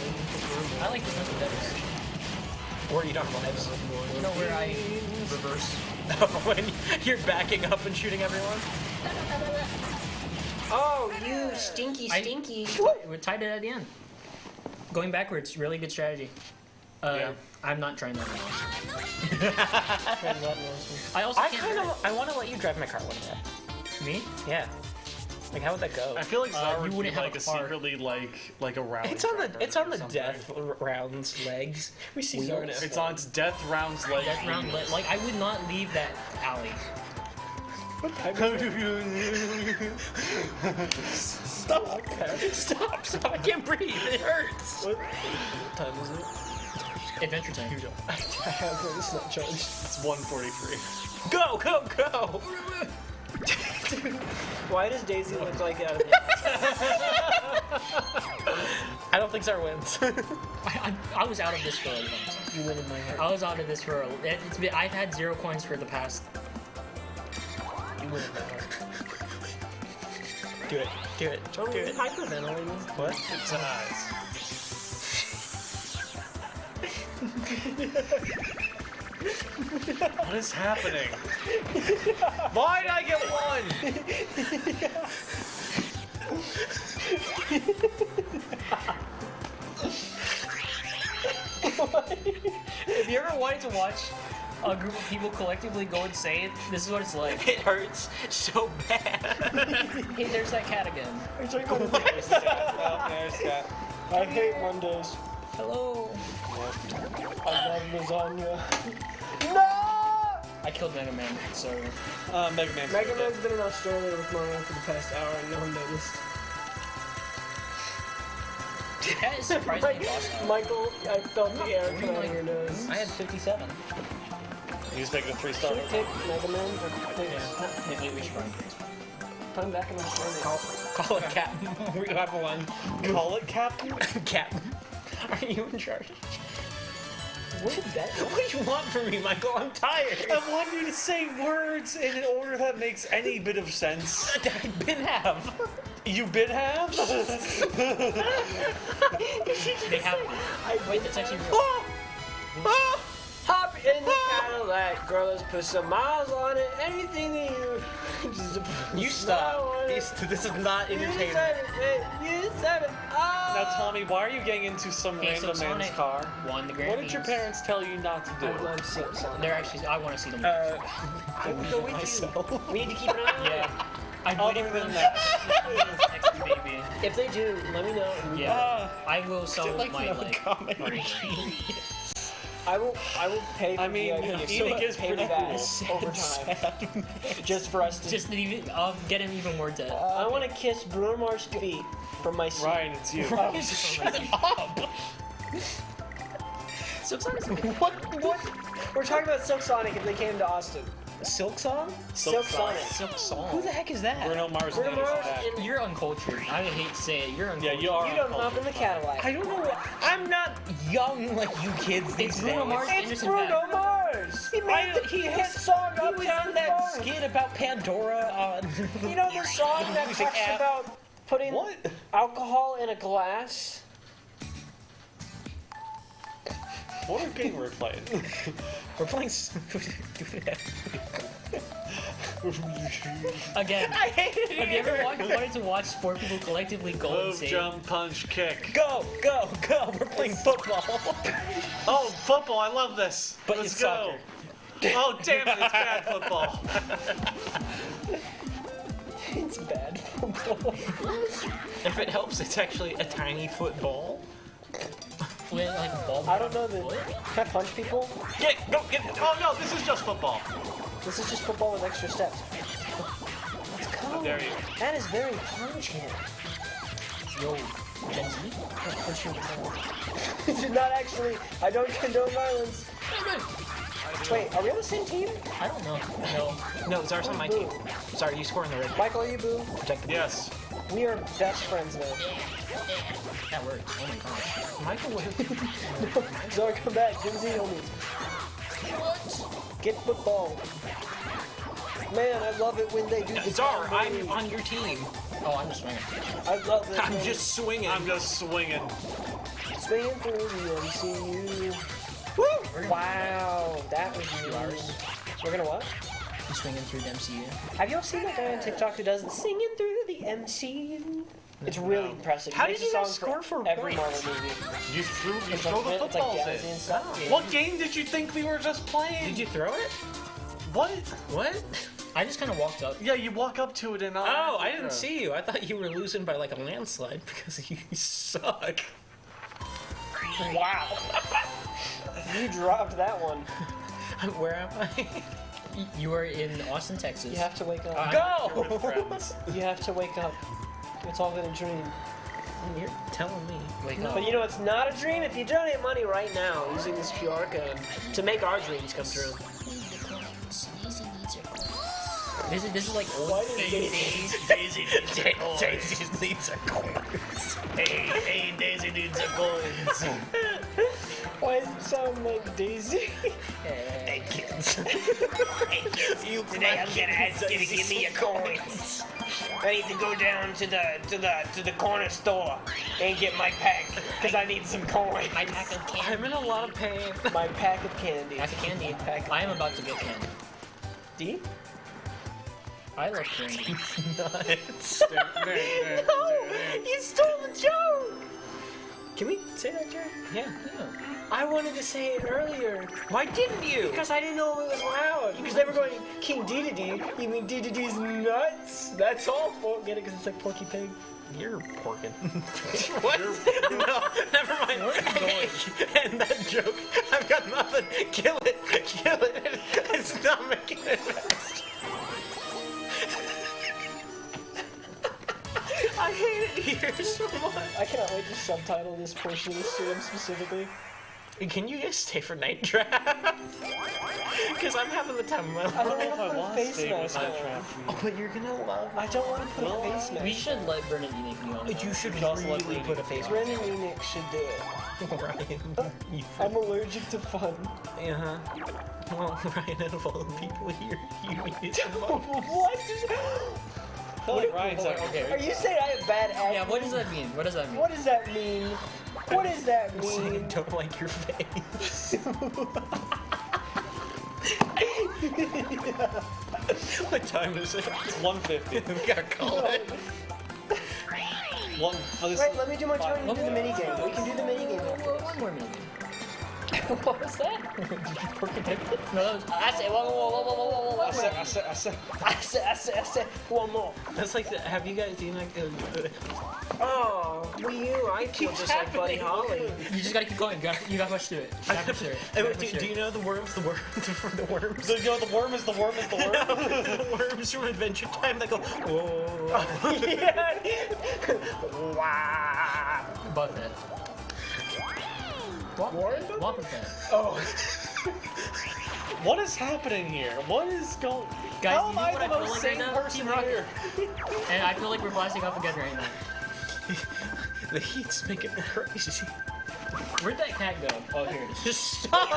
Speaker 5: I like this one better version.
Speaker 2: Or you don't have lives.
Speaker 5: You know where I reverse?
Speaker 2: When you're backing up and shooting everyone?
Speaker 15: Oh, you stinky.
Speaker 5: We're tied it at the end. Going backwards, really good strategy.
Speaker 9: Yeah.
Speaker 5: I'm not trying that anymore. I also
Speaker 2: I want to let you drive my car one day.
Speaker 5: Me?
Speaker 2: Yeah. Like, how would that go?
Speaker 9: I feel like Czar would
Speaker 5: you
Speaker 9: be
Speaker 5: wouldn't have
Speaker 9: like
Speaker 5: a
Speaker 9: a
Speaker 5: car.
Speaker 9: secretly like a round.
Speaker 2: It's on the death rounds legs.
Speaker 15: We see
Speaker 2: Wheels.
Speaker 15: Zarna.
Speaker 9: It's on its death rounds like.
Speaker 5: That round, like I would not leave that alley.
Speaker 2: Stop! Stop! I can't breathe. It hurts.
Speaker 15: What time is it?
Speaker 5: Adventure time.
Speaker 15: I have one. It's not charged.
Speaker 9: It's 1:43.
Speaker 2: Go! Go! Go!
Speaker 15: Why does Daisy look like out of
Speaker 2: I don't think Czar wins.
Speaker 5: I was out of this for a long time.
Speaker 15: You win in my heart.
Speaker 5: I was out of this for it's been, I've had 0 coins for the past.
Speaker 15: You win in my heart.
Speaker 2: Do it. Do it.
Speaker 15: Tell me,
Speaker 2: Do it.
Speaker 15: hyperventilating.
Speaker 2: What?
Speaker 9: It's eyes. What is happening? Why did I get one?
Speaker 5: If you ever wanted to watch a group of people collectively go insane, this is what it's like.
Speaker 2: It hurts so bad.
Speaker 5: Hey, there's that cat again.
Speaker 15: It's like Mondays.
Speaker 9: There's that.
Speaker 15: I hate Mondays.
Speaker 5: Hello.
Speaker 15: I love lasagna. No!
Speaker 5: I killed Mega Man, so.
Speaker 9: Mega Man.
Speaker 15: Mega Man's been in Australia with Mario for the past hour and no one noticed.
Speaker 5: The cat is surprisingly docile.
Speaker 15: Michael, I felt the air come out of your nose.
Speaker 2: I had 57.
Speaker 9: You just make it a 3-star.
Speaker 15: Should we take Mega Man or take...
Speaker 5: Maybe we should run.
Speaker 15: Put him back in the store.
Speaker 2: Call it Captain. We have one.
Speaker 9: Call it Captain?
Speaker 2: Captain. Are you in charge?
Speaker 15: What did that do?
Speaker 2: What do you want from me, Michael? I'm tired.
Speaker 9: I want you to say words in an order that makes any bit of sense.
Speaker 2: I've been have.
Speaker 9: You been have?
Speaker 5: They have. Wait, that's actually real.
Speaker 15: Hop in the Cadillac, girls, put some miles on it. Anything that
Speaker 2: you stop. This is not entertaining.
Speaker 15: You said it. Oh.
Speaker 9: Now, Tommy, why are you getting into some random man's car?
Speaker 5: Won the
Speaker 9: What did your parents tell you not to do?
Speaker 5: They're actually. I want to see them.
Speaker 15: I would go with you. We need to keep an eye on it.
Speaker 5: Yeah. I'm
Speaker 9: Other
Speaker 5: waiting for
Speaker 9: than
Speaker 5: them
Speaker 9: that.
Speaker 5: Texas baby.
Speaker 15: If they do, let me know.
Speaker 5: Yeah. I will sell
Speaker 9: like
Speaker 5: my
Speaker 9: no
Speaker 5: like.
Speaker 15: I will pay for
Speaker 9: Enoch is pretty cool.
Speaker 15: overtime. Just for us to...
Speaker 5: Just even, I'll get him even more dead.
Speaker 15: I want to kiss Bruno Mars' feet from my seat.
Speaker 9: Ryan, it's you.
Speaker 2: Shut up.
Speaker 15: Silk Sonic? What? We're talking about Silk Sonic if they came to Austin.
Speaker 2: Silk Song?
Speaker 15: Silk Sonic.
Speaker 5: Silk Song.
Speaker 2: Who the heck is that?
Speaker 9: Bruno Mars.
Speaker 15: Bruno Mars
Speaker 9: and
Speaker 5: You're uncultured. I hate to say it. You're uncultured.
Speaker 9: Yeah, you are.
Speaker 15: You don't hop in the Cadillac.
Speaker 2: I don't know. I'm not young like you kids these
Speaker 5: It's Bruno
Speaker 2: days.
Speaker 5: Mars.
Speaker 15: It's
Speaker 5: Anderson
Speaker 15: Bruno
Speaker 5: Paak.
Speaker 15: Mars. He made the hit song
Speaker 2: He was
Speaker 15: Uptown
Speaker 2: in that
Speaker 15: Funk.
Speaker 2: skit about Pandora on.
Speaker 15: You know the song that
Speaker 2: music
Speaker 15: talks
Speaker 2: app?
Speaker 15: about putting
Speaker 9: What?
Speaker 15: alcohol in a glass?
Speaker 9: What game we're playing?
Speaker 2: We're playing.
Speaker 5: Again.
Speaker 2: I hate it.
Speaker 5: Have you ever wanted to watch four people collectively go
Speaker 9: Move,
Speaker 5: insane?
Speaker 9: jump, punch, kick.
Speaker 2: Go, go, go! We're playing football.
Speaker 9: Oh, football! I love this.
Speaker 2: But
Speaker 9: Let's
Speaker 2: it's
Speaker 9: go. Oh, damn it! It's bad football.
Speaker 15: It's bad football.
Speaker 2: If it helps, it's actually a tiny football.
Speaker 5: With like a ball.
Speaker 15: I don't know the... Can I punch people?
Speaker 2: Get, go, get.
Speaker 9: Oh no, this is just football.
Speaker 15: This is just football with extra steps. Let's go.
Speaker 9: There you go.
Speaker 15: That is very punch-hit.
Speaker 5: Yo, Gen Z?
Speaker 15: This is not actually... I don't condone violence. Wait, are we on the same team?
Speaker 5: I don't know.
Speaker 2: No, Czar's on my team. Czar, you score in the red.
Speaker 15: Michael, are you boo?
Speaker 2: Protect the
Speaker 9: Yes.
Speaker 15: We are best friends now.
Speaker 5: That works. Oh my gosh.
Speaker 2: Michael,
Speaker 15: Zara, come back. Gen Z homies. Get football. Man, I love it when they do the
Speaker 2: Czar,
Speaker 15: combo.
Speaker 2: I'm on your team.
Speaker 5: Oh, I'm just swinging.
Speaker 15: I love it.
Speaker 2: I'm just swinging.
Speaker 9: I'm just swinging.
Speaker 15: Swinging through the MCU. Woo! Wow, that was yours. We're gonna what?
Speaker 5: I'm swinging through the MCU.
Speaker 15: Have you all seen that guy on TikTok who does the singing through the MCU? It's really impressive.
Speaker 2: How
Speaker 15: He
Speaker 2: did
Speaker 15: makes
Speaker 2: you
Speaker 15: a
Speaker 2: guys
Speaker 15: song
Speaker 2: score for
Speaker 15: every
Speaker 2: points?
Speaker 15: Marvel movie?
Speaker 9: You throw
Speaker 15: It's
Speaker 9: the
Speaker 15: like
Speaker 9: footballs
Speaker 15: jazzy and stuff.
Speaker 9: in. What game did you think we were just playing?
Speaker 2: Did you throw it?
Speaker 9: What?
Speaker 2: What?
Speaker 5: I just kind of walked up.
Speaker 9: Yeah, you walk up to it and
Speaker 2: Oh, I didn't see you. I thought you were losing by like a landslide because you suck.
Speaker 15: Wow. You dropped that one.
Speaker 2: Where am I?
Speaker 5: You are in Austin, Texas.
Speaker 15: You have to wake up.
Speaker 2: Go!
Speaker 15: You have to wake up. It's all been a dream.
Speaker 2: You're telling me.
Speaker 5: Wake
Speaker 15: But
Speaker 5: up.
Speaker 15: you know, it's not a dream if you donate money right now using this QR code to make our dreams come true.
Speaker 5: This is like old
Speaker 15: Why does
Speaker 5: Daisy
Speaker 2: Daisy needs a coins.
Speaker 12: Hey, Daisy needs some coins.
Speaker 15: Why does it sound like Daisy?
Speaker 2: Hey kids.
Speaker 12: You today I'm gonna ask you to give me your coins. I need to go down to the corner store and get my pack because I need some coins.
Speaker 5: My pack of candy.
Speaker 2: I'm in a lot of pain.
Speaker 15: My pack of candy.
Speaker 5: Pack of candy. I am about to get candy.
Speaker 15: D?
Speaker 5: I love candy.
Speaker 2: Nuts.
Speaker 15: No! You stole the joke! Can we say that joke?
Speaker 2: Yeah.
Speaker 15: I wanted to say it earlier.
Speaker 2: Why didn't you?
Speaker 15: Because I didn't know it was loud. Because they were going, King D-D-D, you mean D-D-D's nuts? That's all for get it because it's like Porky Pig.
Speaker 2: You're porking. What? No, never mind. And that joke, I've got nothing. Kill it. Kill it. It's not making it best. I hate it here so much.
Speaker 15: I cannot wait to subtitle this portion of the stream specifically.
Speaker 2: Can you guys stay for Night Trap? Because I'm having the time of my life.
Speaker 15: I don't know if I want to stay with
Speaker 2: Night Trap. But you're gonna love it.
Speaker 15: I don't want to put a face mask.
Speaker 5: We should let Brynne and Enoch be on it.
Speaker 2: You should
Speaker 5: also
Speaker 2: really put a face
Speaker 15: Brynne and Enoch should do it.
Speaker 2: Ryan,
Speaker 15: I'm allergic to fun.
Speaker 2: Uh-huh. Well, Ryan, out of all the people here, you need to
Speaker 15: What?
Speaker 6: I feel like Ryan's
Speaker 15: Are you saying I have bad acting?
Speaker 5: Yeah, what does that mean? What does that mean?
Speaker 15: What does that mean? What does that mean?
Speaker 2: I don't like your face. What time is it?
Speaker 6: It's 1:50.
Speaker 2: We gotta call it.
Speaker 15: Wait, let me do my turn and do the mini game. We can do the mini game.
Speaker 5: One more mini game.
Speaker 15: What was that?
Speaker 5: Did you pork a ticket? No, that was.
Speaker 15: I said, whoa. I said, one more.
Speaker 2: That's like the, have you guys seen like
Speaker 15: Oh, I feel just like Buddy Holly.
Speaker 5: You just gotta keep going. You got much to it. You got much to it.
Speaker 2: Do you know the worms? The worms. The worms.
Speaker 6: You know the worm is the worm is the worm.
Speaker 2: The worms from Adventure Time that go. Whoa.
Speaker 15: Wow.
Speaker 5: Buffett. What was that?
Speaker 15: Oh.
Speaker 6: What is happening here? What is going?
Speaker 5: Guys,
Speaker 6: How
Speaker 5: you
Speaker 6: am
Speaker 5: know
Speaker 6: I
Speaker 5: what
Speaker 6: the
Speaker 5: I feel
Speaker 6: most
Speaker 5: like right
Speaker 6: sane
Speaker 5: now?
Speaker 6: person
Speaker 5: Team Rocket.
Speaker 6: here?
Speaker 5: And I feel like we're blasting off again right now.
Speaker 2: The heat's making it crazy.
Speaker 5: Where'd that cat go? Oh, here it is.
Speaker 2: Just stop!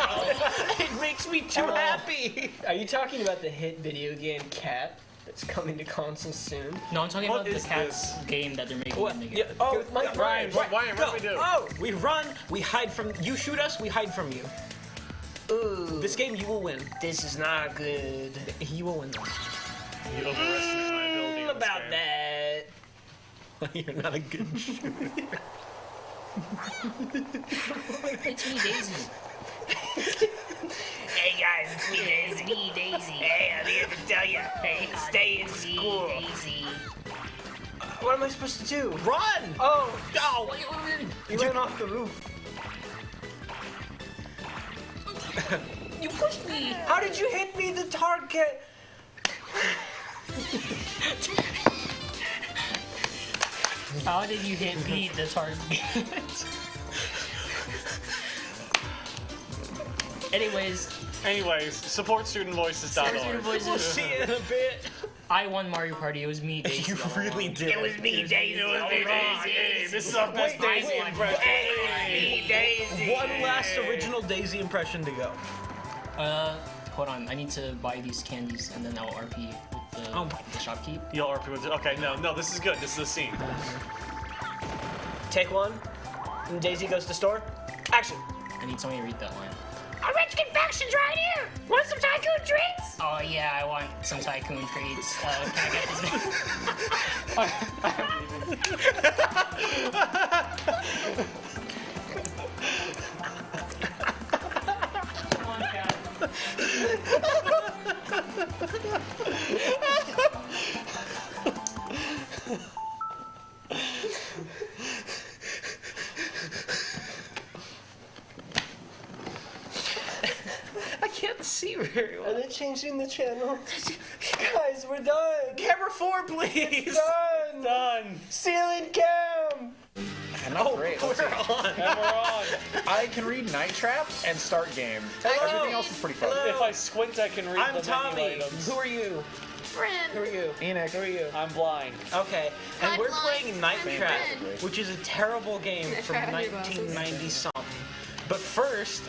Speaker 2: It makes me too happy.
Speaker 15: Are you talking about the hit video game Cat that's coming to consoles soon?
Speaker 5: No, I'm talking about the cat's game that they're making in the game.
Speaker 2: Oh,
Speaker 6: Ryan, what do we do?
Speaker 2: Oh, we run, we hide from. You shoot us, we hide from you.
Speaker 15: Ooh.
Speaker 2: This game, you will win.
Speaker 15: This is not good.
Speaker 2: You will win this.
Speaker 6: You overestimate my ability in this
Speaker 15: About
Speaker 6: game.
Speaker 15: that.
Speaker 2: You're not a good shooter.
Speaker 5: It's me, Daisy.
Speaker 12: Hey guys, it's me, Daisy.
Speaker 5: It's me, Daisy.
Speaker 12: Hey, I'm here to tell you. Hey, stay in school.
Speaker 5: Daisy.
Speaker 15: What am I supposed to do?
Speaker 2: Run!
Speaker 15: Oh,
Speaker 2: Go!
Speaker 15: you ran off the roof.
Speaker 5: You pushed me.
Speaker 15: How did you hit me, the target?
Speaker 5: How did you hit me, the target?
Speaker 6: Anyways, support studentvoices.org.
Speaker 5: We'll
Speaker 2: see you in a bit.
Speaker 5: I won Mario Party. It was me, Daisy.
Speaker 2: You really did.
Speaker 12: It was me, Daisy. It was me, Daisy.
Speaker 6: Hey, this is our best Daisy impression.
Speaker 12: Hey, me, Daisy.
Speaker 2: One last original Daisy impression to go.
Speaker 5: Hold on. I need to buy these candies and then I'll RP with the shopkeep.
Speaker 6: You'll RP with it. Okay, no, this is good. This is a scene.
Speaker 15: Take one. And Daisy goes to store. Action.
Speaker 5: I need somebody to read that line.
Speaker 12: Our rich confections right here. Want some tycoon treats?
Speaker 5: Oh yeah, I want some tycoon treats. Can I get Come on, cat.
Speaker 2: I can't see very well.
Speaker 15: Are they changing the channel? Guys, we're done.
Speaker 2: Camera 4, please.
Speaker 15: Done. Ceiling cam.
Speaker 1: Oh, great. Let's see.
Speaker 2: on.
Speaker 6: And we're on.
Speaker 1: I can read Night Trap and start game. Everything else is pretty fun.
Speaker 6: If I squint, I can read
Speaker 2: I'm
Speaker 6: the
Speaker 2: Tommy.
Speaker 6: menu items.
Speaker 2: Who are you?
Speaker 3: Brynne.
Speaker 2: Who are you?
Speaker 1: Enoch.
Speaker 2: Who are you?
Speaker 6: I'm blind.
Speaker 2: Okay, and
Speaker 3: I'm
Speaker 2: we're
Speaker 3: blind.
Speaker 2: playing Night
Speaker 3: I'm
Speaker 2: Trap,
Speaker 3: Brynne.
Speaker 2: which is a terrible game
Speaker 3: Night
Speaker 2: from
Speaker 3: Trap, your bosses.
Speaker 2: 1990 something. But first,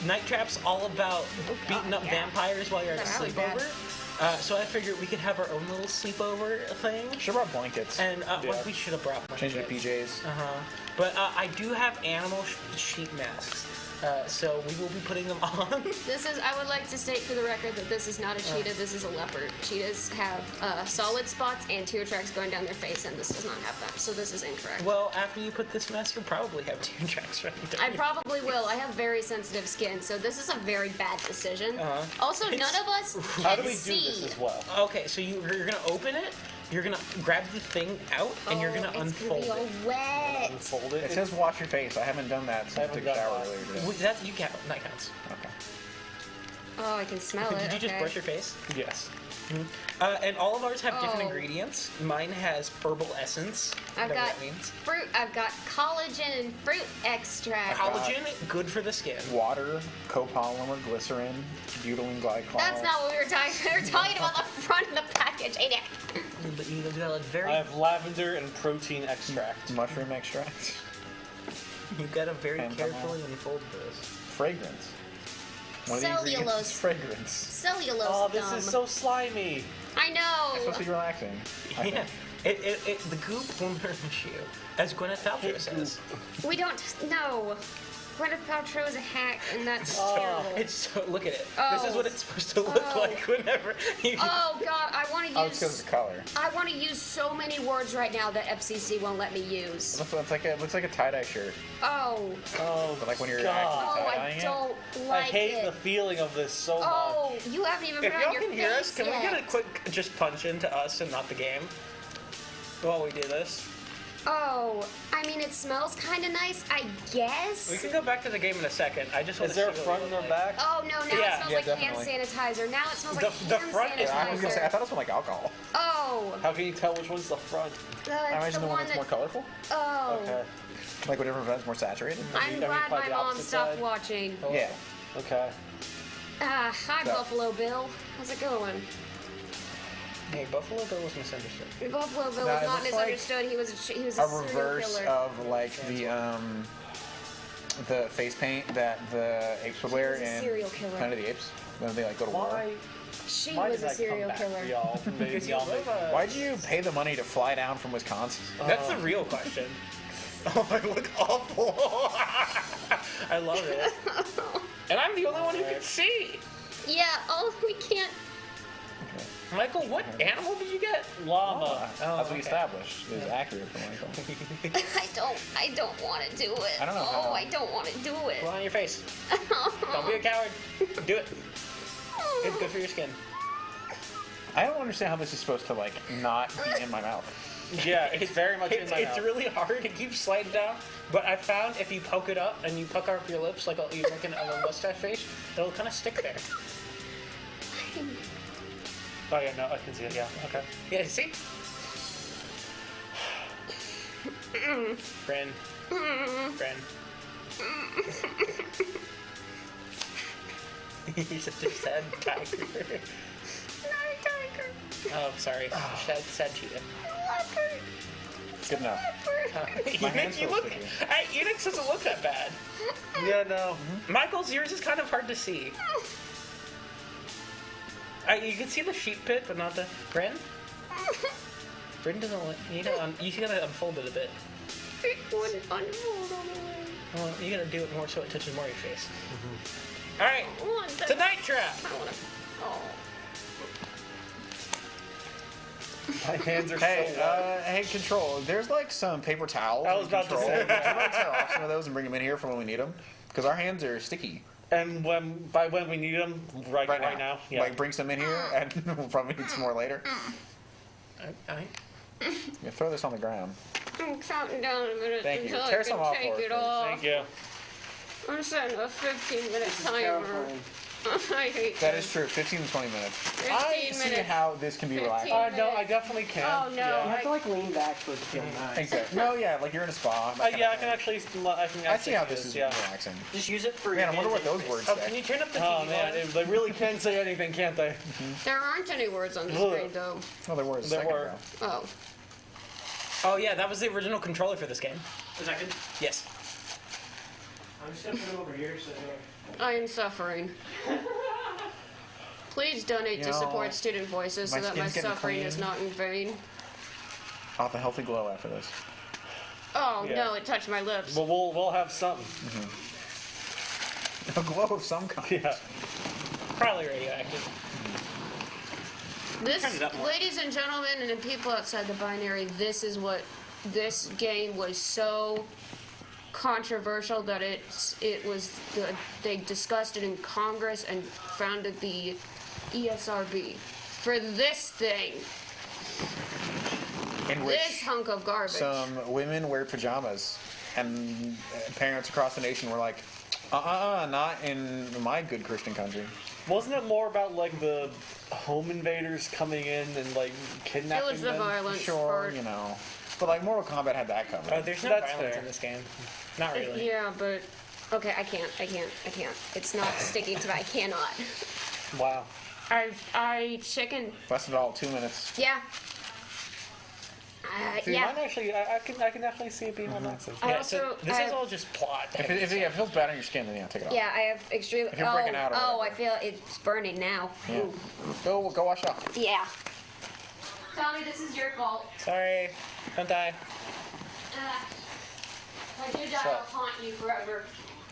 Speaker 2: Night Trap's all about beating up vampires while you're at a
Speaker 3: That was bad.
Speaker 2: sleepover. So I figured we could have our own little sleepover thing.
Speaker 1: Should have brought blankets.
Speaker 2: And we should have brought
Speaker 1: Changing to PJs.
Speaker 2: But I do have animal sheep masks. So we will be putting them on.
Speaker 3: I would like to state for the record that this is not a cheetah, this is a leopard. Cheetahs have solid spots and tear tracks going down their face, and this does not have that, so this is incorrect.
Speaker 2: Well, after you put this mask, you'll probably have tear tracks right down
Speaker 3: I
Speaker 2: your
Speaker 3: probably will. I have very sensitive skin, so this is a very bad decision. Also, none of us
Speaker 6: How
Speaker 3: can
Speaker 6: do we do
Speaker 3: see.
Speaker 6: this as well?
Speaker 2: Okay, so you're gonna open it. You're gonna grab the thing out, and you're gonna unfold
Speaker 3: It's gonna be all wet.
Speaker 6: Unfold
Speaker 1: It says wash your face. I haven't done that since I took a shower earlier today.
Speaker 2: it. That you count. That counts.
Speaker 1: Okay.
Speaker 3: Oh, I can smell it.
Speaker 2: Did you just
Speaker 3: okay.
Speaker 2: brush your face?
Speaker 6: Yes.
Speaker 2: And all of ours have different
Speaker 3: Oh.
Speaker 2: ingredients. Mine has herbal essence.
Speaker 3: I've
Speaker 2: whatever
Speaker 3: got
Speaker 2: that means.
Speaker 3: fruit. I've got collagen and fruit extract.
Speaker 2: Collagen, good for the skin.
Speaker 1: Water, copolymer, glycerin, butylene glycol.
Speaker 3: That's not what we were talking. We were talking about the front of the package. Hey, Nick.
Speaker 2: But you got a very.
Speaker 6: I have lavender and protein extract.
Speaker 1: Mushroom extract.
Speaker 2: You gotta very
Speaker 1: And
Speaker 2: carefully unfold this.
Speaker 1: Fragrance. One of the ingredients is fragrance.
Speaker 3: Cellulose.
Speaker 6: Oh, this
Speaker 3: gum.
Speaker 6: is so slimy.
Speaker 3: I know.
Speaker 1: It's supposed to be relaxing.
Speaker 2: Yeah. The goop will nourish you, as Gwyneth Paltrow says.
Speaker 3: We don't know. Gwyneth Paltrow is a hack, and that's
Speaker 6: Oh.
Speaker 3: terrible.
Speaker 2: It's so, look at it.
Speaker 3: Oh.
Speaker 2: This is what it's supposed to look like whenever you.
Speaker 3: Oh God, I want to
Speaker 1: Oh, it's because
Speaker 3: use.
Speaker 1: of the color.
Speaker 3: I want to use so many words right now that FCC won't let me use.
Speaker 1: It looks like a tie-dye shirt.
Speaker 3: Oh.
Speaker 6: Oh,
Speaker 1: But like when you're
Speaker 6: God.
Speaker 3: Oh, I
Speaker 1: tie-dyeing it.
Speaker 3: don't
Speaker 6: I
Speaker 3: like
Speaker 6: hate
Speaker 3: it.
Speaker 6: the feeling of this so much.
Speaker 3: Oh, you haven't even
Speaker 2: If
Speaker 3: put
Speaker 2: y'all
Speaker 3: on your
Speaker 2: can hear us,
Speaker 3: face
Speaker 2: can we
Speaker 3: yet.
Speaker 2: get a quick just punch into us and not the game while we do this?
Speaker 3: Oh, I mean, it smells kind of nice, I guess.
Speaker 2: We can go back to the game in a second. I just want
Speaker 6: Is
Speaker 2: to
Speaker 6: there a
Speaker 2: see
Speaker 6: front
Speaker 2: what
Speaker 6: or
Speaker 2: it
Speaker 6: back?
Speaker 3: Oh no, now
Speaker 2: Yeah.
Speaker 3: it smells
Speaker 1: Yeah,
Speaker 3: like
Speaker 1: definitely.
Speaker 3: hand sanitizer. Now it smells
Speaker 2: The-
Speaker 3: like
Speaker 2: the
Speaker 3: hand
Speaker 2: front is-
Speaker 3: sanitizer.
Speaker 1: I was gonna say, I thought it smelled like alcohol.
Speaker 3: Oh,
Speaker 6: How can you tell which one's the front?
Speaker 3: it's
Speaker 1: I imagine
Speaker 3: the
Speaker 1: the one
Speaker 3: one
Speaker 1: that's more
Speaker 3: that.
Speaker 1: colorful.
Speaker 3: Oh,
Speaker 6: Okay.
Speaker 1: Like whatever one's more saturated.
Speaker 3: I'm
Speaker 6: Have you
Speaker 3: glad
Speaker 6: tried
Speaker 3: my
Speaker 6: the
Speaker 3: mom
Speaker 6: opposite
Speaker 3: stopped
Speaker 6: side?
Speaker 3: watching.
Speaker 1: Yeah.
Speaker 6: Okay.
Speaker 3: Hi,
Speaker 1: So-
Speaker 3: Buffalo Bill. How's it going?
Speaker 2: Hey, Buffalo Bill was misunderstood.
Speaker 3: Buffalo Bill
Speaker 1: No,
Speaker 3: was
Speaker 1: it
Speaker 3: not
Speaker 1: looks like
Speaker 3: misunderstood. He was a
Speaker 1: A
Speaker 3: serial
Speaker 1: reverse
Speaker 3: killer.
Speaker 1: of like the face paint that the apes would wear
Speaker 3: was a
Speaker 1: in
Speaker 3: serial killer.
Speaker 1: Planet of the Apes when they like go to war.
Speaker 6: Why?
Speaker 3: She
Speaker 6: Why
Speaker 3: was
Speaker 6: did
Speaker 3: a
Speaker 6: I
Speaker 3: serial
Speaker 6: come back,
Speaker 3: killer.
Speaker 6: y'all?
Speaker 2: Because you live a-
Speaker 1: Why'd you pay the money to fly down from Wisconsin?
Speaker 2: That's the real question. Oh, I look awful. I love it. And I'm the only one who can see.
Speaker 3: Yeah. Oh, we can't.
Speaker 2: Michael, what animal did you get?
Speaker 6: Llama.
Speaker 2: Oh,
Speaker 1: As we
Speaker 2: okay.
Speaker 1: established, is accurate for Michael.
Speaker 3: I don't want to do it.
Speaker 1: I don't know
Speaker 3: Oh,
Speaker 1: how.
Speaker 3: I don't want to do it.
Speaker 2: Put it on your face. Don't be a coward. Do it. It's good for your skin.
Speaker 1: I don't understand how this is supposed to like not be in my mouth.
Speaker 6: Yeah, it's very much in my
Speaker 2: It's
Speaker 6: mouth.
Speaker 2: really hard to keep sliding down, but I found if you poke it up and you pucker up your lips like you look in a mustache face, it'll kind of stick there.
Speaker 6: Oh yeah, no, I can see it. Yeah. Okay.
Speaker 2: Yeah, see? Brynne. Brynne. You're such a sad tiger. Oh, sorry. Sad cheetah.
Speaker 1: Good enough. My hands
Speaker 2: You
Speaker 1: feel
Speaker 2: look.
Speaker 1: sticky.
Speaker 2: Hey, Enoch doesn't look that bad.
Speaker 6: Yeah, no.
Speaker 2: Michael's, yours is kind of hard to see. You can see the sheep pit, but not the. Brynne? Brynne doesn't let. You gotta unfold it a bit.
Speaker 3: It wouldn't unfold all the way.
Speaker 2: Well, you gotta do it more so it touches more of your face. Alright, Tonight Trap!
Speaker 3: Oh.
Speaker 6: My hands are
Speaker 1: Hey,
Speaker 6: so wet.
Speaker 1: hey, Control. There's like some paper towels.
Speaker 6: I was
Speaker 1: in
Speaker 6: about to
Speaker 1: Control.
Speaker 6: say
Speaker 1: Would you like to tear off some of those and bring them in here for when we need them? Because our hands are sticky.
Speaker 6: And when we need them, right now. Yeah.
Speaker 1: Like bring some in here, and we'll probably need some more later. Yeah, throw this on the ground.
Speaker 3: I'm counting down a minute
Speaker 1: Thank you.
Speaker 3: until
Speaker 1: Tear
Speaker 3: I
Speaker 1: some
Speaker 3: can
Speaker 1: off
Speaker 3: take
Speaker 1: for us,
Speaker 3: it
Speaker 1: please.
Speaker 3: off.
Speaker 6: Thank you.
Speaker 3: I'm setting a 15-minute timer. I hate
Speaker 1: That is true. 15 to 20 minutes.
Speaker 3: 15
Speaker 1: I see
Speaker 3: minutes.
Speaker 1: how this can be
Speaker 3: 15
Speaker 1: relaxed.
Speaker 6: No, I definitely can.
Speaker 3: Oh, no.
Speaker 6: Yeah.
Speaker 15: You have to like lean back for it to feel nice.
Speaker 1: Exactly. No, yeah, like you're in a spa. that kind
Speaker 6: Yeah,
Speaker 1: of
Speaker 6: I can
Speaker 1: thing.
Speaker 6: actually.
Speaker 1: I see how this is
Speaker 6: yeah.
Speaker 1: relaxing.
Speaker 15: Just use it for
Speaker 1: Man, I
Speaker 15: your
Speaker 1: wonder what
Speaker 15: hands
Speaker 1: those words
Speaker 2: Oh,
Speaker 1: say.
Speaker 2: can you turn up the
Speaker 6: Oh
Speaker 2: TV
Speaker 6: man,
Speaker 2: volume?
Speaker 6: they really can say anything, can't they?
Speaker 3: There aren't any words on the
Speaker 6: Ugh.
Speaker 3: screen, though.
Speaker 1: Well, there were a
Speaker 6: There
Speaker 1: second
Speaker 6: were.
Speaker 1: ago.
Speaker 3: Oh.
Speaker 2: Oh yeah, that was the original controller for this game.
Speaker 13: Is that good?
Speaker 2: Yes.
Speaker 13: I'm just gonna put it over here so.
Speaker 3: I am suffering. Please donate
Speaker 1: You
Speaker 3: to
Speaker 1: know,
Speaker 3: support Student Voices so
Speaker 1: my
Speaker 3: that my
Speaker 1: skin's getting
Speaker 3: suffering is
Speaker 1: clean.
Speaker 3: not in vain.
Speaker 1: I'll have a healthy glow after this.
Speaker 3: Oh
Speaker 6: Yeah.
Speaker 3: no, it touched my lips.
Speaker 6: Well, we'll have something.
Speaker 1: A glow of some kind.
Speaker 6: Yeah.
Speaker 2: Probably radioactive.
Speaker 3: This,
Speaker 2: Turn it up more.
Speaker 3: ladies and gentlemen, and the people outside the binary, this is what this game was so controversial that they discussed it in Congress and founded the ESRB for this thing.
Speaker 1: In which
Speaker 3: This hunk of garbage.
Speaker 1: some women wear pajamas, and parents across the nation were like, not in my good Christian country.
Speaker 6: Wasn't it more about like the home invaders coming in and like kidnapping
Speaker 3: It was the
Speaker 6: them?
Speaker 3: violence
Speaker 1: Sure,
Speaker 3: part.
Speaker 1: you know. But like Mortal Kombat had that covered.
Speaker 2: There's no
Speaker 6: That's
Speaker 2: violence
Speaker 6: fair.
Speaker 2: in this game. Not really.
Speaker 3: Yeah, but okay, I can't. It's not sticking to that. I cannot.
Speaker 6: Wow.
Speaker 3: I chicken.
Speaker 1: Lasted all 2 minutes.
Speaker 3: Yeah.
Speaker 6: See,
Speaker 3: Yeah.
Speaker 6: mine actually, I can definitely see it being more massive.
Speaker 3: I also-
Speaker 2: this
Speaker 3: I
Speaker 2: is
Speaker 3: have-
Speaker 2: all just plot.
Speaker 1: If it feels bad on your skin, then yeah, take it off.
Speaker 3: Yeah, I have extreme.
Speaker 1: If you're breaking out or
Speaker 3: I
Speaker 1: whatever.
Speaker 3: feel it's burning now.
Speaker 1: Yeah.
Speaker 3: Ooh.
Speaker 1: Go wash off.
Speaker 3: Yeah. Tommy, this is your fault.
Speaker 2: Sorry, don't die.
Speaker 3: If I do die,
Speaker 1: So-
Speaker 3: I'll haunt you forever.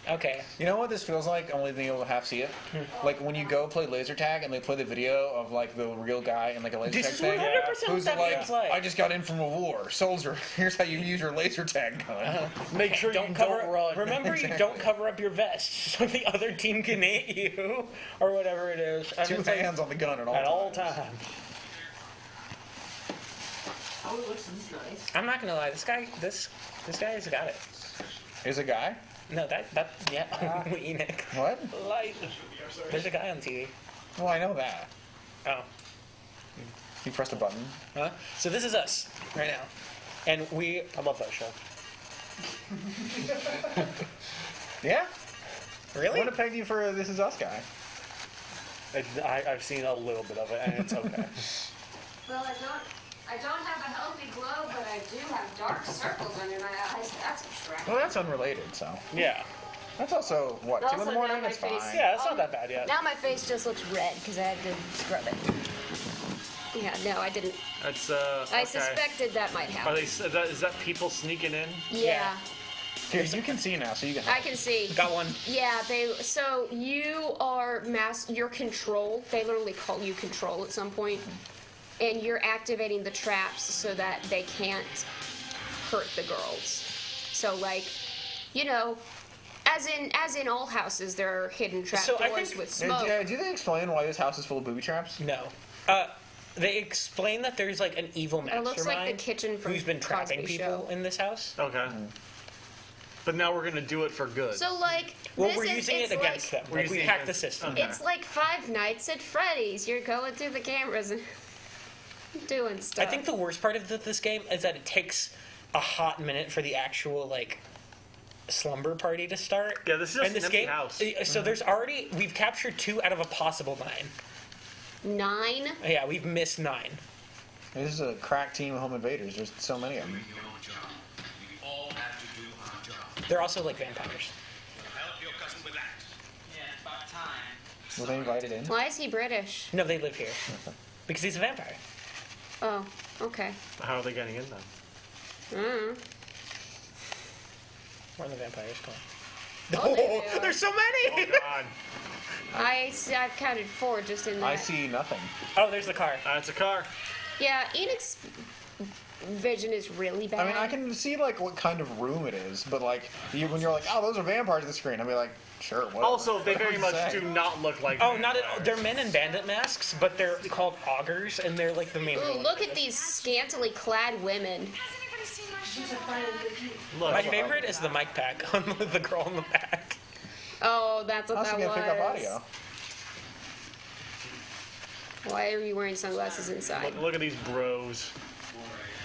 Speaker 2: Okay.
Speaker 1: You know what this feels like? Only being able to half see it. Like when you go play laser tag and they play the video of like the real guy in like a laser
Speaker 2: This
Speaker 1: tag
Speaker 2: is
Speaker 1: thing.
Speaker 2: 100%
Speaker 1: Who's
Speaker 2: what that
Speaker 1: like,
Speaker 2: feels like.
Speaker 1: I just got in from a war. Soldier, here's how you use your laser tag gun.
Speaker 6: Make sure
Speaker 2: Don't
Speaker 6: you
Speaker 2: cover.
Speaker 6: don't run.
Speaker 2: Remember, you don't cover up your vest so the other team can hit you, or whatever it is. And
Speaker 1: Two
Speaker 2: it's like-
Speaker 1: hands on the gun at all times.
Speaker 13: Oh, it looks nice.
Speaker 2: I'm not gonna lie. This guy's got it.
Speaker 1: Is a guy?
Speaker 2: No, yeah. Enoch.
Speaker 1: What?
Speaker 2: Light. There's a guy on TV.
Speaker 1: Well, I know that.
Speaker 2: Oh.
Speaker 1: You pressed a button.
Speaker 2: Huh? So this is us right now, and I love that show.
Speaker 1: Yeah?
Speaker 2: Really?
Speaker 1: I would have pegged you for a This Is Us guy.
Speaker 6: I've seen a little bit of it, and it's okay.
Speaker 3: Well, I don't have a healthy glow, but I do have dark circles under my eyes. That's attractive.
Speaker 1: Well, that's unrelated, so.
Speaker 6: Yeah.
Speaker 1: That's also, what, 2 in
Speaker 3: Also,
Speaker 1: the morning?
Speaker 3: now my
Speaker 1: That's fine.
Speaker 3: face-
Speaker 6: Yeah, it's not that bad yet.
Speaker 3: Now my face just looks red because I had to scrub it. Yeah, no, I didn't.
Speaker 9: That's
Speaker 3: I
Speaker 9: okay.
Speaker 3: suspected that might happen.
Speaker 9: Are they? Is that people sneaking in?
Speaker 3: Yeah.
Speaker 1: Here, you can see now, so you can.
Speaker 3: I can see.
Speaker 2: Got one.
Speaker 3: Yeah, so you are your control. They literally call you control at some point, and you're activating the traps so that they can't hurt the girls. So like, you know, as in all houses, there are hidden trap
Speaker 2: So I
Speaker 3: doors
Speaker 2: think-
Speaker 3: with smoke.
Speaker 1: Do they explain why this house is full of booby traps?
Speaker 2: No. They explain that there's like an evil
Speaker 3: It
Speaker 2: mastermind
Speaker 3: looks like the kitchen from
Speaker 2: who's been trapping
Speaker 3: Cosby
Speaker 2: people
Speaker 3: Show.
Speaker 2: in this house.
Speaker 9: Okay. But now we're gonna do it for good.
Speaker 3: So like,
Speaker 2: Well,
Speaker 3: this
Speaker 2: we're
Speaker 3: is,
Speaker 2: using
Speaker 3: it's
Speaker 2: it against
Speaker 3: like,
Speaker 2: them. Like, we hacked the system.
Speaker 3: It's like Five Nights at Freddy's. You're going through the cameras and doing stuff.
Speaker 2: I think the worst part of this game is that it takes a hot minute for the actual like slumber party to start.
Speaker 9: Yeah, this is just
Speaker 2: and this
Speaker 9: an empty
Speaker 2: game,
Speaker 9: house.
Speaker 2: So there's already we've captured 2 out of a possible 9.
Speaker 3: 9.
Speaker 2: Yeah, we've missed 9.
Speaker 1: This is a crack team of home invaders. There's so many of them.
Speaker 2: They're also like vampires.
Speaker 1: Were they invited in?
Speaker 3: Why is he British?
Speaker 2: No, they live here because he's a vampire.
Speaker 3: Oh, okay.
Speaker 9: How are they getting in then?
Speaker 2: What are the vampires called?
Speaker 3: Oh, there they are.
Speaker 2: There's so many.
Speaker 9: Oh God.
Speaker 3: I've counted 4 just in that.
Speaker 1: I see nothing.
Speaker 2: Oh, there's the car.
Speaker 9: It's a car.
Speaker 3: Yeah, Enoch's vision is really bad.
Speaker 1: I mean, I can see like what kind of room it is, but like when you're like, oh, those are vampires on the screen, I'll be like, sure. Whatever.
Speaker 9: Also, they very much
Speaker 1: Say.
Speaker 9: do not look like.
Speaker 2: Oh, not at all. They're men in bandit masks, but they're called augurs, and they're like the main.
Speaker 3: Ooh, look at these scantily clad women.
Speaker 2: My favorite is the mic pack on the girl in the back.
Speaker 3: Oh, that's what
Speaker 1: Also
Speaker 3: that
Speaker 1: gonna
Speaker 3: was.
Speaker 1: pick up audio.
Speaker 3: Why are you wearing sunglasses inside?
Speaker 9: Look at these bros.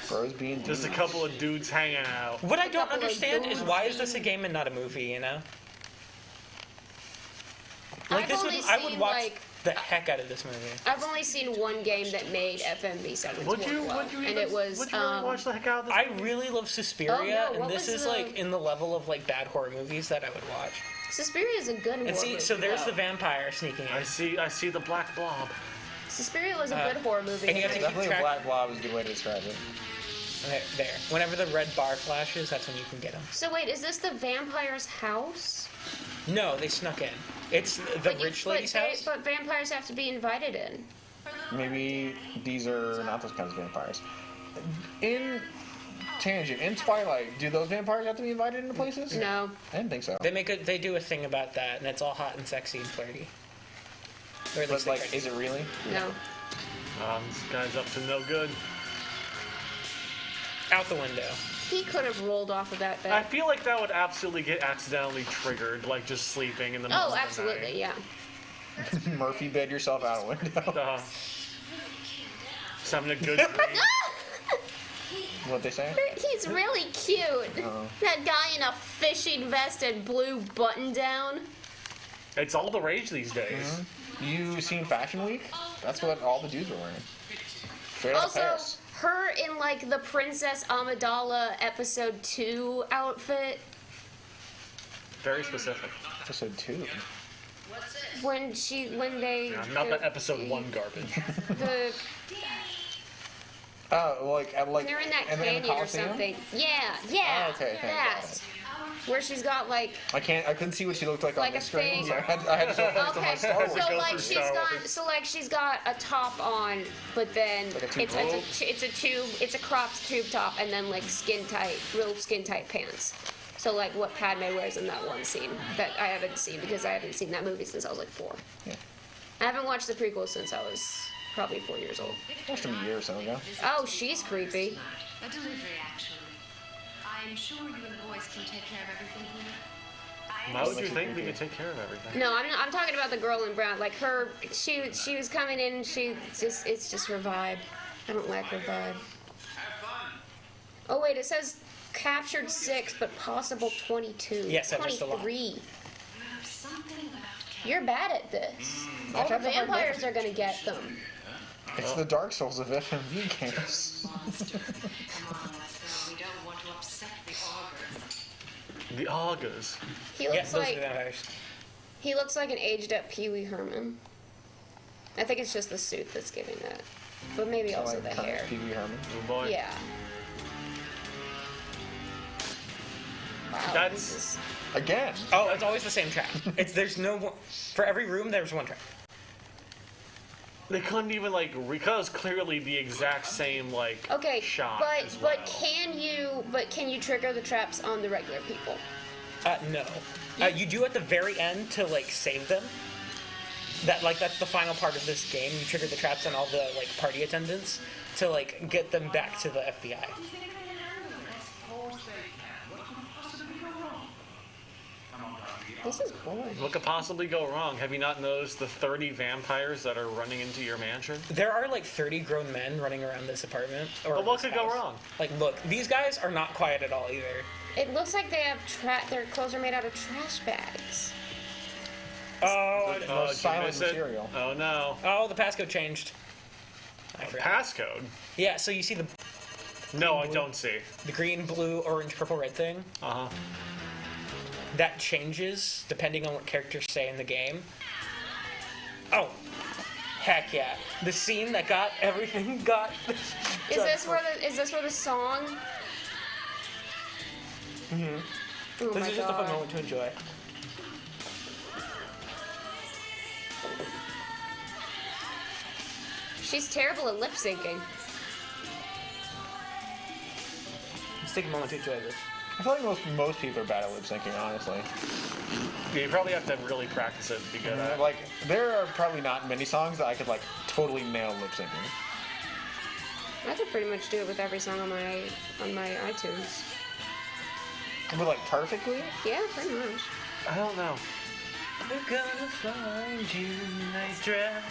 Speaker 1: Bros being
Speaker 9: Just a couple of dudes hanging out.
Speaker 2: What I don't
Speaker 3: Couple of
Speaker 2: understand is
Speaker 3: dudes
Speaker 2: why is this a game and not a movie? You know, like
Speaker 3: I've
Speaker 2: this
Speaker 3: only
Speaker 2: I would
Speaker 3: seen,
Speaker 2: watch
Speaker 3: like-
Speaker 2: the heck out of this movie.
Speaker 3: I've only seen one game that made FMV segments
Speaker 9: Would
Speaker 3: work
Speaker 9: you?
Speaker 3: well,
Speaker 9: Would you?
Speaker 3: and
Speaker 9: Even,
Speaker 3: it was
Speaker 9: would you really watch the heck out of this?
Speaker 2: I really love Suspiria,
Speaker 3: Oh, no,
Speaker 2: and
Speaker 3: what
Speaker 2: this
Speaker 3: was
Speaker 2: is
Speaker 3: the-
Speaker 2: like in the level of like bad horror movies that I would watch.
Speaker 3: Suspiria is a good
Speaker 2: And see,
Speaker 3: horror
Speaker 2: so
Speaker 3: movie.
Speaker 2: there's the vampire sneaking in.
Speaker 9: I see the black blob.
Speaker 3: Suspiria was a good horror movie.
Speaker 2: and you have to keep
Speaker 1: Definitely a
Speaker 2: track.
Speaker 1: black blob is a good way to describe it.
Speaker 2: There. Whenever the red bar flashes, that's when you can get them.
Speaker 3: So wait, is this the vampire's house?
Speaker 2: No, they snuck in. It's the rich lady's house.
Speaker 3: But vampires have to be invited in.
Speaker 1: Maybe these are not those kinds of vampires. In Tangent, in Twilight, do those vampires have to be invited into places?
Speaker 3: No.
Speaker 1: I didn't think so.
Speaker 2: They do a thing about that, and it's all hot and sexy and flirty. Or at
Speaker 1: But
Speaker 2: least they
Speaker 1: like,
Speaker 2: try to
Speaker 1: is it really?
Speaker 3: No.
Speaker 9: This guy's up to no good.
Speaker 2: out the window.
Speaker 3: He could have rolled off of that
Speaker 9: I
Speaker 3: bed.
Speaker 9: feel like that would absolutely get accidentally triggered, like just sleeping in the middle
Speaker 3: Oh,
Speaker 9: of the
Speaker 3: absolutely,
Speaker 9: night.
Speaker 3: yeah.
Speaker 1: Murphy bed yourself out a window.
Speaker 9: Just having a good dream.
Speaker 1: What they say?
Speaker 3: He's really cute. That guy in a fishing vest and blue button down.
Speaker 9: It's all the rage these days.
Speaker 1: You seen Fashion Week? That's what all the dudes were wearing. Straight out of
Speaker 3: Also,
Speaker 1: Paris.
Speaker 3: her in like the Princess Amidala episode 2 outfit.
Speaker 9: Very specific.
Speaker 1: Episode 2.
Speaker 3: When they
Speaker 9: Yeah, not the episode 1 garbage.
Speaker 3: the
Speaker 1: like
Speaker 3: they're in that
Speaker 1: and then
Speaker 3: canyon or
Speaker 1: Coliseum?
Speaker 3: something. Yeah,
Speaker 1: Oh, okay,
Speaker 3: that. Where she's got like
Speaker 1: I couldn't see what she looked like
Speaker 3: Like
Speaker 1: on
Speaker 3: a
Speaker 1: the screen,
Speaker 3: thing.
Speaker 1: so I had to show first on my
Speaker 3: okay,
Speaker 1: Star Wars.
Speaker 3: so like she's got a top on, but then
Speaker 1: Like a tube
Speaker 3: it's a cropped tube top, and then like real skin tight pants. So like what Padme wears in that one scene that I haven't seen because I haven't seen that movie since I was like 4.
Speaker 1: Yeah.
Speaker 3: I haven't watched the prequel since I was probably 4 years old.
Speaker 1: Watched them a year or so ago.
Speaker 3: Oh, she's creepy.
Speaker 18: A delivery, actually. I'm sure you and the boys can take care of everything here.
Speaker 9: Why would you think we could take care of everything?
Speaker 3: No, I'm talking about the girl in brown. Like her, she was coming in. It's just her vibe. I don't like her vibe. Oh wait, it says captured 6, but possible 22.
Speaker 2: Yes, I missed a lot.
Speaker 3: 23. You're bad at this. All the vampires are gonna get them.
Speaker 1: It's the Dark Souls of FMV games.
Speaker 18: We don't want to upset the augurs.
Speaker 9: The augurs.
Speaker 3: He looks like an aged up Pee Wee Herman. I think it's just the suit that's giving that, but maybe
Speaker 1: So,
Speaker 3: also
Speaker 1: like,
Speaker 3: the
Speaker 1: kind of
Speaker 3: hair.
Speaker 1: Pee Wee Herman.
Speaker 9: Oh boy.
Speaker 3: Yeah. Wow,
Speaker 9: That's
Speaker 1: again.
Speaker 2: Oh, it's always the same track. There's no one, for every room there's one track.
Speaker 9: They couldn't even like because clearly the exact same like
Speaker 3: Okay,
Speaker 9: shot. as
Speaker 3: but can you trigger the traps on the regular people?
Speaker 2: No. You do at the very end to like save them. That's the final part of this game. You trigger the traps on all the like party attendants to like get them back to the FBI.
Speaker 3: This is boring.
Speaker 9: What could possibly go wrong? Have you not noticed the 30 vampires that are running into your mansion?
Speaker 2: There are like 30 grown men running around this apartment.
Speaker 9: But what could go wrong?
Speaker 2: Like, look, these guys are not quiet at all either.
Speaker 3: It looks like they have their clothes are made out of trash bags.
Speaker 2: Oh,
Speaker 1: silent material.
Speaker 9: Oh no.
Speaker 2: Oh, the passcode changed. I forgot.
Speaker 9: Passcode?
Speaker 2: Yeah, so you see the...
Speaker 9: No, I don't see.
Speaker 2: The green, blue, orange, purple, red thing?
Speaker 9: Uh-huh.
Speaker 2: That changes depending on what characters say in the game. Oh, heck yeah! The scene that got everything got.
Speaker 3: Is this where the song?
Speaker 2: Mm-hmm.
Speaker 3: Oh
Speaker 2: This
Speaker 3: my
Speaker 2: is just a fun
Speaker 3: God.
Speaker 2: moment to enjoy.
Speaker 3: She's terrible at lip syncing.
Speaker 2: Let's take a moment to enjoy this.
Speaker 1: I feel like most people are bad at lip syncing, honestly.
Speaker 9: Yeah, you probably have to really practice it to be good at it.
Speaker 1: Like, there are probably not many songs that I could like totally nail lip syncing.
Speaker 3: I could pretty much do it with every song on my iTunes.
Speaker 1: But like perfectly?
Speaker 3: Yeah, pretty much.
Speaker 9: I don't know.
Speaker 2: We're gonna find you, nice dress.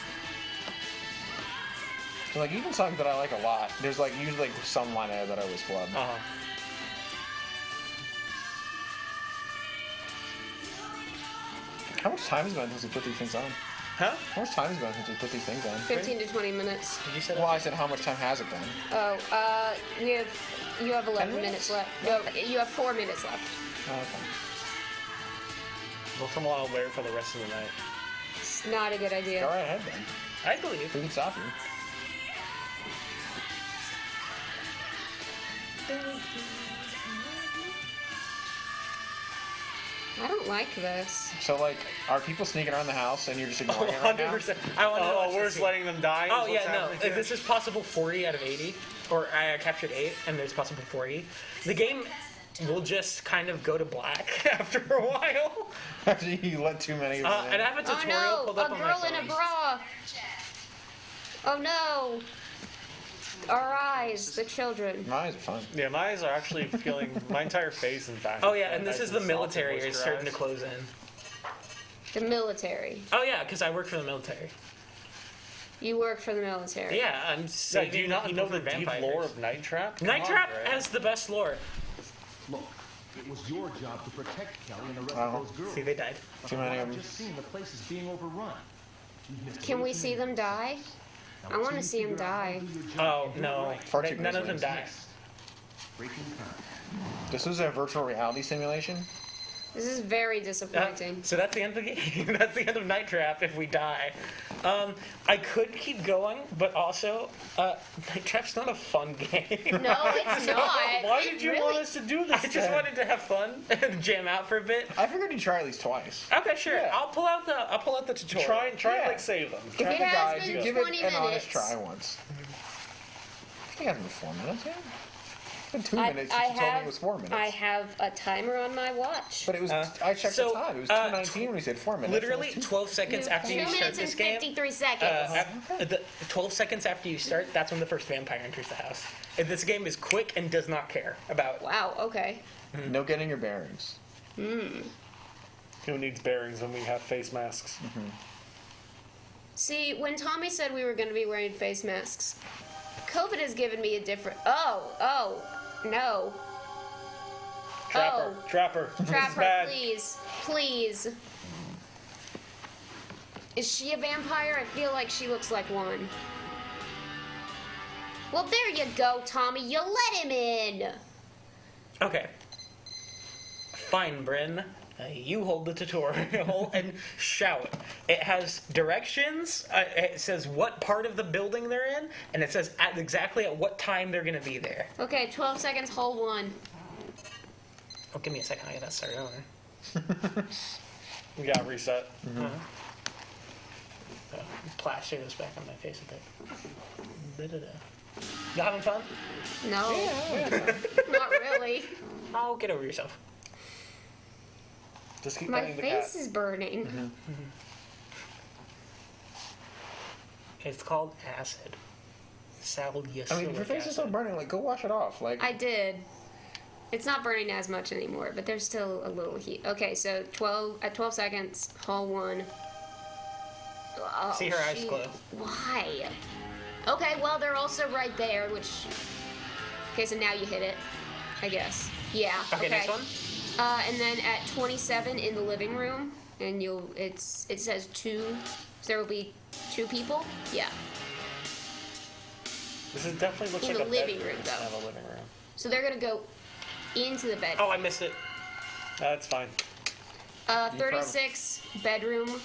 Speaker 1: So, like even songs that I like a lot, there's like usually like some line out that I always flub.
Speaker 9: Uh-huh.
Speaker 1: How much time has it been since we put these things on?
Speaker 9: Huh?
Speaker 1: How much time has it been since we put these things on?
Speaker 3: 15 to 20 minutes.
Speaker 2: Did you say
Speaker 1: Well, I said how much time has it been?
Speaker 3: Oh, you have 11 minutes left. You have 4 minutes left.
Speaker 1: Oh, okay.
Speaker 9: Well, someone will wear for the rest of the night.
Speaker 3: It's not a good idea.
Speaker 1: Go right ahead then.
Speaker 2: I believe.
Speaker 1: We can stop you.
Speaker 3: I don't like this.
Speaker 1: So like, are people sneaking around the house and you're just ignoring it right now?
Speaker 2: 100%. I want to
Speaker 9: Oh, we're just letting them die?
Speaker 2: Oh
Speaker 9: is
Speaker 2: yeah,
Speaker 9: what's
Speaker 2: no.
Speaker 9: happening here?
Speaker 2: This is possible 40 out of 80, or I captured 8, and there's possible 40. The game will just kind of go to black after a while.
Speaker 1: After you let too many of them in.
Speaker 2: And I have a tutorial pulled up
Speaker 3: a
Speaker 2: on my
Speaker 3: girl
Speaker 2: phone.
Speaker 3: in a bra. Oh no. Our eyes, the children.
Speaker 1: My eyes are fun.
Speaker 9: Yeah, my eyes are actually feeling. My entire face, in fact.
Speaker 2: Oh yeah, and this
Speaker 9: nice
Speaker 2: is the
Speaker 9: soft
Speaker 2: military
Speaker 9: and
Speaker 2: is starting to
Speaker 9: moisturized.
Speaker 2: close in.
Speaker 3: The military.
Speaker 2: Oh yeah, because I work for the military.
Speaker 3: You work for the military.
Speaker 2: Yeah, I'm saving
Speaker 9: do you not
Speaker 2: people
Speaker 9: know the
Speaker 2: from
Speaker 9: deep
Speaker 2: vampires.
Speaker 9: lore of Night Trap?
Speaker 2: Night Trap has the best lore.
Speaker 16: Look, it was your job to protect Kelly and the rest of those girls.
Speaker 2: See, they died.
Speaker 16: But
Speaker 1: Too many
Speaker 16: I've
Speaker 1: of 'em.
Speaker 16: just seen the place is being overrun. You've missed
Speaker 3: Can we
Speaker 16: everything
Speaker 3: see them die? I want to see them die.
Speaker 2: Oh no,
Speaker 1: Far too
Speaker 2: none of them
Speaker 1: gruesome.
Speaker 2: die.
Speaker 16: breaking time.
Speaker 1: This was a virtual reality simulation.
Speaker 3: This is very disappointing.
Speaker 2: So that's the end of the game. That's the end of Night Trap if we die. I could keep going, but also, Night Trap's not a fun game.
Speaker 3: No, it's not.
Speaker 9: Why
Speaker 3: It
Speaker 9: did you
Speaker 3: really-
Speaker 9: want us to do this?
Speaker 2: I just wanted to have fun and jam out for a bit.
Speaker 1: I figured you'd try at least twice.
Speaker 2: Okay, sure.
Speaker 1: Yeah.
Speaker 2: I'll pull out the tutorial.
Speaker 9: Try
Speaker 1: Yeah.
Speaker 9: and like save them.
Speaker 1: Give
Speaker 3: it
Speaker 1: it a
Speaker 3: has
Speaker 1: guide.
Speaker 3: been
Speaker 1: Give it
Speaker 3: 20
Speaker 1: an honest
Speaker 3: minutes.
Speaker 1: try once. I think it hasn't been 4 minutes yet. It's been 2 minutes
Speaker 3: I
Speaker 1: since you told me
Speaker 3: have,
Speaker 1: it was 4 minutes.
Speaker 3: I have a timer on my watch.
Speaker 1: But it was. I checked
Speaker 2: so,
Speaker 1: the time. It was 2:19 when we said 4 minutes.
Speaker 2: Literally 12 seconds after you
Speaker 3: 2
Speaker 2: start
Speaker 3: minutes
Speaker 2: this
Speaker 3: and
Speaker 2: game.
Speaker 3: 53 seconds.
Speaker 2: 12 seconds after you start, that's when the first vampire enters the house. And this game is quick and does not care about.
Speaker 3: Wow. Okay.
Speaker 1: No getting your bearings.
Speaker 9: Who needs bearings when we have face masks?
Speaker 3: See, when Tommy said we were going to be wearing face masks, COVID has given me a different. Oh, no.
Speaker 9: Trapper, Trapper. This is
Speaker 3: Trapper,
Speaker 9: bad.
Speaker 3: please. Is she a vampire? I feel like she looks like one. Well, there you go, Tommy. You let him in.
Speaker 2: Okay. Fine, Brynne. You hold the tutorial and shout. It has directions. It says what part of the building they're in, and it says exactly at what time they're going to be there.
Speaker 3: Okay, 12 seconds, hold one.
Speaker 2: Oh, give me a second. I gotta start over.
Speaker 9: We got reset.
Speaker 2: Plaster this back on my face a bit. Da-da-da. You having fun?
Speaker 3: No. Not really.
Speaker 2: Oh, get over yourself.
Speaker 9: Just keep
Speaker 3: My
Speaker 9: playing the
Speaker 3: face
Speaker 9: cat.
Speaker 3: is burning.
Speaker 2: It's called acid. Salicylic
Speaker 1: I mean, if your face is still burning, like, go wash it off. Like,
Speaker 3: I did. It's not burning as much anymore, but there's still a little heat. Okay, so 12 seconds, haul one. Oh,
Speaker 2: See her eyes
Speaker 3: shoot.
Speaker 2: glow.
Speaker 3: Why? Okay, well, they're also right there, which... Okay, so now you hit it, I guess. Yeah,
Speaker 2: Okay, next one.
Speaker 3: And then at 27 in the living room, and it says 2, so there will be 2 people? Yeah.
Speaker 9: This is definitely looks
Speaker 3: In
Speaker 9: like
Speaker 3: the
Speaker 9: a
Speaker 3: living
Speaker 9: bedroom
Speaker 3: room, though.
Speaker 9: instead of a living room.
Speaker 3: So they're gonna go into the bed.
Speaker 2: Oh, I missed it.
Speaker 9: That's fine.
Speaker 3: 36 bedroom.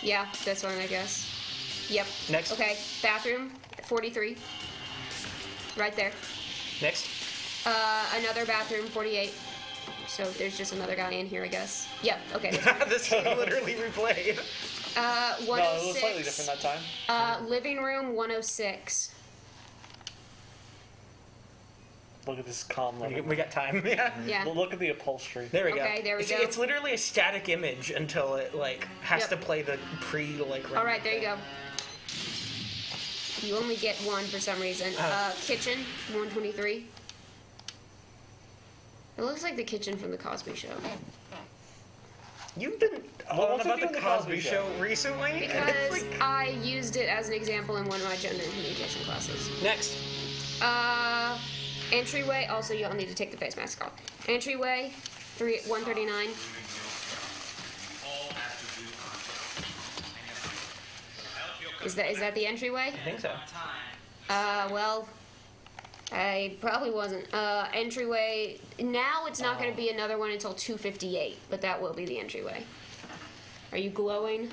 Speaker 3: Yeah, this one, I guess. Yep.
Speaker 2: Next.
Speaker 3: Okay, bathroom, 43. Right there.
Speaker 2: Next.
Speaker 3: Another bathroom, 48. So there's just another guy in here, I guess. Yep, okay.
Speaker 2: This game literally replayed.
Speaker 3: 106.
Speaker 9: No, it was slightly different that time.
Speaker 3: Living room, 106.
Speaker 9: Look at this calm living.
Speaker 2: We got time. Yeah.
Speaker 3: Yeah.
Speaker 9: Well, look at the upholstery.
Speaker 2: There we go.
Speaker 3: Okay, there we go.
Speaker 2: It's literally a static image until it like has
Speaker 3: Yep.
Speaker 2: to play the pre-like.
Speaker 3: All right, there you go. You only get one for some reason. Kitchen, 123. It looks like the kitchen from the Cosby Show.
Speaker 2: You've been on about the Cosby Show recently.
Speaker 3: Because I used it as an example in one of my gender and communication classes.
Speaker 2: Next.
Speaker 3: Entryway. Also, you'll need to take the face mask off. Entryway, 139. Is that the entryway?
Speaker 2: I think so.
Speaker 3: Well, I probably wasn't. Entryway. Now it's not going to be another one until 2:58, but that will be the entryway. Are you glowing?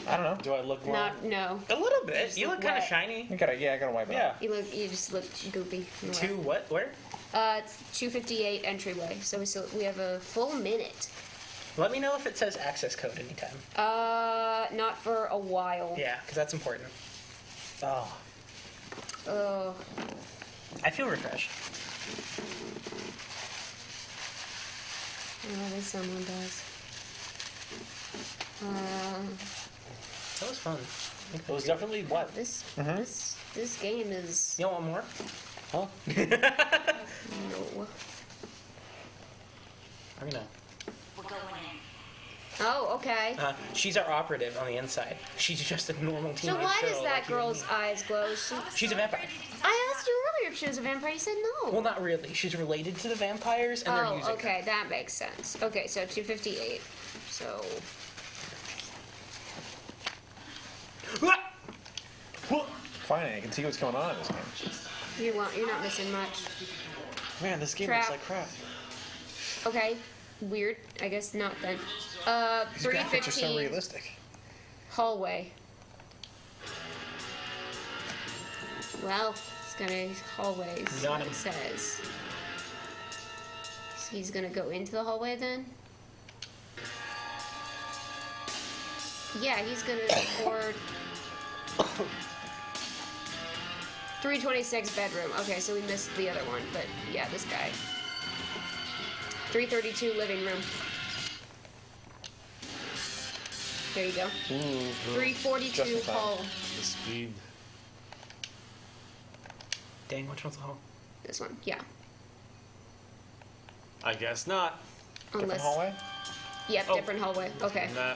Speaker 1: I don't know.
Speaker 9: Do I look glowing?
Speaker 3: Not. No.
Speaker 2: A little bit.
Speaker 3: just
Speaker 2: You look
Speaker 3: look
Speaker 2: kind of
Speaker 3: wet.
Speaker 2: shiny.
Speaker 1: I gotta wipe it off.
Speaker 3: You just look goofy. and wet.
Speaker 2: To what? Where?
Speaker 3: It's 2:58 entryway, so we have a full minute.
Speaker 2: Let me know if it says access code anytime.
Speaker 3: Not for a while.
Speaker 2: Yeah, because that's important. Oh,
Speaker 3: Oh.
Speaker 2: I feel refreshed.
Speaker 3: At least someone does.
Speaker 2: That was fun.
Speaker 9: It was definitely wet.
Speaker 3: This game is.
Speaker 2: You want more?
Speaker 9: Huh?
Speaker 3: No.
Speaker 2: I know.
Speaker 18: We're going
Speaker 3: Oh, okay.
Speaker 2: She's our operative on the inside. She's just a normal
Speaker 3: So
Speaker 2: teenage
Speaker 3: why
Speaker 2: girl
Speaker 3: does that
Speaker 2: like you and
Speaker 3: girl's
Speaker 2: me.
Speaker 3: eyes glow?
Speaker 2: She's a vampire.
Speaker 3: I asked you earlier if she was a vampire. You said no.
Speaker 2: Well, not really. She's related to the vampires, and they're using
Speaker 3: okay, that makes sense. Okay, so 258. So.
Speaker 1: Finally, I can see what's going on in this game.
Speaker 3: You're not missing much.
Speaker 6: Man, this game
Speaker 3: Trap.
Speaker 6: looks like crap.
Speaker 3: Okay, weird. I guess not then.
Speaker 1: These graphics are so
Speaker 3: 315.
Speaker 1: realistic.
Speaker 3: Hallway. Well, it's gonna hallways.
Speaker 2: Got
Speaker 3: What
Speaker 2: him.
Speaker 3: it says. So he's gonna go into the hallway then. Yeah, he's gonna record. 326 bedroom. Okay, so we missed the other one, but yeah, this guy. 332 living room. There you go. 342 hall.
Speaker 6: The speed.
Speaker 2: Dang, which one's the hall?
Speaker 3: This one, yeah.
Speaker 9: I guess not.
Speaker 3: Unless-
Speaker 1: hallway?
Speaker 3: Yep,
Speaker 9: Oh.
Speaker 3: different hallway. Okay.
Speaker 9: Nah.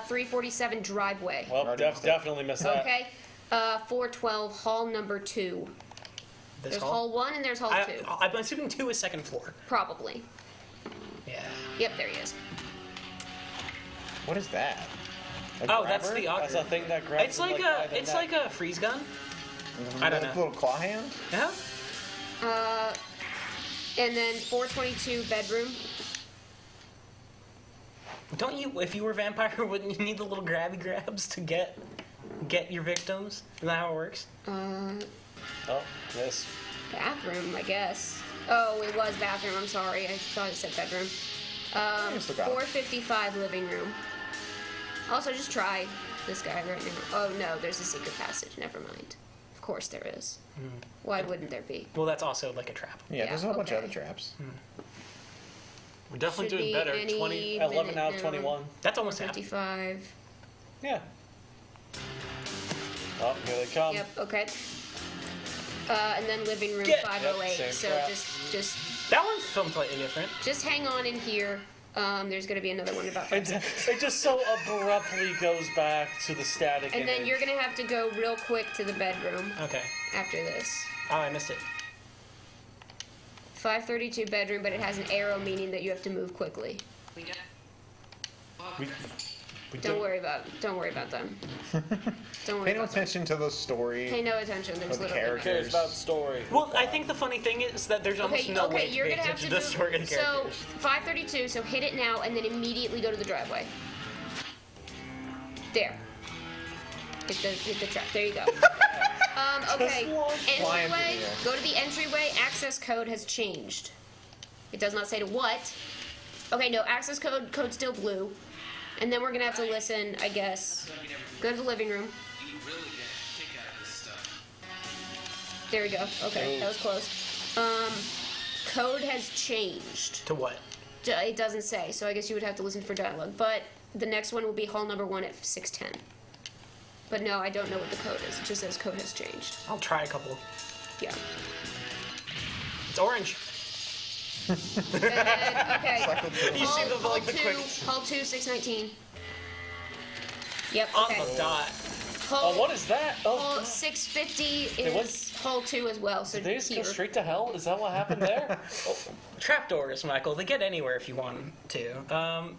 Speaker 3: 347 driveway.
Speaker 9: Well, definitely missed that.
Speaker 3: Okay. 412 hall number 2.
Speaker 2: This
Speaker 3: There's
Speaker 2: hall?
Speaker 3: hall 1 and there's hall 2.
Speaker 2: I'm assuming 2 is second floor.
Speaker 3: Probably.
Speaker 2: Yeah.
Speaker 3: Yep, there he is.
Speaker 1: What is that?
Speaker 2: Oh, that's the auger.
Speaker 6: That's a thing that grabs
Speaker 2: It's
Speaker 6: him,
Speaker 2: like
Speaker 6: by the
Speaker 2: it's
Speaker 6: neck.
Speaker 2: like a freeze gun. I don't know.
Speaker 1: Little claw hand?
Speaker 2: Yeah.
Speaker 3: And then 422 bedroom.
Speaker 2: Don't you? If you were a vampire, wouldn't you need the little grabby grabs to get your victims? Isn't that how it works?
Speaker 6: Oh, yes.
Speaker 3: Bathroom, I guess. Oh, it was bathroom. I'm sorry. I thought it said bedroom. 455 living room. Also, just try this guy right now. Oh no, there's a secret passage. Never mind. Of course there is. Why wouldn't there be?
Speaker 2: Well, that's also like a trap.
Speaker 1: Yeah, there's a whole bunch of
Speaker 3: okay.
Speaker 1: other traps.
Speaker 9: We're definitely
Speaker 3: Should
Speaker 9: doing
Speaker 3: be
Speaker 9: better.
Speaker 3: any
Speaker 9: 11
Speaker 3: minute
Speaker 9: out of
Speaker 3: now.
Speaker 9: 21.
Speaker 2: That's almost half.
Speaker 3: 55.
Speaker 6: Yeah. Oh, here they come.
Speaker 3: Yep. Okay. And then living room
Speaker 2: Get-
Speaker 3: 508.
Speaker 6: Yep, same
Speaker 3: so
Speaker 6: trap.
Speaker 3: just
Speaker 2: That one's completely different.
Speaker 3: just hang on in here. There's gonna be another one in about 5 seconds.
Speaker 6: It just so abruptly goes back to the static
Speaker 3: And then
Speaker 6: image.
Speaker 3: you're gonna have to go real quick to the bedroom
Speaker 2: Okay.
Speaker 3: after this.
Speaker 2: Oh, I missed it.
Speaker 3: 532 bedroom, but it has an arrow meaning that you have to move quickly. Don't worry about them. Don't worry
Speaker 1: Pay no
Speaker 3: about them.
Speaker 1: attention to the story.
Speaker 3: Pay no attention. There's
Speaker 1: of the
Speaker 3: literally
Speaker 6: Who cares
Speaker 1: characters.
Speaker 6: about the story?
Speaker 2: Well, I think the funny thing is that there's almost no way to
Speaker 3: you're
Speaker 2: pay
Speaker 3: gonna have
Speaker 2: attention
Speaker 3: to
Speaker 2: to the story of
Speaker 3: move.
Speaker 2: the
Speaker 3: So
Speaker 2: characters.
Speaker 3: 532. So hit it now, and then immediately go to the driveway. There. Hit the trap. There you go. Okay.
Speaker 1: Flying through
Speaker 3: Entryway.
Speaker 1: the air.
Speaker 3: Go to the entryway. Access code has changed. It does not say to what. Okay, no access code. Code's still blue. And then we're gonna have to listen, I guess. Go to the living room. There we go. Okay, that was close. Code has changed.
Speaker 2: To what?
Speaker 3: It doesn't say, so I guess you would have to listen for dialogue. But the next one will be hall number 1 at 610. But no, I don't know what the code is. It just says code has changed.
Speaker 2: I'll try a couple.
Speaker 3: Yeah.
Speaker 2: It's orange.
Speaker 3: And then, okay.
Speaker 2: You see the
Speaker 3: Hall
Speaker 2: like the
Speaker 3: 2,
Speaker 2: quick
Speaker 3: hall 2, 619. Yep.
Speaker 2: on
Speaker 3: Okay.
Speaker 2: the dot.
Speaker 3: Hall,
Speaker 6: Oh, what is that? Oh,
Speaker 3: Hall 650
Speaker 6: Wait, what?
Speaker 3: is hall 2 as well. So
Speaker 6: did they just go
Speaker 3: here.
Speaker 6: straight to hell? Is that what happened there?
Speaker 2: Trapdoors, Michael. They get anywhere if you want them to.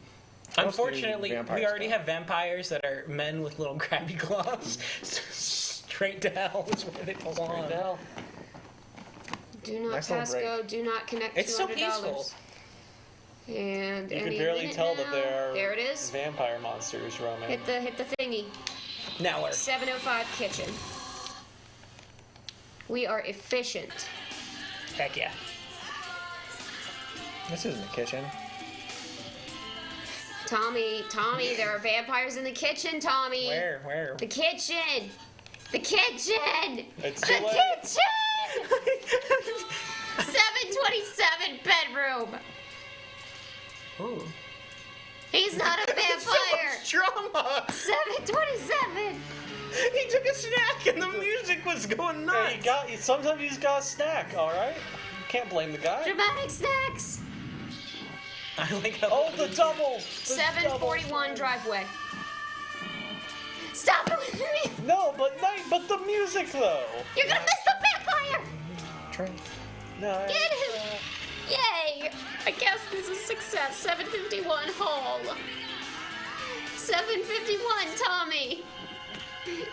Speaker 2: Unfortunately,
Speaker 1: vampire
Speaker 2: we already
Speaker 1: stuff.
Speaker 2: have vampires that are men with little grabby claws. Straight to hell is where they belong.
Speaker 6: Straight to hell.
Speaker 3: Do not
Speaker 1: Nice little
Speaker 3: pass
Speaker 1: break.
Speaker 3: go. Do not connect.
Speaker 2: It's so
Speaker 3: $200.
Speaker 2: peaceful.
Speaker 3: And
Speaker 6: You can
Speaker 3: any
Speaker 6: barely
Speaker 3: minute
Speaker 6: tell
Speaker 3: now.
Speaker 6: that there are
Speaker 3: There it is.
Speaker 6: vampire monsters roaming.
Speaker 3: Hit the thingy.
Speaker 2: Now where?
Speaker 3: 705 kitchen. We are efficient.
Speaker 2: Heck yeah.
Speaker 1: This isn't a kitchen.
Speaker 3: Tommy, there are vampires in the kitchen, Tommy.
Speaker 2: Where?
Speaker 3: The kitchen. The kitchen.
Speaker 6: It's
Speaker 3: The
Speaker 6: too late.
Speaker 3: kitchen. 727 bedroom.
Speaker 2: Ooh.
Speaker 3: He's not a vampire.
Speaker 2: Drama.
Speaker 3: 727.
Speaker 2: He took a snack and the music was going nuts.
Speaker 6: Sometimes he's got a snack, all right? Can't blame the guy.
Speaker 3: Dramatic snacks.
Speaker 2: I like how
Speaker 6: Oh, the double!
Speaker 3: 741 driveway. Stop it with me!
Speaker 6: No, but the music though.
Speaker 3: You're gonna miss the vampire!
Speaker 2: Trey.
Speaker 6: No.
Speaker 3: Get him! Yay! I guess this is success. 751 Hall. 751 Tommy.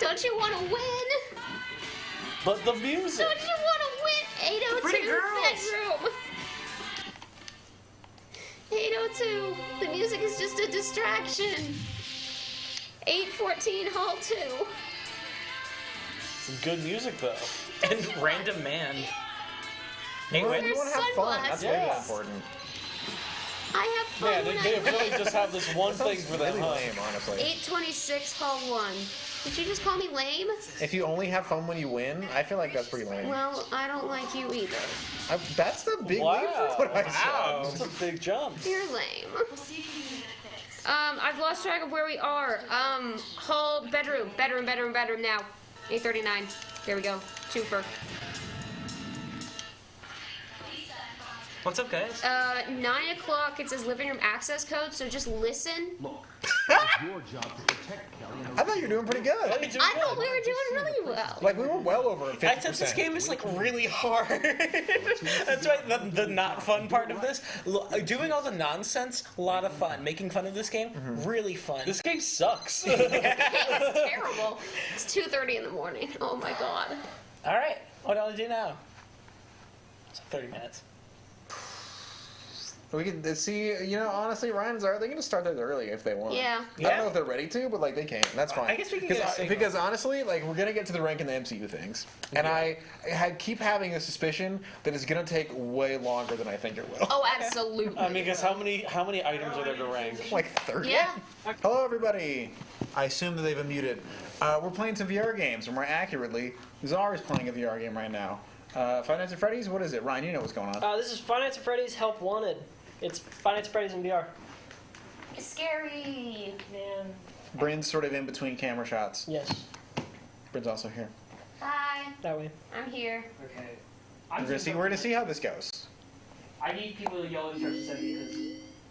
Speaker 3: Don't you want to win?
Speaker 6: But the music.
Speaker 3: Don't you want to win? 802 bedroom. 802. The music is just a distraction. 814 Hall 2.
Speaker 6: Some good music though.
Speaker 2: And Random Man.
Speaker 1: We want
Speaker 3: There's
Speaker 1: to have fun. That's
Speaker 3: sunglasses.
Speaker 1: very important.
Speaker 3: I have fun
Speaker 6: Yeah,
Speaker 3: when
Speaker 6: they
Speaker 3: I
Speaker 6: really just have this one
Speaker 1: That
Speaker 6: thing
Speaker 1: sounds
Speaker 6: for them.
Speaker 1: really lame, honestly.
Speaker 3: 826 Hall 1. Did you just call me lame?
Speaker 1: If you only have fun when you win, I feel like that's pretty lame.
Speaker 3: Well, I don't like you either.
Speaker 1: That's the big leap for what I said.
Speaker 6: That's a big jump.
Speaker 3: You're lame. I've lost track of where we are. Hall, bedroom now. 839. There we go. Twofer.
Speaker 2: What's up, guys?
Speaker 3: 9 o'clock, it says living room access code, so just listen.
Speaker 16: Your job to protect Kelly and
Speaker 1: I thought you were doing pretty good.
Speaker 3: I thought we were doing really well.
Speaker 1: Like, we were well over 50%.
Speaker 2: Except this game is like really hard. That's right. The not fun part of this, doing all the nonsense, a lot of fun. Making fun of this game, really fun.
Speaker 6: This game sucks.
Speaker 3: It's terrible. It's 2:30 in the morning. Oh my god.
Speaker 2: All right, what do I do now? It's 30 minutes.
Speaker 1: We can see, honestly, Ryan's are they can just start that early if they want.
Speaker 3: Yeah.
Speaker 1: I don't know if they're ready to, but like they can. That's fine.
Speaker 2: I guess we can get a signal.
Speaker 1: Because honestly, like we're gonna get to the rank and the MCU things, and I keep having a suspicion that it's gonna take way longer than I think it will.
Speaker 3: Oh, absolutely.
Speaker 6: I mean, because how many items are there to rank?
Speaker 1: Like 30.
Speaker 3: Yeah.
Speaker 1: Hello, everybody. I assume that they've unmuted. We're playing some VR games, or more accurately, Czar is playing a VR game right now. Five Nights at Freddy's. What is it, Ryan? You know what's going on.
Speaker 15: This is Five Nights at Freddy's Help Wanted. It's Five Nights at Freddy's in VR.
Speaker 3: It's scary.
Speaker 15: Man.
Speaker 1: Brynne's sort of in between camera shots.
Speaker 15: Yes.
Speaker 1: Brynne's also here.
Speaker 3: Hi.
Speaker 15: That way.
Speaker 3: I'm here.
Speaker 5: Okay.
Speaker 1: We're gonna see how this goes.
Speaker 5: I need people to yell at each other because.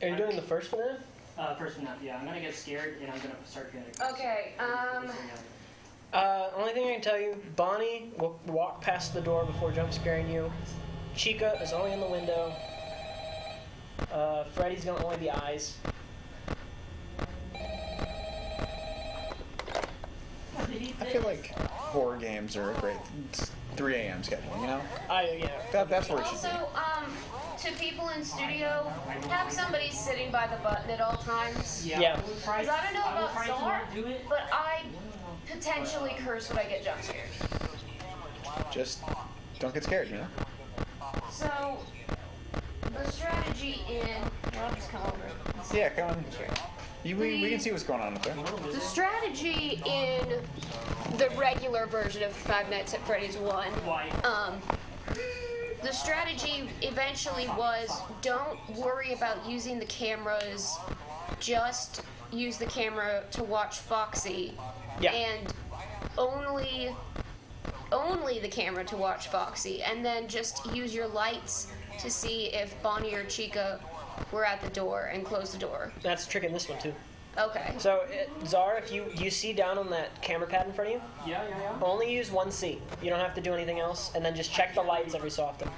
Speaker 15: Are you doing the first one?
Speaker 5: First one, yeah. I'm gonna get scared and I'm gonna start getting.
Speaker 3: Okay.
Speaker 15: Only thing I can tell you, Bonnie will walk past the door before jump scaring you. Chica is only in the window. Freddy's gonna only be eyes.
Speaker 1: I feel like horror games are a great 3 a.m. schedule, That's where it should be.
Speaker 3: Also, to people in studio, have somebody sitting by the button at all times.
Speaker 15: Yeah.
Speaker 3: Because I don't know about Czar, but I potentially curse when I get jump scared.
Speaker 1: Just don't get scared,
Speaker 3: So, the strategy in... I'll just come over.
Speaker 1: Yeah, come on. We can see what's going on up there.
Speaker 3: The strategy in the regular version of Five Nights at Freddy's 1, the strategy eventually was don't worry about using the cameras, just use the camera to watch Foxy, and only the camera to watch Foxy, and then just use your lights to see if Bonnie or Chica were at the door and close the door.
Speaker 15: That's a trick in this one too.
Speaker 3: Okay.
Speaker 15: So, Czar, if you see down on that camera pad in front of you,
Speaker 5: Yeah.
Speaker 15: only use one C. You don't have to do anything else, and then just check the lights every so often.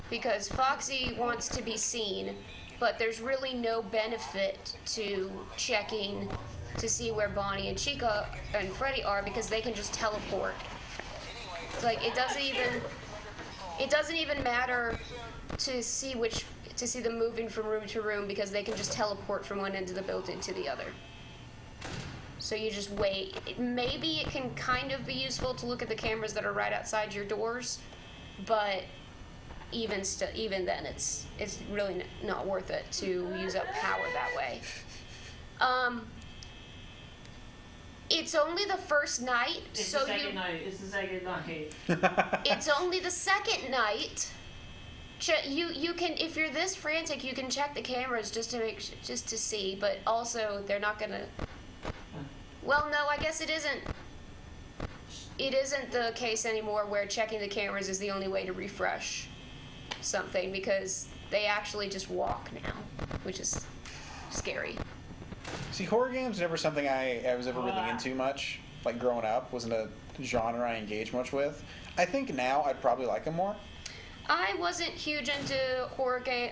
Speaker 3: Because Foxy wants to be seen, but there's really no benefit to checking to see where Bonnie and Chica and Freddy are because they can just teleport. Like it doesn't even matter to see them moving from room to room because they can just teleport from one end of the building to the other. So you just wait. Maybe it can kind of be useful to look at the cameras that are right outside your doors, but even then, it's really not worth it to use up power that way. It's only the first night,
Speaker 5: It's the second night.
Speaker 3: It's only the second night. You can, if you're this frantic, you can check the cameras just to see, but also they're not gonna. Well, no, I guess it isn't. It isn't the case anymore where checking the cameras is the only way to refresh something because They actually just walk now, which is scary.
Speaker 1: See, horror games never something I was ever really into much. Like growing up, wasn't a genre I engaged much with. I think now I'd probably like them more.
Speaker 3: I wasn't huge into horror game.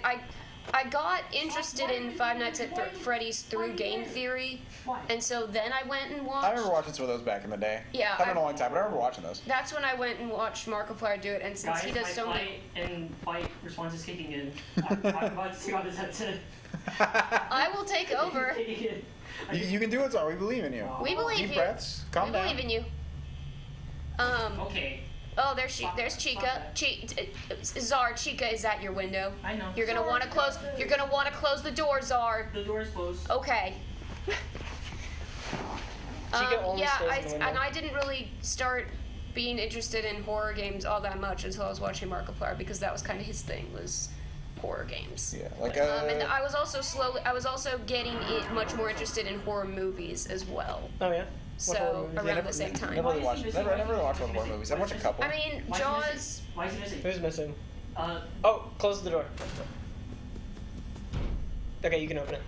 Speaker 3: I got interested in Five Nights at Freddy's through game theory, and so then I went and watched.
Speaker 1: I remember watching some of those back in the day.
Speaker 3: Yeah,
Speaker 1: I don't know a long time, but I remember watching those.
Speaker 3: That's when I went and watched Markiplier do it, and since he does so many.
Speaker 5: And fight response is kicking in. I'm about to take off his headset.
Speaker 3: I will take over.
Speaker 1: You can do it, Czar. We believe in you.
Speaker 3: We believe
Speaker 1: Deep
Speaker 3: you.
Speaker 1: breaths. Calm down.
Speaker 3: We believe in you.
Speaker 5: Okay.
Speaker 3: Oh, there's Chica. Czar, Chica is at your window.
Speaker 5: I know.
Speaker 3: You're gonna want to close. You're gonna want to close the door, Czar.
Speaker 5: The door is closed.
Speaker 3: Okay.
Speaker 15: Chica only
Speaker 3: yeah,
Speaker 15: stays in the window.
Speaker 3: and I didn't really start being interested in horror games all that much until I was watching Markiplier, because that was kind of his thing, was horror games.
Speaker 1: Yeah, like
Speaker 3: and I was also getting much more interested in horror movies as well.
Speaker 15: Oh yeah.
Speaker 3: So around the same time.
Speaker 1: Never really watched horror movies. I've watched a couple.
Speaker 3: I mean, Jaws.
Speaker 5: Why is he missing?
Speaker 15: Who's missing? Oh, close the door. Okay, you can open it.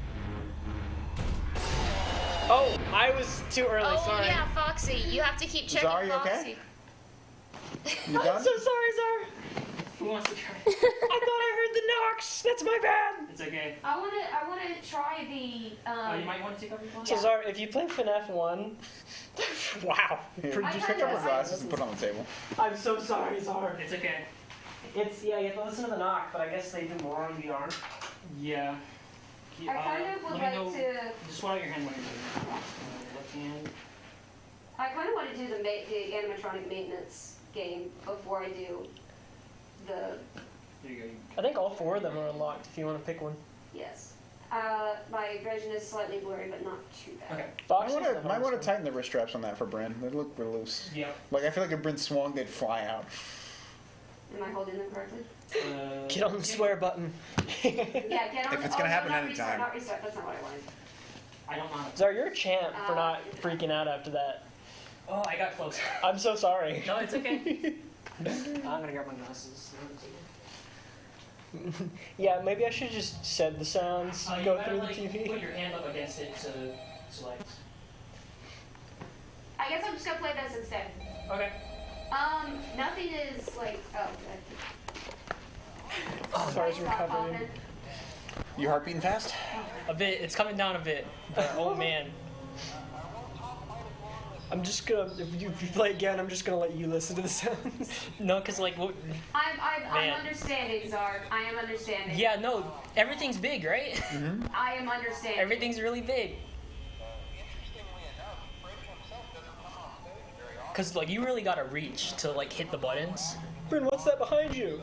Speaker 15: Oh, I was too early.
Speaker 3: Oh
Speaker 15: Sorry.
Speaker 3: yeah, Foxy. You have to keep checking
Speaker 1: Czar, you
Speaker 3: Foxy.
Speaker 1: okay? You done?
Speaker 15: I'm so sorry, Czar.
Speaker 5: Who wants to try?
Speaker 15: I thought I heard the knocks. That's my bad.
Speaker 5: It's okay.
Speaker 3: I wanna try the.
Speaker 5: You might want to take off your
Speaker 15: So, Czar, if you play FNAF 1, wow.
Speaker 1: Here, just pick up her glasses and put it on the table.
Speaker 15: I'm so sorry, Czar.
Speaker 5: It's okay.
Speaker 15: Yeah, you have to listen to the knock, but I guess they do more on VR.
Speaker 5: Yeah.
Speaker 3: I kind of would like to.
Speaker 5: Just swallow your hand when you're doing it. Left hand.
Speaker 3: I kind of want to do the animatronic maintenance game before I do the.
Speaker 5: There you go.
Speaker 15: I think all 4 of them are unlocked if you want to pick one.
Speaker 3: Yes. My vision is slightly blurry, but not too bad.
Speaker 5: Okay.
Speaker 1: Might want to tighten the wrist straps on that for Brynne. They look real loose.
Speaker 5: Yeah.
Speaker 1: Like I feel like if Brynne swung, they'd fly out.
Speaker 3: Am I holding them correctly?
Speaker 15: Get on the swear button.
Speaker 3: Yeah, get on.
Speaker 1: If it's gonna happen
Speaker 3: not
Speaker 1: anytime.
Speaker 3: Not restart. That's not what I wanted.
Speaker 5: I don't know.
Speaker 15: Czar, you're a champ for not freaking out after that.
Speaker 5: Oh, I got close.
Speaker 15: I'm so sorry.
Speaker 5: No, it's okay. I'm gonna grab my glasses.
Speaker 15: Yeah, maybe I should have just said the sounds, go through the TV.
Speaker 5: Put your hand up against it to select.
Speaker 3: I guess I'm just gonna play this instead.
Speaker 5: Okay.
Speaker 3: Nothing is like. Oh.
Speaker 15: Czar's recovering.
Speaker 1: Your heart beating fast?
Speaker 5: A bit. It's coming down a bit. But oh man.
Speaker 15: I'm just gonna, if you play again, I'm just gonna let you listen to the sounds.
Speaker 5: No, cause like what?
Speaker 3: I'm understanding, Czar. I am understanding.
Speaker 5: Yeah, no, everything's big, right?
Speaker 1: Mm-hmm.
Speaker 3: I am understanding.
Speaker 5: Everything's really big. Cause like you really gotta reach to like hit the buttons.
Speaker 15: Brynne, what's that behind you?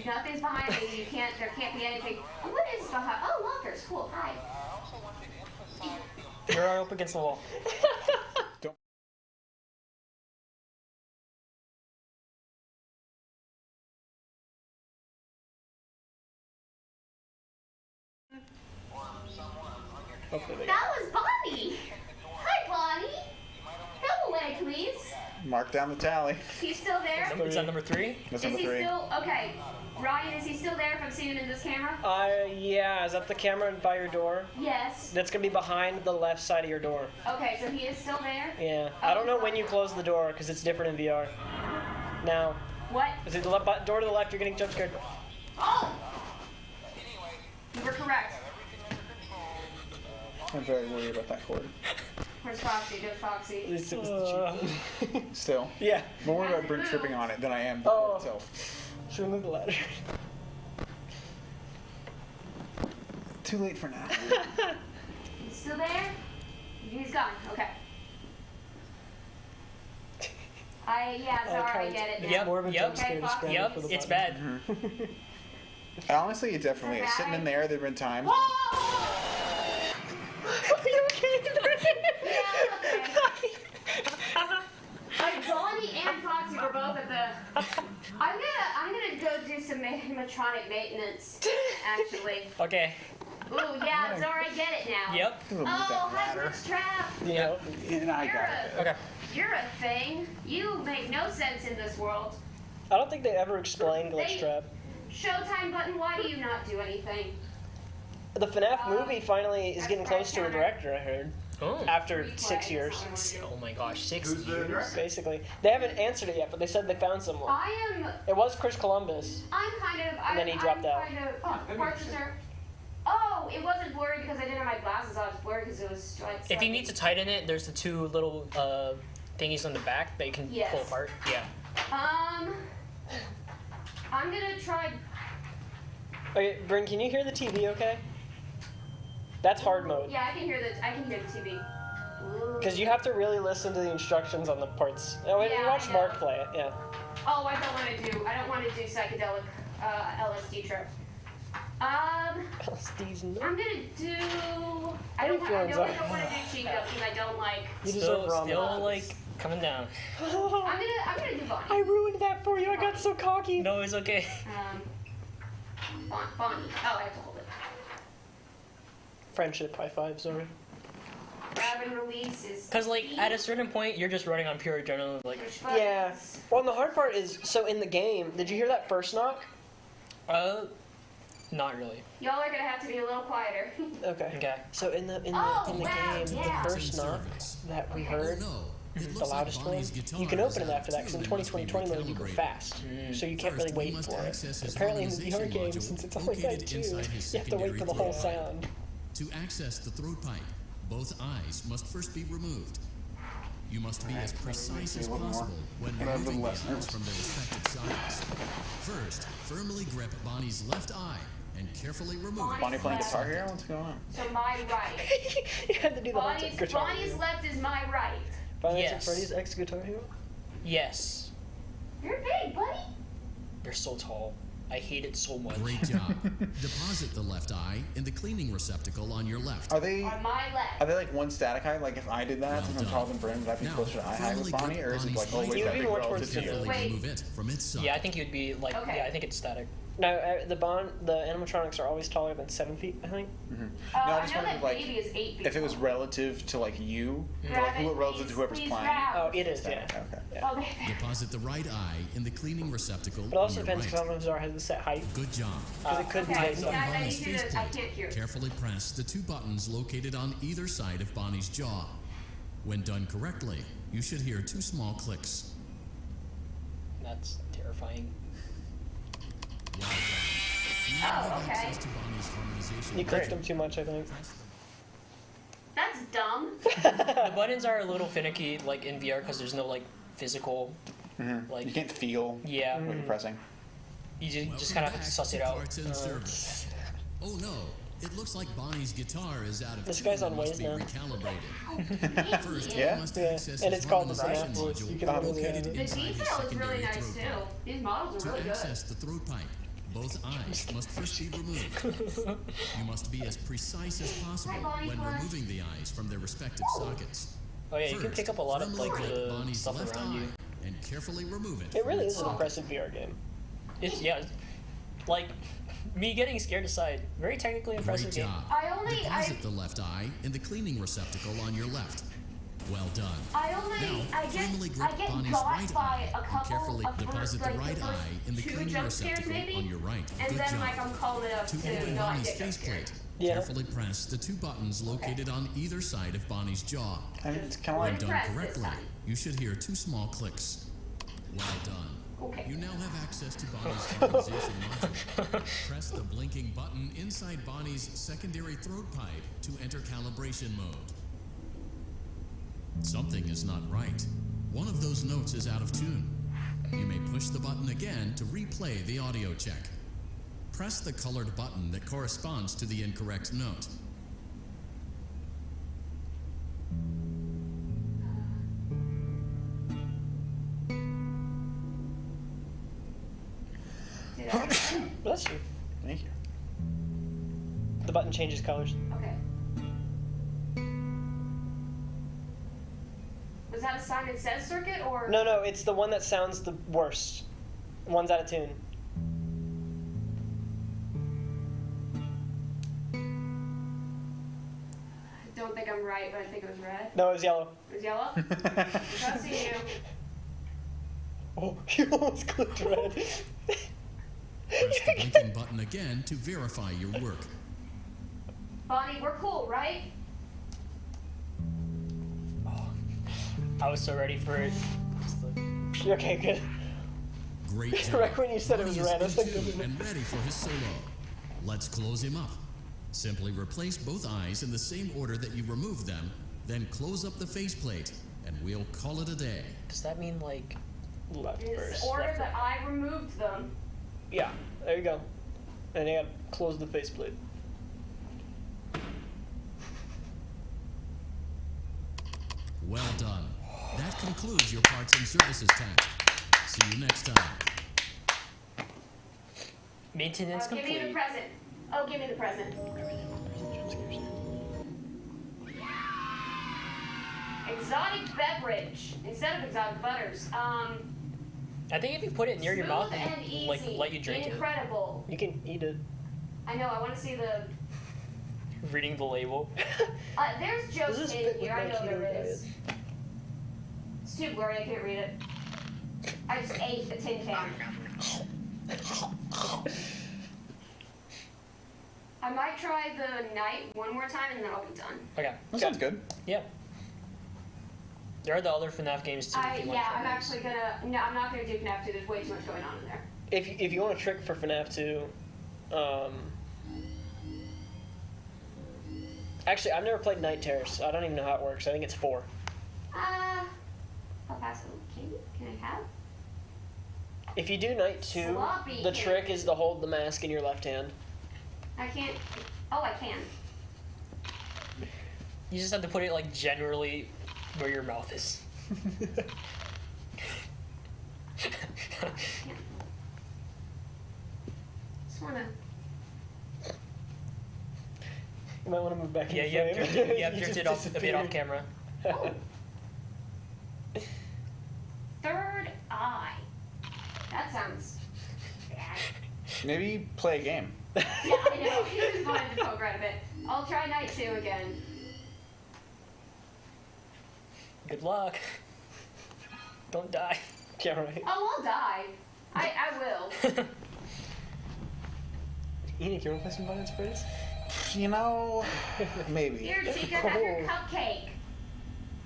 Speaker 3: Nothing's behind me. There can't be anything. What is behind? Oh, lockers. Cool. Hi.
Speaker 5: You're up against the wall.
Speaker 3: That was Bonnie. Hi, Bonnie. Double leg, please.
Speaker 1: Mark down the tally.
Speaker 3: He's still there?
Speaker 5: Is that number 3?
Speaker 1: That's
Speaker 3: Is
Speaker 1: number
Speaker 3: he
Speaker 1: 3.
Speaker 3: still okay? Ryan, is he still there if I'm seeing him in this camera?
Speaker 15: Yeah, is that the camera by your door?
Speaker 3: Yes.
Speaker 15: That's gonna be behind the left side of your door.
Speaker 3: Okay, so he is still there?
Speaker 15: Yeah. I don't know when you close the door, because it's different in VR. Now.
Speaker 3: What?
Speaker 15: Is it the door to the left, you're getting jump scared.
Speaker 3: Oh! You were correct.
Speaker 1: I'm very worried about that cord.
Speaker 3: Where's Foxy? Good Foxy.
Speaker 15: At least it was the cheap.
Speaker 1: Still.
Speaker 15: Yeah.
Speaker 1: More worried about Brynne tripping on it than I am the cord itself.
Speaker 15: Should we move the ladder?
Speaker 1: Too late for now.
Speaker 3: He's still there? He's gone. Okay. Sorry, I get it now.
Speaker 5: Yep, it's bad.
Speaker 1: Honestly, it definitely is. Sitting in there have been times.
Speaker 15: Are you okay?
Speaker 3: Bonnie and Foxy were both at the. I'm gonna go do some animatronic maintenance. Actually.
Speaker 5: Okay.
Speaker 3: Ooh, yeah, Czar, I get it now.
Speaker 5: Yep.
Speaker 3: Oh, hi, Trap.
Speaker 5: Yep.
Speaker 1: And I got it.
Speaker 5: Okay.
Speaker 3: You're a thing. You make no sense in this world.
Speaker 15: I don't think they ever explained Glitch Trap.
Speaker 3: Showtime button, why do you not do anything?
Speaker 15: The FNAF movie finally is getting close to a director, I heard.
Speaker 2: Oh.
Speaker 15: After 6 years.
Speaker 2: Oh my gosh, 6
Speaker 4: Who's the
Speaker 2: years?
Speaker 4: director?
Speaker 15: Basically. They haven't answered it yet, but they said they found someone. It was Chris Columbus.
Speaker 3: I'm kind of.
Speaker 15: And then he dropped out.
Speaker 3: Parts are. Oh, it wasn't blurry because I didn't have my glasses on. It's blurry because it was like.
Speaker 2: If you need to tighten it, there's the two little thingies on the back that you can
Speaker 3: Yes.
Speaker 2: pull apart. Yeah.
Speaker 3: I'm gonna try.
Speaker 15: Okay, Brynne, can you hear the TV okay? That's hard mode.
Speaker 3: Yeah, I can hear the TV.
Speaker 15: Because you have to really listen to the instructions on the parts. Oh, wait,
Speaker 3: Yeah,
Speaker 15: you watched
Speaker 3: I know.
Speaker 15: Mark play it, yeah.
Speaker 3: Oh, I don't want to do psychedelic LSD trip.
Speaker 15: LSD's no.
Speaker 3: I'm gonna do.
Speaker 15: How you
Speaker 3: I
Speaker 15: feeling,
Speaker 3: know I
Speaker 15: Zach?
Speaker 3: don't want to do cheat code because I don't like.
Speaker 15: You deserve
Speaker 2: Still,
Speaker 15: ramen.
Speaker 2: like, coming down.
Speaker 3: I'm gonna do Bonnie.
Speaker 15: I ruined that for you. I got so cocky.
Speaker 2: No, it's okay.
Speaker 3: Bonnie. Oh, I have to hold it.
Speaker 15: Friendship high five, sorry.
Speaker 3: Grab and release is.
Speaker 2: Because, like, at a certain point, you're just running on pure adrenaline. Like,
Speaker 15: Yeah. Well, and the hard part is, so in the game, did you hear that first knock?
Speaker 2: Not really.
Speaker 3: Y'all are gonna have to be a little quieter.
Speaker 15: Okay.
Speaker 2: Okay.
Speaker 15: So in the game,
Speaker 3: wow,
Speaker 15: the
Speaker 3: yeah.
Speaker 15: first knock that we heard, the loudest one, you can open it after that, because in 2020 mode you go fast, so you can't really wait for it. But apparently in the VR game, since it's only night 2, you have to wait for the whole sound.
Speaker 19: To access the throat pipe, both eyes must first be removed. You must be as precise as possible when removing the eyes from their respective sockets. First, firmly grip Bonnie's left eye and carefully remove it.
Speaker 1: Bonnie playing Guitar Hero? What's going on?
Speaker 3: So my right.
Speaker 15: You had to do the whole
Speaker 3: Bonnie's,
Speaker 15: Guitar
Speaker 3: Bonnie's
Speaker 15: Hero.
Speaker 3: left is my right.
Speaker 15: Final
Speaker 2: Yes.
Speaker 15: Answer Freddy's X Guitar Hero?
Speaker 2: Yes.
Speaker 3: You're big, buddy.
Speaker 2: They're so tall. I hate it so much.
Speaker 19: Great job. Deposit the left eye in the cleaning receptacle on your left.
Speaker 1: Are they?
Speaker 3: On my left.
Speaker 1: Are they like one static height? Like if I did that, since I'm taller than Brynne, would I be closer to eye height with Bonnie, or is it like always that big relative to you?
Speaker 19: Remove it from its socket.
Speaker 2: Yeah, I think you'd be like.
Speaker 3: Okay.
Speaker 2: Yeah, I think it's static.
Speaker 15: No, the animatronics are always taller than 7 feet, I think.
Speaker 1: No,
Speaker 3: I
Speaker 1: I
Speaker 3: know
Speaker 1: just wondered
Speaker 3: that
Speaker 1: like
Speaker 3: baby is 8 feet.
Speaker 1: if it was relative to like you,
Speaker 3: Grab
Speaker 1: like
Speaker 3: it,
Speaker 1: relative to whoever's
Speaker 3: please
Speaker 1: playing.
Speaker 3: grab.
Speaker 15: Oh, it is,
Speaker 1: Static,
Speaker 15: yeah.
Speaker 1: Okay.
Speaker 3: Oh, there.
Speaker 19: Deposit the right eye in the cleaning receptacle
Speaker 15: But it also
Speaker 19: on your
Speaker 15: depends
Speaker 19: right.
Speaker 15: because sometimes has the set height.
Speaker 19: Good job.
Speaker 15: Because it could be
Speaker 3: Okay,
Speaker 15: based
Speaker 3: yeah,
Speaker 15: on.
Speaker 3: I
Speaker 19: Bonnie's
Speaker 3: need you to. I
Speaker 19: faceplate.
Speaker 3: can't hear.
Speaker 19: Carefully press the two buttons located on either side of Bonnie's jaw. When done correctly, you should hear two small clicks.
Speaker 2: That's terrifying.
Speaker 19: Well done. You now
Speaker 3: Oh,
Speaker 19: have
Speaker 3: okay.
Speaker 19: access to Bonnie's harmonization.
Speaker 15: You clicked them too much, I think.
Speaker 3: That's dumb.
Speaker 2: The buttons are a little finicky, like in VR, because there's no like physical. Like
Speaker 1: You can't feel
Speaker 2: Yeah.
Speaker 1: what you're pressing.
Speaker 2: You just
Speaker 19: Welcome
Speaker 2: kind of have
Speaker 19: back
Speaker 2: to suss it
Speaker 19: to
Speaker 2: out.
Speaker 19: Parts and service. Oh no, it looks like Bonnie's guitar is out of
Speaker 15: This
Speaker 19: tune
Speaker 15: guy's
Speaker 19: and
Speaker 15: on
Speaker 19: must
Speaker 15: Waze
Speaker 19: be
Speaker 15: now.
Speaker 19: recalibrated. First,
Speaker 1: Yeah?
Speaker 19: you must
Speaker 15: Yeah,
Speaker 19: access
Speaker 15: and
Speaker 19: its
Speaker 15: it's called the
Speaker 19: harmonization
Speaker 15: Synapse.
Speaker 19: module
Speaker 15: You can really
Speaker 19: located
Speaker 15: have it.
Speaker 3: The
Speaker 19: inside the
Speaker 3: detail is
Speaker 19: secondary
Speaker 3: really nice
Speaker 19: throat
Speaker 3: too.
Speaker 19: pipe.
Speaker 3: These models are
Speaker 19: To
Speaker 3: really good.
Speaker 19: access the throat pipe, both eyes must first be removed. You must be as precise as possible
Speaker 3: Bonnie
Speaker 19: when
Speaker 3: Fly.
Speaker 19: removing the eyes from their respective sockets.
Speaker 2: Oh yeah, you can
Speaker 19: First,
Speaker 2: pick up a lot of
Speaker 19: firmly
Speaker 2: like
Speaker 19: grip
Speaker 2: the
Speaker 19: Bonnie's
Speaker 2: stuff
Speaker 19: left
Speaker 2: around
Speaker 19: eye
Speaker 2: you.
Speaker 19: and carefully remove it.
Speaker 15: It
Speaker 19: from
Speaker 15: really
Speaker 19: its
Speaker 15: is an
Speaker 19: socket.
Speaker 15: impressive VR game.
Speaker 2: It's like me getting scared aside. Very technically
Speaker 19: Great
Speaker 2: impressive game.
Speaker 19: job. Deposit the left eye in the cleaning receptacle on your left. Well done.
Speaker 3: I
Speaker 19: firmly grip
Speaker 3: get
Speaker 19: Bonnie's
Speaker 3: got
Speaker 19: right
Speaker 3: by
Speaker 19: eye
Speaker 3: a
Speaker 19: and
Speaker 3: couple
Speaker 19: carefully
Speaker 3: of
Speaker 19: deposit
Speaker 3: like
Speaker 19: the right
Speaker 3: first
Speaker 19: eye in the
Speaker 3: 2
Speaker 19: cleaning
Speaker 3: jump scares
Speaker 19: receptacle
Speaker 3: maybe,
Speaker 19: on your right.
Speaker 3: and
Speaker 19: Good
Speaker 3: then
Speaker 19: job.
Speaker 3: like I'm calm enough
Speaker 19: To
Speaker 3: to
Speaker 19: open
Speaker 3: not
Speaker 19: Bonnie's
Speaker 3: get jump scared.
Speaker 19: faceplate, carefully press the two buttons located on either side of Bonnie's jaw.
Speaker 1: And it's kind of
Speaker 19: When
Speaker 1: like
Speaker 19: done
Speaker 3: press this
Speaker 19: correctly,
Speaker 3: time.
Speaker 19: you should hear two small clicks. Well done.
Speaker 3: Okay.
Speaker 19: You now have access to Bonnie's harmonization module. Press the blinking button inside Bonnie's secondary throat pipe to enter calibration mode. Something is not right. One of those notes is out of tune. You may push the button again to replay the audio check. Press the colored button that corresponds to the incorrect note.
Speaker 15: Bless you.
Speaker 1: Thank you.
Speaker 15: The button changes colors.
Speaker 3: Okay. Was that a Simon Says circuit or?
Speaker 15: No, it's the one that sounds the worst. One's out of tune.
Speaker 3: I don't think I'm right, but I think it was red.
Speaker 15: No, it was yellow.
Speaker 3: It was yellow? I see you.
Speaker 15: Oh, you almost clicked red.
Speaker 19: Press the blinking button again to verify your work.
Speaker 3: Bonnie, we're cool, right?
Speaker 15: I was so ready for it. Okay, good.
Speaker 19: Great job.
Speaker 15: Right when you said it was
Speaker 19: Bonnie
Speaker 15: red, I was like,
Speaker 19: is in and ready for his solo. Let's close him up. Simply replace both eyes in the same order that you removed them, then close up the faceplate, and we'll call it a day.
Speaker 15: Does that mean like left
Speaker 3: In
Speaker 15: first?
Speaker 3: the order
Speaker 15: left
Speaker 3: that I removed them.
Speaker 15: Yeah, there you go. And I gotta close the faceplate.
Speaker 19: Well done. That concludes your parts and services task. See you next time.
Speaker 15: Maintenance
Speaker 3: Give me the
Speaker 15: complete.
Speaker 3: present. Oh, give me the present. Exotic beverage instead of exotic butters.
Speaker 15: I think if you put it near your mouth
Speaker 3: Smooth
Speaker 15: and
Speaker 3: and easy.
Speaker 15: like let you drink
Speaker 3: Incredible.
Speaker 15: it, you can eat it.
Speaker 3: I know. I want to see the.
Speaker 15: Reading the label.
Speaker 3: There's jokes
Speaker 15: Does this
Speaker 3: in
Speaker 15: fit with
Speaker 3: here.
Speaker 15: my
Speaker 3: I know
Speaker 15: keto
Speaker 3: there is. It's too blurry. I can't read it. I just ate a tin can. I might try the night one more time and then I'll be done.
Speaker 15: Okay.
Speaker 1: That sounds good.
Speaker 15: Yep. There are the other FNAF games too. if you want to try
Speaker 3: I'm
Speaker 15: those.
Speaker 3: actually gonna. No, I'm not gonna do FNAF 2. There's way too much going on in there.
Speaker 15: If you want a trick for FNAF 2, actually I've never played Night Terrors. So I don't even know how it works. I think it's 4.
Speaker 3: I'll pass it. Can I have?
Speaker 15: If you do Night 2,
Speaker 3: Sloppy
Speaker 15: the trick is to hold the mask in your left hand.
Speaker 3: I can't. Oh, I can.
Speaker 15: You just have to put it like generally where your mouth is.
Speaker 3: Just wanna.
Speaker 15: You might want to move back in
Speaker 2: Yeah,
Speaker 15: the
Speaker 2: you have
Speaker 15: frame.
Speaker 2: drifted, you have
Speaker 15: You
Speaker 2: drifted
Speaker 15: just
Speaker 2: off a bit off
Speaker 15: disappeared.
Speaker 2: camera.
Speaker 3: Third eye. That sounds bad.
Speaker 1: Maybe play a game.
Speaker 3: Yeah, I know. He just wanted to poke around a bit. I'll try night 2 again.
Speaker 15: Good luck. Don't die. Yeah, right.
Speaker 3: Oh, I'll die. I will.
Speaker 15: Enoch, you want to play some Violence Praise?
Speaker 1: You know, maybe.
Speaker 3: Here, Chica, have your cupcake.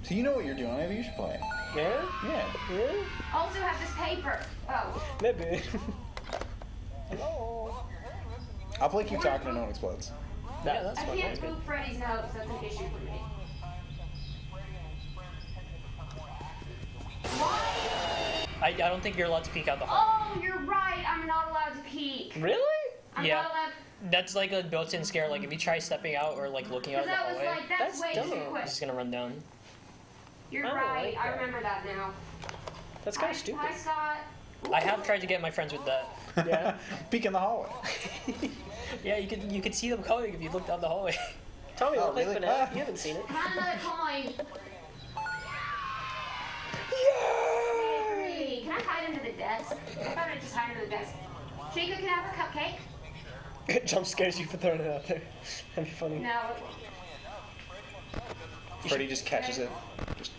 Speaker 1: So you know what you're doing. Maybe you should play it.
Speaker 15: Yeah?
Speaker 1: Yeah.
Speaker 15: Yeah?
Speaker 3: Also have this paper. Oh.
Speaker 15: Maybe.
Speaker 1: I'll play Keep Talking and No One Explodes.
Speaker 15: Yeah, that's
Speaker 3: I
Speaker 15: fun.
Speaker 3: can't poop Freddy's notes. That's an issue for me.
Speaker 2: I don't think you're allowed to peek out the hall.
Speaker 3: Oh, you're right. I'm not allowed to peek.
Speaker 15: Really?
Speaker 3: I'm
Speaker 2: Yeah.
Speaker 3: not allowed.
Speaker 2: That's like a built-in scare. Like if you try stepping out or like looking out of the
Speaker 3: Because I was
Speaker 2: hallway,
Speaker 3: like, that's way too quick.
Speaker 2: it's just gonna run down.
Speaker 3: You're
Speaker 15: I don't
Speaker 3: right.
Speaker 15: like
Speaker 3: I
Speaker 15: that.
Speaker 3: remember that now.
Speaker 15: That's kind of stupid.
Speaker 3: Hi, Scott.
Speaker 2: I have tried to get my friends with that.
Speaker 15: Yeah.
Speaker 1: Peek in the hallway.
Speaker 2: Yeah, you could see them coming if you looked down the hallway.
Speaker 15: Tommy,
Speaker 1: Oh,
Speaker 15: look like
Speaker 1: really?
Speaker 15: FNAF. You haven't seen it.
Speaker 3: Come on, another coin. Yay! Can I hide under the desk? I thought I'd just hide under the desk. Chica, can I have a cupcake?
Speaker 15: It jump scares you for throwing it out there. That'd be funny.
Speaker 3: No.
Speaker 1: Freddy just catches it. Just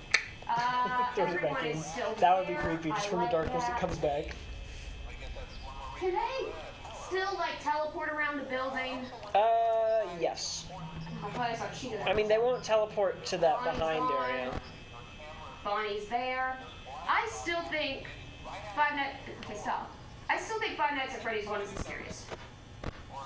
Speaker 15: Throws it back
Speaker 3: everyone
Speaker 15: in.
Speaker 3: is still
Speaker 15: That would be
Speaker 3: there.
Speaker 15: creepy. Just
Speaker 3: I
Speaker 15: from the
Speaker 3: like
Speaker 15: darkness,
Speaker 3: that.
Speaker 15: it comes back.
Speaker 3: Can they still like teleport around the building?
Speaker 15: Yes.
Speaker 3: I thought I saw Chica.
Speaker 15: I mean, they won't teleport to that
Speaker 3: Bonnie's
Speaker 15: behind
Speaker 3: gone.
Speaker 15: area.
Speaker 3: Bonnie's there. I still think Five Nights. Okay, stop. I still think Five Nights at Freddy's 1 is the scariest.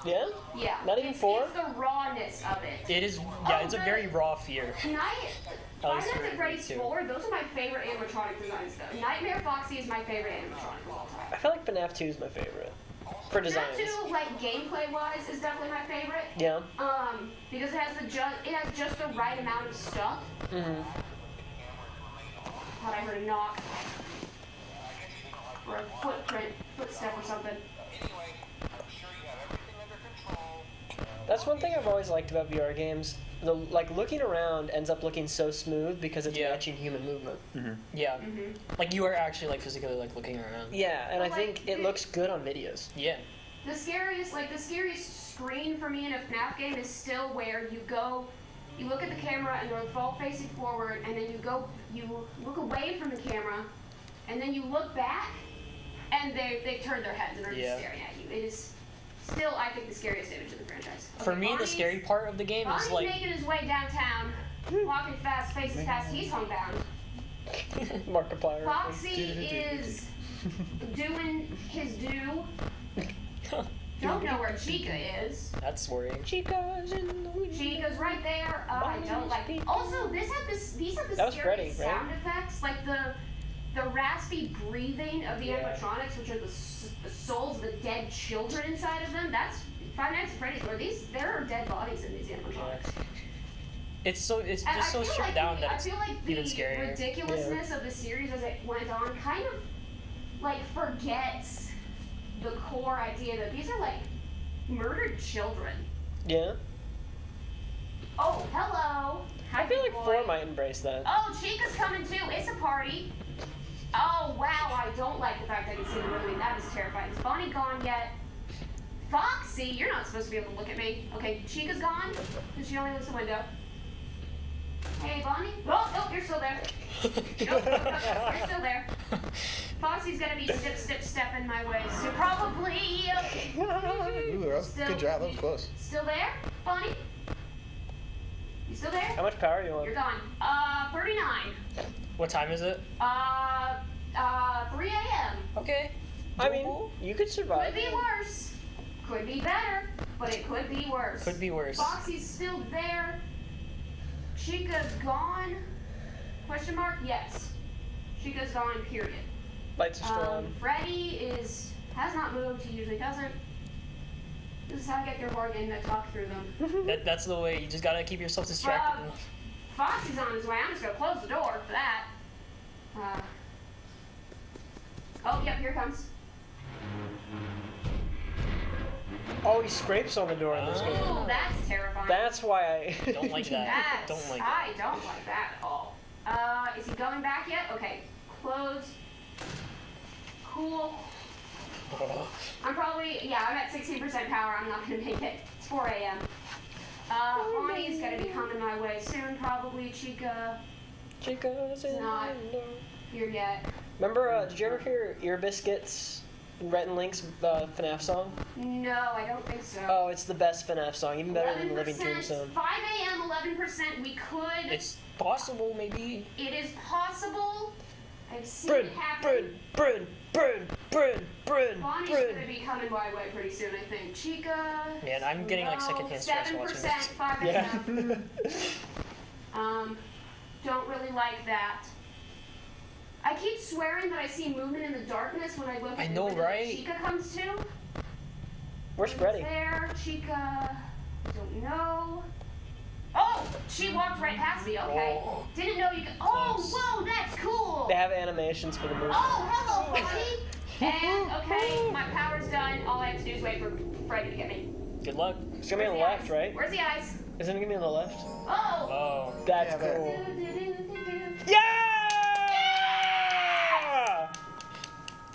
Speaker 15: Yeah?
Speaker 3: Yeah.
Speaker 15: Not even
Speaker 3: It's
Speaker 15: 4?
Speaker 3: It's the rawness of it.
Speaker 2: It is, yeah, it's a very raw fear.
Speaker 3: Five
Speaker 2: At
Speaker 3: Nights
Speaker 2: least for
Speaker 3: at
Speaker 2: me,
Speaker 3: Freddy's
Speaker 2: too.
Speaker 3: 4, those are my favorite animatronic designs, though. Nightmare Foxy is my favorite animatronic of all time.
Speaker 15: I feel like FNAF 2 is my favorite. For designs.
Speaker 3: That 2, like gameplay-wise, is definitely my favorite.
Speaker 15: Yeah.
Speaker 3: Because it has just the right amount of stuff.
Speaker 15: Mm-hmm.
Speaker 3: Thought I heard a knock. Or a footstep or something.
Speaker 15: That's one thing I've always liked about VR games. The looking around ends up looking so smooth because it's matching human movement.
Speaker 2: Yeah, like you are actually like physically like looking around.
Speaker 15: Yeah, and I
Speaker 3: But,
Speaker 15: think it looks good on videos.
Speaker 2: Yeah.
Speaker 3: The scariest screen for me in a FNAF game is still where you look at the camera and they're all facing forward, and then you look away from the camera, and then you look back, and they turn their heads and are just staring at you. It is still, I think, the scariest image in the franchise.
Speaker 5: For
Speaker 3: Okay,
Speaker 5: me, the
Speaker 3: Bonnie's-
Speaker 5: scary part of the game
Speaker 3: Bonnie's
Speaker 5: is like
Speaker 3: making his way downtown, walking fast, faces fast. He's homebound.
Speaker 15: Markiplier.
Speaker 3: Foxy is doing his due. Don't know where Chica is.
Speaker 5: That's worrying.
Speaker 15: Chica's in the
Speaker 3: Chica's right there. I don't like. Also, these have the
Speaker 15: That was
Speaker 3: scary
Speaker 15: Freddy, right?
Speaker 3: sound effects, like the raspy breathing of the animatronics, which are the souls of the dead children inside of them. That's Five Nights at Freddy's. Where there are dead bodies in these animatronics.
Speaker 5: It's just
Speaker 3: And I
Speaker 5: so
Speaker 3: feel
Speaker 5: stripped
Speaker 3: like
Speaker 5: down that
Speaker 3: I
Speaker 5: it's
Speaker 3: feel like
Speaker 5: even
Speaker 3: the
Speaker 5: scarier.
Speaker 3: ridiculousness of the series as it went on kind of like forgets the core idea that these are like murdered children.
Speaker 15: Yeah.
Speaker 3: Oh, hello.
Speaker 15: I feel like
Speaker 3: boy.
Speaker 15: 4 might embrace that.
Speaker 3: Oh, Chica's coming too. It's a party. Oh, wow. I don't like the fact that I can see the movie. That is terrifying. Is Bonnie gone yet? Foxy, you're not supposed to be able to look at me. Okay, Chica's gone because she only looks the window. Hey, Bonnie. Oh, nope, you're still there. Nope, you're still there. Foxy's gonna be stepping my way, so probably.
Speaker 1: Ooh, good job. That was close.
Speaker 3: Still there, Bonnie? You still there?
Speaker 15: How much power you want?
Speaker 3: You're gone. 39.
Speaker 5: What time is it?
Speaker 3: 3 a.m.
Speaker 5: Okay.
Speaker 15: I mean, you could survive.
Speaker 3: Could be worse. Could be better, but it could be worse.
Speaker 5: Could be worse.
Speaker 3: Foxy's still there. Chica's gone? Question mark? Yes. Chica's gone, period.
Speaker 15: Lights are strong.
Speaker 3: Freddy has not moved. He usually doesn't. This is how I get through horror game. I talk through them.
Speaker 5: That's the way. You just gotta keep yourself distracted.
Speaker 3: Foxy's on his way. I'm just gonna close the door for that. Oh, yep, here it comes.
Speaker 15: Oh, he scrapes on the door in this game.
Speaker 3: Oh, that's terrifying.
Speaker 15: That's why I
Speaker 5: don't like that.
Speaker 3: I don't like that at all. Is he going back yet? Okay, close. Cool. I'm at 16% power. I'm not gonna make it. It's 4 a.m. Bonnie's gonna be coming my way soon, probably.
Speaker 15: Chica's
Speaker 3: not here yet.
Speaker 15: Remember, did you ever hear Ear Biscuits, Rhett and Link's FNAF song?
Speaker 3: No, I don't think so.
Speaker 15: Oh, it's the best FNAF song, even better than the Living
Speaker 3: 11%,
Speaker 15: Tombstone.
Speaker 3: 5 a.m., 11%. We could.
Speaker 5: It's possible, maybe.
Speaker 3: It is possible. I've seen
Speaker 15: Brynne,
Speaker 3: it happen.
Speaker 15: Brynne.
Speaker 3: Bonnie's gonna be coming my way pretty soon, I think. Chica.
Speaker 5: Man, I'm getting like secondhand stress watching this.
Speaker 3: 5 a.m. Don't really like that. I keep swearing that I see movement in the darkness when I look at
Speaker 5: I
Speaker 3: the
Speaker 5: know,
Speaker 3: window that
Speaker 5: right?
Speaker 3: Chica comes to.
Speaker 15: Where's Freddy?
Speaker 3: There, Chica. Don't know. Oh, she walked right past me. Okay.
Speaker 15: Oh.
Speaker 3: Didn't know you could. Oh, whoa, that's cool.
Speaker 15: They have animations for the movie.
Speaker 3: Oh, hello, buddy. And okay, my power's done. All I have to do is wait for Freddy to get me.
Speaker 5: Good luck.
Speaker 15: It's gonna be on the left, right?
Speaker 3: Where's the eyes?
Speaker 15: Isn't it gonna be on the left?
Speaker 3: Oh.
Speaker 5: Oh.
Speaker 15: That's cool. Yeah!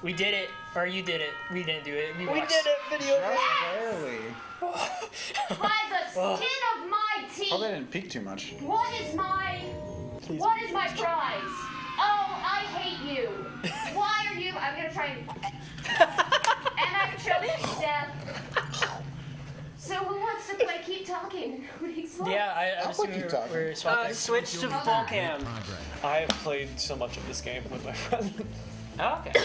Speaker 5: We did it. Or you did it. We didn't do it.
Speaker 15: We
Speaker 5: watched.
Speaker 15: did it, video game.
Speaker 1: Barely.
Speaker 3: By the skin of my teeth.
Speaker 1: Probably didn't peek too much.
Speaker 3: What is my prize? Oh, I hate you. Why are you? I'm gonna try and I choke to death. So who wants to play? Keep talking.
Speaker 5: Yeah, I'm assuming we're swapping.
Speaker 15: Switch to full cam.
Speaker 6: I have played so much of this game with my friend.
Speaker 2: Oh, okay.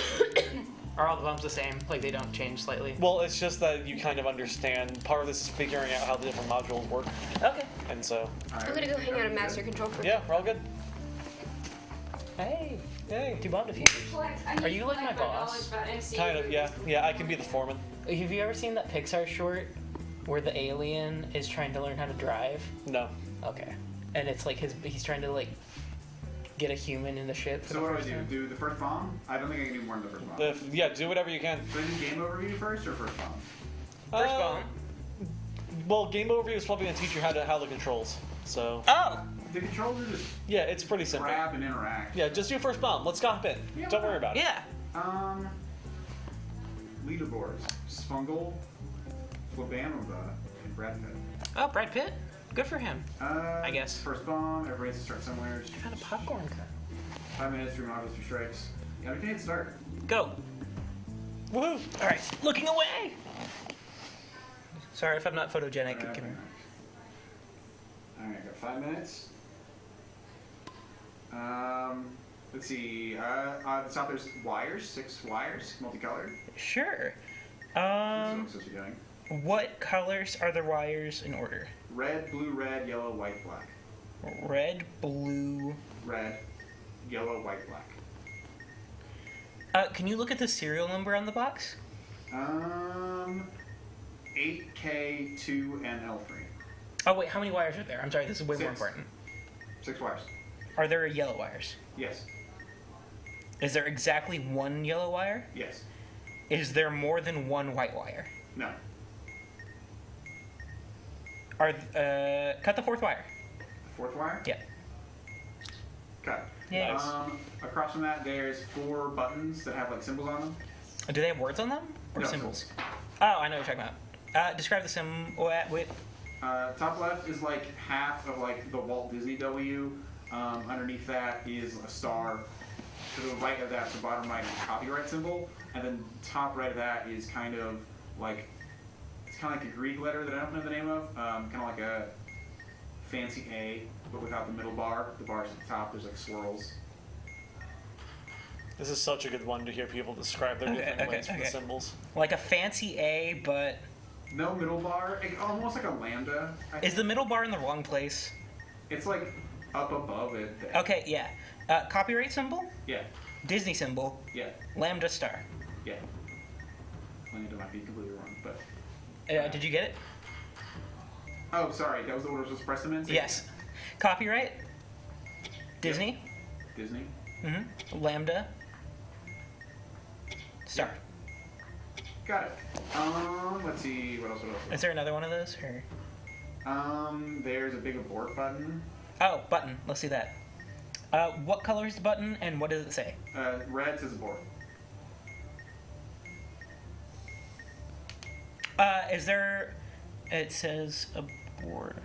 Speaker 2: Are all the bumps the same? Like they don't change slightly?
Speaker 6: Well, it's just that you kind of understand. Part of this is figuring out how the different modules work.
Speaker 5: Okay.
Speaker 6: And so.
Speaker 3: I'm gonna go hang out at Master Control for.
Speaker 6: Yeah, we're all good.
Speaker 5: Hey.
Speaker 6: Hey.
Speaker 5: Do bomb defeaters. Are you like my boss?
Speaker 6: Kind of, yeah. Yeah, I can be the foreman.
Speaker 2: Have you ever seen that Pixar short where the alien is trying to learn how to drive?
Speaker 6: No.
Speaker 2: Okay. And it's like he's trying to like get a human in the ship.
Speaker 1: So what do I do? Do the first bomb? I don't think I can do more than the first bomb.
Speaker 6: Yeah, do whatever you can.
Speaker 1: So I do game overview first or first bomb?
Speaker 6: First bomb. Well, game overview is probably going to teach you how the controls. So.
Speaker 15: Oh.
Speaker 1: The controls are just.
Speaker 6: Yeah, it's pretty simple.
Speaker 1: Grab and interact.
Speaker 6: Yeah, just do first bomb. Let's hop in.
Speaker 1: Yeah,
Speaker 6: Don't worry about it.
Speaker 2: Yeah.
Speaker 1: Leaderboards. Sfungle, Flabamaba, and Brad Pitt.
Speaker 2: Oh, Brad Pitt? Good for him. I guess.
Speaker 1: First bomb, everybody has to start somewhere.
Speaker 2: I found a popcorn cup.
Speaker 1: 5 minutes, 3 models, 2 strikes. Yeah, we can hit start.
Speaker 2: Go. Woohoo! All right, looking away. Sorry if I'm not photogenic.
Speaker 1: All right, got 5 minutes. Let's see. At the top there's wires, 6 wires, multicolored.
Speaker 2: Sure.
Speaker 1: This is what you're doing.
Speaker 2: What colors are the wires in order?
Speaker 1: Red, blue, red, yellow, white, black.
Speaker 2: Red, blue.
Speaker 1: Red, yellow, white, black.
Speaker 2: Can you look at the serial number on the box?
Speaker 1: 8K2 and L3.
Speaker 2: Oh wait, how many wires are there? I'm sorry, this is way more
Speaker 1: 6.
Speaker 2: important.
Speaker 1: 6 wires.
Speaker 2: Are there yellow wires?
Speaker 1: Yes.
Speaker 2: Is there exactly 1 yellow wire?
Speaker 1: Yes.
Speaker 2: Is there more than 1 white wire?
Speaker 1: No.
Speaker 2: Cut the 4th wire.
Speaker 1: 4th wire?
Speaker 2: Yeah.
Speaker 1: Cut.
Speaker 2: Yeah.
Speaker 1: Nice. Across from that, there's 4 buttons that have like symbols on them.
Speaker 2: Do they have words on them or
Speaker 1: No,
Speaker 2: symbols? Oh, I know what you're talking about. Describe the symbol. Wait.
Speaker 1: Top left is like half of like the Walt Disney W. Underneath that is a star. To the right of that, the bottom right is a copyright symbol, and then top right of that is kind of like it's kind of like a Greek letter that I don't know the name of. Kind of like a fancy A, but without the middle bar. The bar's at the top. There's like swirls.
Speaker 6: This is such a good one to hear people describe their different ways for the symbols.
Speaker 2: Like a fancy A, but
Speaker 1: no middle bar. Almost like a lambda.
Speaker 2: Is the middle bar in the wrong place?
Speaker 1: It's like up above it.
Speaker 2: Okay, yeah. Copyright symbol?
Speaker 1: Yeah.
Speaker 2: Disney symbol?
Speaker 1: Yeah.
Speaker 2: Lambda star?
Speaker 1: Yeah. Lambda might be completely wrong, but.
Speaker 2: Did you get it?
Speaker 1: Oh, sorry. That was the order I was supposed to press them in?
Speaker 2: Yes. Copyright? Disney?
Speaker 1: Yep. Disney.
Speaker 2: Mm-hmm. Lambda? Star.
Speaker 1: Got it. Let's see. What else?
Speaker 2: Is there another one of those? Or?
Speaker 1: There's a big abort button.
Speaker 2: Oh, button. Let's see that. What color is the button, and what does it say?
Speaker 1: Red says abort.
Speaker 2: Is there... It says abort.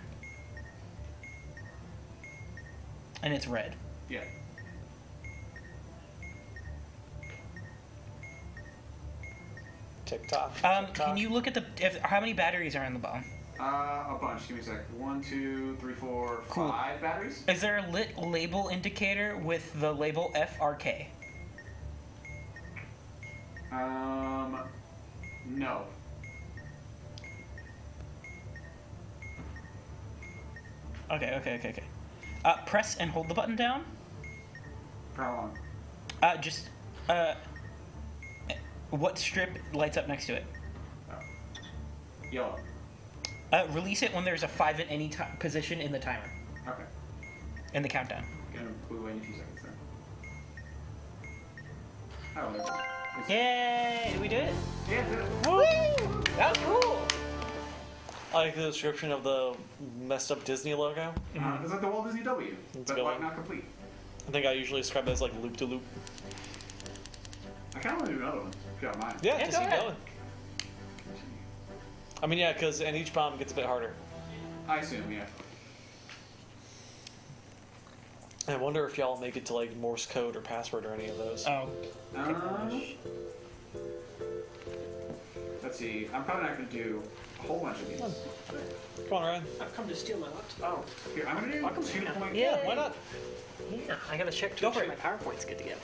Speaker 2: And it's red.
Speaker 1: Yeah.
Speaker 6: TikTok.
Speaker 2: Can you look at the... how many batteries are in the bomb?
Speaker 1: A bunch. Give me a sec. 1, 2, 3, 4, 5 batteries.
Speaker 2: Is there a lit label indicator with the label FRK?
Speaker 1: No.
Speaker 2: Okay. Press and hold the button down.
Speaker 1: For how long?
Speaker 2: Just, what strip lights up next to it?
Speaker 1: Yellow.
Speaker 2: Release it when there's a 5 at any position in the timer.
Speaker 1: Okay.
Speaker 2: In the countdown.
Speaker 1: Gonna blue in a few seconds then. Oh, there it is.
Speaker 2: Yay! Did we do it?
Speaker 1: Yeah, did it.
Speaker 2: Woo! That was cool!
Speaker 6: I like the description of the messed up Disney logo.
Speaker 1: It's like the Walt Disney W, but like not complete.
Speaker 6: I think I usually describe it as like loop to loop.
Speaker 1: I kind of want to do another one, if you don't mind.
Speaker 6: Yeah, just keep going. I mean, yeah, because and each bomb gets a bit harder.
Speaker 1: I assume, yeah.
Speaker 6: I wonder if y'all make it to like Morse code or password or any of those.
Speaker 2: Oh.
Speaker 1: Let's see. I'm probably not going to do a whole bunch of these.
Speaker 6: Come on, Ryan.
Speaker 15: I've come to steal my laptop.
Speaker 1: Oh, here, I'm going to do 2.0.
Speaker 15: Yeah,
Speaker 6: why not?
Speaker 15: Yeah, I gotta check to make sure my PowerPoint's good to go.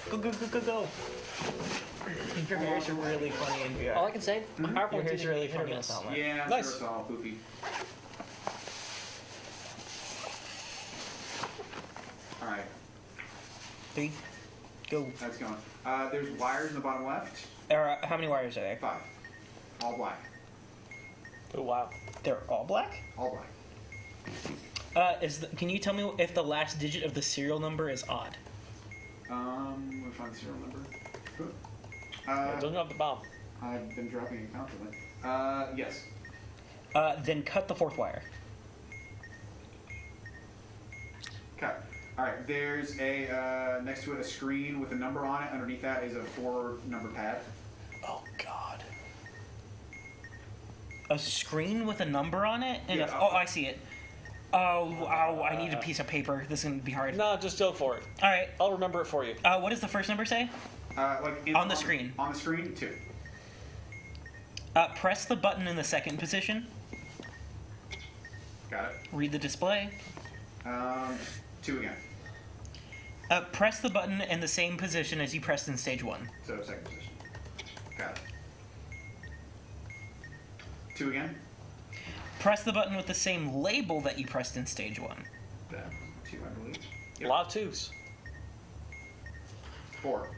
Speaker 2: Go. Your hair's really funny in VR.
Speaker 15: All I can say, my
Speaker 2: Your
Speaker 15: PowerPoint's
Speaker 2: hair's
Speaker 15: either
Speaker 2: really
Speaker 15: hit or
Speaker 2: funny in
Speaker 15: miss.
Speaker 2: Salt Lake.
Speaker 1: Yeah, I'm
Speaker 6: Nice.
Speaker 1: sure it's all poofy. Alright.
Speaker 2: 3, go.
Speaker 1: That's going. There's wires in the bottom left.
Speaker 2: How many wires are there?
Speaker 1: 5. All black.
Speaker 6: Oh wow.
Speaker 2: They're all black?
Speaker 1: All black.
Speaker 2: Can you tell me if the last digit of the serial number is odd?
Speaker 1: We'll find the serial number. Good.
Speaker 6: Don't drop the bomb.
Speaker 1: I've been dropping it constantly. Yes.
Speaker 2: Then cut the 4th wire.
Speaker 1: Okay. Alright, there's a, next to it, a screen with a number on it. Underneath that is a 4-number pad.
Speaker 6: Oh, God.
Speaker 2: A screen with a number on it? And
Speaker 1: Yeah.
Speaker 2: oh, I see it. Oh, I need a piece of paper. This is going to be hard.
Speaker 6: No, just go for it.
Speaker 2: All right.
Speaker 6: I'll remember it for you.
Speaker 2: What does the first number say?
Speaker 1: Like
Speaker 2: on the screen.
Speaker 1: On the screen, 2.
Speaker 2: Press the button in the second position.
Speaker 1: Got it.
Speaker 2: Read the display.
Speaker 1: 2 again.
Speaker 2: Press the button in the same position as you pressed in stage 1.
Speaker 1: So second position. Got it. 2 again.
Speaker 2: Press the button with the same label that you pressed in stage 1.
Speaker 1: 2, I believe.
Speaker 6: A lot of 2s.
Speaker 1: 4.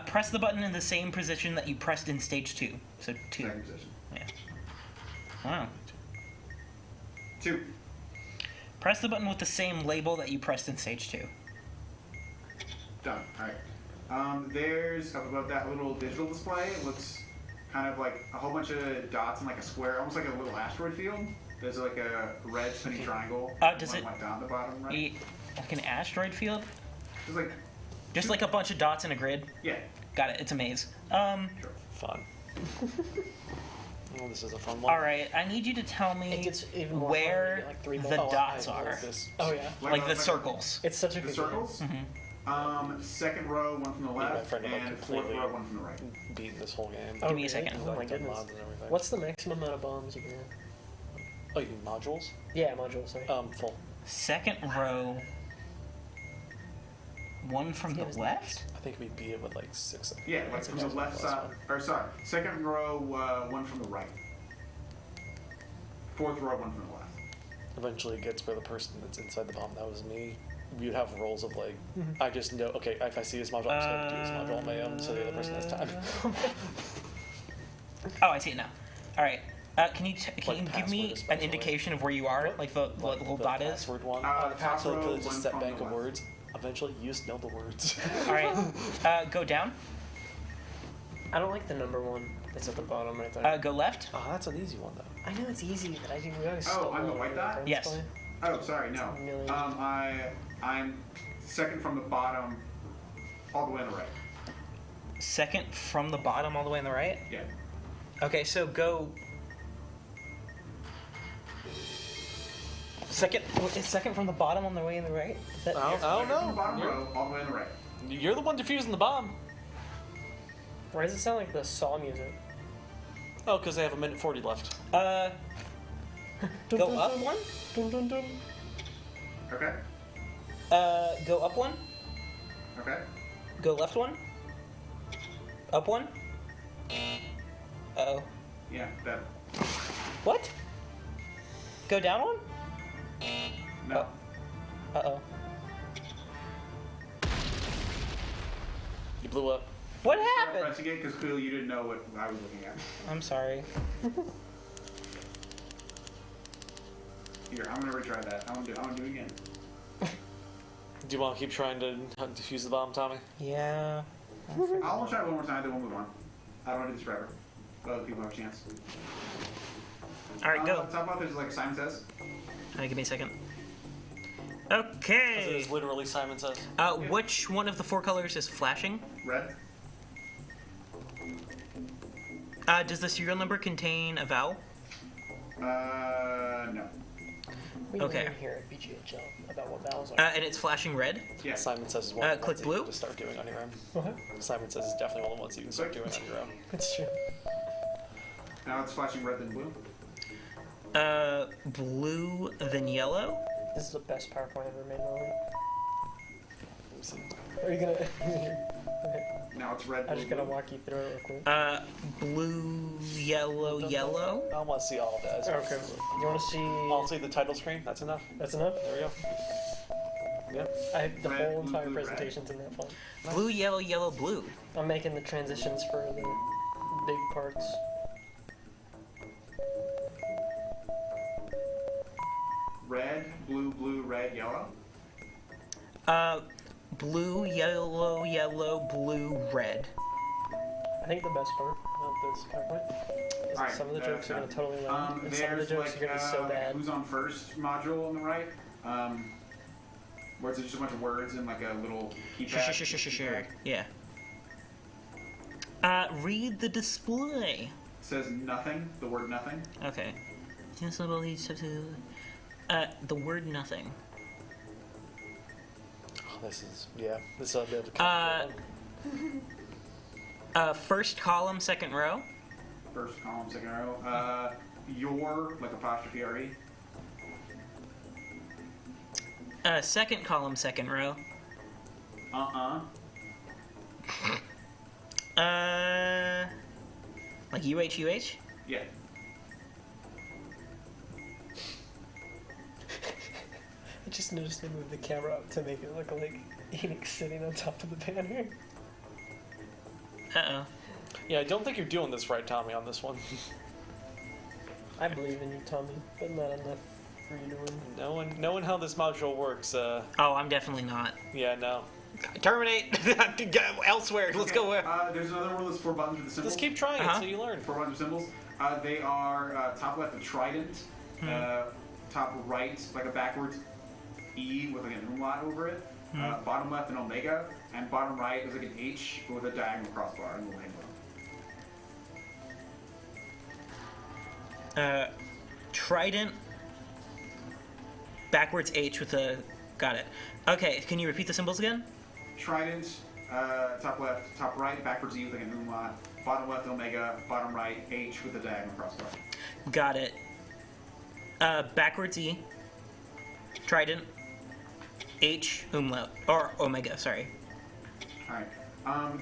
Speaker 2: Press the button in the same position that you pressed in stage 2. So 2.
Speaker 1: Second position.
Speaker 2: Yeah. Wow.
Speaker 1: 2.
Speaker 2: Press the button with the same label that you pressed in stage 2.
Speaker 1: Done. Alright. There's, up above that little digital display, it looks kind of like a whole bunch of dots in like a square, almost like a little asteroid field. There's like a red spinning triangle.
Speaker 2: Does it...
Speaker 1: Like down the bottom, right?
Speaker 2: Like an asteroid field?
Speaker 1: Just
Speaker 2: like a bunch of dots in a grid?
Speaker 1: Yeah.
Speaker 2: Got it. It's a maze.
Speaker 6: Fun. Oh, this is a fun one.
Speaker 2: All right, I need you to tell me where the dots are.
Speaker 15: Oh yeah.
Speaker 2: Like the circles.
Speaker 15: It's such a
Speaker 1: The
Speaker 15: good
Speaker 1: circles? Second row, one from the left, and fourth row, one from the right.
Speaker 6: Beat this whole game.
Speaker 2: Give me a second.
Speaker 15: Oh my goodness. What's the maximum amount of bombs you can have?
Speaker 6: Oh, you mean modules?
Speaker 15: Yeah, modules. Sorry.
Speaker 6: Full.
Speaker 2: Second row, one from the left?
Speaker 6: I think we beat it with like 6.
Speaker 1: Yeah, like from the left side, or sorry, second row, one from the right. Fourth row, one from the left.
Speaker 6: Eventually it gets where the person that's inside the bomb, that was me. You'd have rolls of like, I just know, okay, if I see this module, I'm just going to do this module on my own so the other person has time.
Speaker 2: Oh, I see it now. All right. Can you give me an indication of where you are? Like the little dot is?
Speaker 6: Password one.
Speaker 1: Top
Speaker 6: Password,
Speaker 1: row,
Speaker 6: because it's a
Speaker 1: one
Speaker 6: set
Speaker 1: from
Speaker 6: bank
Speaker 1: the
Speaker 6: of
Speaker 1: left.
Speaker 6: words. Eventually you just know the words.
Speaker 2: All right. Go down.
Speaker 15: I don't like the number 1. It's at the bottom right there.
Speaker 2: Go left.
Speaker 6: Oh, that's an easy one though.
Speaker 15: I know it's easy, but I think we always.
Speaker 1: Oh, I'm the white dot?
Speaker 2: Yes.
Speaker 1: Oh, sorry, no. I'm second from the bottom, all the way on the right.
Speaker 2: Second from the bottom, all the way on the right.
Speaker 1: Yeah.
Speaker 2: Okay, so go. Second. Is second from the bottom on the way on the right? Is that...
Speaker 6: I don't know.
Speaker 1: From the bottom row, all the way on the right.
Speaker 6: You're the one defusing the bomb.
Speaker 15: Why does it sound like the Saw music?
Speaker 6: Oh, because they have 1:40 left.
Speaker 2: Go up one.
Speaker 15: Dun, dun, dun.
Speaker 1: Okay.
Speaker 2: Go up one.
Speaker 1: Okay.
Speaker 2: Go left one. Up one. Uh-oh.
Speaker 1: Yeah, that.
Speaker 2: What? Go down one?
Speaker 1: No.
Speaker 2: Uh-oh.
Speaker 6: You blew up.
Speaker 2: What happened?
Speaker 1: Pressing it because clearly you didn't know what I was looking at.
Speaker 2: I'm sorry.
Speaker 1: Here, I'm gonna retry that. I want to do it again.
Speaker 6: Do you want to keep trying to defuse the bomb, Tommy?
Speaker 2: Yeah.
Speaker 1: I'll try it one more time, then we'll move on. I don't want to do this forever. Let other people have a chance.
Speaker 2: All right, go.
Speaker 1: Top off, there's like Simon Says.
Speaker 2: Give me a second. Okay.
Speaker 6: It is literally Simon Says.
Speaker 2: Which one of the 4 colors is flashing?
Speaker 1: Red.
Speaker 2: Does the serial number contain a vowel?
Speaker 1: No.
Speaker 15: We
Speaker 2: Okay.
Speaker 15: learn here at VGHL about what vowels are.
Speaker 2: And it's flashing red?
Speaker 1: Yeah.
Speaker 6: Simon Says is one of the
Speaker 2: click
Speaker 6: ones
Speaker 2: blue?
Speaker 6: you can start doing on your own.
Speaker 15: What?
Speaker 6: Simon Says is definitely one of the ones you can start doing on your own.
Speaker 15: It's true.
Speaker 1: Now it's flashing red then blue.
Speaker 2: Blue then yellow?
Speaker 15: This is the best PowerPoint ever made, Molly. Are you gonna... Okay.
Speaker 1: Now it's red,
Speaker 15: I'm just
Speaker 1: blue,
Speaker 15: gonna
Speaker 1: blue.
Speaker 15: walk you through it real quick.
Speaker 2: Blue, yellow, yellow?
Speaker 6: I want to see all of that.
Speaker 15: Okay. You want to see...
Speaker 6: I'll see the title screen. That's enough.
Speaker 15: That's enough?
Speaker 6: There we go. Yep.
Speaker 15: The
Speaker 1: Red,
Speaker 15: whole
Speaker 1: blue,
Speaker 15: entire
Speaker 1: blue, red.
Speaker 15: presentation's in that font.
Speaker 2: Blue, yellow, yellow, blue.
Speaker 15: I'm making the transitions for the big parts.
Speaker 1: Red, blue, blue, red, yellow.
Speaker 2: Blue, yellow, yellow, blue, red.
Speaker 15: I think the best part of this PowerPoint is that some of the jokes are going to totally land, and some of the jokes are going to be so bad.
Speaker 1: Who's on first module on the right, where it's just a bunch of words and like a little keypad.
Speaker 2: Sure. Yeah. Read the display.
Speaker 1: It says nothing, the word nothing.
Speaker 2: Okay. The word nothing.
Speaker 6: Oh, this is a bit of a
Speaker 2: First column, second row.
Speaker 1: First column, second row. Your, like apostrophe RE.
Speaker 2: Second column, second row. Like UH?
Speaker 1: Yeah.
Speaker 15: I just noticed they moved the camera up to make it look like Enoch sitting on top of the banner.
Speaker 2: Uh-oh.
Speaker 6: Yeah, I don't think you're doing this right, Tommy, on this one.
Speaker 15: I believe in you, Tommy, but not enough for you to win.
Speaker 6: Knowing how this module works.
Speaker 2: Oh, I'm definitely not.
Speaker 6: Yeah, no.
Speaker 2: Terminate! Elsewhere, let's go where?
Speaker 1: There's another one that's 4 buttons with the symbols.
Speaker 6: Just keep trying it so you learn.
Speaker 1: 4 buttons with symbols. They are top left a trident, top right like a backwards E with like an umlaut over it, bottom left an omega, and bottom right is like an H with a diagonal crossbar in the rainbow.
Speaker 2: Trident, backwards H with a... Got it. Okay, can you repeat the symbols again?
Speaker 1: Trident, top left, top right, backwards E with like an umlaut, bottom left omega, bottom right H with a diagonal crossbar.
Speaker 2: Got it. Backwards E, trident, H, umlaut, or omega, sorry.
Speaker 1: Alright.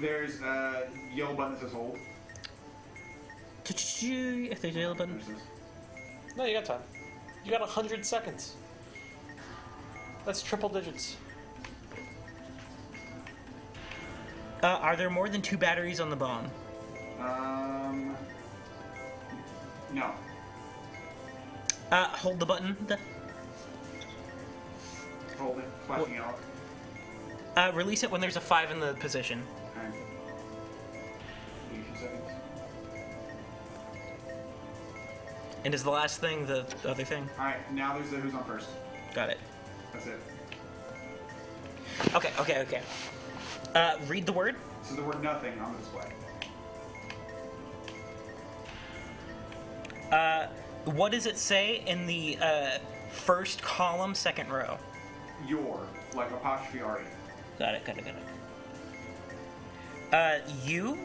Speaker 1: There's a yellow button that says hold.
Speaker 2: If there's a yellow button.
Speaker 6: No, you got time. You got 100 seconds. That's triple digits.
Speaker 2: Are there more than 2 batteries on the bomb?
Speaker 1: No.
Speaker 2: Hold the button.
Speaker 1: Hold it, flashing out.
Speaker 2: Release it when there's a 5 in the position.
Speaker 1: Alright. Give you a few seconds.
Speaker 2: And is the last thing the other thing?
Speaker 1: Alright, now there's the who's on first.
Speaker 2: Got it.
Speaker 1: That's it.
Speaker 2: Okay. Read the word.
Speaker 1: So the word nothing on the display.
Speaker 2: What does it say in the first column, second row?
Speaker 1: Your, like apostrophe RE.
Speaker 2: Got it. You?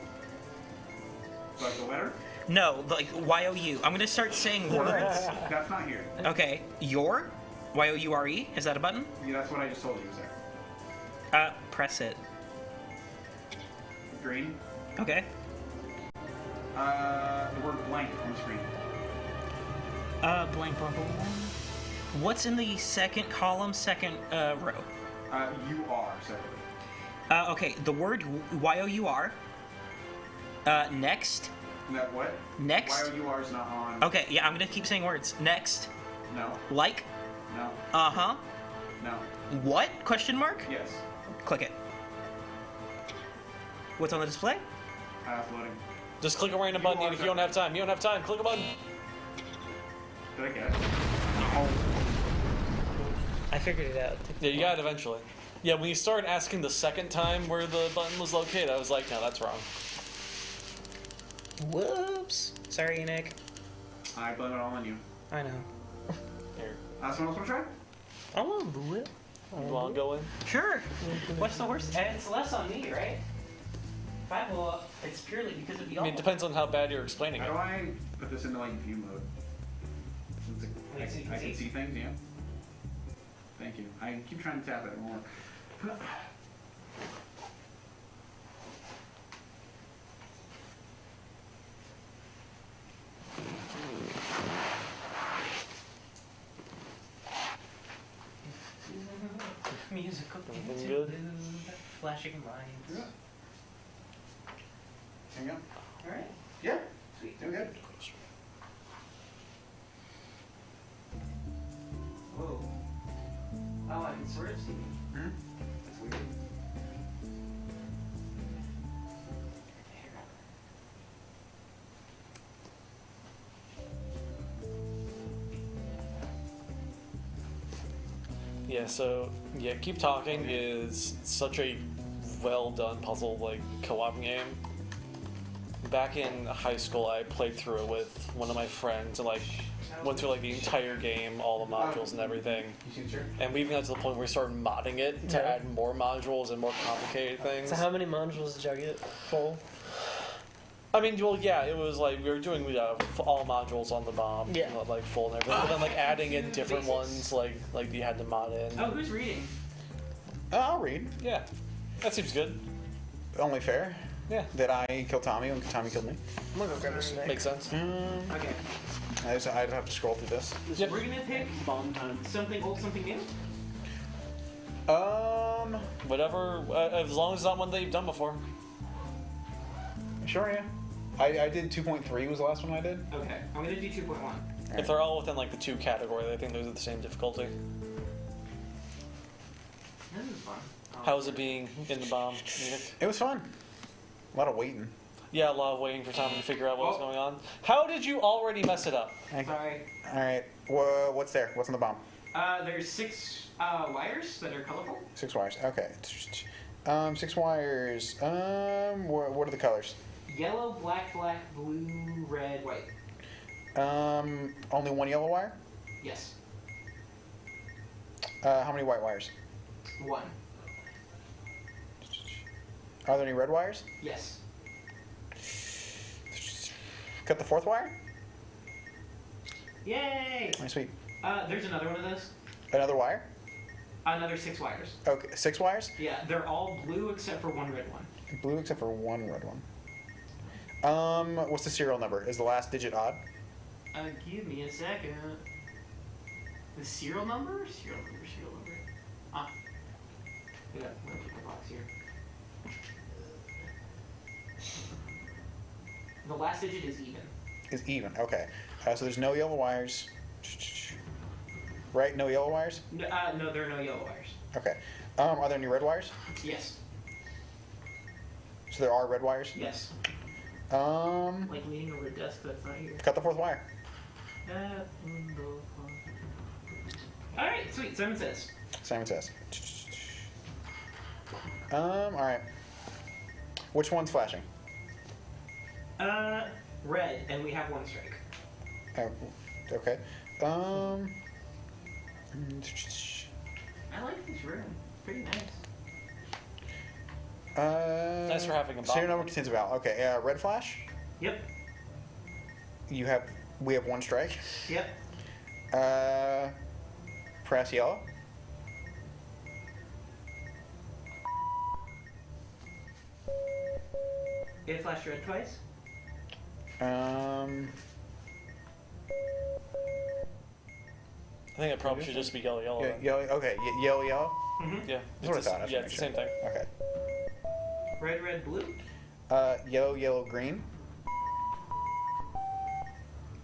Speaker 1: Like the letter?
Speaker 2: No, like Y-O-U. I'm gonna start saying words.
Speaker 1: That's not here.
Speaker 2: Okay, your? Y-O-U-R-E? Is that a button?
Speaker 1: Yeah, that's what I just told you was there.
Speaker 2: Press it.
Speaker 1: Green.
Speaker 2: Okay.
Speaker 1: The word blank on the screen.
Speaker 2: Blank. What's in the second column, second row?
Speaker 1: You are separately.
Speaker 2: Okay, the word Y-O-U-R. Next.
Speaker 1: That what?
Speaker 2: Next.
Speaker 1: Y-O-U-R is not on.
Speaker 2: Okay, yeah, I'm gonna keep saying words. Next.
Speaker 1: No.
Speaker 2: Like.
Speaker 1: No.
Speaker 2: Uh-huh.
Speaker 1: No.
Speaker 2: What? Question mark?
Speaker 1: Yes.
Speaker 2: Click it. What's on the display?
Speaker 1: Loading.
Speaker 6: Just click a random button if you don't have time. Click a button.
Speaker 1: Did I get it?
Speaker 15: I figured it out.
Speaker 6: Yeah, you got it eventually. Yeah, when you started asking the second time where the button was located, I was like, no, that's wrong.
Speaker 2: Whoops. Sorry, Enoch.
Speaker 1: I blame it all on you.
Speaker 2: I know.
Speaker 6: Here.
Speaker 1: Someone else want to try?
Speaker 15: I want to do it.
Speaker 6: You want to go in?
Speaker 2: Sure. What's the worst? And it's less on me, right? If I blow up, it's purely because of y'all.
Speaker 6: I mean, it depends on how bad you're explaining
Speaker 1: How
Speaker 6: it.
Speaker 1: do I put this into like view mode? I can see things, yeah. Thank you. I keep trying to tap it, it won't work.
Speaker 2: Musical
Speaker 6: Everything good?
Speaker 2: flashing lights.
Speaker 1: Yeah. There you go.
Speaker 2: All right.
Speaker 1: Yeah. Sweet. Doing good.
Speaker 2: Whoa. Oh, I can sort of see.
Speaker 1: That's weird.
Speaker 6: Yeah, so, Keep Talking is such a well done puzzle, like, co-op game. Back in high school, I played through it with one of my friends and, like, went through, like, the entire game, all the modules and everything. And we even got to the point where we started modding it to add more modules and more complicated things.
Speaker 15: So how many modules did y'all get full?
Speaker 6: I mean, well, yeah, it was like we were doing all modules on the bomb, like full and everything, but then like adding in different ones, like you had to mod in.
Speaker 13: Oh, who's reading?
Speaker 1: I'll read.
Speaker 6: Yeah, that seems good.
Speaker 1: Only fair.
Speaker 6: Yeah.
Speaker 1: That I killed Tommy when Tommy killed me.
Speaker 15: I'm gonna go grab a snack.
Speaker 6: Makes sense.
Speaker 13: Okay.
Speaker 1: I'd have to scroll through this.
Speaker 13: We're gonna pick bomb time. Something old, something new.
Speaker 6: Whatever, as long as it's not one that you've done before.
Speaker 1: Sure, yeah. I did 2.3 was the last one I did.
Speaker 13: Okay, I'm gonna do 2.1.
Speaker 6: If they're all within like the 2 category, I think those are the same difficulty.
Speaker 13: This is fun.
Speaker 6: How was it being in the bomb?
Speaker 1: It was fun. A lot of waiting.
Speaker 6: Yeah, a lot of waiting for Tommy to figure out what was going on. How did you already mess it up?
Speaker 13: Sorry.
Speaker 1: All right. What's there? What's in the bomb?
Speaker 13: There's 6 wires that are colorful.
Speaker 1: 6 wires. Okay. 6 wires. What are the colors?
Speaker 13: Yellow, black, blue, red, white.
Speaker 1: Only one yellow wire?
Speaker 13: Yes.
Speaker 1: How many white wires?
Speaker 13: 1.
Speaker 1: Are there any red wires?
Speaker 13: Yes.
Speaker 1: Cut the 4th wire?
Speaker 13: Yay!
Speaker 1: Oh, sweet.
Speaker 13: There's another one of those.
Speaker 1: Another wire?
Speaker 13: Another 6 wires.
Speaker 1: Okay, 6 wires?
Speaker 13: Yeah, they're all blue except for 1 red one.
Speaker 1: Blue except for 1 red one. What's the serial number? Is the last digit odd?
Speaker 13: Give me a second. The serial number? Serial number. Ah. Yeah, I'm gonna put the box here. The last digit is even.
Speaker 1: Is even, okay. So there's no yellow wires. Right? No yellow wires?
Speaker 13: No, there are no yellow wires.
Speaker 1: Okay. Are there any red wires?
Speaker 13: Yes.
Speaker 1: So there are red wires?
Speaker 13: Yes. Like leaning over a desk that's not here.
Speaker 1: Cut the 4th wire.
Speaker 13: Alright, sweet. Simon says.
Speaker 1: Simon says. Alright. Which one's flashing?
Speaker 13: Red, and we have 1 strike.
Speaker 1: Oh, okay.
Speaker 13: I like this room. Pretty nice.
Speaker 6: Thanks for having a bomb.
Speaker 1: Serial number contains a vowel. Okay, red flash?
Speaker 13: Yep.
Speaker 1: We have 1 strike.
Speaker 13: Yep.
Speaker 1: Press yellow.
Speaker 13: It flashed red twice.
Speaker 6: I think it probably should just be yellow.
Speaker 1: Yeah, yellow. Okay, yellow.
Speaker 13: Mm-hmm.
Speaker 6: Yeah,
Speaker 1: That's what I thought.
Speaker 6: Yeah, it's the same thing.
Speaker 1: Okay.
Speaker 13: Red, blue.
Speaker 1: Yellow, green.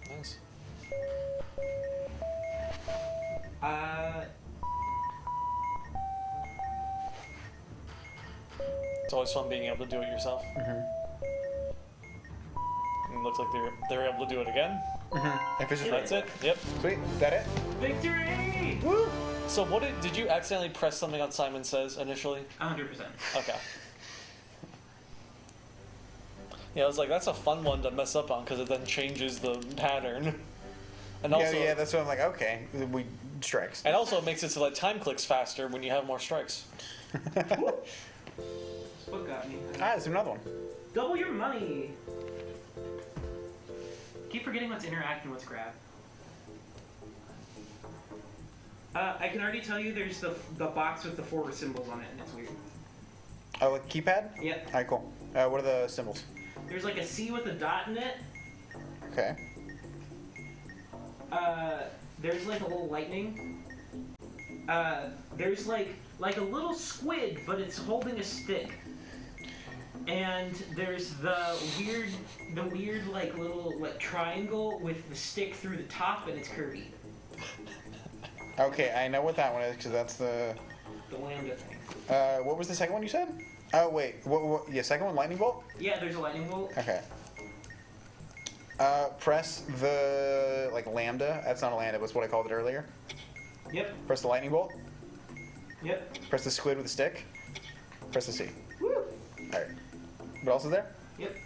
Speaker 6: Nice. It's always fun being able to do it yourself.
Speaker 1: Mm-hmm.
Speaker 6: And it looks like they're able to do it again.
Speaker 1: Mm-hmm.
Speaker 6: That's it. Yep.
Speaker 1: Sweet. That it?
Speaker 13: Victory!
Speaker 6: Woo! So what did you accidentally press something on Simon Says initially?
Speaker 13: 100%.
Speaker 6: Okay. Yeah, I was like, that's a fun one to mess up on because it then changes the pattern. And also,
Speaker 1: yeah, that's what I'm like. Okay, we strikes.
Speaker 6: And also it makes it so that time clicks faster when you have more strikes.
Speaker 13: What got me?
Speaker 1: There's another one.
Speaker 13: Double your money. Keep forgetting what's interact and what's grab. I can already tell you there's the box with the 4 symbols on it, and it's weird.
Speaker 1: Oh, like keypad?
Speaker 13: Yep.
Speaker 1: Alright, cool. What are the symbols?
Speaker 13: There's like a C with a dot in it.
Speaker 1: Okay.
Speaker 13: There's like a little lightning. There's like a little squid, but it's holding a stick. And there's the weird like little like triangle with the stick through the top, and it's curvy.
Speaker 1: Okay, I know what that one is because that's the
Speaker 13: lambda thing.
Speaker 1: What was the second one you said? Oh wait, what? Yeah, second one, lightning bolt.
Speaker 13: Yeah, there's a lightning bolt.
Speaker 1: Okay. Press the lambda. That's not a lambda. That's what I called it earlier.
Speaker 13: Yep.
Speaker 1: Press the lightning bolt.
Speaker 13: Yep.
Speaker 1: Press the squid with the stick. Press the C.
Speaker 13: Woo!
Speaker 1: All right. What else is there?
Speaker 13: Yep.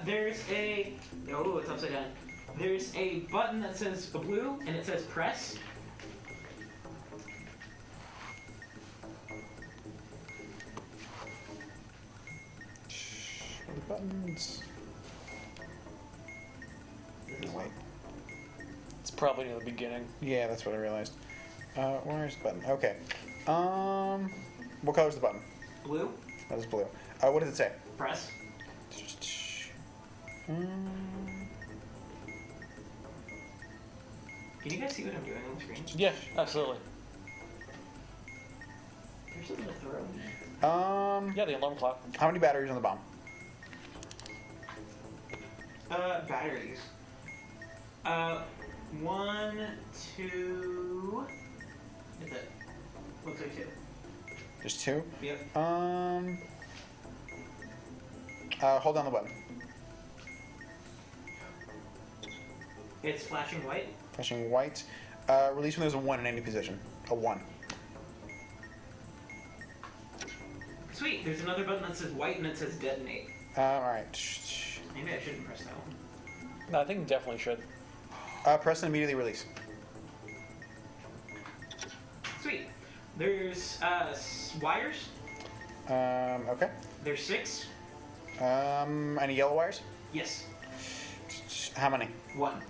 Speaker 13: There's a it's upside down. There's a button that says blue and it says press.
Speaker 1: Buttons.
Speaker 6: Probably near the beginning.
Speaker 1: Yeah, that's what I realized. Where's the button? Okay. What color is the button?
Speaker 13: Blue.
Speaker 1: That is blue. What does it say?
Speaker 13: Press. Can you guys see what I'm doing on the screen?
Speaker 6: Yeah, absolutely.
Speaker 13: There's something to throw.
Speaker 6: Yeah, the alarm clock.
Speaker 1: How many batteries on the bomb?
Speaker 13: Batteries. 1, 2. Is it? Looks like 2.
Speaker 1: There's 2?
Speaker 13: Yep.
Speaker 1: Hold down the button.
Speaker 13: It's flashing white.
Speaker 1: Flashing white. Release when there's a 1 in any position. A 1.
Speaker 13: Sweet. There's another button that says white and it says detonate.
Speaker 1: Alright.
Speaker 13: Maybe I shouldn't press that one.
Speaker 6: No, I think you definitely should.
Speaker 1: Press and immediately release.
Speaker 13: Sweet. There's wires.
Speaker 1: Okay.
Speaker 13: There's 6.
Speaker 1: Any yellow wires?
Speaker 13: Yes.
Speaker 1: How many?
Speaker 13: 1.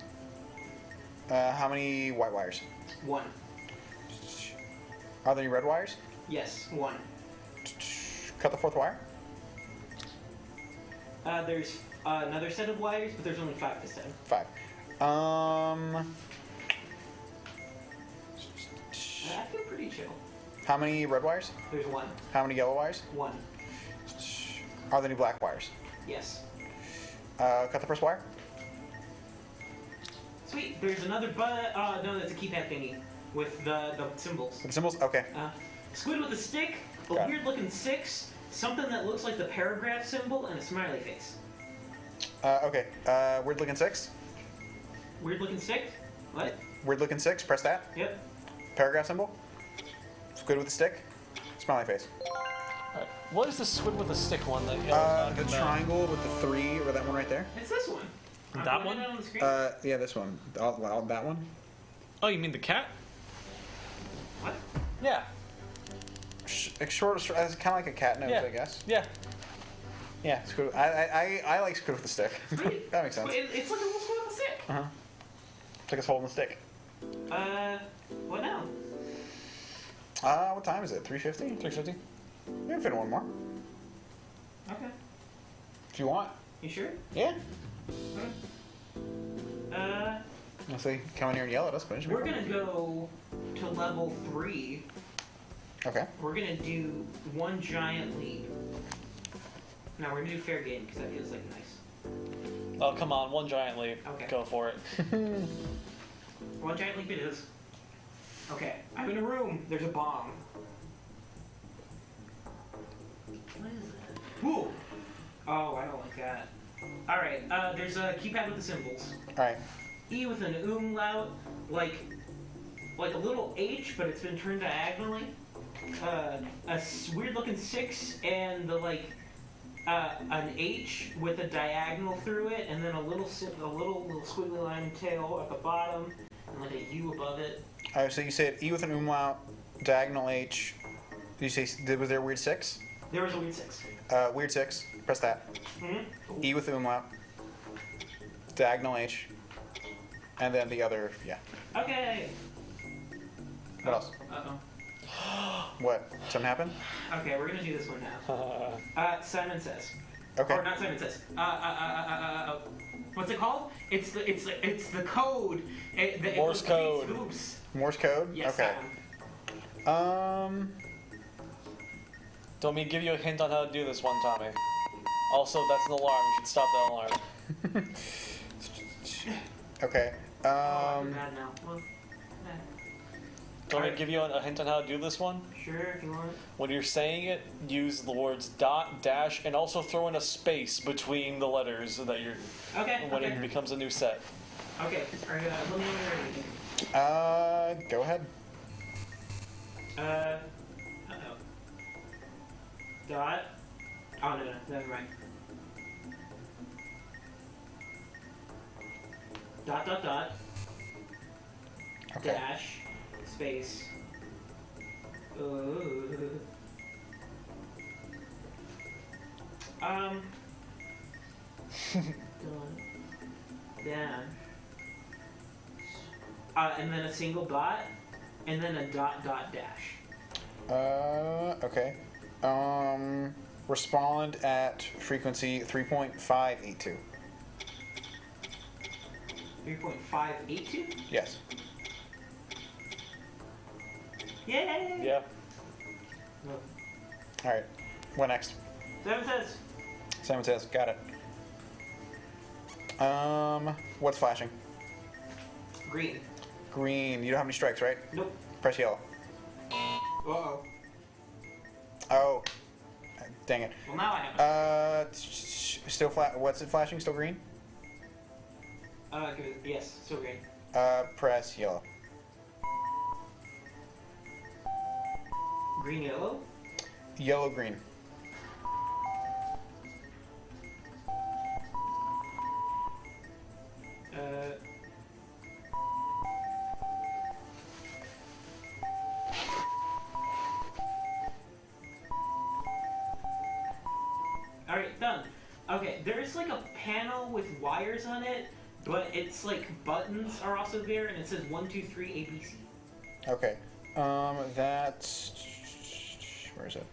Speaker 1: How many white wires?
Speaker 13: 1.
Speaker 1: Are there any red wires?
Speaker 13: Yes. 1.
Speaker 1: Cut the 4th wire.
Speaker 13: There's another set of wires, but there's only 5 this time.
Speaker 1: 5.
Speaker 13: I feel pretty chill.
Speaker 1: How many red wires?
Speaker 13: There's 1.
Speaker 1: How many yellow wires?
Speaker 13: 1.
Speaker 1: Are there any black wires?
Speaker 13: Yes.
Speaker 1: Cut the first wire.
Speaker 13: Sweet. There's another no, that's a keypad thingy with the symbols.
Speaker 1: The symbols? Okay.
Speaker 13: Squid with a stick, a
Speaker 1: Got it.
Speaker 13: weird looking 6, something that looks like the paragraph symbol, and a smiley face.
Speaker 1: Okay. Weird looking 6.
Speaker 13: Weird looking stick? What?
Speaker 1: Weird looking 6. Press that.
Speaker 13: Yep.
Speaker 1: Paragraph symbol. Squid with a stick. Smiley face.
Speaker 6: Alright. What is the squid with a stick one that
Speaker 1: The triangle with the 3, or that one right there.
Speaker 13: It's this one.
Speaker 6: That one?
Speaker 13: On the screen.
Speaker 1: Yeah, this one. That one.
Speaker 6: Oh, you mean the cat?
Speaker 13: What?
Speaker 6: Yeah.
Speaker 1: Short, it's kind of like a cat nose, I guess.
Speaker 6: Yeah.
Speaker 1: Yeah, squid. I like squid with a stick. That makes sense.
Speaker 13: It's like a little squid with a stick.
Speaker 1: It's like it's holding the stick.
Speaker 13: What now?
Speaker 1: What time is it? 3:50?
Speaker 6: 3:50.
Speaker 1: We can fit in one more.
Speaker 13: Okay.
Speaker 1: If you want.
Speaker 13: You sure?
Speaker 1: Yeah.
Speaker 13: Okay.
Speaker 1: I'll say, come in here and yell at us, but it should be
Speaker 13: We're
Speaker 1: fun.
Speaker 13: gonna go to level 3.
Speaker 1: Okay.
Speaker 13: We're gonna do 1 giant leap. Now we're gonna do fair game because that feels like nice.
Speaker 6: Oh, come on. 1 giant leap.
Speaker 13: Okay.
Speaker 6: Go for it.
Speaker 13: 1 giant leap it is. Okay, I'm in a room. There's a bomb. What is that? Whoa! Oh, I don't like that. Alright, there's a keypad with the symbols.
Speaker 1: Alright.
Speaker 13: E with an umlaut, like a little H, but it's been turned diagonally. Weird looking 6, and the an H with a diagonal through it, and then a little squiggly line tail at the bottom, and like a U above it.
Speaker 1: Alright, so you said E with an umlaut, diagonal H. Did you say, was there a weird 6?
Speaker 13: There was a weird 6.
Speaker 1: Weird 6. Press that. E with umlaut, diagonal H, and then the other, yeah.
Speaker 13: Okay.
Speaker 1: What else?
Speaker 13: Uh-oh.
Speaker 1: What? Something happened?
Speaker 13: Okay, we're gonna do this one now. Simon Says.
Speaker 1: Okay.
Speaker 13: Or not Simon Says. What's it called? It's the code.
Speaker 6: Morse code.
Speaker 13: Oops.
Speaker 1: Morse code?
Speaker 13: Yes,
Speaker 1: okay.
Speaker 13: Simon.
Speaker 6: Do you want me to give you a hint on how to do this one, Tommy? Also, that's an alarm. You should stop that alarm.
Speaker 1: Okay.
Speaker 13: I feel bad now. Well,
Speaker 6: Do you want me to give you a hint on how to do this one?
Speaker 13: sure, if you want.
Speaker 6: When you're saying it, use the words dot, dash, and also throw in a space between the letters that you're.
Speaker 13: Okay.
Speaker 6: When
Speaker 13: Okay.
Speaker 6: it becomes a new set.
Speaker 13: Okay. All right. Let me know when you're ready.
Speaker 1: Go ahead.
Speaker 13: Uh-oh. Dot. Oh, no, never mind. Dot, dot, dot.
Speaker 1: Okay.
Speaker 13: Dash. Space. Done. Dash. and then a single dot, and then a dot dash.
Speaker 1: Okay. Respond at frequency 3.582.
Speaker 13: 3.582?
Speaker 1: Yes.
Speaker 13: Yay!
Speaker 6: Yeah.
Speaker 1: All right. What next?
Speaker 13: 7 says.
Speaker 1: 7 says. Got it. What's flashing?
Speaker 13: Green.
Speaker 1: Green. You don't have any strikes, right?
Speaker 13: Nope.
Speaker 1: Press yellow.
Speaker 13: Uh-oh.
Speaker 1: Oh. Dang it.
Speaker 13: Well, now I have.
Speaker 1: Still what's it flashing? Still green?
Speaker 13: Yes, still green.
Speaker 1: Press yellow.
Speaker 13: Green, yellow?
Speaker 1: Yellow, green.
Speaker 13: Alright, done. Okay, there's like a panel with wires on it, but it's like buttons are also there, and it says 1, 2, 3, ABC.
Speaker 1: Okay. That's... Where is it?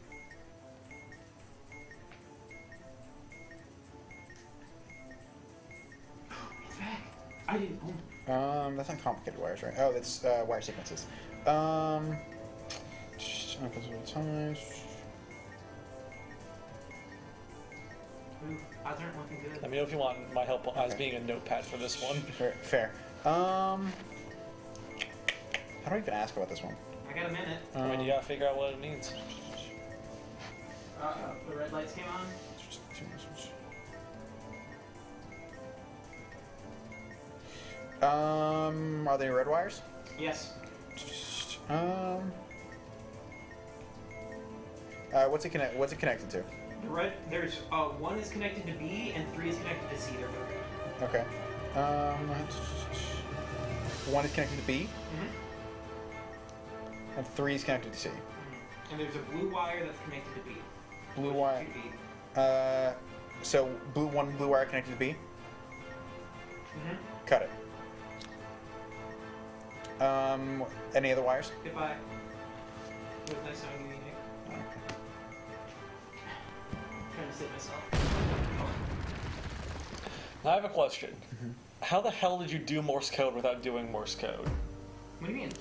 Speaker 13: It's back. I didn't.
Speaker 1: That's not complicated wires, right? Oh, that's wire sequences.
Speaker 13: Odds aren't looking good.
Speaker 6: Let me know if you want my help as being a notepad for this one.
Speaker 1: Fair. How do I even ask about this one?
Speaker 13: I got a minute.
Speaker 6: I mean, you gotta figure out what it means.
Speaker 13: The red lights came on.
Speaker 1: Are they red wires?
Speaker 13: Yes.
Speaker 1: What's it connected to?
Speaker 13: The red. There's 1 is connected to B and 3 is connected to C. They're both red.
Speaker 1: Okay. 1 is connected to B. And 3 is connected to C.
Speaker 13: And there's a blue wire that's connected to B.
Speaker 1: Blue wire. So one blue wire connected to B. Cut it. Any other wires?
Speaker 13: Goodbye. It was nice knowing you, Nick. Trying to save myself.
Speaker 6: Now I have a question. How the hell did you do Morse code without doing Morse code?
Speaker 13: What do you mean?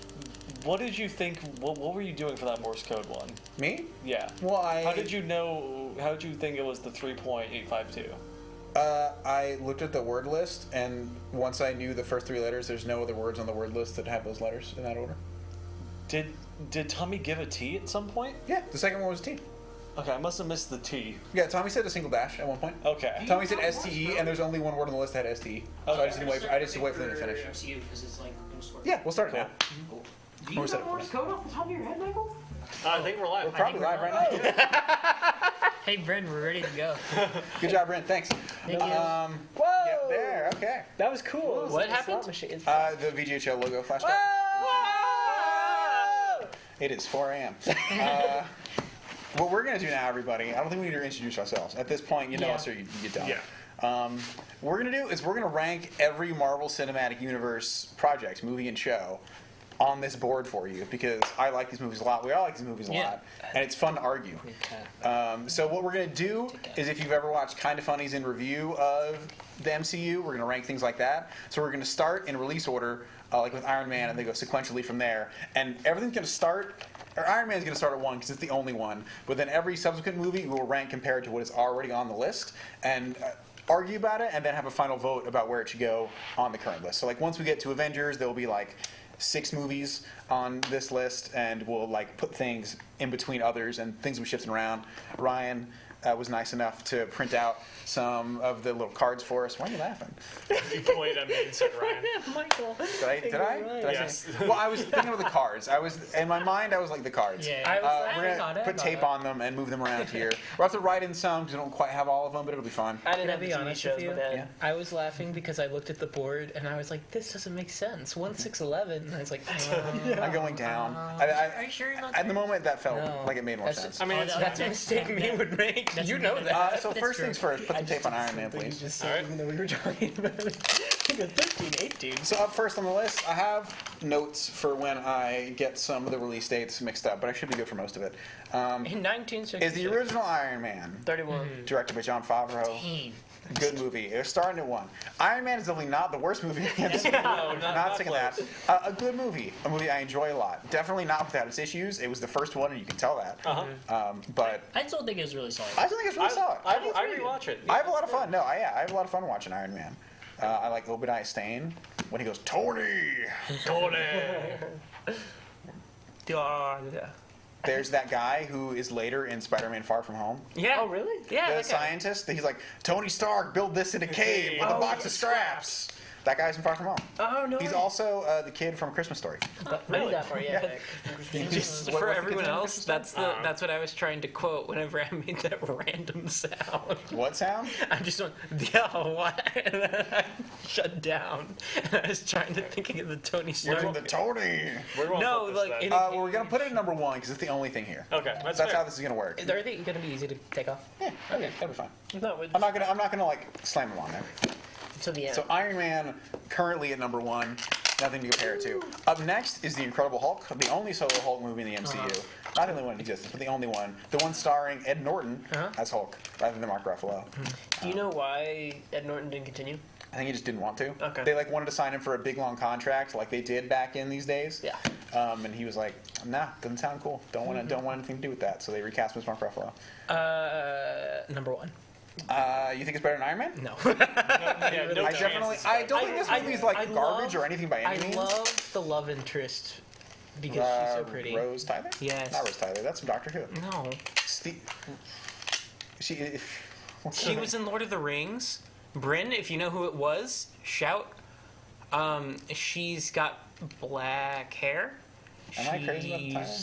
Speaker 6: What did you think? What were you doing for that Morse code one?
Speaker 1: Me?
Speaker 6: Yeah.
Speaker 1: Well,
Speaker 6: How did you know? How did you think it was the 3.852?
Speaker 1: I looked at the word list, and once I knew the first 3 letters, there's no other words on the word list that have those letters in that order.
Speaker 6: Did Tommy give a T at some point?
Speaker 1: Yeah, the second one was T.
Speaker 6: Okay, I must have missed the T.
Speaker 1: Yeah, Tommy said a single dash at one point.
Speaker 6: Okay.
Speaker 1: Tommy said STE, and there's only one word on the list that had STE. So I just didn't wait. I just wait for them to finish.
Speaker 15: MCU because it's like
Speaker 1: Yeah, we'll start it now.
Speaker 13: Do you know Morse code off the top of your head, Michael?
Speaker 6: I think we're live.
Speaker 1: We're probably live right now.
Speaker 2: Hey, Brynne, we're ready to go.
Speaker 1: Good job, Brynne. Thanks.
Speaker 2: Thank you.
Speaker 1: Whoa! Yeah, there. Okay.
Speaker 15: That was cool.
Speaker 2: What happened?
Speaker 1: The VGHL logo flashed up. It is 4 a.m. What we're gonna do now, everybody, I don't think we need to introduce ourselves. At this point, you know us or you don't.
Speaker 7: Yeah.
Speaker 1: What we're gonna do is we're gonna rank every Marvel Cinematic Universe project, movie and show, on this board for you because I like these movies a lot. We all like these movies a lot, and it's fun to argue. So what we're gonna do is, if you've ever watched Kinda Funny's in review of the MCU, we're gonna rank things like that. So we're gonna start in release order, like with Iron Man, and they go sequentially from there. And everything's gonna start. Or Iron Man's going to start at 1 because it's the only one. But then every subsequent movie we will rank compared to what is already on the list and argue about it and then have a final vote about where it should go on the current list. So like once we get to Avengers, there will be like 6 movies on this list and we'll like put things in between others and things will be shifting around. Ryan was nice enough to print out some of the little cards for us. Why are you laughing?
Speaker 7: You pointed at me and said Ryan.
Speaker 15: Michael.
Speaker 1: Did I
Speaker 7: Yes.
Speaker 1: say? Well, I was thinking of the cards. I was in my mind. I was like the cards.
Speaker 2: Yeah.
Speaker 1: We're gonna put tape on them and move them around here. We'll have to write in some because we don't quite have all of them, but it'll be fun.
Speaker 15: I didn't
Speaker 2: Can I
Speaker 15: have
Speaker 2: be
Speaker 15: the TV
Speaker 2: honest
Speaker 15: shows,
Speaker 2: with you?
Speaker 15: but then
Speaker 1: Yeah.
Speaker 2: I was laughing because I looked at the board and I was like, this doesn't make sense. 1, 6, 11. And I was like,
Speaker 1: I'm going down.
Speaker 2: Are you sure you're not?
Speaker 1: At the moment, that felt
Speaker 2: No.
Speaker 1: like it made more
Speaker 2: That's-
Speaker 1: sense.
Speaker 2: I mean, that's a mistake me would make. You know that.
Speaker 1: So
Speaker 2: That's
Speaker 1: first
Speaker 2: true.
Speaker 1: things first, put the tape on Iron Man, please.
Speaker 2: Just even though we were talking about it. Good 13, 18.
Speaker 1: So up first on the list, I have notes for when I get some of the release dates mixed up, but I should be good for most of it.
Speaker 2: In 1966.
Speaker 1: Is the original Iron Man
Speaker 15: 31.
Speaker 1: directed by Jon Favreau? Good movie. They're starting at 1. Iron Man is definitely not the worst movie in the MCU.
Speaker 9: No,
Speaker 1: not saying that. A good movie. A movie I enjoy a lot. Definitely not without its issues. It was the first one, and you can tell that. But
Speaker 5: I still think it's really solid.
Speaker 1: I still think it's really solid.
Speaker 9: I rewatch it.
Speaker 1: I have a lot of fun. No, I have a lot of fun watching Iron Man. I like Obadiah Stane when he goes, Tony!
Speaker 2: Tony!
Speaker 1: There's that guy who is later in Spider-Man Far From Home.
Speaker 2: Yeah.
Speaker 15: Oh, really?
Speaker 2: Yeah.
Speaker 1: The scientist. He's like, Tony Stark, build this in a cave with a box of scraps. That guy's in Far From Home.
Speaker 15: Oh, no.
Speaker 1: He's also the kid from Christmas Story.
Speaker 15: I knew that part, yeah.
Speaker 2: Just
Speaker 1: What-
Speaker 2: for
Speaker 1: what's the
Speaker 2: everyone
Speaker 1: kid's name?
Speaker 2: else, that's what I was trying to quote whenever I made that random sound.
Speaker 1: What sound?
Speaker 2: I just went, yo, what? And then I shut down. And I was trying to think of the Tony Stark.
Speaker 1: The Tony.
Speaker 2: No, like in
Speaker 1: we're gonna put it at number 1 because it's the only thing here.
Speaker 9: Okay,
Speaker 1: That's
Speaker 9: fair.
Speaker 1: how this is gonna work.
Speaker 2: Are they gonna be easy to take off?
Speaker 1: Yeah, okay, that'll be fine.
Speaker 15: No,
Speaker 1: I'm not gonna like slam them on there.
Speaker 15: to the end.
Speaker 1: So Iron Man currently at number 1. Nothing to compare it to. Up next is the Incredible Hulk, the only solo Hulk movie in the MCU. Not the only one that exists, but the only one. The one starring Ed Norton as Hulk, rather than Mark Ruffalo.
Speaker 15: Do you know why Ed Norton didn't continue?
Speaker 1: I think he just didn't want to.
Speaker 15: Okay.
Speaker 1: They like wanted to sign him for a big long contract, like they did back in these days.
Speaker 15: Yeah.
Speaker 1: And he was like, "Nah, doesn't sound cool. Don't want anything to do with that." So they recast him as Mark Ruffalo.
Speaker 2: Number 1.
Speaker 1: You think it's better than Iron Man?
Speaker 2: No.
Speaker 1: I don't think this movie's like garbage or anything by any means.
Speaker 2: I love the love interest because she's so pretty.
Speaker 1: Rose Tyler?
Speaker 2: Yes.
Speaker 1: Not Rose Tyler. That's from Doctor Who.
Speaker 2: No. She was in Lord of the Rings. Brynne, if you know who it was, shout. She's got black hair.
Speaker 1: Am I crazy about the title?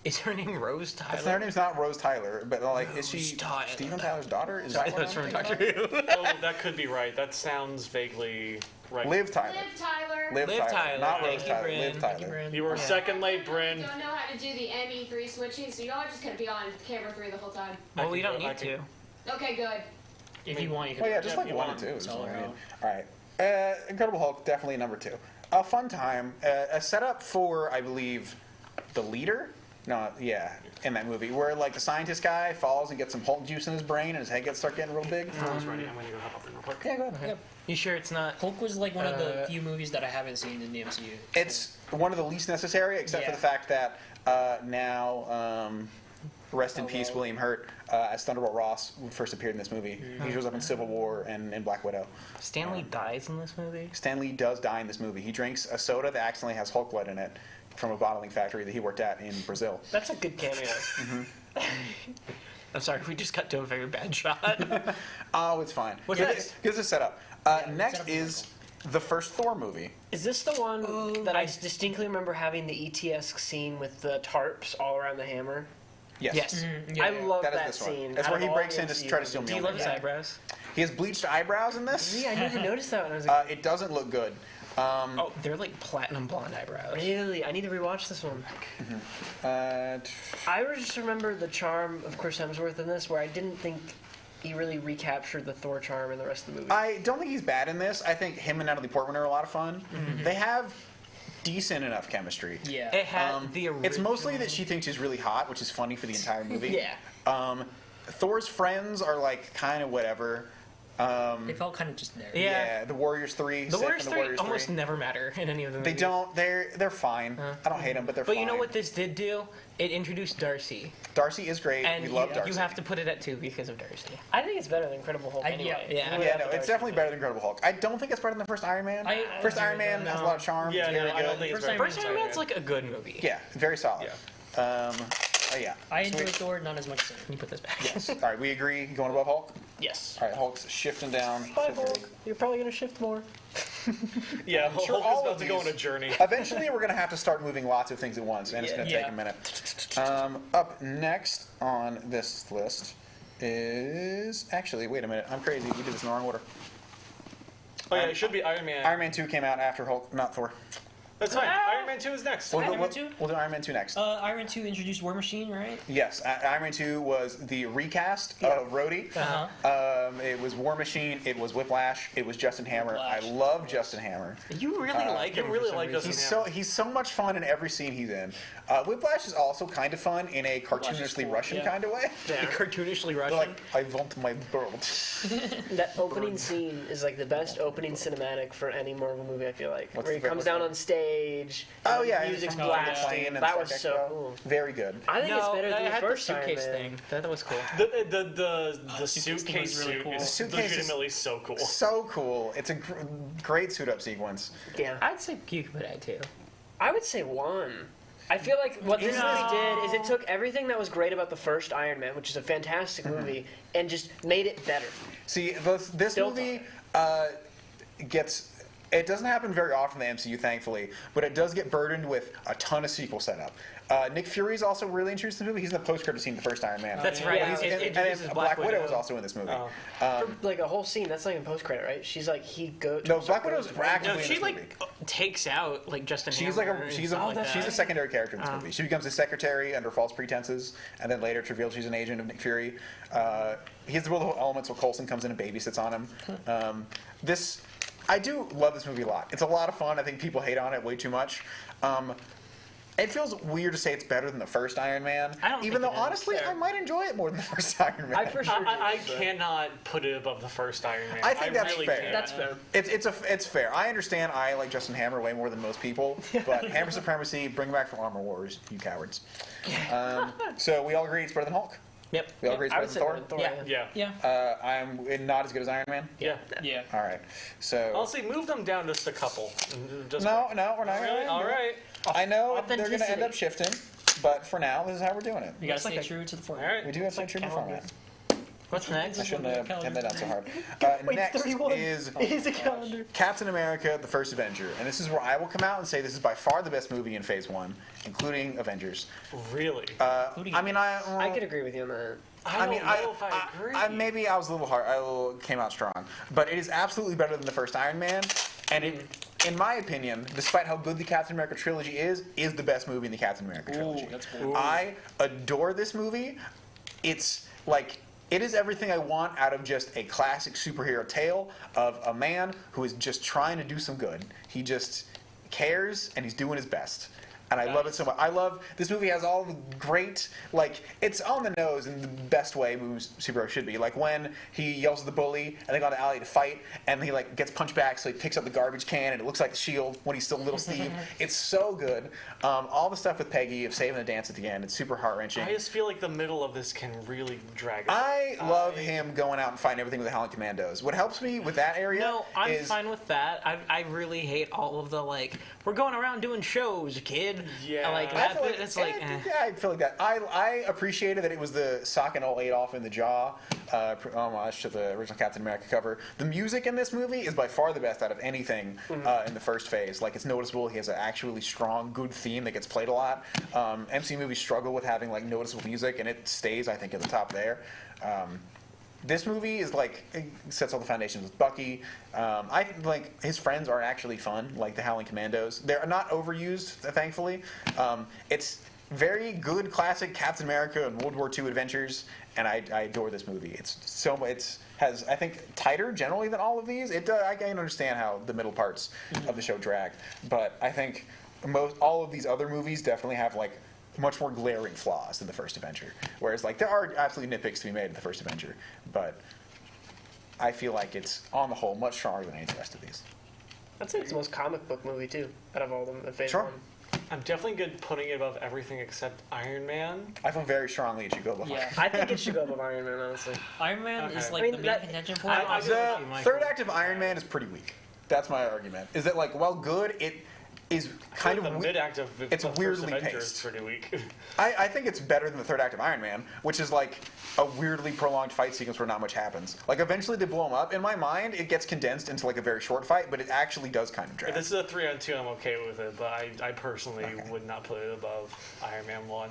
Speaker 2: Is her name Rose Tyler?
Speaker 1: Her name's not Rose Tyler, but like, is she
Speaker 2: Tyler.
Speaker 1: Steven Tyler's daughter? Is
Speaker 2: Sorry,
Speaker 1: that what
Speaker 2: that's
Speaker 1: I'm
Speaker 2: from Doctor
Speaker 1: thinking?
Speaker 2: Who.
Speaker 9: Oh, that could be right. That sounds vaguely right.
Speaker 1: Liv Tyler.
Speaker 3: Liv
Speaker 1: Liv Tyler. Not Rose
Speaker 2: Thank you,
Speaker 1: Tyler.
Speaker 2: Brynne.
Speaker 1: Liv Tyler.
Speaker 9: You were second late, Brynne.
Speaker 3: Don't know how to do the ME3 switching, so y'all are just gonna be on camera 3 the whole time.
Speaker 2: Well, we don't need to.
Speaker 3: Okay, good.
Speaker 5: If you want, you can.
Speaker 1: Well, yeah, just like 1 and 2. is all right. All right. Incredible Hulk, definitely number 2. A fun time. A setup for, I believe, the leader? No, yeah, in that movie, where like the scientist guy falls and gets some Hulk juice in his brain and his head gets start getting real big.
Speaker 9: I was ready. I'm gonna go hop up real quick.
Speaker 1: Yeah, go ahead.
Speaker 2: Yep. You sure it's not?
Speaker 5: Hulk was like one of the few movies that I haven't seen in the MCU.
Speaker 1: It's one of the least necessary, except for the fact that now, rest in peace, William Hurt, as Thunderbolt Ross, who first appeared in this movie. He shows up in Civil War and in Black Widow.
Speaker 2: Stanley dies in this movie?
Speaker 1: Stanley does die in this movie. He drinks a soda that accidentally has Hulk blood in it from a bottling factory that he worked at in Brazil.
Speaker 15: That's a good cameo.
Speaker 2: I'm sorry, we just got to a very bad shot.
Speaker 1: Oh, it's fine.
Speaker 2: What's
Speaker 1: Give
Speaker 2: next?
Speaker 1: Give us a setup. Next is the first Thor movie.
Speaker 15: Is this the one that I distinctly remember having the ET-esque scene with the tarps all around the hammer?
Speaker 1: Yes.
Speaker 15: I love
Speaker 1: That is
Speaker 15: that
Speaker 1: this one.
Speaker 15: scene.
Speaker 1: That's
Speaker 15: Out
Speaker 1: where
Speaker 15: of
Speaker 1: he
Speaker 15: all
Speaker 1: breaks
Speaker 15: the
Speaker 1: in to
Speaker 15: MCU
Speaker 1: try to steal
Speaker 15: movies.
Speaker 2: Do you
Speaker 1: Mjolnir.
Speaker 2: love his eyebrows?
Speaker 1: He has bleached eyebrows in this.
Speaker 15: Yeah, I never noticed that when I was a kid.
Speaker 1: It doesn't look good.
Speaker 2: Oh, they're like platinum blonde eyebrows.
Speaker 15: Really? I need to rewatch this one.
Speaker 1: Uh,
Speaker 15: I just remember the charm of Chris Hemsworth in this, where I didn't think he really recaptured the Thor charm in the rest of the movie.
Speaker 1: I don't think he's bad in this. I think him and Natalie Portman are a lot of fun. They have decent enough chemistry.
Speaker 15: Yeah.
Speaker 2: It had the original.
Speaker 1: It's mostly that she thinks he's really hot, which is funny for the entire movie.
Speaker 15: Yeah.
Speaker 1: Thor's friends are like kind of whatever.
Speaker 5: They felt kind of just there.
Speaker 1: Yeah, the Warriors 3.
Speaker 2: The Warriors 3
Speaker 1: Warriors
Speaker 2: almost never matter in any of the
Speaker 1: They
Speaker 2: movies.
Speaker 1: don't. They're fine. I don't hate them, but they're
Speaker 2: But
Speaker 1: fine.
Speaker 2: you know what this did do? It introduced Darcy.
Speaker 1: Darcy is great.
Speaker 2: And
Speaker 1: we love Darcy.
Speaker 2: you have to put it at 2 because of Darcy.
Speaker 15: I think it's better than Incredible Hulk anyway.
Speaker 2: Yeah.
Speaker 1: Yeah, no, it's definitely better than Incredible Hulk. I don't think it's better than the first Iron Man. First Iron Man has a lot of charm.
Speaker 9: Yeah,
Speaker 1: it's very
Speaker 9: no, I don't
Speaker 1: good.
Speaker 9: think it's
Speaker 2: First Iron Man's like a good movie.
Speaker 1: Yeah, very solid. Yeah.
Speaker 5: I
Speaker 1: So
Speaker 5: enjoy Thor, not as much as him.
Speaker 2: Can you put this back?
Speaker 1: Yes. All right, we agree. Going above Hulk.
Speaker 5: Yes.
Speaker 1: All right, Hulk's shifting down.
Speaker 15: Bye, Hulk. You're probably going to shift more.
Speaker 9: Yeah,
Speaker 1: I'm sure
Speaker 9: Hulk
Speaker 1: all
Speaker 9: is about
Speaker 1: of
Speaker 9: to go on
Speaker 1: these-
Speaker 9: a journey.
Speaker 1: Eventually, we're going to have to start moving lots of things at once, and it's going to take a minute. Up next on this list is actually, wait a minute, I'm crazy. We did this in the wrong order.
Speaker 9: Oh yeah, it should be Iron Man.
Speaker 1: Iron Man 2 came out after Hulk, not Thor.
Speaker 9: That's fine. Iron Man 2 is next.
Speaker 1: We'll do Iron Man 2 next.
Speaker 5: Iron Man 2 introduced War Machine, right?
Speaker 1: Yes, Iron Man 2 was the recast of Rhodey. It was War Machine, it was Whiplash, it was Justin Hammer. I love Justin Hammer.
Speaker 15: You really like him.
Speaker 9: You really like Justin Hammer.
Speaker 1: He's so much fun in every scene he's in. Whiplash is also kind of fun in a cartoonishly Russian kind of way.
Speaker 15: Cartoonishly Russian.
Speaker 1: Like, I want my bird.
Speaker 15: That opening scene is like the best opening cinematic for any Marvel movie, I feel like.
Speaker 1: What's
Speaker 15: where he
Speaker 1: the-
Speaker 15: comes
Speaker 1: what's
Speaker 15: down
Speaker 1: the-
Speaker 15: on stage.
Speaker 1: Oh
Speaker 15: and
Speaker 1: yeah,
Speaker 15: the music's
Speaker 1: and
Speaker 15: blasting.
Speaker 1: and
Speaker 15: That was
Speaker 1: stuff
Speaker 15: so
Speaker 1: like that.
Speaker 15: cool.
Speaker 1: Very good.
Speaker 15: I think it's better than the
Speaker 13: had
Speaker 15: first
Speaker 13: the suitcase
Speaker 15: Iron Man.
Speaker 13: thing. That was cool.
Speaker 9: The suitcase
Speaker 5: really
Speaker 9: suit
Speaker 5: cool.
Speaker 9: is
Speaker 1: The suitcase is
Speaker 9: legitimately so cool.
Speaker 1: So cool. It's a great suit-up sequence.
Speaker 15: Yeah.
Speaker 13: I'd say you could put that too.
Speaker 15: I would say 1. I feel like what this movie did is it took everything that was great about the first Iron Man, which is a fantastic movie, and just made it better.
Speaker 1: See, this movie gets... It doesn't happen very often in the MCU, thankfully, but it does get burdened with a ton of sequel setup. Nick Fury's also really introduced in the movie. He's in the post-credit scene in the first Iron Man.
Speaker 15: That's right.
Speaker 1: And, and Black Widow was also in this movie.
Speaker 15: For like a whole scene, that's not even post-credit, right? She's like,
Speaker 1: No, Black Widow's actively
Speaker 13: No,
Speaker 1: in
Speaker 13: she
Speaker 1: this
Speaker 13: like
Speaker 1: movie.
Speaker 13: takes out like Justin
Speaker 1: She's
Speaker 13: Hammer.
Speaker 1: like she's a secondary character in this movie. She becomes a secretary under false pretenses, and then later it's revealed she's an agent of Nick Fury. He has the role of elements where Coulson comes in and babysits on him. I do love this movie a lot. It's a lot of fun. I think people hate on it way too much. It feels weird to say it's better than the first Iron Man, even though honestly I might enjoy it more than the first Iron Man.
Speaker 9: I cannot put it above the first Iron Man.
Speaker 1: I think that's
Speaker 9: really
Speaker 1: fair.
Speaker 9: can't.
Speaker 15: That's fair.
Speaker 1: It's fair. I understand. I like Justin Hammer way more than most people, but Hammer supremacy. Bring back from Armor Wars, you cowards. So we all agree it's better than Hulk.
Speaker 13: Yep.
Speaker 1: We all agree it's better than Thor.
Speaker 9: Yeah.
Speaker 1: I'm not as good as Iron Man.
Speaker 9: Yeah.
Speaker 1: All right. So.
Speaker 9: I'll say move them down just a couple.
Speaker 1: No, we're not.
Speaker 9: Really? All right.
Speaker 1: I know they're going to end up shifting, but for now, this is how we're doing it.
Speaker 5: You gotta stay true to the format.
Speaker 1: We do have to stay true to the format.
Speaker 13: What's next?
Speaker 1: I shouldn't have had that down so hard.
Speaker 15: Wait,
Speaker 1: Next
Speaker 15: 31
Speaker 1: is
Speaker 15: a calendar.
Speaker 1: Captain America: The First Avenger, and this is where I will come out and say this is by far the best movie in Phase 1, including Avengers.
Speaker 9: Really?
Speaker 1: I mean,
Speaker 15: I could agree with you on that.
Speaker 9: I don't know if I agree.
Speaker 1: Maybe I was a little hard. Came out strong, but it is absolutely better than the first Iron Man, and it, in my opinion, despite how good the Captain America trilogy is the best movie in the Captain America trilogy. I adore this movie. It's like. It is everything I want out of just a classic superhero tale of a man who is just trying to do some good. He just cares and he's doing his best. And I love it so much. I love this movie has all the great, like, it's on the nose in the best way movies superheroes should be. Like when he yells at the bully and they go to the alley to fight and he like gets punched back, so he picks up the garbage can and it looks like the Shield when he's still Little Steve. It's so good. All the stuff with Peggy of saving the dance at the end, it's super heart-wrenching.
Speaker 9: I just feel like the middle of this can really drag it.
Speaker 1: I love him going out and fighting everything with the Howling Commandos. What helps me with that area
Speaker 13: No, I'm
Speaker 1: is
Speaker 13: fine with that. I really hate all of the like we're going around doing shows, kid.
Speaker 9: Yeah.
Speaker 13: Like
Speaker 1: I
Speaker 13: that.
Speaker 1: feel like,
Speaker 13: It's like
Speaker 1: yeah, I feel like that. I appreciated that it was the sock and 08 off in the jaw homage to the original Captain America cover. The music in this movie is by far the best out of anything in the first phase. Like it's noticeable. He has an actually strong, good theme that gets played a lot. MCU movies struggle with having like noticeable music, and it stays, I think, at the top there. This movie is like it sets all the foundations with Bucky. I like his friends aren't actually fun, like the Howling Commandos. They're not overused, thankfully. It's very good, classic Captain America and World War II adventures, and I adore this movie. It's so it's has I think tighter generally than all of these. I can understand how the middle parts of the show drag, but I think all of these other movies definitely have like much more glaring flaws than the first Avenger. Whereas, like, there are absolutely nitpicks to be made in the first Avenger, but I feel like it's, on the whole, much stronger than any of the rest of these.
Speaker 15: I'd say it's the most comic book movie, too, out of all of them in Phase 1.
Speaker 9: I'm definitely good putting it above everything except Iron Man.
Speaker 1: I feel very strongly it should go above
Speaker 15: Yeah, I think it should go above Iron Man, honestly.
Speaker 5: Iron Man is like the main contention for
Speaker 1: The
Speaker 5: it.
Speaker 1: third act of Iron Man is pretty weak. That's my argument. Is that, like, while good, it is kind of
Speaker 9: the mid-act of
Speaker 1: it's
Speaker 9: the
Speaker 1: weirdly
Speaker 9: first Avengers
Speaker 1: paced.
Speaker 9: is pretty weak.
Speaker 1: I think it's better than the third act of Iron Man, which is like a weirdly prolonged fight sequence where not much happens. Like eventually they blow him up. In my mind, it gets condensed into like a very short fight, but it actually does kind of drag.
Speaker 9: If this is a 3-on-2, I'm okay with it, but I personally would not put it above Iron Man 1.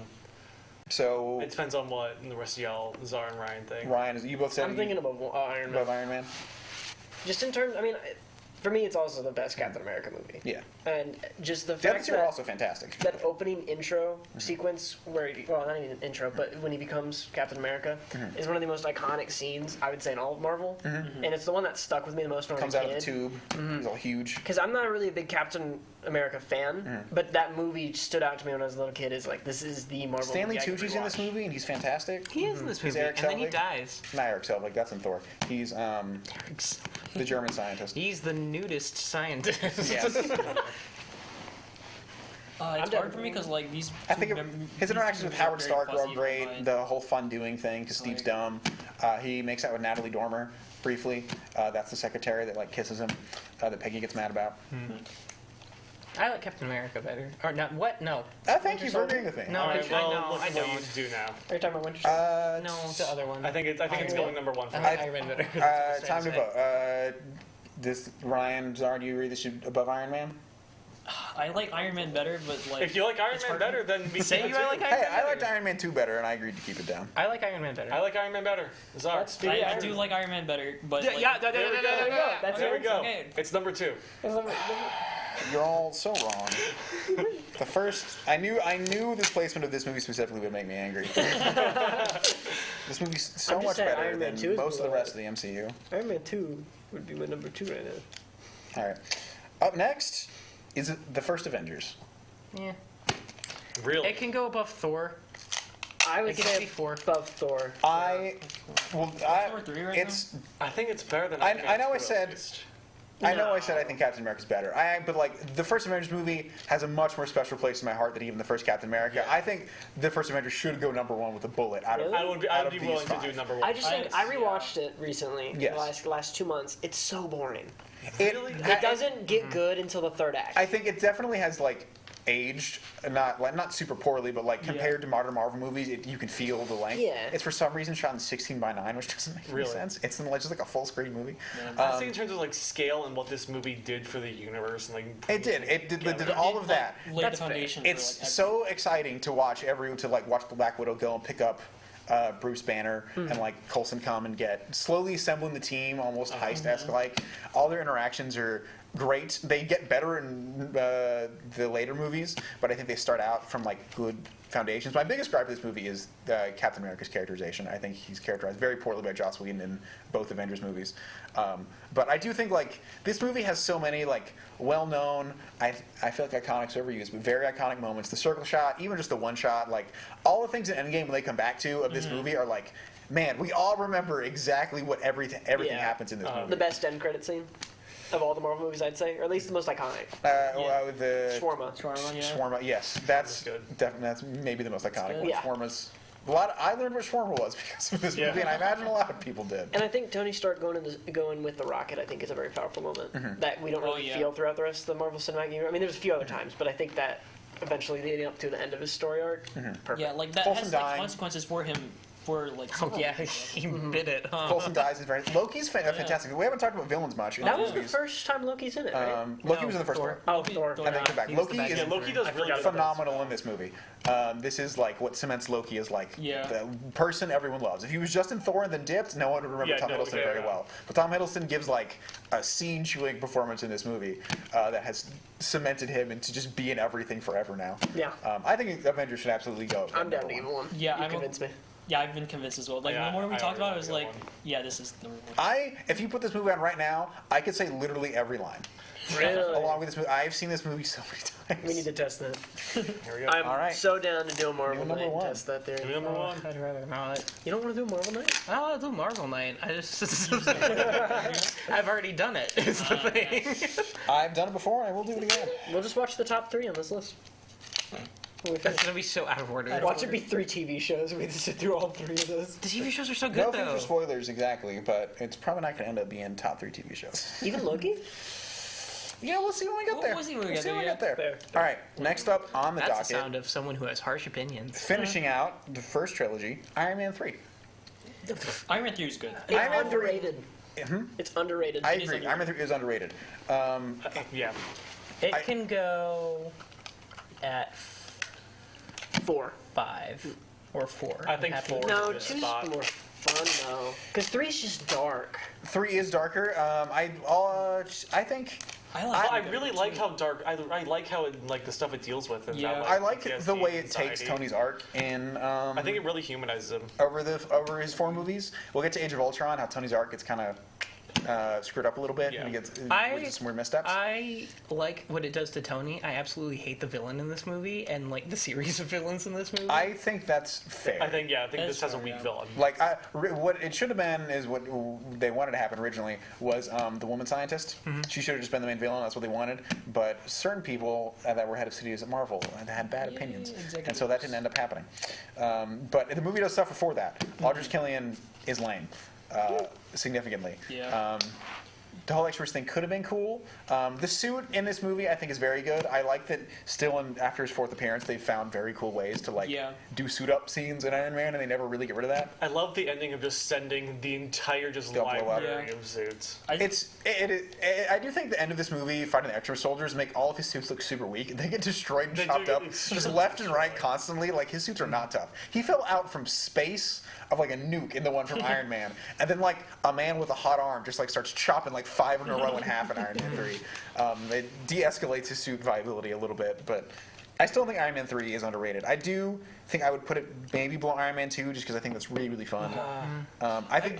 Speaker 1: So
Speaker 9: it depends on what the rest of y'all, Czar and Ryan, think.
Speaker 1: Ryan, you both said
Speaker 15: I'm thinking above Iron Man.
Speaker 1: Above Iron Man.
Speaker 15: Just in terms, I mean, For me, it's also the best Captain America movie.
Speaker 1: Yeah.
Speaker 15: And just the
Speaker 1: The other
Speaker 15: fact
Speaker 1: two are
Speaker 15: that
Speaker 1: also fantastic.
Speaker 15: that opening intro sequence where, well, not even an intro, but when he becomes Captain America is one of the most iconic scenes I would say in all of Marvel, and it's the one that stuck with me the most when I was
Speaker 1: Comes
Speaker 15: a
Speaker 1: out of
Speaker 15: kid.
Speaker 1: the tube. He's all huge.
Speaker 15: Because I'm not really a big Captain America fan, but that movie stood out to me when I was a little kid. Is like, this is the Marvel.
Speaker 1: Stanley
Speaker 15: movie I could
Speaker 1: Tucci's in this
Speaker 15: rewatch.
Speaker 1: movie, and he's fantastic.
Speaker 2: He is in this
Speaker 1: He's
Speaker 2: movie,
Speaker 1: Eric
Speaker 2: and then he
Speaker 1: Selvig.
Speaker 2: dies.
Speaker 1: Not Eric Selvig, that's in Thor. He's the German scientist.
Speaker 2: He's the nudist scientist.
Speaker 1: Yes.
Speaker 5: It's hard for me because like these.
Speaker 1: I think his interactions with Howard
Speaker 5: very
Speaker 1: Stark are
Speaker 5: fuzzy
Speaker 1: all
Speaker 5: in my
Speaker 1: great.
Speaker 5: mind.
Speaker 1: The whole fun doing thing, because Steve's dumb. He makes out with Natalie Dormer briefly. That's the secretary that like kisses him, that Peggy gets mad about.
Speaker 2: I like Captain America better. Or not? What? No.
Speaker 1: Thank you for agreeing with me.
Speaker 2: No,
Speaker 9: All right, well,
Speaker 2: I know.
Speaker 9: look
Speaker 2: I
Speaker 9: at what you
Speaker 2: don't.
Speaker 9: need to do now.
Speaker 15: Are you talking about Winter Soldier?
Speaker 2: No, the other one.
Speaker 9: I think it's going number one for me.
Speaker 2: Iron Man better.
Speaker 1: Time to vote. This Ryan Czar, do you read this above Iron Man?
Speaker 5: I like Iron Man better, but like.
Speaker 9: If you like Iron Man better, then we
Speaker 2: Say
Speaker 9: keep
Speaker 2: you
Speaker 9: it
Speaker 2: I
Speaker 9: too.
Speaker 2: like Iron
Speaker 1: Hey,
Speaker 2: Man
Speaker 1: I
Speaker 2: better.
Speaker 1: liked Iron Man 2 better, and I agreed to keep it down.
Speaker 2: I like Iron Man better.
Speaker 9: I like Iron Man better. Czar.
Speaker 5: I do like Iron Man better, but
Speaker 2: Yeah,
Speaker 5: like,
Speaker 2: yeah,
Speaker 9: There we go.
Speaker 15: That's
Speaker 9: There we
Speaker 15: it.
Speaker 9: go.
Speaker 5: Okay.
Speaker 9: It's number 2.
Speaker 1: You're all so wrong. The first, I knew this placement of this movie specifically would make me angry. This movie's so
Speaker 15: I'm just
Speaker 1: much
Speaker 15: saying
Speaker 1: better
Speaker 15: Iron Man
Speaker 1: than
Speaker 15: 2 is
Speaker 1: most of the
Speaker 15: below
Speaker 1: rest of the MCU.
Speaker 15: Iron Man 2 would be my number 2 right now.
Speaker 1: All right. Up next is the first Avengers.
Speaker 2: Yeah.
Speaker 9: Really?
Speaker 2: It can go above Thor.
Speaker 15: I would
Speaker 2: It can
Speaker 15: say
Speaker 2: be 4.
Speaker 15: above Thor.
Speaker 5: Thor 3 right
Speaker 1: it's.
Speaker 9: I think it's better than.
Speaker 1: I know I said. I know I said I think Captain America's better. But like the first Avengers movie has a much more special place in my heart than even the first Captain America. I think the first Avengers should go number 1 with a bullet out of.
Speaker 15: Really?
Speaker 9: I
Speaker 1: out
Speaker 9: would
Speaker 1: of
Speaker 9: be
Speaker 1: these
Speaker 9: willing to
Speaker 1: 5.
Speaker 9: do number 1.
Speaker 15: I just think I rewatched it recently.
Speaker 1: Yes.
Speaker 15: The last 2 months. It's so boring.
Speaker 1: It
Speaker 15: Doesn't get good until the third act.
Speaker 1: I think it definitely has like aged, not super poorly, but like compared to modern Marvel movies, you can feel the length.
Speaker 15: Yeah.
Speaker 1: It's for some reason shot in 16:9, which doesn't make any sense. It's just like a full screen movie.
Speaker 9: I think in terms of like scale and what this movie did for the universe, and like
Speaker 1: It did all of that.
Speaker 5: laid the foundation for,
Speaker 1: It's
Speaker 5: like,
Speaker 1: so exciting to watch watch Black Widow go and pick up Bruce Banner and like Coulson come and get slowly assembling the team, almost heist-esque. Like all their interactions are great. They get better in the later movies, but I think they start out from like good foundations. My biggest gripe with this movie is Captain America's characterization. I think he's characterized very poorly by Joss Whedon in both Avengers movies. But I do think like this movie has so many like well-known, I feel like iconics are overused, but very iconic moments. The circle shot, even just the one shot, like all the things in Endgame when they come back to of this movie are like, man, we all remember exactly what everything happens in this movie.
Speaker 15: The best end credit scene of all the Marvel movies, I'd say, or at least the most iconic.
Speaker 1: With the
Speaker 15: Shawarma.
Speaker 1: Shawarma, yes, that's that's maybe the most iconic one.
Speaker 15: Yeah.
Speaker 1: Shawarma's. I learned what shawarma was because of this movie, and I imagine a lot of people did.
Speaker 15: And I think Tony Stark going with the rocket, I think, is a very powerful moment that we don't really feel throughout the rest of the Marvel Cinematic Universe. I mean, there's a few other times, but I think that eventually leading up to the end of his story arc, perfect.
Speaker 5: Yeah, like that
Speaker 1: Coulson
Speaker 5: has like
Speaker 1: dying.
Speaker 5: consequences for him. For like,
Speaker 2: he bit it. Huh?
Speaker 1: Coulson dies is very. Loki's fantastic. We haven't talked about villains much. In
Speaker 15: That
Speaker 1: the
Speaker 15: was the
Speaker 1: movies.
Speaker 15: first time Loki's in it, right?
Speaker 1: Loki was in the first one.
Speaker 15: Oh, Thor.
Speaker 1: And then come back. Loki is
Speaker 9: Loki does really good.
Speaker 1: phenomenal in this movie. This is like what cements Loki as like the person everyone loves. If he was just in Thor and then dipped, no one would remember Tom Hiddleston very well. But Tom Hiddleston gives like a scene-chewing performance in this movie that has cemented him into just being everything forever now.
Speaker 15: Yeah.
Speaker 1: I think Avengers should absolutely go.
Speaker 15: I'm down to give it one.
Speaker 5: Yeah,
Speaker 15: you convinced me.
Speaker 5: Yeah, I've been convinced as well. Like the more we talked about it, was like, yeah, this is the one.
Speaker 1: If you put this movie on right now, I could say literally every line.
Speaker 15: Really?
Speaker 1: Along with this movie, I've seen this movie so many times.
Speaker 15: We need to test that.
Speaker 9: Here we go.
Speaker 15: I'm so down to do a Marvel
Speaker 1: number
Speaker 15: night and
Speaker 1: one.
Speaker 15: test that theory.
Speaker 9: Number 1.
Speaker 2: I'd rather not.
Speaker 15: You don't want to do a Marvel night?
Speaker 2: I want to do Marvel Night. I just I've already done it. Is the thing.
Speaker 1: I've done it before. And I will do it again.
Speaker 15: We'll just watch the top 3 on this list.
Speaker 2: That's gonna be so out of order.
Speaker 15: Watch it be 3 TV shows. We have to sit through all 3 of those.
Speaker 2: The TV shows are so good
Speaker 1: No
Speaker 2: though.
Speaker 1: future spoilers exactly, but it's probably not going to end up being top 3 TV shows.
Speaker 15: Even Loki?
Speaker 1: Yeah, we'll see when we get there.
Speaker 5: We'll see when we
Speaker 1: We'll
Speaker 5: get there,
Speaker 1: there. All right, next up on the
Speaker 2: That's
Speaker 1: docket,
Speaker 2: the sound of someone who has harsh opinions.
Speaker 1: finishing out the first trilogy, Iron Man 3.
Speaker 5: Iron Man 3 is good.
Speaker 15: It's
Speaker 1: Iron Man 3
Speaker 15: underrated. It's underrated.
Speaker 1: I agree. Iron Man 3 is underrated.
Speaker 9: Yeah.
Speaker 2: It can go at
Speaker 15: 4.
Speaker 2: 5. or 4.
Speaker 9: I think
Speaker 2: I'm happy
Speaker 9: 4
Speaker 2: with
Speaker 15: No,
Speaker 9: is a
Speaker 15: 2's
Speaker 9: spot.
Speaker 15: more fun though. Because 3's just dark.
Speaker 1: 3 is darker. I think.
Speaker 9: I really like how dark. I like how it, like the stuff it deals with. And
Speaker 1: Yeah.
Speaker 9: that,
Speaker 1: I like
Speaker 9: PTSD,
Speaker 1: the way it takes
Speaker 9: anxiety.
Speaker 1: Tony's arc in.
Speaker 9: I think it really humanizes him.
Speaker 1: over his 4 movies. We'll get to Age of Ultron, how Tony's arc gets kind of screwed up a little bit, and he gets some weird missteps.
Speaker 2: I like what it does to Tony. I absolutely hate the villain in this movie and like the series of villains in this movie.
Speaker 1: I think that's fair.
Speaker 9: I think this has a weak villain.
Speaker 1: Like what it should have been is what they wanted to happen originally was the woman scientist. She should have just been the main villain. That's what they wanted. But certain people that were head of studios at Marvel had bad opinions, and so that didn't end up happening. But the movie does suffer for that. Aldrich Killian is lame. Significantly.
Speaker 5: Yeah.
Speaker 1: The whole extras thing could have been cool. The suit in this movie, I think, is very good. I like that still after his 4th appearance, they found very cool ways to do suit up scenes in Iron Man, and they never really get rid of that.
Speaker 9: I love the ending of just sending the entire library of suits.
Speaker 1: I do think the end of this movie, fighting the extra soldiers, make all of his suits look super weak. They get destroyed and chopped up, just left and right constantly. Like, his suits are not tough. He fell out from space of like a nuke in the one from Iron Man, and then like a man with a hot arm just like starts chopping like 5 in a row in half in Iron Man 3. It de-escalates his suit viability a little bit, but I still think Iron Man 3 is underrated. I do think I would put it maybe below Iron Man 2 just because I think that's really, really fun. I think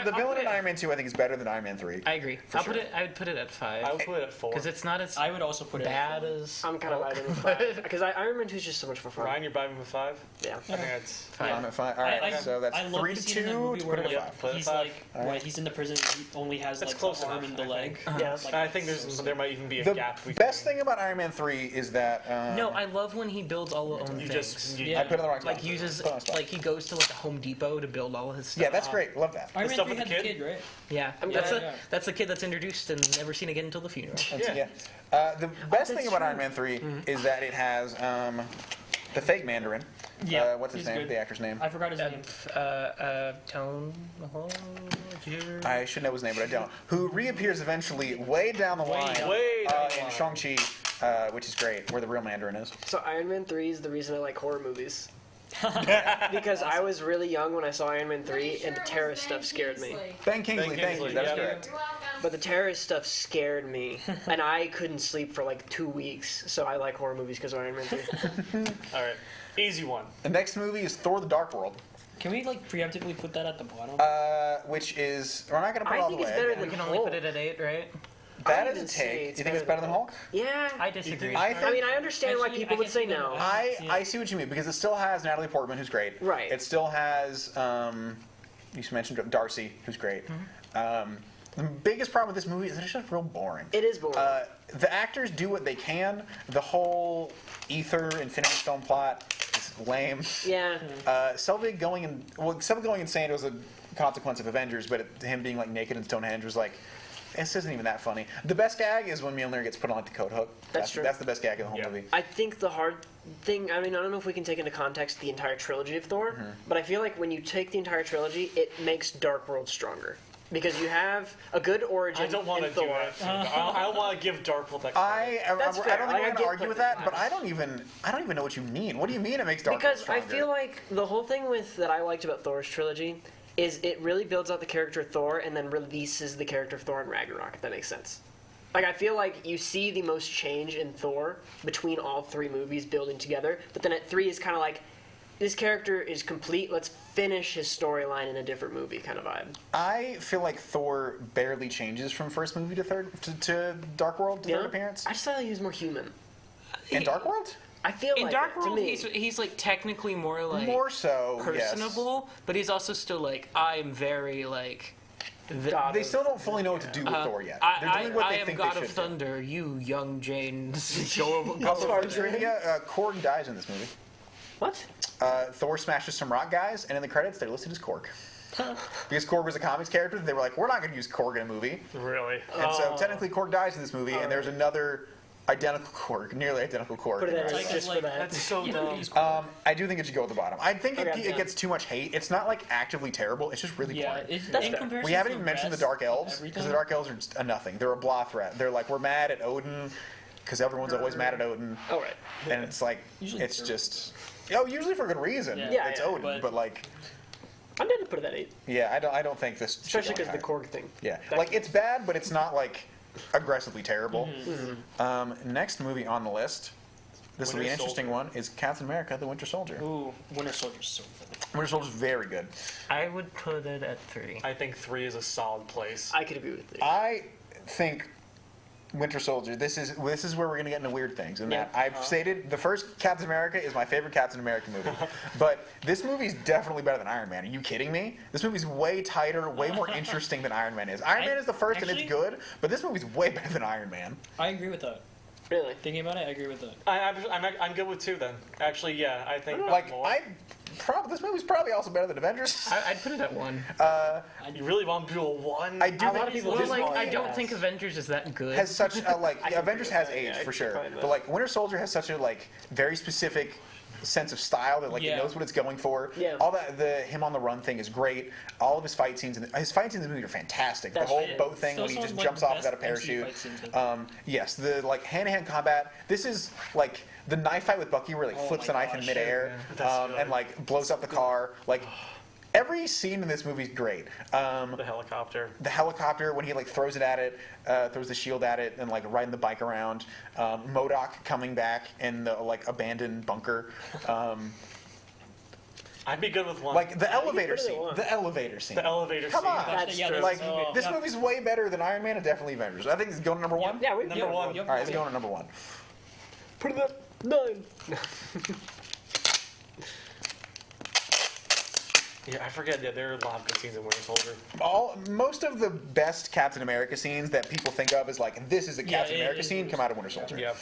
Speaker 1: the villain in Iron Man 2 I think is better than Iron Man 3.
Speaker 2: I agree. I would put it at 5.
Speaker 9: I would put it at 4
Speaker 2: because it's not as
Speaker 5: I would also put it
Speaker 2: bad
Speaker 5: at
Speaker 2: as
Speaker 15: I'm kind of vibing with 5 because Iron Man 2 is just so much for fun.
Speaker 9: Ryan, you're vibing with 5?
Speaker 15: Yeah.
Speaker 9: I think that's
Speaker 1: 5. I'm at 5. All right, so that's
Speaker 5: I love
Speaker 1: 3
Speaker 5: the
Speaker 1: to
Speaker 5: scene in that
Speaker 1: 2
Speaker 5: movie
Speaker 1: to
Speaker 5: where
Speaker 1: put it
Speaker 5: like,
Speaker 1: at 5.
Speaker 5: he's like when he's in the prison, he only has
Speaker 9: That's
Speaker 5: like
Speaker 9: close
Speaker 5: the arm
Speaker 9: enough,
Speaker 5: and the
Speaker 9: I
Speaker 5: leg.
Speaker 9: think.
Speaker 15: Yes.
Speaker 5: Like,
Speaker 9: I think there might even be a
Speaker 1: The
Speaker 9: gap.
Speaker 1: best thing about Iron Man 3 is that
Speaker 2: no, I love when he builds all the own things.
Speaker 1: I put it in the wrong spot.
Speaker 2: Like uses like he goes to like a Home Depot to build all of his stuff.
Speaker 1: Yeah, that's great. Love that.
Speaker 5: Iron Man 3 had the kid, right?
Speaker 2: Yeah,
Speaker 15: Yeah.
Speaker 2: that's the kid that's introduced and never seen again until the funeral.
Speaker 1: The best thing about Iron Man 3 is that it has the fake Mandarin.
Speaker 5: Yeah,
Speaker 1: what's his
Speaker 5: he's
Speaker 1: name?
Speaker 5: good.
Speaker 1: The actor's name?
Speaker 5: I forgot his name.
Speaker 2: Tone.
Speaker 1: I should know his name, but I don't. Who reappears eventually way down the line in Shang-Chi, which is great, where the real Mandarin is.
Speaker 15: So Iron Man 3 is the reason I like horror movies. Because I was really young when I saw Iron Man 3, and the terrorist stuff scared me.
Speaker 1: Ben Kingsley, thank you. That's correct.
Speaker 15: But the terrorist stuff scared me, and I couldn't sleep for like 2 weeks. So I like horror movies because of Iron Man 3.
Speaker 9: All right, easy one.
Speaker 1: The next movie is Thor: The Dark World.
Speaker 5: Can we like preemptively put that at the bottom?
Speaker 1: Which is we're not gonna put it all the way.
Speaker 2: We can only put it at 8, right?
Speaker 1: That is a take. You think it's better than Hulk?
Speaker 15: Yeah.
Speaker 2: I disagree.
Speaker 15: I mean, I understand why people would say no.
Speaker 1: I see what you mean because it still has Natalie Portman, who's great.
Speaker 15: Right.
Speaker 1: It still has you mentioned Darcy, who's great. The biggest problem with this movie is that it's just real boring.
Speaker 15: It is boring.
Speaker 1: The actors do what they can. The whole Ether Infinity Stone plot is lame.
Speaker 15: Yeah.
Speaker 1: Selvig going insane was a consequence of Avengers, but him being like naked in Stonehenge was like, this isn't even that funny. The best gag is when Mjolnir gets put on like the coat hook.
Speaker 15: That's true.
Speaker 1: That's the best gag in the whole movie.
Speaker 15: I think the hard thing, I mean, I don't know if we can take into context the entire trilogy of Thor, but I feel like when you take the entire trilogy, it makes Dark World stronger. Because you have a good origin.
Speaker 9: I don't want to do that. I don't want to give Dark World that.
Speaker 1: I don't think we're going to argue with that,
Speaker 15: that.
Speaker 1: but I don't even know what you mean. What do you mean it makes Dark World
Speaker 15: Because
Speaker 1: stronger?
Speaker 15: I feel like the whole thing that I liked about Thor's trilogy is it really builds out the character of Thor and then releases the character of Thor in Ragnarok, if that makes sense. Like, I feel like you see the most change in Thor between all 3 movies building together, but then at 3 is kind of like, this character is complete, let's finish his storyline in a different movie kind of vibe.
Speaker 1: I feel like Thor barely changes from first movie to Dark World, third appearance.
Speaker 15: I just thought he was more human.
Speaker 1: In Dark World?
Speaker 15: I feel
Speaker 2: in
Speaker 15: like
Speaker 2: Dark
Speaker 15: it, to
Speaker 2: World,
Speaker 15: me.
Speaker 2: he's like technically more like
Speaker 1: so
Speaker 2: personable, but he's also still like I'm very like.
Speaker 1: They still don't fully know what to do with Thor yet. They're doing what
Speaker 2: I
Speaker 1: they
Speaker 2: am
Speaker 1: think
Speaker 2: God
Speaker 1: they
Speaker 2: of
Speaker 1: should
Speaker 2: Thunder, you young Janes.
Speaker 1: Also, trivia, Korg dies in this movie.
Speaker 15: What?
Speaker 1: Thor smashes some rock guys, and in the credits, they're listed as Korg. Because Korg was a comics character, they were like, we're not going to use Korg in a movie.
Speaker 9: Really?
Speaker 1: And so technically Korg dies in this movie, and there's another identical Korg, nearly identical Korg.
Speaker 15: Put it at just for that.
Speaker 9: That's so dumb.
Speaker 1: I do think it should go at the bottom. I think it gets too much hate. It's not like actively terrible. It's just really boring. We haven't even mentioned the Dark Elves, because the Dark Elves are just a nothing. They're a blah threat. They're like, we're mad at Odin, because everyone's always mad at Odin.
Speaker 15: Oh, right.
Speaker 1: And it's like, it's usually for good reason.
Speaker 15: Yeah,
Speaker 1: It's
Speaker 15: yeah,
Speaker 1: Odin, but like.
Speaker 15: I'm going to put it at 8.
Speaker 1: Yeah, I don't think this. should
Speaker 15: Especially
Speaker 1: go
Speaker 15: because the
Speaker 1: higher.
Speaker 15: Korg thing.
Speaker 1: Yeah, like it's bad, but it's not like aggressively terrible. Next movie on the list. This will be an
Speaker 5: Winter
Speaker 1: interesting one. Is Captain America: The Winter Soldier.
Speaker 5: Ooh, Winter Soldier's so good.
Speaker 1: Winter Soldier's very good.
Speaker 2: I would put it at 3.
Speaker 9: I think 3 is a solid place.
Speaker 15: I could agree with 3.
Speaker 1: I think Winter Soldier. This is where we're gonna get into weird things. And that I've stated the first Captain America is my favorite Captain America movie, but this movie's definitely better than Iron Man. Are you kidding me? This movie's way tighter, way more interesting than Iron Man is. Iron Man is the first and it's good, but this movie's way better than Iron Man.
Speaker 5: I agree with that.
Speaker 15: Really?
Speaker 5: Thinking about it, I agree with that.
Speaker 9: I'm good with 2 then. Actually, yeah, I think
Speaker 1: Like
Speaker 9: more.
Speaker 1: this movie's probably also better than Avengers.
Speaker 2: I'd put it at 1.
Speaker 9: You really want to do a 1?
Speaker 1: I do.
Speaker 2: A lot of people I don't think Avengers is that good.
Speaker 1: Has such a Avengers has aged for sure, but like Winter Soldier has such a very specific sense of style that it knows what it's going for.
Speaker 15: Yeah.
Speaker 1: All that him on the run thing is great. All of his fight scenes in the movie are fantastic.
Speaker 15: That's
Speaker 1: the whole
Speaker 15: right.
Speaker 1: boat thing when he just jumps off without a parachute. Yes, the hand-to-hand combat. This is like the knife fight with Bucky where he flips the knife in midair and blows up the car. Like every scene in this movie is great.
Speaker 9: The helicopter.
Speaker 1: The helicopter when he throws it at it, throws the shield at it, and riding the bike around. MODOK coming back in the abandoned bunker.
Speaker 9: I'd be good with 1.
Speaker 1: Like the elevator scene. The elevator scene.
Speaker 9: The elevator
Speaker 1: Come
Speaker 9: scene.
Speaker 1: on.
Speaker 15: That's true.
Speaker 1: This movie's way better than Iron Man and definitely Avengers. I think it's going to number 1.
Speaker 15: Yeah,
Speaker 9: Number 1.
Speaker 1: All right, it's going to number 1.
Speaker 15: Put it at 9.
Speaker 9: Yeah, I forget. Yeah, there are a lot of good scenes in Winter Soldier.
Speaker 1: Most of the best Captain America scenes that people think of as this is a Captain America scene come out of Winter Soldier.
Speaker 9: Yeah.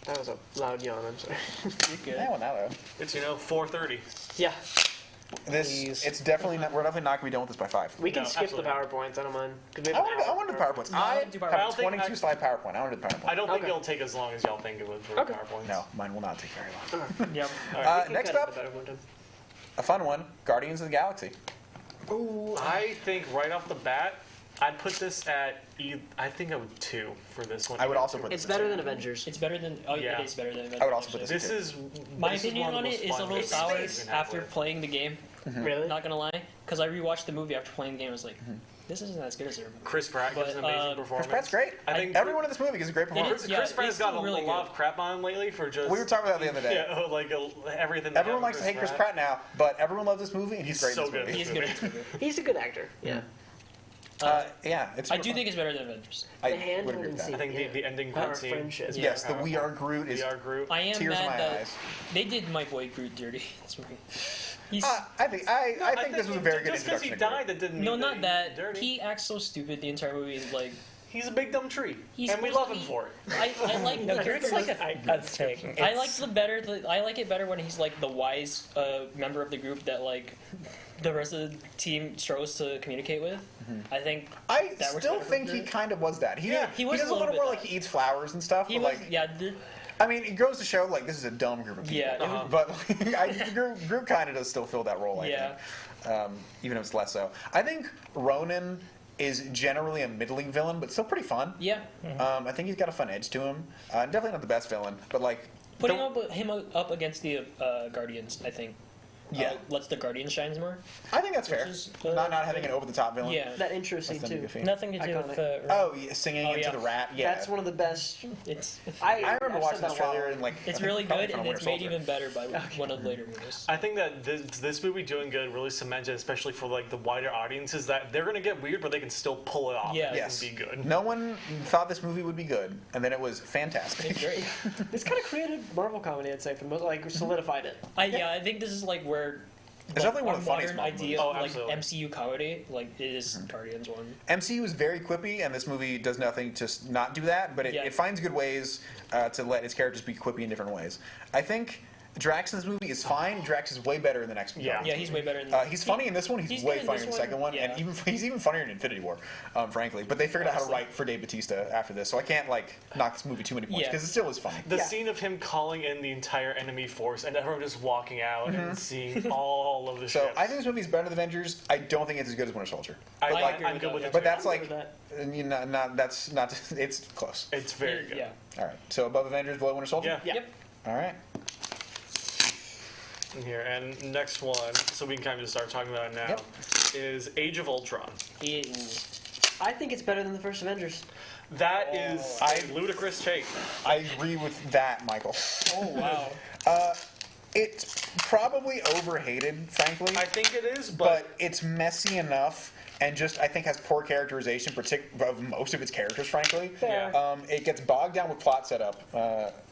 Speaker 15: That was a loud yawn, I'm sorry.
Speaker 1: That one out though.
Speaker 9: It's 4:30.
Speaker 15: Yeah.
Speaker 1: It's definitely not. We're definitely not gonna be done with this by 5.
Speaker 15: We can skip the PowerPoints, I don't mind.
Speaker 1: I want to do PowerPoints. I
Speaker 9: do
Speaker 1: have a 22 slide PowerPoint. I want to do the PowerPoint.
Speaker 9: I don't think it'll take as long as y'all think it would for PowerPoints.
Speaker 1: No, mine will not take very long.
Speaker 15: Yep.
Speaker 1: Next up, a fun one: Guardians of the Galaxy.
Speaker 9: Ooh. I think right off the bat, I'd put this at. I think I would 2 for this one.
Speaker 1: I would also put this.
Speaker 15: It's better than Avengers.
Speaker 5: It's better than. Oh yeah, it is better than Avengers.
Speaker 1: I would also put this.
Speaker 9: This
Speaker 1: at 2.
Speaker 9: is
Speaker 5: my opinion on it is a little sour after playing the game.
Speaker 15: Really?
Speaker 5: Not gonna lie, because I rewatched the movie after playing the game. I was like, this isn't as good as I remember.
Speaker 9: Chris Pratt gives an amazing performance.
Speaker 1: Chris Pratt's great.
Speaker 9: I think
Speaker 1: everyone in this movie gives a great performance.
Speaker 9: Chris Pratt's got a lot of crap on him lately for just.
Speaker 1: We were talking about it the other day.
Speaker 9: Yeah, everything.
Speaker 1: Everyone likes to hate Chris Pratt now, but everyone loves this movie, and he's great
Speaker 9: so
Speaker 1: in this movie.
Speaker 5: He's good in this movie.
Speaker 15: He's a good actor. Yeah.
Speaker 1: It's.
Speaker 5: I do think it's better than Avengers.
Speaker 1: I
Speaker 15: The hand
Speaker 1: would agree
Speaker 15: holding
Speaker 1: with that.
Speaker 15: scene.
Speaker 9: I think the ending
Speaker 15: Our
Speaker 9: credit scene.
Speaker 15: friendship.
Speaker 1: Yes, the We Are Groot is.
Speaker 9: We Are Groot.
Speaker 5: I am
Speaker 1: tears in
Speaker 5: mad
Speaker 1: my
Speaker 5: that
Speaker 1: eyes.
Speaker 5: they did my boy Groot dirty. This movie. He's,
Speaker 1: I think this was a very good
Speaker 9: just because
Speaker 1: introduction.
Speaker 9: he
Speaker 1: to
Speaker 9: died,
Speaker 1: Groot.
Speaker 9: that didn't
Speaker 5: no,
Speaker 9: mean
Speaker 5: not that.
Speaker 9: Dirty.
Speaker 5: He acts so stupid the entire movie. Like
Speaker 9: He's a big dumb tree,
Speaker 5: he's
Speaker 9: and we
Speaker 5: supposed
Speaker 9: love
Speaker 5: to
Speaker 9: him
Speaker 5: be-
Speaker 9: for it.
Speaker 5: I like the
Speaker 2: Groot's like a thing.
Speaker 5: I like I like it better when he's like the wise member of the group that the rest of the team struggles to communicate with. I think
Speaker 1: I
Speaker 5: that works
Speaker 1: still
Speaker 5: better for
Speaker 1: think he
Speaker 5: Groot.
Speaker 1: kind of was that. He
Speaker 5: was
Speaker 1: does
Speaker 5: a
Speaker 1: a little
Speaker 5: little
Speaker 1: more
Speaker 5: bit
Speaker 1: like he eats flowers and stuff.
Speaker 5: He
Speaker 1: but
Speaker 5: was
Speaker 1: I mean, it goes to show this is a dumb group of people.
Speaker 5: Yeah,
Speaker 1: but Groot kind of does still fill that role. I think, even if it's less so. I think Ronan is generally a middling villain, but still pretty fun.
Speaker 5: Yeah.
Speaker 1: I think he's got a fun edge to him. Definitely not the best villain, but
Speaker 5: Putting him up against the Guardians, I think. Lets the Guardians shine more.
Speaker 1: I think that's fair. Not having an over the top villain.
Speaker 5: Yeah.
Speaker 15: That intro scene too.
Speaker 2: Nothing to do
Speaker 15: Iconic.
Speaker 2: with
Speaker 1: singing into the rat. Yeah,
Speaker 15: That's one of the best.
Speaker 1: I remember watching this trailer and
Speaker 5: it's really good, and it's made even better by one of the later movies.
Speaker 9: I think that this movie doing good really cemented, especially for the wider audiences, that they're gonna get weird, but they can still pull it off.
Speaker 5: Yeah.
Speaker 9: And be good.
Speaker 1: No one thought this movie would be good, and then it was fantastic.
Speaker 5: It's great.
Speaker 15: This kind of created Marvel comedy, I'd say, for the most, solidified it.
Speaker 5: I think this is where.
Speaker 1: It's definitely one of the funniest
Speaker 5: modern idea of
Speaker 1: absolutely.
Speaker 5: MCU comedy, it is Guardians one.
Speaker 1: MCU is very quippy, and this movie does nothing to not do that, but it finds good ways to let its characters be quippy in different ways. I think Drax in this movie is fine. Drax is way better in the next movie.
Speaker 5: Yeah, he's way better in
Speaker 1: He's funny in this one. He's way
Speaker 5: good in
Speaker 1: funnier
Speaker 5: this
Speaker 1: in the
Speaker 5: one,
Speaker 1: second one, and he's even funnier in Infinity War, frankly. But they figured out how to write for Dave Bautista after this, so I can't knock this movie too many points because it still is funny.
Speaker 9: The scene of him calling in the entire enemy force and everyone just walking out and seeing all of the
Speaker 1: So
Speaker 9: ships.
Speaker 1: I think this movie's better than Avengers. I don't think it's as good as Winter Soldier.
Speaker 9: I'm good with it.
Speaker 1: But that's that's not. It's close.
Speaker 9: It's very good.
Speaker 5: Yeah.
Speaker 1: All right. So above Avengers, below Winter Soldier.
Speaker 9: Yeah.
Speaker 5: Yep.
Speaker 1: All right.
Speaker 9: In here, and next one, so we can kind of just start talking about it now, is Age of Ultron.
Speaker 15: I think it's better than the first Avengers.
Speaker 9: That is a ludicrous take.
Speaker 1: I agree with that, Michael.
Speaker 5: Oh wow.
Speaker 1: It's probably overhated, frankly.
Speaker 9: I think it is,
Speaker 1: but it's messy enough, and I think has poor characterization, of most of its characters, frankly.
Speaker 15: Fair.
Speaker 1: It gets bogged down with plot setup.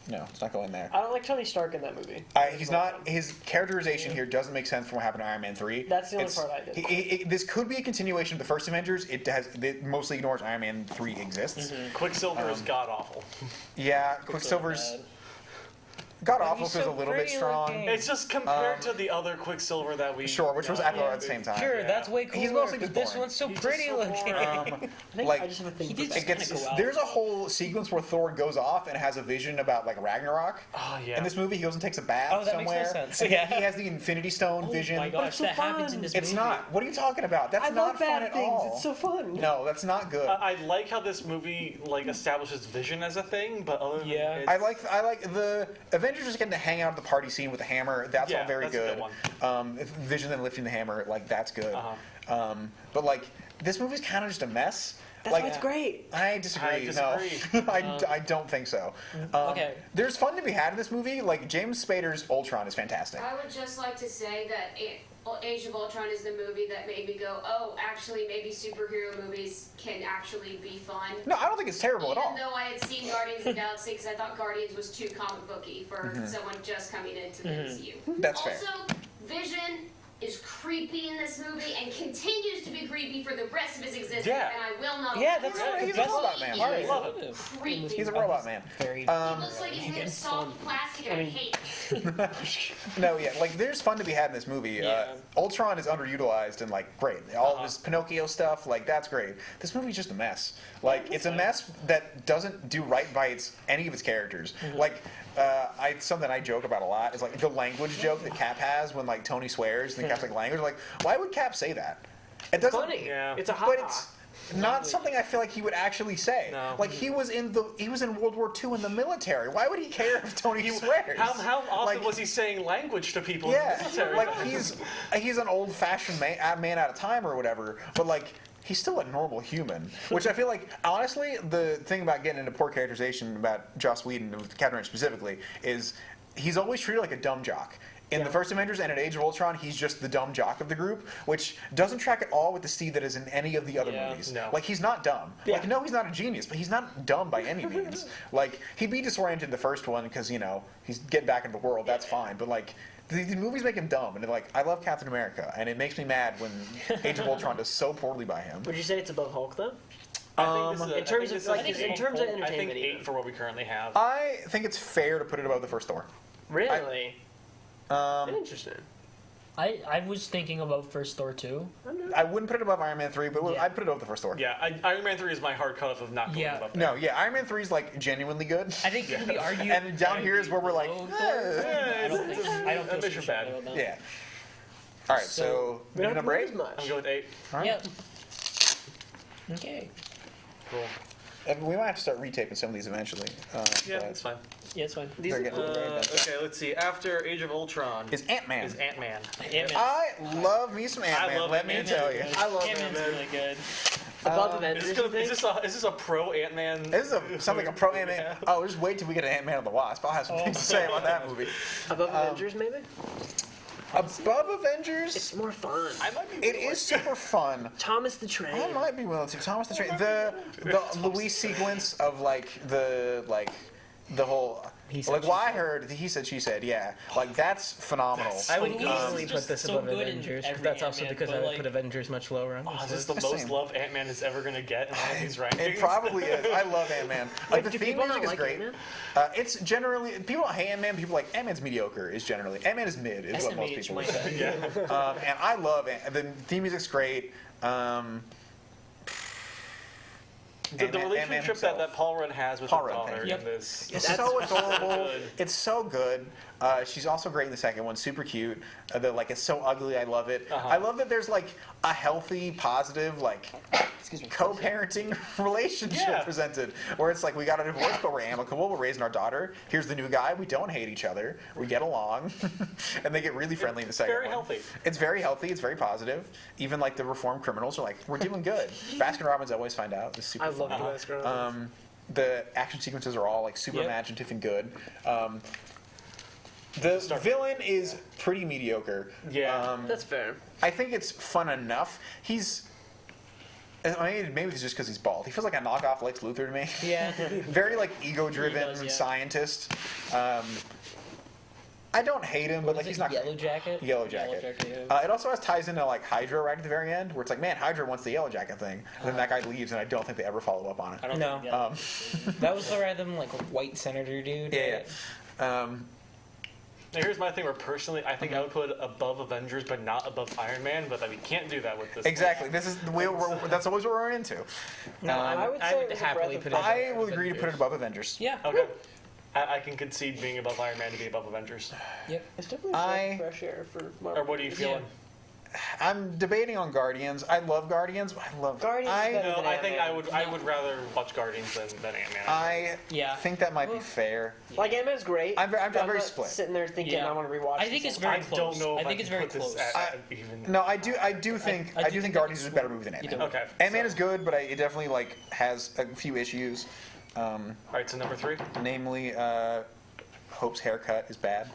Speaker 1: No, it's not going there.
Speaker 15: I don't like Tony Stark in that movie.
Speaker 1: He's not. His characterization here doesn't make sense from what happened to Iron Man 3.
Speaker 15: That's the only part I did.
Speaker 1: This could be a continuation of the first Avengers. It mostly ignores Iron Man 3 exists.
Speaker 9: Quicksilver is god awful.
Speaker 1: Yeah, Quicksilver's god awful feels a little bit strong.
Speaker 9: It's just compared to the other Quicksilver that we
Speaker 1: which was at the same time.
Speaker 2: Sure, that's way cooler.
Speaker 1: He's mostly
Speaker 2: but
Speaker 1: just
Speaker 2: this
Speaker 1: boring.
Speaker 2: one's so pretty looking.
Speaker 1: There's a whole sequence where Thor goes off and has a vision about Ragnarok.
Speaker 9: Oh yeah.
Speaker 1: In this movie, he goes and takes a bath
Speaker 2: Oh, that makes
Speaker 1: somewhere.
Speaker 2: no sense.
Speaker 1: And
Speaker 2: Yeah.
Speaker 1: He has the Infinity Stone vision.
Speaker 2: my gosh, that happens in this movie.
Speaker 1: It's not. What are you talking about? That's
Speaker 15: I
Speaker 1: not
Speaker 15: love
Speaker 1: fun
Speaker 15: bad
Speaker 1: at
Speaker 15: things.
Speaker 1: all.
Speaker 15: It's so fun.
Speaker 1: No, that's not good.
Speaker 9: I like how this movie establishes vision as a thing, but other than
Speaker 1: I like the Avengers just getting to hang out at the party scene with the hammer. That's all very
Speaker 9: that's a
Speaker 1: good.
Speaker 9: good
Speaker 1: Vision then lifting the hammer, that's good. But this movie's kind of just a mess.
Speaker 15: That's why it's great.
Speaker 1: I disagree. No, I don't think so.
Speaker 15: Okay.
Speaker 1: There's fun to be had in this movie. James Spader's Ultron is fantastic.
Speaker 3: I would just like to say that Age of Ultron is the movie that made me go, oh, actually, maybe superhero movies can actually be fun.
Speaker 1: No, I don't think it's terrible at all.
Speaker 3: Even though I had seen Guardians of the Galaxy, because I thought Guardians was too comic booky for someone just coming into the MCU.
Speaker 1: That's
Speaker 3: also,
Speaker 1: fair.
Speaker 3: Vision is creepy in this movie and continues to be creepy for the rest of his existence,
Speaker 1: Yeah.
Speaker 3: and I will not.
Speaker 2: Yeah, that's
Speaker 1: He's a robot man.
Speaker 2: I
Speaker 1: love
Speaker 2: it.
Speaker 3: Creepy.
Speaker 1: He's a robot man.
Speaker 2: Very.
Speaker 3: He looks like he's made of soft plastic, and I hate it.
Speaker 1: No, yeah, there's fun to be had in this movie. Ultron is underutilized and great. All of his Pinocchio stuff, that's great. This movie's just a mess. It's a mess that doesn't do right by any of its characters. Something I joke about a lot is the language joke that Cap has when Tony swears and Cap's language. Why would Cap say that? It doesn't.
Speaker 15: Funny.
Speaker 9: Yeah.
Speaker 15: It's a
Speaker 1: But
Speaker 15: ha-ha.
Speaker 1: it's not something I feel like he would actually say.
Speaker 9: No.
Speaker 1: He was in World War II in the military. Why would he care if Tony swears?
Speaker 9: How often was he saying language to people
Speaker 1: Yeah,
Speaker 9: in the military?
Speaker 1: he's an old-fashioned man out of time or whatever, but he's still a normal human. Which I feel honestly, the thing about getting into poor characterization about Joss Whedon, with Captain America specifically, is he's always treated like a dumb jock. In the first Avengers and in Age of Ultron, he's just the dumb jock of the group, which doesn't track at all with the Steve that is in any of the other movies.
Speaker 9: No.
Speaker 1: He's not dumb. No, he's not a genius, but he's not dumb by any means. He'd be disoriented in the first one because, he's getting back into the world, that's fine. But, the movies make him dumb, and I love Captain America, and it makes me mad when Age of Ultron does so poorly by him.
Speaker 15: Would you say it's above Hulk though?
Speaker 1: In
Speaker 15: terms of entertainment,
Speaker 9: I think 8 for what we currently have.
Speaker 1: I think it's fair to put it above the first Thor.
Speaker 15: Really? Interesting.
Speaker 2: I was thinking about first Thor too.
Speaker 1: I wouldn't put it above Iron Man 3, but I'd put it above the first Thor.
Speaker 9: Yeah, Iron Man 3 is my hard cutoff of not going above that.
Speaker 1: No, Iron Man 3 is genuinely good.
Speaker 2: I think it can be argued.
Speaker 1: And down here is where we're
Speaker 2: I don't think
Speaker 9: Mission bad.
Speaker 1: Yeah. All right, so number 8.
Speaker 9: I'm going with 8.
Speaker 1: All right.
Speaker 2: Yep. Okay.
Speaker 9: Cool.
Speaker 1: We might have to start retaping some of these eventually.
Speaker 9: Yeah, that's fine.
Speaker 2: Yeah, it's fine.
Speaker 9: Okay, let's see. After Age of Ultron
Speaker 1: is Ant-Man.
Speaker 2: I
Speaker 1: love me some Ant-Man. Let me tell you.
Speaker 15: I love
Speaker 2: Ant-Man's really good.
Speaker 15: Above Avengers,
Speaker 9: is this a pro Ant-Man?
Speaker 1: This is something a pro Ant-Man.
Speaker 9: Yeah.
Speaker 1: Oh, just wait till we get an Ant-Man and the Wasp. I'll have some things to say about that movie.
Speaker 15: Above Avengers, maybe?
Speaker 1: Above Avengers?
Speaker 15: It's more fun.
Speaker 1: It is super fun.
Speaker 15: Thomas the Train.
Speaker 1: I might be willing to. Thomas the Train. The Luis sequence of the whole I heard he said she said like that's phenomenal.
Speaker 2: I would easily put this
Speaker 5: so
Speaker 2: above
Speaker 5: good in
Speaker 2: Avengers.
Speaker 5: every
Speaker 2: That's also
Speaker 5: Ant-Man,
Speaker 2: because
Speaker 5: but,
Speaker 2: I would
Speaker 5: like-
Speaker 2: put Avengers much lower on
Speaker 9: Oh,
Speaker 2: this
Speaker 9: is this
Speaker 2: list.
Speaker 9: the most love Ant-Man is ever going to get in one of these rankings?
Speaker 1: It probably is. I love Ant-Man. Like the
Speaker 15: do
Speaker 1: theme
Speaker 15: people
Speaker 1: music
Speaker 15: not
Speaker 1: is
Speaker 15: like
Speaker 1: great.
Speaker 15: Ant-Man?
Speaker 1: It's generally people hate Ant-Man. People like Ant-Man's mediocre. Is generally Ant-Man is mid. Is what most
Speaker 5: SMH
Speaker 1: people
Speaker 5: might
Speaker 1: would say.
Speaker 5: say.
Speaker 1: And I love the theme music's great.
Speaker 9: The
Speaker 1: Ant-Man
Speaker 9: relationship
Speaker 1: himself.
Speaker 9: that Paul Rudd has with
Speaker 1: Paul
Speaker 9: his
Speaker 1: Rudd,
Speaker 9: daughter
Speaker 1: thank
Speaker 9: in
Speaker 1: you.
Speaker 9: this.
Speaker 1: It's so adorable. It's so good. She's also great in the second one. Super cute. It's so ugly. I love it. I love that there's like a healthy, positive, like co-parenting relationship presented, where it's like we got a divorce, but we're amicable. We're raising our daughter. Here's the new guy. We don't hate each other. We get along, and they get really friendly in the second
Speaker 9: very
Speaker 1: one.
Speaker 9: healthy.
Speaker 1: It's very healthy. It's very positive. Even like the reformed criminals are like, we're doing good. Baskin Robbins always find out. It's super
Speaker 15: I love
Speaker 1: fun.
Speaker 15: the Baskin Robbins.
Speaker 1: The action sequences are all like super imaginative and good. The villain is pretty mediocre.
Speaker 15: That's fair.
Speaker 1: I think it's fun enough. Maybe it's just because he's bald. He feels like a knockoff Lex Luthor to me.
Speaker 2: Yeah.
Speaker 1: Very like ego-driven scientist. I don't hate him, but like he's not
Speaker 2: Yellow Jacket.
Speaker 1: Yellow Jacket. It also ties into like Hydra right at the very end, where it's like, man, Hydra wants the Yellow Jacket thing. And then that guy leaves, and I don't think they ever follow up on it.
Speaker 2: No. That was the random like white senator dude.
Speaker 1: Yeah.
Speaker 9: Now here's my thing where personally I think I would put it above Avengers but not above Iron Man, but we can't do that with this.
Speaker 1: Exactly. This is that's always what we're into.
Speaker 2: No, I would say happily put it.
Speaker 1: I will agree to put it above Avengers.
Speaker 2: Yeah.
Speaker 9: Okay. I can concede being above Iron Man to be above Avengers.
Speaker 2: Yep.
Speaker 15: It's definitely fresh air for Marvel.
Speaker 9: Or what are you feeling?
Speaker 1: I'm debating on Guardians. I love Guardians. But I love
Speaker 15: Guardians.
Speaker 9: I think I would rather watch Guardians than Ant-Man.
Speaker 1: I think that might be fair.
Speaker 15: Like Ant-Man's great.
Speaker 1: I'm very
Speaker 15: not
Speaker 1: split.
Speaker 15: Sitting there thinking I want to rewatch.
Speaker 5: I think it's very close.
Speaker 9: I don't know.
Speaker 5: I think it's very close.
Speaker 1: No, I do think Guardians is a better movie than Ant-Man.
Speaker 9: Okay.
Speaker 1: Ant-Man is good, but it definitely like has a few issues.
Speaker 9: All right, so number 3.
Speaker 1: Namely, Hope's haircut is bad.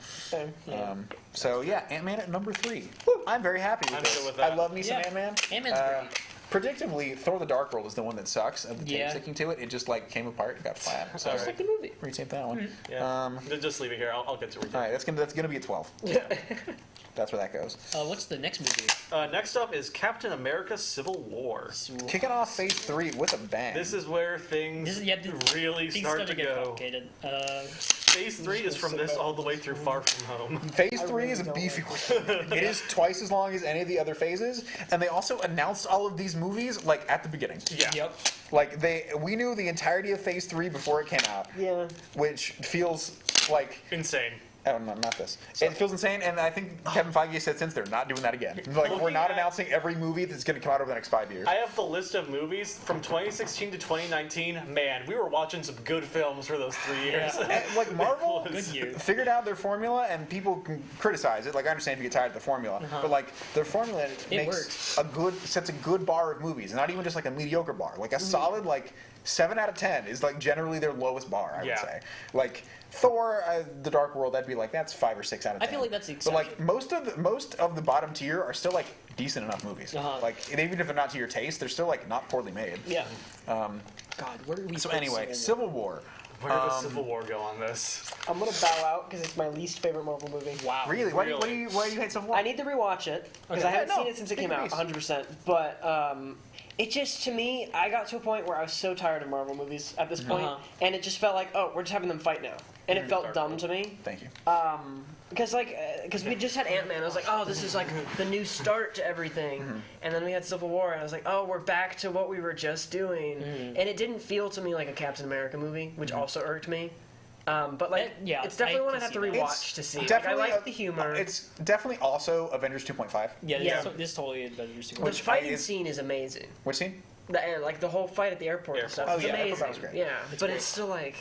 Speaker 1: So yeah, Ant-Man at number 3. I'm very happy with this.
Speaker 9: good with that.
Speaker 1: I love me some Ant-Man.
Speaker 5: Ant-Man's great.
Speaker 1: Predictably, Thor: The Dark World is the one that sucks. Of the tape sticking to it, it just like came apart, got flat. So
Speaker 9: Just like
Speaker 15: the movie.
Speaker 1: Retape that one.
Speaker 9: Yeah. Just leave it here. I'll get to it.
Speaker 1: All right, that's gonna be a 12. That's where that goes.
Speaker 5: What's the next movie?
Speaker 9: Next up is Captain America: Civil War.
Speaker 1: Kicking off Phase 3 with a bang.
Speaker 9: This is where things really start to
Speaker 5: get
Speaker 9: go.
Speaker 5: complicated.
Speaker 9: Phase 3 is from this all the way through Far From Home.
Speaker 1: Phase 3 is a beefy one. It is twice as long as any of the other phases, and they also announced all of these movies like at the beginning.
Speaker 9: Yeah.
Speaker 5: Yep.
Speaker 1: Like we knew the entirety of Phase 3 before it came out.
Speaker 15: Yeah.
Speaker 1: Which feels like
Speaker 9: insane.
Speaker 1: Oh, no, not this. It feels insane, and I think Kevin Feige said since they're not doing that again. Like, we're not announcing every movie that's going to come out over the next 5 years.
Speaker 9: I have the list of movies from 2016 to 2019. Man, we were watching some good films for those 3 years.
Speaker 1: And, like, Marvel
Speaker 9: Good year.
Speaker 1: figured out their formula, and people can criticize it. Like, I understand if you get tired of the formula, but like their formula sets a good bar of movies, and not even just like a mediocre bar. Like a solid 7 out of 10 is like generally their lowest bar. I would say. Like Thor: The Dark World, that'd be like that's 5 or 6 out of 10.
Speaker 5: I feel like that's the
Speaker 1: But
Speaker 5: exception.
Speaker 1: like most of the bottom tier are still like decent enough movies. Like and even if they're not to your taste, they're still like not poorly made.
Speaker 5: Yeah.
Speaker 1: God,
Speaker 5: where do we?
Speaker 1: So anyway, Civil War.
Speaker 9: Where does Civil War go on this?
Speaker 15: I'm gonna bow out because it's my least favorite Marvel movie.
Speaker 9: Wow.
Speaker 1: Really? Why do you hate Civil War?
Speaker 15: I need to rewatch it because I haven't seen it since it came out, 100%. But it just, to me, I got to a point where I was so tired of Marvel movies at this point, and it just felt like, oh, we're just having them fight now, and it felt dumb to me.
Speaker 1: Thank you.
Speaker 15: Because we just had Ant-Man, I was like, oh, this is like the new start to everything, and then we had Civil War, and I was like, oh, we're back to what we were just doing, and it didn't feel to me like a Captain America movie, which also irked me. But it's definitely one I have to rewatch to see. Like, I like the humor.
Speaker 1: It's definitely also Avengers 2.5.
Speaker 5: Yeah, this totally Avengers 2.5.
Speaker 15: The fighting scene is amazing.
Speaker 1: Which scene?
Speaker 15: The whole fight at the airport and stuff.
Speaker 1: Oh,
Speaker 15: It's
Speaker 1: yeah,
Speaker 15: amazing.
Speaker 1: that was great.
Speaker 15: Yeah, but it's still like.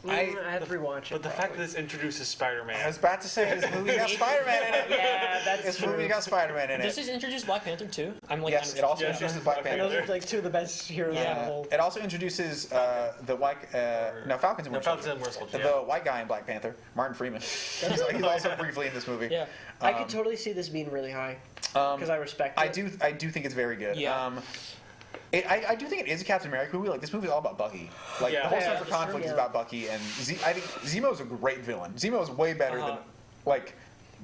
Speaker 15: I have to rewatch it.
Speaker 9: But the fact that this introduces Spider-Man.
Speaker 1: I was about to say this movie got Spider-Man in it.
Speaker 15: Yeah, that's
Speaker 1: This
Speaker 15: true.
Speaker 1: movie got Spider-Man in it.
Speaker 5: Does this introduce Black Panther too?
Speaker 1: Yes, it also introduces Black Panther.
Speaker 15: Those are like two of the best heroes in the whole.
Speaker 1: It also introduces the white Falcons and Winter
Speaker 9: Falcons
Speaker 1: Soldier.
Speaker 9: and Winter Soldier,
Speaker 1: The white guy in Black Panther, Martin Freeman. He's also briefly in this movie.
Speaker 15: Yeah, I could totally see this being really high because I respect it.
Speaker 1: I do think it's very good.
Speaker 15: Yeah.
Speaker 1: I do think it is a Captain America movie. Like, this movie is all about Bucky. Like, the whole center conflict is about Bucky, and I think Zemo's a great villain. Zemo is way better than, like,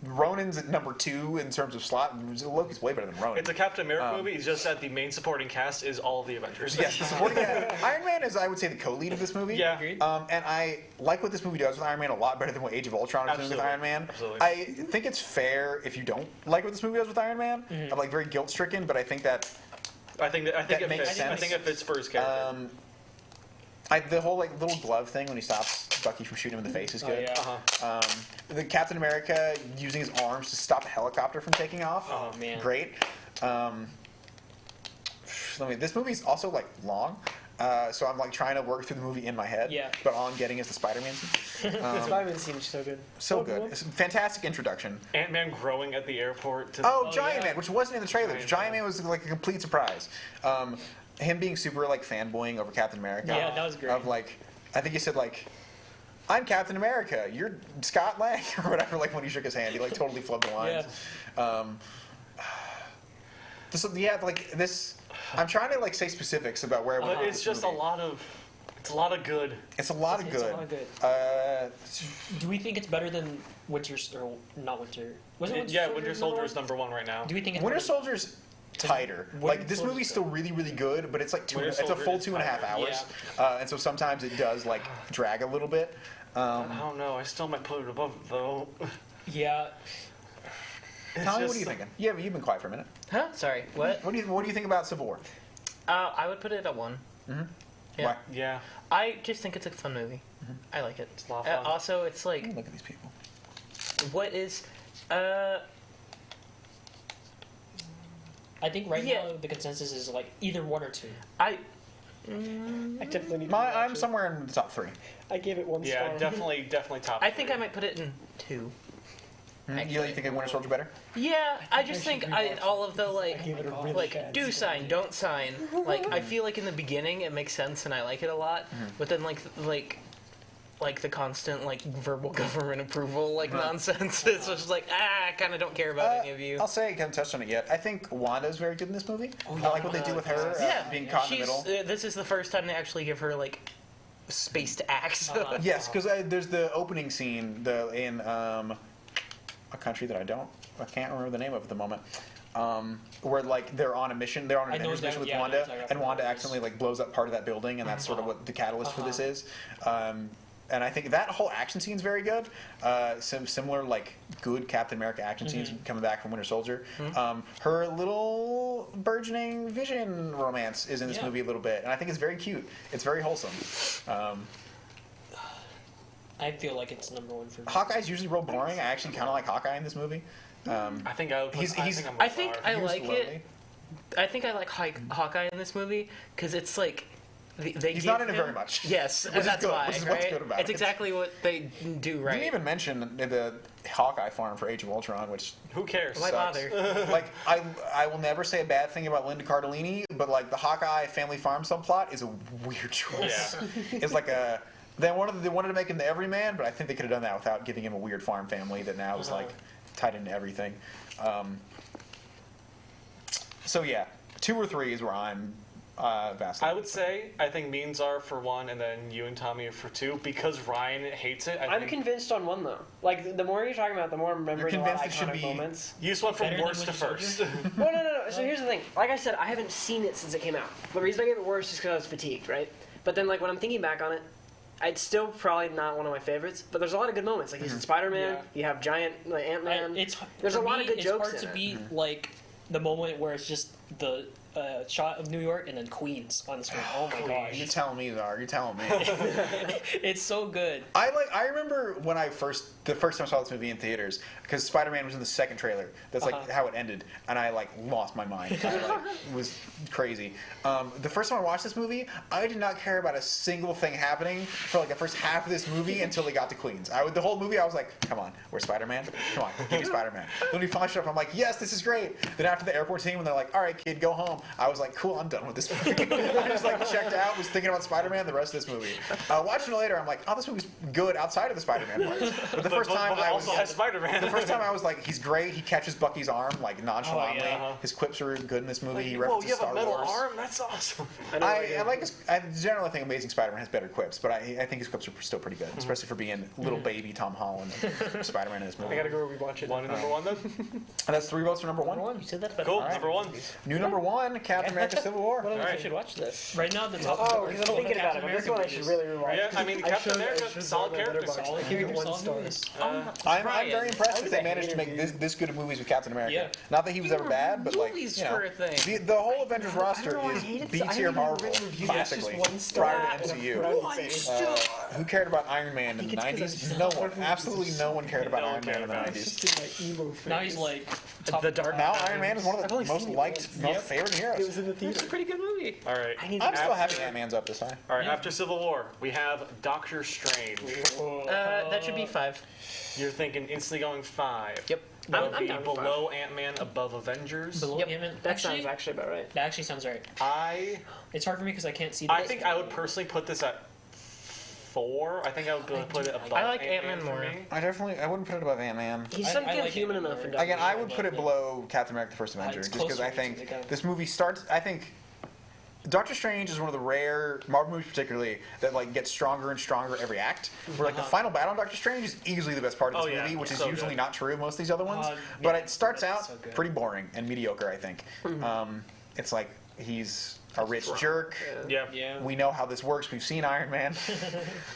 Speaker 1: Ronan's at number 2 in terms of slot. Loki's way better than Ronan.
Speaker 9: It's a Captain America movie. It's just that the main supporting cast is all of the Avengers.
Speaker 1: Yes, the supporting cast. Iron Man is, I would say, the co-lead of this movie.
Speaker 9: Yeah.
Speaker 1: And I like what this movie does with Iron Man a lot better than what Age of Ultron is doing with Iron Man.
Speaker 9: Absolutely.
Speaker 1: I think it's fair if you don't like what this movie does with Iron Man. I'm like very guilt-stricken, but I think that.
Speaker 9: I think it
Speaker 1: makes
Speaker 9: fits.
Speaker 1: sense.
Speaker 9: I think it fits for his character.
Speaker 1: The whole like little glove thing when he stops Bucky from shooting him in the face is good. The Captain America using his arms to stop a helicopter from taking off.
Speaker 15: Oh man,
Speaker 1: great. This movie's also like long. So I'm like trying to work through the movie in my head.
Speaker 15: Yeah.
Speaker 1: But all I'm getting is the Spider-Man scene.
Speaker 15: The Spider-Man scene is so good.
Speaker 1: So good. It's a fantastic introduction.
Speaker 9: Ant-Man growing at the airport.
Speaker 1: Giant Man, which wasn't in the trailer. Giant Man was like a complete surprise. Him being super like fanboying over Captain America.
Speaker 15: Yeah, that was great.
Speaker 1: Of like, I think he said like, "I'm Captain America. You're Scott Lang," or whatever. Like when he shook his hand, he like totally flubbed the lines. This. I'm trying to like say specifics about where.
Speaker 9: It's just a lot of. It's a lot of good.
Speaker 1: It's a lot of good.
Speaker 5: Do we think it's better than Winter or not Winter? Was it
Speaker 9: Winter Soldier is number 1 right now.
Speaker 5: Do we think it's
Speaker 1: Winter Soldier's tighter? Like this movie's still really, really good, but it's like it's a full 2.5 hours, and so sometimes it does like drag a little bit.
Speaker 9: I don't know. I still might put it above it though.
Speaker 5: Yeah.
Speaker 1: Tommy, what are you thinking? Yeah, you've been quiet for a minute.
Speaker 2: Huh? Sorry. What?
Speaker 1: What do you think about Civil War?
Speaker 2: I would put it at 1.
Speaker 1: Mm-hmm.
Speaker 2: Yeah.
Speaker 1: Why?
Speaker 9: Yeah.
Speaker 2: I just think it's a fun movie. I like it.
Speaker 9: It's a lot of fun.
Speaker 2: Also, it's like.
Speaker 1: Look at these people.
Speaker 2: What is?
Speaker 5: I think right now the consensus is like either 1 or 2.
Speaker 2: I
Speaker 15: definitely need.
Speaker 1: I'm somewhere in the top 3.
Speaker 15: I gave it 1 star.
Speaker 9: Yeah, definitely top.
Speaker 2: I think I might put it in 2.
Speaker 1: You think Winter Soldier better?
Speaker 2: Yeah, I just think all of the like do sign, don't sign. Like I feel like in the beginning it makes sense and I like it a lot, but then like the constant like verbal government approval nonsense. It's just like I kind of don't care about any of you.
Speaker 1: I'll say I haven't touched on it yet. I think Wanda's very good in this movie. I like what they do with her being caught in the middle.
Speaker 2: This is the first time they actually give her like space to act.
Speaker 1: Yes, because there's the opening scene in a country that I can't remember the name of at the moment. Where like they're on a mission, they're on an Avengers mission with Wanda, and Wanda accidentally like blows up part of that building, and that's sort of what the catalyst for this is. And I think that whole action scene is very good. Some similar like good Captain America action scenes coming back from Winter Soldier. Her little burgeoning Vision romance is in this movie a little bit, and I think it's very cute. It's very wholesome.
Speaker 5: I feel like it's number 1 for me.
Speaker 1: Hawkeye's usually real boring. I actually kind of like Hawkeye in this this movie.
Speaker 9: I think I would.
Speaker 2: I think I like it. I think I like Hawkeye in this movie because it's like he's
Speaker 1: not in it very much.
Speaker 2: Yes,
Speaker 1: which
Speaker 2: that's
Speaker 1: is good,
Speaker 2: why.
Speaker 1: which is
Speaker 2: right?
Speaker 1: what's good about
Speaker 2: it's
Speaker 1: it.
Speaker 2: exactly what they do. Right.
Speaker 1: Didn't even mention the Hawkeye farm for Age of Ultron, which
Speaker 9: who cares?
Speaker 2: Why bother?
Speaker 1: Like I will never say a bad thing about Linda Cardellini, but like the Hawkeye family farm subplot is a weird choice. It's like they wanted to make him the everyman, but I think they could have done that without giving him a weird farm family that now is like tied into everything. So yeah, 2 or 3 is where I'm vastly.
Speaker 9: I would say I think means are for 1, and then you and Tommy are for 2 because Ryan hates it.
Speaker 15: I'm convinced on 1 though. Like the more you're talking about, the more I'm remembering a lot of iconic moments.
Speaker 9: You just went from worst to first.
Speaker 15: No. So here's the thing. Like I said, I haven't seen it since it came out. The reason I gave it worse is because I was fatigued, right? But then like when I'm thinking back on it, it's still probably not one of my favorites, but there's a lot of good moments. Like he's in Spider-Man, you have giant Ant-Man. There's a lot of good jokes.
Speaker 5: It's hard to beat like the moment where it's just the shot of New York and then Queens on the screen. Oh my gosh!
Speaker 1: You're telling me, Czar. You're telling me.
Speaker 5: It's so good.
Speaker 1: I remember when the first time I saw this movie in theaters because Spider-Man was in the second trailer. That's like how it ended, and I like lost my mind. It was crazy. The first time I watched this movie, I did not care about a single thing happening for like the first half of this movie until they got to Queens. The whole movie I was like, come on, where's Spider-Man? Come on, give me Spider-Man. Then we finally showed up. I'm like, yes, this is great. Then after the airport scene, when they're like, all right, right, kid, go home. I was like, cool, I'm done with this movie. I just like checked out, was thinking about Spider-Man the rest of this movie. Watching it later, I'm like, oh, this movie's good outside of the Spider-Man parts. But the first time I was,
Speaker 9: also has Spider-Man.
Speaker 1: the first time I was like, he's great. He catches Bucky's arm like nonchalantly. His quips are good in this movie. He
Speaker 9: Whoa,
Speaker 1: references
Speaker 9: you have
Speaker 1: Star
Speaker 9: a metal
Speaker 1: Wars.
Speaker 9: arm? That's awesome.
Speaker 1: I like his, I generally think Amazing Spider-Man has better quips, but I think his quips are still pretty good, especially for being little baby Tom Holland, Spider-Man in this movie.
Speaker 9: I gotta go rewatch it. One number one then.
Speaker 1: And that's 3 votes for number one.
Speaker 15: You said that.
Speaker 9: Cool.
Speaker 1: All right.
Speaker 9: Number one.
Speaker 1: New number one, Captain America: Civil War.
Speaker 15: Well, I should watch this.
Speaker 5: Right now, the top.
Speaker 15: Oh, because I'm thinking about it. But this one I should really rewatch.
Speaker 9: Yeah, I mean, Captain America, solid character.
Speaker 15: Give it 1 star.
Speaker 1: I'm very impressed that they managed to make this good of movies with Captain America.
Speaker 2: Yeah.
Speaker 1: Not that he was ever bad, but like
Speaker 2: movies
Speaker 1: you know,
Speaker 2: for a thing.
Speaker 1: the whole Avengers roster is B tier Marvel, classically, prior to MCU. Who cared about Iron Man in the 90s? No one. Absolutely no one cared about Iron Man in the 90s.
Speaker 5: Now he's like
Speaker 2: The Dark.
Speaker 1: Now Iron Man is one of the most liked, most favorite heroes.
Speaker 15: It was in the theater.
Speaker 2: It's a pretty good movie.
Speaker 9: All right.
Speaker 1: I'm still happy Ant-Man's up this time.
Speaker 9: All right. After Civil War, we have Doctor Strange.
Speaker 2: That should be 5.
Speaker 9: You're thinking instantly going 5.
Speaker 2: Yep.
Speaker 9: That'll
Speaker 15: I'm
Speaker 9: be
Speaker 15: down with
Speaker 9: below Ant-Man, above Avengers.
Speaker 5: below
Speaker 2: Yep.
Speaker 5: Ant-Man.
Speaker 15: That sounds actually about right.
Speaker 5: That actually sounds right. It's hard for me because I can't see.
Speaker 9: I think I would personally put this at 4. I think I would put it above.
Speaker 2: I like
Speaker 9: Ant-Man
Speaker 2: Ant-Man more.
Speaker 9: for me.
Speaker 1: I wouldn't put it above Ant-Man.
Speaker 15: He's
Speaker 5: I
Speaker 15: something
Speaker 5: like
Speaker 15: human
Speaker 5: it
Speaker 15: enough for
Speaker 5: more.
Speaker 15: Doctor
Speaker 1: Again, I would put it below Captain America: The First Avenger,
Speaker 5: It's
Speaker 1: just because I
Speaker 5: closer to
Speaker 1: think
Speaker 5: the-
Speaker 1: this movie starts. I think Doctor Strange is one of the rare Marvel movies, particularly, that like gets stronger and stronger every act. Where like the final battle on Doctor Strange is easily the best part of this
Speaker 9: Oh, yeah.
Speaker 1: movie, which is
Speaker 9: So
Speaker 1: usually
Speaker 9: good.
Speaker 1: not true of most of these other ones. But it starts out pretty boring and mediocre. I think it's like he's a rich jerk.
Speaker 9: Yeah.
Speaker 1: We know how this works. We've seen Iron Man.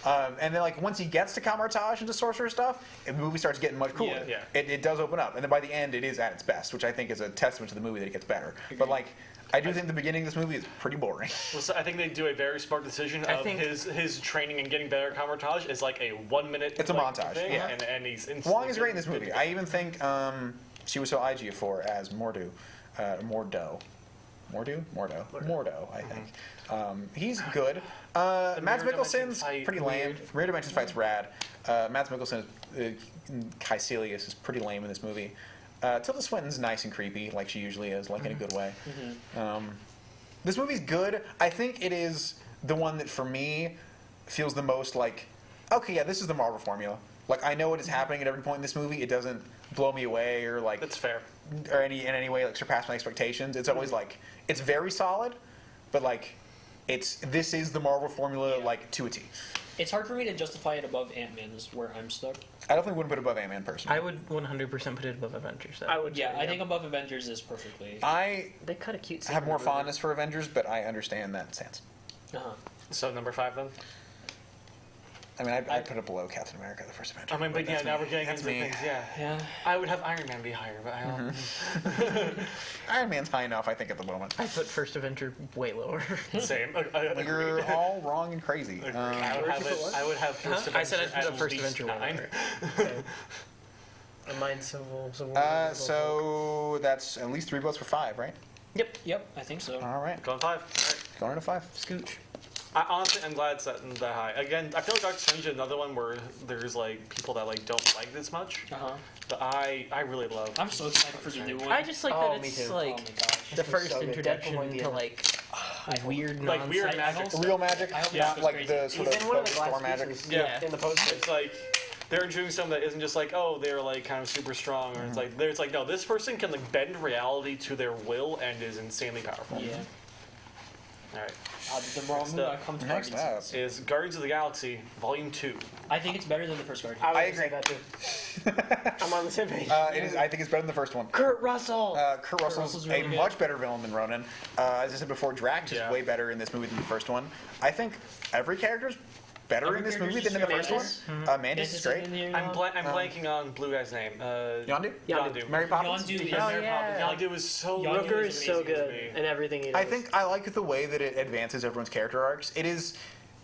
Speaker 1: And then, like, once he gets to Camartage and to Sorcerer stuff, the movie starts getting much cooler.
Speaker 9: Yeah.
Speaker 1: It does open up. And then by the end, it is at its best, which I think is a testament to the movie that it gets better. But, like, I do think the beginning of this movie is pretty boring.
Speaker 9: Well, so I think they do a very smart decision of his training and getting better at Camartage is like a 1 minute.
Speaker 1: It's a montage,
Speaker 9: thing,
Speaker 1: yeah.
Speaker 9: And he's
Speaker 1: Wong is great in this movie. I even think she was so IG for as Mordo, I think. He's good. Mads Mikkelsen's pretty lame. Mirror Dimensions fight's rad. Mads Mikkelsen, Caecilius is pretty lame in this movie. Tilda Swinton's nice and creepy, like she usually is, like in a good way. This movie's good. I think it is the one that, for me, feels the most like, okay, yeah, this is the Marvel formula. Like, I know what is happening at every point in this movie. It doesn't blow me away or like
Speaker 9: that's fair,
Speaker 1: or in any way like surpass my expectations. It's always like it's very solid, but like this is the Marvel formula like to a T.
Speaker 5: It's hard for me to justify it above Ant-Man. Is where I'm stuck.
Speaker 1: I definitely wouldn't put it above Ant-Man personally.
Speaker 2: I would 100% put it above Avengers. Though.
Speaker 15: I would.
Speaker 5: Yeah, I think above Avengers is perfectly.
Speaker 15: They cut a cute.
Speaker 1: I have more fondness for Avengers, but I understand that stance.
Speaker 9: So number 5 then.
Speaker 1: I mean, I'd put it below Captain America: The First Avenger.
Speaker 9: I mean, but yeah, now we're getting into
Speaker 1: me.
Speaker 9: things. Yeah. I would have Iron Man be higher, but I don't.
Speaker 1: Iron Man's high enough, I think, at the moment.
Speaker 2: I put First Avenger way lower.
Speaker 9: Same.
Speaker 1: You're all wrong and crazy.
Speaker 9: I would have First Avenger.
Speaker 2: I said I'd put
Speaker 9: at
Speaker 2: up First
Speaker 9: least
Speaker 2: Avenger way
Speaker 9: 9.
Speaker 2: lower.
Speaker 15: Mine's Civil
Speaker 1: So that's at least 3 votes for 5, right?
Speaker 5: Yep, I think so.
Speaker 1: All right.
Speaker 9: Going 5.
Speaker 1: Going to 5.
Speaker 2: Scooch.
Speaker 9: Honestly, I'm glad it's that high. Again, I feel like Doctor Strange is another one where there's like people that like don't like this much. But I really love.
Speaker 5: I'm so excited for the new one.
Speaker 2: I just like that it's like the first introduction to like weird
Speaker 9: like
Speaker 2: nonsense.
Speaker 9: weird magic,
Speaker 1: real magic, not like the sort of store magic.
Speaker 9: Yeah,
Speaker 15: in the poster.
Speaker 9: It's like they're doing something that isn't just like, oh, they're like kind of super strong, or it's like no, this person can like bend reality to their will and is insanely powerful.
Speaker 5: Yeah.
Speaker 9: All right.
Speaker 5: The wrong move I come to
Speaker 1: Next up
Speaker 9: is Guardians of the Galaxy Volume 2.
Speaker 5: I think it's better than the first Guardian.
Speaker 1: I agree.
Speaker 15: That too. I'm on the same page.
Speaker 1: It is. I think it's better than the first one.
Speaker 15: Kurt Russell.
Speaker 1: Kurt Russell's
Speaker 5: really
Speaker 1: a
Speaker 5: good.
Speaker 1: much better villain than Ronan. As I said before, Drax is way better in this movie than the first one. I think every character's better in this movie than in the first one. Mantis is great.
Speaker 9: I'm blanking on Blue guy's name.
Speaker 1: Yondu?
Speaker 9: Yondu.
Speaker 1: Mary Poppins?
Speaker 5: Yondu,
Speaker 9: Yondu is so
Speaker 15: Rooker is so good and everything he does.
Speaker 1: I think I like the way that it advances everyone's character arcs. It is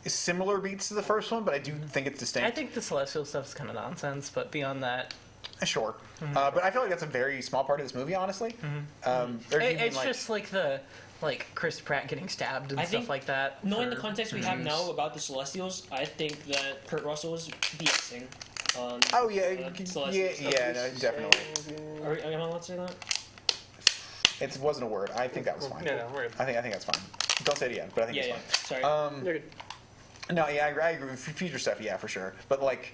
Speaker 1: similar beats to the first one, but I do think it's distinct.
Speaker 2: I think the Celestial stuff is kind of nonsense, but beyond that,
Speaker 1: sure. But I feel like that's a very small part of this movie, honestly.
Speaker 2: It's just like the Chris Pratt getting stabbed and
Speaker 5: I
Speaker 2: stuff
Speaker 5: think
Speaker 2: like that.
Speaker 5: Knowing the context we have now about the Celestials, I think that Kurt Russell is BSing on.
Speaker 1: Oh yeah,
Speaker 5: Celestials.
Speaker 1: no, definitely.
Speaker 5: Am I allowed to say that?
Speaker 1: It wasn't a word. I think that was fine.
Speaker 9: Yeah, no, we're good.
Speaker 1: I think that's fine. Don't say it again, but I think
Speaker 5: Yeah,
Speaker 1: it's
Speaker 5: yeah.
Speaker 1: fine.
Speaker 5: Sorry.
Speaker 1: No, yeah, I agree with future stuff. Yeah, for sure. But like,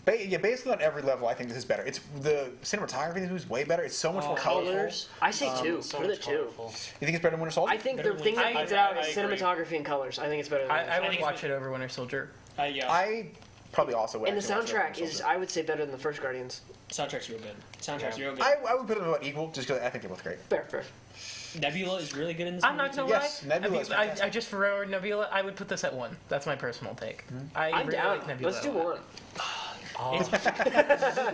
Speaker 1: basically on every level, I think this is better. It's the cinematography in this movie is way better. It's so much more colorful.
Speaker 15: Colors. I say two.
Speaker 9: So
Speaker 15: What are the
Speaker 9: much
Speaker 15: two?
Speaker 9: colorful.
Speaker 1: You think it's better than Winter Soldier?
Speaker 15: I think the
Speaker 5: Better
Speaker 15: thing that
Speaker 5: Winter
Speaker 15: beats it
Speaker 5: Soldier.
Speaker 15: out is
Speaker 9: I agree.
Speaker 15: cinematography and colors. I think it's better than Winter
Speaker 2: I would
Speaker 5: think
Speaker 2: watch
Speaker 5: it's
Speaker 2: it over Winter Soldier.
Speaker 5: Yeah.
Speaker 1: I probably also would.
Speaker 15: And the
Speaker 1: actually watch it over
Speaker 15: soundtrack
Speaker 1: Winter
Speaker 15: is,
Speaker 1: Soldier.
Speaker 15: I would say, better than the first Guardians.
Speaker 5: Soundtrack's real good. Soundtrack's real good.
Speaker 1: I would put them about equal, just because I think they're both great.
Speaker 15: Fair.
Speaker 5: Nebula is really good in this
Speaker 2: I'm
Speaker 5: movie.
Speaker 2: not gonna
Speaker 5: too.
Speaker 1: Yes,
Speaker 2: lie.
Speaker 1: Nebula is
Speaker 2: I
Speaker 1: fantastic.
Speaker 2: just for Nebula, I would put this at 1. That's my personal take. I
Speaker 15: I'm
Speaker 2: really
Speaker 15: down.
Speaker 2: like Nebula.
Speaker 15: Let's do
Speaker 2: a lot.
Speaker 15: one.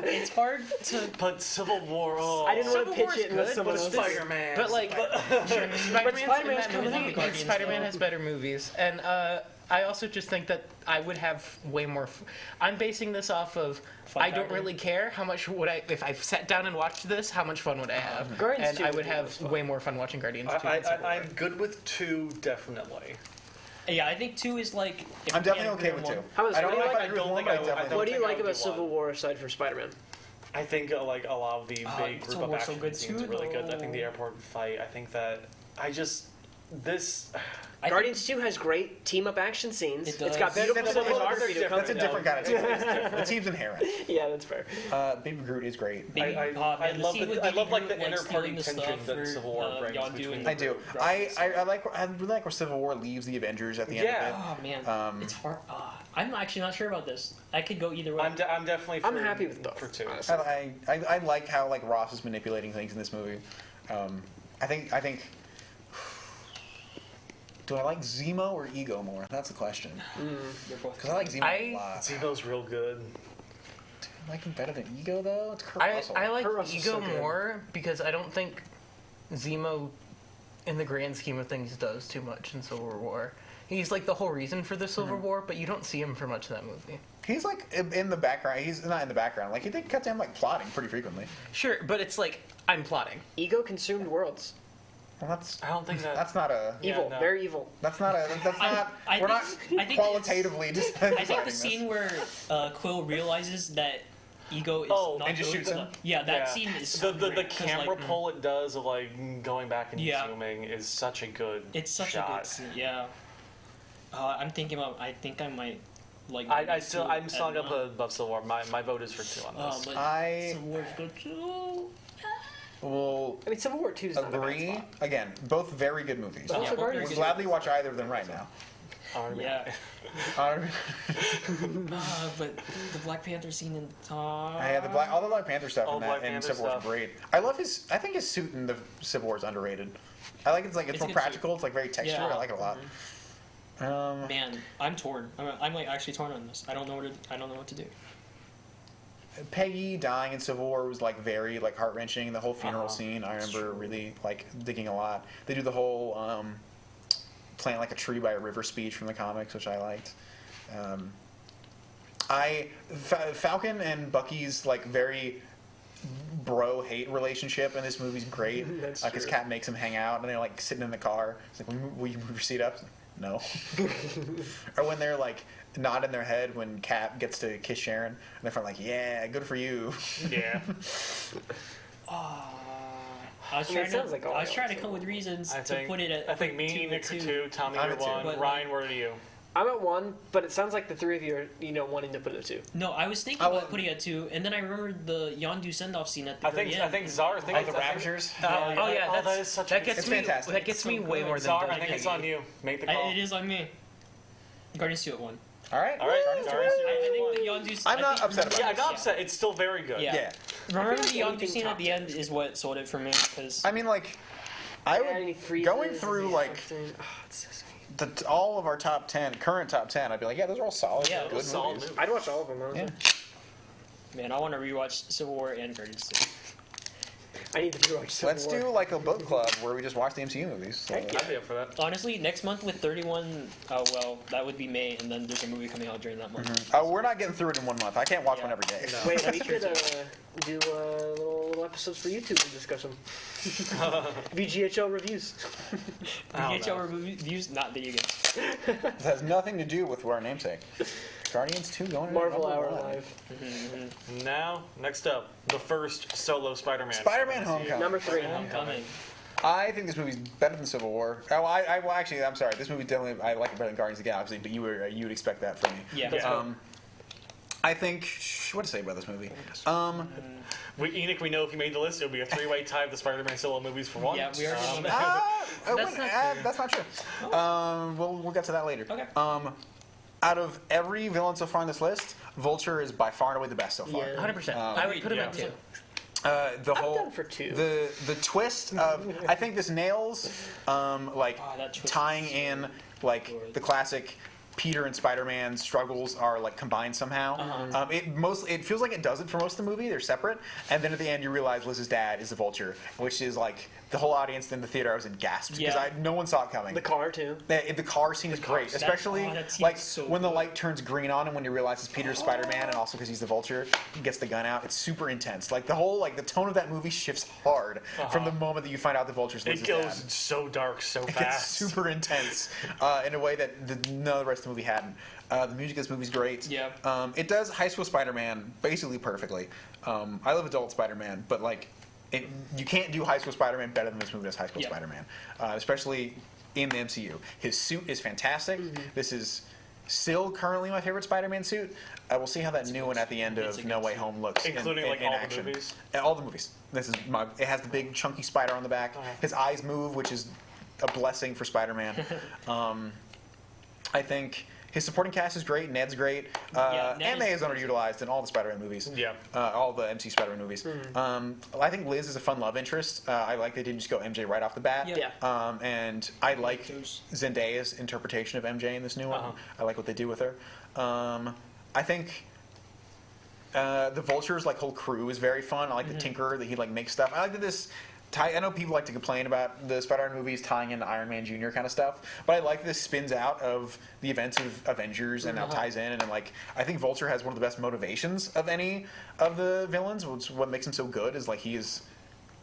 Speaker 5: It's hard to.
Speaker 9: But Civil War. Oh.
Speaker 15: I didn't want to
Speaker 2: Civil
Speaker 15: pitch
Speaker 2: War's
Speaker 15: it unless
Speaker 2: good,
Speaker 15: someone
Speaker 2: but
Speaker 15: else.
Speaker 9: Spider-Man.
Speaker 2: But like, Spider-Man's in
Speaker 15: Spider-Man's
Speaker 2: that
Speaker 15: coming
Speaker 2: movie.
Speaker 15: out.
Speaker 5: Guardians
Speaker 2: Spider-Man
Speaker 5: though.
Speaker 2: has better movies, and I also just think that I would have way more. I'm basing this off of I don't
Speaker 5: factor.
Speaker 2: really care how much would I if I sat down and watched this. How much fun would I have?
Speaker 15: Guardians
Speaker 2: and
Speaker 15: 2
Speaker 2: I
Speaker 15: would
Speaker 2: would
Speaker 15: be
Speaker 2: have
Speaker 15: fun.
Speaker 2: way more fun watching Guardians 2. than Civil War.
Speaker 9: I'm good with 2, definitely.
Speaker 5: Yeah, I think 2 is like. If
Speaker 1: I'm
Speaker 5: we
Speaker 1: definitely
Speaker 5: can't
Speaker 1: okay
Speaker 5: agree
Speaker 1: with
Speaker 5: on
Speaker 1: 2.
Speaker 5: one-
Speaker 15: How about
Speaker 1: I don't
Speaker 15: what
Speaker 1: know
Speaker 15: do
Speaker 1: if
Speaker 15: you
Speaker 1: I
Speaker 15: like?
Speaker 1: agree with one, but I definitely.
Speaker 15: What do you
Speaker 9: think I
Speaker 15: like
Speaker 9: would
Speaker 15: about
Speaker 9: do
Speaker 15: Civil
Speaker 9: one.
Speaker 15: War aside from Spider-Man?
Speaker 9: I think like a lot of the big group
Speaker 5: Civil
Speaker 9: of
Speaker 5: War's so
Speaker 9: action
Speaker 5: good
Speaker 9: scenes
Speaker 5: too,
Speaker 9: are really good. I
Speaker 5: though.
Speaker 9: think the airport fight. I think that this.
Speaker 15: Guardians 2 has great team-up action scenes.
Speaker 5: It
Speaker 15: It's got
Speaker 5: does.
Speaker 15: beautiful
Speaker 1: That's a
Speaker 15: cinematography to
Speaker 1: That's a
Speaker 15: accompany
Speaker 1: different kind of team. The team's inherent.
Speaker 15: that. Yeah, that's fair.
Speaker 1: Baby Groot is great.
Speaker 5: Baby,
Speaker 9: I
Speaker 5: man, the
Speaker 9: love
Speaker 5: scene
Speaker 9: the-
Speaker 5: with
Speaker 9: I
Speaker 5: Baby
Speaker 9: love, like,
Speaker 5: Groot,
Speaker 9: the inter-party
Speaker 5: stealing the
Speaker 9: tension
Speaker 5: stuff
Speaker 9: that
Speaker 5: for,
Speaker 9: Civil War brings
Speaker 5: Yondu
Speaker 9: between
Speaker 5: and
Speaker 1: I do. I really like where Civil War leaves the Avengers at the end
Speaker 9: Yeah.
Speaker 1: of
Speaker 5: Oh man, it's hard. I'm actually not sure about this. I could go either way.
Speaker 9: I'm definitely.
Speaker 15: I'm happy with both.
Speaker 9: For 2.
Speaker 1: it. I like how like Ross is manipulating things in this movie. I think. Do I like Zemo or Ego more? That's the question. Because I like Zemo a lot.
Speaker 9: Zemo's real good.
Speaker 1: I like him better than Ego though. It's Kurt Russell.
Speaker 2: I like
Speaker 15: Kurt Russell's
Speaker 2: Ego
Speaker 15: so good.
Speaker 2: more because I don't think Zemo, in the grand scheme of things, does too much in Civil War. He's like the whole reason for the Civil War, but you don't see him for much of that movie.
Speaker 1: He's like in the background. He's not in the background. Like he cuts him like plotting pretty frequently.
Speaker 2: Sure, but it's like I'm plotting.
Speaker 15: Ego consumed worlds.
Speaker 1: Well, that's
Speaker 9: I don't think that.
Speaker 1: that's not a.
Speaker 15: Evil,
Speaker 9: no.
Speaker 15: very evil.
Speaker 1: That's not a. That's not. We're not
Speaker 5: I think
Speaker 1: qualitatively
Speaker 5: I think
Speaker 1: deciding
Speaker 5: the
Speaker 1: this.
Speaker 5: scene where Quill realizes that Ego is not
Speaker 1: and just
Speaker 5: good
Speaker 1: shoots
Speaker 5: for
Speaker 1: him?
Speaker 5: the- Yeah, that scene is so
Speaker 9: the
Speaker 5: great, 'cause,
Speaker 9: camera
Speaker 5: like,
Speaker 9: pull it does of like going back and
Speaker 5: Yeah.
Speaker 9: zooming is such a good.
Speaker 5: It's such
Speaker 9: shot.
Speaker 5: a good scene. Yeah. I'm thinking about. I think I might like.
Speaker 9: I'm still up above Civil War. My vote is for 2 on this.
Speaker 5: But
Speaker 1: I
Speaker 5: Civil War's good too.
Speaker 1: will
Speaker 15: I mean, Civil War 2 is not a bad
Speaker 1: agree.
Speaker 15: spot.
Speaker 1: Again, both very good movies.
Speaker 15: But also
Speaker 5: both
Speaker 15: Guardians
Speaker 1: Would
Speaker 15: 2.
Speaker 1: gladly watch either of them right now.
Speaker 5: Yeah. But the Black Panther scene in top.
Speaker 1: I had all the Black Panther stuff
Speaker 9: All
Speaker 1: in that
Speaker 9: Black
Speaker 1: in
Speaker 9: Panther
Speaker 1: Civil War is
Speaker 9: stuff.
Speaker 1: great. I love his. I think his suit in the Civil War is underrated. I like it's
Speaker 5: It's
Speaker 1: more
Speaker 5: a good
Speaker 1: practical. It's like very textured.
Speaker 5: Yeah.
Speaker 1: I like it a lot.
Speaker 5: Man, I'm torn. I'm like actually torn on this. I don't know what to do.
Speaker 1: Peggy dying in Civil War was like very like heart wrenching. The whole funeral scene I remember really like digging a lot. They do the whole plant like a tree by a river speech from the comics, which I liked. Falcon and Bucky's like very bro hate relationship in this movie's great.
Speaker 15: That's
Speaker 1: Like his
Speaker 15: true.
Speaker 1: cat makes him hang out, and they're like sitting in the car. It's like, will you move your seat up? No. Or when they're like nodding their head when Cap gets to kiss Sharon, and they're like, yeah, good for you.
Speaker 9: Yeah.
Speaker 5: I was
Speaker 15: I mean,
Speaker 5: trying
Speaker 15: it sounds like all
Speaker 5: I was
Speaker 15: y'all
Speaker 5: trying to
Speaker 15: say.
Speaker 5: come with reasons
Speaker 9: I
Speaker 5: to
Speaker 9: think
Speaker 5: put it at.
Speaker 9: I think me,
Speaker 5: two,
Speaker 9: Nick are
Speaker 5: two.
Speaker 9: 2, Tommy
Speaker 1: I'm
Speaker 9: you're
Speaker 1: at 2.
Speaker 9: 1,
Speaker 5: But,
Speaker 9: Ryan, where are you?
Speaker 15: I'm at 1, but it sounds like the three of you are, wanting to put it at 2.
Speaker 5: No, I was thinking about putting it at 2, and then I remembered the Yondu send-off scene at the very end.
Speaker 9: I think Czar.
Speaker 1: The Ravagers.
Speaker 9: that is such.
Speaker 2: That gets
Speaker 1: It's
Speaker 2: me.
Speaker 1: fantastic.
Speaker 2: That gets me way more than.
Speaker 9: Czar,
Speaker 2: the
Speaker 9: I think it's
Speaker 2: Peggy.
Speaker 9: on you. Make the call.
Speaker 5: It is on me. Guardians 2 at 1.
Speaker 1: All right.
Speaker 9: All right.
Speaker 1: Guardians of the
Speaker 9: Guardians
Speaker 1: Galaxy.
Speaker 5: I think the Yondu.
Speaker 1: I'm not upset about
Speaker 9: Yeah,
Speaker 1: it.
Speaker 9: I'm not upset. It's still very good.
Speaker 5: Yeah.
Speaker 1: Yeah.
Speaker 5: Remember
Speaker 15: I
Speaker 5: the
Speaker 15: feel like
Speaker 5: Yondu
Speaker 15: anything
Speaker 5: scene
Speaker 15: top
Speaker 5: at the end is what sold it for me because
Speaker 1: I mean, like, I
Speaker 15: Any
Speaker 1: would
Speaker 15: freezes
Speaker 1: going
Speaker 15: and
Speaker 1: through
Speaker 15: the
Speaker 1: like
Speaker 15: acting. Oh, it's so sweet.
Speaker 1: all of our top 10, current top 10. I'd be like, yeah, those are all solid,
Speaker 5: Yeah,
Speaker 1: good
Speaker 9: solid
Speaker 1: movies.
Speaker 9: movies.
Speaker 15: I'd watch all of them, honestly.
Speaker 1: Yeah.
Speaker 5: man, I want to rewatch Civil War and Guardians 2.
Speaker 15: I need to rewatch Civil
Speaker 1: Let's
Speaker 15: War.
Speaker 1: do like a book club where we just watch the MCU movies. So,
Speaker 9: I'd be up for that.
Speaker 5: Honestly, next month with 31, well, that would be May, and then there's a movie coming out during that month.
Speaker 1: we're not getting through it in 1 month. I can't watch one every day.
Speaker 15: Wait, we could do little episodes for YouTube to discuss them. VGHL reviews.
Speaker 5: VHL reviews, not video games.
Speaker 1: It has nothing to do with our namesake. Guardians 2 going to
Speaker 15: Marvel
Speaker 1: number
Speaker 15: Hour
Speaker 1: 1.
Speaker 15: Live.
Speaker 9: Now, next up, the first solo Spider-Man.
Speaker 1: Spider-Man Homecoming.
Speaker 15: Number 3.
Speaker 5: Homecoming.
Speaker 1: I think this movie's better than Civil War. Oh, well, actually, I'm sorry. This movie definitely, I like it better than Guardians of the Galaxy, but you would expect that from me.
Speaker 5: Yeah.
Speaker 1: I think, what to say about this movie?
Speaker 9: Enoch, we know if you made the list, it would be a three-way tie of the Spider-Man solo movies for one.
Speaker 5: Yeah, we already know
Speaker 1: That's not true. We'll get to that later.
Speaker 5: Okay.
Speaker 1: Out of every villain so far on this list, Vulture is by far and away the best so far.
Speaker 15: Yeah.
Speaker 5: 100%. I would put him at 2.
Speaker 1: The whole
Speaker 15: done for 2.
Speaker 1: the twist of I think this nails tying in like the classic Peter and Spider-Man struggles are like combined somehow. It feels like it doesn't for most of the movie. They're separate, and then at the end you realize Liz's dad is the Vulture, which is like the whole audience in the theater I was in gasped because no one saw it coming.
Speaker 15: The car too.
Speaker 1: The car scene is great, especially like when the light turns green on him when you realize it's Peter's Spider-Man, and also because he's the Vulture, he gets the gun out. It's super intense. Like the whole the tone of that movie shifts hard from the moment that you find out the Vulture's Liz's dad.
Speaker 9: It goes so dark so
Speaker 1: It
Speaker 9: fast.
Speaker 1: gets super intense in a way that none of the rest of the movie hadn't. The music of this movie's great.
Speaker 5: Yeah.
Speaker 1: It does High School Spider-Man basically perfectly. I love Adult Spider-Man, but you can't do High School Spider-Man better than this movie does High School Spider-Man, especially in the MCU. His suit is fantastic. This is still currently my favorite Spider-Man suit. We'll see how that new one at the end of No Way Home looks.
Speaker 9: Including
Speaker 1: in
Speaker 9: all
Speaker 1: action.
Speaker 9: the movies?
Speaker 1: All the movies. It has the big chunky spider on the back. His eyes move, which is a blessing for Spider-Man. I think his supporting cast is great. Ned's great. Ned is underutilized in all the Spider-Man movies.
Speaker 9: Yeah.
Speaker 1: All the MC Spider-Man movies. I think Liz is a fun love interest. I like they didn't just go MJ right off the bat.
Speaker 15: Yeah.
Speaker 1: And I like Zendaya's interpretation of MJ in this new one. I like what they do with her. I think the Vulture's whole crew is very fun. I like the Tinkerer that he makes stuff. I like that this. I know people like to complain about the Spider-Man movies tying into Iron Man Jr. kind of stuff, but I like this spins out of the events of Avengers and now ties in, and I think Vulture has one of the best motivations of any of the villains, which what makes him so good is he is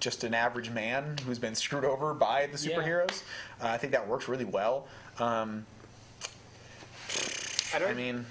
Speaker 1: just an average man who's been screwed over by the superheroes. I think that works really well. I mean,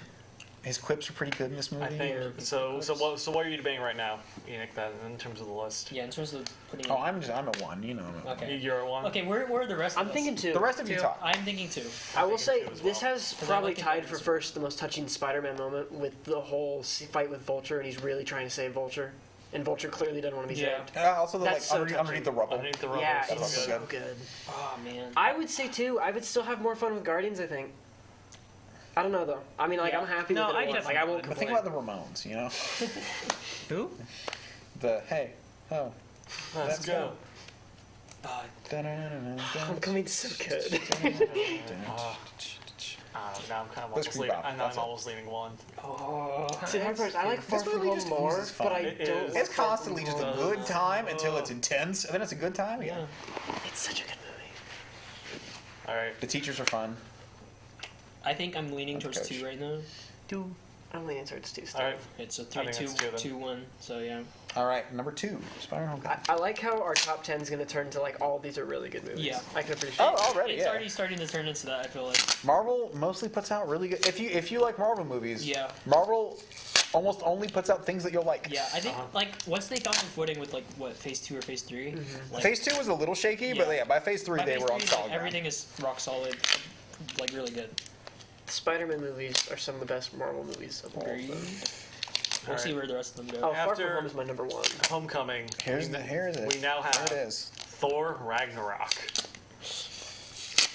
Speaker 1: his quips are pretty good in this movie.
Speaker 9: I think so. What are you debating right now, Enoch? That in terms of the list?
Speaker 5: Yeah, in terms of putting.
Speaker 1: Oh, I'm at 1. You know.
Speaker 5: Okay.
Speaker 9: You're at 1.
Speaker 5: Okay, where are the rest?
Speaker 15: I'm
Speaker 5: of
Speaker 15: thinking
Speaker 5: us?
Speaker 15: 2.
Speaker 1: The rest of you talk.
Speaker 5: I'm thinking 2.
Speaker 15: I will say this
Speaker 9: well.
Speaker 15: has probably tied for first the most touching Spider-Man moment with the whole fight with Vulture, and he's really trying to save Vulture, and Vulture clearly doesn't want to be saved.
Speaker 1: Also,
Speaker 15: That's so
Speaker 1: underneath the rubble.
Speaker 9: Underneath the rubble.
Speaker 15: Yeah,
Speaker 1: That's
Speaker 15: it's
Speaker 1: so
Speaker 15: so good.
Speaker 5: Oh man.
Speaker 15: I would say 2. I would still have more fun with Guardians. I think. I don't know though. I mean, I'm happy with it. I won't
Speaker 1: But
Speaker 15: complain.
Speaker 1: think about the Ramones, you know.
Speaker 5: Who?
Speaker 1: The hey, oh,
Speaker 9: Let's go.
Speaker 15: Homecoming's so good.
Speaker 9: Now I'm kind of
Speaker 1: Let's
Speaker 9: almost leaning. I'm almost leaning 1.
Speaker 15: Oh, see, I like Far From Home more, but I don't.
Speaker 1: It's constantly just a good time until it's intense, and then it's a good time again.
Speaker 15: It's such a good movie.
Speaker 9: All right.
Speaker 1: The teachers are fun.
Speaker 5: I think I'm leaning towards 2 right now.
Speaker 15: 2. I'm leaning towards 2 still.
Speaker 9: All right.
Speaker 5: It's a
Speaker 9: I
Speaker 5: 3,
Speaker 9: think
Speaker 5: 2,
Speaker 9: that's 2 then.
Speaker 5: 2, 1. So yeah.
Speaker 1: All right, number 2, Spider-Man Homecoming.
Speaker 15: I like how our top 10 is going to turn to all of these are really good movies.
Speaker 5: Yeah.
Speaker 15: I can appreciate.
Speaker 1: Oh, already,
Speaker 5: It's already starting to turn into that. I feel like.
Speaker 1: Marvel mostly puts out really good. If you like Marvel movies,
Speaker 5: Yeah.
Speaker 1: Marvel almost only puts out things that you'll like.
Speaker 5: Yeah, I think once they found their footing with Phase 2 or Phase 3.
Speaker 1: Phase 2 was a little shaky, but by Phase 3 they were on solid ground.
Speaker 5: Everything is rock solid, really good.
Speaker 15: Spider-Man movies are some of the best Marvel movies of all time.
Speaker 5: We'll see where the rest of them go.
Speaker 15: Oh, Far From Home is my number 1.
Speaker 9: Homecoming.
Speaker 1: Here is it.
Speaker 9: We now have
Speaker 1: There it is.
Speaker 9: Thor Ragnarok.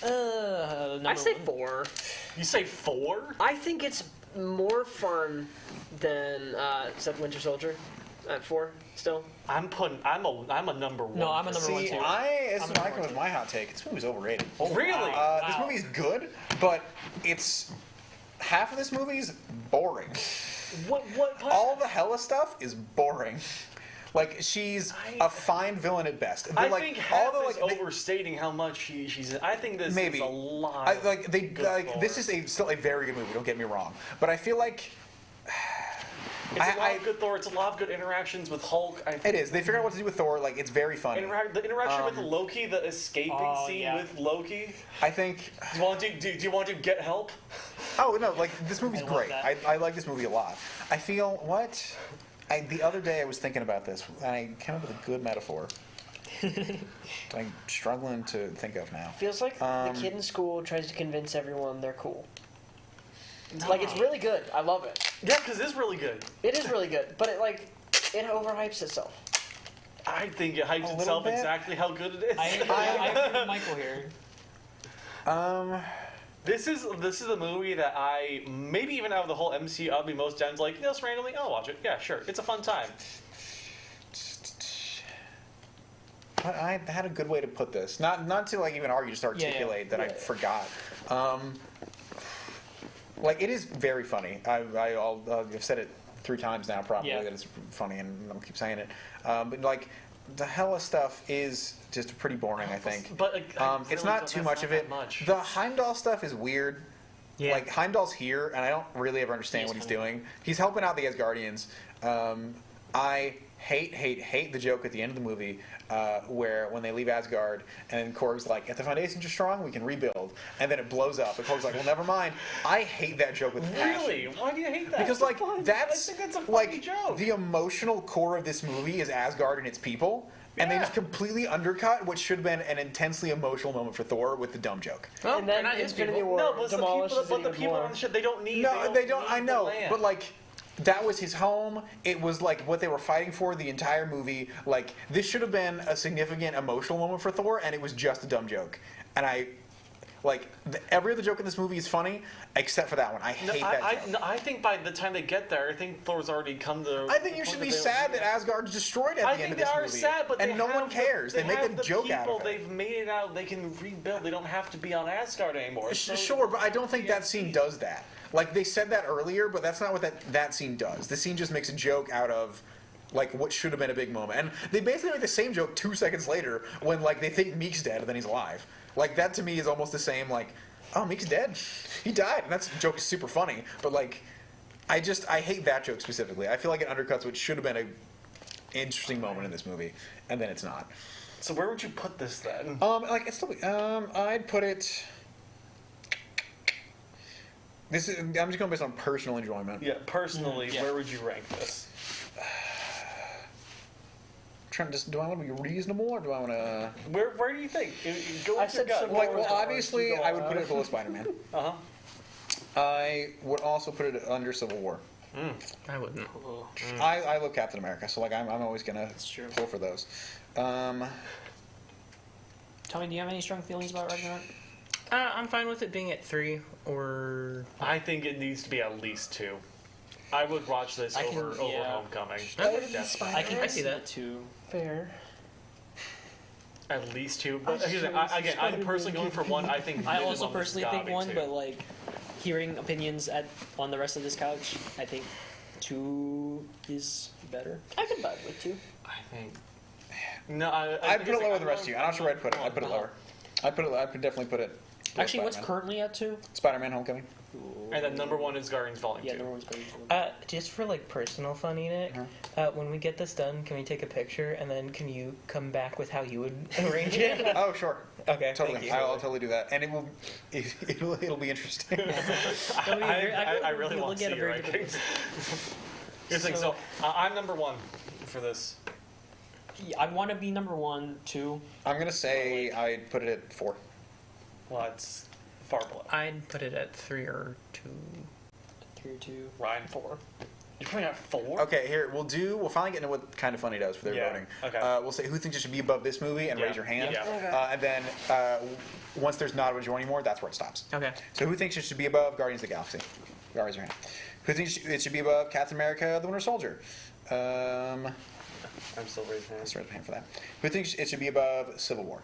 Speaker 15: I say 4.
Speaker 9: You say 4?
Speaker 15: I think it's more fun than Winter Soldier at 4 still.
Speaker 9: I'm a number 1.
Speaker 5: No, I'm a number 1
Speaker 1: See,
Speaker 5: too.
Speaker 1: this was my hot take. This movie's overrated.
Speaker 9: Oh, really?
Speaker 1: This movie's good, but it's half of this movie's boring.
Speaker 15: What?
Speaker 1: All the Hela stuff is boring. She's a fine villain at best.
Speaker 9: I think half is overstating how much she's. I think this is a lot.
Speaker 1: This is still a very good movie. Don't get me wrong, but I feel like.
Speaker 9: It's a lot of good Thor. It's a lot of good interactions with Hulk.
Speaker 1: It is. They figure out what to do with Thor. It's very funny.
Speaker 9: The interaction with Loki, the escaping scene with Loki.
Speaker 1: I think.
Speaker 9: Do you want to get help?
Speaker 1: Oh no! This movie's great. I like this movie a lot. I feel the other day I was thinking about this, and I came up with a good metaphor. I'm struggling to think of now.
Speaker 15: Feels like the kid in school tries to convince everyone they're cool. Like, it's really good. I love it.
Speaker 9: Yeah, because it's really good.
Speaker 15: It is really good, but it overhypes itself.
Speaker 9: I think it hypes itself
Speaker 1: bit.
Speaker 9: exactly how good it is.
Speaker 5: I agree with Michael here.
Speaker 9: This is a movie that I, maybe even out of the whole MCU, I'll be most down to, like, just randomly, I'll watch it. Yeah, sure. It's a fun time.
Speaker 1: I had a good way to put this. Not to like even argue, just articulate that I forgot. Like, it is very funny. I've said it 3 times now probably that it's funny, and I'll keep saying it. But like, the Hela stuff is just pretty boring, I think.
Speaker 9: But
Speaker 1: it's not too much of it. The Heimdall stuff is weird.
Speaker 2: Yeah.
Speaker 1: Like, Heimdall's here, and I don't really ever understand what he's doing. He's helping out the Asgardians. I hate the joke at the end of the movie where when they leave Asgard and Korg's like, if the foundations are strong, we can rebuild. And then it blows up. And Korg's like, well, never mind. I hate that joke with passion.
Speaker 9: Really? Why do you hate that?
Speaker 1: Because, like,
Speaker 9: I
Speaker 1: that's
Speaker 9: think that's a funny
Speaker 1: like
Speaker 9: joke.
Speaker 1: the emotional core of this movie is Asgard and its people. And they just completely undercut what should have been an intensely emotional moment for Thor with the dumb joke.
Speaker 9: Well,
Speaker 15: And then Infinity War demolishes
Speaker 9: but the
Speaker 15: it even
Speaker 9: people
Speaker 15: more.
Speaker 9: on the ship, they don't need.
Speaker 1: No, they don't.
Speaker 9: need
Speaker 1: I know,
Speaker 9: the land.
Speaker 1: but like, that was his home. It was like what they were fighting for the entire movie. Like, this should have been a significant emotional moment for Thor, and it was just a dumb joke. And every other joke in this movie is funny, except for that one. I hate that joke.
Speaker 9: I think by the time they get there, I think Thor's already come to.
Speaker 1: I think you should be sad that Asgard's destroyed at the end of this movie.
Speaker 9: I think they are sad, but
Speaker 1: and no one cares. They make a joke out of it.
Speaker 9: They've made it out. They can rebuild. They don't have to be on Asgard anymore.
Speaker 1: Sure, but I don't think that scene does that. Like, they said that earlier, but that's not what that scene does. The scene just makes a joke out of, like, what should have been a big moment. And they basically make the same joke 2 seconds later when, like, they think Meek's dead and then he's alive. Like, that to me is almost the same, like, oh, Meek's dead. He died. And that joke is super funny. But, like, I hate that joke specifically. I feel like it undercuts what should have been an interesting moment in this movie. And then it's not.
Speaker 9: So where would you put this then?
Speaker 1: It's still, I'd put it... I'm just going based on personal enjoyment.
Speaker 9: Yeah, personally, where would you rank this?
Speaker 1: Do I want to be reasonable, or do I want to?
Speaker 9: Where do you think? Go with your gut.
Speaker 1: Well, obviously, I would put it below Spider-Man. I would also put it under Civil War.
Speaker 2: I wouldn't.
Speaker 1: I love Captain America, so like I'm always gonna pull for those.
Speaker 5: Tommy, do you have any strong feelings about Ragnarok?
Speaker 2: I'm fine with it being at 3 or.
Speaker 9: I think it needs to be at least 2. I would watch this over Homecoming.
Speaker 5: I can see that too.
Speaker 15: Fair.
Speaker 9: At least 2. But again, I'm personally going for 1. I think
Speaker 5: I also personally think 1,
Speaker 9: 2.
Speaker 5: but like hearing opinions on the rest of this couch, I think 2 is better. I could vibe with 2.
Speaker 9: I think. No,
Speaker 1: I'd put it lower than the rest of you. I'm not sure where I'd put it. I'd put it lower. I could definitely put it.
Speaker 5: Actually, what's currently at 2?
Speaker 1: Spider-Man: Homecoming.
Speaker 9: And then number 1 is Guardians Volume 2.
Speaker 5: Yeah, number 1's Guardians Volume 2.
Speaker 2: Just for like personal fun, Enoch, when we get this done, can we take a picture and then can you come back with how you would arrange it?
Speaker 1: Oh, sure.
Speaker 2: Okay,
Speaker 1: totally.
Speaker 2: thank you.
Speaker 1: I'll totally do that, and it'll be interesting.
Speaker 9: I really want to see your rankings. Here's the thing. So I'm number 1 for this.
Speaker 5: Yeah, I want to be number 1 too.
Speaker 1: I'm gonna say I'd put it at 4.
Speaker 9: Well, it's far below.
Speaker 2: I'd put it at 3 or 2.
Speaker 5: 3 or 2.
Speaker 9: Ryan 4. You're putting at 4?
Speaker 1: Okay, here we'll finally get into what Kind of Funny does for their voting.
Speaker 9: Okay.
Speaker 1: We'll say who thinks it should be above this movie and raise your hand.
Speaker 9: Yeah.
Speaker 15: Okay.
Speaker 1: And then once there's not a majority anymore, that's where it stops.
Speaker 2: Okay.
Speaker 1: So who thinks it should be above Guardians of the Galaxy? Raise your hand. Who thinks it should be above Captain America: The Winter Soldier?
Speaker 9: I'm still raising hands.
Speaker 1: I'll start the hand for that. Who thinks it should be above Civil War?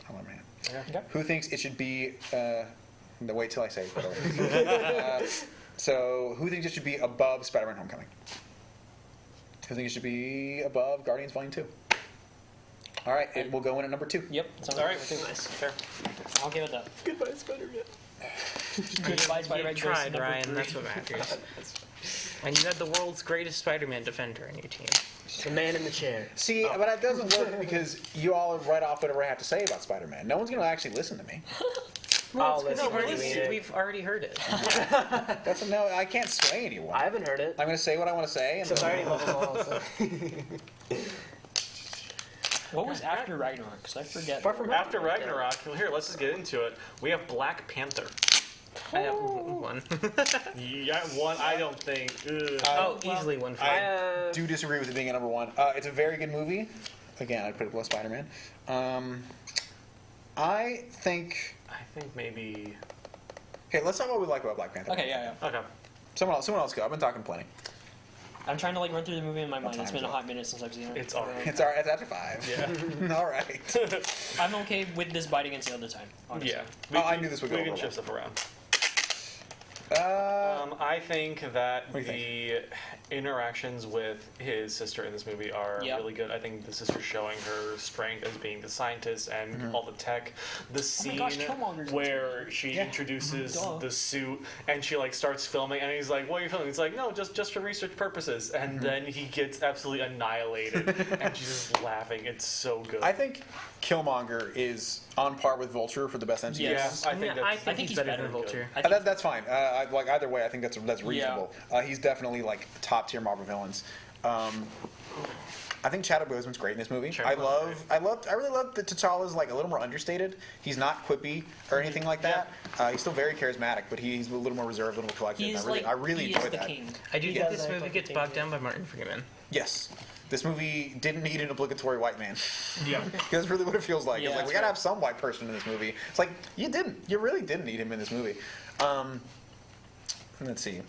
Speaker 1: I want my hand.
Speaker 9: Okay.
Speaker 1: Who thinks it should be? No, wait till I say it. So, who thinks it should be above Spider-Man: Homecoming? Who thinks it should be above Guardians Volume 2? All right, it will go in at number 2.
Speaker 5: Yep. Sounds
Speaker 9: All right.
Speaker 5: nice.
Speaker 9: Fair.
Speaker 5: I'll give it that.
Speaker 9: Goodbye, Spider-Man.
Speaker 5: Goodbye, Spider-Man.
Speaker 2: You tried, Ryan. That's what matters. And you had the world's greatest Spider-Man defender on your team.
Speaker 15: The man in the chair.
Speaker 1: See, but that doesn't work because you all write off whatever I have to say about Spider-Man. No one's going to actually listen to me.
Speaker 2: We've already heard it.
Speaker 1: No, I can't sway anyone.
Speaker 15: I haven't heard it.
Speaker 1: I'm going to say what I want to say. And
Speaker 15: Since I already love them all. So.
Speaker 5: What was after Ragnarok? Because I forget.
Speaker 9: After Ragnarok, well, here, let's just get into it. We have Black Panther.
Speaker 2: I have one.
Speaker 9: Yeah, one. I don't think.
Speaker 2: Easily one. For
Speaker 1: I do disagree with it being a number one. It's a very good movie. Again, I'd put it below Spider-Man. I think
Speaker 9: maybe.
Speaker 1: Okay, let's talk about what we like about Black Panther.
Speaker 5: Okay, yeah.
Speaker 9: Okay.
Speaker 1: Someone else go. I've been talking plenty.
Speaker 5: I'm trying to like run through the movie in my mind. It's been a hot minute since I've seen it.
Speaker 9: It's alright.
Speaker 1: It's alright. It's after 5.
Speaker 9: Yeah.
Speaker 1: All right.
Speaker 5: I'm okay with this biting against the other time. Honestly.
Speaker 9: Yeah.
Speaker 1: I knew this would go
Speaker 9: We can
Speaker 1: over
Speaker 9: shift stuff around.
Speaker 1: well.
Speaker 9: I think that the interactions with his sister in this movie are really good. I think the sister showing her strength as being the scientist and all the tech. The scene where she introduces the suit and she like starts filming and he's like, "What are you filming?" He's like, "No, just for research purposes." And then he gets absolutely annihilated and she's just laughing. It's so good.
Speaker 1: I think Killmonger is on par with Vulture for the best MCU.
Speaker 9: Yes, I think
Speaker 2: he's better than Vulture.
Speaker 1: That's fine. Like either way, I think that's reasonable. He's definitely like top tier Marvel villains. I think Chadwick Boseman's great in this movie. I really love that T'Challa's like a little more understated. He's not quippy or anything like that. He's still very charismatic, but he's a little more reserved, a little more collected. I really enjoy that.
Speaker 2: I do think this movie gets bogged down by Martin Freeman.
Speaker 1: Yes. This movie didn't need an obligatory white man.
Speaker 2: Yeah.
Speaker 1: That's really what it feels like.
Speaker 2: Yeah,
Speaker 1: it's like, we gotta have some white person in this movie. It's like, you really didn't need him in this movie. Let's see.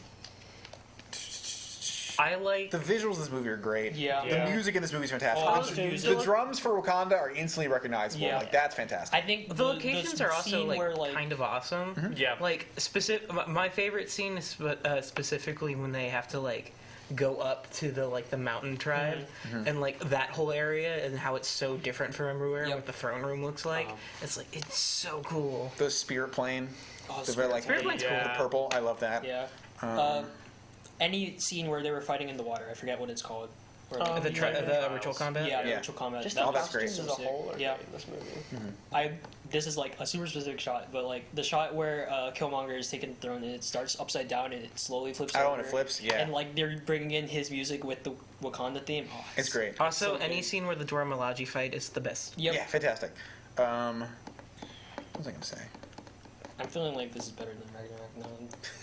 Speaker 2: I like...
Speaker 1: The visuals of this movie are great.
Speaker 5: Yeah.
Speaker 1: The music in this movie is fantastic.
Speaker 5: Oh,
Speaker 1: the drums for Wakanda are instantly recognizable.
Speaker 5: Yeah.
Speaker 1: Like, that's fantastic.
Speaker 5: I think
Speaker 2: the locations are also
Speaker 5: like
Speaker 2: kind of awesome.
Speaker 1: Mm-hmm.
Speaker 9: Yeah.
Speaker 2: Like my favorite scene is specifically when they have to like go up to the mountain tribe and like that whole area and how it's so different from everywhere. What the throne room looks like. It's like it's so cool.
Speaker 1: The spirit plane.
Speaker 5: Oh,
Speaker 1: the very, like,
Speaker 2: Spirit plane's cool.
Speaker 1: The purple. I love that.
Speaker 5: Yeah. Any scene where they were fighting in the water, I forget what it's called.
Speaker 2: The ritual combat.
Speaker 5: Yeah, the ritual combat.
Speaker 15: Just
Speaker 5: That
Speaker 15: the
Speaker 5: was
Speaker 15: costumes
Speaker 5: so
Speaker 15: as a
Speaker 5: sick.
Speaker 15: whole are
Speaker 5: Yeah.
Speaker 15: great in this movie.
Speaker 5: This is like a super specific shot, but like the shot where Killmonger is taking the throne and it starts upside down and it slowly flips over.
Speaker 1: Oh, and it flips, yeah.
Speaker 5: And like they're bringing in his music with the Wakanda theme. Oh,
Speaker 1: It's great.
Speaker 2: Also,
Speaker 5: so
Speaker 2: any
Speaker 5: good.
Speaker 2: scene where the Dora Milaje fight is the best.
Speaker 5: Yep.
Speaker 1: Yeah, fantastic. What was I going to say?
Speaker 5: I'm feeling like this is better than Ragnarok now.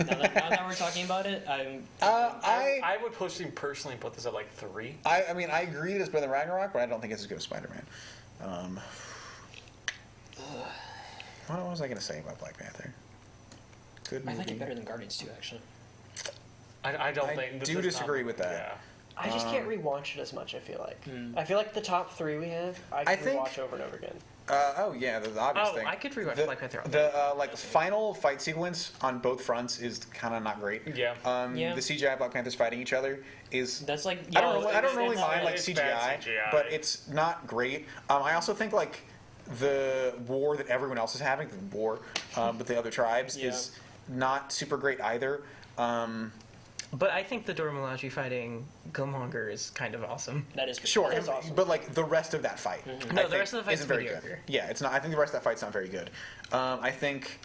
Speaker 5: Now that we're talking about it,
Speaker 9: I would personally put this at like 3.
Speaker 1: I mean, I agree that it's better than Ragnarok, but I don't think it's as good as Spider-Man. What was I going to say about Black Panther? Good movie.
Speaker 5: I like it better than Guardians 2, actually.
Speaker 9: I don't think.
Speaker 1: do disagree with that.
Speaker 15: I just can't rewatch it as much, I feel like. I feel like the top 3 we have, I can rewatch over and over again.
Speaker 1: Oh yeah, the obvious thing.
Speaker 2: I could rewatch Black Panther.
Speaker 1: The final fight sequence on both fronts is kind of not great.
Speaker 9: Yeah.
Speaker 1: The CGI Black Panthers fighting each other is.
Speaker 5: That's like.
Speaker 1: I don't really mind like
Speaker 9: it's
Speaker 1: CGI,
Speaker 9: bad CGI,
Speaker 1: but it's not great. I also think like the war that everyone else is having, the war with the other tribes, is not super great either.
Speaker 2: But I think the Dora Milaje fighting Killmonger is kind of awesome.
Speaker 5: That is
Speaker 1: Sure,
Speaker 15: That is awesome.
Speaker 1: but like the rest of that fight,
Speaker 2: No, the rest of the fight's
Speaker 1: isn't very
Speaker 2: mediocre.
Speaker 1: good. Yeah, it's not. I think the rest of that fight's not very good. I think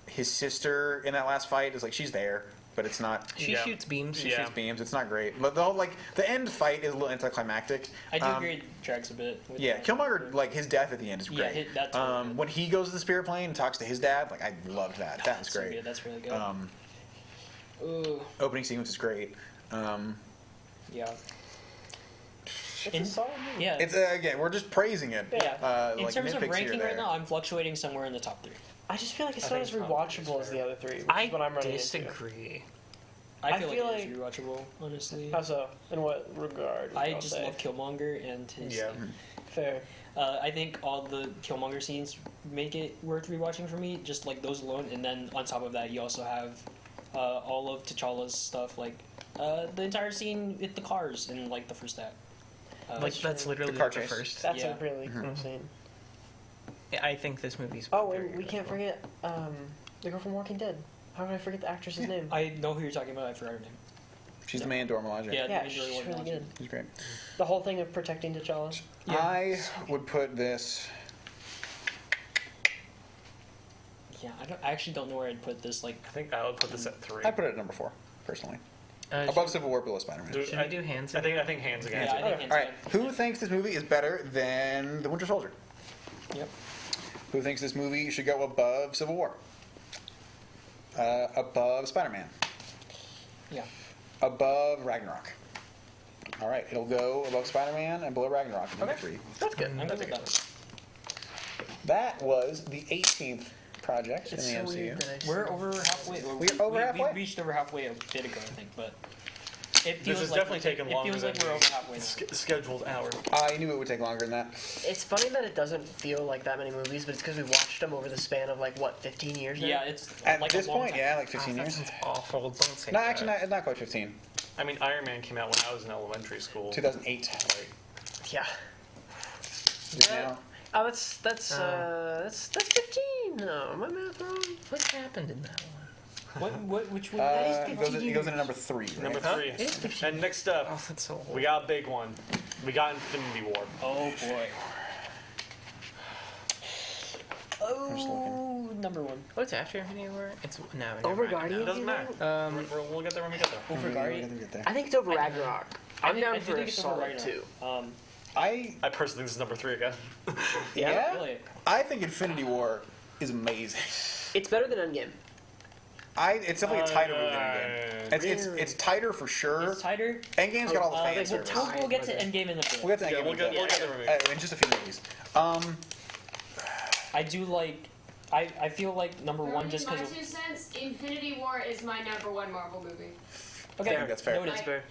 Speaker 1: his sister in that last fight is like she's there, but it's not.
Speaker 2: She shoots beams.
Speaker 1: She shoots beams. It's not great. But the whole the end fight is a little anticlimactic.
Speaker 5: I do agree it drags a bit. With
Speaker 1: Yeah, Killmonger, like his death at the end is
Speaker 5: Yeah,
Speaker 1: great.
Speaker 5: that's really good.
Speaker 1: When he goes to the spirit plane and talks to his dad, like I loved that. That was
Speaker 5: That's so
Speaker 1: great.
Speaker 5: good. That's really good. Ooh.
Speaker 1: Opening sequence is great.
Speaker 5: Yeah.
Speaker 15: It's a solid movie.
Speaker 5: Yeah.
Speaker 1: It's again, we're just praising it.
Speaker 15: Yeah.
Speaker 5: In
Speaker 1: like
Speaker 5: terms of
Speaker 1: nitpicks here
Speaker 5: ranking
Speaker 1: and
Speaker 5: right
Speaker 1: there.
Speaker 5: now, I'm fluctuating somewhere in the top 3.
Speaker 15: I just feel like it's
Speaker 5: I
Speaker 15: not
Speaker 5: think
Speaker 15: as rewatchable as the other 3, which is what I'm running
Speaker 2: disagree.
Speaker 5: I feel like it is rewatchable, honestly.
Speaker 15: How so? In what regard?
Speaker 5: I just love Killmonger and his.
Speaker 9: Yeah.
Speaker 15: Fair.
Speaker 5: I think all the Killmonger scenes make it worth rewatching for me, just like those alone. And then on top of that, you also have all of T'Challa's stuff, like the entire scene with the cars in like the first act.
Speaker 2: That's literally
Speaker 1: The car
Speaker 2: the
Speaker 1: chase.
Speaker 2: first.
Speaker 15: That's a really cool scene.
Speaker 2: I think this movie's.
Speaker 15: Oh, and we can't forget the girl from Walking Dead. How did I forget the actress's name?
Speaker 5: I know who you're talking about. I forgot her name.
Speaker 1: She's the main Dora Milaje.
Speaker 5: Yeah,
Speaker 15: she's really good.
Speaker 1: She's great.
Speaker 15: The whole thing of protecting T'Challa.
Speaker 1: I would put this.
Speaker 5: Yeah, I actually don't know where I'd put this. Like,
Speaker 9: I think I would put this at 3.
Speaker 1: I put it at number 4, personally. Above Civil War, below Spider-Man.
Speaker 2: Should we do hands?
Speaker 9: I think hands again.
Speaker 5: Yeah, I think hands
Speaker 1: All right. Who thinks this movie is better than The Winter Soldier?
Speaker 5: Yep.
Speaker 1: Who thinks this movie should go above Civil War? Above Spider-Man?
Speaker 5: Yeah.
Speaker 1: Above Ragnarok? All right. It'll go above Spider-Man and below Ragnarok in number 3.
Speaker 15: That's good.
Speaker 5: I'm good with that.
Speaker 1: That was the 18th project
Speaker 5: It's
Speaker 1: in the
Speaker 5: so
Speaker 1: MCU.
Speaker 5: weird that We're over halfway.
Speaker 1: We're over halfway?
Speaker 5: We reached over halfway a bit ago, I think, but it feels
Speaker 9: This is
Speaker 5: like
Speaker 9: definitely taking longer
Speaker 5: It feels
Speaker 9: than
Speaker 5: like we're over halfway now.
Speaker 9: scheduled hour.
Speaker 1: I knew it would take longer than that.
Speaker 15: It's funny that it doesn't feel like that many movies, but it's because we watched them over the span of 15 years now?
Speaker 5: Yeah, it's
Speaker 1: At
Speaker 5: like
Speaker 1: this
Speaker 5: a long
Speaker 1: point,
Speaker 5: time.
Speaker 1: yeah, like 15 years.
Speaker 2: It's awful. Don't say
Speaker 1: No,
Speaker 2: that.
Speaker 1: actually, not quite 15.
Speaker 9: I mean, Iron Man came out when I was in elementary school.
Speaker 1: 2008.
Speaker 15: Yeah.
Speaker 1: Now,
Speaker 15: Oh, that's 15. No, am I math wrong?
Speaker 2: What happened in that one?
Speaker 5: Which one?
Speaker 1: it goes into number 3. Right?
Speaker 9: Number 3. And next up,
Speaker 2: that's so old.
Speaker 9: we got a big one. We got Infinity War.
Speaker 5: Oh boy. Oh, number 1.
Speaker 2: What's after Infinity War? It's no.
Speaker 15: Over Guardians?
Speaker 9: It doesn't matter. We'll get there when we get there.
Speaker 5: Over Guardians.
Speaker 15: I think it's over Ragnarok. I'm down
Speaker 5: I do
Speaker 15: for
Speaker 5: think
Speaker 15: a
Speaker 5: it's over
Speaker 15: solid
Speaker 5: Ragnarok.
Speaker 15: 2.
Speaker 1: I
Speaker 9: personally think this is number 3 again.
Speaker 1: yeah.
Speaker 5: Really?
Speaker 1: I think Infinity War is amazing.
Speaker 15: It's better than Endgame.
Speaker 1: It's definitely a tighter movie than Endgame. It's tighter for sure.
Speaker 5: It's tighter.
Speaker 1: Endgame's got all the fan service.
Speaker 5: We'll get to Endgame in a bit.
Speaker 1: We'll get to Endgame.
Speaker 9: We'll get there
Speaker 1: in just a few movies.
Speaker 5: I do like. I feel like number 1 just
Speaker 3: my
Speaker 5: because.
Speaker 3: 2 cents, Infinity War is my number 1 Marvel movie.
Speaker 5: Okay,
Speaker 1: I think that's fair.
Speaker 5: noted.
Speaker 3: Like,
Speaker 15: fair.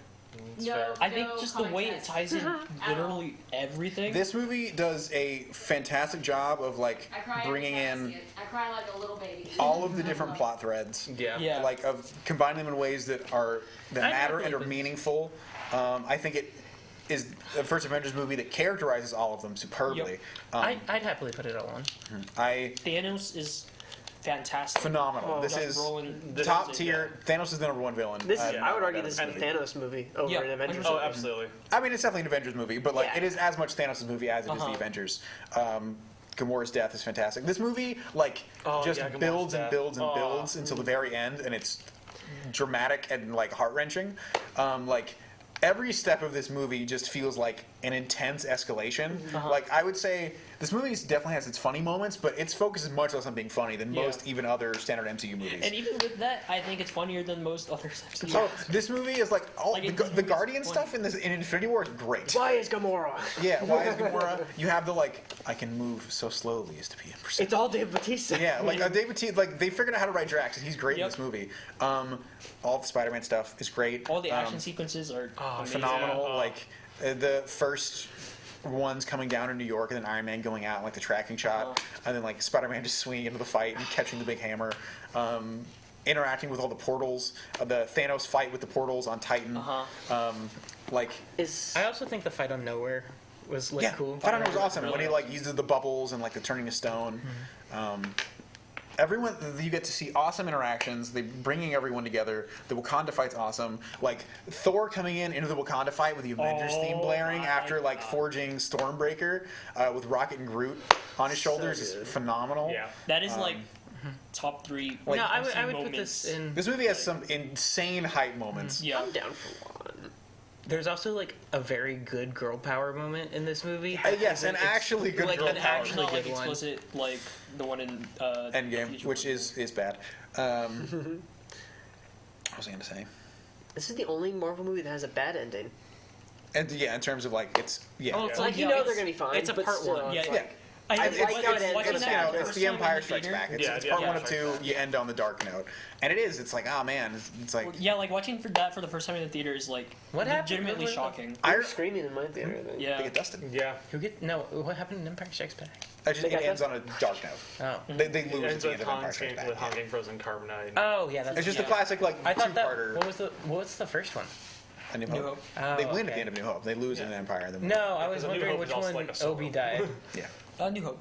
Speaker 5: I think just the way it ties in literally everything.
Speaker 1: This movie does a fantastic job of
Speaker 3: I cry every
Speaker 1: bringing
Speaker 3: time I
Speaker 1: in
Speaker 3: see it. I cry like a little baby.
Speaker 1: all of the different plot threads.
Speaker 9: Yeah.
Speaker 1: Like of combining them in ways that matter and are meaningful. I think it is the first Avengers movie that characterizes all of them superbly.
Speaker 2: I'd happily put it at 1.
Speaker 5: Thanos is fantastic.
Speaker 1: Phenomenal. This is top tier. Thanos is the number 1 villain.
Speaker 15: I would argue this is a Thanos movie over an Avengers movie.
Speaker 9: Oh, absolutely.
Speaker 1: I mean, it's definitely an Avengers movie, but it is as much Thanos' movie as it is the Avengers. Gamora's death is fantastic. This movie, just builds and builds and builds until the very end, and it's dramatic and heart-wrenching. Every step of this movie just feels like an intense escalation. I would say this movie definitely has its funny moments, but its focus is much less on being funny than most even other standard MCU movies.
Speaker 5: And even with that, I think it's funnier than most other MCU.
Speaker 1: Oh, this movie is the Guardian stuff in Infinity War is great.
Speaker 15: Why is Gamora?
Speaker 1: Yeah, why is Gamora? You have the I can move so slowly as to be imperceptible.
Speaker 15: It's all Dave Bautista.
Speaker 1: Yeah, Dave Bautista, they figured out how to write Drax, and he's great in this movie. All the Spider-Man stuff is great.
Speaker 5: All the action sequences are amazing.
Speaker 1: Phenomenal. The first ones coming down in New York, and then Iron Man going out, the tracking shot, and then Spider-Man just swinging into the fight and catching the big hammer. Interacting with all the portals, the Thanos fight with the portals on Titan.
Speaker 2: I also think the fight on Nowhere was cool.
Speaker 1: Fight on Nowhere was awesome when he uses the bubbles and the turning to stone. Everyone, you get to see awesome interactions. They bringing everyone together. The Wakanda fight's awesome. Thor coming into the Wakanda fight with the Avengers theme blaring after forging Stormbreaker with Rocket and Groot on his shoulders is phenomenal.
Speaker 5: Yeah, that is top 3.
Speaker 2: I would put this in.
Speaker 1: This movie has some insane hype moments.
Speaker 5: Yeah,
Speaker 15: I'm down for 1.
Speaker 2: There's also a very good girl power moment in this movie.
Speaker 1: Yes, an actually good girl
Speaker 2: an
Speaker 1: power.
Speaker 2: actually
Speaker 5: not
Speaker 2: good one.
Speaker 5: explicit like the one in
Speaker 1: Endgame, which is bad. What was I going to say?
Speaker 15: This is the only Marvel movie that has a bad ending.
Speaker 1: And in terms of it's
Speaker 15: they're gonna be fine.
Speaker 2: It's a part 1.
Speaker 1: It's the Empire Strikes Back. It's part 1 of 2. You end on the dark note, and it is. It's oh man, it's
Speaker 5: watching that for the first time in the theater is legitimately shocking.
Speaker 15: I was screaming in my theater.
Speaker 5: Yeah,
Speaker 1: they get dusted.
Speaker 9: Yeah.
Speaker 2: What happened in Empire Strikes Back?
Speaker 1: It ends on a dark note.
Speaker 2: Oh,
Speaker 1: they lose at the
Speaker 9: ends
Speaker 1: end
Speaker 9: with
Speaker 1: of Empire Strikes Back.
Speaker 9: with Hong Frozen Carbonite.
Speaker 2: Oh yeah, that's
Speaker 1: it's just the classic
Speaker 2: I thought
Speaker 1: two-parter.
Speaker 2: What's the first one?
Speaker 1: A New Hope. They win at the end of New Hope. They lose in Empire.
Speaker 2: No, I was wondering which one Obi died.
Speaker 1: Yeah.
Speaker 5: New Hope.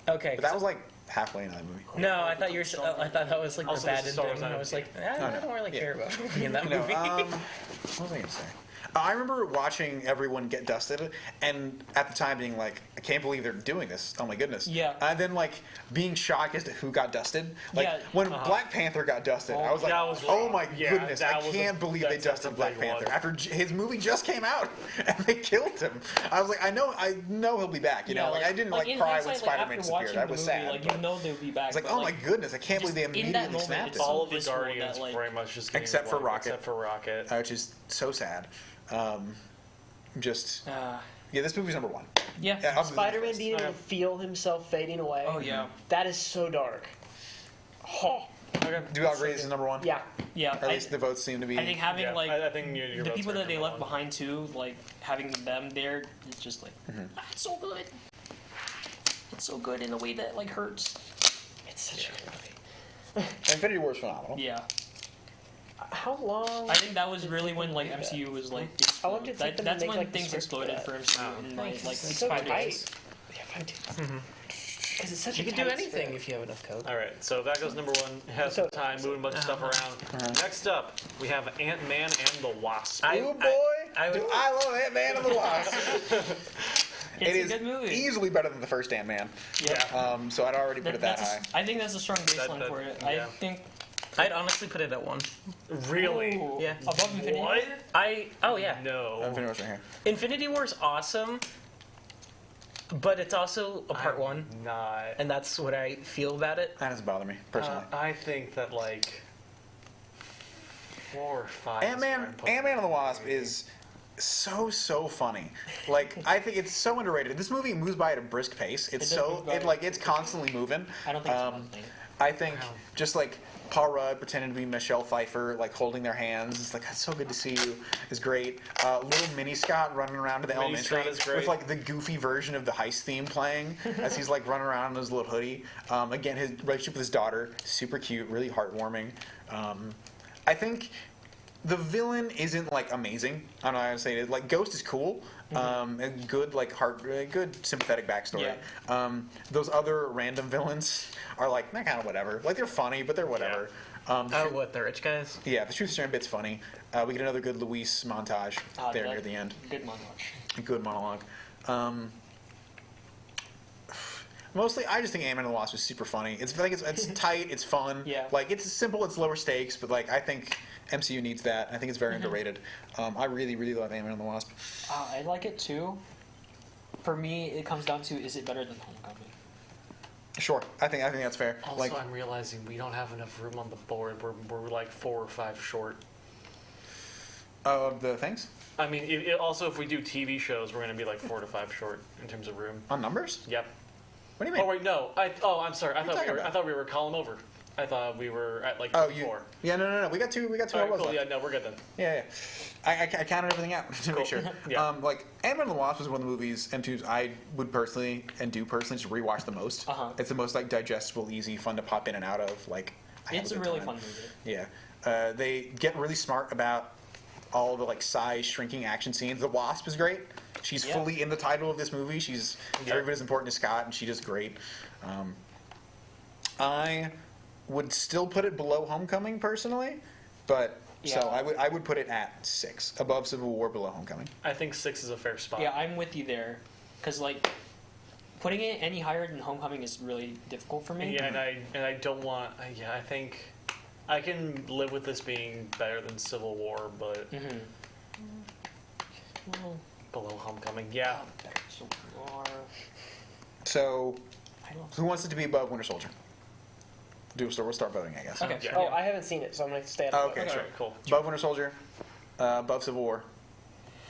Speaker 2: Okay.
Speaker 1: But that was halfway into that movie.
Speaker 2: No, I thought you were. I thought that was the
Speaker 9: Also,
Speaker 2: bad
Speaker 9: this is Star
Speaker 2: ending.
Speaker 9: Wars
Speaker 2: I was I don't really care about Obi in that
Speaker 1: No,
Speaker 2: movie.
Speaker 1: what was I going to say? I remember watching everyone get dusted, and at the time being like, I can't believe they're doing this. Oh my goodness.
Speaker 5: Yeah.
Speaker 1: And then like being shocked as to who got dusted. Like
Speaker 5: Yeah.
Speaker 1: when Black Panther got dusted, I was like, oh my goodness, I
Speaker 9: that was
Speaker 1: can't believe they
Speaker 9: that's
Speaker 1: dusted
Speaker 9: a
Speaker 1: Black
Speaker 9: big one.
Speaker 1: Panther after his movie just came out and they killed him. I was like, I know he'll be back. You know, like I didn't like
Speaker 5: in
Speaker 1: cry
Speaker 5: hindsight,
Speaker 1: when Spider-Man
Speaker 5: after
Speaker 1: disappeared.
Speaker 5: watching
Speaker 1: I
Speaker 5: the
Speaker 1: was
Speaker 5: movie,
Speaker 1: sad.
Speaker 5: Like
Speaker 1: but
Speaker 5: you know they'll be back.
Speaker 1: it's like,
Speaker 5: but,
Speaker 1: oh my goodness, I can't believe they
Speaker 5: in that
Speaker 1: immediately
Speaker 5: moment,
Speaker 1: snapped
Speaker 5: it's
Speaker 1: it.
Speaker 5: so
Speaker 9: All of the
Speaker 5: visceral
Speaker 9: Guardians
Speaker 5: that, like,
Speaker 9: very much just getting
Speaker 1: Except for
Speaker 9: white,
Speaker 1: Rocket.
Speaker 9: Except for Rocket.
Speaker 1: Which is so sad. Just yeah, this movie's number 1.
Speaker 5: Yeah.
Speaker 15: Spider-Man didn't even feel himself fading away.
Speaker 5: Oh yeah.
Speaker 15: That is so dark. Oh.
Speaker 1: Do you all agree this is number 1?
Speaker 15: Yeah.
Speaker 5: Yeah.
Speaker 1: Or at least the votes seem to be.
Speaker 5: I think having like
Speaker 9: I think your
Speaker 5: the
Speaker 9: votes
Speaker 5: people
Speaker 9: are
Speaker 5: that they
Speaker 9: number
Speaker 5: left
Speaker 9: one.
Speaker 5: behind too, like having them there, it's just like it's so good. It's so good in a way that like hurts.
Speaker 15: It's such a good movie.
Speaker 1: Infinity War is phenomenal.
Speaker 5: Yeah.
Speaker 15: How long?
Speaker 5: I think that was really when like MCU was like.
Speaker 15: How long did it take them to
Speaker 5: That's
Speaker 15: make,
Speaker 5: when
Speaker 15: like, the
Speaker 5: things
Speaker 15: script
Speaker 5: exploded
Speaker 15: for
Speaker 5: for MCU and like
Speaker 15: It's so
Speaker 5: 5
Speaker 15: tight.
Speaker 5: days.
Speaker 15: Yeah, 5 days. Because it's such
Speaker 2: You
Speaker 15: a
Speaker 2: can do
Speaker 15: tight
Speaker 2: anything
Speaker 15: script.
Speaker 2: if you have enough code.
Speaker 9: All right, so that goes number 1. Has some time, moving a bunch of stuff around. Next up, we have Ant-Man and the Wasp.
Speaker 1: Oh boy, do I love Ant-Man and the Wasp.
Speaker 5: It's
Speaker 1: It
Speaker 5: a
Speaker 1: is
Speaker 5: good movie.
Speaker 1: easily better than the first Ant-Man.
Speaker 5: Yeah.
Speaker 1: So I'd already put it that
Speaker 5: That's
Speaker 1: high.
Speaker 5: I think that's a strong baseline for it. I think.
Speaker 2: I'd honestly put it at 1.
Speaker 9: Really?
Speaker 5: Ooh,
Speaker 2: Yeah.
Speaker 5: Above Infinity War?
Speaker 2: Oh yeah.
Speaker 9: No.
Speaker 1: Infinity War's right here.
Speaker 2: Infinity War's awesome, but it's also a part 1,
Speaker 9: Not.
Speaker 2: and that's what I feel about it.
Speaker 1: That doesn't bother me personally.
Speaker 9: I think that like 4 or 5. is where I'm putting
Speaker 1: Ant-Man and the Wasp is so funny. Like I think it's so underrated. This movie moves by at a brisk pace. It's it's constantly moving.
Speaker 5: I don't think it's a bad thing.
Speaker 1: I think just like Paul Rudd pretending to be Michelle Pfeiffer, like holding their hands. It's like, that's so good to see you. Is great. Little Mini Scott running around to the
Speaker 9: Mini
Speaker 1: elementary
Speaker 9: Scott is great.
Speaker 1: with like the goofy version of the heist theme playing as he's like running around in his little hoodie. Again, his relationship with his daughter, super cute, really heartwarming. I think the villain isn't like amazing. I don't know how to say it. Like Ghost is cool. A good good sympathetic backstory. Those other random villains are like kind of whatever. Like they're funny, but they're whatever.
Speaker 2: What, the rich guys?
Speaker 1: Yeah, the Truth Serum bit's funny. We get another good Luis montage there near the end.
Speaker 5: Good monologue.
Speaker 1: Good monologue. Mostly, I just think Ant-Man and the Wasp is super funny. It's tight, it's fun.
Speaker 5: Yeah.
Speaker 1: Like it's simple, it's lower stakes, but like I think MCU needs that. I think it's very underrated. I really love Ant-Man and the Wasp.
Speaker 5: I like it too. For me, it comes down to, is it better than Homecoming?
Speaker 1: Sure, I think that's fair.
Speaker 9: Also,
Speaker 1: Like
Speaker 9: I'm realizing we don't have enough room on the board. We're like 4 or 5 short.
Speaker 1: of the things
Speaker 9: I mean, also if we do TV shows, we're going to be like 4 to 5 short in terms of room.
Speaker 1: on numbers.
Speaker 9: Yep.
Speaker 1: What do you mean?
Speaker 9: Oh wait, no. I'm sorry.
Speaker 1: What are you talking
Speaker 9: I
Speaker 1: about?
Speaker 9: thought we were column over. I thought we were at like 4.
Speaker 1: Yeah, no. We got two. We got 2
Speaker 9: All right,
Speaker 1: hours
Speaker 9: cool.
Speaker 1: left.
Speaker 9: Yeah, no, we're good then.
Speaker 1: Yeah. I counted everything out to make sure.
Speaker 9: Yeah.
Speaker 1: Like Ant-Man and the Wasp is one of the movies M2s I would personally just rewatch the most. It's the most like digestible, easy, fun to pop in and out of. Like I have
Speaker 5: It's a
Speaker 1: good
Speaker 5: really
Speaker 1: time.
Speaker 5: fun movie.
Speaker 1: Yeah. They get really smart about all the like size shrinking action scenes. The Wasp is great. She's fully in the title of this movie. She's every bit as important as Scott, and she does great. I would still put it below Homecoming personally, but so I would put it at 6, above Civil War, below Homecoming.
Speaker 9: I think 6 is a fair spot.
Speaker 5: Yeah, I'm with you there. Because, like, putting it any higher than Homecoming is really difficult for me.
Speaker 9: Yeah, and I don't want. I think I can live with this being better than Civil War, but below Homecoming. Yeah.
Speaker 1: So, who wants it to be above Winter Soldier? We'll start voting, I guess.
Speaker 15: Okay. Oh, I haven't seen it, so I'm going to stay at
Speaker 1: Okay, sure.
Speaker 9: Cool.
Speaker 1: Above Winter Soldier, above Civil War,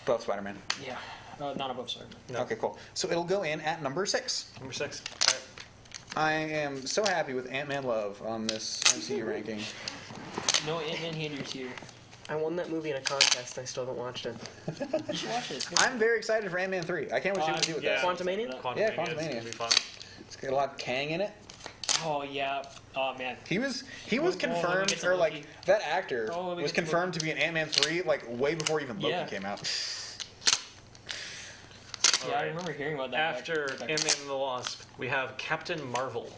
Speaker 1: above Spider-Man.
Speaker 5: Yeah, not above Spider-Man.
Speaker 9: No.
Speaker 1: Okay, cool. So it'll go in at number 6.
Speaker 9: Number 6. All right.
Speaker 1: I am so happy with Ant-Man Love on this MCU ranking.
Speaker 5: No Ant-Man haters here.
Speaker 15: I won that movie in a contest. I still haven't watched it.
Speaker 5: You should watch it.
Speaker 1: I'm very excited for Ant-Man 3. I can't wait to see what they do with that.
Speaker 15: Quantumania?
Speaker 1: Yeah, Quantumania. It's got a lot of Kang in it.
Speaker 5: Oh yeah. Oh man.
Speaker 1: He was
Speaker 5: Let me
Speaker 1: confirmed,
Speaker 5: get to
Speaker 1: or
Speaker 5: Loki.
Speaker 1: like that actor
Speaker 5: Let me
Speaker 1: was
Speaker 5: get to
Speaker 1: confirmed to be in Ant-Man 3 like way before even Loki came out.
Speaker 5: Yeah, I remember hearing about that.
Speaker 9: After Ant-Man and the Wasp, we have Captain Marvel.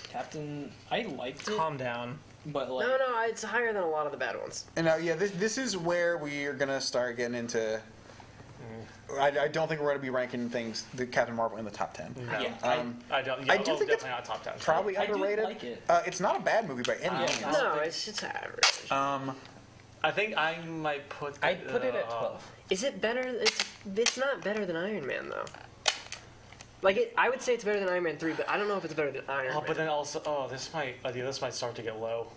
Speaker 5: Captain, I liked it.
Speaker 2: Calm down.
Speaker 5: But like,
Speaker 15: No, it's higher than a lot of the bad ones.
Speaker 1: And yeah, this is where we are gonna start getting into. I don't think we're going to be ranking the Captain Marvel in the top 10.
Speaker 9: No,
Speaker 5: Yeah.
Speaker 9: I don't. Yeah,
Speaker 1: I do think it's
Speaker 9: definitely not top 10.
Speaker 1: probably
Speaker 5: I do
Speaker 1: underrated.
Speaker 5: like it.
Speaker 1: It's not a bad movie by any means.
Speaker 15: No, it's average.
Speaker 9: I think I might put.
Speaker 2: I'd put it at 12.
Speaker 15: Is it better? It's not better than Iron Man though. Like I would say it's better than Iron Man 3, but I don't know if it's better than Iron Man.
Speaker 9: But then also, this might start to get low.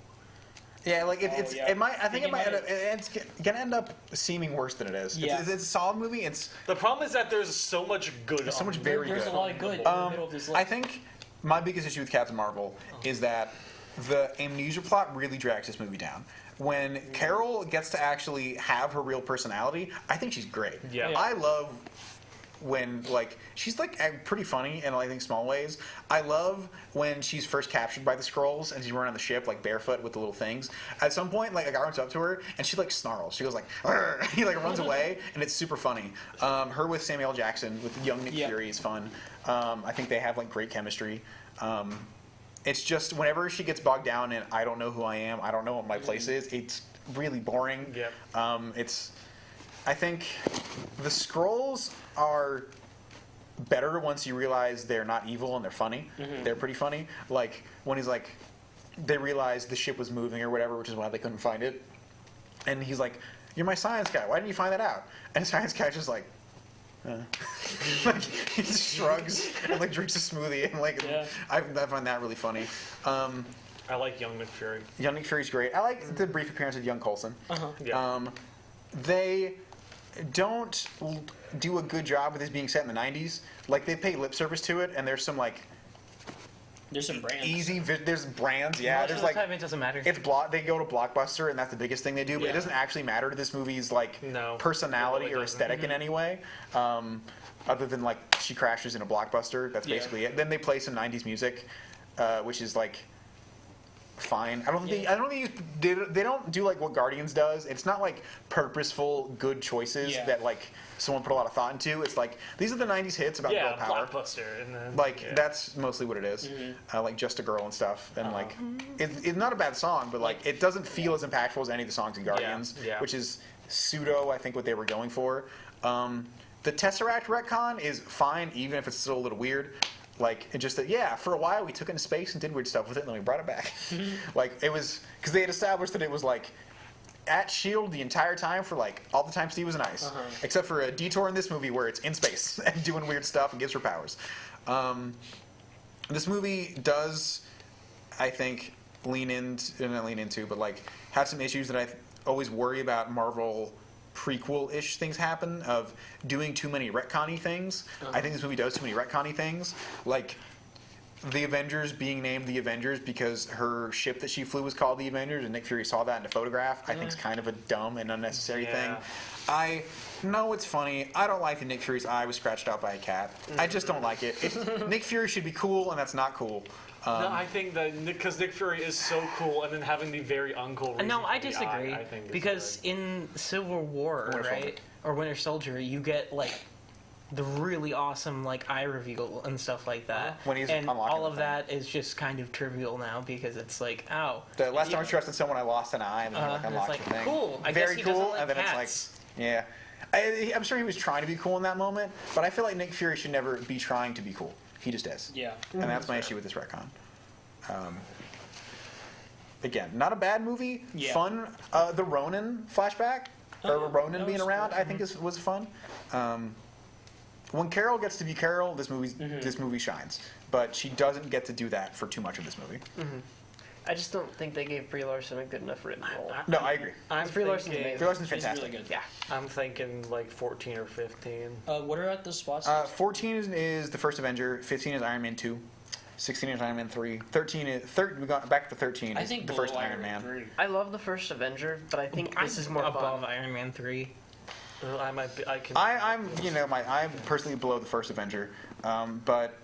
Speaker 1: Yeah, like it might. I think it might. It's gonna end up seeming worse than it is.
Speaker 5: Yeah.
Speaker 1: It's a solid movie.
Speaker 9: The problem is that there's so much good.
Speaker 1: There's so much very good.
Speaker 5: There's a lot of good in the middle of this list.
Speaker 1: I think my biggest issue with Captain Marvel is that the amnesia plot really drags this movie down. When Carol gets to actually have her real personality, I think she's great.
Speaker 9: Yeah.
Speaker 1: I love when she's pretty funny in I think small ways. I love when she's first captured by the Skrulls and she's running on the ship barefoot with the little things. At some point, a guy runs up to her and she snarls. She goes "Arr!" He runs away and it's super funny. Her with Samuel L. Jackson with young Nick Fury is fun. I think they have great chemistry. It's just whenever she gets bogged down in I don't know who I am, I don't know what my place is. It's really boring.
Speaker 9: Yep.
Speaker 1: I think the Skrulls are better once you realize they're not evil and they're funny.
Speaker 5: Mm-hmm.
Speaker 1: They're pretty funny. When he's they realized the ship was moving or whatever, which is why they couldn't find it. And he's like, "You're my science guy. Why didn't you find that out?" And the science guy's just he just shrugs and drinks a smoothie and I find that really funny.
Speaker 9: I like young Nick Fury.
Speaker 1: Young Nick Fury's great. I like the brief appearance of young Coulson.
Speaker 9: Yeah.
Speaker 1: They don't do a good job with this being set in the 90s. They pay lip service to it, and there's some
Speaker 5: there's some brands.
Speaker 1: There's brands, yeah.
Speaker 2: Most of the time it doesn't matter.
Speaker 1: They go to Blockbuster, and that's the biggest thing they do. But it doesn't actually matter to this movie's personality
Speaker 9: really
Speaker 1: or aesthetic in any way. Other than she crashes in a Blockbuster. That's basically it. Then they play some 90s music, which is fine. I don't think they don't do what Guardians does. It's not purposeful good choices that someone put a lot of thought into. It's these are the 90s hits about girl power.
Speaker 9: Blockbuster, and then
Speaker 1: that's mostly what it is. Just a Girl and stuff. And it's not a bad song, but it doesn't feel as impactful as any of the songs in Guardians, which is pseudo I think what they were going for. The Tesseract retcon is fine, even if it's still a little weird. Just that, for a while we took it into space and did weird stuff with it, and then we brought it back. It was because they had established that it was at S.H.I.E.L.D. the entire time for all the time Steve was in ice, except for a detour in this movie where it's in space and doing weird stuff and gives her powers. This movie does, I think, have some issues that I always worry about Marvel prequel-ish things happen of doing too many retcon-y things. I think this movie does too many retcon-y things. The Avengers being named the Avengers because her ship that she flew was called the Avengers, and Nick Fury saw that in a photograph. I think it's kind of a dumb and unnecessary thing. I know it's funny. I don't like that Nick Fury's eye was scratched out by a cat. I just don't like it. Nick Fury should be cool, and that's not cool.
Speaker 9: No, I think that because Nick Fury is so cool, and then having the very uncool reason
Speaker 2: No, I
Speaker 9: for the
Speaker 2: disagree.
Speaker 9: eye, I think
Speaker 2: Because in Civil War, or Winter Soldier, you get the really awesome eye reveal and stuff like that.
Speaker 1: When he's
Speaker 2: and
Speaker 1: unlocking
Speaker 2: all of
Speaker 1: the thing.
Speaker 2: that is just kind of trivial now because it's
Speaker 1: The last time I trusted someone, I lost an eye, and then he unlocked the thing.
Speaker 2: Cool. I
Speaker 1: Very
Speaker 2: guess he
Speaker 1: cool,
Speaker 2: doesn't like
Speaker 1: and then
Speaker 2: cats.
Speaker 1: it's I'm sure he was trying to be cool in that moment, but I feel like Nick Fury should never be trying to be cool. He just is.
Speaker 5: Yeah.
Speaker 1: And that's my issue with this retcon. Again, not a bad movie.
Speaker 5: Yeah.
Speaker 1: Fun. The Ronin flashback, or Ronin being around, I think was fun. When Carol gets to be Carol, this movie shines. But she doesn't get to do that for too much of this movie.
Speaker 15: I just don't think they gave Brie Larson a good enough written role.
Speaker 1: No, I agree.
Speaker 15: Brie Larson's amazing.
Speaker 1: Brie Larson's
Speaker 5: She's
Speaker 1: fantastic.
Speaker 5: really good.
Speaker 15: Yeah.
Speaker 9: I'm thinking 14 or 15.
Speaker 5: What are at the spots?
Speaker 1: 14 is the first Avenger. 15 is Iron Man 2. 16 is Iron Man 3. 13 is we got back to 13.
Speaker 5: I
Speaker 1: is
Speaker 5: think
Speaker 1: the first
Speaker 5: below
Speaker 1: Iron Man.
Speaker 5: 3.
Speaker 15: I love the first Avenger, but I think this is more
Speaker 2: above
Speaker 15: fun.
Speaker 2: Iron Man 3.
Speaker 9: I might be.
Speaker 1: I'm personally below the first Avenger, but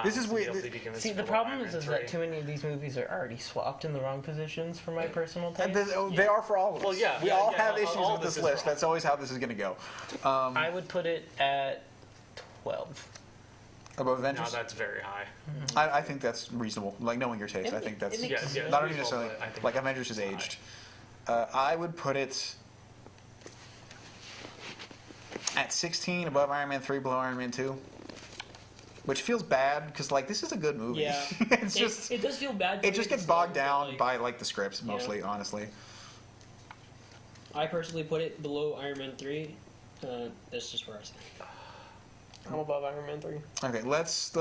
Speaker 1: this is weird.
Speaker 2: See, the problem is that too many of these movies are already swapped in the wrong positions for my personal taste.
Speaker 1: They are for all of us.
Speaker 9: Well, yeah,
Speaker 1: we
Speaker 9: yeah,
Speaker 1: all
Speaker 9: yeah,
Speaker 1: have issues
Speaker 9: all
Speaker 1: with
Speaker 9: this
Speaker 1: this
Speaker 9: is
Speaker 1: list.
Speaker 9: wrong.
Speaker 1: That's always how this is going to go.
Speaker 2: I would put it at 12.
Speaker 1: Above Avengers?
Speaker 9: No, that's very high.
Speaker 1: I think that's reasonable. Like, knowing your taste, I think that's not only necessarily like Avengers has aged. I would put it at 16, above Iron Man 3, below Iron Man 2. Which feels bad because like this is a good movie.
Speaker 15: Yeah,
Speaker 1: it's just
Speaker 15: it does feel bad.
Speaker 1: It just gets bogged down by like the scripts mostly, honestly.
Speaker 15: I personally put it below Iron Man 3. That's just where I say.
Speaker 5: I'm above Iron Man 3.
Speaker 1: Okay, let's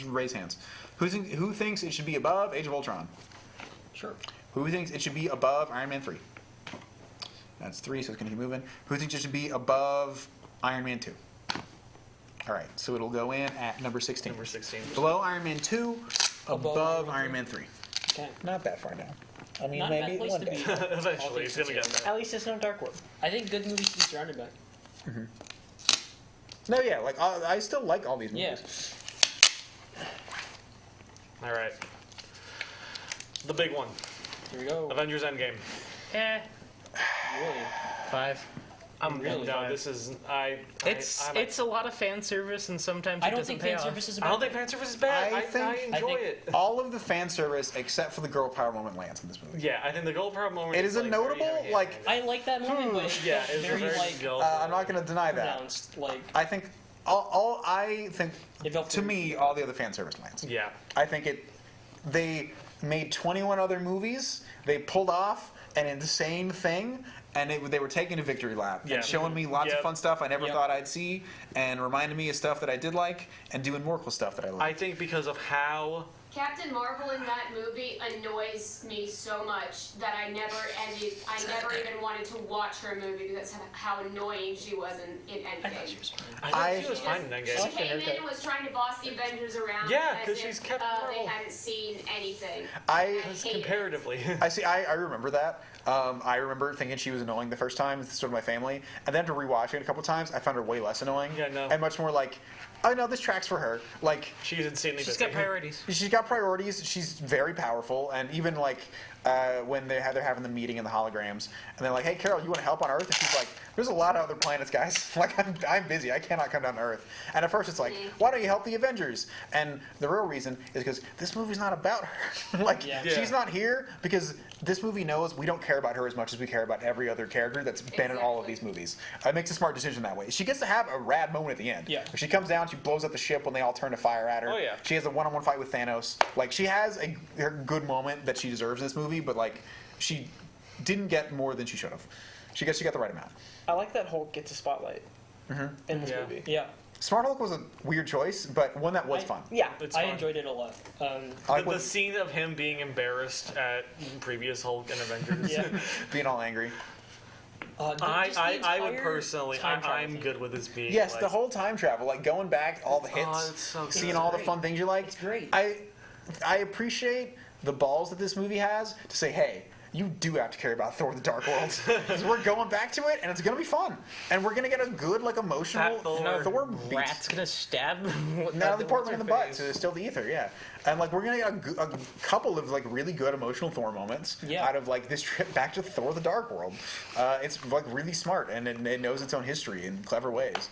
Speaker 1: raise hands. Who thinks it should be above Age of Ultron?
Speaker 15: Sure.
Speaker 1: Who thinks it should be above Iron Man 3? That's 3, so it's gonna keep moving. Who thinks it should be above Iron Man 2? All right, so it'll go in at number 16.
Speaker 9: Number 16.
Speaker 1: Below Iron Man 2, above Iron Man 3.
Speaker 15: Okay.
Speaker 1: Not that far down. I mean,
Speaker 15: Not
Speaker 1: maybe
Speaker 15: a bad place
Speaker 1: one
Speaker 15: to
Speaker 1: day.
Speaker 15: be.
Speaker 9: Eventually, it's gonna get there.
Speaker 5: At least it's no Dark World.
Speaker 15: I think good movies to be surrounded by.
Speaker 1: Mm-hmm. No, yeah, like I still like all these movies.
Speaker 15: Yeah.
Speaker 9: All right. The big one.
Speaker 15: Here we go.
Speaker 9: Avengers Endgame.
Speaker 15: Really?
Speaker 8: 5.
Speaker 9: I'm really no. This is
Speaker 8: It's a lot of fan service, and sometimes
Speaker 15: I
Speaker 8: it
Speaker 15: don't
Speaker 8: doesn't
Speaker 15: think
Speaker 8: pay
Speaker 15: fan
Speaker 8: off.
Speaker 15: service is a
Speaker 9: I
Speaker 15: bad
Speaker 9: don't think
Speaker 15: thing.
Speaker 9: fan service is bad. I enjoy it.
Speaker 1: All of the fan service except for the girl power moment lands in this movie.
Speaker 9: Yeah, I think the gold power moment.
Speaker 1: It is a notable like.
Speaker 15: I like that moment, but it's
Speaker 9: Yeah, it's
Speaker 15: very
Speaker 9: very
Speaker 15: like
Speaker 9: good.
Speaker 1: I'm not going to deny that.
Speaker 15: pronounced. Like
Speaker 1: I think I think to me all the other fan service lands.
Speaker 9: Yeah.
Speaker 1: I think they made 21 other movies. They pulled off an insane thing, and they were taking a victory lap
Speaker 9: Yeah.
Speaker 1: and showing me lots of fun stuff I never
Speaker 15: Yep.
Speaker 1: thought I'd see, and reminding me of stuff that I did like, and doing more cool stuff that I like.
Speaker 9: I think because of how.
Speaker 3: Captain Marvel in that movie annoys me so much that I never even wanted to watch her movie because of how annoying she was in Endgame.
Speaker 9: I think she was fine in Endgame.
Speaker 3: She came in and was trying to boss the Avengers around.
Speaker 9: Yeah,
Speaker 3: as
Speaker 9: 'cause
Speaker 3: if,
Speaker 9: she's Captain
Speaker 3: they
Speaker 9: Marvel.
Speaker 3: hadn't seen anything.
Speaker 1: I
Speaker 3: hate it.
Speaker 9: Comparatively.
Speaker 1: I see. I remember that. I remember thinking she was annoying the first time, so did my family. And then to rewatch it a couple times, I found her way less annoying.
Speaker 9: Yeah, no.
Speaker 1: And much more like, oh no, this tracks for her. Like
Speaker 9: She's insanely
Speaker 8: She's
Speaker 9: busy.
Speaker 8: got priorities.
Speaker 1: she's got priorities. She's very powerful, and even like when they're having the meeting in the holograms, and they're like, "Hey, Carol, you want to help on Earth?" And she's like, "There's a lot of other planets, guys. Like, I'm busy. I cannot come down to Earth." And at first, it's like, "Why don't you help the Avengers?" And the real reason is because this movie's not about her. Like, she's not here because this movie knows we don't care about her as much as we care about every other character that's been in all of these movies. It makes a smart decision that way. She gets to have a rad moment at the end.
Speaker 15: Yeah.
Speaker 1: She comes down, she blows up the ship when they all turn to fire at her.
Speaker 9: Oh, yeah.
Speaker 1: She has a one-on-one fight with Thanos. Like, she has her good moment that she deserves in this movie, but like, she didn't get more than she should have. She got the right amount.
Speaker 5: I like that Hulk gets a spotlight in this movie.
Speaker 15: yeah.
Speaker 1: Smart Hulk was a weird choice, but one that was fun.
Speaker 5: Yeah,
Speaker 9: It's
Speaker 15: I
Speaker 9: fun.
Speaker 15: enjoyed it a lot.
Speaker 9: The scene of him being embarrassed at previous Hulk and Avengers.
Speaker 15: Yeah.
Speaker 1: Being all angry.
Speaker 15: Just the
Speaker 9: I would
Speaker 15: entire
Speaker 9: personally,
Speaker 15: time travel
Speaker 9: I'm
Speaker 15: thing.
Speaker 9: good with this being.
Speaker 1: Yes,
Speaker 9: like,
Speaker 1: the whole time travel, like going back, all the hits,
Speaker 9: it's so good.
Speaker 1: seeing
Speaker 9: It's
Speaker 1: all the
Speaker 15: great.
Speaker 1: fun things you like.
Speaker 15: It's great.
Speaker 1: I appreciate the balls that this movie has to say, hey, you do have to care about Thor: The Dark World because we're going back to it, and it's gonna be fun, and we're gonna get a good, like, emotional Thor beat.
Speaker 8: Rat's gonna stab
Speaker 1: Natalie Portman in the butt to still the ether, yeah. And like we're gonna get a couple of like really good emotional Thor moments out of like this trip back to Thor: The Dark World. It's like really smart, and it knows its own history in clever ways.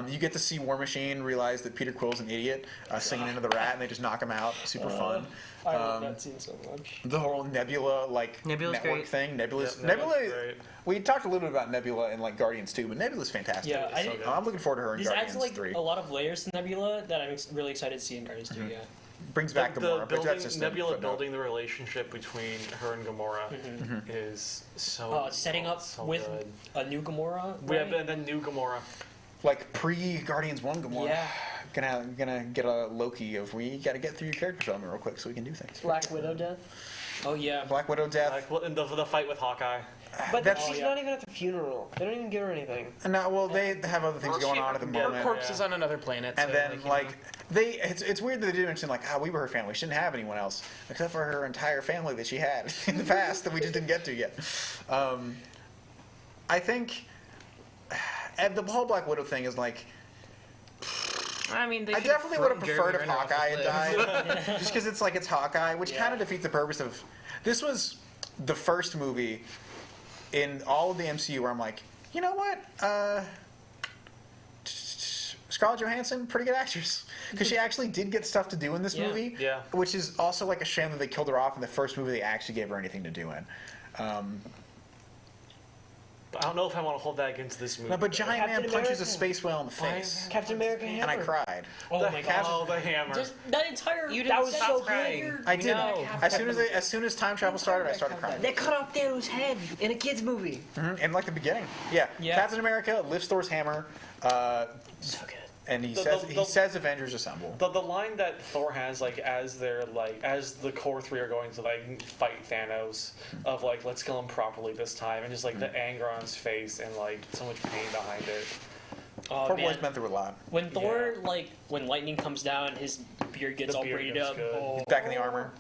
Speaker 1: You get to see War Machine realize that Peter Quill's an idiot, singing into the rat, and they just knock him out. Super fun.
Speaker 15: I love that scene so much.
Speaker 1: The whole Nebula
Speaker 8: Nebula's
Speaker 1: network
Speaker 8: great.
Speaker 1: thing. Nebula.
Speaker 9: great.
Speaker 1: We talked a little bit about Nebula in like Guardians 2, but Nebula's fantastic.
Speaker 15: Yeah,
Speaker 1: I'm looking forward to her in
Speaker 15: This
Speaker 1: Guardians
Speaker 15: adds like
Speaker 1: 3.
Speaker 15: a lot of layers to Nebula that I'm really excited to see in Guardians 2. Yeah.
Speaker 1: Brings back Gamora, but that's just a
Speaker 9: Nebula
Speaker 1: footnote.
Speaker 9: building the relationship between her and Gamora is so.
Speaker 15: Setting up
Speaker 9: so
Speaker 15: with
Speaker 9: good.
Speaker 15: a new Gamora.
Speaker 9: We have
Speaker 15: right?
Speaker 9: the new Gamora.
Speaker 1: Like pre-Guardians 1 Gamora.
Speaker 15: Yeah.
Speaker 1: Gonna get a Loki of we gotta get through your character development real quick so we can do things.
Speaker 5: Black Widow death.
Speaker 15: Oh yeah.
Speaker 1: Black Widow death.
Speaker 9: Like the fight with Hawkeye.
Speaker 5: But
Speaker 1: That's-
Speaker 5: she's not even at the funeral. They don't even give her anything.
Speaker 1: No, well they have other things going on at the moment.
Speaker 8: Her corpse is on another planet.
Speaker 1: And
Speaker 8: so,
Speaker 1: then
Speaker 8: you
Speaker 1: like
Speaker 8: know.
Speaker 1: it's weird that they did mention like we were her family. She didn't have anyone else except for her entire family that she had in the past that we just didn't get to yet. I think the whole Black Widow thing is like.
Speaker 8: I mean,
Speaker 1: I definitely would have preferred if
Speaker 8: Jeremy Renner off
Speaker 1: Hawkeye
Speaker 8: the
Speaker 1: had
Speaker 8: cliff.
Speaker 1: died, just because it's like it's Hawkeye, which kind of defeats the purpose of. This was the first movie in all of the MCU where I'm like, you know what? Scarlett Johansson, pretty good actress, because she actually did get stuff to do in this movie.
Speaker 9: Yeah.
Speaker 1: Which is also like a shame that they killed her off in the first movie they actually gave her anything to do in.
Speaker 9: But I don't know if I want to hold that against this movie.
Speaker 1: No, but Giant
Speaker 15: Captain
Speaker 1: Man punches
Speaker 15: America.
Speaker 1: a space whale in the face,
Speaker 15: Captain America Hammer.
Speaker 1: and I cried.
Speaker 5: Oh my god.
Speaker 9: Oh, the hammer.
Speaker 5: Just that entire.
Speaker 15: You that was so
Speaker 5: crying.
Speaker 15: good.
Speaker 1: I did.
Speaker 5: No.
Speaker 1: As soon as time travel started, I started crying.
Speaker 15: They cut off Thanos' head in a kids movie.
Speaker 1: In like the beginning, yeah. Captain America lifts Thor's hammer.
Speaker 15: So good.
Speaker 1: And he says Avengers Assemble.
Speaker 9: The line that Thor has, like, as the core three are going to like fight Thanos, of like, let's kill him properly this time, and just like the anger on his face and like so much pain behind it.
Speaker 5: Oh,
Speaker 1: Poor
Speaker 5: man.
Speaker 1: boy's been through a lot.
Speaker 5: When Thor, like, when lightning comes down, his beard gets all braided up. Oh.
Speaker 1: Back in the armor.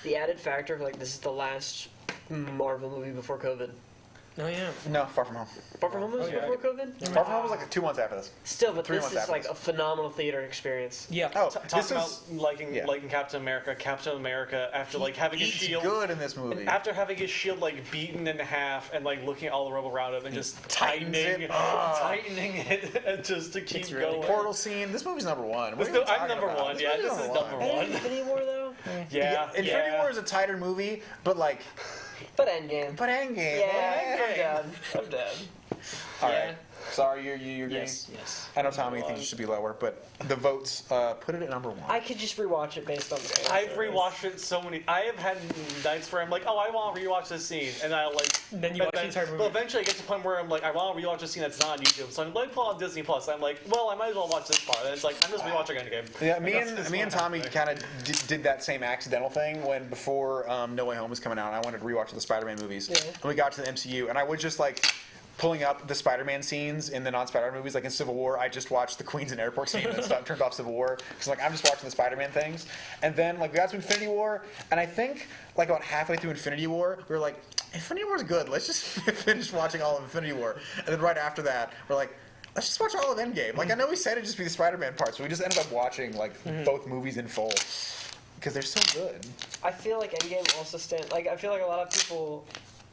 Speaker 15: The added factor of like this is the last Marvel movie before COVID.
Speaker 5: Oh yeah.
Speaker 1: No, Far From Home.
Speaker 15: Far From Home was before COVID?
Speaker 1: Far From Home was like 2 months after this.
Speaker 15: Still, but
Speaker 1: 3
Speaker 15: this
Speaker 1: months
Speaker 15: is
Speaker 1: after
Speaker 15: like
Speaker 1: this.
Speaker 15: a phenomenal theater experience.
Speaker 5: Yeah.
Speaker 1: Oh,
Speaker 9: Talk about liking Captain America. Captain America, after like having his
Speaker 1: He's
Speaker 9: shield
Speaker 1: good in this movie.
Speaker 9: after having his shield like beaten in half and like looking at all the rubble around him and just
Speaker 1: tightens
Speaker 9: tightening
Speaker 1: it.
Speaker 9: and just to keep going.
Speaker 1: Portal scene. This movie's number one. What are you
Speaker 9: I'm
Speaker 1: talking
Speaker 9: number
Speaker 1: about?
Speaker 9: one. Yeah, this is number one.
Speaker 15: Infinity War though?
Speaker 9: Yeah.
Speaker 1: Infinity War is a tighter movie, but like.
Speaker 15: But Endgame. Yeah, I'm done. I'm done.
Speaker 1: All right. Sorry, you're
Speaker 5: Yes,
Speaker 1: getting.
Speaker 5: yes.
Speaker 1: I know Tommy thinks it should be lower, but the votes put it at number one.
Speaker 15: I could just rewatch it based on the
Speaker 9: I've rewatched it so many. I have had nights where I'm like, oh, I want to rewatch this scene, and I like.
Speaker 5: Then you watch the entire movie.
Speaker 9: But eventually, I get to the point where I'm like, I want to rewatch a scene that's not on YouTube, so I'm like, pull on Disney Plus. I'm like, well, I might as well watch this part. And it's like, I'm just rewatching Endgame.
Speaker 1: Yeah, me and Tommy kind of did that same accidental thing when before No Way Home was coming out. I wanted to rewatch the Spider-Man movies, and we got to the MCU, and I would just like. Pulling up the Spider-Man scenes in the non-Spider-Man movies, like in Civil War, I just watched the Queens and Airport scene and stuff, turned off Civil War. Because like I'm just watching the Spider-Man things, and then like we got to Infinity War, and I think like about halfway through Infinity War, we were like, Infinity War's good. Let's just finish watching all of Infinity War, and then right after that, we're like, let's just watch all of Endgame. Like I know we said it'd just be the Spider-Man parts, but we just ended up watching like both movies in full because they're so good.
Speaker 15: I feel like Endgame also I feel like a lot of people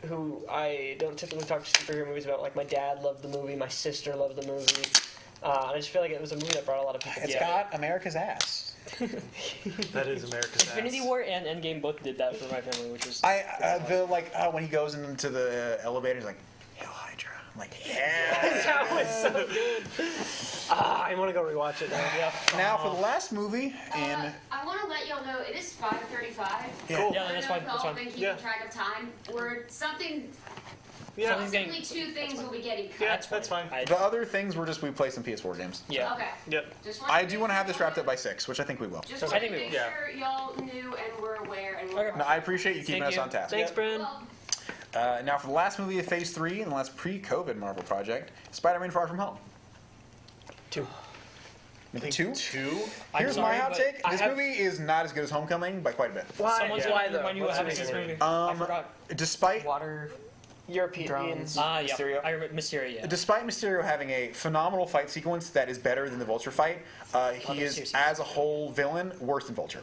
Speaker 15: who I don't typically talk to superhero movies about, like my dad loved the movie, my sister loved the movie. I just feel like it was a movie that brought a lot of people
Speaker 1: It's got America's ass.
Speaker 9: That is America's
Speaker 5: Infinity
Speaker 9: ass.
Speaker 5: War and Endgame both did that for my family, which was.
Speaker 1: When he goes into the elevator, he's like, "Hail Hydra." I'm like, yeah.
Speaker 15: That was so good. I want to go rewatch it now. Yeah.
Speaker 1: Now for the last movie in.
Speaker 3: I want to let y'all know it is 5:35.
Speaker 1: Yeah.
Speaker 5: Cool. Yeah, that's fine.
Speaker 3: Y'all
Speaker 5: That's
Speaker 3: have
Speaker 5: fine.
Speaker 3: been keeping track of time. We're something.
Speaker 9: Yeah.
Speaker 3: Possibly two things will be getting cut.
Speaker 9: Yeah, that's fine.
Speaker 1: The other things were just we play some PS4 games.
Speaker 5: Yeah.
Speaker 3: Okay.
Speaker 9: Yep.
Speaker 3: Just
Speaker 1: I do want to have this wrapped up by 6, which I think we will.
Speaker 3: Just wanted to make sure y'all knew and were aware and were.
Speaker 1: No, I appreciate you keeping us on task.
Speaker 15: Thanks, Brynne.
Speaker 1: Now for the last movie of Phase 3 and the last pre-COVID Marvel project, Spider-Man Far From Home.
Speaker 15: 2.
Speaker 1: Number 2?
Speaker 9: 2?
Speaker 1: Here's my hot take. This movie is not as good as Homecoming by quite a bit.
Speaker 15: Why?
Speaker 5: Someone's
Speaker 15: Why
Speaker 5: gonna
Speaker 15: though?
Speaker 5: remind you what happens in this movie. I forgot.
Speaker 1: Despite
Speaker 15: Europeans.
Speaker 5: Yeah.
Speaker 1: Mysterio.
Speaker 5: I remember Mysterio. Yeah.
Speaker 1: Despite Mysterio having a phenomenal fight sequence that is better than the Vulture fight, he is, as a whole villain, worse than Vulture.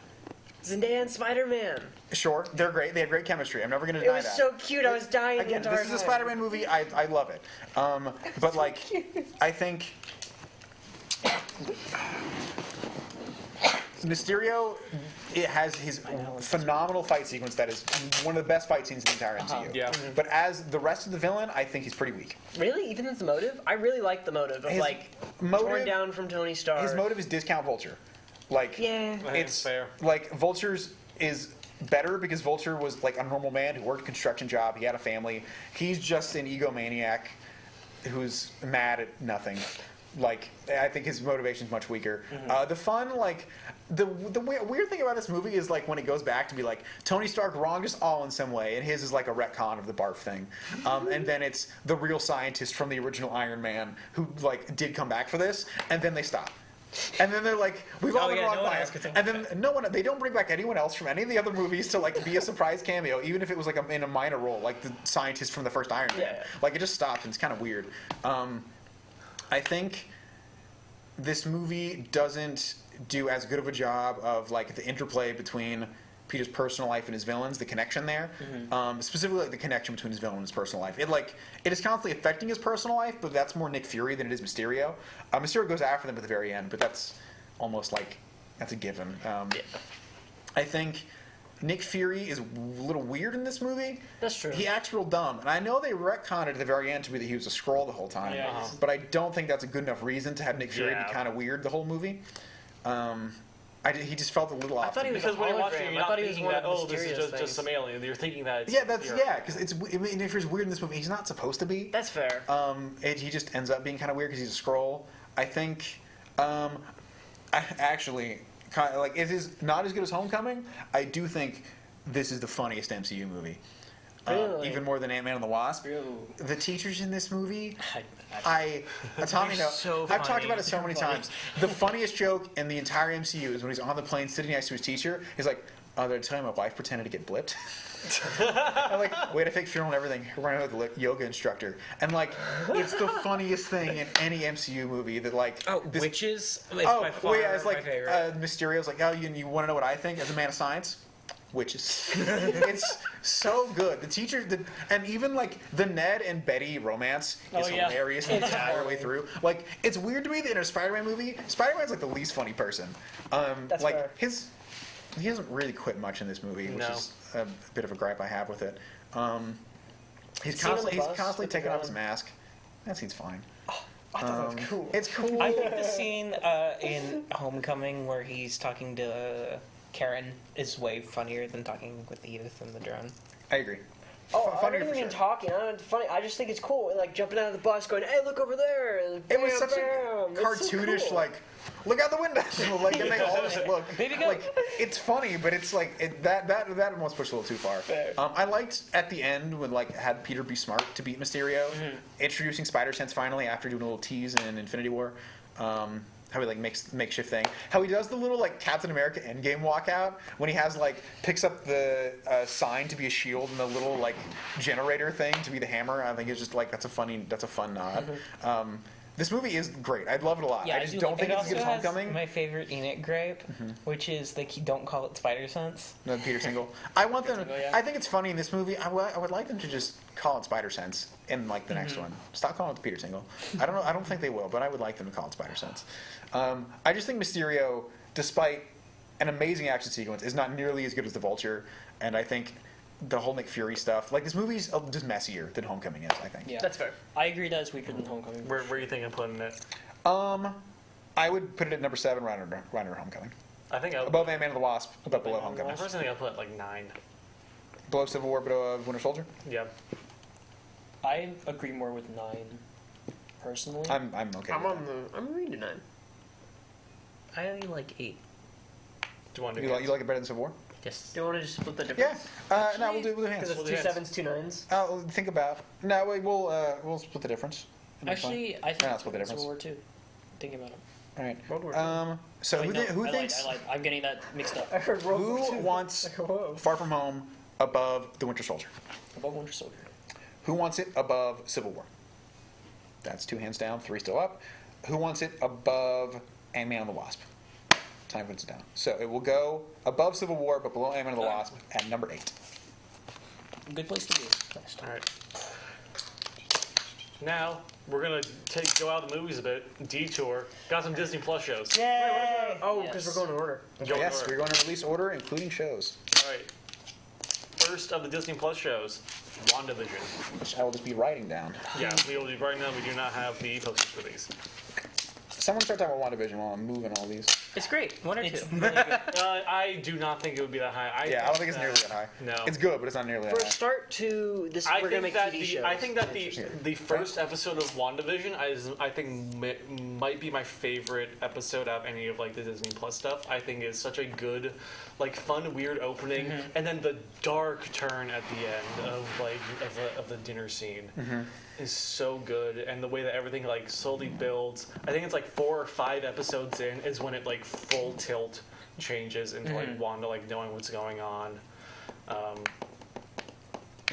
Speaker 15: Zendaya and Spider-Man.
Speaker 1: Sure, they're great. They had great chemistry. I'm never going to
Speaker 15: It
Speaker 1: deny
Speaker 15: was
Speaker 1: that.
Speaker 15: so cute. I was dying the
Speaker 1: Again,
Speaker 15: entire
Speaker 1: this is a
Speaker 15: time.
Speaker 1: Spider-Man movie. I love it. But like, I think Mysterio, it has his phenomenal fight sequence that is one of the best fight scenes in the entire MCU.
Speaker 9: Yeah.
Speaker 1: But as the rest of the villain, I think he's pretty weak.
Speaker 15: Really? Even the motive? I really like the motive of
Speaker 1: His
Speaker 15: torn down from Tony Stark.
Speaker 1: His motive is discount Vulture. Like,
Speaker 15: Yeah.
Speaker 1: it's
Speaker 9: fair.
Speaker 1: Like Vulture's is better because Vulture was like a normal man who worked a construction job. He had a family. He's just an egomaniac who's mad at nothing. Like, I think his motivation is much weaker. The fun, like, the weird thing about this movie is like when it goes back to be like Tony Stark wronged us all in some way, and his is like a retcon of the barf thing, and then it's the real scientist from the original Iron Man who like did come back for this, and then they stop. And then they're like, we've all been wrong by us. And then they don't bring back anyone else from any of the other movies to like be a surprise cameo, even if it was like in a minor role, like the scientist from the first Iron Man.
Speaker 15: Yeah.
Speaker 1: Like it just stops, and it's kind of weird. I think this movie doesn't do as good of a job of like the interplay between Peter's personal life and his villains, the connection there, specifically like the connection between his villain and his personal life. It is constantly affecting his personal life, but that's more Nick Fury than it is Mysterio. Mysterio goes after them at the very end, but that's almost like that's a given. I think Nick Fury is a little weird in this movie.
Speaker 15: That's true.
Speaker 1: He acts real dumb, and I know they retconned it at the very end to be that he was a Skrull the whole time, but I don't think that's a good enough reason to have Nick Fury be kind of weird the whole movie. He just felt a little off.
Speaker 15: I thought he was
Speaker 9: because when you're watching,
Speaker 15: hologram.
Speaker 9: you're
Speaker 15: I
Speaker 9: not
Speaker 15: thought he was
Speaker 9: thinking
Speaker 15: one
Speaker 9: that,
Speaker 15: of the
Speaker 9: this is
Speaker 15: mysterious
Speaker 9: just some alien. You're thinking that it's
Speaker 1: because it's. I mean, Nick Fury's weird in this movie. He's not supposed to be.
Speaker 15: That's fair.
Speaker 1: He just ends up being kind of weird because he's a Skrull. I think, actually, kind of, like, it is not as good as Homecoming. I do think this is the funniest MCU movie.
Speaker 15: Really?
Speaker 1: Even more than Ant-Man and the Wasp. The teachers in this movie, Tommy, I've talked about it so many times. The funniest joke in the entire MCU is when he's on the plane sitting next to his teacher. He's like, "Oh, they're telling my wife pretended to get blipped." I'm like, way to fake funeral and everything. We're running with the yoga instructor, and like, it's the funniest thing in any MCU movie. That like,
Speaker 2: witches. By far
Speaker 1: it's like
Speaker 2: my favorite.
Speaker 1: Mysterio's like, "Oh, you want to know what I think as a man of science?" Witches. It's so good. The teacher, and even like the Ned and Betty romance is hilarious the entire way through. Like, it's weird to me that in a Spider-Man movie, Spider-Man's like the least funny person.
Speaker 15: That's
Speaker 1: like
Speaker 15: fair.
Speaker 1: he doesn't really quit much in this movie, which is a bit of a gripe I have with it. He's constantly taking off his mask. That scene's fine.
Speaker 15: I thought that was cool.
Speaker 1: It's cool.
Speaker 2: I think the scene in Homecoming where he's talking to Karen is way funnier than talking with Edith and the drone.
Speaker 1: I agree.
Speaker 15: Oh, I
Speaker 1: Funnier
Speaker 15: don't
Speaker 1: for
Speaker 15: even
Speaker 1: sure.
Speaker 15: talking. I don't funny. I just think it's cool. Like jumping out of the bus, going, "Hey, look over there!" And
Speaker 1: It was
Speaker 15: bam,
Speaker 1: such a
Speaker 15: bam. It's so
Speaker 1: cartoonish,
Speaker 15: cool.
Speaker 1: like, look out the window, like, and they all just look.
Speaker 2: Baby goat.
Speaker 1: Like, it's funny, but it's like that almost pushed a little too far. I liked at the end when like had Peter be smart to beat Mysterio, introducing Spider Sense finally after doing a little tease in Infinity War. How he like makes makeshift thing. How he does the little like Captain America Endgame walkout when he has like picks up the sign to be a shield and the little like generator thing to be the hammer. I think it's just like that's a fun nod. This movie is great. I love it a lot.
Speaker 2: Yeah,
Speaker 1: I just don't think it's as good as Homecoming.
Speaker 2: My favorite Enoch gripe, which is they don't call it Spider Sense.
Speaker 1: No, Peter Tingle. I want them. I think it's funny in this movie. I would like them to just call it Spider Sense in like the next one. Stop calling it the Peter Tingle. I don't know. I don't think they will, but I would like them to call it Spider Sense. I just think Mysterio, despite an amazing action sequence, is not nearly as good as the Vulture, and I think the whole Nick Fury stuff, like this movie's just messier than Homecoming is. I think.
Speaker 5: Yeah, that's fair. I agree that it's weaker than Homecoming.
Speaker 9: Where are you thinking of putting it?
Speaker 1: I would put it at number 7, right under Homecoming.
Speaker 9: I think
Speaker 1: above Ant-Man and the Wasp, but below Homecoming.
Speaker 9: First, I think I'll put like 9.
Speaker 1: Below Civil War, below Winter Soldier.
Speaker 9: Yeah.
Speaker 5: I agree more with 9, personally.
Speaker 1: I'm okay.
Speaker 15: I'm agreeing to 9.
Speaker 2: I like 8.
Speaker 9: Do you want to?
Speaker 1: You like it better than Civil War?
Speaker 2: Yes.
Speaker 15: Do you want to just split the difference?
Speaker 1: Yeah. No, we'll do hands.
Speaker 15: Because it's 2 7s, 2 9s.
Speaker 1: Oh, think about. No, wait, we'll split the difference.
Speaker 5: Actually, I think
Speaker 1: split the difference.
Speaker 5: Civil War 2. Thinking about it.
Speaker 1: All right.
Speaker 15: World War II.
Speaker 1: So
Speaker 5: Wait,
Speaker 1: who
Speaker 5: I
Speaker 1: thinks?
Speaker 5: lied. I'm getting that mixed up.
Speaker 15: I heard World War
Speaker 1: Who
Speaker 15: II.
Speaker 1: wants Far From Home above The Winter Soldier?
Speaker 5: Above Winter Soldier.
Speaker 1: Who wants it above Civil War? That's 2 hands down, 3 still up. Who wants it above Ant-Man and the Wasp? Time puts it down. So it will go above Civil War, but below Ant-Man and the Wasp at number 8.
Speaker 5: Good place to be.
Speaker 9: All right. Now we're gonna go out of the movies a bit. Detour. Got some Disney Plus shows.
Speaker 15: Yay! Oh, because we're going in order.
Speaker 1: Yes, we're going to release order, including shows.
Speaker 9: All right. First of the Disney Plus shows, WandaVision.
Speaker 1: Which I will just be writing down.
Speaker 9: Yeah, we will be writing down. We do not have the posters for these.
Speaker 1: Someone start talking about WandaVision while I'm moving all these.
Speaker 2: It's great. 1 or 2.
Speaker 9: I do not think it would be that high.
Speaker 1: I don't think it's nearly that high.
Speaker 9: No.
Speaker 1: It's good, but it's not nearly that
Speaker 15: For
Speaker 1: high.
Speaker 15: a start to this,
Speaker 9: I
Speaker 15: we're going to
Speaker 9: think
Speaker 15: make
Speaker 9: that
Speaker 15: TV shows.
Speaker 9: I think that the first episode of WandaVision I think might be my favorite episode out of any of like the Disney Plus stuff. I think it's such a good, like fun, weird opening, and then the dark turn at the end of like of the dinner scene is so good, and the way that everything like slowly builds. I think it's like 4 or 5 episodes in is when it like full tilt changes into like Wanda like knowing what's going on.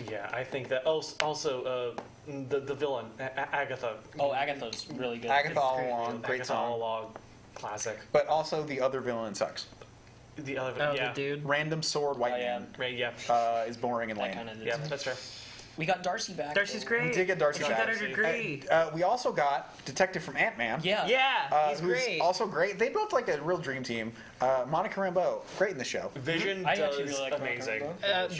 Speaker 9: Yeah, I think that also the villain Agatha.
Speaker 5: Oh, Agatha's really good.
Speaker 1: Agatha all along, great
Speaker 9: Agatha
Speaker 1: song.
Speaker 9: all along, classic.
Speaker 1: But also the other villain sucks.
Speaker 9: The other,
Speaker 2: Oh,
Speaker 9: yeah.
Speaker 2: the dude.
Speaker 1: Random sword white man.
Speaker 9: Right, yeah.
Speaker 1: Is boring and lame.
Speaker 9: Yeah, that's fair.
Speaker 5: We got Darcy back.
Speaker 2: Darcy's great.
Speaker 1: We did get Darcy
Speaker 2: She
Speaker 1: back.
Speaker 2: got her degree.
Speaker 1: We also got Detective from Ant-Man.
Speaker 2: Yeah, he's
Speaker 1: who's
Speaker 2: great.
Speaker 1: also great. They built like a real dream team. Monica Rambeau, great in the show.
Speaker 9: Vision
Speaker 5: I actually
Speaker 9: does
Speaker 5: really like
Speaker 9: amazing.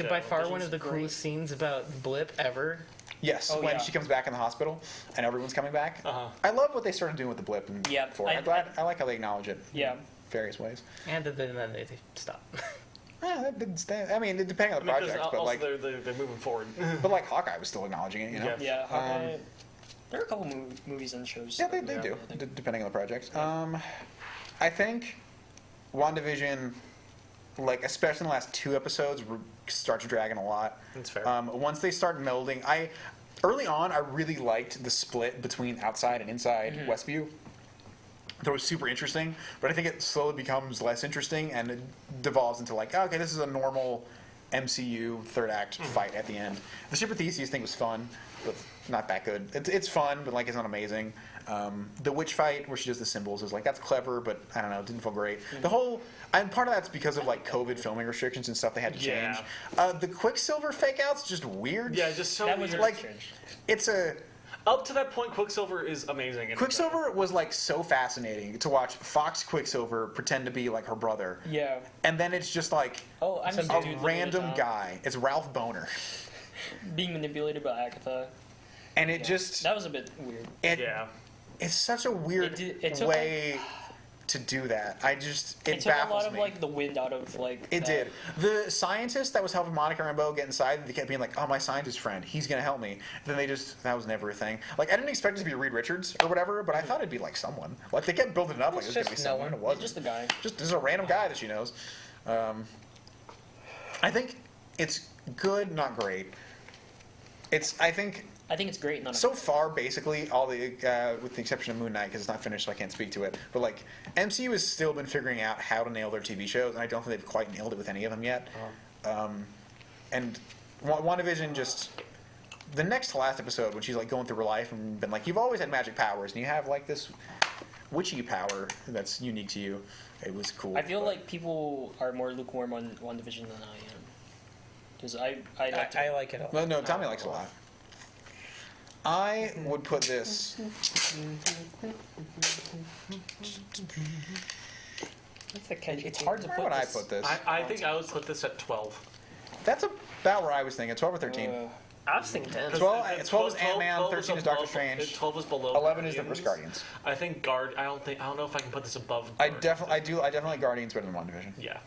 Speaker 2: By far one of the coolest scenes about Blip ever.
Speaker 1: Yes,
Speaker 5: Oh,
Speaker 1: when
Speaker 5: yeah.
Speaker 1: she comes back in the hospital and everyone's coming back. I love what they started doing with the Blip and
Speaker 5: Yeah,
Speaker 1: before. I like how they acknowledge it.
Speaker 5: Yeah.
Speaker 1: In various ways.
Speaker 2: And then they stop.
Speaker 1: That didn't stand. I mean, depending on the
Speaker 9: Because
Speaker 1: project, but
Speaker 9: also
Speaker 1: like,
Speaker 9: they're moving forward.
Speaker 1: but like Hawkeye was still acknowledging it. You know.
Speaker 5: Yeah, Hawkeye. There are a couple movies and shows.
Speaker 1: Yeah, they do, depending on the project. I think WandaVision, like especially in the last 2 episodes, starts dragging a lot.
Speaker 9: That's fair.
Speaker 1: Once they start melding, early on I really liked the split between outside and inside Westview. That was super interesting, but I think it slowly becomes less interesting and it devolves into like, okay, this is a normal MCU third act fight at the end. The Super Theseus thing was fun, but not that good. It's fun, but like it's not amazing. The witch fight where she does the symbols is like, that's clever, but I don't know, it didn't feel great. The whole, and part of that's because of like COVID filming restrictions and stuff they had to change. The Quicksilver fake out's just weird.
Speaker 9: Yeah, just so
Speaker 5: That was
Speaker 9: weird.
Speaker 1: like, it's a.
Speaker 9: Up to that point, Quicksilver is amazing.
Speaker 1: Quicksilver was like so fascinating to watch Fox Quicksilver pretend to be like her brother.
Speaker 5: Yeah.
Speaker 1: And then it's just like a random guy. It's Ralph Boner.
Speaker 5: Being manipulated by Agatha.
Speaker 1: And it just.
Speaker 5: That was a bit weird.
Speaker 1: It's such a weird
Speaker 5: it took,
Speaker 1: way to do that. It
Speaker 5: It took a
Speaker 1: baffles
Speaker 5: lot of
Speaker 1: me.
Speaker 5: like the wind out of like.
Speaker 1: It did. The scientist that was helping Monica Rambeau get inside, they kept being like, "Oh, my scientist friend, he's gonna help me." And then that was never a thing. Like I didn't expect it to be Reed Richards or whatever, but I thought it'd be like someone. Like they kept building it up like it was gonna be someone. It wasn't.
Speaker 5: Just the guy.
Speaker 1: Just a random guy that she knows. I think it's good, not great. I think
Speaker 5: it's great.
Speaker 1: So far, basically, all the with the exception of Moon Knight, because it's not finished, so I can't speak to it. But like, MCU has still been figuring out how to nail their TV shows, and I don't think they've quite nailed it with any of them yet. And WandaVision just the next to last episode when she's like going through her life and been like, you've always had magic powers, and you have like this witchy power that's unique to you. It was cool.
Speaker 5: I feel like people are more lukewarm on WandaVision than I am. Because I
Speaker 2: like it a lot.
Speaker 1: No, Tommy likes it a lot. I would put this.
Speaker 5: It's hard to put.
Speaker 1: Where would I put this?
Speaker 9: I think I would put this at 12.
Speaker 1: That's about where I was thinking. 12 or 13.
Speaker 2: I was thinking 10.
Speaker 1: 12 is Ant-Man, 13 is Doctor Strange.
Speaker 9: 12 is below.
Speaker 1: 11 is the first Guardians.
Speaker 9: I think I don't know if I can put this above.
Speaker 1: I definitely like Guardians better than WandaVision.
Speaker 9: Yeah.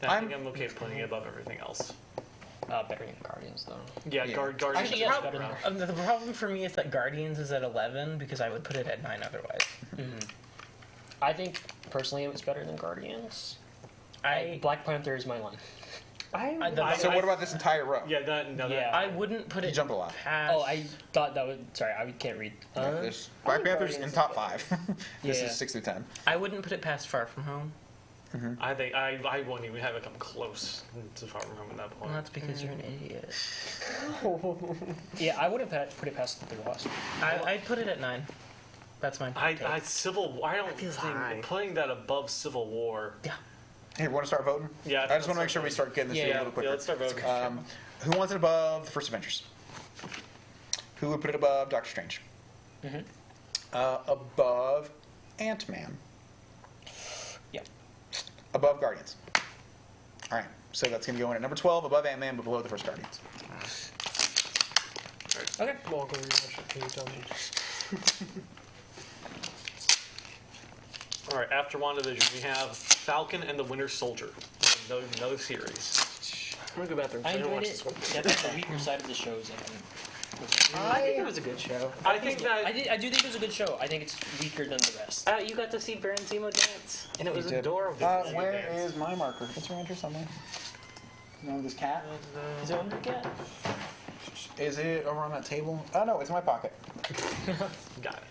Speaker 9: I think I'm okay putting it above everything else.
Speaker 5: Better than Guardians, though.
Speaker 9: Yeah, Guardians.
Speaker 2: Actually, the problem for me is that Guardians is at 11 because I would put it at 9 otherwise.
Speaker 5: I think personally it's better than Guardians. Black Panther is my line.
Speaker 1: So what about this entire row?
Speaker 5: Yeah,
Speaker 2: I wouldn't put it.
Speaker 1: You jumped a lot.
Speaker 5: Oh, I thought that would. Sorry, I can't read.
Speaker 1: Black Panther's in top 5. This
Speaker 2: Yeah.
Speaker 1: is 6 through 10.
Speaker 2: I wouldn't put it past Far From Home.
Speaker 9: I think I won't even have it come close to Far From Home at that point.
Speaker 2: Well, that's because you're an idiot.
Speaker 5: Yeah, I wouldn't put it past the Wasp.
Speaker 2: I'd put it at 9. That's my take.
Speaker 9: Civil War. I don't think putting that above Civil War.
Speaker 2: Yeah.
Speaker 1: Hey, want to start voting?
Speaker 9: Yeah.
Speaker 1: I just want to make sure we start getting this through a little quicker.
Speaker 9: Yeah, let's start voting.
Speaker 1: Who wants it above the first Avengers? Who would put it above Doctor Strange? Above Ant-Man?
Speaker 5: Yeah.
Speaker 1: Above Guardians? All right, so that's going to go in at number 12, above Ant-Man, but below the first Guardians.
Speaker 5: Okay.
Speaker 9: Well, go rewatch it. Can you tell me? All right, after WandaVision, we have Falcon and the Winter Soldier. Another series. I'm gonna go bathroom.
Speaker 5: I
Speaker 9: I didn't
Speaker 5: enjoyed
Speaker 9: watch
Speaker 5: it.
Speaker 9: this one.
Speaker 5: That's the weaker side of the shows. I think.
Speaker 2: I think it was a good show.
Speaker 9: I think that
Speaker 5: I do think it was a good show. I think it's weaker than the rest.
Speaker 2: You got to see Baron Zemo dance, and it was
Speaker 1: You did.
Speaker 2: adorable.
Speaker 1: Where is my marker? It's around here somewhere. You know this cat?
Speaker 2: Is it under cat?
Speaker 1: Is it over on that table? Oh no, it's in my pocket.
Speaker 9: Got it.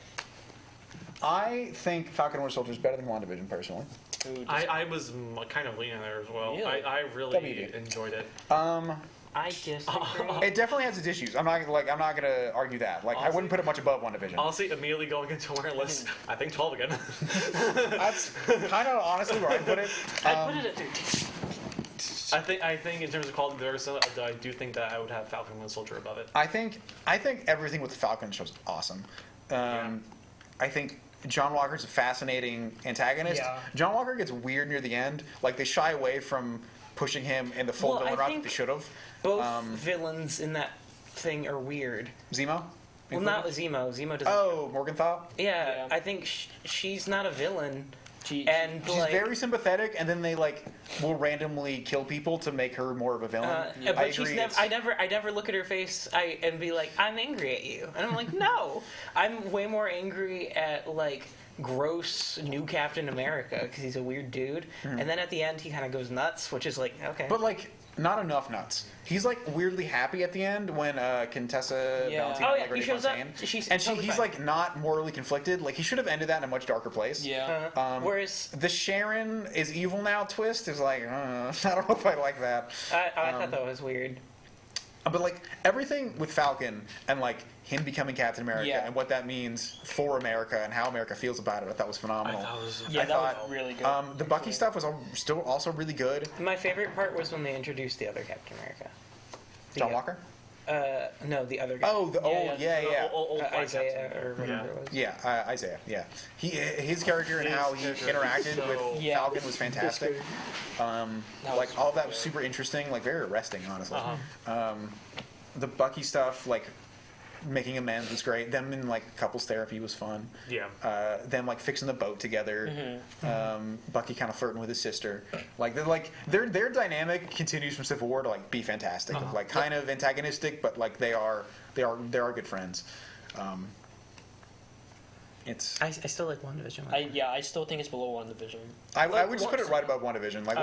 Speaker 1: I think Falcon and Winter Soldier is better than WandaVision, personally.
Speaker 9: I was kind of leaning there as well.
Speaker 5: Really?
Speaker 9: I really
Speaker 1: WB.
Speaker 9: enjoyed it.
Speaker 15: I disagree.
Speaker 1: It definitely has its issues. I'm not gonna argue that. Like, I wouldn't put it much above WandaVision.
Speaker 9: Honestly, immediately going into where list, I think 12 again.
Speaker 1: That's kind of honestly where I put it.
Speaker 15: I put it at 13.
Speaker 9: I think in terms of quality, I do think that I would have Falcon and Soldier above it.
Speaker 1: I think everything with the Falcon show's awesome. I think John Walker's a fascinating antagonist.
Speaker 2: Yeah.
Speaker 1: John Walker gets weird near the end. Like, they shy away from pushing him in the full villain route that they should have.
Speaker 2: Both villains in that thing are weird.
Speaker 1: Zemo?
Speaker 2: Well, not Zemo. Zemo doesn't.
Speaker 1: Oh, Morgenthau?
Speaker 2: Yeah, I think she's not a villain.
Speaker 1: She's
Speaker 2: like,
Speaker 1: very sympathetic, and then they will randomly kill people to make her more of a villain.
Speaker 2: But
Speaker 1: I
Speaker 2: she's
Speaker 1: agree.
Speaker 2: I never look at her face and be like, I'm angry at you, and I'm like, no, I'm way more angry at gross new Captain America because he's a weird dude, and then at the end he kind of goes nuts, which is okay.
Speaker 1: But not enough nuts. He's weirdly happy at the end when Contessa Valentina
Speaker 2: he shows up. She's
Speaker 1: not morally conflicted. Like, he should have ended that in a much darker place.
Speaker 2: Yeah. Whereas
Speaker 1: the Sharon is evil now twist is I don't know if I like that.
Speaker 2: I thought that was weird.
Speaker 1: But everything with Falcon and him becoming Captain America and what that means for America and how America feels about it, I thought was phenomenal.
Speaker 2: I thought was really good.
Speaker 1: The Bucky stuff was still also really good.
Speaker 2: My favorite part was when they introduced the other Captain America.
Speaker 1: John Walker?
Speaker 2: No, the other guy.
Speaker 1: Oh,
Speaker 2: Isaiah or whatever it was.
Speaker 1: Yeah, Isaiah. Yeah, his character and how he interacted with Falcon was fantastic. All of that was super interesting. Very arresting, honestly. The Bucky stuff, making amends was great. Them in couples therapy was fun.
Speaker 9: Yeah.
Speaker 1: Them fixing the boat together. Bucky kind of flirting with his sister. Their dynamic continues from Civil War to be fantastic. Kind of antagonistic, but they are good friends.
Speaker 2: I still like WandaVision.
Speaker 5: I still think it's below WandaVision.
Speaker 1: I would just put it right above WandaVision.
Speaker 9: I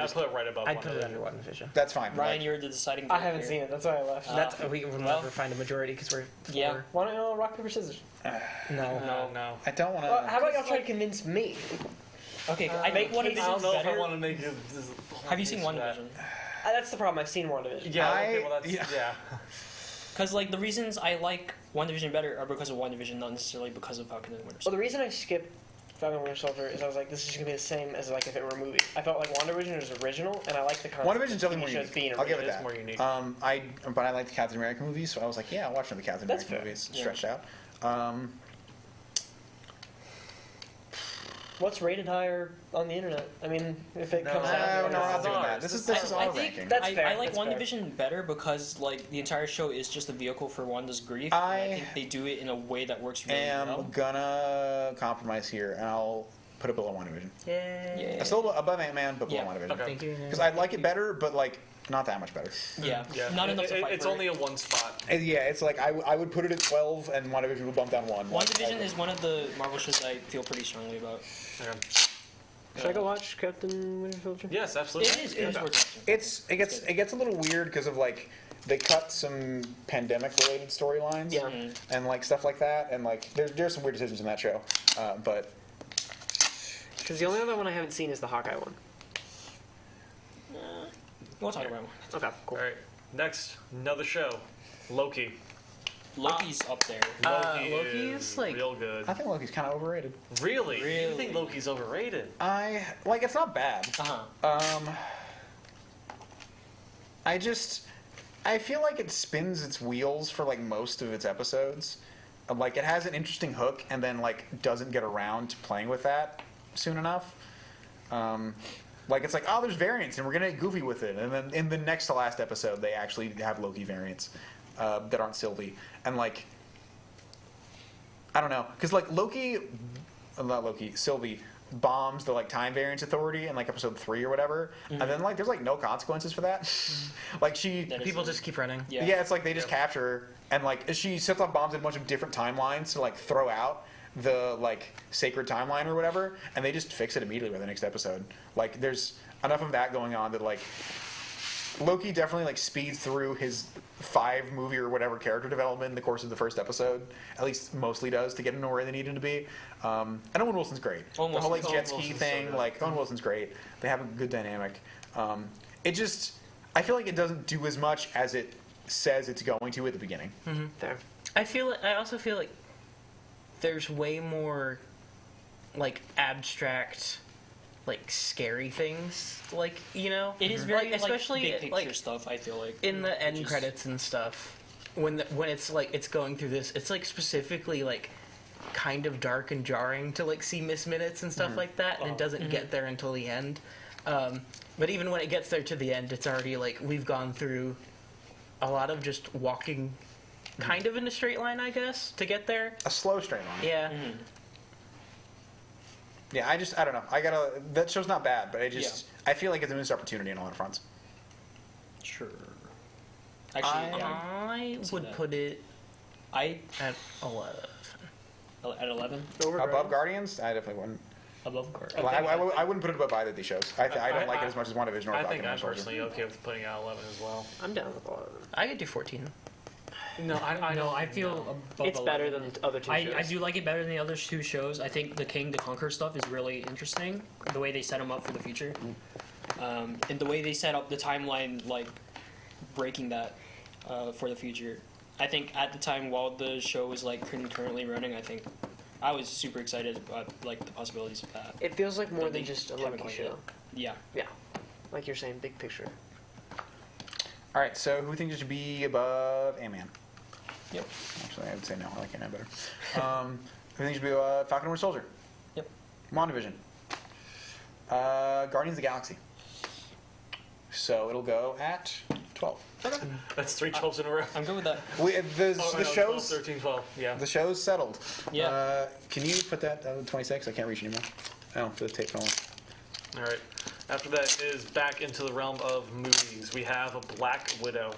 Speaker 9: put it right above.
Speaker 2: I'd put it under WandaVision.
Speaker 1: That's fine.
Speaker 5: Ryan, you're the deciding
Speaker 15: I
Speaker 5: vote
Speaker 15: haven't
Speaker 5: here.
Speaker 15: seen it. That's why I left.
Speaker 2: We will never find a majority because we're four.
Speaker 15: Why don't you rock paper scissors?
Speaker 2: No.
Speaker 1: I don't want to.
Speaker 15: Well, how about y'all try to convince me?
Speaker 5: Okay, I make one of these
Speaker 9: I don't know if I
Speaker 5: better.
Speaker 9: want to make it.
Speaker 5: Have you seen WandaVision?
Speaker 15: That's the problem. I've seen WandaVision.
Speaker 9: Yeah.
Speaker 5: Because the reasons I like WandaVision better are because of WandaVision, not necessarily because of Falcon and Winter
Speaker 15: Well,
Speaker 5: Soldier.
Speaker 15: the reason I skipped Falcon and Winter Soldier is I was like, this is just gonna be the same as if it were a movie. I felt like WandaVision was original, and I like the concept.
Speaker 1: WandaVision's definitely more
Speaker 15: of TV shows
Speaker 1: unique.
Speaker 15: being
Speaker 1: I'll give it
Speaker 15: original.
Speaker 1: that.
Speaker 9: More unique.
Speaker 1: But I like the Captain America movies, so I was like, I'll watch the Captain
Speaker 15: That's
Speaker 1: America
Speaker 15: fair.
Speaker 1: movies
Speaker 15: Yeah.
Speaker 1: stretched out.
Speaker 15: What's rated higher on the internet? I mean, if it comes out,
Speaker 1: we're not doing that. This is our ranking.
Speaker 15: That's fair.
Speaker 5: I like
Speaker 15: that's fair.
Speaker 5: WandaVision better because the entire show is just a vehicle for Wanda's grief. And I think they do it in a way that works really well.
Speaker 1: I'm gonna compromise here, and I'll put it below WandaVision.
Speaker 2: Yay.
Speaker 1: It's still above Ant-Man, but below WandaVision.
Speaker 9: Okay.
Speaker 2: Thank you.
Speaker 1: Because I like it better, but not that much better.
Speaker 5: Yeah, not enough to fight
Speaker 9: It's
Speaker 5: for
Speaker 9: only a one spot.
Speaker 1: It's I would put it at 12, and WandaVision would bump down 1.
Speaker 5: WandaVision is one of the Marvel shows I feel pretty strongly about.
Speaker 9: Okay.
Speaker 15: Should I go watch Captain Winter Soldier?
Speaker 9: Yes, absolutely.
Speaker 5: It is worth watching.
Speaker 1: It gets a little weird because of they cut some pandemic related storylines and stuff like that, and there's some weird decisions in that show, but
Speaker 15: Because the only other one I haven't seen is the Hawkeye one.
Speaker 5: We'll talk about it.
Speaker 15: Okay, cool.
Speaker 9: All right. Next, another show, Loki.
Speaker 5: Loki's up there.
Speaker 9: Loki is real good.
Speaker 1: I think Loki's kind of overrated.
Speaker 9: Really? You think Loki's overrated?
Speaker 1: It's not bad. I feel like it spins its wheels for most of its episodes. It has an interesting hook and then doesn't get around to playing with that soon enough. It's there's variants and we're gonna get goofy with it, and then in the next to last episode they actually have Loki variants that aren't Sylvie, and I don't know, because Sylvie bombs the Time Variance Authority in episode 3 or whatever, and then there's no consequences for that.
Speaker 2: People just keep running.
Speaker 1: Yeah, it's they just capture her, and she sets off bombs in a bunch of different timelines to throw out the sacred timeline or whatever, and they just fix it immediately by the next episode. There's enough of that going on that Loki definitely speeds through his 5 movie or whatever character development in the course of the first episode. At least mostly does, to get him to where they need him to be. And Owen Wilson's great. The whole jet ski thing, Owen Wilson's great. They have a good dynamic. I feel like it doesn't do as much as it says it's going to at the beginning.
Speaker 2: Mm-hmm.
Speaker 15: Fair.
Speaker 2: I also feel like there's way more like abstract, like scary things. Like, you know,
Speaker 5: It is very
Speaker 2: like, especially
Speaker 5: big picture
Speaker 2: like
Speaker 5: stuff. I feel like
Speaker 2: in the end credits and stuff. When it's like it's going through this, it's like specifically like kind of dark and jarring to like see Miss Minutes and stuff like that, and it doesn't get there until the end. But even when it gets there to the end, it's already like we've gone through a lot of just walking kind of in a straight line, I guess, to get there.
Speaker 1: A slow straight line.
Speaker 2: Yeah.
Speaker 1: Yeah, I don't know. That show's not bad, but I feel like it's a missed opportunity on a lot of fronts.
Speaker 5: Sure. Actually,
Speaker 2: I would put it at 11.
Speaker 5: At 11?
Speaker 1: Above Guardians? I definitely wouldn't.
Speaker 5: Above Guardians.
Speaker 1: I wouldn't put it above either of these shows. I don't like it as much as WandaVision or
Speaker 9: I
Speaker 1: Falcon
Speaker 9: think
Speaker 1: and
Speaker 9: I'm
Speaker 1: Soldier.
Speaker 9: personally okay with putting out 11 as well.
Speaker 15: I'm down with 11.
Speaker 2: I could do 14.
Speaker 9: No,
Speaker 5: I feel above
Speaker 15: It's
Speaker 5: 11.
Speaker 15: better than the other two shows.
Speaker 5: I do like it better than the other two shows. I think the King the Conqueror stuff is really interesting. The way they set them up for the future, and the way they set up the timeline, like breaking that for the future. I think at the time while the show was like currently running, I think I was super excited about like the possibilities of that.
Speaker 15: It feels like more
Speaker 5: But
Speaker 15: than
Speaker 5: they
Speaker 15: just a
Speaker 5: haven't
Speaker 15: Loki
Speaker 5: quite
Speaker 15: show.
Speaker 5: yet. Yeah.
Speaker 15: Yeah. Like you're saying, big picture.
Speaker 1: All right, so who thinks it should be above Ant-Man?
Speaker 5: Yep.
Speaker 1: Actually, I would say no. I like Ant-Man better. Who thinks it should be Falcon and Winter Soldier?
Speaker 5: Yep.
Speaker 1: WandaVision. Guardians of the Galaxy. So it'll go at 12.
Speaker 9: That's 3 12s in a row.
Speaker 5: I'm good with that.
Speaker 1: The show's
Speaker 9: 12, 13, 12. Yeah.
Speaker 1: The show's settled.
Speaker 9: Yeah.
Speaker 1: Can you put that on 26? I can't reach anymore. Oh, the tape fell off.
Speaker 9: All right. After that is back into the realm of movies. We have a Black Widow.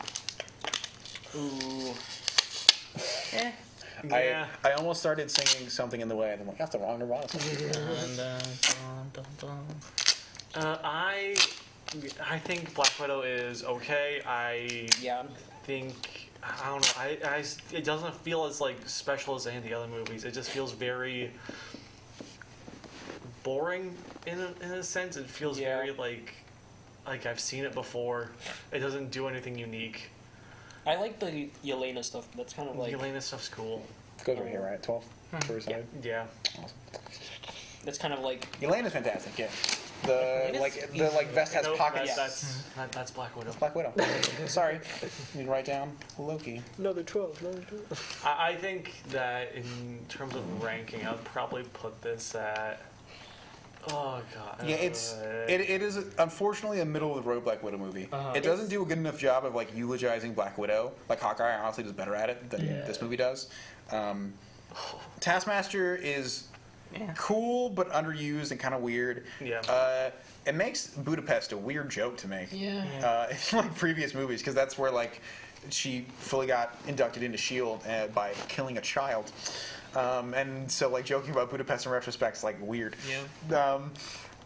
Speaker 5: Ooh.
Speaker 9: Yeah.
Speaker 1: I almost started singing something in the way, and I'm like, that's the wrong Nirvana song.
Speaker 9: I think Black Widow is okay. I don't know. It doesn't feel as like special as any of the other movies. It just feels very boring in a sense. It feels very like I've seen it before. It doesn't do anything unique.
Speaker 5: I like the Yelena stuff. That's kind of like
Speaker 9: Yelena stuff's cool.
Speaker 1: It goes over here, right? 12.
Speaker 9: Yeah.
Speaker 1: That's kind of like Yelena's fantastic. Yeah. The vest has
Speaker 9: Nope,
Speaker 1: pockets.
Speaker 9: That's Black Widow.
Speaker 1: Black Widow. Sorry. You need to write down Loki.
Speaker 15: Another 12.
Speaker 9: I think that in terms of ranking, I'd probably put this at. Oh god.
Speaker 1: Yeah, it is unfortunately a middle of the road Black Widow movie. It doesn't do a good enough job of like eulogizing Black Widow. Like Hawkeye honestly does better at it than this movie does. Taskmaster is cool but underused and kind of weird.
Speaker 9: Yeah.
Speaker 1: It makes Budapest a weird joke to make.
Speaker 2: Yeah.
Speaker 1: In like previous movies because that's where like she fully got inducted into S.H.I.E.L.D. By killing a child. And so, like, joking about Budapest in retrospect is, like, weird.
Speaker 15: Yeah.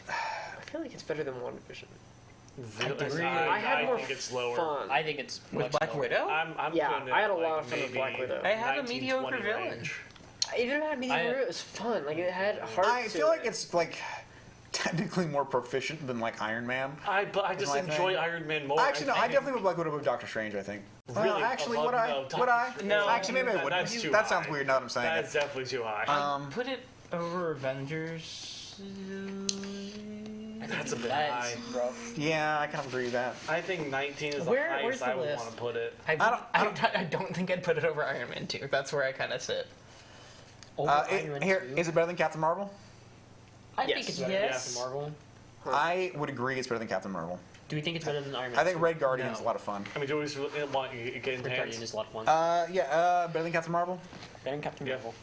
Speaker 15: I feel like it's better than WandaVision.
Speaker 9: I think it's lower.
Speaker 15: Fun.
Speaker 5: I think it's
Speaker 2: with Black Widow.
Speaker 9: I'm putting it
Speaker 15: I had a
Speaker 9: like
Speaker 15: lot of fun with Black Widow.
Speaker 2: I had a
Speaker 9: 19,
Speaker 2: mediocre
Speaker 9: 20
Speaker 2: villain.
Speaker 9: range.
Speaker 15: Even had a mediocre, it was fun. Like it had heart.
Speaker 1: I feel like it's like technically more proficient than like Iron Man.
Speaker 9: But I just enjoy Iron Man more.
Speaker 1: Actually, no, I definitely would Black Widow over Doctor Strange. I think.
Speaker 9: Really?
Speaker 1: Actually,
Speaker 9: Above-
Speaker 1: would I?
Speaker 9: no,
Speaker 1: Would I?
Speaker 9: No,
Speaker 1: Actually, maybe I would.
Speaker 9: that's too
Speaker 1: That sounds
Speaker 9: high.
Speaker 1: weird now that I'm saying
Speaker 9: That's
Speaker 1: it.
Speaker 9: definitely too high.
Speaker 2: I'd put it over Avengers.
Speaker 9: That's a bit high.
Speaker 5: rough.
Speaker 1: Yeah, I kind of agree with that.
Speaker 9: I think 19 is the
Speaker 2: Where's
Speaker 9: highest
Speaker 2: the
Speaker 9: I would
Speaker 2: list?
Speaker 9: want to put it.
Speaker 2: I don't think I'd put it over Iron Man 2. That's where I kind of sit.
Speaker 1: Is it better than Captain Marvel?
Speaker 5: I think it's better than Captain Marvel.
Speaker 1: I would agree it's better than Captain Marvel.
Speaker 5: Do we think it's better than Iron Man?
Speaker 1: I think
Speaker 5: 2?
Speaker 1: Red Guardian is a lot of fun.
Speaker 9: I mean, do we just want to get into
Speaker 5: Red
Speaker 9: hands?
Speaker 5: Guardian is a lot of fun.
Speaker 1: Better than Captain Marvel?
Speaker 5: Better than Captain Marvel.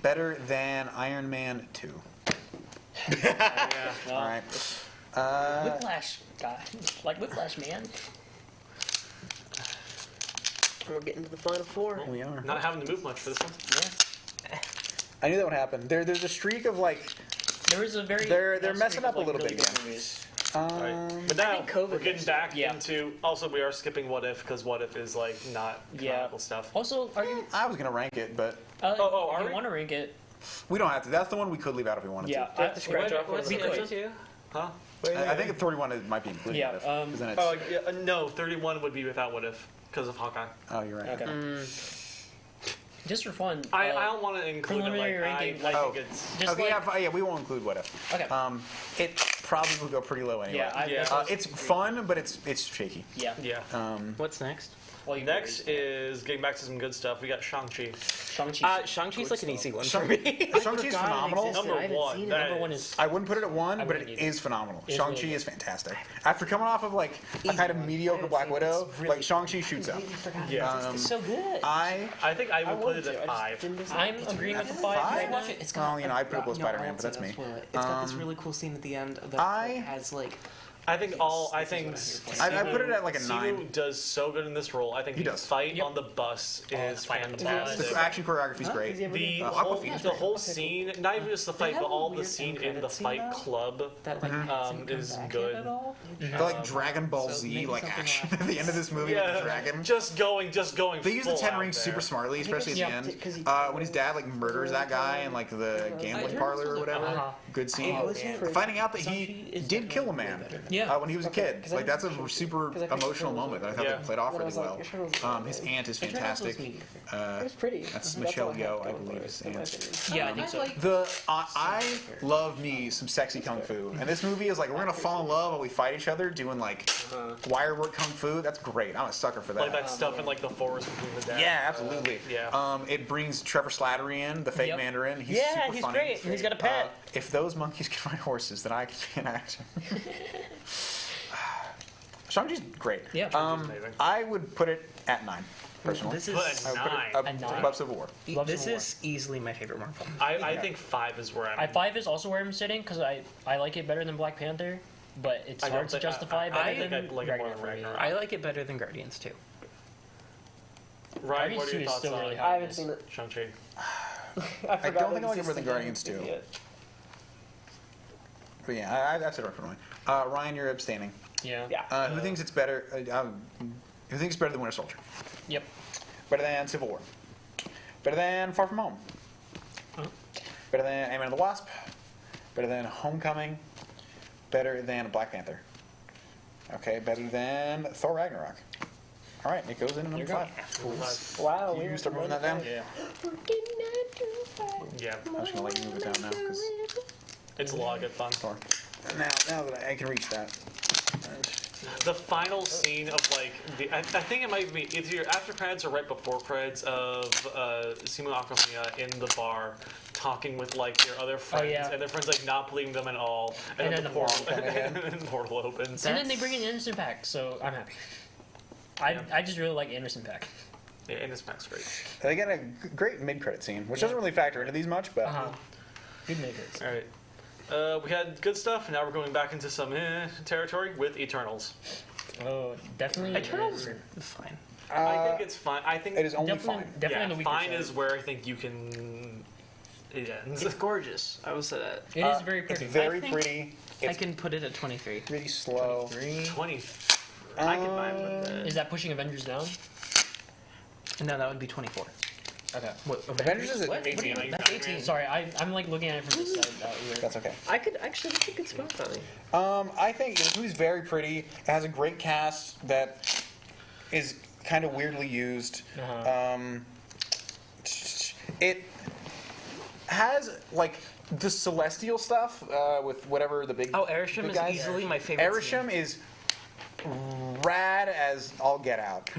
Speaker 1: Better than Iron Man 2.
Speaker 9: Yeah.
Speaker 1: All right.
Speaker 5: Whiplash guy. Like Whiplash, man.
Speaker 15: We're getting to the final four.
Speaker 1: We are.
Speaker 9: Not having to move much for this one.
Speaker 5: Yeah.
Speaker 1: I knew that would happen. There's a streak of like.
Speaker 5: There was a very.
Speaker 1: They're messing up a little bit again.
Speaker 9: But now we're getting back into. Also, we are skipping What If because What If is like not canonical stuff.
Speaker 5: Also, are you?
Speaker 1: I was gonna rank it, but
Speaker 5: Are
Speaker 9: we?
Speaker 5: you want to rank it?
Speaker 1: we don't have to. That's the one we could leave out if we wanted
Speaker 5: Yeah.
Speaker 1: to.
Speaker 15: Scratch off one of
Speaker 5: we
Speaker 15: the
Speaker 5: could.
Speaker 15: questions.
Speaker 9: Huh?
Speaker 1: I think 31 might be included.
Speaker 9: Yeah.
Speaker 1: What If, 'cause then it's,
Speaker 9: Oh, yeah, no, 31 would be without What If because of Hawkeye.
Speaker 1: Oh, you're right.
Speaker 15: Okay. Just for fun.
Speaker 9: I don't want to include it.
Speaker 15: preliminary ranking,
Speaker 9: I
Speaker 1: Oh,
Speaker 9: think it's
Speaker 15: just
Speaker 1: okay,
Speaker 15: like-
Speaker 1: yeah, we won't include What If.
Speaker 15: Okay.
Speaker 1: It probably will go pretty low anyway.
Speaker 15: Yeah,
Speaker 1: It's fun, but it's shaky.
Speaker 15: Yeah.
Speaker 9: Yeah.
Speaker 15: What's next?
Speaker 9: Next is getting back to some good stuff. We got Shang-Chi.
Speaker 12: Shang-Chi's like an easy one for me.
Speaker 1: Shang-Chi's phenomenal.
Speaker 9: Number one.
Speaker 1: I wouldn't put it at 1, but it is phenomenal.
Speaker 15: It's
Speaker 1: Shang-Chi
Speaker 15: really
Speaker 1: is fantastic. After coming off of like a kind of mediocre Black Widow, like Shang-Chi shoots up.
Speaker 9: Yeah.
Speaker 15: It's so good.
Speaker 1: I
Speaker 9: think I would put it at 5.
Speaker 15: I'm agreeing with the 5.
Speaker 1: Five?
Speaker 15: Watch it. It's
Speaker 1: Well, you know, I put it below
Speaker 10: No,
Speaker 1: Spider-Man,
Speaker 10: I
Speaker 1: but
Speaker 10: won't
Speaker 1: that's
Speaker 10: say
Speaker 1: me.
Speaker 10: that, spoil it. It's got this really cool scene at the end that has like.
Speaker 9: I think I
Speaker 1: put it at like a 9.
Speaker 9: Simu does so good in this role. I think the fight on the bus is fantastic.
Speaker 1: The action choreography is great.
Speaker 9: The whole scene, not even just the fight, but all the scene in the fight club is good.
Speaker 1: The like Dragon Ball Z like action at the end of this movie with the dragon.
Speaker 9: Just going.
Speaker 1: They use the
Speaker 9: full
Speaker 1: Ten
Speaker 9: out
Speaker 1: Rings
Speaker 9: there.
Speaker 1: super smartly, especially at the end. When his dad like murders that guy in like the gambling parlor or whatever. Good scene. Finding out that he did kill a man. When he was a kid. Like that's a super emotional moment that I thought they played off really well. His aunt is fantastic. That's Michelle Yeoh, I believe, his aunt.
Speaker 15: Yeah, I think so.
Speaker 1: I love me some sexy kung fu, and this movie is like we're gonna fall in love while we fight each other doing like wire work kung fu. That's great. I'm a sucker for that.
Speaker 9: Like that stuff in like the forest between the dad.
Speaker 1: Yeah, absolutely.
Speaker 9: Yeah.
Speaker 1: It brings Trevor Slattery in, the fake Mandarin. He's
Speaker 15: Yeah,
Speaker 1: super
Speaker 15: he's
Speaker 1: funny.
Speaker 15: great, and he's got a pet.
Speaker 1: If those monkeys can ride horses, then I can be an actor. Shang-Chi's great.
Speaker 15: Yeah.
Speaker 1: I would put it at 9, personally.
Speaker 10: This is
Speaker 1: I would put it above Civil War.
Speaker 10: This is easily my favorite Marvel.
Speaker 9: I think 5 is where I'm.
Speaker 15: 5 is also where I'm sitting because I like it better than Black Panther, but it's hard to justify better than Ragnarok for me.
Speaker 10: I like it better than Guardians too.
Speaker 9: Ryan, what are your
Speaker 15: Guardians 2 is
Speaker 9: thoughts
Speaker 15: still
Speaker 9: on
Speaker 15: really
Speaker 12: I haven't seen it.
Speaker 9: Shang-Chi?
Speaker 1: I don't think I like it more than Guardians 2. But yeah, I've said it for mine. Ryan, you're abstaining.
Speaker 15: Yeah.
Speaker 1: Who thinks it's better? Who thinks it's better than Winter Soldier?
Speaker 15: Yep.
Speaker 1: Better than Civil War? Better than Far From Home? Better than Ant-Man and the Wasp? Better than Homecoming? Better than Black Panther? Okay, better than Thor Ragnarok. All right, it goes in number 5.
Speaker 12: Wow,
Speaker 1: You start moving that down?
Speaker 9: Yeah.
Speaker 1: I'm just gonna let you move it down now because
Speaker 9: It's a lot of good fun.
Speaker 1: now that I can reach that.
Speaker 9: The final scene of like I think it might be either after credits or right before credits of Simu Aquafina in the bar talking with like their other friends and their friends like not believing them at all, and then the portal and then the portal opens.
Speaker 15: And then they bring in Anderson .Paak, so I'm happy. I just really like Anderson .Paak.
Speaker 9: Yeah, Anderson .Paak's great.
Speaker 1: They got a great mid-credit scene, which doesn't really factor into these much, but
Speaker 15: good mid-credits.
Speaker 9: All right. We had good stuff. Now we're going back into some territory with Eternals.
Speaker 15: Oh, definitely.
Speaker 9: Eternals
Speaker 15: is fine.
Speaker 9: I think it's fine. I think
Speaker 1: it is only fine.
Speaker 15: Definitely the weaker
Speaker 9: fine
Speaker 15: side.
Speaker 9: is where I think you can. It ends.
Speaker 10: It's gorgeous. I will say that.
Speaker 15: It is very pretty.
Speaker 1: It's very
Speaker 10: I think
Speaker 1: pretty.
Speaker 10: I can put it at 23.
Speaker 1: Pretty slow.
Speaker 9: 20.
Speaker 10: I can buy with that.
Speaker 15: Is that pushing Avengers down?
Speaker 10: No, that would be 24.
Speaker 15: Okay.
Speaker 10: What,
Speaker 1: Avengers is
Speaker 15: What?
Speaker 9: 18.
Speaker 15: That's 18. Sorry, I'm like looking at it from this side.
Speaker 1: That's okay.
Speaker 12: I could actually that's a good spot for me.
Speaker 1: I think the movie's very pretty. It has a great cast that is kind of weirdly used. It has like the celestial stuff with whatever the big.
Speaker 10: Oh, Arishem
Speaker 1: big
Speaker 10: is
Speaker 1: guys.
Speaker 10: easily my favorite.
Speaker 1: Arishem is rad as all get out.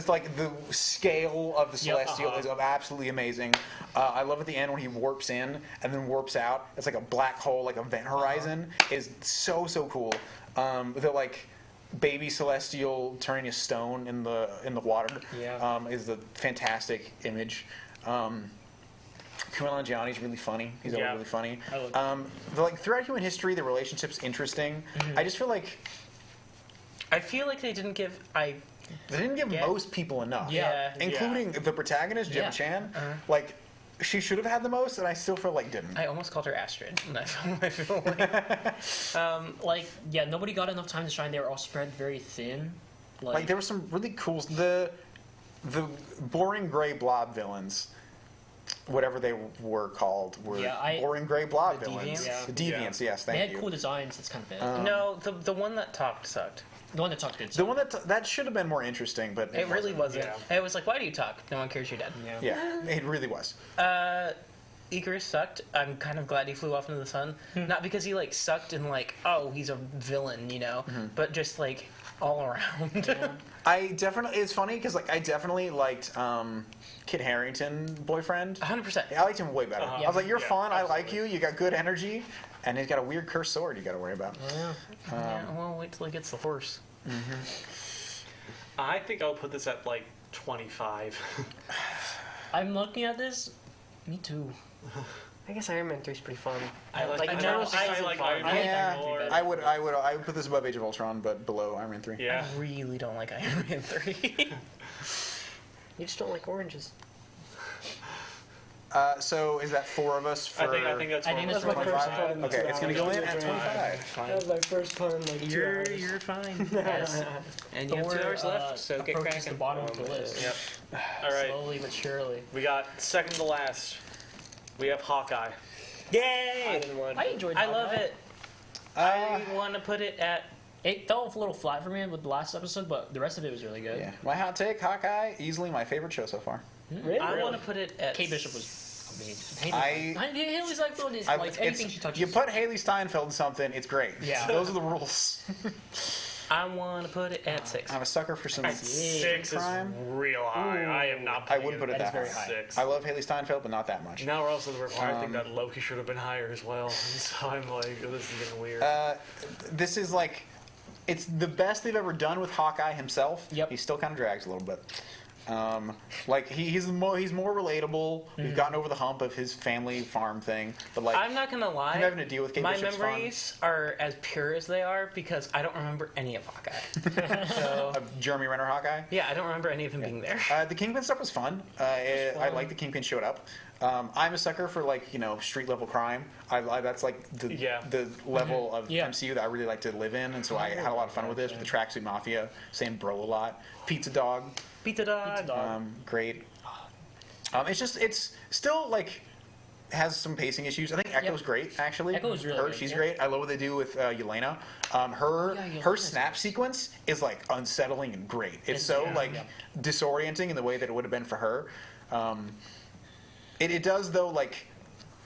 Speaker 1: Like the scale of the celestial is absolutely amazing. I love at the end when he warps in and then warps out. It's like a black hole, like event horizon. Is so cool. The like baby celestial turning a stone in the water is a fantastic image. Kumail Nanjiani's really funny. He's always really funny. Like throughout human history, the relationship's interesting. I just feel like
Speaker 10: they didn't give
Speaker 1: most people enough.
Speaker 15: Yeah.
Speaker 1: Including the protagonist, Gemma Chan. Like she should have had the most, and I still feel like didn't.
Speaker 10: I almost called her Astrid. And I feel like,
Speaker 15: nobody got enough time to shine. They were all spread very thin.
Speaker 1: Like there were some really cool the boring gray blob villains. whatever they were called were boring gray blob villains.
Speaker 2: Deviants?
Speaker 1: The Deviants, yes,
Speaker 2: They
Speaker 1: thank
Speaker 2: had
Speaker 1: you.
Speaker 2: cool designs. That's kind of it.
Speaker 9: No, the one that talked sucked.
Speaker 2: The one that talked good.
Speaker 1: The one that should have been more interesting, but
Speaker 2: It really wasn't. It was like, why do you talk? No one cares you're dead.
Speaker 1: Yeah, it really was.
Speaker 2: Icarus sucked. I'm kind of glad he flew off into the sun. Not because he like sucked and like, oh, he's a villain, you know, but just like all around.
Speaker 1: It's funny because like I definitely liked Kit Harington boyfriend.
Speaker 2: 100%.
Speaker 1: I liked him way better. I was like, you're fun. I like you. You got good energy, and he's got a weird cursed sword you got to worry about.
Speaker 2: Well, wait till he gets the horse.
Speaker 9: I think I'll put this at like 25.
Speaker 2: I'm looking at this. Me too.
Speaker 15: I guess Iron Man 3 is pretty fun.
Speaker 9: I like Iron
Speaker 1: Yeah,
Speaker 9: Man more.
Speaker 1: I would put this above Age of Ultron, but below Iron Man 3.
Speaker 9: Yeah.
Speaker 2: I really don't like Iron Man 3.
Speaker 15: You just don't like oranges.
Speaker 1: So is that 4 of us for?
Speaker 9: I think that's
Speaker 15: my first pun.
Speaker 1: Okay, it's gonna go in at 25.
Speaker 15: That was my first pun. Like
Speaker 2: You're fine. Yes. And you have 2 hours left, so get cracking.
Speaker 15: The bottom of the list.
Speaker 9: Yep. All right.
Speaker 2: Slowly but surely.
Speaker 9: We got second to last. We have Hawkeye.
Speaker 2: Yay!
Speaker 15: I enjoyed.
Speaker 2: I love it. I want to put it at. It fell a little flat for me with the last episode, but the rest of it was really good.
Speaker 1: Yeah. My hot take: Hawkeye, easily my favorite show so far.
Speaker 15: Really?
Speaker 2: I want to put it at. Kate Bishop was amazing. Haley Steinfeld is like anything she touches.
Speaker 1: You put Haley Steinfeld in something, it's great.
Speaker 2: Yeah.
Speaker 1: Those are the rules.
Speaker 2: I want to put it at 6.
Speaker 1: I'm a sucker for some
Speaker 9: 6
Speaker 1: crime.
Speaker 9: is real high. I am not.
Speaker 1: I wouldn't put it that
Speaker 2: very
Speaker 1: high.
Speaker 2: high.
Speaker 9: 6.
Speaker 1: I love Haley Steinfeld, but not that much.
Speaker 9: Now we're also the report. I think that Loki should have been higher as well. So I'm like, this is getting weird.
Speaker 1: This is like, it's the best they've ever done with Hawkeye himself.
Speaker 2: Yep.
Speaker 1: He still kind of drags a little bit. Like he's more relatable. We've gotten over the hump of his family farm thing, but like
Speaker 2: I'm not gonna lie,
Speaker 1: him having to deal with Kate
Speaker 2: my
Speaker 1: Bishop's
Speaker 2: memories are as pure as they are because I don't remember any of Hawkeye. So
Speaker 1: Jeremy Renner Hawkeye.
Speaker 2: yeah, I don't remember any of him being there.
Speaker 1: The Kingpin stuff was fun. I like the Kingpin showed up. I'm a sucker for like street level crime. That's like the level of MCU that I really like to live in, and so I had a lot of fun with this. With the Tracksuit Mafia, saying bro a lot. Pizza Dog.
Speaker 2: Pizza Dog.
Speaker 1: Great. It's still like has some pacing issues. I think Echo's great actually.
Speaker 2: Echo's really good,
Speaker 1: she's great. I love what they do with Yelena. Her snap sequence is like unsettling and great. It's so disorienting in the way that it would have been for her. It does though, like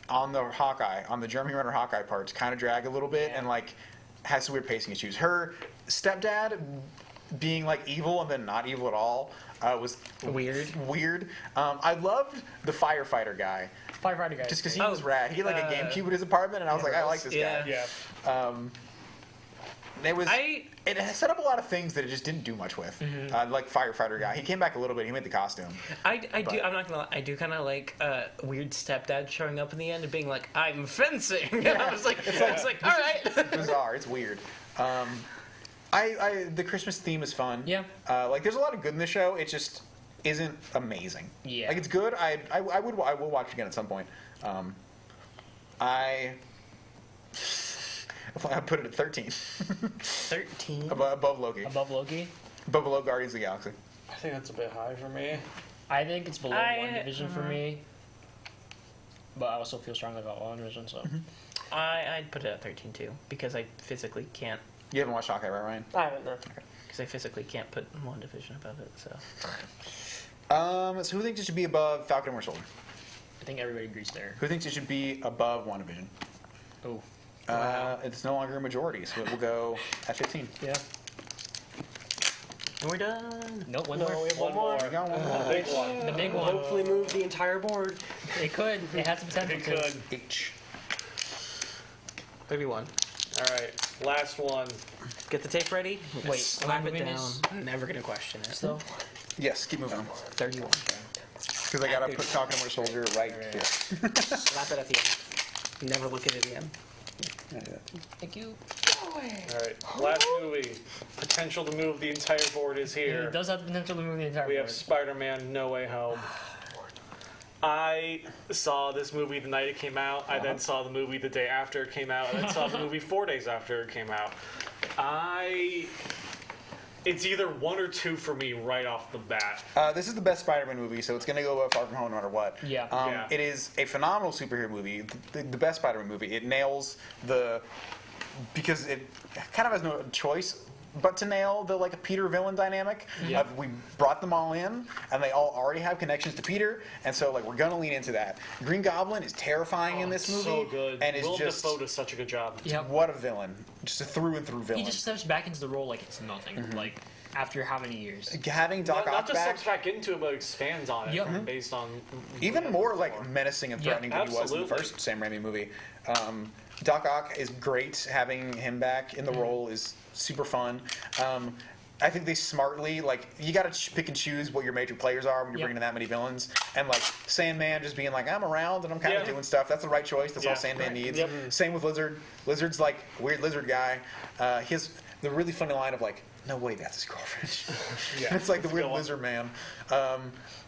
Speaker 1: on the Jeremy Renner Hawkeye parts, kind of drag a little bit and like has some weird pacing issues. Her stepdad being like evil and then not evil at all was weird. I loved the firefighter guy. Just because he was rad. He had like a GameCube in his apartment, and I was like, I like this guy.
Speaker 2: Yeah.
Speaker 1: It set up a lot of things that it just didn't do much with. Like firefighter guy, he came back a little bit. He made the costume.
Speaker 2: I'm not gonna lie. I do kind of like weird stepdad showing up in the end and being like, "I'm fencing."
Speaker 1: Yeah.
Speaker 2: I was like, all right.
Speaker 1: Bizarre. It's weird. The Christmas theme is fun.
Speaker 2: Yeah.
Speaker 1: Like there's a lot of good in the show. It just isn't amazing.
Speaker 2: Yeah.
Speaker 1: Like it's good. I will watch it again at some point. I put it at 13.
Speaker 2: 13.
Speaker 1: Above Loki.
Speaker 2: Above Loki.
Speaker 1: Below Guardians of the Galaxy.
Speaker 9: I think that's a bit high for me.
Speaker 2: I think it's below WandaVision for me. But I also feel strongly about WandaVision, so I'd put it at 13 too because I physically can't.
Speaker 1: You haven't watched Hawkeye, right, Ryan?
Speaker 15: I haven't. No.
Speaker 2: Because I physically can't put WandaVision above it. So.
Speaker 1: So who thinks it should be above Falcon and Winter Soldier?
Speaker 2: I think everybody agrees there.
Speaker 1: Who thinks it should be above WandaVision?
Speaker 2: Oh.
Speaker 1: It's no longer a majority, so it will go at 15.
Speaker 2: Yeah. And we're done. Nope, one
Speaker 15: No,
Speaker 2: more.
Speaker 15: we have one more.
Speaker 1: We got one more.
Speaker 9: The big one.
Speaker 2: The big one.
Speaker 15: Hopefully move the entire board.
Speaker 2: It could. It has some potential.
Speaker 9: It could.
Speaker 1: H.
Speaker 2: 31.
Speaker 9: All right, last one.
Speaker 2: Get the tape ready. Wait, slap it
Speaker 15: moving
Speaker 2: down.
Speaker 15: this?
Speaker 2: Never gonna question it.
Speaker 15: So,
Speaker 1: Yes, keep moving.
Speaker 2: 31.
Speaker 1: Because I gotta put Falcon and Winter Soldier right here.
Speaker 2: Slap it at the end. Never look at it again. Thank you.
Speaker 9: All right, last movie. Potential to move the entire board is here.
Speaker 2: It does have potential to move the entire
Speaker 9: We
Speaker 2: board.
Speaker 9: have Spider-Man: No Way Home. I saw this movie the night it came out. I then saw the movie the day after it came out. I then saw the movie 4 days after it came out. It's either 1 or 2 for me right off the bat.
Speaker 1: This is the best Spider-Man movie, so it's going to go Far From Home no matter what.
Speaker 2: Yeah.
Speaker 1: It is a phenomenal superhero movie, the best Spider-Man movie. It nails because it kind of has no choice but to nail the like a Peter villain dynamic.
Speaker 2: Yeah.
Speaker 1: We brought them all in, and they all already have connections to Peter, and so like we're gonna lean into that. Green Goblin is terrifying in this movie,
Speaker 9: So good.
Speaker 1: and it's
Speaker 9: Willem
Speaker 1: just
Speaker 9: Dafoe does such a good job.
Speaker 2: Yep.
Speaker 1: what a villain, just a through and through
Speaker 2: He
Speaker 1: villain.
Speaker 2: just steps back into the role like it's nothing. Like after how many years?
Speaker 1: Having Doc
Speaker 9: Not
Speaker 1: Ock
Speaker 9: just
Speaker 1: back,
Speaker 9: steps back into it, but expands on it
Speaker 2: Yep.
Speaker 9: based on
Speaker 1: even more like menacing and threatening than he was in the
Speaker 9: Absolutely.
Speaker 1: first Sam Raimi movie. Doc Ock is great. Having him back in the role is super fun. I think they smartly, like, you got to pick and choose what your major players are when you're bringing in that many villains. And, like, Sandman just being like, I'm around and I'm kind of doing stuff. That's the right choice. That's all Sandman needs. Same with Lizard. Lizard's, like, weird lizard guy. He has the really funny line of, like, no way, that's his girlfriend. It's like the weird lizard man.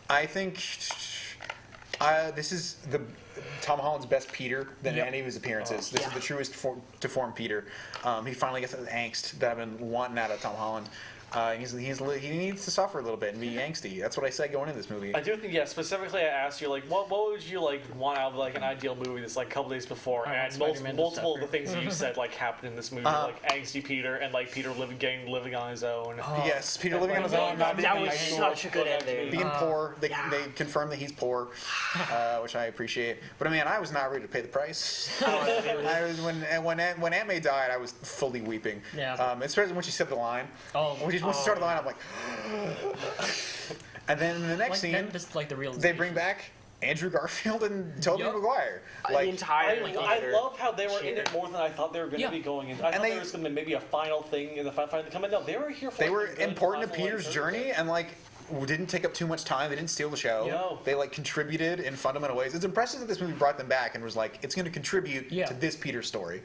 Speaker 1: I think this is Tom Holland's best Peter than any of his appearances. This is the truest to form Peter. He finally gets that angst that I've been wanting out of Tom Holland. He needs to suffer a little bit and be angsty. That's what I said going into this movie.
Speaker 9: I do think, specifically I asked you, like, what would you, like, want out of, like, an ideal movie that's, like, a couple days before, and multiple of the things that you said, like, happened in this movie, like, angsty Peter, and, like, Peter living on his own.
Speaker 1: Yes, Peter living on his own. Not
Speaker 15: That was such a good ending.
Speaker 1: Being poor. They confirm that he's poor, which I appreciate. But, I mean, I was not ready to pay the price. I was, when Aunt May died, I was fully weeping.
Speaker 2: Yeah.
Speaker 1: Especially when she said the line. When she started the line, I'm like, and then in the next scene,
Speaker 2: like the real.
Speaker 1: They bring back Andrew Garfield and Tobey Maguire. Like,
Speaker 15: the entire.
Speaker 9: I love how they were in it more than I thought they were going to be going in. I thought there was going to be maybe a final thing in the final to come in. No, they were here for.
Speaker 1: They were important to Peter's journey, and like didn't take up too much time. They didn't steal the show.
Speaker 9: No.
Speaker 1: They like contributed in fundamental ways. It's impressive that this movie brought them back and was like, it's going to contribute to this Peter story.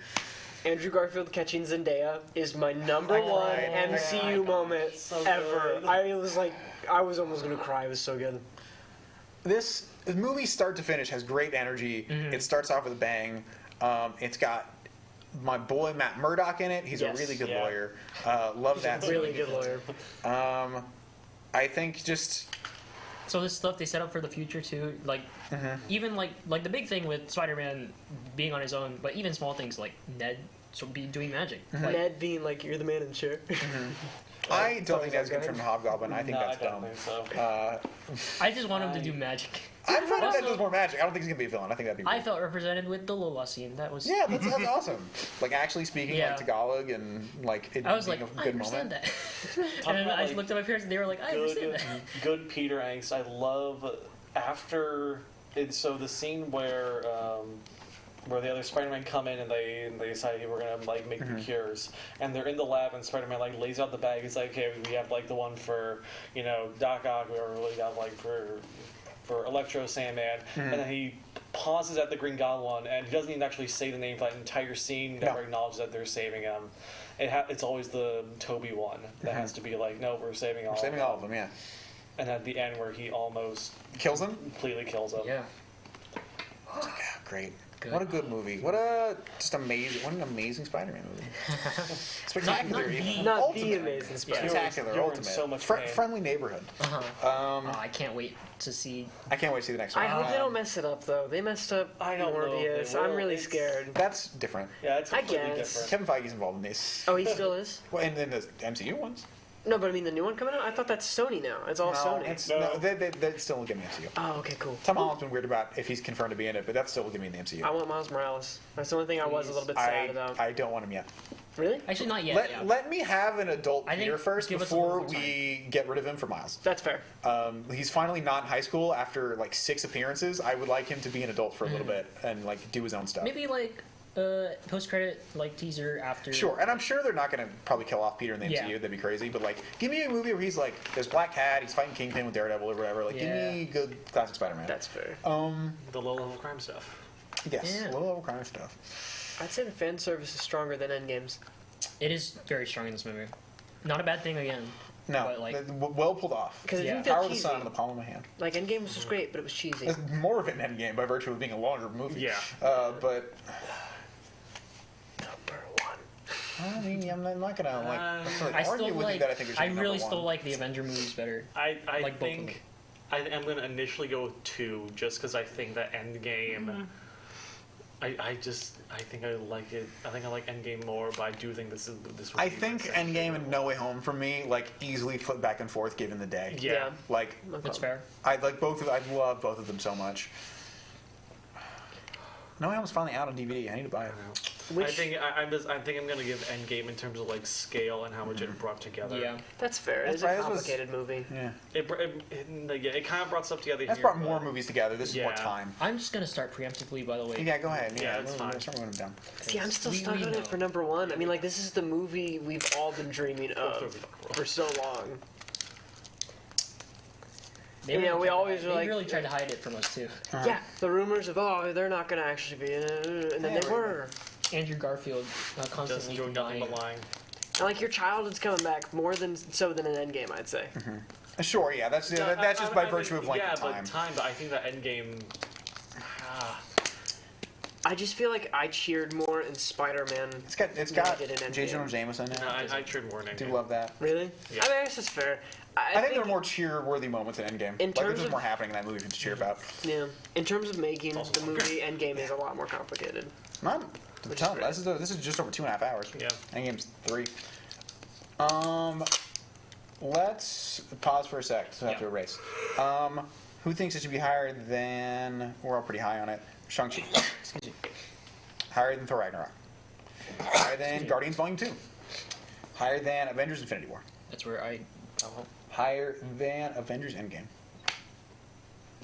Speaker 15: Andrew Garfield catching Zendaya is my number one MCU moment ever. I was almost gonna cry. It was so good.
Speaker 1: This movie, start to finish, has great energy. It starts off with a bang. It's got my boy Matt Murdock in it. He's a really good lawyer. Love that.
Speaker 15: He's a really good lawyer.
Speaker 1: I think just.
Speaker 2: So this stuff they set up for the future too, like even like the big thing with Spider-Man being on his own, but even small things like Ned be doing magic. Like,
Speaker 15: Ned being like, you're the man in the chair.
Speaker 1: I don't think that's good from the Hobgoblin. I think that's
Speaker 9: I
Speaker 1: dumb.
Speaker 9: don't think so.
Speaker 2: I just want him to do magic.
Speaker 1: I'm fine if that does more magic. I don't think he's gonna be a villain. I think that'd be.
Speaker 2: I felt represented with the Lola scene. That was
Speaker 1: that's awesome. Like actually speaking like Tagalog and like it
Speaker 2: I was
Speaker 1: being
Speaker 2: like,
Speaker 1: a
Speaker 2: I
Speaker 1: good
Speaker 2: understand
Speaker 1: moment.
Speaker 2: that. And then I looked at my parents and they were like, I understand that.
Speaker 9: Good Peter angst. I love after it. So the scene where the other Spider-Man come in and they decide, hey, we're gonna like make the cures, and they're in the lab and Spider-Man like lays out the bag. He's like, okay, we have like the one for Doc Ock, we really got like for Electro, Sandman, and then he pauses at the Green Goblin and he doesn't even actually say the name for that entire scene. Never acknowledges that they're saving him. It's always the Toby one that has to be like, no, we're saving all.
Speaker 1: We're saving all of them, yeah.
Speaker 9: And at the end where he almost
Speaker 1: kills him,
Speaker 9: completely kills him.
Speaker 2: Yeah.
Speaker 1: Great. What a good movie. What an amazing Spider-Man movie. Spectacular.
Speaker 15: Not the amazing Spider-Man.
Speaker 1: Spectacular. Ultimate.
Speaker 9: So much
Speaker 1: friendly neighborhood.
Speaker 2: I can't wait to see.
Speaker 1: I can't wait to see the next one.
Speaker 15: I hope they don't mess it up though. They messed up Morbius. I'm really scared.
Speaker 1: That's different.
Speaker 9: Yeah, it's completely
Speaker 15: different.
Speaker 1: Kevin Feige's involved in this.
Speaker 15: Oh, he still is?
Speaker 1: Well, and then the MCU ones.
Speaker 15: No, but I mean the new one coming out? I thought that's Sony now. It's all Sony.
Speaker 1: They still will give me MCU.
Speaker 15: Oh, okay, cool.
Speaker 1: Tom Holland's been weird about if he's confirmed to be in it, but that's still will give me the MCU.
Speaker 15: I want Miles Morales. That's the only thing I was a little bit sad about.
Speaker 1: I don't want him yet.
Speaker 15: Really?
Speaker 2: Actually, not yet.
Speaker 1: Let me have an adult Peter first
Speaker 2: give us a
Speaker 1: before
Speaker 2: little
Speaker 1: we get rid of him for Miles.
Speaker 15: That's fair.
Speaker 1: He's finally not in high school after like 6 appearances. I would like him to be an adult for a little bit and like do his own stuff.
Speaker 2: Maybe like post-credit like teaser after.
Speaker 1: Sure, and I'm sure they're not going to probably kill off Peter in the MCU. That'd be crazy. But like, give me a movie where he's like, there's Black Cat, he's fighting Kingpin with Daredevil or whatever. Like, give me good classic Spider-Man.
Speaker 15: That's fair.
Speaker 9: The low-level crime stuff.
Speaker 1: Yes, low-level crime stuff.
Speaker 15: I'd say the fan service is stronger than Endgame's.
Speaker 2: It is very strong in this movie. Not a bad thing again.
Speaker 1: No,
Speaker 2: but like
Speaker 1: well pulled off.
Speaker 15: Because it didn't feel
Speaker 1: Power of
Speaker 15: cheesy.
Speaker 1: the Sun in the palm of my hand.
Speaker 15: Like Endgame was just great, but it was cheesy.
Speaker 1: It's more of an Endgame by virtue of being a longer movie.
Speaker 9: Yeah.
Speaker 1: But
Speaker 15: Number one.
Speaker 1: I mean, I'm not gonna
Speaker 2: I
Speaker 1: argue
Speaker 2: still
Speaker 1: with you that I think it should
Speaker 2: I
Speaker 1: be
Speaker 2: really
Speaker 1: number
Speaker 2: still
Speaker 1: one.
Speaker 2: like the Avenger movies better.
Speaker 9: I
Speaker 2: like both of them.
Speaker 9: think I'm going to initially go with 2, just because I think that Endgame. I think I like it. I think I like Endgame more, but I do think this.
Speaker 1: I think Endgame and No Way Home for me easily flip back and forth given the day.
Speaker 9: Yeah.
Speaker 2: That's fair.
Speaker 1: I like both of. I love both of them so much. No Way Home's finally out on DVD. I need to buy it.
Speaker 9: I think I'm gonna give Endgame in terms of scale and how much it brought together.
Speaker 15: Yeah, that's fair. It's a complicated movie.
Speaker 1: Yeah.
Speaker 9: It kind of brought stuff together.
Speaker 1: That's brought more movies together. This is more time.
Speaker 2: I'm just gonna start preemptively. By the way.
Speaker 1: Yeah, go ahead.
Speaker 9: Yeah, it's fine.
Speaker 1: Start moving them down.
Speaker 15: See, I'm still stuck on it for number 1. I mean, this is the movie we've all been dreaming of for so long.
Speaker 2: They
Speaker 15: we always were
Speaker 2: they really tried to hide it from us too.
Speaker 15: Yeah, the rumors of they're not gonna actually be in it, and then they were.
Speaker 2: Andrew Garfield constantly
Speaker 9: doing nothing but lying.
Speaker 15: And your childhood's coming back more than an Endgame, I'd say.
Speaker 1: Sure, yeah, that's just by virtue of
Speaker 9: yeah,
Speaker 1: time.
Speaker 9: But I think that Endgame.
Speaker 15: I just feel like I cheered more in Spider-Man.
Speaker 1: It's got J. Jonah Jameson in it.
Speaker 9: No, I cheered more in Endgame.
Speaker 1: Do love that.
Speaker 15: Really?
Speaker 9: Yeah.
Speaker 15: I mean, I guess that's fair.
Speaker 1: I think there are more cheer-worthy moments in Endgame. There's more happening in that movie to cheer about.
Speaker 15: Yeah. In terms of making the movie, Endgame is a lot more complicated.
Speaker 1: This is just over 2.5 hours.
Speaker 9: Yeah.
Speaker 1: Endgame's 3. Let's pause for a sec so after a race. Who thinks it should be higher than? We're all pretty high on it. Shang-Chi. Excuse me. Higher than Thor Ragnarok. Higher than Guardians Volume 2. Higher than Avengers Infinity War.
Speaker 2: That's where I.
Speaker 1: Higher than Avengers Endgame.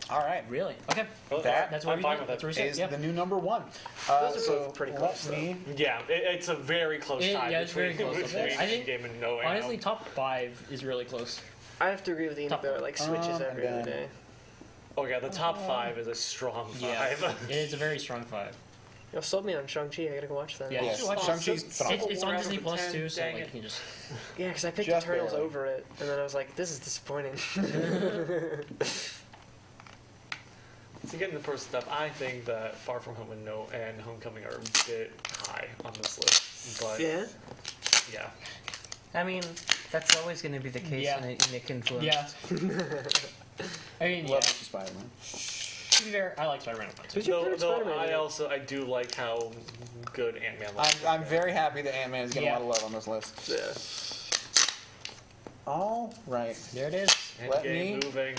Speaker 1: All right.
Speaker 2: Really? Okay.
Speaker 1: That's
Speaker 2: what
Speaker 1: I'm fine with it. Is the new number 1.
Speaker 15: Those are both pretty close.
Speaker 9: Yeah, it's a very close tie.
Speaker 2: Yeah, it's very close.
Speaker 9: Between
Speaker 2: I think
Speaker 9: Endgame and No Way
Speaker 2: honestly,
Speaker 9: Home.
Speaker 2: top 5 is really close.
Speaker 15: I have to agree with Enoch though. It switches every other day.
Speaker 9: Oh yeah, the top 5 is a strong 5.
Speaker 2: Yeah, it is a very strong 5.
Speaker 15: Y'all sold me on Shang-Chi. I gotta go watch that.
Speaker 2: Yeah,
Speaker 1: Shang-Chi's phenomenal.
Speaker 2: It's on Disney Plus too, so you can just.
Speaker 15: Yeah, because I picked
Speaker 1: Just
Speaker 15: Eternals
Speaker 1: barely.
Speaker 15: over it, and then I was like, this is disappointing.
Speaker 9: To get into the first stuff, I think that Far From Home and Homecoming are a bit high on this list. But
Speaker 15: yeah.
Speaker 20: I mean, that's always going to be the case in a Nick influence.
Speaker 2: Yeah. I mean,
Speaker 1: Love Spider-Man.
Speaker 2: To be fair, I like Spider-Man.
Speaker 9: I do like how good Ant-Man looks.
Speaker 1: I'm very happy that Ant-Man is getting a lot of love on this list.
Speaker 9: Yeah.
Speaker 1: All right.
Speaker 2: There it is.
Speaker 1: Let me
Speaker 9: moving.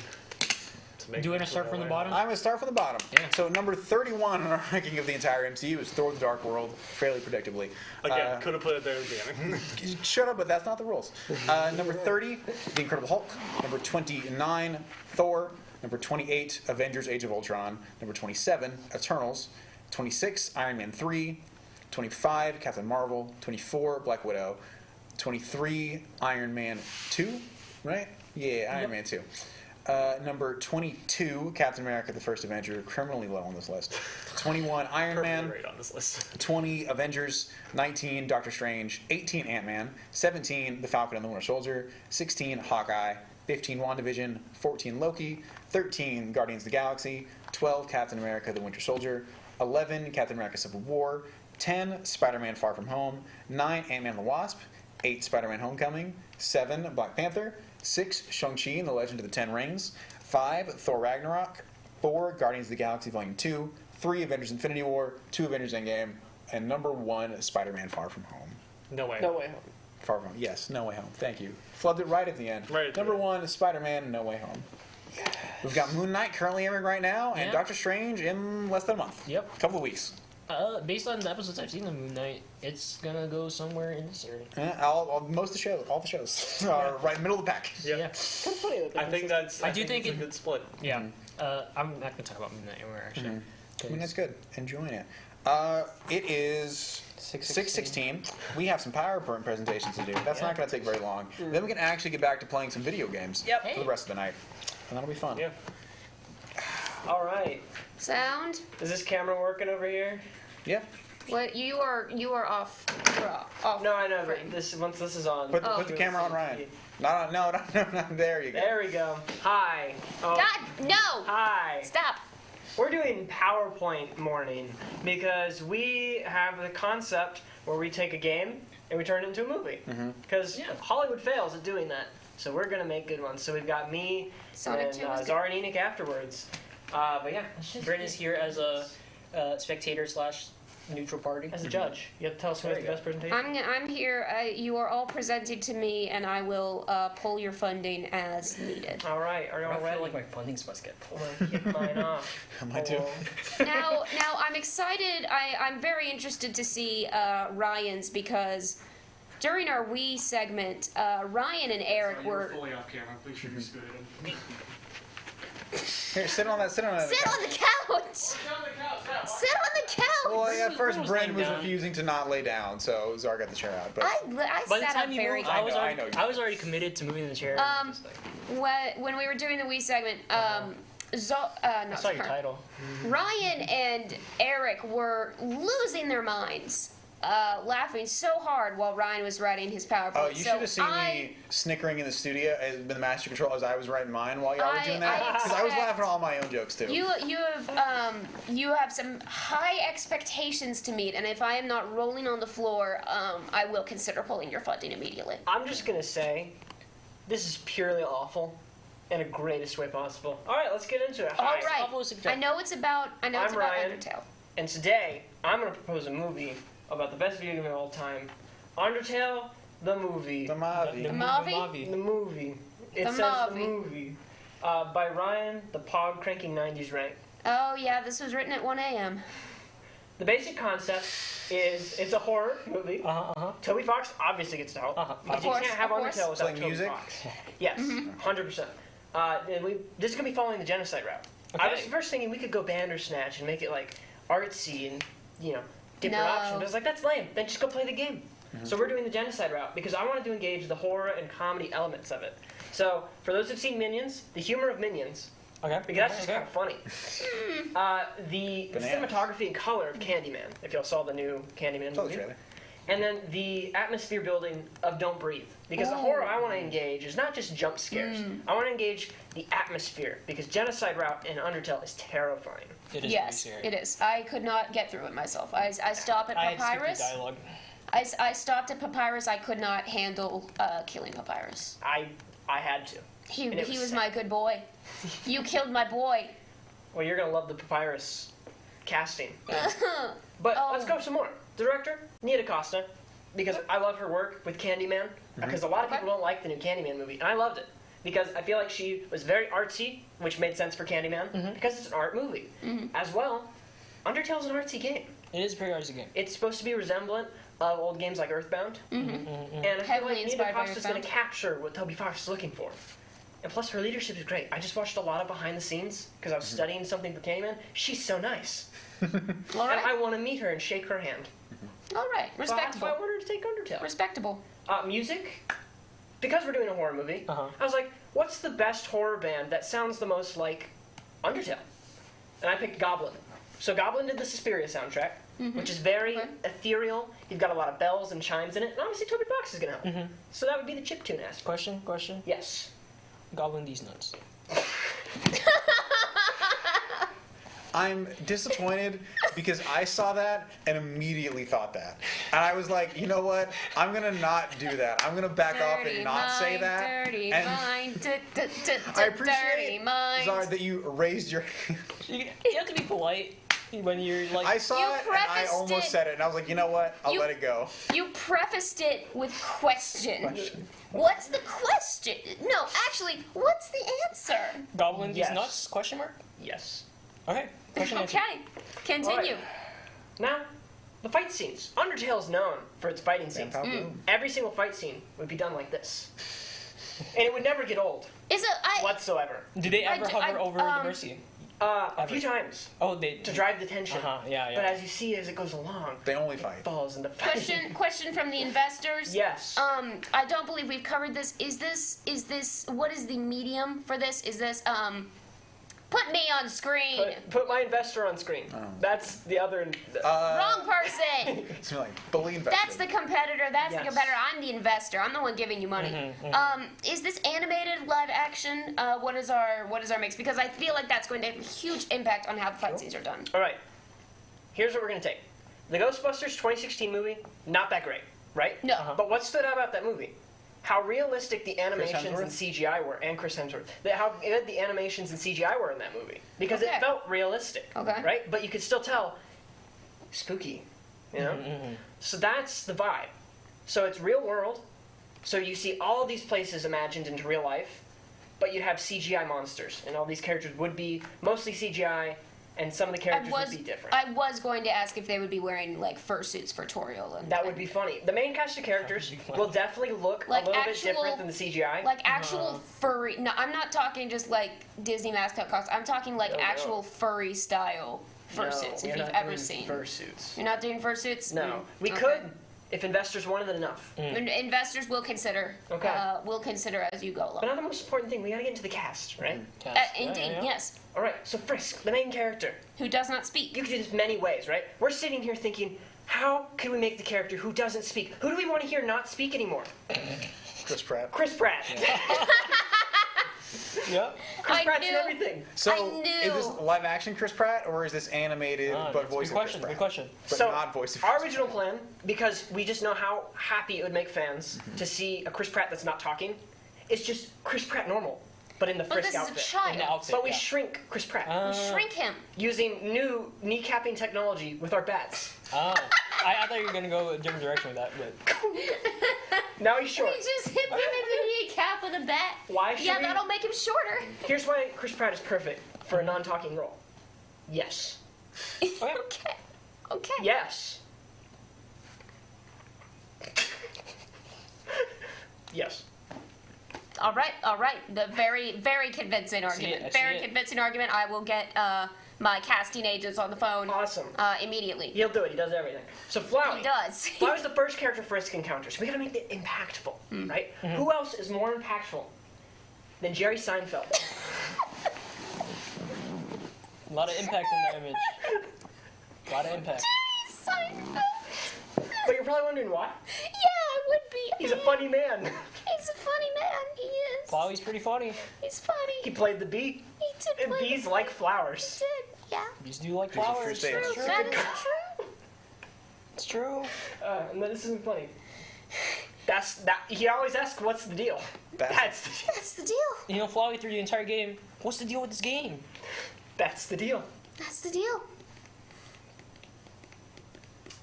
Speaker 2: Do you want to start from the bottom?
Speaker 1: I'm going to start from the bottom.
Speaker 2: Yeah.
Speaker 1: So number 31 on our ranking of the entire MCU is Thor: The Dark World, fairly predictably.
Speaker 9: Again, could have put it there at the beginning.
Speaker 1: Shut up, but that's not the rules. Number 30, The Incredible Hulk. Number 29, Thor. Number 28, Avengers: Age of Ultron. Number 27, Eternals. 26, Iron Man 3. 25, Captain Marvel. 24, Black Widow. 23, Iron Man 2, right? Yeah, Iron Man 2. Number 22, Captain America: The First Avenger, criminally low on this list. 21, Iron Man.
Speaker 9: Right on this list.
Speaker 1: 20, Avengers. 19, Doctor Strange. 18, Ant-Man. 17, The Falcon and the Winter Soldier. 16, Hawkeye. 15, WandaVision. 14, Loki. 13, Guardians of the Galaxy. 12, Captain America: The Winter Soldier. 11, Captain America: Civil War. 10, Spider-Man: Far From Home. 9, Ant-Man and the Wasp. 8, Spider-Man: Homecoming. 7, Black Panther. 6, Shang-Chi and the Legend of the Ten Rings. 5, Thor Ragnarok. 4, Guardians of the Galaxy Volume 2. 3, Avengers Infinity War. 2, Avengers Endgame. And number 1, Spider-Man: Far From Home.
Speaker 9: No Way
Speaker 15: Home.
Speaker 1: Far From Home. Yes, No Way Home. Thank you. Flubbed it right at the end.
Speaker 9: Right.
Speaker 1: Number 1, Spider-Man: No Way Home. We've got Moon Knight currently airing right now, and
Speaker 2: Yeah.
Speaker 1: Doctor Strange in less than a month.
Speaker 2: Yep.
Speaker 1: Couple of weeks.
Speaker 2: Based on the episodes I've seen of Moon Knight, it's gonna go somewhere in this area.
Speaker 1: All the shows are right in the middle of the pack.
Speaker 9: Yeah.
Speaker 15: Kind of funny that
Speaker 9: I think that's.
Speaker 2: I do think
Speaker 9: it's a good split.
Speaker 2: Yeah. I'm not gonna talk about Moon Knight anywhere actually.
Speaker 1: I mean, that's good. Enjoying it. It is 6:16. We have some PowerPoint presentations to do. That's not going to take very long. Then we can actually get back to playing some video games for the rest of the night. And that'll be fun.
Speaker 9: Yeah.
Speaker 15: All right.
Speaker 3: Sound?
Speaker 15: Is this camera working over here?
Speaker 1: Yeah.
Speaker 3: What you are off. Off.
Speaker 15: No, I know. But once this is on,
Speaker 1: Put the camera on Ryan. No. There you go.
Speaker 15: There we go. Hi. Oh.
Speaker 3: God, no.
Speaker 15: Hi.
Speaker 3: Stop.
Speaker 15: We're doing PowerPoint morning because we have the concept where we take a game and we turn it into a movie. Because Hollywood fails at doing that. So we're going to make good ones. So we've got me
Speaker 3: Sonic
Speaker 15: and
Speaker 3: 2 was
Speaker 15: Czar and Enoch afterwards. But yeah.
Speaker 5: Brynne is here as a spectator / neutral party.
Speaker 15: As a judge. You have to tell us who has the best presentation.
Speaker 3: I'm here. You are all presented to me, and I will pull your funding as needed.
Speaker 15: All right. Are you all
Speaker 5: I
Speaker 15: ready?
Speaker 5: feel like my funding's must get pulled.
Speaker 15: Get mine off.
Speaker 1: Mine too.
Speaker 3: Now I'm excited. I'm very interested to see Ryan's because during our Wii segment, Ryan and Eric
Speaker 9: You're
Speaker 3: were.
Speaker 9: fully off camera. Please shoot me scooted.
Speaker 1: Here, sit on that.
Speaker 3: Sit on the couch. Sit on the couch.
Speaker 1: Well, yeah, at first Brynne was refusing to not lay down, so Czar got the chair out. But
Speaker 3: I
Speaker 5: By the
Speaker 3: sat up
Speaker 5: time you
Speaker 3: very.
Speaker 5: moved, I was already committed to moving the chair.
Speaker 3: When we were doing the Wii segment,
Speaker 5: I saw your
Speaker 3: Zahar.
Speaker 5: title.
Speaker 3: Ryan and Eric were losing their minds, laughing so hard while Ryan was writing his PowerPoint.
Speaker 1: oh, you should have seen me snickering in the studio in the master control as I was writing mine while y'all were doing that. Because I was laughing at all my own jokes too.
Speaker 3: You have some high expectations to meet, and if I am not rolling on the floor, I will consider pulling your funding immediately.
Speaker 15: I'm just going to say, this is purely awful in the greatest way possible. All right, let's get into it.
Speaker 3: All
Speaker 15: Hi.
Speaker 3: right. I know it's about
Speaker 15: I'm Ryan,
Speaker 3: Undertale.
Speaker 15: and today I'm going to propose a movie about the best video game of all time, Undertale, the movie.
Speaker 1: The movie.
Speaker 15: The movie. The movie. It
Speaker 3: The
Speaker 15: says
Speaker 3: movie.
Speaker 15: the movie. By Ryan, the Pog Cranking 90s Ranc.
Speaker 3: Oh yeah, this was written at 1 a.m.
Speaker 15: The basic concept is it's a horror movie. Toby Fox obviously gets to help. Because you can't have Undertale without
Speaker 1: Like
Speaker 15: Toby
Speaker 1: music?
Speaker 15: Fox. Yes, 100%. This is going to be following the genocide route. I was first thinking we could go Bandersnatch and make it like artsy and, different
Speaker 3: No.
Speaker 15: options. I was like, that's lame. Then just go play the game. So we're doing the genocide route because I wanted to engage the horror and comedy elements of it. So for those who've seen Minions, the humor of Minions, because that's just kind of funny. The cinematography and color of Candyman, if y'all saw the new Candyman movie. And then the atmosphere building of Don't Breathe. Because the horror I want to engage is not just jump scares. I want to engage the atmosphere because Genocide Route in Undertale is terrifying.
Speaker 3: Yes, it is. I could not get through it myself. I stopped at Papyrus.
Speaker 5: Dialogue.
Speaker 3: I stopped at Papyrus. I could not handle killing Papyrus.
Speaker 15: I had to.
Speaker 3: He
Speaker 15: And it
Speaker 3: was
Speaker 15: was
Speaker 3: my good boy. You killed my boy.
Speaker 15: Well, you're gonna love the Papyrus casting. But let's go some more. Director, Nia DaCosta, because I love her work with Candyman, because a lot of people don't like the new Candyman movie, and I loved it. Because I feel like she was very artsy, which made sense for Candyman, because it's an art movie. As well, Undertale's an artsy game.
Speaker 5: It is a very artsy game.
Speaker 15: It's supposed to be resemblant of old games like Earthbound. And I feel
Speaker 3: Heavily
Speaker 15: like Nia
Speaker 3: inspired by
Speaker 15: DaCosta's going
Speaker 3: Earthbound.
Speaker 15: to capture what Toby Fox is looking for. And plus, her leadership is great. I just watched a lot of behind the scenes because I was studying something for Candyman. She's so nice. And I want to meet her and shake her hand.
Speaker 3: All right, respectable.
Speaker 15: So I wanted her to take Undertale.
Speaker 3: Respectable.
Speaker 15: Music, because we're doing a horror movie, I was like, what's the best horror band that sounds the most like Undertale? And I picked Goblin. So Goblin did the Suspiria soundtrack, which is very ethereal. You've got a lot of bells and chimes in it, and obviously Toby Fox is going to help. So that would be the chiptune aspect.
Speaker 5: Question?
Speaker 15: Yes.
Speaker 5: Goblin these nuts.
Speaker 1: I'm disappointed because I saw that and immediately thought that. And I was like, you know what? I'm going to not do that. I'm going to back off and not say that.
Speaker 3: Dirty
Speaker 1: And
Speaker 3: mind.
Speaker 1: I appreciate,
Speaker 3: Dirty mind.
Speaker 1: Zara, that you raised your...
Speaker 5: You have to be polite when you're like...
Speaker 1: I saw it and I almost said it. And I was like, you know what? I'll let it go.
Speaker 3: You prefaced it with question. What's the question? No, actually, what's the answer?
Speaker 5: Goblin these nuts? Question mark?
Speaker 15: Yes.
Speaker 5: Okay. Question answered.
Speaker 3: Okay, continue.
Speaker 15: Right. Now, the fight scenes. Undertale's known for its fighting scenes. Every single fight scene would be done like this. And it would never get old.
Speaker 3: Is it
Speaker 15: whatsoever.
Speaker 5: Did they ever hover over diversity?
Speaker 15: A few times.
Speaker 5: Oh, they
Speaker 15: to drive the tension.
Speaker 5: Yeah.
Speaker 15: But as you see, as it goes along,
Speaker 1: they only fight.
Speaker 15: Falls into fighting.
Speaker 3: Question from the investors.
Speaker 15: Yes.
Speaker 3: I don't believe we've covered this. Is this what is the medium for this? Is this put me on screen?
Speaker 15: Put my investor on screen. That's the other.
Speaker 3: Wrong person.
Speaker 1: It's like bully investor.
Speaker 3: That's the competitor. That's the competitor. I'm the investor. I'm the one giving you money. Is this animated, live action? What is our mix? Because I feel like that's going to have a huge impact on how the fight scenes are done.
Speaker 15: All right. Here's what we're gonna take. The Ghostbusters 2016 movie, not that great. right?
Speaker 3: No.
Speaker 15: But what stood out about that movie? How realistic the animations and CGI were, and Chris Hemsworth. How good the animations and CGI were in that movie. Because it felt realistic, right? But you could still tell, spooky, you know? So that's the vibe. So it's real world. So you see all these places imagined into real life, but you have CGI monsters, and all these characters would be mostly CGI, and some of the characters would be different.
Speaker 3: I was going to ask if they would be wearing like fursuits for Toriel. And
Speaker 15: that would be funny. The main cast of characters will definitely look
Speaker 3: like
Speaker 15: a little
Speaker 3: actual,
Speaker 15: bit different than the CGI.
Speaker 3: Like actual furry. No, I'm not talking just like Disney mascot costumes. I'm talking like actual furry style fursuits. If you've ever seen
Speaker 15: fursuits,
Speaker 3: you're not doing fursuits.
Speaker 15: No, we could if investors wanted it enough.
Speaker 3: Investors will consider.
Speaker 15: Okay.
Speaker 3: Will consider as you go along.
Speaker 15: But now the most important thing, we gotta get into the cast, right?
Speaker 3: Indeed, yes.
Speaker 15: All right. So Frisk, the main character,
Speaker 3: who does not speak.
Speaker 15: You could do this many ways, right? We're sitting here thinking, how can we make the character who doesn't speak? Who do we want to hear not speak anymore?
Speaker 1: Chris Pratt.
Speaker 15: Chris Pratt.
Speaker 1: Yeah.
Speaker 15: Chris Pratt's in everything.
Speaker 1: So, is this live action Chris Pratt, or is this animated but voice of Chris Pratt?
Speaker 15: Good question.
Speaker 1: But
Speaker 15: So,
Speaker 1: not voice of
Speaker 15: our original plan, because we just know how happy it would make fans to see a Chris Pratt that's not talking, is just Chris Pratt normal, but in the
Speaker 3: But
Speaker 15: Frisk
Speaker 3: this is a
Speaker 15: outfit.
Speaker 3: child. In the outfit,
Speaker 15: But we
Speaker 3: yeah.
Speaker 15: shrink Chris Pratt.
Speaker 3: We shrink him.
Speaker 15: Using new kneecapping technology with our bats.
Speaker 5: Oh, I thought you were gonna go a different direction with that, but
Speaker 15: now he's short.
Speaker 3: We just hit him in the kneecap with a bat.
Speaker 15: Why should
Speaker 3: Yeah,
Speaker 15: we-
Speaker 3: that'll make him shorter.
Speaker 15: Here's why Chris Pratt is perfect for a non-talking role. Yes.
Speaker 3: Okay. Okay.
Speaker 15: Yes. Yes.
Speaker 3: All right. All right. The very, very convincing argument.
Speaker 15: I see
Speaker 3: Very
Speaker 15: it.
Speaker 3: convincing argument. I will get my casting agents on the phone.
Speaker 15: Awesome.
Speaker 3: Immediately.
Speaker 15: He'll do it. He does everything. So Flowey.
Speaker 3: He does.
Speaker 15: Flowey's the first character Frisk encounters. We gotta make it impactful, right? Who else is more impactful than Jerry Seinfeld?
Speaker 5: a lot of impact in that image. A lot of impact.
Speaker 15: But you're probably wondering why?
Speaker 3: Yeah, I would be.
Speaker 15: He's a funny man.
Speaker 3: He's a funny man. He is.
Speaker 5: Flowey's pretty funny.
Speaker 3: He's funny.
Speaker 15: He played the bee.
Speaker 3: He did.
Speaker 15: And bees like flowers.
Speaker 3: He did. Yeah.
Speaker 5: Bees do like
Speaker 15: Bees are
Speaker 5: flowers.
Speaker 15: fruit
Speaker 5: It's
Speaker 15: stands.
Speaker 5: true.
Speaker 3: That is true.
Speaker 5: It's true.
Speaker 15: And this isn't funny. That's that. He always asks, "What's the deal?" That's the deal.
Speaker 3: That's the deal.
Speaker 5: You know, Flowey through the entire game. What's the deal with this game?
Speaker 15: That's the deal.
Speaker 3: That's the deal.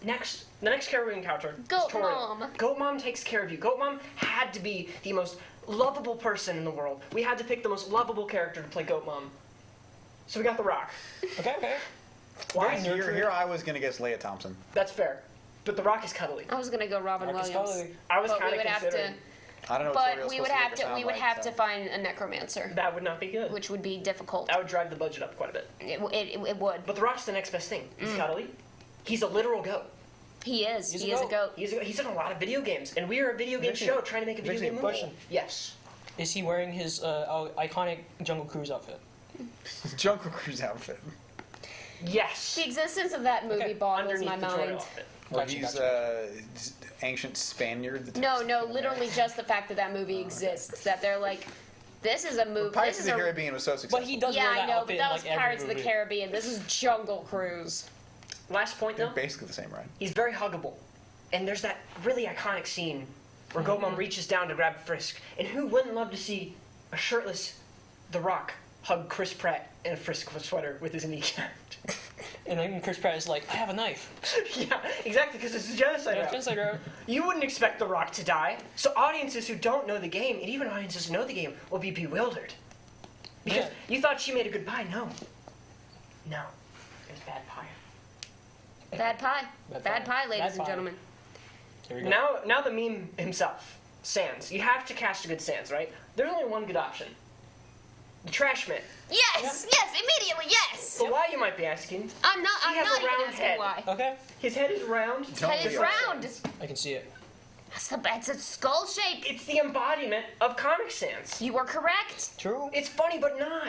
Speaker 15: Next, the next character we encounter
Speaker 3: Goat
Speaker 15: is Toriel.
Speaker 3: Mom.
Speaker 15: Goat Mom takes care of you. Goat Mom had to be the most lovable person in the world. We had to pick the most lovable character to play Goat Mom. So we got The Rock.
Speaker 5: Okay.
Speaker 15: Why?
Speaker 1: Here I was gonna guess Leia Thompson.
Speaker 15: That's fair. But The Rock is cuddly.
Speaker 3: I was gonna go Robin
Speaker 15: Rock is
Speaker 3: Williams.
Speaker 15: cuddly. I was
Speaker 3: But we
Speaker 15: kind of
Speaker 3: would have
Speaker 15: considering.
Speaker 3: to.
Speaker 1: I don't know.
Speaker 3: But we would have to. We would have to find a necromancer.
Speaker 15: That would not be good.
Speaker 3: Which would be difficult.
Speaker 15: That would drive the budget up quite a bit.
Speaker 3: It would.
Speaker 15: But The Rock's the next best thing. He's cuddly. He's a literal goat.
Speaker 3: He is.
Speaker 15: He's
Speaker 3: He is a goat.
Speaker 15: He's in a lot of video games, and we are a video game show trying to make a video game movie.
Speaker 5: Question.
Speaker 15: Yes.
Speaker 5: Is he wearing his iconic Jungle Cruise outfit?
Speaker 1: Jungle Cruise outfit.
Speaker 15: Yes.
Speaker 3: The existence of that movie boggles my mind.
Speaker 1: Or he's ancient Spaniard. that
Speaker 3: No, literally just the fact that that movie exists. That they're like, this is a movie.
Speaker 1: Pirates
Speaker 3: This
Speaker 1: of
Speaker 3: is
Speaker 1: the
Speaker 3: a.
Speaker 1: Caribbean was so successful.
Speaker 5: But he does
Speaker 3: Yeah,
Speaker 5: wear
Speaker 3: I
Speaker 5: that
Speaker 3: know,
Speaker 5: outfit
Speaker 3: but
Speaker 5: in,
Speaker 3: that
Speaker 5: like,
Speaker 3: was
Speaker 5: every
Speaker 3: Pirates of the
Speaker 5: movie.
Speaker 3: Caribbean. This is Jungle Cruise.
Speaker 15: Last point,
Speaker 1: They're
Speaker 15: though.
Speaker 1: basically the same, right?
Speaker 15: He's very huggable. And there's that really iconic scene where Goat Mom reaches down to grab Frisk. And who wouldn't love to see a shirtless The Rock hug Chris Pratt in a Frisk sweater with his kneecap?
Speaker 5: And then Chris Pratt is like, I have a knife.
Speaker 15: Yeah, exactly, because it's a genocide route.
Speaker 5: Genocide route.
Speaker 15: You wouldn't expect The Rock to die. So audiences who don't know the game, and even audiences who know the game, will be bewildered. Because you thought she made a good pie. No. No. It was bad pie.
Speaker 3: Bad pie. Bad pie, ladies
Speaker 15: Bad
Speaker 3: and
Speaker 15: pie.
Speaker 3: gentlemen.
Speaker 15: Now the meme himself, Sans. You have to cast a good Sans, right? There's only one good option. The Trash Man.
Speaker 3: Yes, immediately, yes.
Speaker 15: But why, you might be asking?
Speaker 3: I'm not
Speaker 15: He has
Speaker 3: even
Speaker 15: a round
Speaker 3: asking
Speaker 15: head.
Speaker 3: why.
Speaker 5: Okay.
Speaker 15: His head is round.
Speaker 3: His head is round.
Speaker 5: I can see it.
Speaker 3: That's a skull shape.
Speaker 15: It's the embodiment of Comic Sans.
Speaker 3: You were correct.
Speaker 5: True.
Speaker 15: It's funny, but not.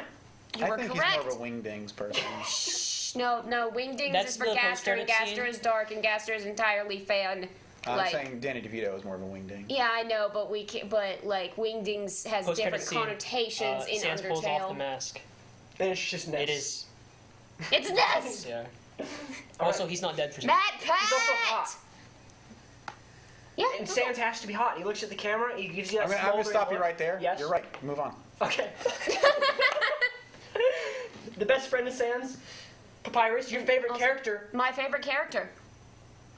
Speaker 3: You were
Speaker 1: I think
Speaker 3: correct.
Speaker 1: he's more of a wingdings person.
Speaker 3: Shh, no, Wingdings
Speaker 5: That's
Speaker 3: is for
Speaker 5: the
Speaker 3: Gaster, and
Speaker 5: post-credit
Speaker 3: Gaster
Speaker 5: scene?
Speaker 3: is dark, and Gaster is entirely fan.
Speaker 1: I'm saying Danny DeVito is more of a wingding.
Speaker 3: Yeah, I know, but like Wingdings has
Speaker 5: Post-credit
Speaker 3: different
Speaker 5: scene.
Speaker 3: connotations in
Speaker 5: Sans pulls off the
Speaker 3: Undertale.
Speaker 5: mask.
Speaker 15: And it's just Ness.
Speaker 5: It is.
Speaker 3: It's Ness.
Speaker 5: Yeah. Also, he's not dead for some
Speaker 3: Matt Pat.
Speaker 15: He's also hot.
Speaker 3: Yeah.
Speaker 15: And Sans has to be hot. He looks at the camera. He gives you that.
Speaker 1: I'm gonna
Speaker 15: smoldering
Speaker 1: stop you
Speaker 15: look.
Speaker 1: right there.
Speaker 15: Yes.
Speaker 1: You're right. Move on.
Speaker 15: Okay. The best friend of Sans, Papyrus. Your favorite character?
Speaker 3: My favorite character.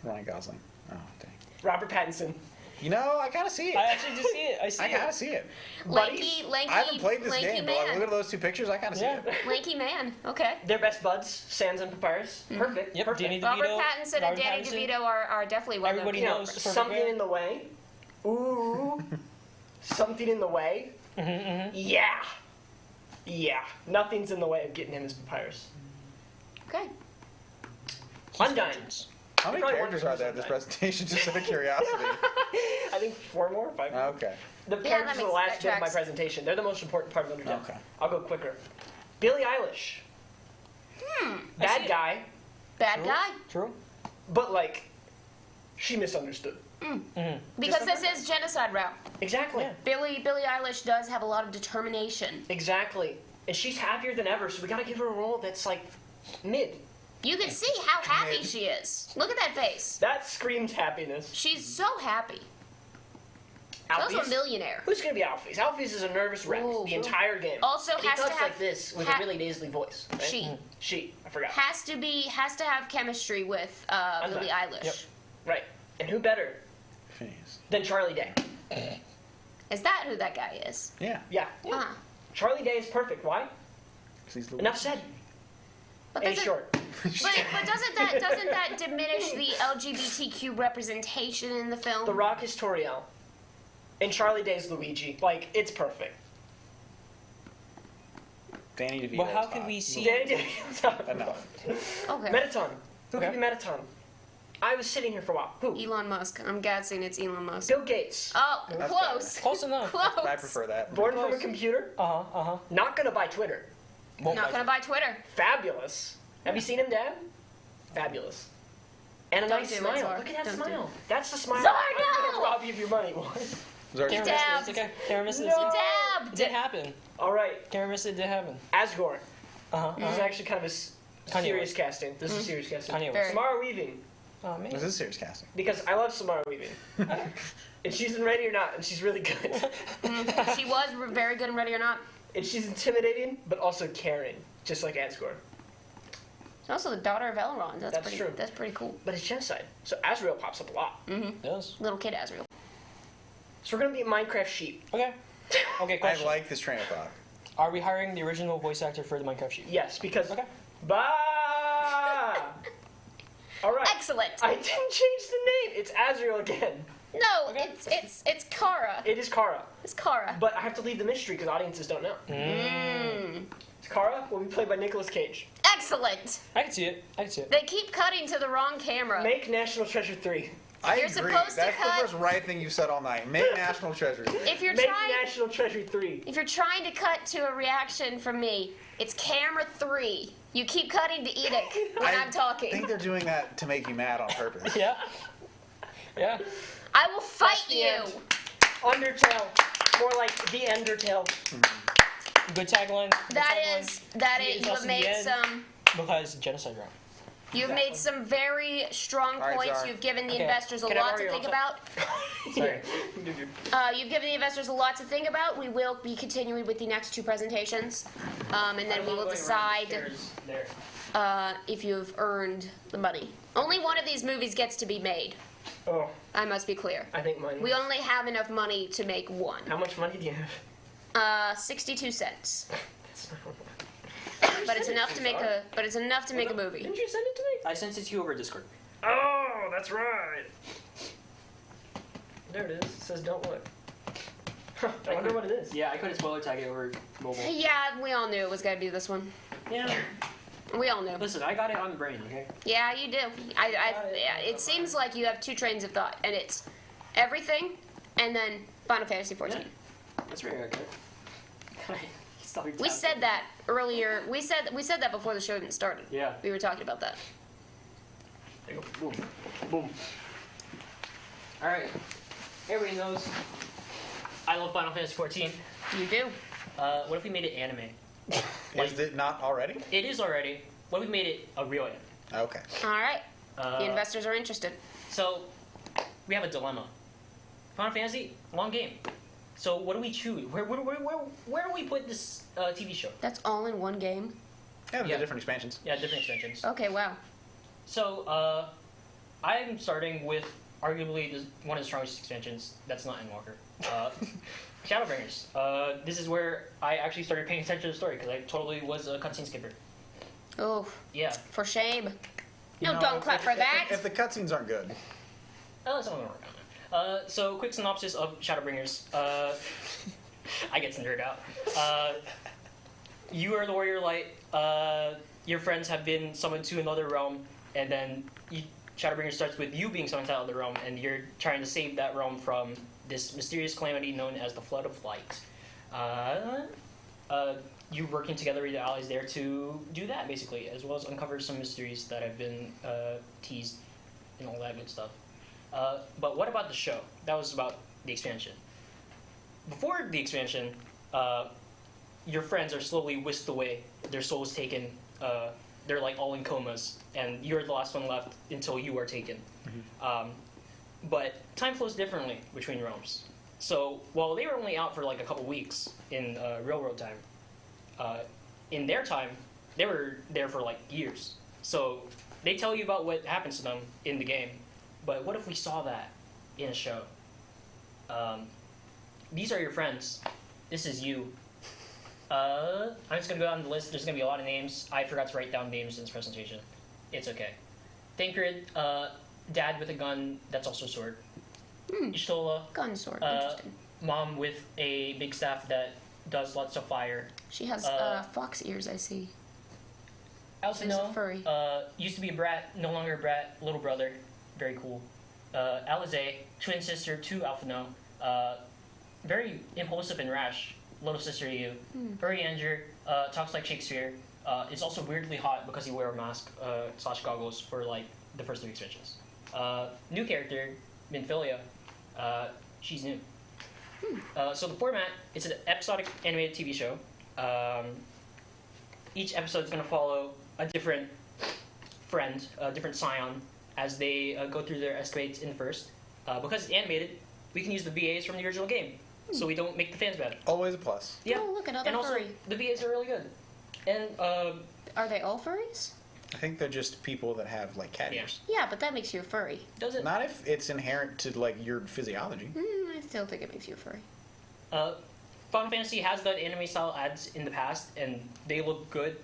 Speaker 1: Ryan Gosling. Oh, dang.
Speaker 15: Robert Pattinson.
Speaker 1: You know, I kind of see it.
Speaker 5: I actually do see it. I see
Speaker 1: I
Speaker 5: it.
Speaker 1: kind of see it.
Speaker 3: Lanky,
Speaker 1: I haven't played this
Speaker 3: lanky
Speaker 1: game, but
Speaker 3: man.
Speaker 1: like, look at those two pictures. I kind of see it.
Speaker 3: Lanky man. Okay.
Speaker 15: They're best buds, Sans and Papyrus. Perfect.
Speaker 5: Yep.
Speaker 15: Perfect.
Speaker 5: Danny
Speaker 3: Robert
Speaker 5: DeVito,
Speaker 3: Pattinson and
Speaker 5: Robert
Speaker 3: Danny
Speaker 5: Pattinson.
Speaker 3: DeVito are definitely well known.
Speaker 5: Everybody
Speaker 15: You know,
Speaker 5: knows Perfect
Speaker 15: something
Speaker 5: Bear.
Speaker 15: in the way. Ooh. Something in the way. Yeah. Yeah. Nothing's in the way of getting him as Papyrus.
Speaker 3: Okay.
Speaker 15: Undyne.
Speaker 1: How many
Speaker 15: Probably
Speaker 1: characters
Speaker 15: one
Speaker 1: are there in this presentation? Just out of curiosity.
Speaker 15: I think 4 more, 5 more.
Speaker 1: Okay.
Speaker 15: The
Speaker 3: Yeah,
Speaker 15: characters
Speaker 3: that
Speaker 15: are the last
Speaker 3: makes-
Speaker 15: bit
Speaker 3: that
Speaker 15: of my
Speaker 3: tracks.
Speaker 15: presentation. They're the most important part of Undertale.
Speaker 1: Okay.
Speaker 15: I'll go quicker. Billie Eilish. Bad guy,
Speaker 3: Bad guy.
Speaker 5: True.
Speaker 15: but like, she misunderstood.
Speaker 3: Because this is Genocide Route.
Speaker 15: Exactly.
Speaker 3: Billie Eilish does have a lot of determination.
Speaker 15: Exactly. And she's happier than ever, so we gotta give her a role that's like mid.
Speaker 3: You can see how happy she is. Look at that face.
Speaker 15: That screams happiness.
Speaker 3: She's so happy. She's also a
Speaker 15: Alphys?
Speaker 3: millionaire.
Speaker 15: Who's gonna be Alphys? Alphys is a nervous wreck
Speaker 3: Ooh,
Speaker 15: the
Speaker 3: ooh.
Speaker 15: entire game.
Speaker 3: Also
Speaker 15: and he
Speaker 3: has to
Speaker 15: talks
Speaker 3: have-
Speaker 15: like this with
Speaker 3: ha-
Speaker 15: a really nasally voice. Right?
Speaker 3: She.
Speaker 15: She. I forgot.
Speaker 3: Has to have chemistry with Billie Eilish.
Speaker 15: Yep. Right. And who better than Charlie Day?
Speaker 3: Is that who that guy is?
Speaker 1: Yeah.
Speaker 15: Yeah.
Speaker 3: Uh-huh.
Speaker 15: Charlie Day is perfect. Why? Enough said.
Speaker 3: But
Speaker 15: And he's short.
Speaker 3: But doesn't that diminish the LGBTQ representation in the film?
Speaker 15: The Rock is Toriel. And Charlie Day is Luigi. Like, it's perfect.
Speaker 1: Danny DeVito.
Speaker 5: Well, how could we see?
Speaker 15: Danny DeVito.
Speaker 1: Enough.
Speaker 3: Okay.
Speaker 15: Mettaton. Who could be Mettaton? I was sitting here for a while. Who?
Speaker 3: Elon Musk. I'm guessing it's Elon Musk.
Speaker 15: Bill Gates.
Speaker 3: Oh,
Speaker 1: That's
Speaker 3: close.
Speaker 5: Close enough.
Speaker 3: Close.
Speaker 1: I prefer that.
Speaker 15: Born from a computer.
Speaker 5: Uh-huh.
Speaker 15: Not gonna buy Twitter.
Speaker 3: Not gonna buy Twitter.
Speaker 15: Fabulous. Have you seen him, Dad? Fabulous. And a
Speaker 3: Don't
Speaker 15: nice
Speaker 3: do it,
Speaker 15: smile.
Speaker 3: Czar.
Speaker 15: Look at that
Speaker 3: Don't do
Speaker 15: smile.
Speaker 3: it.
Speaker 15: That's the smile.
Speaker 3: Czar,
Speaker 15: I'm
Speaker 3: no!
Speaker 15: gonna rob you of your money. What?
Speaker 5: Karen
Speaker 3: dabbed.
Speaker 5: missed it. It's okay. Karen missed it.
Speaker 15: No.
Speaker 3: Dabbed.
Speaker 5: It did happen.
Speaker 15: All right.
Speaker 5: Karen missed it. Did happen.
Speaker 15: Asgore.
Speaker 5: Uh-huh.
Speaker 15: This is actually kind of a
Speaker 5: Kanye
Speaker 15: serious
Speaker 5: West.
Speaker 15: casting. This is serious casting.
Speaker 5: Kanye
Speaker 3: West.
Speaker 15: Samara Weaving.
Speaker 5: Oh man.
Speaker 1: This is serious casting.
Speaker 15: Because I love Samara Weaving. And she's in Ready or Not, and she's really good.
Speaker 3: She was very good in Ready or Not.
Speaker 15: And she's intimidating, but also caring, just like Asgore.
Speaker 3: She's also the daughter of Elrond. That's pretty.
Speaker 15: true.
Speaker 3: That's pretty cool.
Speaker 15: But it's genocide. So Azrael pops up a lot.
Speaker 5: It does.
Speaker 3: Little kid Azrael.
Speaker 15: So we're gonna be Minecraft sheep.
Speaker 5: Okay. Okay.
Speaker 1: I
Speaker 5: Question.
Speaker 1: like this train of thought.
Speaker 5: Are we hiring the original voice actor for the Minecraft sheep?
Speaker 15: Yes, because.
Speaker 5: Okay.
Speaker 15: Bah! All right.
Speaker 3: Excellent.
Speaker 15: I didn't change the name. It's Azrael again.
Speaker 3: No, it's Kara.
Speaker 15: It is Kara.
Speaker 3: It's Kara.
Speaker 15: But I have to leave the mystery because audiences don't know. Kara will be played by Nicolas Cage.
Speaker 3: Excellent.
Speaker 5: I can see it. I can see it.
Speaker 3: They keep cutting to the wrong camera.
Speaker 15: Make National Treasure 3.
Speaker 1: I
Speaker 3: You're
Speaker 1: agree.
Speaker 3: supposed to
Speaker 1: That's
Speaker 3: cut-
Speaker 1: the first right thing you've said all night. Make National Treasure.
Speaker 3: If you're
Speaker 15: Make
Speaker 3: trying,
Speaker 15: National Treasure 3.
Speaker 3: if you're trying to cut to a reaction from me, it's camera 3. You keep cutting to Enoch when I'm
Speaker 1: I
Speaker 3: talking.
Speaker 1: think they're doing that to make you mad on purpose.
Speaker 5: Yeah. Yeah.
Speaker 3: I will fight
Speaker 15: That's the
Speaker 3: you.
Speaker 15: end. Undertale. More like the Undertale.
Speaker 5: Good tagline. Good tagline.
Speaker 3: That
Speaker 5: He
Speaker 3: is.
Speaker 5: is
Speaker 3: You
Speaker 5: also
Speaker 3: have
Speaker 5: the
Speaker 3: made
Speaker 5: end.
Speaker 3: some.
Speaker 5: Because genocide round.
Speaker 3: You've made some very strong
Speaker 1: All right,
Speaker 3: points.
Speaker 1: Czar.
Speaker 3: You've given the
Speaker 5: Okay.
Speaker 3: investors a
Speaker 15: Can I
Speaker 3: lot
Speaker 15: borrow
Speaker 3: to
Speaker 15: your
Speaker 3: think
Speaker 15: laptop?
Speaker 3: about.
Speaker 5: Sorry.
Speaker 3: You've given the investors a lot to think about. We will be continuing with the next 2 presentations, and then we will decide
Speaker 15: There.
Speaker 3: if you've earned the money. Only one of these movies gets to be made.
Speaker 15: Oh,
Speaker 3: I must be clear.
Speaker 15: I think mine.
Speaker 3: We only have enough money to make one.
Speaker 15: How much money do you have?
Speaker 3: 62 cents.
Speaker 15: That's not a lot.
Speaker 3: But it's enough to make a. But it's enough to make a movie.
Speaker 15: Didn't you send it to me?
Speaker 5: I sent it to you over Discord.
Speaker 15: Oh, that's right. There it is. It says don't look. Huh, I wonder what it is.
Speaker 5: Yeah, I could have spoiler tag it over mobile.
Speaker 3: Yeah, we all knew it was gonna be this one.
Speaker 5: Yeah.
Speaker 3: We all knew.
Speaker 5: Listen, I got it on the brain, okay?
Speaker 3: Yeah, you do. Yeah, it seems like you have 2 trains of thought, and it's everything, and then Final Fantasy 14.
Speaker 5: That's very accurate.
Speaker 3: We said that earlier. We said that before the show even started.
Speaker 5: Yeah.
Speaker 3: We were talking about that.
Speaker 5: There you go. Boom. Boom. Alright. Everybody knows I love Final Fantasy 14.
Speaker 3: You do.
Speaker 5: What if we made it anime?
Speaker 1: Is it not already?
Speaker 5: It is already. What if we made it a real anime?
Speaker 1: Okay.
Speaker 3: All right. The investors are interested.
Speaker 5: So, we have a dilemma. Final Fantasy, long game. So what do we choose? Where do we put this TV show?
Speaker 3: That's all in one game?
Speaker 1: Yeah, the different expansions.
Speaker 5: Yeah, different expansions.
Speaker 3: Okay, wow.
Speaker 5: So, I'm starting with arguably one of the strongest expansions that's not Endwalker. Shadowbringers. This is where I actually started paying attention to the story, because I totally was a cutscene skipper.
Speaker 3: Oh.
Speaker 5: Yeah.
Speaker 3: For shame.
Speaker 1: You know,
Speaker 3: don't clap for that.
Speaker 1: If the cutscenes aren't good.
Speaker 5: Someone will work on it. So, quick synopsis of Shadowbringers. I get some nerd out. You are the Warrior Light. Your friends have been summoned to another realm, and then Shadowbringers starts with you being summoned to another realm, and you're trying to save that realm from this mysterious calamity known as the Flood of Light. You working together with your allies there to do that, basically, as well as uncover some mysteries that have been teased and all that good stuff. But what about the show? That was about the expansion. Before the expansion, your friends are slowly whisked away, their souls taken, they're like all in comas, and you're the last one left until you are taken. But time flows differently between realms. So while they were only out for like a couple weeks in real world time, in their time, they were there for like years. So they tell you about what happens to them in the game, but what if we saw that in a show? These are your friends. This is you. I'm just going to go down the list. There's going to be a lot of names. I forgot to write down names in this presentation. It's okay. Tancred, dad with a gun that's also a sword. Ishtola.
Speaker 3: Gun sword, interesting.
Speaker 5: Mom with a big staff that does lots of fire.
Speaker 3: She has fox ears, I see.
Speaker 5: Alphino,
Speaker 3: She's a furry.
Speaker 5: Used to be a brat, no longer a brat, little brother. Very cool. Alize, twin sister to Alphino. Very impulsive and rash. Little sister to you. Furry Anger, talks like Shakespeare. Is also weirdly hot because he wear a mask / goggles for like the first 3 expansions. New character, Minfilia. She's new. So the format, it's an episodic animated TV show. Each episode is going to follow a different friend, a different scion, as they go through their escapades in the first. Because it's animated, we can use the VAs from the original game, so we don't make the fans mad.
Speaker 1: Always a plus.
Speaker 5: Yeah.
Speaker 3: Oh, look, another
Speaker 5: and also,
Speaker 3: furry.
Speaker 5: the VAs are really good. And
Speaker 3: are they all furries?
Speaker 1: I think they're just people that have like cat ears.
Speaker 3: Yeah, but that makes you a furry.
Speaker 5: Does it?
Speaker 1: Not if it's inherent to like your physiology.
Speaker 3: I still think it makes you a furry.
Speaker 5: Final Fantasy has done anime style ads in the past, and they look good,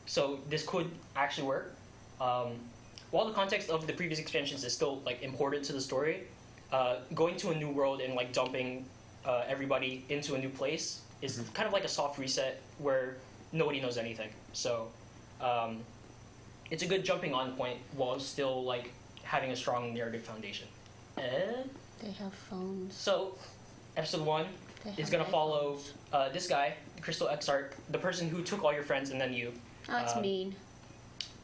Speaker 5: so this could actually work. While the context of the previous expansions is still like important to the story, going to a new world and like dumping everybody into a new place is kind of like a soft reset where nobody knows anything. So it's a good jumping on point while still like having a strong narrative foundation.
Speaker 3: They have phones.
Speaker 5: So episode 1 is going to follow this guy, Crystal Exarch, the person who took all your friends and then you.
Speaker 3: Oh, that's mean.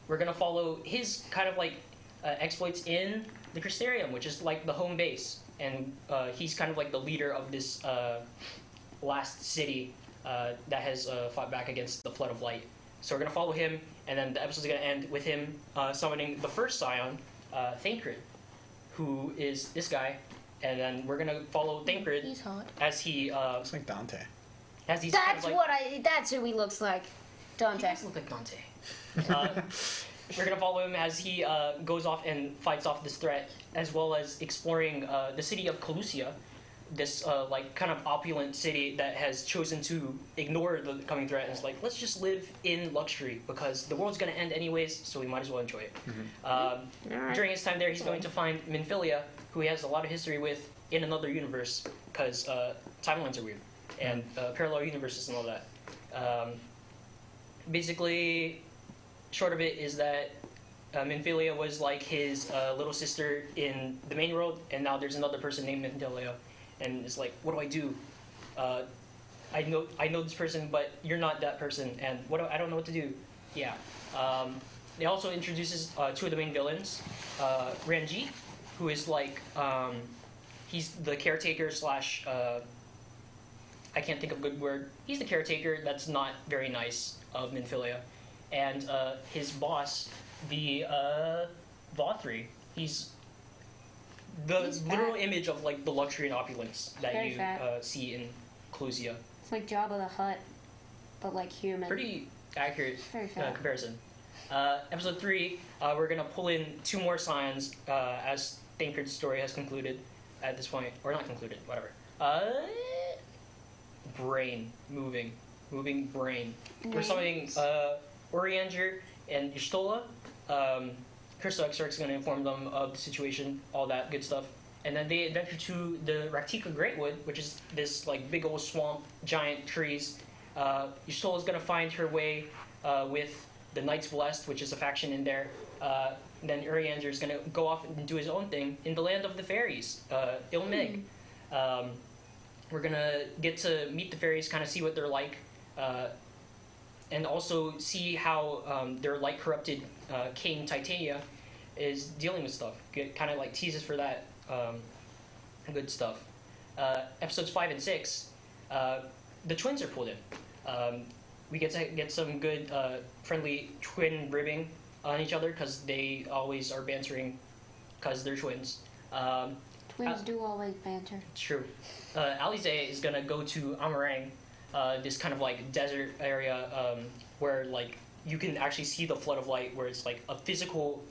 Speaker 5: We're going to follow his kind of like exploits in the Crystarium, which is like the home base. And he's kind of like the leader of this last city that has fought back against the Flood of Light. So we're going to follow him, and then the episode's going to end with him summoning the first scion, Tancred, who is this guy. And then we're going to follow Tancred
Speaker 3: He's hot.
Speaker 5: as he...
Speaker 1: Looks like Dante.
Speaker 5: As he's
Speaker 3: That's
Speaker 5: kind of like,
Speaker 3: that's who he looks like. Dante.
Speaker 5: He does look like Dante. We're going to follow him as he goes off and fights off this threat, as well as exploring the city of Calusia, this like kind of opulent city that has chosen to ignore the coming threat and is like, let's just live in luxury because the world's going to end anyways, so we might as well enjoy it. During his time there, he's going to find Minfilia, who he has a lot of history with in another universe, because timelines are weird, and parallel universes and all that. Basically, short of it is that Minfilia was like his little sister in the main world, and now there's another person named Minfilia, and it's like, what do I do? I know this person, but you're not that person, and I don't know what to do. Yeah. It also introduces 2 of the main villains, Ranc, who is like he's the caretaker / I can't think of a good word. He's the caretaker that's not very nice of Minfilia, and his boss, the Vothri, he's the
Speaker 3: He's
Speaker 5: literal
Speaker 3: fat.
Speaker 5: image of like the luxury and opulence that
Speaker 3: Very
Speaker 5: you
Speaker 3: fat.
Speaker 5: see in Clusia.
Speaker 3: It's like Jabba the Hutt, but like human.
Speaker 5: Pretty accurate
Speaker 3: Very fat.
Speaker 5: comparison. Episode 3, we're gonna pull in 2 more signs as Thancred's story has concluded at this point, or not concluded, whatever. Brain moving brain. We're summoning Orianger and Y'shtola. Crystal Exarch's gonna inform them of the situation, all that good stuff. And then they adventure to the Raktika Greatwood, which is this like big old swamp, giant trees. Y'shtola's gonna find her way with the Knights Blessed, which is a faction in there. Then Urianger is gonna go off and do his own thing in the land of the fairies, Ilmig. We're gonna get to meet the fairies, kind of see what they're like, and also see how their light corrupted king Titania is dealing with stuff. Kind of like teases for that good stuff. Episodes 5 and 6, the twins are pulled in. We get to get some good friendly twin ribbing on each other because they always are bantering because they're twins.
Speaker 3: Twins do always banter.
Speaker 5: It's true. Alize is gonna go to Amarang, this kind of like desert area where like you can actually see the flood of light, where it's like a physical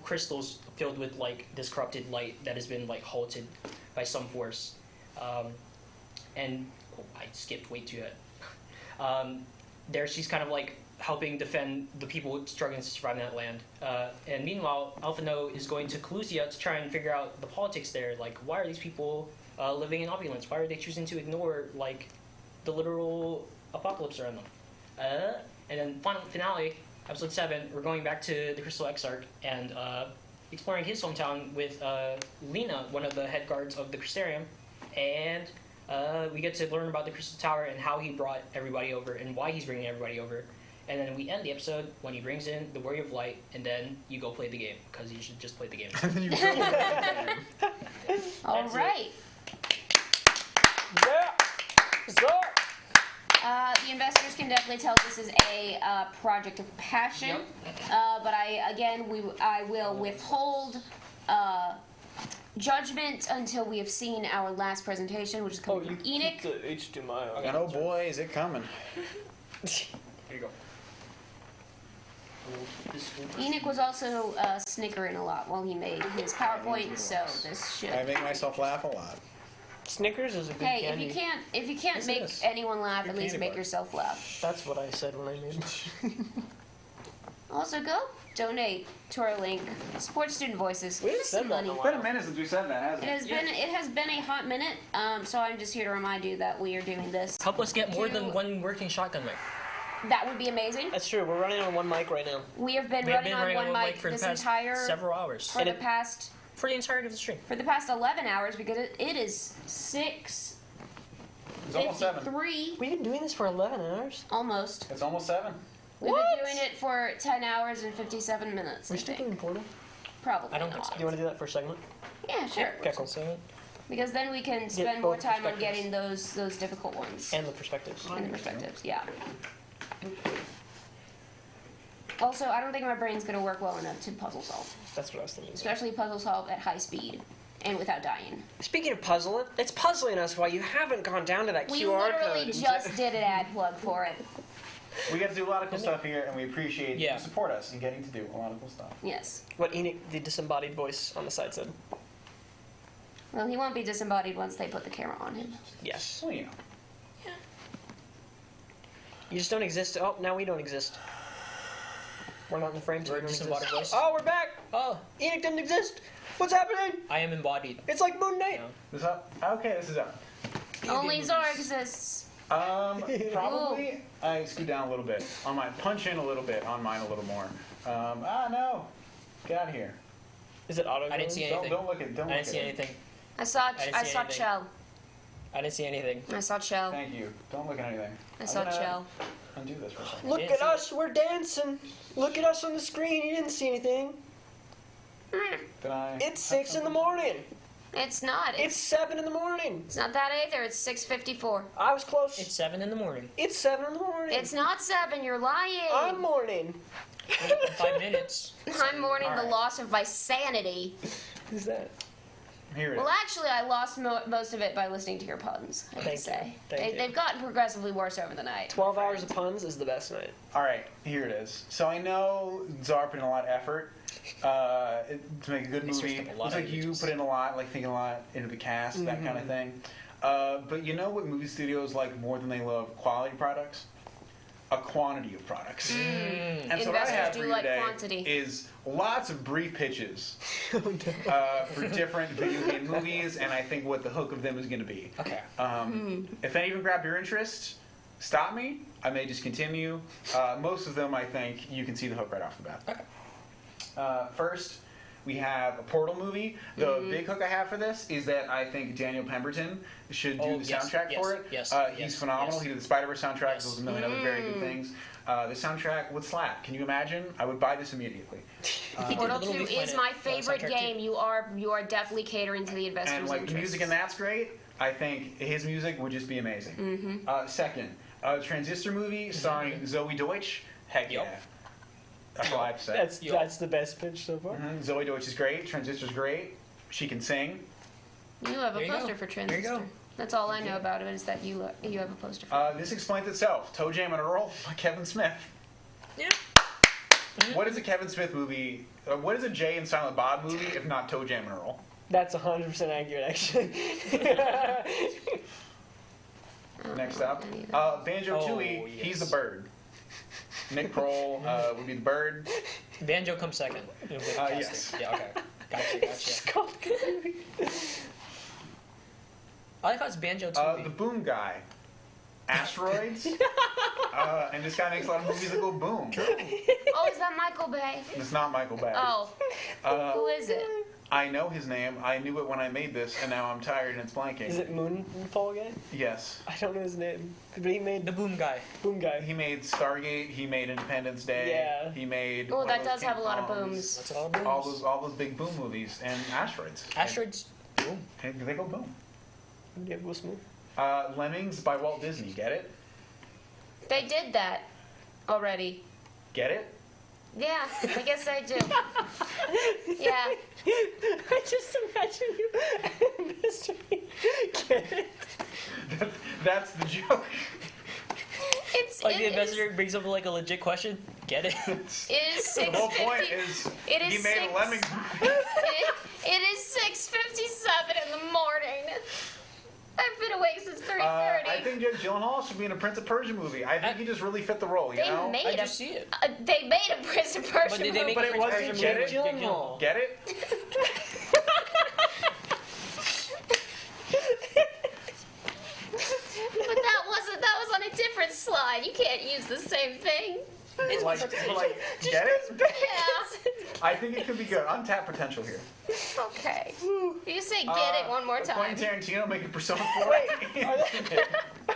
Speaker 5: crystals filled with like this corrupted light that has been like halted by some force. And I skipped way too ahead. There she's kind of like helping defend the people struggling to survive in that land. And meanwhile, Alphino is going to Clusia to try and figure out the politics there. Like, why are these people living in opulence? Why are they choosing to ignore like the literal apocalypse around them? And then finale, episode 7, we're going back to the Crystal Exarch and exploring his hometown with Lena, one of the head guards of the Crystarium, and we get to learn about the Crystal Tower and how he brought everybody over and why he's bringing everybody over. And then we end the episode when he brings in the Warrior of Light, and then you go play the game, because you should just play the game.
Speaker 3: All right. The investors can definitely tell this is a project of passion, but I will withhold judgment until we have seen our last presentation, which is coming from Enoch.
Speaker 12: The HDMI.
Speaker 1: And oh boy, is it coming.
Speaker 5: Here you go.
Speaker 3: Enoch was also snickering a lot while he made his PowerPoint, so this should.
Speaker 1: I make myself laugh a lot.
Speaker 15: Snickers is a good
Speaker 3: Hey,
Speaker 15: candy.
Speaker 3: if you can't make anyone laugh, at least make yourself laugh.
Speaker 15: That's what I said when I made it.
Speaker 3: Also, go donate to our link. Support student voices.
Speaker 15: We
Speaker 3: Give
Speaker 15: haven't
Speaker 3: us some
Speaker 15: said that
Speaker 3: money.
Speaker 15: in a
Speaker 1: It's been a minute since we said that, hasn't
Speaker 3: It has been a hot minute. So I'm just here to remind you that we are doing this.
Speaker 5: Help us get more than one working shotgun mic.
Speaker 3: That would be amazing.
Speaker 15: That's true. We're running on one mic right now.
Speaker 3: We have been running on one mic
Speaker 5: for
Speaker 3: this
Speaker 5: the past
Speaker 3: entire
Speaker 5: several hours.
Speaker 3: for the past
Speaker 5: for the entirety of the stream.
Speaker 3: For the past 11 hours because it is 6.
Speaker 1: It's almost 7.
Speaker 3: 53.
Speaker 15: We've been doing this for 11 hours?
Speaker 3: Almost.
Speaker 1: It's almost 7.
Speaker 3: We've been doing it for 10 hours and 57 minutes.
Speaker 15: We're still doing Portal?
Speaker 3: Probably.
Speaker 15: I don't think so. Do you want to do that for a segment?
Speaker 3: Yeah, sure.
Speaker 15: Okay, cool.
Speaker 3: Because then we can
Speaker 15: Get
Speaker 3: spend more
Speaker 15: both
Speaker 3: time on
Speaker 15: perspectives.
Speaker 3: getting those difficult ones.
Speaker 15: And the perspectives.
Speaker 3: And the perspectives, yeah. Also, I don't think my brain's going to work well enough to puzzle solve.
Speaker 15: That's what I was thinking.
Speaker 3: Especially puzzle solve at high speed and without dying.
Speaker 15: Speaking of puzzling, it's puzzling us why you haven't gone down to that
Speaker 3: We
Speaker 15: QR
Speaker 3: literally
Speaker 15: code.
Speaker 3: just did an ad plug for it.
Speaker 1: We get to do a lot of cool stuff here, and we appreciate you support us in getting to do a lot of cool stuff.
Speaker 3: Yes.
Speaker 15: What Enoch, the disembodied voice on the side, said.
Speaker 3: Well, he won't be disembodied once they put the camera on him.
Speaker 15: Yes.
Speaker 1: Well, you know.
Speaker 15: You just don't exist. Oh, now we don't exist. We're not in the frame, so we don't
Speaker 5: disembodied
Speaker 15: exist.
Speaker 5: voice.
Speaker 15: Oh, we're back!
Speaker 5: Oh.
Speaker 15: Enoch didn't exist! What's happening?
Speaker 5: I am embodied.
Speaker 15: It's like Moon Knight!
Speaker 1: This up? Okay, this is up.
Speaker 3: Only Zora exists.
Speaker 1: Probably I scoot down a little bit. On mine, punch in a little bit. On mine a little more. No. Get out of here.
Speaker 15: Is it auto?
Speaker 5: I didn't see anything.
Speaker 1: Don't look at. Don't
Speaker 5: I
Speaker 1: look
Speaker 5: didn't see
Speaker 1: at
Speaker 5: anything.
Speaker 3: I saw
Speaker 5: anything.
Speaker 3: Chell.
Speaker 5: I didn't see anything.
Speaker 3: I saw Chell.
Speaker 1: Thank you. Don't look at anything.
Speaker 3: I saw Chell.
Speaker 1: Undo this for a second.
Speaker 15: Look at us, we're dancing. Look at us on the screen. You didn't see anything.
Speaker 1: Did I?
Speaker 15: It's 6 in the morning.
Speaker 3: It's not.
Speaker 15: It's 7 in the morning.
Speaker 3: It's not that either. It's 6:54.
Speaker 15: I was close.
Speaker 5: It's 7 in the morning.
Speaker 15: It's 7 in the morning.
Speaker 3: It's not 7. You're lying.
Speaker 15: I'm morning.
Speaker 5: 5 minutes.
Speaker 3: I'm mourning the loss of my sanity.
Speaker 15: Who's that?
Speaker 1: Here it
Speaker 3: Well,
Speaker 1: is.
Speaker 3: actually, I lost most of it by listening to your puns, I have to say.
Speaker 15: Thank you.
Speaker 3: They've gotten progressively worse over the night.
Speaker 15: 12 hours of puns is the best night.
Speaker 1: All right, here it is. So I know Czar put in a lot of effort to make a good movie. Looks like you put in a lot, like thinking a lot into the cast, that kind of thing. But you know what movie studios like more than they love quality products? A quantity of products. And so what I have for you today is lots of brief pitches for different video game movies, and I think what the hook of them is going to be.
Speaker 15: Okay.
Speaker 1: If any of them grab your interest, stop me. I may just continue. Most of them, I think, you can see the hook right off the bat.
Speaker 15: Okay.
Speaker 1: First, we have a Portal movie. The big hook I have for this is that I think Daniel Pemberton should do the soundtrack for it. He's phenomenal. He did the Spider-Verse soundtrack, as well as a million other very good things. The soundtrack would slap. Can you imagine? I would buy this immediately.
Speaker 3: Portal 2 is my favorite game. You are definitely catering to the investors'
Speaker 1: And like the music in that's great. I think his music would just be amazing. Second, Transistor movie starring Zoe Deutsch. Heck yeah. That's all I have to say.
Speaker 15: That's the best pitch so far.
Speaker 1: Zoe Deutsch is great. Transistor's great. She can sing.
Speaker 3: You have a poster for Transistor.
Speaker 1: There you go.
Speaker 3: That's all I know about it is that you have a poster for it.
Speaker 1: This explains itself. Toe Jam and Earl by Kevin Smith.
Speaker 3: Yeah.
Speaker 1: What is a Kevin Smith movie? What is a Jay and Silent Bob movie if not Toe Jam and Earl?
Speaker 15: That's 100% accurate, actually.
Speaker 1: Next up, Banjo-Tooie. He's the bird. Nick Kroll would be the bird.
Speaker 5: Banjo comes second.
Speaker 1: Yes.
Speaker 5: Yeah, okay. Gotcha. I like how it's Banjo too.
Speaker 1: The Boom Guy. Asteroids. And this guy makes a lot of movies that go boom.
Speaker 3: Oh, is that Michael Bay?
Speaker 1: It's not Michael Bay.
Speaker 3: Oh. Who is it?
Speaker 1: I know his name. I knew it when I made this, and now I'm tired and it's blanking.
Speaker 15: Is it Moonfall again?
Speaker 1: Yes.
Speaker 15: I don't know his name. But he made...
Speaker 5: The Boom Guy.
Speaker 15: Boom Guy.
Speaker 1: He made Stargate. He made Independence Day.
Speaker 15: Yeah.
Speaker 1: He made...
Speaker 3: Oh, that does have a lot of booms.
Speaker 5: That's all booms.
Speaker 1: All those big boom movies. And Asteroids.
Speaker 5: Asteroids. Boom.
Speaker 1: And they go boom.
Speaker 15: Yeah, go smooth.
Speaker 1: Lemmings by Walt Disney. Get it?
Speaker 3: They did that already.
Speaker 1: Get it?
Speaker 3: Yeah, I guess I do. Yeah.
Speaker 15: I just imagine you and Mr. Get it?
Speaker 1: That's the joke.
Speaker 3: It's
Speaker 5: like the investor brings up like a legit question. Get it?
Speaker 3: It is
Speaker 1: The whole
Speaker 3: 6:50.
Speaker 1: point is
Speaker 3: It is
Speaker 1: he made a Lemmings movie.
Speaker 3: It is 6:57 in the morning. I've been awake since 3:30.
Speaker 1: I think Jake Gyllenhaal should be in a Prince of Persia movie. I think he just really fit the role, you know?
Speaker 3: They made a Prince of Persia
Speaker 5: But did they
Speaker 3: movie.
Speaker 5: make
Speaker 1: But
Speaker 5: a
Speaker 1: it
Speaker 5: Prince of
Speaker 1: wasn't
Speaker 5: Persia
Speaker 1: Jake
Speaker 5: movie?
Speaker 1: Gyllenhaal. Get it?
Speaker 3: But that was on a different slide. You can't use the same thing.
Speaker 1: Like, get it?
Speaker 3: Yeah.
Speaker 1: I think it could be good. Untapped potential here.
Speaker 3: Okay. You say get it one more time.
Speaker 1: Quentin Tarantino making Persona 4.
Speaker 15: Are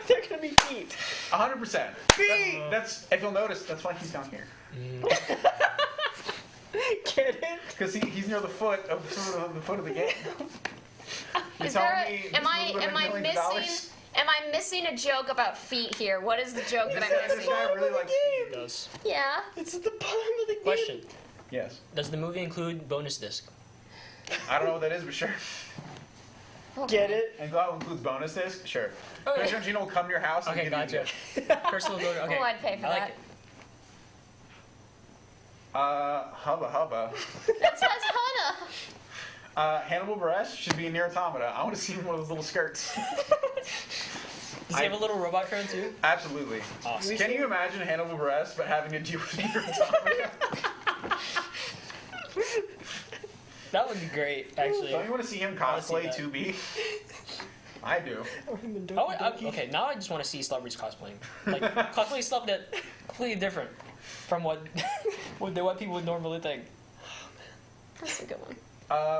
Speaker 15: there gonna be feet?
Speaker 1: 100%. That's if you'll notice, that's why he's down here.
Speaker 15: Get it?
Speaker 1: Because he's near the foot of the game.
Speaker 3: Is there am I missing a joke about feet here? What is the joke that I'm missing?
Speaker 1: guy really likes feet.
Speaker 5: Does.
Speaker 3: Yeah.
Speaker 15: It's at the bottom of the game.
Speaker 5: Question.
Speaker 1: Yes.
Speaker 5: Does the movie include bonus disc?
Speaker 1: I don't know what that is, but sure.
Speaker 15: Get it?
Speaker 1: And that includes bonus disc? Sure.
Speaker 3: Okay.
Speaker 1: Quentin Tarantino will come to your house and
Speaker 5: Okay,
Speaker 1: give
Speaker 5: gotcha.
Speaker 1: you
Speaker 5: Personal donor. Okay.
Speaker 3: Oh, I'd pay for
Speaker 5: I like
Speaker 3: that.
Speaker 5: it.
Speaker 1: Hubba Hubba.
Speaker 3: That says Hana.
Speaker 1: Hannibal Buress should be in Nier Automata. I want to see him in one of those little skirts.
Speaker 5: Does he have a little robot friend too?
Speaker 1: Absolutely.
Speaker 5: Awesome.
Speaker 1: Can you imagine Hannibal Buress but having to deal with Nier Automata?
Speaker 5: That would be great, actually.
Speaker 1: Don't you want to see him cosplay 2B? I do.
Speaker 5: Okay, now I just want to see celebrities cosplaying. Like, cosplaying stuff that completely different from what people would normally think.
Speaker 3: That's a good one.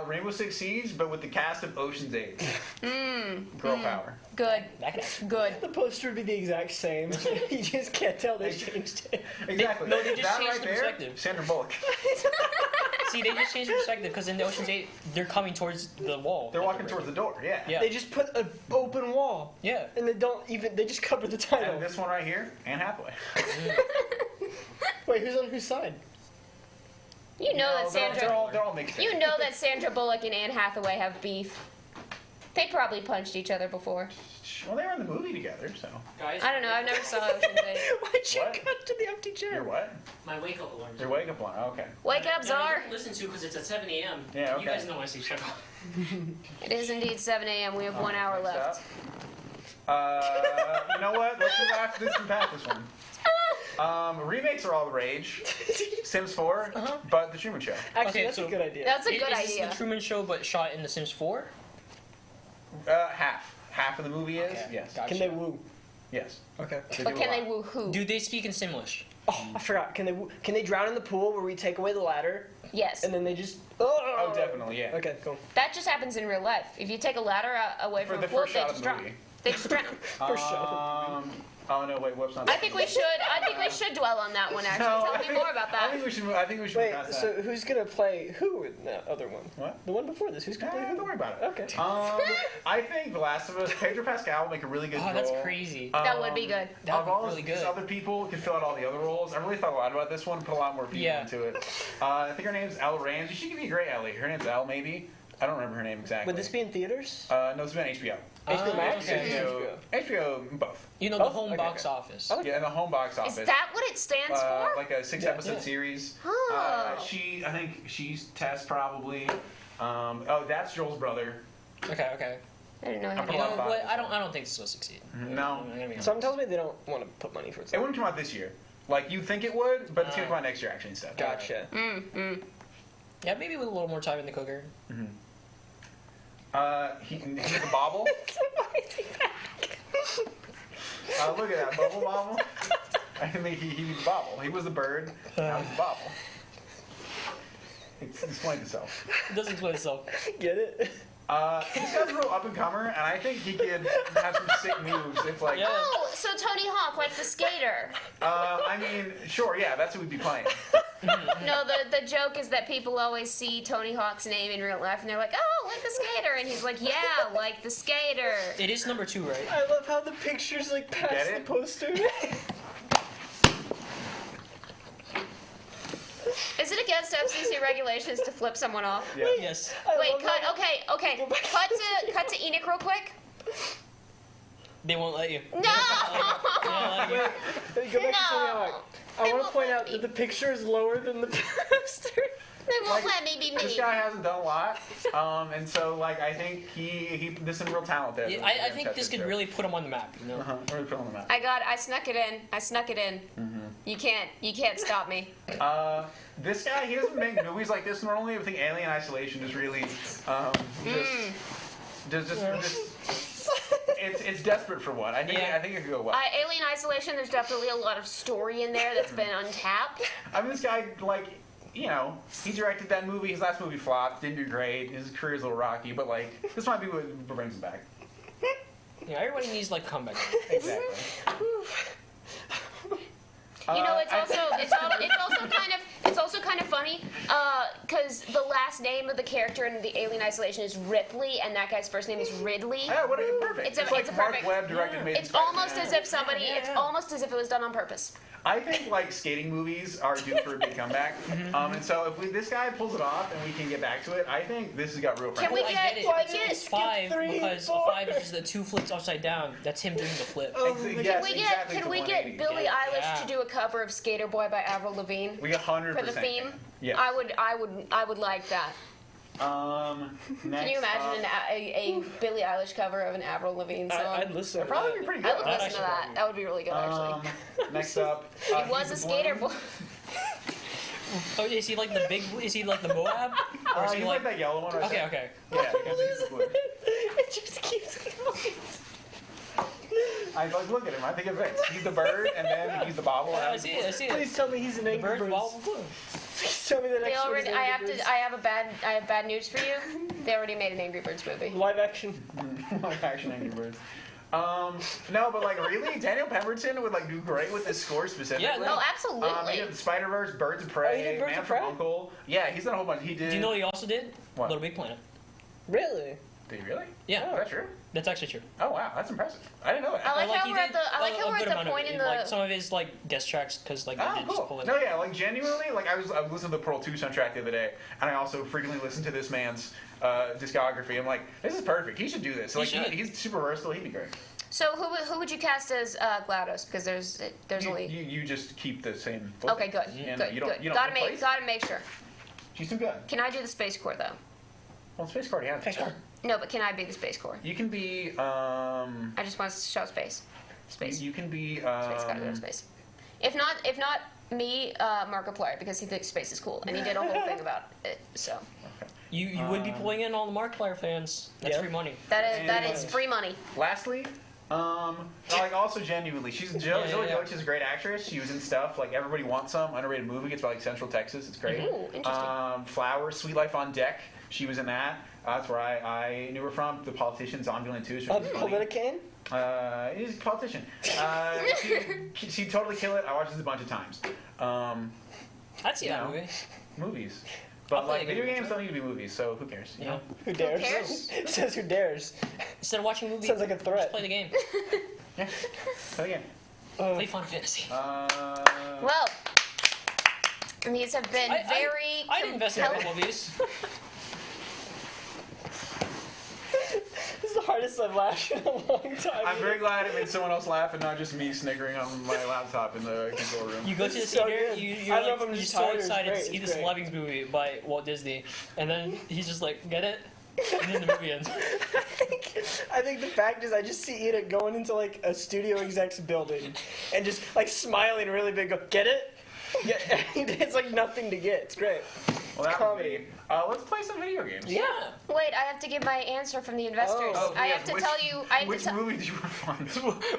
Speaker 1: Rainbow Six Siege, but with the cast of Ocean's 8. Girl power.
Speaker 3: Good. Good.
Speaker 15: The poster would be the exact same. You just can't tell they changed it.
Speaker 1: Exactly.
Speaker 5: They just
Speaker 1: that
Speaker 5: changed
Speaker 1: right
Speaker 5: the
Speaker 1: there,
Speaker 5: perspective.
Speaker 1: Sandra Bullock.
Speaker 5: See, they just changed the perspective because in the Ocean's 8, they're coming towards the wall.
Speaker 1: They're walking towards the door, yeah.
Speaker 15: They just put an open wall.
Speaker 5: Yeah.
Speaker 15: And they just cover the title.
Speaker 1: And this one right here, Anne Hathaway.
Speaker 15: Wait, who's on whose side?
Speaker 3: You know that Sandra.
Speaker 1: They're all mixed.
Speaker 3: You know that Sandra Bullock and Anne Hathaway have beef. They probably punched each other before.
Speaker 1: Well, they were in the movie together, so.
Speaker 3: Guys, I don't know. I've never saw Ocean's 8.
Speaker 15: Why'd you cut to the empty chair?
Speaker 1: Your what?
Speaker 13: My wake up alarm.
Speaker 1: Your wake up alarm. Okay.
Speaker 3: Wake up, Czar.
Speaker 13: Listen to because it's at 7 a.m.
Speaker 1: Yeah, okay.
Speaker 13: You guys know I say shut up.
Speaker 3: It is indeed 7 a.m. We have 1 hour left.
Speaker 1: You know what? Let's move after this and past this one. Remakes are all the rage. Sims 4, but The Truman Show.
Speaker 15: Actually, that's a good idea.
Speaker 3: That's a good
Speaker 5: Is
Speaker 3: idea.
Speaker 5: this the Truman Show but shot in The Sims 4?
Speaker 1: Half. Half of the movie is, yes.
Speaker 5: Gotcha.
Speaker 15: Can they woo?
Speaker 1: Yes.
Speaker 15: Okay.
Speaker 3: But can they woo who?
Speaker 5: Do they speak in Simlish?
Speaker 15: Oh, I forgot. Can they woo? Can they drown in the pool where we take away the ladder?
Speaker 3: Yes.
Speaker 15: And then they just.
Speaker 1: Oh, definitely, yeah.
Speaker 15: Okay, cool.
Speaker 3: That just happens in real life. If you take a ladder away
Speaker 1: For
Speaker 3: from
Speaker 1: the
Speaker 3: a pool,
Speaker 1: first
Speaker 3: they
Speaker 1: shot
Speaker 3: just
Speaker 1: of the
Speaker 3: drown.
Speaker 1: movie.
Speaker 3: They just drown.
Speaker 1: Oh no! Wait, whoops! Not
Speaker 3: I think we should dwell on that one. Actually, tell me more about that.
Speaker 1: I think we should. I think we should.
Speaker 15: Wait,
Speaker 1: pass that.
Speaker 15: so who's gonna play who in the other one?
Speaker 1: What?
Speaker 15: The one before this? Who's gonna play who?
Speaker 1: Don't worry about it.
Speaker 15: Okay.
Speaker 1: I think The Last of Us, Pedro Pascal will make a really good role.
Speaker 5: Oh, that's crazy.
Speaker 3: That would be good.
Speaker 5: That
Speaker 1: Of all
Speaker 5: would be really
Speaker 1: these
Speaker 5: good.
Speaker 1: other people can fill out all the other roles. I really thought a lot about this one. Put a lot more people into it. I think her name's Elle Ramsey. She could be a great Ellie. Her name's Elle, maybe. I don't remember her name exactly.
Speaker 15: Would this be in theaters?
Speaker 1: No, it's been HBO.
Speaker 15: HBO Max?
Speaker 5: okay.
Speaker 1: HBO, both.
Speaker 5: You know, the home box office.
Speaker 1: Yeah, in the home box office.
Speaker 3: Is that what it stands for?
Speaker 1: Like a 6-episode series.
Speaker 3: Oh.
Speaker 1: I think she's Tess probably. That's Joel's brother.
Speaker 5: Okay.
Speaker 3: I didn't know.
Speaker 5: You know what? I don't think this will succeed.
Speaker 1: No.
Speaker 15: Something tells me they don't want to put money for it.
Speaker 1: It wouldn't come out this year. Like you think it would, but it's gonna come out next year actually instead.
Speaker 15: Gotcha.
Speaker 5: Yeah, maybe with a little more time in the cooker.
Speaker 1: He the bobble. Look at that bubble bobble. I think he was the bobble. He was the bird. Now he's the bobble. It's explained itself.
Speaker 5: It does explain itself.
Speaker 15: Get it?
Speaker 1: This guy's a real up and comer, and I think he could have some sick moves if like.
Speaker 3: Oh, so Tony Hawk, like the skater.
Speaker 1: I mean, sure, yeah, that's what we'd be playing.
Speaker 3: No, the joke is that people always see Tony Hawk's name in real life, and they're like, "Oh, like the skater," and he's like, "Yeah, like the skater."
Speaker 5: It is number 2, right?
Speaker 15: I love how the pictures like past the poster.
Speaker 3: Is it against FCC regulations to flip someone off?
Speaker 1: Yeah.
Speaker 5: Yes.
Speaker 3: Wait, cut. Okay. Cut to Enoch real quick.
Speaker 5: They won't let you.
Speaker 3: No.
Speaker 15: Go back to Tony Hawk. I want to point out that the picture is lower than the poster.
Speaker 3: They won't let me be me.
Speaker 1: This guy hasn't done a lot, and so like I think there's some real talent there.
Speaker 5: Yeah, I think this could really put him on the map. You know?
Speaker 1: Really put him on the map.
Speaker 3: I snuck it in. You can't stop me.
Speaker 1: This guy, he doesn't make movies like this normally. I think Alien Isolation is really it's desperate for one. I think it could go well.
Speaker 3: Alien Isolation. There's definitely a lot of story in there that's been untapped.
Speaker 1: I mean, this guy he directed that movie. His last movie flopped. Didn't do great. His career's a little rocky, but like this might be what brings him back.
Speaker 5: Yeah, everybody needs like comeback.
Speaker 1: Exactly.
Speaker 3: You know, it's also kind of funny because the last name of the character in the Alien Isolation is Ripley, and that guy's first name is Ridley.
Speaker 1: Yeah, perfect.
Speaker 3: It's
Speaker 1: like
Speaker 3: a
Speaker 1: Mark
Speaker 3: perfect.
Speaker 1: Webb directed Amazing
Speaker 3: It's
Speaker 1: Spider-Man.
Speaker 3: almost as if somebody. It's almost as if it was done on purpose.
Speaker 1: I think like skating movies are due for a big comeback, and so if this guy pulls it off and we can get back to it, I think this has got real.
Speaker 3: Can we get?
Speaker 5: It's 5 because a 5 is the 2 flips upside down. That's him doing the flip.
Speaker 3: Can we get Billie Eilish to do a cover of Skater Boy by Avril Lavigne?
Speaker 1: We 100%
Speaker 3: for the theme.
Speaker 1: Yeah.
Speaker 3: I would like that. Can you imagine a Billie Eilish cover of an Avril Lavigne song?
Speaker 15: I'd listen.
Speaker 1: That'd probably be pretty good.
Speaker 3: I would listen to that. That would be really good, actually.
Speaker 1: Next up,
Speaker 3: He was a skater boy.
Speaker 5: Oh, is he like the big? Is he like the Moab? Or is
Speaker 1: he's like that yellow one. Right there.
Speaker 5: Okay.
Speaker 1: Yeah, he's blue.
Speaker 15: It just keeps going.
Speaker 1: I like look at him. I think it fits. He's the bird, and then he's the bobble.
Speaker 5: I see it.
Speaker 15: Please tell me he's an Angry Birds. Please tell me the next one is Angry Birds.
Speaker 3: I have bad news for you. They already made an Angry Birds movie.
Speaker 15: Live action.
Speaker 1: Live action Angry Birds. No, but like really, Daniel Pemberton would like do great with this score specifically.
Speaker 5: Yeah,
Speaker 3: no, absolutely.
Speaker 1: He did Spider-Verse, Birds of Prey, Man from Uncle. Yeah, he's done a whole bunch. He did.
Speaker 5: Do you know what he also did?
Speaker 1: What?
Speaker 5: Little Big Planet.
Speaker 15: Really?
Speaker 21: Did he really?
Speaker 5: Yeah.
Speaker 21: Oh, that's true.
Speaker 5: That's actually true.
Speaker 21: Oh wow, that's impressive. I didn't know that.
Speaker 3: I like how
Speaker 5: he
Speaker 3: we're at
Speaker 5: did
Speaker 3: the I like how
Speaker 5: a
Speaker 3: we're
Speaker 5: good
Speaker 3: at
Speaker 5: amount
Speaker 3: the
Speaker 5: of
Speaker 3: point
Speaker 5: it.
Speaker 3: in the
Speaker 5: Like some of his like guest tracks because like they
Speaker 21: Oh,
Speaker 5: did just
Speaker 21: cool.
Speaker 5: pull it.
Speaker 21: No, yeah, like genuinely, like I was listening to the Pearl 2 soundtrack the other day, and I also frequently listen to this man's discography. I'm like, this is perfect. He should do this. Like, he's super versatile. He'd be great.
Speaker 3: So who would you cast as GLaDOS? Because there's only.
Speaker 21: You just keep the same.
Speaker 3: Okay, good.
Speaker 21: And
Speaker 3: Good.
Speaker 21: you don't,
Speaker 3: Good.
Speaker 21: You don't
Speaker 3: Gotta
Speaker 21: replace.
Speaker 3: make sure.
Speaker 21: She's too good.
Speaker 3: Can I do the Space Corps though?
Speaker 21: Well, Space Corps, yeah. Space Corps.
Speaker 3: No, but can I be the Space Corps?
Speaker 21: You can be.
Speaker 3: I just want to show space. Space.
Speaker 21: You can be.
Speaker 3: Space. Gotta go to space. If not me, Markiplier, because he thinks space is cool, and he did a whole thing about it. So.
Speaker 5: You would be pulling in all the Markiplier fans. That's free money.
Speaker 3: That is free money.
Speaker 21: Lastly, like also genuinely, Zoe Deutsch is a great actress. She was in stuff like Everybody Wants Some, underrated movie. It's about like Central Texas. It's great.
Speaker 3: Ooh, interesting.
Speaker 21: Flowers, Sweet Life on Deck. She was in that. That's where I knew her from. The Politician, Zombieland 2.
Speaker 15: Politician?
Speaker 21: He's a politician. She totally killed it. I watched this a bunch of times.
Speaker 5: I'd see that movie.
Speaker 21: Movies. But like video games don't need to be movies, so who cares? You know?
Speaker 15: Who dares? It says who dares.
Speaker 5: Instead of watching movies,
Speaker 15: sounds like a threat.
Speaker 5: Just play the game.
Speaker 21: Yeah. Play the game.
Speaker 5: Play Final Fantasy.
Speaker 3: Well, these have been very.
Speaker 5: I'd invest in a couple of these.
Speaker 15: This is the hardest I've laughed in a long time.
Speaker 21: I'm very glad it made someone else laugh and not just me snickering on my laptop in the control room.
Speaker 5: You go to the
Speaker 15: So
Speaker 5: theater,
Speaker 15: good.
Speaker 5: you're so
Speaker 15: tired, it's
Speaker 5: excited
Speaker 15: great,
Speaker 5: to see
Speaker 15: it's
Speaker 5: this
Speaker 15: great.
Speaker 5: Lovings movie by Walt Disney, and then he's just like, get it? And then the movie ends.
Speaker 15: I think the fact is I just see Enoch going into like a studio exec's building and just like smiling really big, go, get it? Yeah, it's like nothing to get. It's great.
Speaker 21: Well, that would be. Let's play some video games.
Speaker 15: Yeah.
Speaker 3: Wait, I have to give my answer from the investors. I have to tell you.
Speaker 21: Which movie did you fund?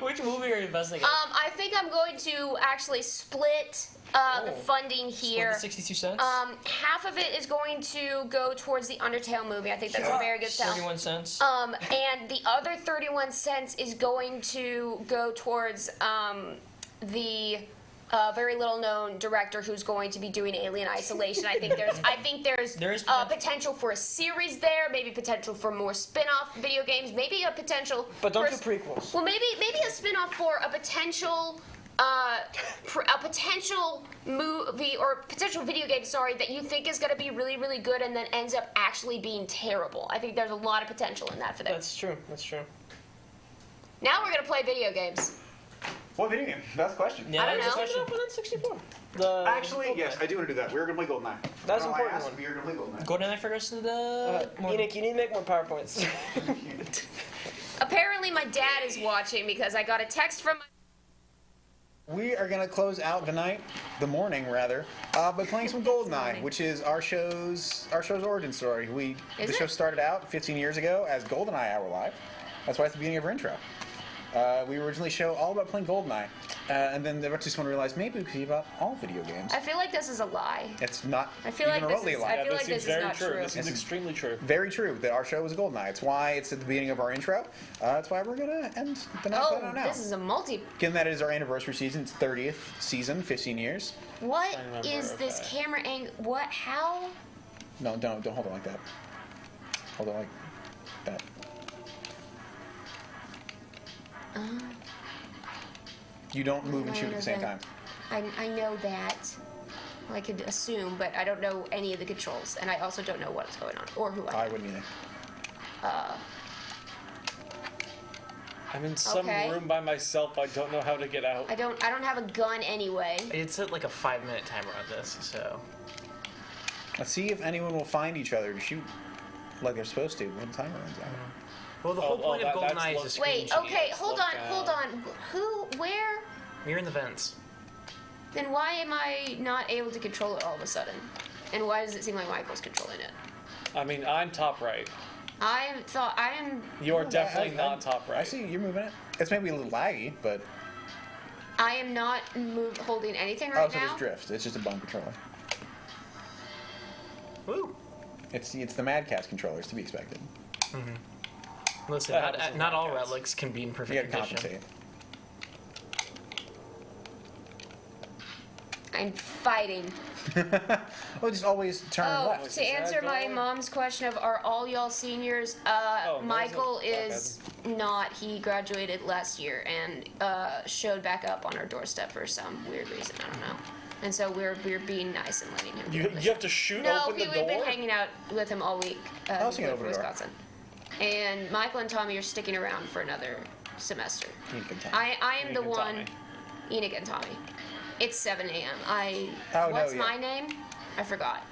Speaker 5: Which movie are you investing in?
Speaker 3: I think I'm going to actually split the funding here.
Speaker 5: Split the 62 cents?
Speaker 3: Half of it is going to go towards the Undertale movie. I think that's a very good sell.
Speaker 5: 31 cents.
Speaker 3: And the other 31 cents is going to go towards the very little known director who's going to be doing Alien Isolation. I think there's potential for a series there, maybe potential for more spin-off video games, maybe a potential.
Speaker 15: But don't do prequels.
Speaker 3: Well, maybe a spin-off for a potential. A potential movie or potential video game, that you think is going to be really, really good and then ends up actually being terrible. I think there's a lot of potential in that for them.
Speaker 15: That's true. That's true.
Speaker 3: Now we're going to play video games.
Speaker 21: What video game? That's the question.
Speaker 3: Yeah, I don't know.
Speaker 15: Question. Up on that 64.
Speaker 21: Actually, yes, I do want to do that. We're going to play GoldenEye.
Speaker 15: That's an important one.
Speaker 21: We're going to play GoldenEye.
Speaker 5: GoldenEye for us to the.
Speaker 15: Enoch, you need to make more PowerPoints.
Speaker 3: Apparently, my dad is watching because I got a text from my.
Speaker 1: We are going to close out the morning by playing some GoldenEye, which is our show's origin story. The show started out 15 years ago as GoldenEye Hour Live. That's why it's the beginning of our intro. We originally show all about playing GoldenEye, and then eventually someone realized maybe we could be about all video games.
Speaker 3: I feel like this is a lie.
Speaker 1: It's not
Speaker 3: I feel
Speaker 1: even
Speaker 3: like
Speaker 1: remotely
Speaker 3: this is,
Speaker 1: a lie.
Speaker 3: I feel like this is not true.
Speaker 6: This is extremely true.
Speaker 1: Very true that our show was GoldenEye. It's why it's at the beginning of our intro. That's why we're going to end the night now.
Speaker 3: This is a multi.
Speaker 1: Given that it is our anniversary season, it's 30th season, 15 years.
Speaker 3: What is this camera angle? What? How?
Speaker 1: No, don't hold it like that. Hold it like that. You don't move and shoot at the same time.
Speaker 3: I know that. I could assume, but I don't know any of the controls, and I also don't know what's going on or who I am.
Speaker 1: I wouldn't either.
Speaker 6: I'm in some room by myself. I don't know how to get out.
Speaker 3: I don't have a gun anyway.
Speaker 20: It's at like a 5-minute timer on this, so.
Speaker 1: Let's see if anyone will find each other to shoot like they're supposed to when the timer runs out.
Speaker 20: Well, the whole point of GoldenEye is a screen.
Speaker 3: Wait, okay, hold on. Where?
Speaker 20: You're in the vents.
Speaker 3: Then why am I not able to control it all of a sudden? And why does it seem like Michael's controlling it?
Speaker 6: I mean, I'm top right.
Speaker 3: I am.
Speaker 6: You're definitely not top right.
Speaker 1: I see you're moving it. It's maybe a little laggy, but.
Speaker 3: I am not holding anything right
Speaker 1: so
Speaker 3: now.
Speaker 1: there's drift. It's just a bum controller.
Speaker 20: Woo!
Speaker 1: It's the Mad Catz controllers to be expected.
Speaker 20: Mm-hmm. Listen, not all relics can be in perfect condition.
Speaker 1: Compensate.
Speaker 3: I'm fighting.
Speaker 1: Well, just always turn left.
Speaker 3: To answer my mom's question of are all y'all seniors, Michael is not. He graduated last year and showed back up on our doorstep for some weird reason. I don't know. And so we're being nice and letting him.
Speaker 6: You have to shoot
Speaker 3: No,
Speaker 6: open the door?
Speaker 3: we've been hanging out with him all week.
Speaker 1: I was hanging
Speaker 3: for
Speaker 1: over the door.
Speaker 3: Wisconsin. And Michael and Tommy are sticking around for another semester.
Speaker 1: Enoch and Tommy.
Speaker 3: I am the
Speaker 1: Enoch and
Speaker 3: one.
Speaker 1: Tommy.
Speaker 3: Enoch and Tommy. It's 7 a.m.
Speaker 1: Oh,
Speaker 3: What's
Speaker 1: no,
Speaker 3: my
Speaker 1: yeah.
Speaker 3: name? I forgot.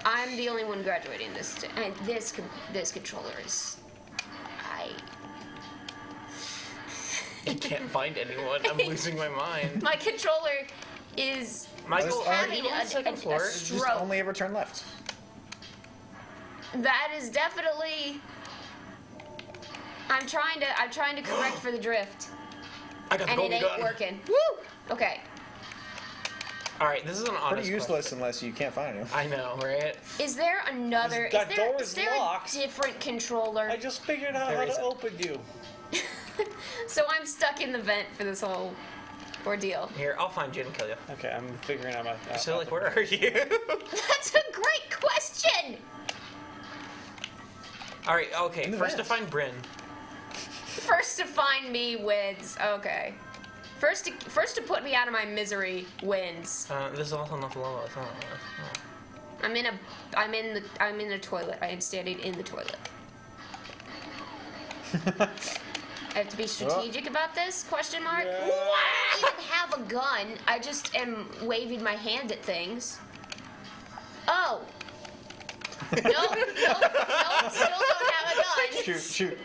Speaker 3: I'm the only one graduating this. And this controller is.
Speaker 2: I can't find anyone. I'm losing my mind.
Speaker 3: My controller is
Speaker 2: Michael,
Speaker 3: having
Speaker 2: are you on the second floor?
Speaker 3: a
Speaker 1: Just
Speaker 3: stroke.
Speaker 1: only ever turn left.
Speaker 3: That is definitely. I'm trying to correct for the drift.
Speaker 2: I got the
Speaker 3: and it
Speaker 2: golden
Speaker 3: ain't
Speaker 2: gun.
Speaker 3: working. Woo! Okay.
Speaker 2: All right, this is an honest
Speaker 1: Pretty useless unless you can't find him.
Speaker 2: I know, right?
Speaker 3: Is there another?
Speaker 6: That
Speaker 3: is there,
Speaker 6: door
Speaker 3: is
Speaker 6: is
Speaker 3: there
Speaker 6: locked.
Speaker 3: a different controller?
Speaker 6: I just figured out
Speaker 2: There
Speaker 6: how
Speaker 2: is
Speaker 6: to
Speaker 2: a-
Speaker 6: open you.
Speaker 3: So I'm stuck in the vent for this whole ordeal.
Speaker 2: Here, I'll find you and kill you.
Speaker 9: Okay, I'm figuring out my.
Speaker 2: So, like, where are you?
Speaker 3: That's a great question.
Speaker 2: All right, okay.
Speaker 1: In the
Speaker 2: First to
Speaker 1: vents.
Speaker 2: find Brynne.
Speaker 3: First to find me wins. Okay. First to put me out of my misery wins.
Speaker 2: This is also not low. It's not.
Speaker 3: I'm in the toilet. I am standing in the toilet. I have to be strategic about this? Question mark. I don't even have a gun. I just am waving my hand at things. Oh. Nope. Still don't have a gun.
Speaker 1: Shoot.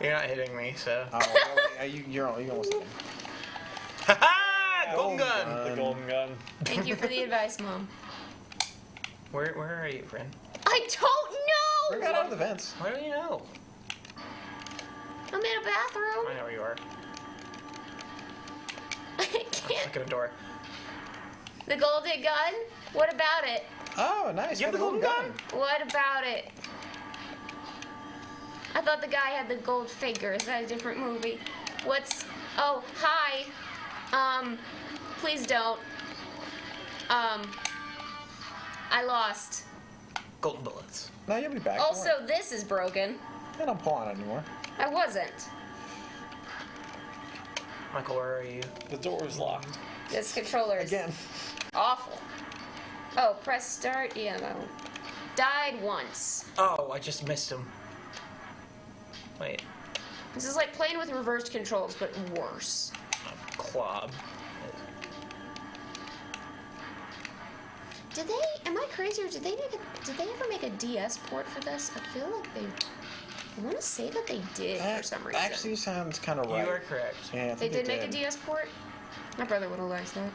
Speaker 2: You're not hitting me, so.
Speaker 1: Oh, well, you almost did.
Speaker 2: Ha-ha! Golden gun!
Speaker 6: The golden gun.
Speaker 3: Thank you for the advice, Mom.
Speaker 2: Where are you, Brynne?
Speaker 3: I don't know.
Speaker 1: We got out of the vents.
Speaker 2: Why don't you know?
Speaker 3: I'm in a bathroom.
Speaker 2: I know where you are.
Speaker 3: I can't.
Speaker 2: Look at a door.
Speaker 3: The golden gun? What about it?
Speaker 1: Oh, nice.
Speaker 2: You have the golden gun?
Speaker 3: What about it? I thought the guy had the gold finger. Is that a different movie? What's... Oh, hi. Please don't. I lost.
Speaker 2: Golden bullets.
Speaker 1: No, you'll be back.
Speaker 3: Also, this is broken.
Speaker 1: I don't pull on it anymore.
Speaker 3: I wasn't.
Speaker 2: Michael, where are you?
Speaker 6: The door is locked.
Speaker 3: This controller is awful. Oh, press start. Yeah, no. Died once.
Speaker 2: Oh, I just missed him. Wait.
Speaker 3: This is like playing with reversed controls, but worse.
Speaker 2: Clob.
Speaker 3: Did they? Am I crazy, or did they ever make a DS port for this? I feel like they. I want to say that they did for some reason.
Speaker 1: Actually sounds kind of right.
Speaker 2: You are correct.
Speaker 1: Yeah, I
Speaker 3: They
Speaker 1: think
Speaker 3: did make a DS port. My brother would have liked that.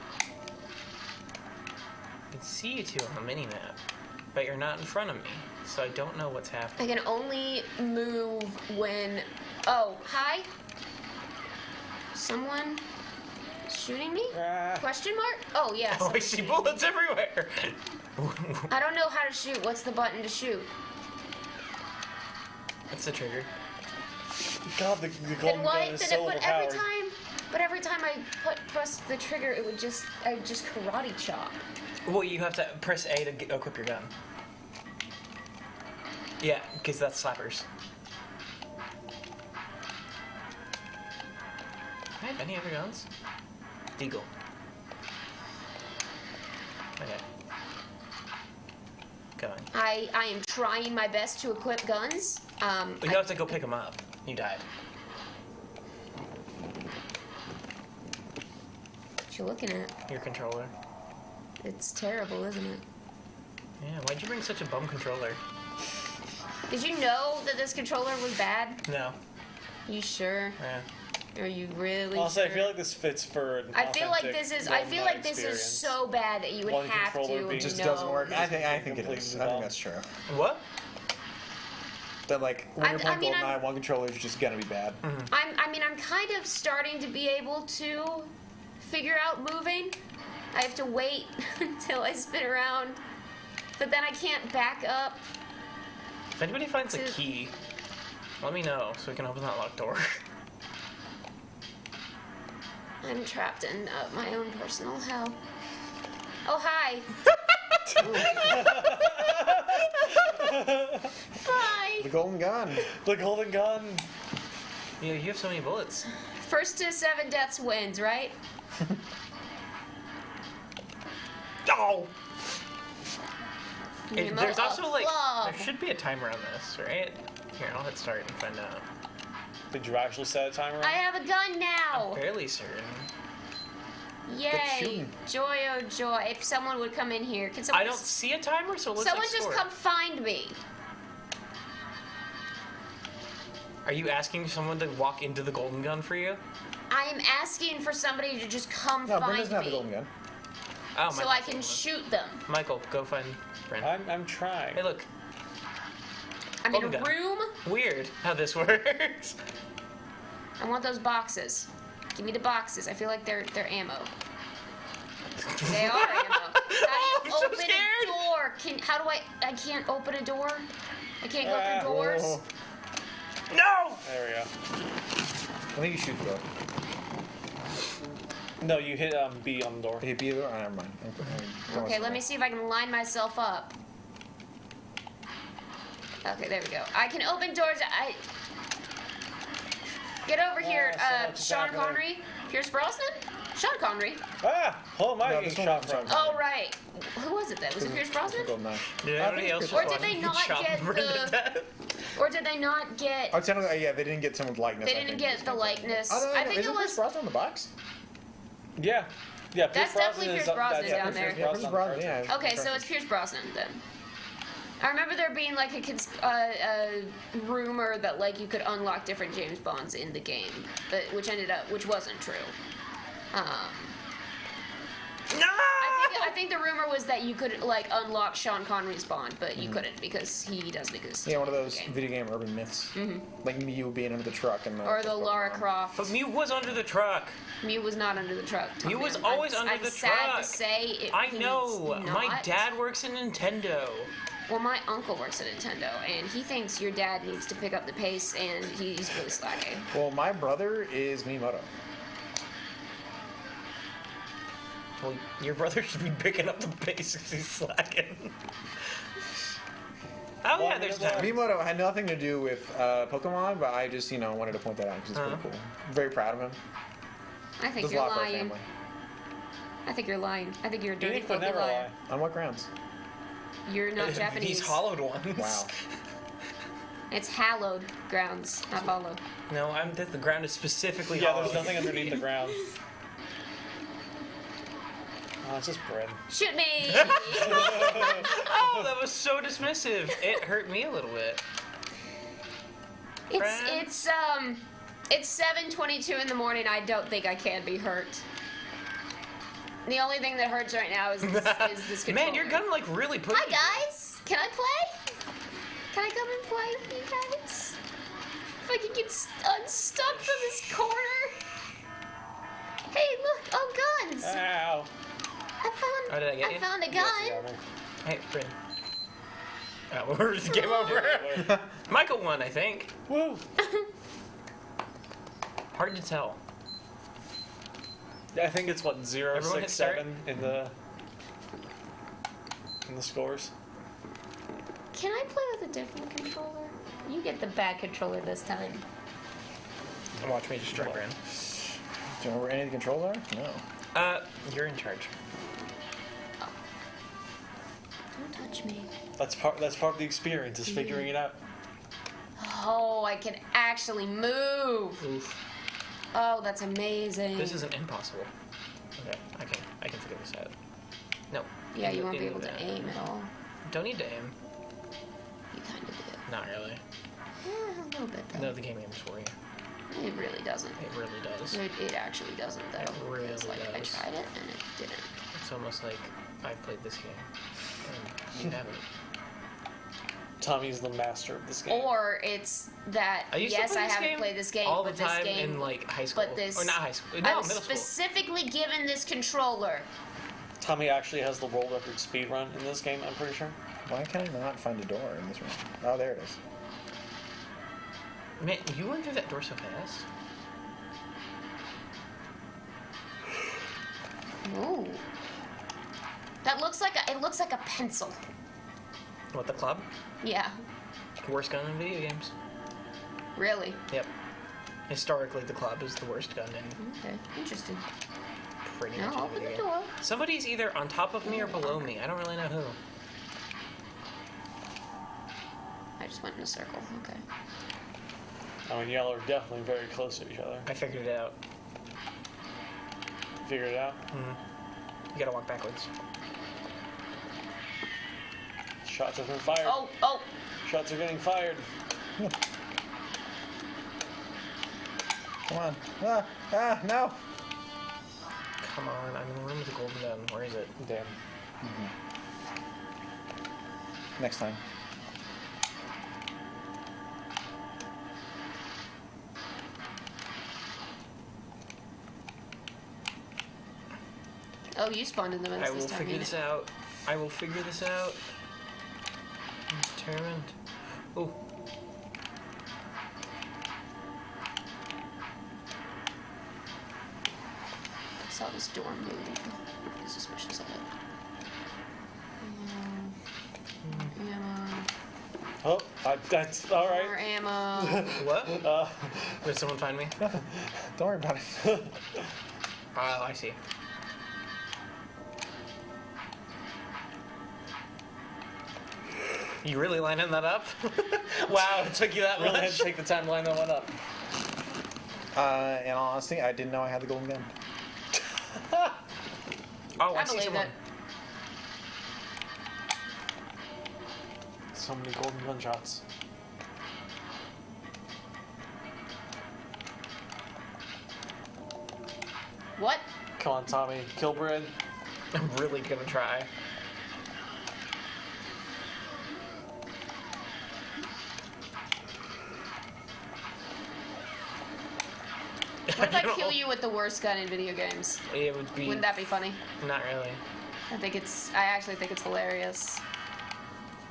Speaker 2: I can see you two on the mini map, but you're not in front of me, so I don't know what's happening.
Speaker 3: I can only move when. Oh, hi. Someone shooting me? Question mark? Oh yes.
Speaker 2: Oh, I see bullets everywhere.
Speaker 3: I don't know how to shoot. What's the button to shoot?
Speaker 2: That's the trigger.
Speaker 6: God, the
Speaker 3: Then
Speaker 6: golden
Speaker 3: why?
Speaker 6: gun is
Speaker 3: Then
Speaker 6: so
Speaker 3: but
Speaker 6: overpowered.
Speaker 3: every time I press the trigger, it would just karate chop.
Speaker 2: Well, you have to press A to equip your gun. Yeah, because that's slappers. I have any other guns? Deagle. Okay. Going.
Speaker 3: I am trying my best to equip guns.
Speaker 2: You have to go pick them up. You died.
Speaker 3: What you looking at?
Speaker 2: Your controller.
Speaker 3: It's terrible, isn't it?
Speaker 2: Yeah, why'd you bring such a bum controller?
Speaker 3: Did you know that this controller was bad?
Speaker 2: No.
Speaker 3: You sure?
Speaker 2: Yeah.
Speaker 3: Are you really?
Speaker 6: Also,
Speaker 3: sure?
Speaker 6: I feel like this fits for. An
Speaker 3: I feel like
Speaker 6: authentic
Speaker 3: this is. I feel like this
Speaker 6: experience.
Speaker 3: is so bad that you would
Speaker 6: One
Speaker 3: have
Speaker 6: controller
Speaker 3: to.
Speaker 6: being-
Speaker 1: It just
Speaker 3: know.
Speaker 1: doesn't work. I think it is. I think that's true.
Speaker 2: What?
Speaker 1: That like when you're playing
Speaker 3: I mean,
Speaker 1: GoldenEye, one controller is just gonna be bad.
Speaker 3: I'm kind of starting to be able to figure out moving. I have to wait until I spin around, but then I can't back up.
Speaker 2: If anybody finds a key, let me know so we can open that locked door.
Speaker 3: I'm trapped in my own personal hell. Bye. Bye.
Speaker 1: The golden gun.
Speaker 6: The golden gun.
Speaker 2: Yeah, you have so many bullets.
Speaker 3: First to 7 deaths wins, right?
Speaker 2: Oh.
Speaker 3: Nemo
Speaker 2: There's
Speaker 3: a
Speaker 2: also like
Speaker 3: club.
Speaker 2: there should be a timer on this, right? Here, I'll hit start and find out.
Speaker 6: Did you actually set a timer?
Speaker 3: I have a gun now.
Speaker 2: I'm fairly certain.
Speaker 3: Yay! Joy, oh joy! If someone would come in here, can someone?
Speaker 2: I don't see a timer, so let's
Speaker 3: Someone
Speaker 2: explore.
Speaker 3: just come find me.
Speaker 2: Are you asking someone to walk into the golden gun for you?
Speaker 3: I am asking for somebody to just come
Speaker 1: No, Brynne
Speaker 3: find
Speaker 1: doesn't have the
Speaker 3: me,
Speaker 1: golden gun.
Speaker 2: Oh,
Speaker 3: so I can shoot them.
Speaker 2: Michael, go find Brynne.
Speaker 6: I'm trying.
Speaker 2: Hey, look.
Speaker 3: I'm in a
Speaker 2: Golden gun.
Speaker 3: room.
Speaker 2: Weird how this works.
Speaker 3: I want those boxes. Give me the boxes. I feel like they're ammo. They are ammo. How do you open a door? How do I can't open a door. I can't go through doors.
Speaker 1: Oh.
Speaker 2: No!
Speaker 6: There we go.
Speaker 1: I think you shoot though.
Speaker 6: No, you hit B on the door.
Speaker 1: You hit B on the door? Oh, never mind.
Speaker 3: Okay, let me see if I can line myself up. Okay, there we go. I can open doors. Get over here, Sean Connery. Pierce Brosnan? Sean Connery.
Speaker 6: Oh my!
Speaker 1: No, this one-
Speaker 3: Oh, right. Who was it then? Was it Pierce Brosnan? Or did they not get the... Or did they not get...
Speaker 1: Oh, technically, yeah, they didn't get someone's likeness.
Speaker 3: They didn't get the likeness.
Speaker 1: Oh, no,
Speaker 3: I think
Speaker 1: isn't
Speaker 3: it was...
Speaker 1: Pierce Brosnan on the box?
Speaker 6: Yeah. Yeah,
Speaker 3: That's definitely Pierce Brosnan down there.
Speaker 1: Pierce Brosnan, yeah.
Speaker 3: Okay, so it's Pierce Brosnan then. I remember there being like a rumor that like you could unlock different James Bonds in the game, but which wasn't true.
Speaker 2: No!
Speaker 3: I think the rumor was that you could like unlock Sean Connery's Bond, but you couldn't because he doesn't exist.
Speaker 1: Yeah, one of those video game urban myths. Like Mew being under the truck and
Speaker 3: Or the Lara Croft.
Speaker 2: But Mew was under the truck.
Speaker 3: Mew was not under the truck. Tommy.
Speaker 2: Mew was always under the truck.
Speaker 3: I'm sad to say
Speaker 2: I know.
Speaker 3: he's
Speaker 2: My
Speaker 3: not.
Speaker 2: dad works in Nintendo.
Speaker 3: Well, my uncle works at Nintendo, and he thinks your dad needs to pick up the pace, and he's really slacking.
Speaker 1: Well, my brother is Miyamoto.
Speaker 2: Well, your brother should be picking up the pace because he's slacking. Oh yeah, there's that.
Speaker 1: Miyamoto had nothing to do with Pokemon, but I just, wanted to point that out because it's pretty cool. Very proud of him.
Speaker 3: I think
Speaker 1: Does a
Speaker 3: you're
Speaker 1: lot for our
Speaker 3: lying.
Speaker 1: family.
Speaker 3: I think you're lying. I think you're a dirty,
Speaker 6: Enoch would
Speaker 3: filthy
Speaker 6: never
Speaker 3: liar.
Speaker 6: lie.
Speaker 1: On what grounds?
Speaker 3: You're not Japanese.
Speaker 2: These hollowed ones.
Speaker 1: Wow.
Speaker 3: It's hallowed grounds, not hollow.
Speaker 2: No, the ground is specifically
Speaker 6: Yeah,
Speaker 2: hollow.
Speaker 6: there's nothing underneath the ground. Oh, it's just bread.
Speaker 3: Shoot me!
Speaker 2: Oh, that was so dismissive. It hurt me a little bit.
Speaker 3: It's 7:22 in the morning. I don't think I can be hurt. The only thing that hurts right now is this controller.
Speaker 2: Man, your gun like really put.
Speaker 3: Hi guys, can I play? Can I come and play with you guys? If I can get unstuck from this corner. Hey, look! Oh, guns!
Speaker 6: Ow!
Speaker 3: I found a gun.
Speaker 2: Hey, Brynne. Oh, we're just game over. Michael won, I think.
Speaker 6: Woo!
Speaker 2: Hard to tell.
Speaker 6: I think it's what 0,
Speaker 2: Everyone
Speaker 6: 6,
Speaker 2: hit start?
Speaker 6: 7 in the scores.
Speaker 3: Can I play with a different controller? You get the bad controller this time.
Speaker 2: Watch me destroy Brynne.
Speaker 1: Do you know where any of the controls are? No.
Speaker 2: You're in charge.
Speaker 3: Don't touch me.
Speaker 6: That's part of the experience is figuring it out.
Speaker 3: Oh, I can actually move.
Speaker 2: Oof.
Speaker 3: Oh, that's amazing.
Speaker 2: This isn't impossible. Okay, I can figure this out. No.
Speaker 3: Yeah, you won't be able to aim at all.
Speaker 2: Don't need to aim.
Speaker 3: You kind of do.
Speaker 2: Not really.
Speaker 3: Yeah, a little bit though.
Speaker 2: No, the game aims for you.
Speaker 3: It really doesn't.
Speaker 2: It really does.
Speaker 3: It actually doesn't though.
Speaker 2: It really
Speaker 3: It's like I
Speaker 2: does.
Speaker 3: tried it and it didn't.
Speaker 2: It's almost like I played this game and you haven't.
Speaker 6: Tommy's the master of this game.
Speaker 3: Or it's that
Speaker 2: I used to
Speaker 3: yes,
Speaker 2: play
Speaker 3: I
Speaker 2: this
Speaker 3: haven't
Speaker 2: game
Speaker 3: played this game,
Speaker 2: all
Speaker 3: but
Speaker 2: the time
Speaker 3: this game
Speaker 2: in like high school,
Speaker 3: but this
Speaker 2: or not high school. No,
Speaker 3: I was
Speaker 2: middle school.
Speaker 3: specifically given this controller.
Speaker 6: Tommy actually has the world record speed run in this game, I'm pretty sure.
Speaker 1: Why can I not find a door in this room? Oh, there it is.
Speaker 2: Man, you went through that door so fast.
Speaker 3: Ooh. That looks like it looks like a pencil.
Speaker 2: What, the club?
Speaker 3: Yeah.
Speaker 2: Worst gun in video games.
Speaker 3: Really?
Speaker 2: Yep. Historically, the club is the worst gun in
Speaker 3: Okay. Interesting.
Speaker 2: pretty
Speaker 3: Now
Speaker 2: much any
Speaker 3: open
Speaker 2: video
Speaker 3: the
Speaker 2: game.
Speaker 3: door.
Speaker 2: Somebody's either on top of me or below me. I don't really know who.
Speaker 3: I just went in a circle. Okay.
Speaker 9: I mean, y'all are definitely very close to each other.
Speaker 2: I figured it out.
Speaker 9: Figured it out?
Speaker 2: Mm-hmm. You gotta walk backwards.
Speaker 9: Shots have been fired.
Speaker 3: Oh!
Speaker 9: Shots are getting fired.
Speaker 1: Come on. No.
Speaker 2: Come on, I'm in the room with the golden gun. Where is it?
Speaker 9: Damn.
Speaker 1: Next time.
Speaker 3: Oh, you spawned in the vents
Speaker 2: I will
Speaker 3: this time.
Speaker 2: figure
Speaker 3: Enoch.
Speaker 2: this out. I will figure this out. I'm determined. Oh.
Speaker 3: I saw this door move. I'm suspicious of it. Ammo.
Speaker 9: Oh, that's all right.
Speaker 3: More ammo.
Speaker 2: What? Did someone find me?
Speaker 1: Nothing. Don't worry about it.
Speaker 2: Oh, I see. You really lining that up? Wow, it took you that
Speaker 9: Really
Speaker 2: much?
Speaker 9: had to take the time to line that one up.
Speaker 1: In all honesty, I didn't know I had the golden gun.
Speaker 2: Oh, I
Speaker 3: I
Speaker 2: see
Speaker 3: believe
Speaker 2: someone.
Speaker 3: it.
Speaker 9: So many golden gunshots.
Speaker 3: What?
Speaker 9: Come on, Tommy. Kill Brynne.
Speaker 2: I'm really gonna try.
Speaker 3: What if I kill you with the worst gun in video games?
Speaker 2: It would be.
Speaker 3: Wouldn't that be funny?
Speaker 2: Not really.
Speaker 3: I actually think it's hilarious.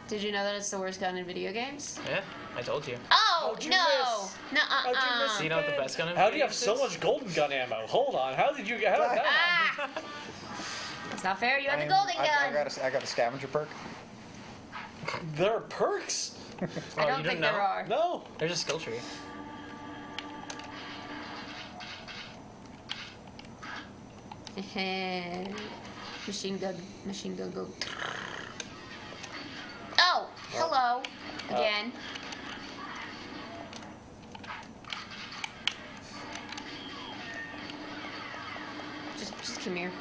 Speaker 3: Did you know that it's the worst gun in video games?
Speaker 2: Yeah, I told you.
Speaker 3: Oh,
Speaker 9: How'd you
Speaker 3: no!
Speaker 9: miss?
Speaker 3: Nuh-uh.
Speaker 9: How'd you miss
Speaker 2: So you know what the best gun in
Speaker 9: How do you
Speaker 2: video
Speaker 9: have so
Speaker 2: games
Speaker 9: much golden gun ammo? Hold on. How did you get? How did that happen?
Speaker 3: Ah! It's not fair. You had the
Speaker 1: I
Speaker 3: golden gun.
Speaker 1: I got a scavenger perk.
Speaker 9: There are perks.
Speaker 3: I don't think there are.
Speaker 9: No.
Speaker 2: There's a skill tree.
Speaker 3: Machine gun go. Oh, hello. Again. Just come here.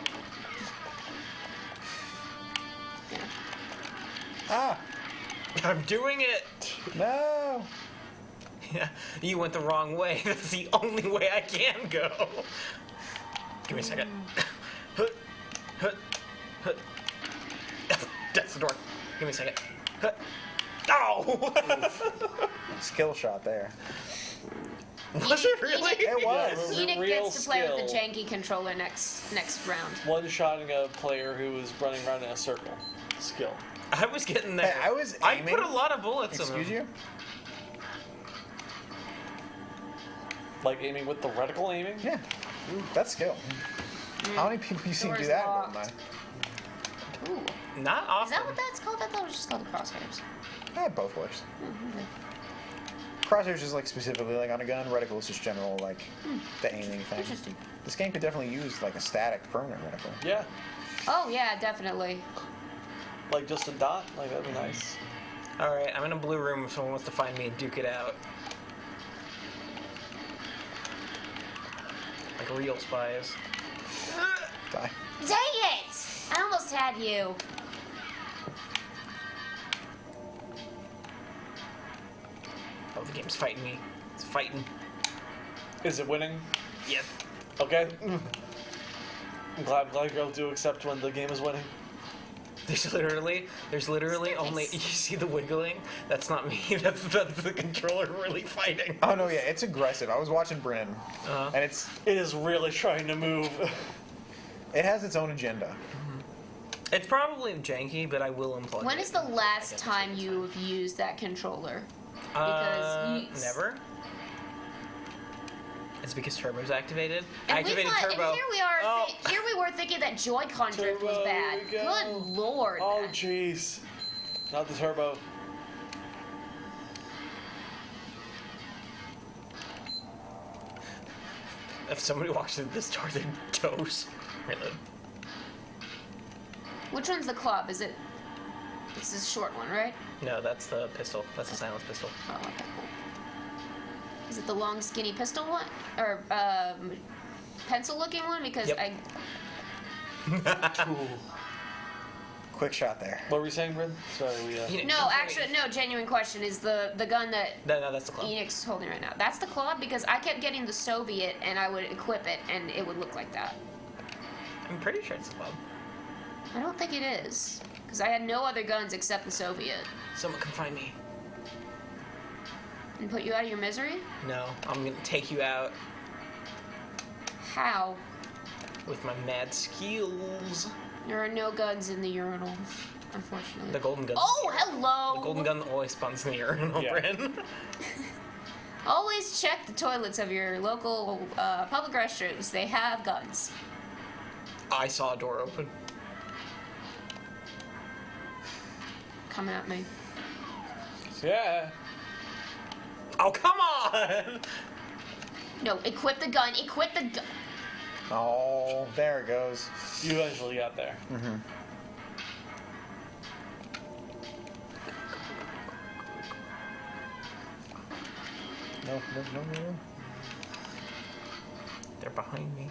Speaker 3: Yeah.
Speaker 1: Ah!
Speaker 2: I'm doing it!
Speaker 1: No!
Speaker 2: Yeah, you went the wrong way. That's the only way I can go. Give me a second. That's the door. Give me a second. Ow!
Speaker 1: Skill shot there.
Speaker 2: Was it really?
Speaker 1: It was.
Speaker 3: Enoch
Speaker 9: Real
Speaker 3: gets to play with the
Speaker 9: skill.
Speaker 3: janky controller next round.
Speaker 9: One-shotting a player who was running around in a circle. Skill.
Speaker 2: I was getting there.
Speaker 1: Hey, I was
Speaker 2: I
Speaker 1: aiming.
Speaker 2: put a lot of bullets in
Speaker 1: Excuse
Speaker 2: him.
Speaker 1: you?
Speaker 9: Like aiming with the reticle aiming?
Speaker 1: Yeah. That's skill. How many people you seen do
Speaker 3: Door's
Speaker 1: that?
Speaker 3: locked. Ooh.
Speaker 2: Not
Speaker 3: Is
Speaker 2: often.
Speaker 3: that what that's called? I thought it was just called the crosshairs.
Speaker 1: Yeah, both works.
Speaker 3: Okay.
Speaker 1: Crosshairs is like specifically like on a gun. Reticle is just general like the aiming thing.
Speaker 3: Interesting.
Speaker 1: This game could definitely use like a static permanent reticle.
Speaker 9: Yeah.
Speaker 3: Oh yeah, definitely.
Speaker 9: Like just a dot? Like that'd be nice.
Speaker 2: Alright, I'm in a blue room if someone wants to find me and duke it out. Like real spies.
Speaker 1: Die.
Speaker 3: Dang it! I almost had you.
Speaker 2: Oh, the game's fighting me. It's fighting.
Speaker 9: Is it winning?
Speaker 2: Yep.
Speaker 9: Okay. I'm glad you're able to accept when the game is winning.
Speaker 2: There's literally only, you see the wiggling? That's not me, that's the controller really fighting.
Speaker 1: Oh no, yeah, it's aggressive. I was watching Brynne, and
Speaker 9: it is really trying to move.
Speaker 1: It has its own agenda.
Speaker 2: It's probably janky, but I will unplug
Speaker 3: When
Speaker 2: it.
Speaker 3: is the last time you've used that controller? Because
Speaker 2: never. It's because turbo's activated.
Speaker 3: And
Speaker 2: Activated
Speaker 3: we thought,
Speaker 2: turbo.
Speaker 3: and here we are. Here we were thinking that Joy-Con drift was bad. Good lord.
Speaker 6: Oh jeez, not the turbo.
Speaker 2: If somebody walks through this door, they're toast. Really.
Speaker 3: Which one's the club? Is it? It's this short one, right?
Speaker 2: No, that's the pistol. That's the silence pistol.
Speaker 3: Oh, okay, cool. Is it the long, skinny pistol one, or pencil-looking one? Because
Speaker 2: Yep.
Speaker 21: Quick shot there.
Speaker 6: What were we saying, Brynne? Sorry,
Speaker 3: No, actually, no. Genuine question is the gun that
Speaker 2: No, that's the club.
Speaker 3: Enoch's holding right now. That's the club because I kept getting the Soviet and I would equip it and it would look like that.
Speaker 2: I'm pretty sure it's the club.
Speaker 3: I don't think it is because I had no other guns except the Soviet.
Speaker 2: Someone come find me.
Speaker 3: And put you out of your misery?
Speaker 2: No, I'm gonna take you out
Speaker 3: How?
Speaker 2: with my mad skills.
Speaker 3: There are no guns in the urinal, unfortunately.
Speaker 2: The golden gun.
Speaker 3: Oh, hello!
Speaker 2: The golden gun always spawns in the urinal, Brynne.
Speaker 3: Always check the toilets of your local public restrooms. They have guns.
Speaker 2: I saw a door open.
Speaker 3: Coming at me.
Speaker 6: Yeah.
Speaker 2: Oh, come on!
Speaker 3: No, equip the gun. Equip the gun.
Speaker 21: Oh, there it goes.
Speaker 6: You eventually got there.
Speaker 21: Mm-hmm. No.
Speaker 2: They're behind me.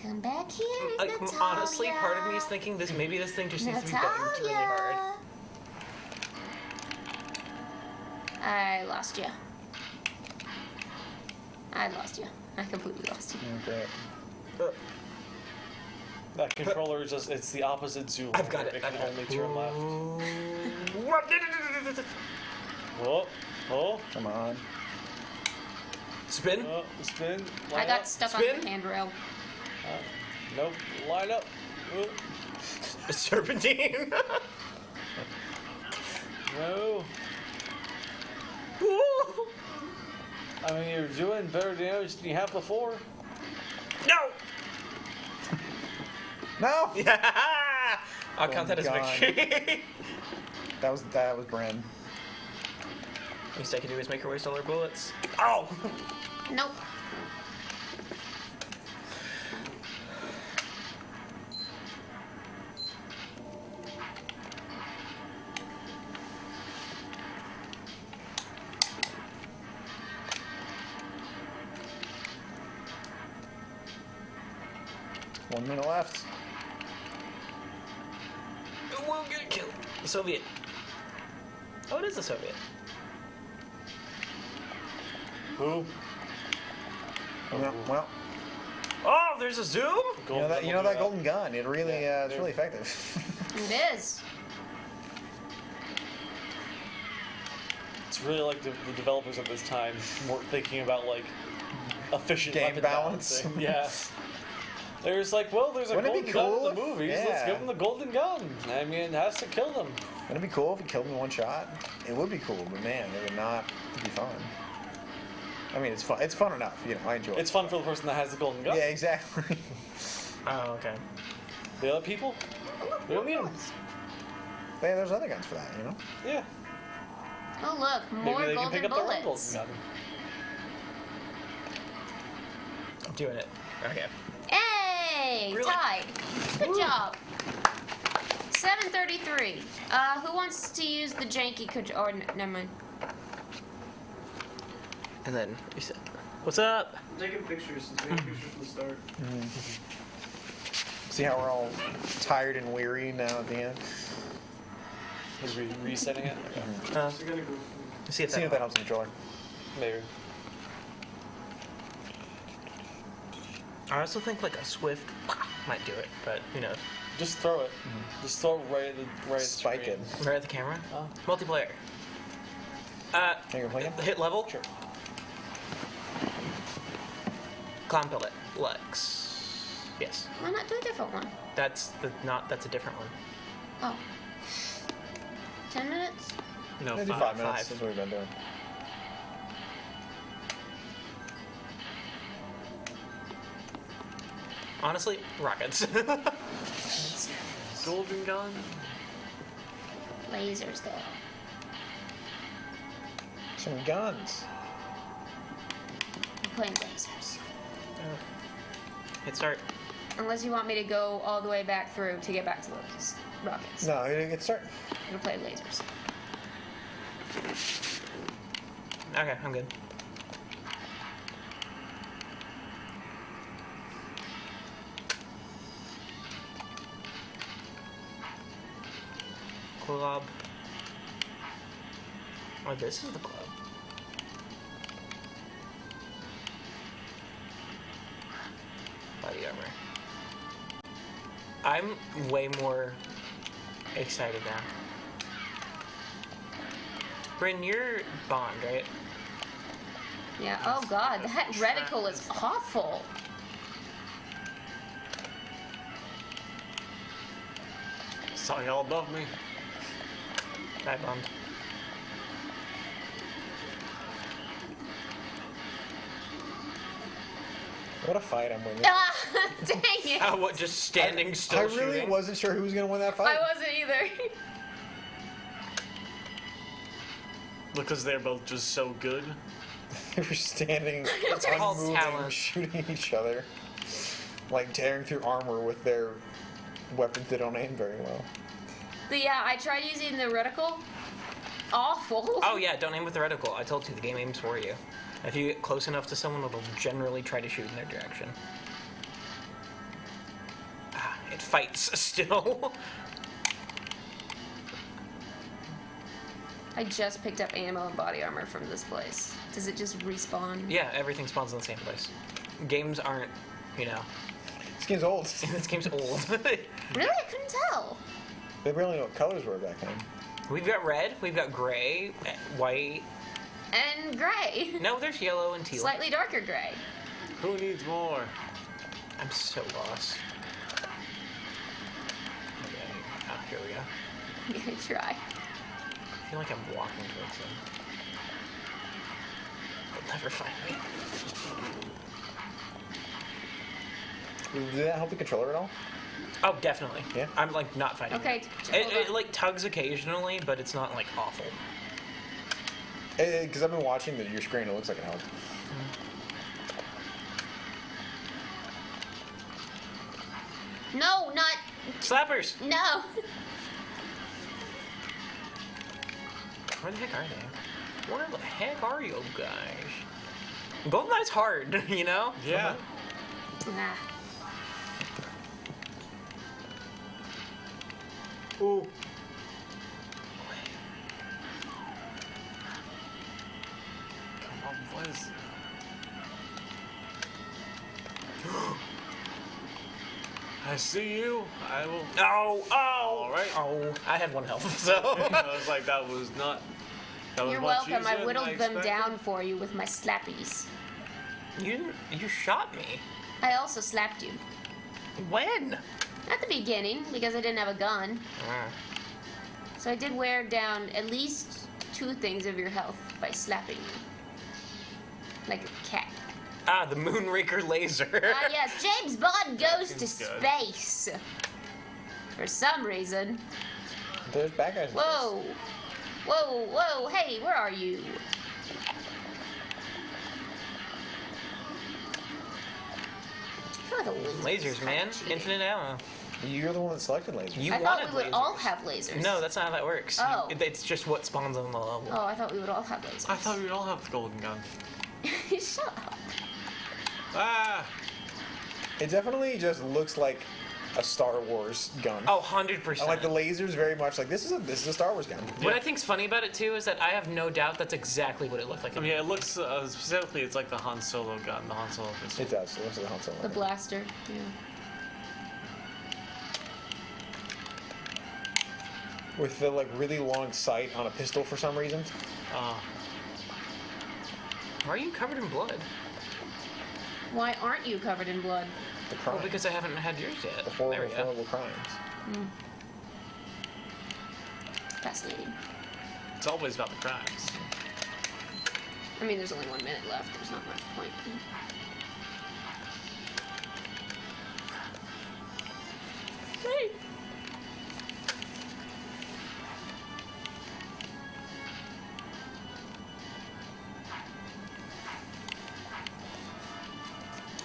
Speaker 3: Come back here, Natalia.
Speaker 2: Honestly, part of me is thinking maybe this thing just needs to be bumped really hard.
Speaker 3: I lost you. I completely lost you.
Speaker 21: Okay.
Speaker 6: That controller is it's the opposite zoom.
Speaker 2: I've got it.
Speaker 6: It can only turn left. Oh.
Speaker 21: Come on.
Speaker 2: Spin.
Speaker 6: Spin.
Speaker 3: I got stuck on the handrail.
Speaker 6: Nope. Line up.
Speaker 2: Serpentine.
Speaker 6: No. I mean, you're doing better damage than you have before.
Speaker 2: No.
Speaker 21: No.
Speaker 2: Yeah. I'll count that as victory.
Speaker 21: that was Brynne.
Speaker 2: Least I can do is make her waste all her bullets. Oh.
Speaker 3: Nope.
Speaker 21: One minute left.
Speaker 2: It won't get killed. The Soviet. Oh, it is the Soviet.
Speaker 6: Who?
Speaker 21: Well.
Speaker 2: Oh, there's a zoom.
Speaker 21: You know that golden gun. It really, it's really effective.
Speaker 3: It is.
Speaker 6: It's really like the developers at this time weren't thinking about like efficient
Speaker 21: Game
Speaker 6: weapon
Speaker 21: balance.
Speaker 6: balancing. Yeah. There's like, well, there's a
Speaker 21: Wouldn't it
Speaker 6: golden
Speaker 21: be
Speaker 6: gun
Speaker 21: cool
Speaker 6: in the
Speaker 21: if-
Speaker 6: movies.
Speaker 21: yeah.
Speaker 6: Let's give them the golden gun. I mean, it has to kill them.
Speaker 21: Wouldn't it be cool if it killed him in one shot? It would be cool, but man, it would not be fun. I mean, it's fun. It's fun enough. You know, I enjoy it.
Speaker 6: It's fun for the person that has the golden gun.
Speaker 21: Yeah, exactly.
Speaker 2: Oh, okay.
Speaker 6: The other people, we don't need them.
Speaker 21: Yeah, there's other guns for that, you know?
Speaker 6: Yeah.
Speaker 3: Oh look, more
Speaker 6: Maybe they can pick
Speaker 3: golden
Speaker 6: up their own
Speaker 3: bullets.
Speaker 6: golden gun.
Speaker 2: I'm doing it. Okay.
Speaker 3: Hey,
Speaker 2: Really?
Speaker 3: tied. Good job. 7:33. Who wants to use the janky control? Or never mind.
Speaker 2: And then you said, "What's up?"
Speaker 4: I'm taking pictures. I'm taking pictures from the start.
Speaker 21: See how we're all tired and weary now at the end?
Speaker 6: Is resetting it?
Speaker 2: See if
Speaker 21: that helps the controller.
Speaker 6: Maybe.
Speaker 2: I also think like a swift might do it, but who knows?
Speaker 6: Just throw it. Just throw it right at the
Speaker 21: Spike
Speaker 6: screen.
Speaker 21: it.
Speaker 2: Right at the camera. Multiplayer. Hit level. Sure. Clown pellet. Lex. Yes.
Speaker 3: Why not do a different one?
Speaker 2: That's a different one.
Speaker 3: Oh. 10 minutes?
Speaker 9: No,
Speaker 1: Maybe 5 minutes. That's what we've been doing.
Speaker 2: Honestly, rockets.
Speaker 9: Golden gun.
Speaker 3: Lasers, though.
Speaker 1: Some guns.
Speaker 3: I'm playing lasers.
Speaker 2: Hit start.
Speaker 3: Unless you want me to go all the way back through to get back to those rockets.
Speaker 1: No, you didn't get started.
Speaker 3: I'm gonna play lasers.
Speaker 2: Okay, I'm good. Club. Oh, this is the club. Body armor. I'm way more excited now. Brynne, you're Bond, right?
Speaker 3: Yeah. Oh God, that reticle is awful.
Speaker 9: Saw y'all above me.
Speaker 2: Bye, Bond.
Speaker 1: What a fight I'm winning.
Speaker 3: Ah, dang it.
Speaker 2: What, just standing still
Speaker 1: I really
Speaker 2: shooting?
Speaker 1: wasn't sure who was going to win that fight.
Speaker 3: I wasn't either.
Speaker 9: Because they're both just so good.
Speaker 1: They were standing
Speaker 2: It's called
Speaker 1: unmoving,
Speaker 2: talent.
Speaker 1: shooting each other. Like tearing through armor with their weapons that don't aim very well.
Speaker 3: Yeah, I tried using the reticle. Awful.
Speaker 2: Oh yeah, don't aim with the reticle. I told you, the game aims for you. If you get close enough to someone, it'll generally try to shoot in their direction. Ah, it fights still.
Speaker 3: I just picked up ammo and body armor from this place. Does it just respawn?
Speaker 2: Yeah, everything spawns in the same place. Games aren't, you know.
Speaker 1: This game's old.
Speaker 2: This game's old.
Speaker 3: Really? I couldn't tell.
Speaker 1: They barely know what colors were back then.
Speaker 2: We've got red, we've got gray, white.
Speaker 3: And gray.
Speaker 2: No, there's yellow and teal.
Speaker 3: Slightly darker gray.
Speaker 9: Who needs more?
Speaker 2: I'm so lost. Okay. Oh, here we go.
Speaker 3: I'm gonna try.
Speaker 2: I feel like I'm walking towards them. They'll never find me.
Speaker 1: Did that help the controller at all?
Speaker 2: Oh, definitely.
Speaker 1: Yeah.
Speaker 2: I'm like not fighting.
Speaker 3: Okay.
Speaker 2: It like tugs occasionally, but it's not like awful.
Speaker 1: Because I've been watching your screen, it looks like it helped.
Speaker 3: No, not.
Speaker 2: Slappers!
Speaker 3: No.
Speaker 2: Where the heck are they? Where the heck are you guys? GoldenEye's hard, you know?
Speaker 9: Yeah.
Speaker 3: Nah.
Speaker 9: Ooh. Come on, what is... I see you. I will...
Speaker 2: Oh!
Speaker 9: All right.
Speaker 2: Oh, I had 1 health, so...
Speaker 9: I was like, that was not... That was
Speaker 3: You're
Speaker 9: much
Speaker 3: welcome.
Speaker 9: easier
Speaker 3: I
Speaker 9: than
Speaker 3: whittled them
Speaker 9: expected.
Speaker 3: down for you with my slappies.
Speaker 2: You shot me.
Speaker 3: I also slapped you.
Speaker 2: When?
Speaker 3: At the beginning, because I didn't have a gun. So I did wear down at least 2 things of your health by slapping you. Like a cat.
Speaker 2: Ah, the Moonraker laser.
Speaker 3: Ah, yes, James Bond goes to
Speaker 2: Seems good.
Speaker 3: space. For some reason.
Speaker 1: There's bad guys.
Speaker 3: Whoa. Whoa, whoa, hey, where are you? I feel like a laser.
Speaker 2: Lasers, man. Infinite ammo.
Speaker 1: You're the one that selected lasers.
Speaker 2: You
Speaker 3: I thought
Speaker 2: wanted
Speaker 3: we would
Speaker 2: lasers.
Speaker 3: all have lasers.
Speaker 2: No, that's not how that works.
Speaker 3: Oh.
Speaker 2: It's just what spawns on the level.
Speaker 3: Oh, I thought we would all have lasers.
Speaker 9: I thought we'd all have the golden gun.
Speaker 3: Shut up.
Speaker 9: Ah!
Speaker 1: It definitely just looks like a Star Wars gun.
Speaker 2: Oh, 100%.
Speaker 1: And like the lasers, very much like this is a Star Wars gun.
Speaker 2: What I think's funny about it too is that I have no doubt that's exactly what it looked like.
Speaker 9: I mean, it looks specifically. It's like the Han Solo gun, the Han Solo pistol.
Speaker 1: It does. It looks like the Han Solo.
Speaker 3: The blaster, yeah.
Speaker 1: With the like really long sight on a pistol for some reason.
Speaker 2: Why are you covered in blood?
Speaker 3: Why aren't you covered in blood?
Speaker 1: The crime.
Speaker 2: Well, because I haven't had yours yet.
Speaker 1: The
Speaker 2: There we go.
Speaker 1: horrible crimes.
Speaker 3: Fascinating.
Speaker 8: It's always about the crimes.
Speaker 3: I mean, there's only 1 minute left. There's not much point. Hey.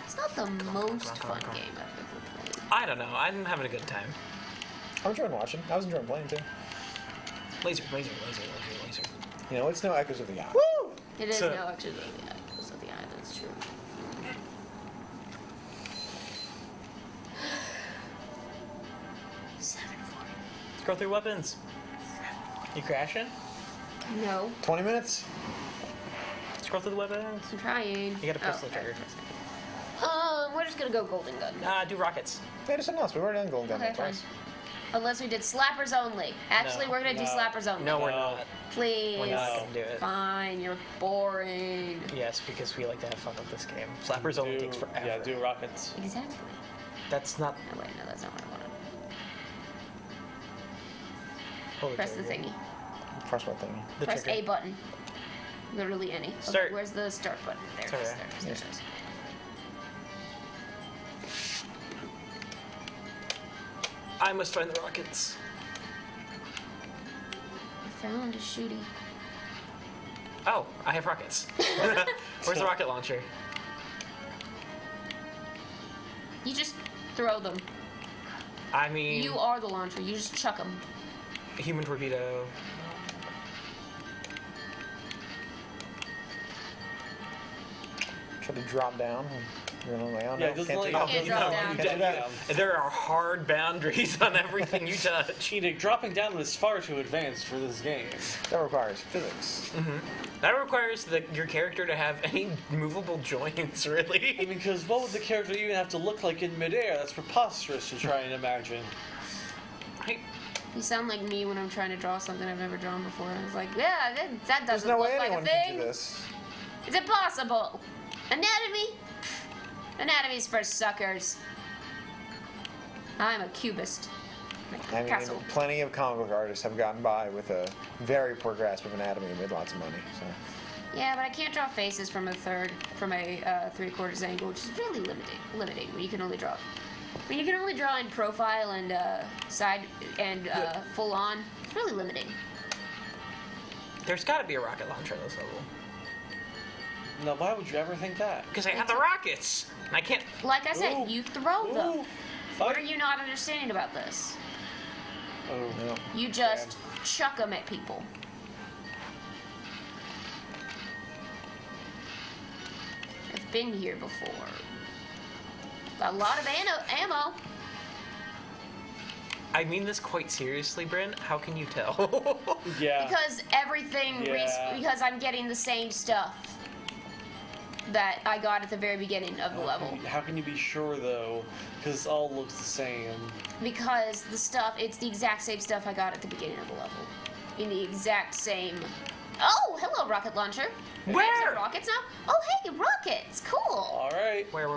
Speaker 3: It's not the most fun game I've ever played.
Speaker 2: I don't know. I'm having a good time.
Speaker 1: I'm enjoying watching. I was enjoying playing too.
Speaker 2: Laser.
Speaker 1: You know, it's no Echoes of the Eye.
Speaker 3: Woo! It is no Echoes of the Eye. That's true.
Speaker 2: Scroll through weapons. You crashing?
Speaker 3: No.
Speaker 1: 20 minutes?
Speaker 2: Scroll through the weapons.
Speaker 3: I'm trying.
Speaker 2: You gotta press the trigger.
Speaker 3: We're just gonna go golden gun.
Speaker 2: Do rockets.
Speaker 1: Yeah, do something else. We've already done golden gun
Speaker 3: Okay,
Speaker 1: twice.
Speaker 3: Unless we did slappers only. Actually,
Speaker 2: No.
Speaker 3: we're gonna do slappers only.
Speaker 2: No, we're not.
Speaker 3: Please.
Speaker 2: We're not gonna do it.
Speaker 3: Fine, you're boring.
Speaker 2: Yes, because we like to have fun with this game. Flappers only takes forever.
Speaker 9: Yeah, do rockets.
Speaker 3: Exactly.
Speaker 2: That's not.
Speaker 3: Oh wait, no, that's not what I wanted.
Speaker 2: Holy
Speaker 3: Press the
Speaker 2: trigger.
Speaker 3: thingy.
Speaker 1: Press what thingy?
Speaker 2: The
Speaker 3: Press
Speaker 2: trigger.
Speaker 3: A button. Literally any. Okay,
Speaker 2: Start.
Speaker 3: where's the start button? There it is.
Speaker 2: Sorry.
Speaker 3: There it is.
Speaker 2: I must find the rockets.
Speaker 3: I found a shooty.
Speaker 2: Oh, I have rockets. Where's the rocket launcher?
Speaker 3: You just throw them.
Speaker 2: I mean,
Speaker 3: You are the launcher. You just chuck them.
Speaker 2: human torpedo.
Speaker 1: Try to drop down. You're on my own.
Speaker 9: Yeah,
Speaker 1: No,
Speaker 9: just
Speaker 1: can't
Speaker 9: like-
Speaker 1: do that.
Speaker 9: Can't drop down.
Speaker 1: Can't do that.
Speaker 2: There are hard boundaries on everything you touch.
Speaker 9: Enoch, dropping down is far too advanced for this game.
Speaker 1: That requires physics.
Speaker 2: That requires your character to have any movable joints, really.
Speaker 9: Because what would the character even have to look like in midair? That's preposterous to try and imagine.
Speaker 3: You sound like me when I'm trying to draw something I've never drawn before. I was like, yeah, that
Speaker 1: There's
Speaker 3: doesn't
Speaker 1: no
Speaker 3: look
Speaker 1: way
Speaker 3: like a
Speaker 1: anyone can
Speaker 3: thing.
Speaker 1: do this.
Speaker 3: It's impossible. Anatomy? Anatomy's for suckers. I'm a cubist.
Speaker 1: I mean,
Speaker 3: Castle.
Speaker 1: plenty of comic book artists have gotten by with a very poor grasp of anatomy and made lots of money. So.
Speaker 3: Yeah, but I can't draw faces from a 3/4 angle, which is really limiting. When you can only draw. When you can only draw in profile and side and full on, it's really limiting.
Speaker 2: There's got to be a rocket launcher at this level.
Speaker 9: No, why would you ever think that?
Speaker 2: Because I have the rockets. And I can't.
Speaker 3: Like I said,
Speaker 9: Ooh.
Speaker 3: you throw them.
Speaker 9: Ooh.
Speaker 3: What are you not understanding about this?
Speaker 9: Oh.
Speaker 1: No.
Speaker 3: You just chuck them at people. I've been here before. Got a lot of ammo.
Speaker 2: I mean this quite seriously, Brynne. How can you tell?
Speaker 9: Yeah.
Speaker 3: Because everything, because I'm getting the same stuff that I got at the very beginning of the level.
Speaker 9: How can you be sure though? Because it all looks the same.
Speaker 3: Because the stuff, it's the exact same stuff I got at the beginning of the level. In the exact same. Oh, hello, rocket launcher.
Speaker 2: Where?
Speaker 3: Is there rockets now? Oh, hey, rockets. Cool.
Speaker 9: All right.
Speaker 2: Where?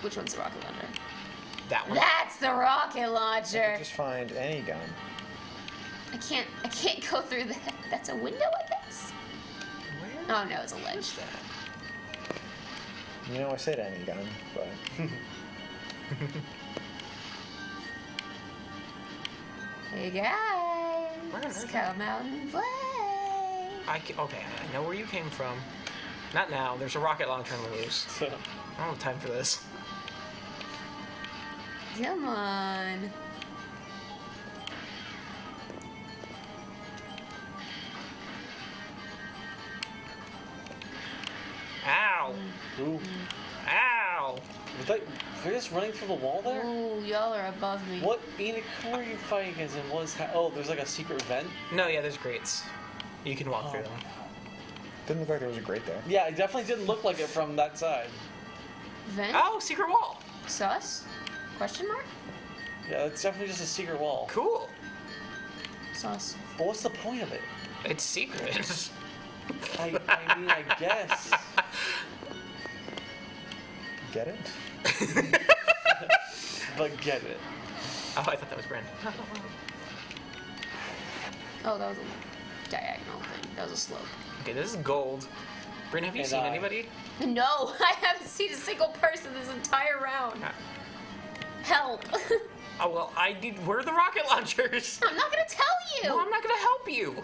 Speaker 3: Which one's the rocket launcher?
Speaker 2: That one.
Speaker 3: That's the rocket
Speaker 1: I
Speaker 3: launcher.
Speaker 1: could just find any gun.
Speaker 3: I can't go through that. That's a window, I guess.
Speaker 2: Where?
Speaker 3: Oh no, it's a ledge.
Speaker 1: You know, I said any gun, but.
Speaker 3: Hey guys, come out and play.
Speaker 2: Okay, I know where you came from. Not now. There's a rocket launcher on the loose. I don't have time for this.
Speaker 3: Come on.
Speaker 2: Ow!
Speaker 9: Ooh.
Speaker 2: Ow!
Speaker 9: They're just running through the wall there?
Speaker 3: Ooh, y'all are above me.
Speaker 9: What Enoch, who are you fighting against and what is oh, there's like a secret vent?
Speaker 2: No, yeah, there's grates. You can walk through them.
Speaker 1: Didn't look like there was a grate there.
Speaker 9: Yeah, it definitely didn't look like it from that side.
Speaker 3: Vent?
Speaker 2: Oh, secret wall!
Speaker 3: Sus? Question mark?
Speaker 9: Yeah, it's definitely just a secret wall.
Speaker 2: Cool.
Speaker 3: Sus.
Speaker 9: But what's the point of it?
Speaker 2: It's secret.
Speaker 9: I mean, I guess.
Speaker 1: Get it?
Speaker 9: But get it.
Speaker 2: Oh, I thought that was Brynne.
Speaker 3: Oh, that was a diagonal thing. That was a slope.
Speaker 2: Okay, this is gold. Brynne, have you
Speaker 3: And
Speaker 2: seen
Speaker 3: I.
Speaker 2: anybody?
Speaker 3: No, I haven't seen a single person this entire round. Help.
Speaker 2: Oh, well, where are the rocket launchers?
Speaker 3: I'm not gonna tell you.
Speaker 2: No, I'm not gonna help you.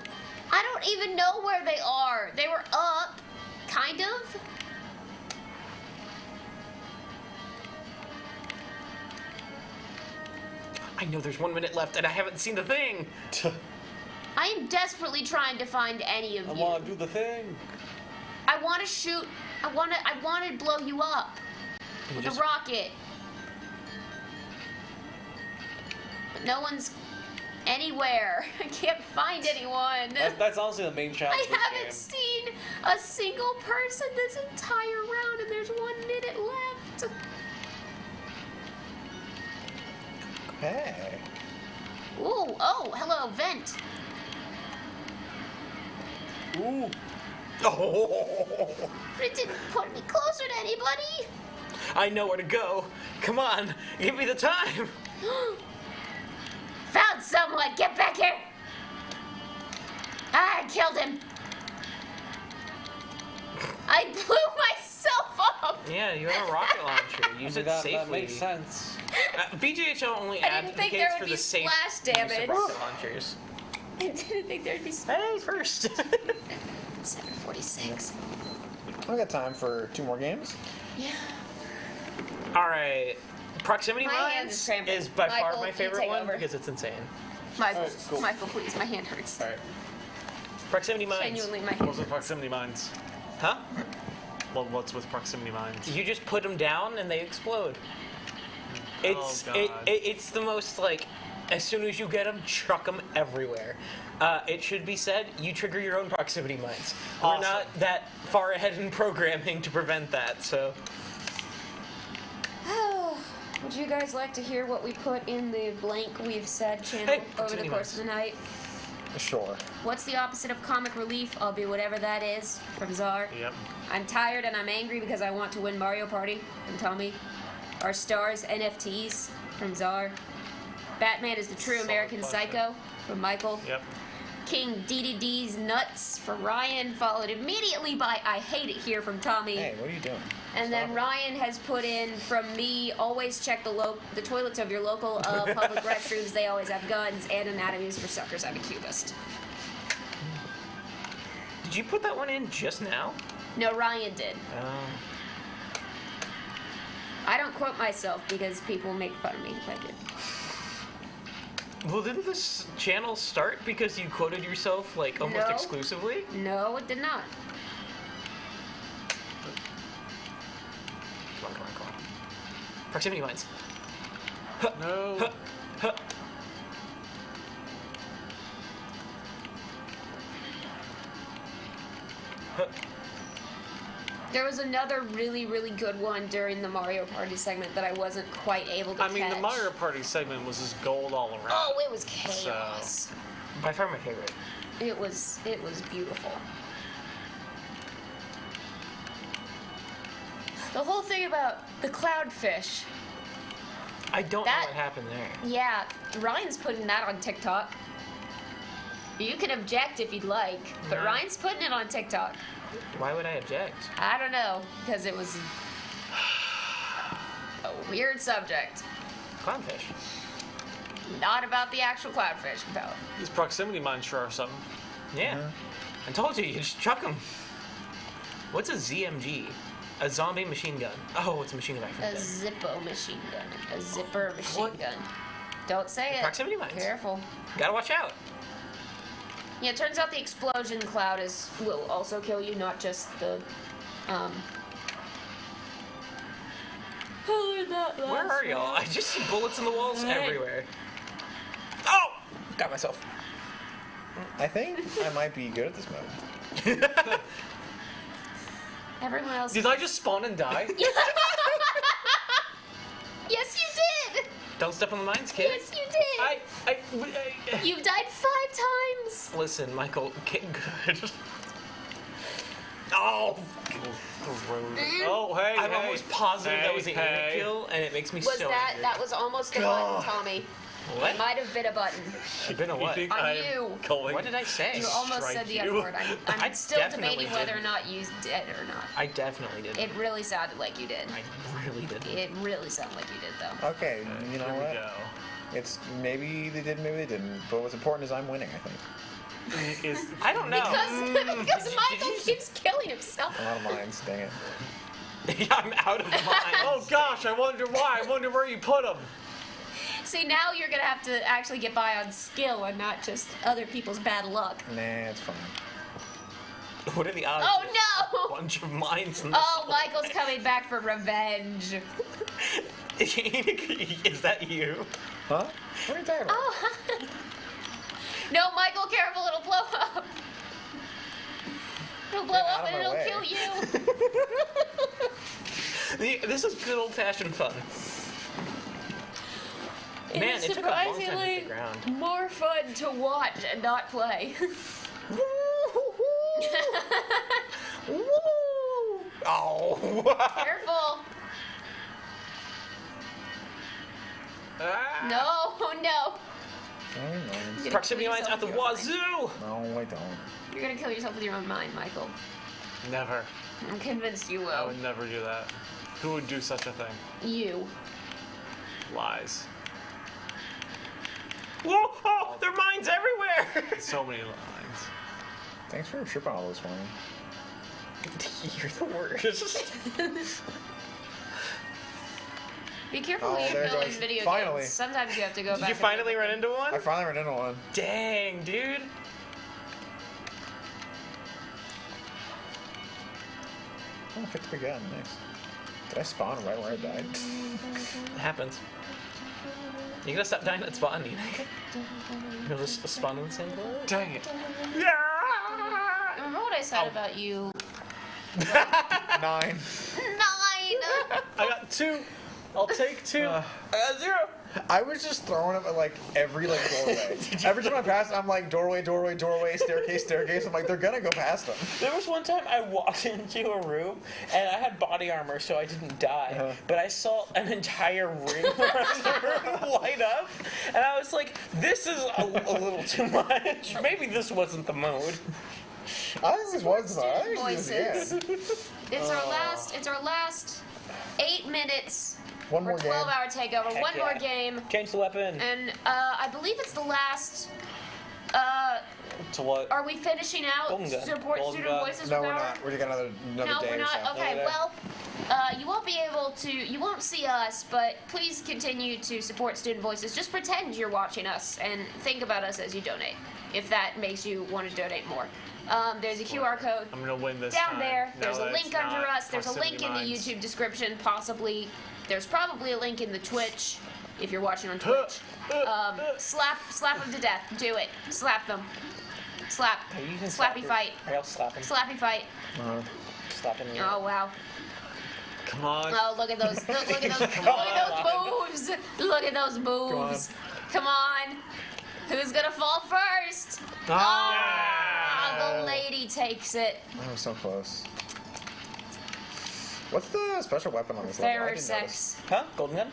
Speaker 3: I don't even know where they are. They were up, kind of.
Speaker 2: I know there's 1 minute left and I haven't seen the thing.
Speaker 3: I am desperately trying to find any of you.
Speaker 6: I want to do the thing.
Speaker 3: I want to shoot. I want to blow you up with a rocket. But no one's anywhere. I can't find anyone.
Speaker 6: That's honestly the main challenge.
Speaker 3: I
Speaker 6: of this
Speaker 3: haven't
Speaker 6: game.
Speaker 3: seen a single person this entire round, and there's 1 minute left.
Speaker 1: Hey.
Speaker 3: Ooh, oh, hello, vent.
Speaker 6: Ooh.
Speaker 2: Oh.
Speaker 3: But it didn't put me closer to anybody.
Speaker 2: I know where to go. Come on, give me the time.
Speaker 3: Found someone. Get back here. I killed him. I blew myself up.
Speaker 2: Yeah, you have a rocket launcher. Use it safely.
Speaker 6: That makes sense.
Speaker 2: VGHL only
Speaker 3: I didn't think there
Speaker 2: advocates
Speaker 3: would
Speaker 2: for
Speaker 3: be
Speaker 2: the safe
Speaker 3: splash
Speaker 2: use of
Speaker 3: damage.
Speaker 2: rocket launchers.
Speaker 3: I didn't think there'd be.
Speaker 2: Hey, first.
Speaker 3: 7:46.
Speaker 1: I got time for 2 more games.
Speaker 3: Yeah.
Speaker 2: All right. Proximity
Speaker 3: My hand
Speaker 2: Mines
Speaker 3: is cramping.
Speaker 2: is by far
Speaker 3: Michael,
Speaker 2: my
Speaker 3: you
Speaker 2: favorite
Speaker 3: take
Speaker 2: one
Speaker 3: over.
Speaker 2: because it's insane.
Speaker 3: Michael,
Speaker 6: Alright, cool.
Speaker 3: Michael, please. My hand hurts.
Speaker 6: All right.
Speaker 2: Proximity Mines.
Speaker 3: Genuinely, my
Speaker 9: What's
Speaker 3: hand.
Speaker 9: with proximity mines?
Speaker 2: Huh?
Speaker 9: Well, what's with proximity mines?
Speaker 2: You just put them down and they explode. It's
Speaker 9: God.
Speaker 2: it's the most like, as soon as you get them, chuck them everywhere. It should be said, you trigger your own proximity mines.
Speaker 9: Awesome.
Speaker 2: We're not that far ahead in programming to prevent that, so.
Speaker 3: Would you guys like to hear what we put in the blank we've said channel over the
Speaker 2: proximity
Speaker 3: course of the night?
Speaker 1: Sure.
Speaker 3: What's the opposite of comic relief? I'll be whatever that is. From Czar.
Speaker 9: Yep.
Speaker 3: I'm tired and I'm angry because I want to win Mario Party. From Tommy. Our stars NFTs. From Czar. Batman is the true
Speaker 9: Solid
Speaker 3: American
Speaker 9: question.
Speaker 3: Psycho. From Michael.
Speaker 9: Yep.
Speaker 3: King DDD's Nuts from Ryan, followed immediately by I Hate It Here from Tommy.
Speaker 1: Hey, what are you doing?
Speaker 3: And then Ryan has put in from me, always check the toilets of your local public restrooms. They always have guns, and anatomies for suckers. I'm a cubist.
Speaker 2: Did you put that one in just now?
Speaker 3: No, Ryan did.
Speaker 2: Oh.
Speaker 3: I don't quote myself because people make fun of me if I did.
Speaker 2: Well, didn't this channel start because you quoted yourself like almost
Speaker 3: No.
Speaker 2: exclusively?
Speaker 3: No, it did not.
Speaker 2: Come on. Proximity mines.
Speaker 6: No.
Speaker 3: There was another really, really good one during the Mario Party segment that I wasn't quite able to
Speaker 9: I mean, the
Speaker 3: catch.
Speaker 9: Mario Party segment was just gold all around.
Speaker 3: Oh, it was chaos.
Speaker 2: By far my favorite.
Speaker 3: It was beautiful. The whole thing about the cloudfish.
Speaker 2: I don't know what happened there.
Speaker 3: Yeah, Ryan's putting that on TikTok. You can object if you'd like, but
Speaker 2: No.
Speaker 3: Ryan's putting it on TikTok.
Speaker 2: Why would I object?
Speaker 3: I don't know, because it was a weird subject.
Speaker 2: Clownfish.
Speaker 3: Not about the actual cloudfish, though.
Speaker 9: These proximity mines sure are something.
Speaker 2: Yeah. I told you just chuck them. What's a ZMG? A zombie machine gun. Oh, it's a machine gun.
Speaker 3: A Zippo machine gun. A zipper machine gun. Don't say it.
Speaker 2: Proximity mines.
Speaker 3: Careful.
Speaker 2: Gotta watch out.
Speaker 3: Yeah, it turns out the explosion cloud will also kill you, not just the
Speaker 2: Where are y'all? I just see bullets in the walls
Speaker 3: Hey.
Speaker 2: everywhere. Oh! Got myself.
Speaker 1: I think I might be good at this mode.
Speaker 3: Everyone else.
Speaker 9: Did I just spawn and die?
Speaker 3: Yes, you did.
Speaker 2: Don't step on the mines, kid.
Speaker 3: Yes, you did. You've died 5 times.
Speaker 2: Listen, Michael, get good. Oh!
Speaker 9: Oh, hey,
Speaker 2: I'm almost positive that was the
Speaker 9: hey.
Speaker 2: Enoch kill, and it makes me
Speaker 3: Was
Speaker 2: so
Speaker 3: that
Speaker 2: angry.
Speaker 3: that was almost the
Speaker 2: God.
Speaker 3: one, Tommy? It might have been a button.
Speaker 20: Been a what?
Speaker 3: On you.
Speaker 20: What did I say?
Speaker 3: You almost said the F word. I'm still
Speaker 20: definitely
Speaker 3: debating whether or
Speaker 20: didn't.
Speaker 3: not you did or not.
Speaker 20: I definitely did.
Speaker 3: It really sounded like you did.
Speaker 20: I really did.
Speaker 3: It really sounded like you did, though.
Speaker 1: Okay, you know what? It's maybe they did, maybe they didn't. But what's important is I'm winning, I think.
Speaker 20: I don't know.
Speaker 3: Because Michael keeps killing himself.
Speaker 1: I'm out of minds, dang it.
Speaker 20: I'm out of mind.
Speaker 9: Oh gosh, I wonder why. I wonder where you put them.
Speaker 3: See, now you're gonna have to actually get by on skill and not just other people's bad luck.
Speaker 1: Nah, it's fine.
Speaker 20: What are the odds?
Speaker 3: Oh no!
Speaker 20: A bunch of mines in this
Speaker 3: Oh, Michael's coming back for revenge.
Speaker 20: Is that you?
Speaker 1: Huh? What are you talking about?
Speaker 3: Oh. No, Michael, careful, it'll blow up. It'll blow up and it'll kill you.
Speaker 20: This is good old-fashioned fun. Man,
Speaker 3: It's
Speaker 20: it took a long time to hit
Speaker 3: surprisingly
Speaker 20: the ground.
Speaker 3: more fun to watch and not play.
Speaker 20: Oh!
Speaker 3: Careful. No, no.
Speaker 20: Proximity mines at the wazoo!
Speaker 1: No, I don't.
Speaker 3: You're gonna kill yourself with your own mind, Michael.
Speaker 9: Never.
Speaker 3: I'm convinced you
Speaker 9: I
Speaker 3: will.
Speaker 9: would never do that. Who would do such a thing?
Speaker 3: You.
Speaker 9: Lies.
Speaker 20: Whoa! Oh, there are mines everywhere!
Speaker 9: So many lines.
Speaker 1: Thanks for tripping all those for me.
Speaker 20: You're the worst.
Speaker 3: Be careful
Speaker 1: Oh,
Speaker 3: when you're
Speaker 1: there it
Speaker 3: building
Speaker 1: goes.
Speaker 3: video
Speaker 1: Finally.
Speaker 3: games. Sometimes you have to go back.
Speaker 20: Did you finally run into one?
Speaker 1: I finally ran into one.
Speaker 20: Dang, dude.
Speaker 1: Oh, I picked up a gun. Nice. Did I spawn right where I died?
Speaker 20: It happens. You gotta stop dying at spawn, Enoch. You'll just spawn in the same place.
Speaker 9: Dang it.
Speaker 3: Remember what I said about you?
Speaker 1: 9.
Speaker 3: 9!
Speaker 20: I got 2. I'll take 2. I got 0.
Speaker 1: I was just throwing them at like every like doorway. Every time I passed, I'm like doorway, doorway, doorway, staircase, staircase. I'm like, they're gonna go past them.
Speaker 20: There was one time I walked into a room and I had body armor, so I didn't die. But I saw an entire ring around the room light up, and I was like, "This is a little too much. Maybe this wasn't the mode."
Speaker 1: I think this was the mode.
Speaker 3: Voices. It's our last 8 minutes.
Speaker 1: One more
Speaker 3: for
Speaker 1: game.
Speaker 3: 12-hour takeover.
Speaker 20: Heck
Speaker 3: One
Speaker 20: yeah.
Speaker 3: more game.
Speaker 20: Change the weapon.
Speaker 3: And I believe it's the last.
Speaker 20: To what?
Speaker 3: Are we finishing out
Speaker 20: Golden gun.
Speaker 3: support
Speaker 20: Golden
Speaker 3: student
Speaker 20: gun.
Speaker 3: voices?
Speaker 1: No,
Speaker 3: with
Speaker 1: we're
Speaker 3: our-
Speaker 1: not. We're gonna another
Speaker 3: No,
Speaker 1: day
Speaker 3: we're
Speaker 1: or
Speaker 3: not.
Speaker 1: so.
Speaker 3: Okay, well, you won't be able to. You won't see us, but please continue to support Student Voices. Just pretend you're watching us and think about us as you donate, if that makes you want to donate more. There's a QR code
Speaker 9: I'm gonna win this
Speaker 3: down
Speaker 9: time,
Speaker 3: there.
Speaker 9: now
Speaker 3: There's a
Speaker 9: that
Speaker 3: link
Speaker 9: it's
Speaker 3: under
Speaker 9: not
Speaker 3: us. There's a link in the
Speaker 9: proximity
Speaker 3: YouTube description, possibly. There's probably a link in the Twitch if you're watching on Twitch. Slap them to death. Do it. Slap them. Slap. Slappy fight.
Speaker 20: I'll slap him.
Speaker 3: Slappy fight.
Speaker 20: Slapping you.
Speaker 3: Oh wow.
Speaker 9: Come on.
Speaker 3: Oh, look at those! Look at those! Look at those moves! Look at those moves! Come on! Who's gonna fall first? The lady takes it.
Speaker 1: Oh, so close. What's the special weapon on this level? I
Speaker 3: Fairer
Speaker 1: didn't
Speaker 3: sex.
Speaker 1: notice.
Speaker 20: Huh? Golden gun?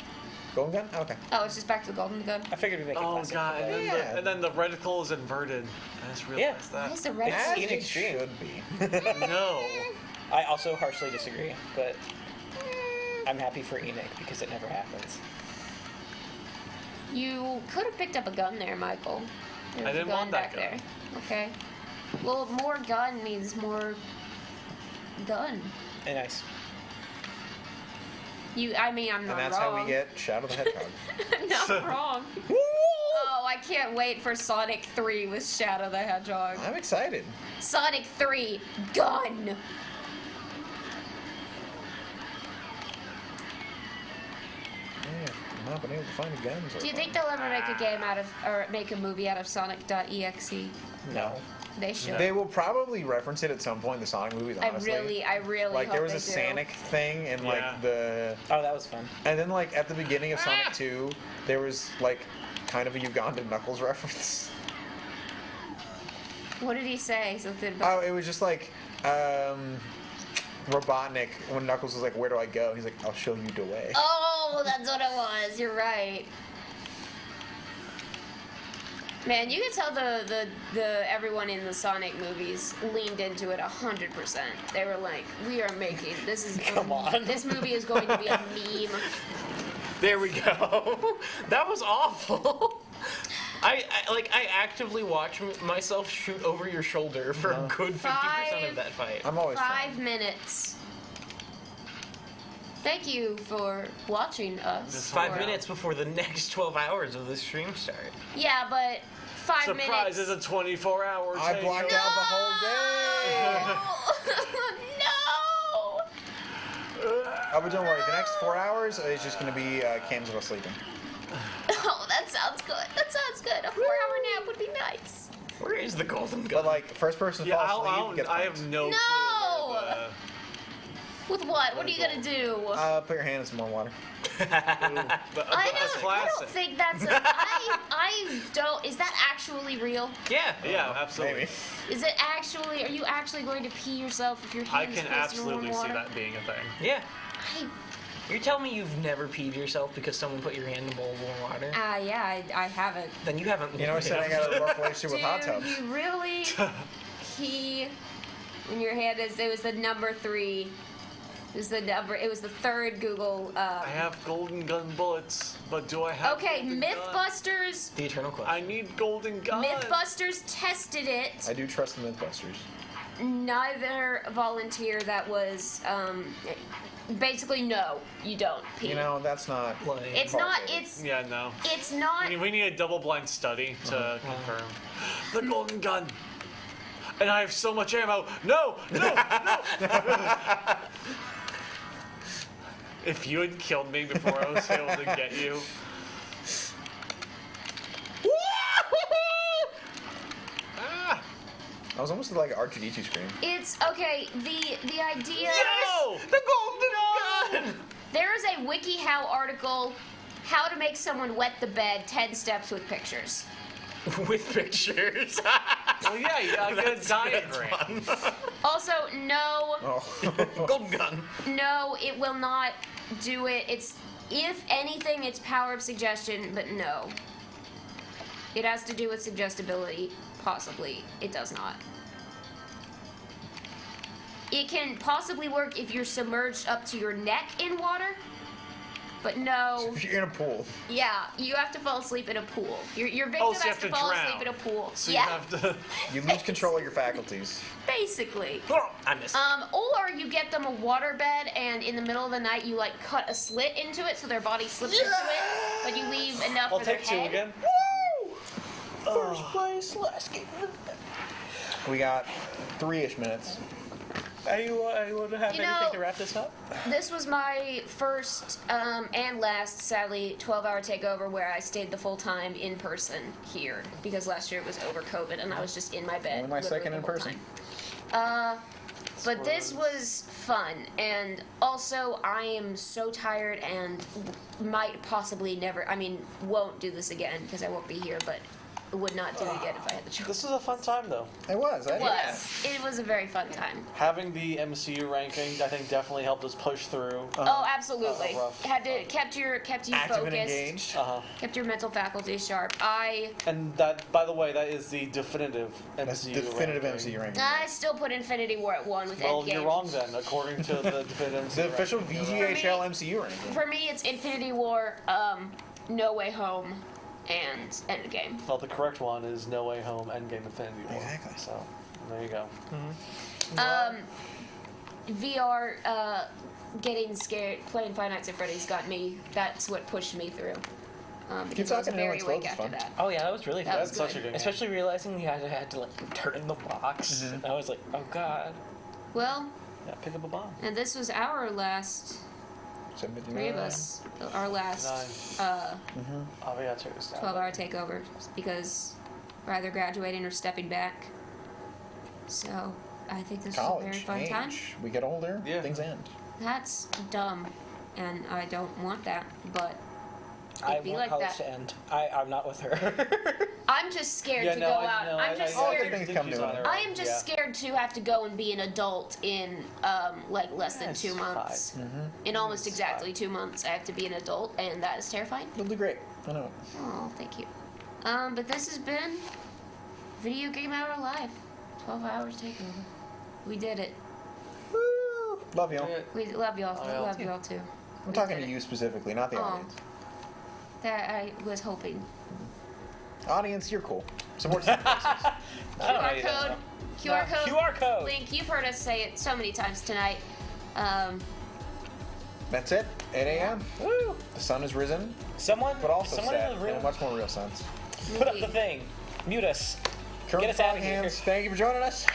Speaker 1: Golden gun? Okay.
Speaker 3: Oh, it's just back to the golden gun.
Speaker 20: I figured we'd make it
Speaker 9: Oh
Speaker 20: classic.
Speaker 9: god, and then,
Speaker 1: Yeah.
Speaker 9: and then the reticle is inverted. I just realized
Speaker 3: Why
Speaker 9: that.
Speaker 3: is the red?
Speaker 1: As
Speaker 20: in
Speaker 1: it
Speaker 20: extreme.
Speaker 1: should be.
Speaker 9: No.
Speaker 20: I also harshly disagree, but I'm happy for Enoch because it never happens.
Speaker 3: You could have picked up a gun there, Michael. There's
Speaker 9: I
Speaker 3: a
Speaker 9: didn't
Speaker 3: gun
Speaker 9: want that
Speaker 3: back
Speaker 9: gun.
Speaker 3: there. Okay. Well, more gun means more gun.
Speaker 20: And nice.
Speaker 3: I mean, I'm
Speaker 1: And
Speaker 3: not
Speaker 1: that's
Speaker 3: wrong.
Speaker 1: how we get Shadow the Hedgehog.
Speaker 3: I'm not wrong. Oh, I can't wait for Sonic 3 with Shadow the Hedgehog.
Speaker 1: I'm excited.
Speaker 3: Sonic 3, gun!
Speaker 1: Yeah, I've not been able to find a gun. So
Speaker 3: Do you
Speaker 1: far.
Speaker 3: think they'll ever make a game out of, or make a movie out of Sonic.exe?
Speaker 1: No.
Speaker 3: They should.
Speaker 1: They will probably reference it at some point in the Sonic movies, honestly.
Speaker 3: I really
Speaker 1: like
Speaker 3: hope
Speaker 1: there was
Speaker 3: they
Speaker 1: a
Speaker 3: do.
Speaker 1: Sonic thing in like the
Speaker 20: Oh, that was fun.
Speaker 1: and then like at the beginning of Sonic 2 there was like kind of a Ugandan Knuckles reference.
Speaker 3: What did he say? Something about...
Speaker 1: Oh, it was just like Robotnik when Knuckles was like, "Where do I go?" He's like, "I'll show you the way."
Speaker 3: Oh, that's what it was. You're right. Man, you can tell the everyone in the Sonic movies leaned into it 100%. They were like, "We are making this is
Speaker 2: Come on.
Speaker 3: This movie is going to be a meme."
Speaker 2: There we go. That was awful. I actively watch myself shoot over your shoulder for a good 50% of that fight.
Speaker 1: I'm always
Speaker 3: 5 minutes. Thank you for watching us.
Speaker 2: Just 5 minutes before the next 12 hours of the stream start.
Speaker 3: Yeah, but 5 minutes.
Speaker 9: Surprise! It's a 24-hour.
Speaker 1: I blocked out the whole day.
Speaker 3: No.
Speaker 1: Oh, but don't worry. The next 4 hours is just going to be Camsville sleeping.
Speaker 3: Oh, that sounds good. That sounds good. A 4-hour nap would be nice.
Speaker 2: Where is the golden gun?
Speaker 1: But like, first person to fall asleep gets
Speaker 9: I
Speaker 1: points.
Speaker 9: have no.
Speaker 3: No. With what? What are you gonna do?
Speaker 1: Put your hand in some more water.
Speaker 3: I don't think that's a. I don't. Is that actually real?
Speaker 9: Yeah, absolutely.
Speaker 1: Maybe.
Speaker 3: Is it actually? Are you actually going to pee yourself if your hand
Speaker 9: I
Speaker 3: is
Speaker 9: can
Speaker 3: placed in warm
Speaker 9: absolutely
Speaker 3: water?
Speaker 9: see that being a thing.
Speaker 2: Yeah. You're telling me you've never peed yourself because someone put your hand in a bowl of warm water?
Speaker 3: Yeah, I haven't.
Speaker 2: Then you haven't.
Speaker 1: You know, saying I got a rough relationship with hot
Speaker 3: Do
Speaker 1: tubs.
Speaker 3: you really pee when your hand is? It was the number 3. It was the number. It was the 3rd Google.
Speaker 9: I have golden gun bullets, but do I have?
Speaker 3: Okay,
Speaker 9: golden gun?
Speaker 3: MythBusters.
Speaker 2: The eternal question.
Speaker 9: I need golden gun.
Speaker 3: MythBusters tested it.
Speaker 1: I do trust the MythBusters.
Speaker 3: Neither volunteer that was basically no, you don't pee.
Speaker 1: You know, that's not.
Speaker 3: It's not. It's.
Speaker 9: Yeah, no.
Speaker 3: It's not.
Speaker 9: We need a double-blind study to confirm. The golden gun. And I have so much ammo. No. If you had killed me before I was able to get you.
Speaker 1: I was almost like R2D2 scream.
Speaker 3: It's okay. The idea.
Speaker 9: No!
Speaker 3: The golden gun. There is a WikiHow article, "How to Make Someone Wet the Bed: 10 Steps with Pictures."
Speaker 2: With pictures.
Speaker 9: Well, yeah, you got a good diagram.
Speaker 3: Also, no.
Speaker 2: Golden gun.
Speaker 3: No, it will not do it. It's, if anything, it's power of suggestion, but no. It has to do with suggestibility, possibly. It does not. It can possibly work if you're submerged up to your neck in water, but no.
Speaker 1: If you're in a pool.
Speaker 3: Yeah, you have to fall asleep in a pool. Your victim
Speaker 1: so you
Speaker 3: has
Speaker 1: have
Speaker 3: to
Speaker 1: to
Speaker 3: fall
Speaker 1: drown.
Speaker 3: asleep in a pool.
Speaker 1: So
Speaker 3: yeah.
Speaker 1: you have to. You lose control of your faculties.
Speaker 3: Basically.
Speaker 2: I missed.
Speaker 3: Or you get them a water bed, and in the middle of the night you like cut a slit into it so their body slips into it, but you leave enough
Speaker 9: I'll
Speaker 3: for their
Speaker 9: take 2
Speaker 3: head.
Speaker 9: again.
Speaker 3: Woo!
Speaker 2: First place, last game.
Speaker 1: We got 3-ish minutes.
Speaker 2: Are you want to have
Speaker 3: You
Speaker 2: anything
Speaker 3: know-
Speaker 2: to wrap this up?
Speaker 3: This was my first and last, sadly, 12-hour takeover where I stayed the full time in person here because last year it was over COVID and I was just in my bed.
Speaker 1: Only my
Speaker 3: literally
Speaker 1: second
Speaker 3: the
Speaker 1: in
Speaker 3: whole
Speaker 1: person.
Speaker 3: time. But this was fun, and also I am so tired and might possibly never, won't do this again because I won't be here, but would not do it again if I had the choice.
Speaker 9: This was a fun time, though.
Speaker 1: It was.
Speaker 3: It was a very fun time.
Speaker 9: Having the MCU ranking, I think, definitely helped us push through.
Speaker 3: Oh, absolutely.
Speaker 9: rough.
Speaker 3: Kept you
Speaker 1: Active and
Speaker 3: focused.
Speaker 1: engaged.
Speaker 3: Kept your mental faculties sharp.
Speaker 9: And that, by the way, that is the definitive MCU
Speaker 1: definitive
Speaker 9: ranking.
Speaker 1: MCU ranking.
Speaker 3: I still put Infinity War at 1 with
Speaker 9: Well,
Speaker 3: Endgame.
Speaker 9: you're wrong then, according to the definitive MCU
Speaker 1: The official
Speaker 9: ranking.
Speaker 1: VGHL MCU ranking.
Speaker 3: For me, it's Infinity War, No Way Home, and Endgame.
Speaker 9: Well, the correct one is No Way Home, Endgame, Infinity War.
Speaker 1: Exactly.
Speaker 9: So, there you go.
Speaker 3: VR, getting scared, playing Five Nights at Freddy's got me. That's what pushed me through. Because I was
Speaker 1: talking to
Speaker 3: very
Speaker 1: Enoch
Speaker 3: awake
Speaker 1: Clapp,
Speaker 3: after
Speaker 1: it's
Speaker 3: that.
Speaker 2: Oh yeah, that was really
Speaker 3: That
Speaker 2: fun.
Speaker 3: was That's such good. a good game.
Speaker 2: Especially realizing you had to like turn in the box. I was like, oh god.
Speaker 3: Well,
Speaker 9: Yeah, pick up a bomb.
Speaker 3: and this was our last,
Speaker 1: 79.
Speaker 3: 3 of us, our last
Speaker 9: Oh, we gotta check this out.
Speaker 3: 12-hour takeover because we're either graduating or stepping back. So I think this was a very
Speaker 1: College,
Speaker 3: fun
Speaker 1: age.
Speaker 3: time.
Speaker 1: We get older, things end.
Speaker 3: That's dumb, and I don't want that, but
Speaker 2: I
Speaker 3: it'd be
Speaker 2: want
Speaker 3: like
Speaker 2: college
Speaker 3: that.
Speaker 2: to end. I'm not with her.
Speaker 3: I'm just scared
Speaker 9: Yeah,
Speaker 3: to
Speaker 9: no,
Speaker 3: go
Speaker 9: I-
Speaker 3: out.
Speaker 9: no,
Speaker 3: I'm
Speaker 9: I-
Speaker 3: just
Speaker 9: I- all
Speaker 3: scared.
Speaker 9: good things come to an end.
Speaker 3: I am just
Speaker 9: Yeah.
Speaker 3: scared to have to go and be an adult in like less than 2 months. In almost exactly 2 months, I have to be an adult, and that is terrifying.
Speaker 1: You'll do great. I know.
Speaker 3: Oh, thank you. But this has been Video Game Hour Live. 12 hours takeover. We did it.
Speaker 1: Woo! Love y'all.
Speaker 3: We love y'all. We love y'all too.
Speaker 1: I'm talking to you specifically, not the audience.
Speaker 3: That I was hoping.
Speaker 1: Audience, you're cool. Support some places.
Speaker 3: QR code.
Speaker 20: QR code.
Speaker 3: Link. You've heard us say it so many times tonight.
Speaker 1: That's it. 8 a.m.
Speaker 20: Woo!
Speaker 1: The sun has risen.
Speaker 20: Someone,
Speaker 1: but also
Speaker 20: someone
Speaker 1: set
Speaker 20: in the room.
Speaker 1: in a much more real sense.
Speaker 20: Put up the thing. Mute us.
Speaker 1: Get
Speaker 20: us out of here.
Speaker 1: Hands, thank you for joining us.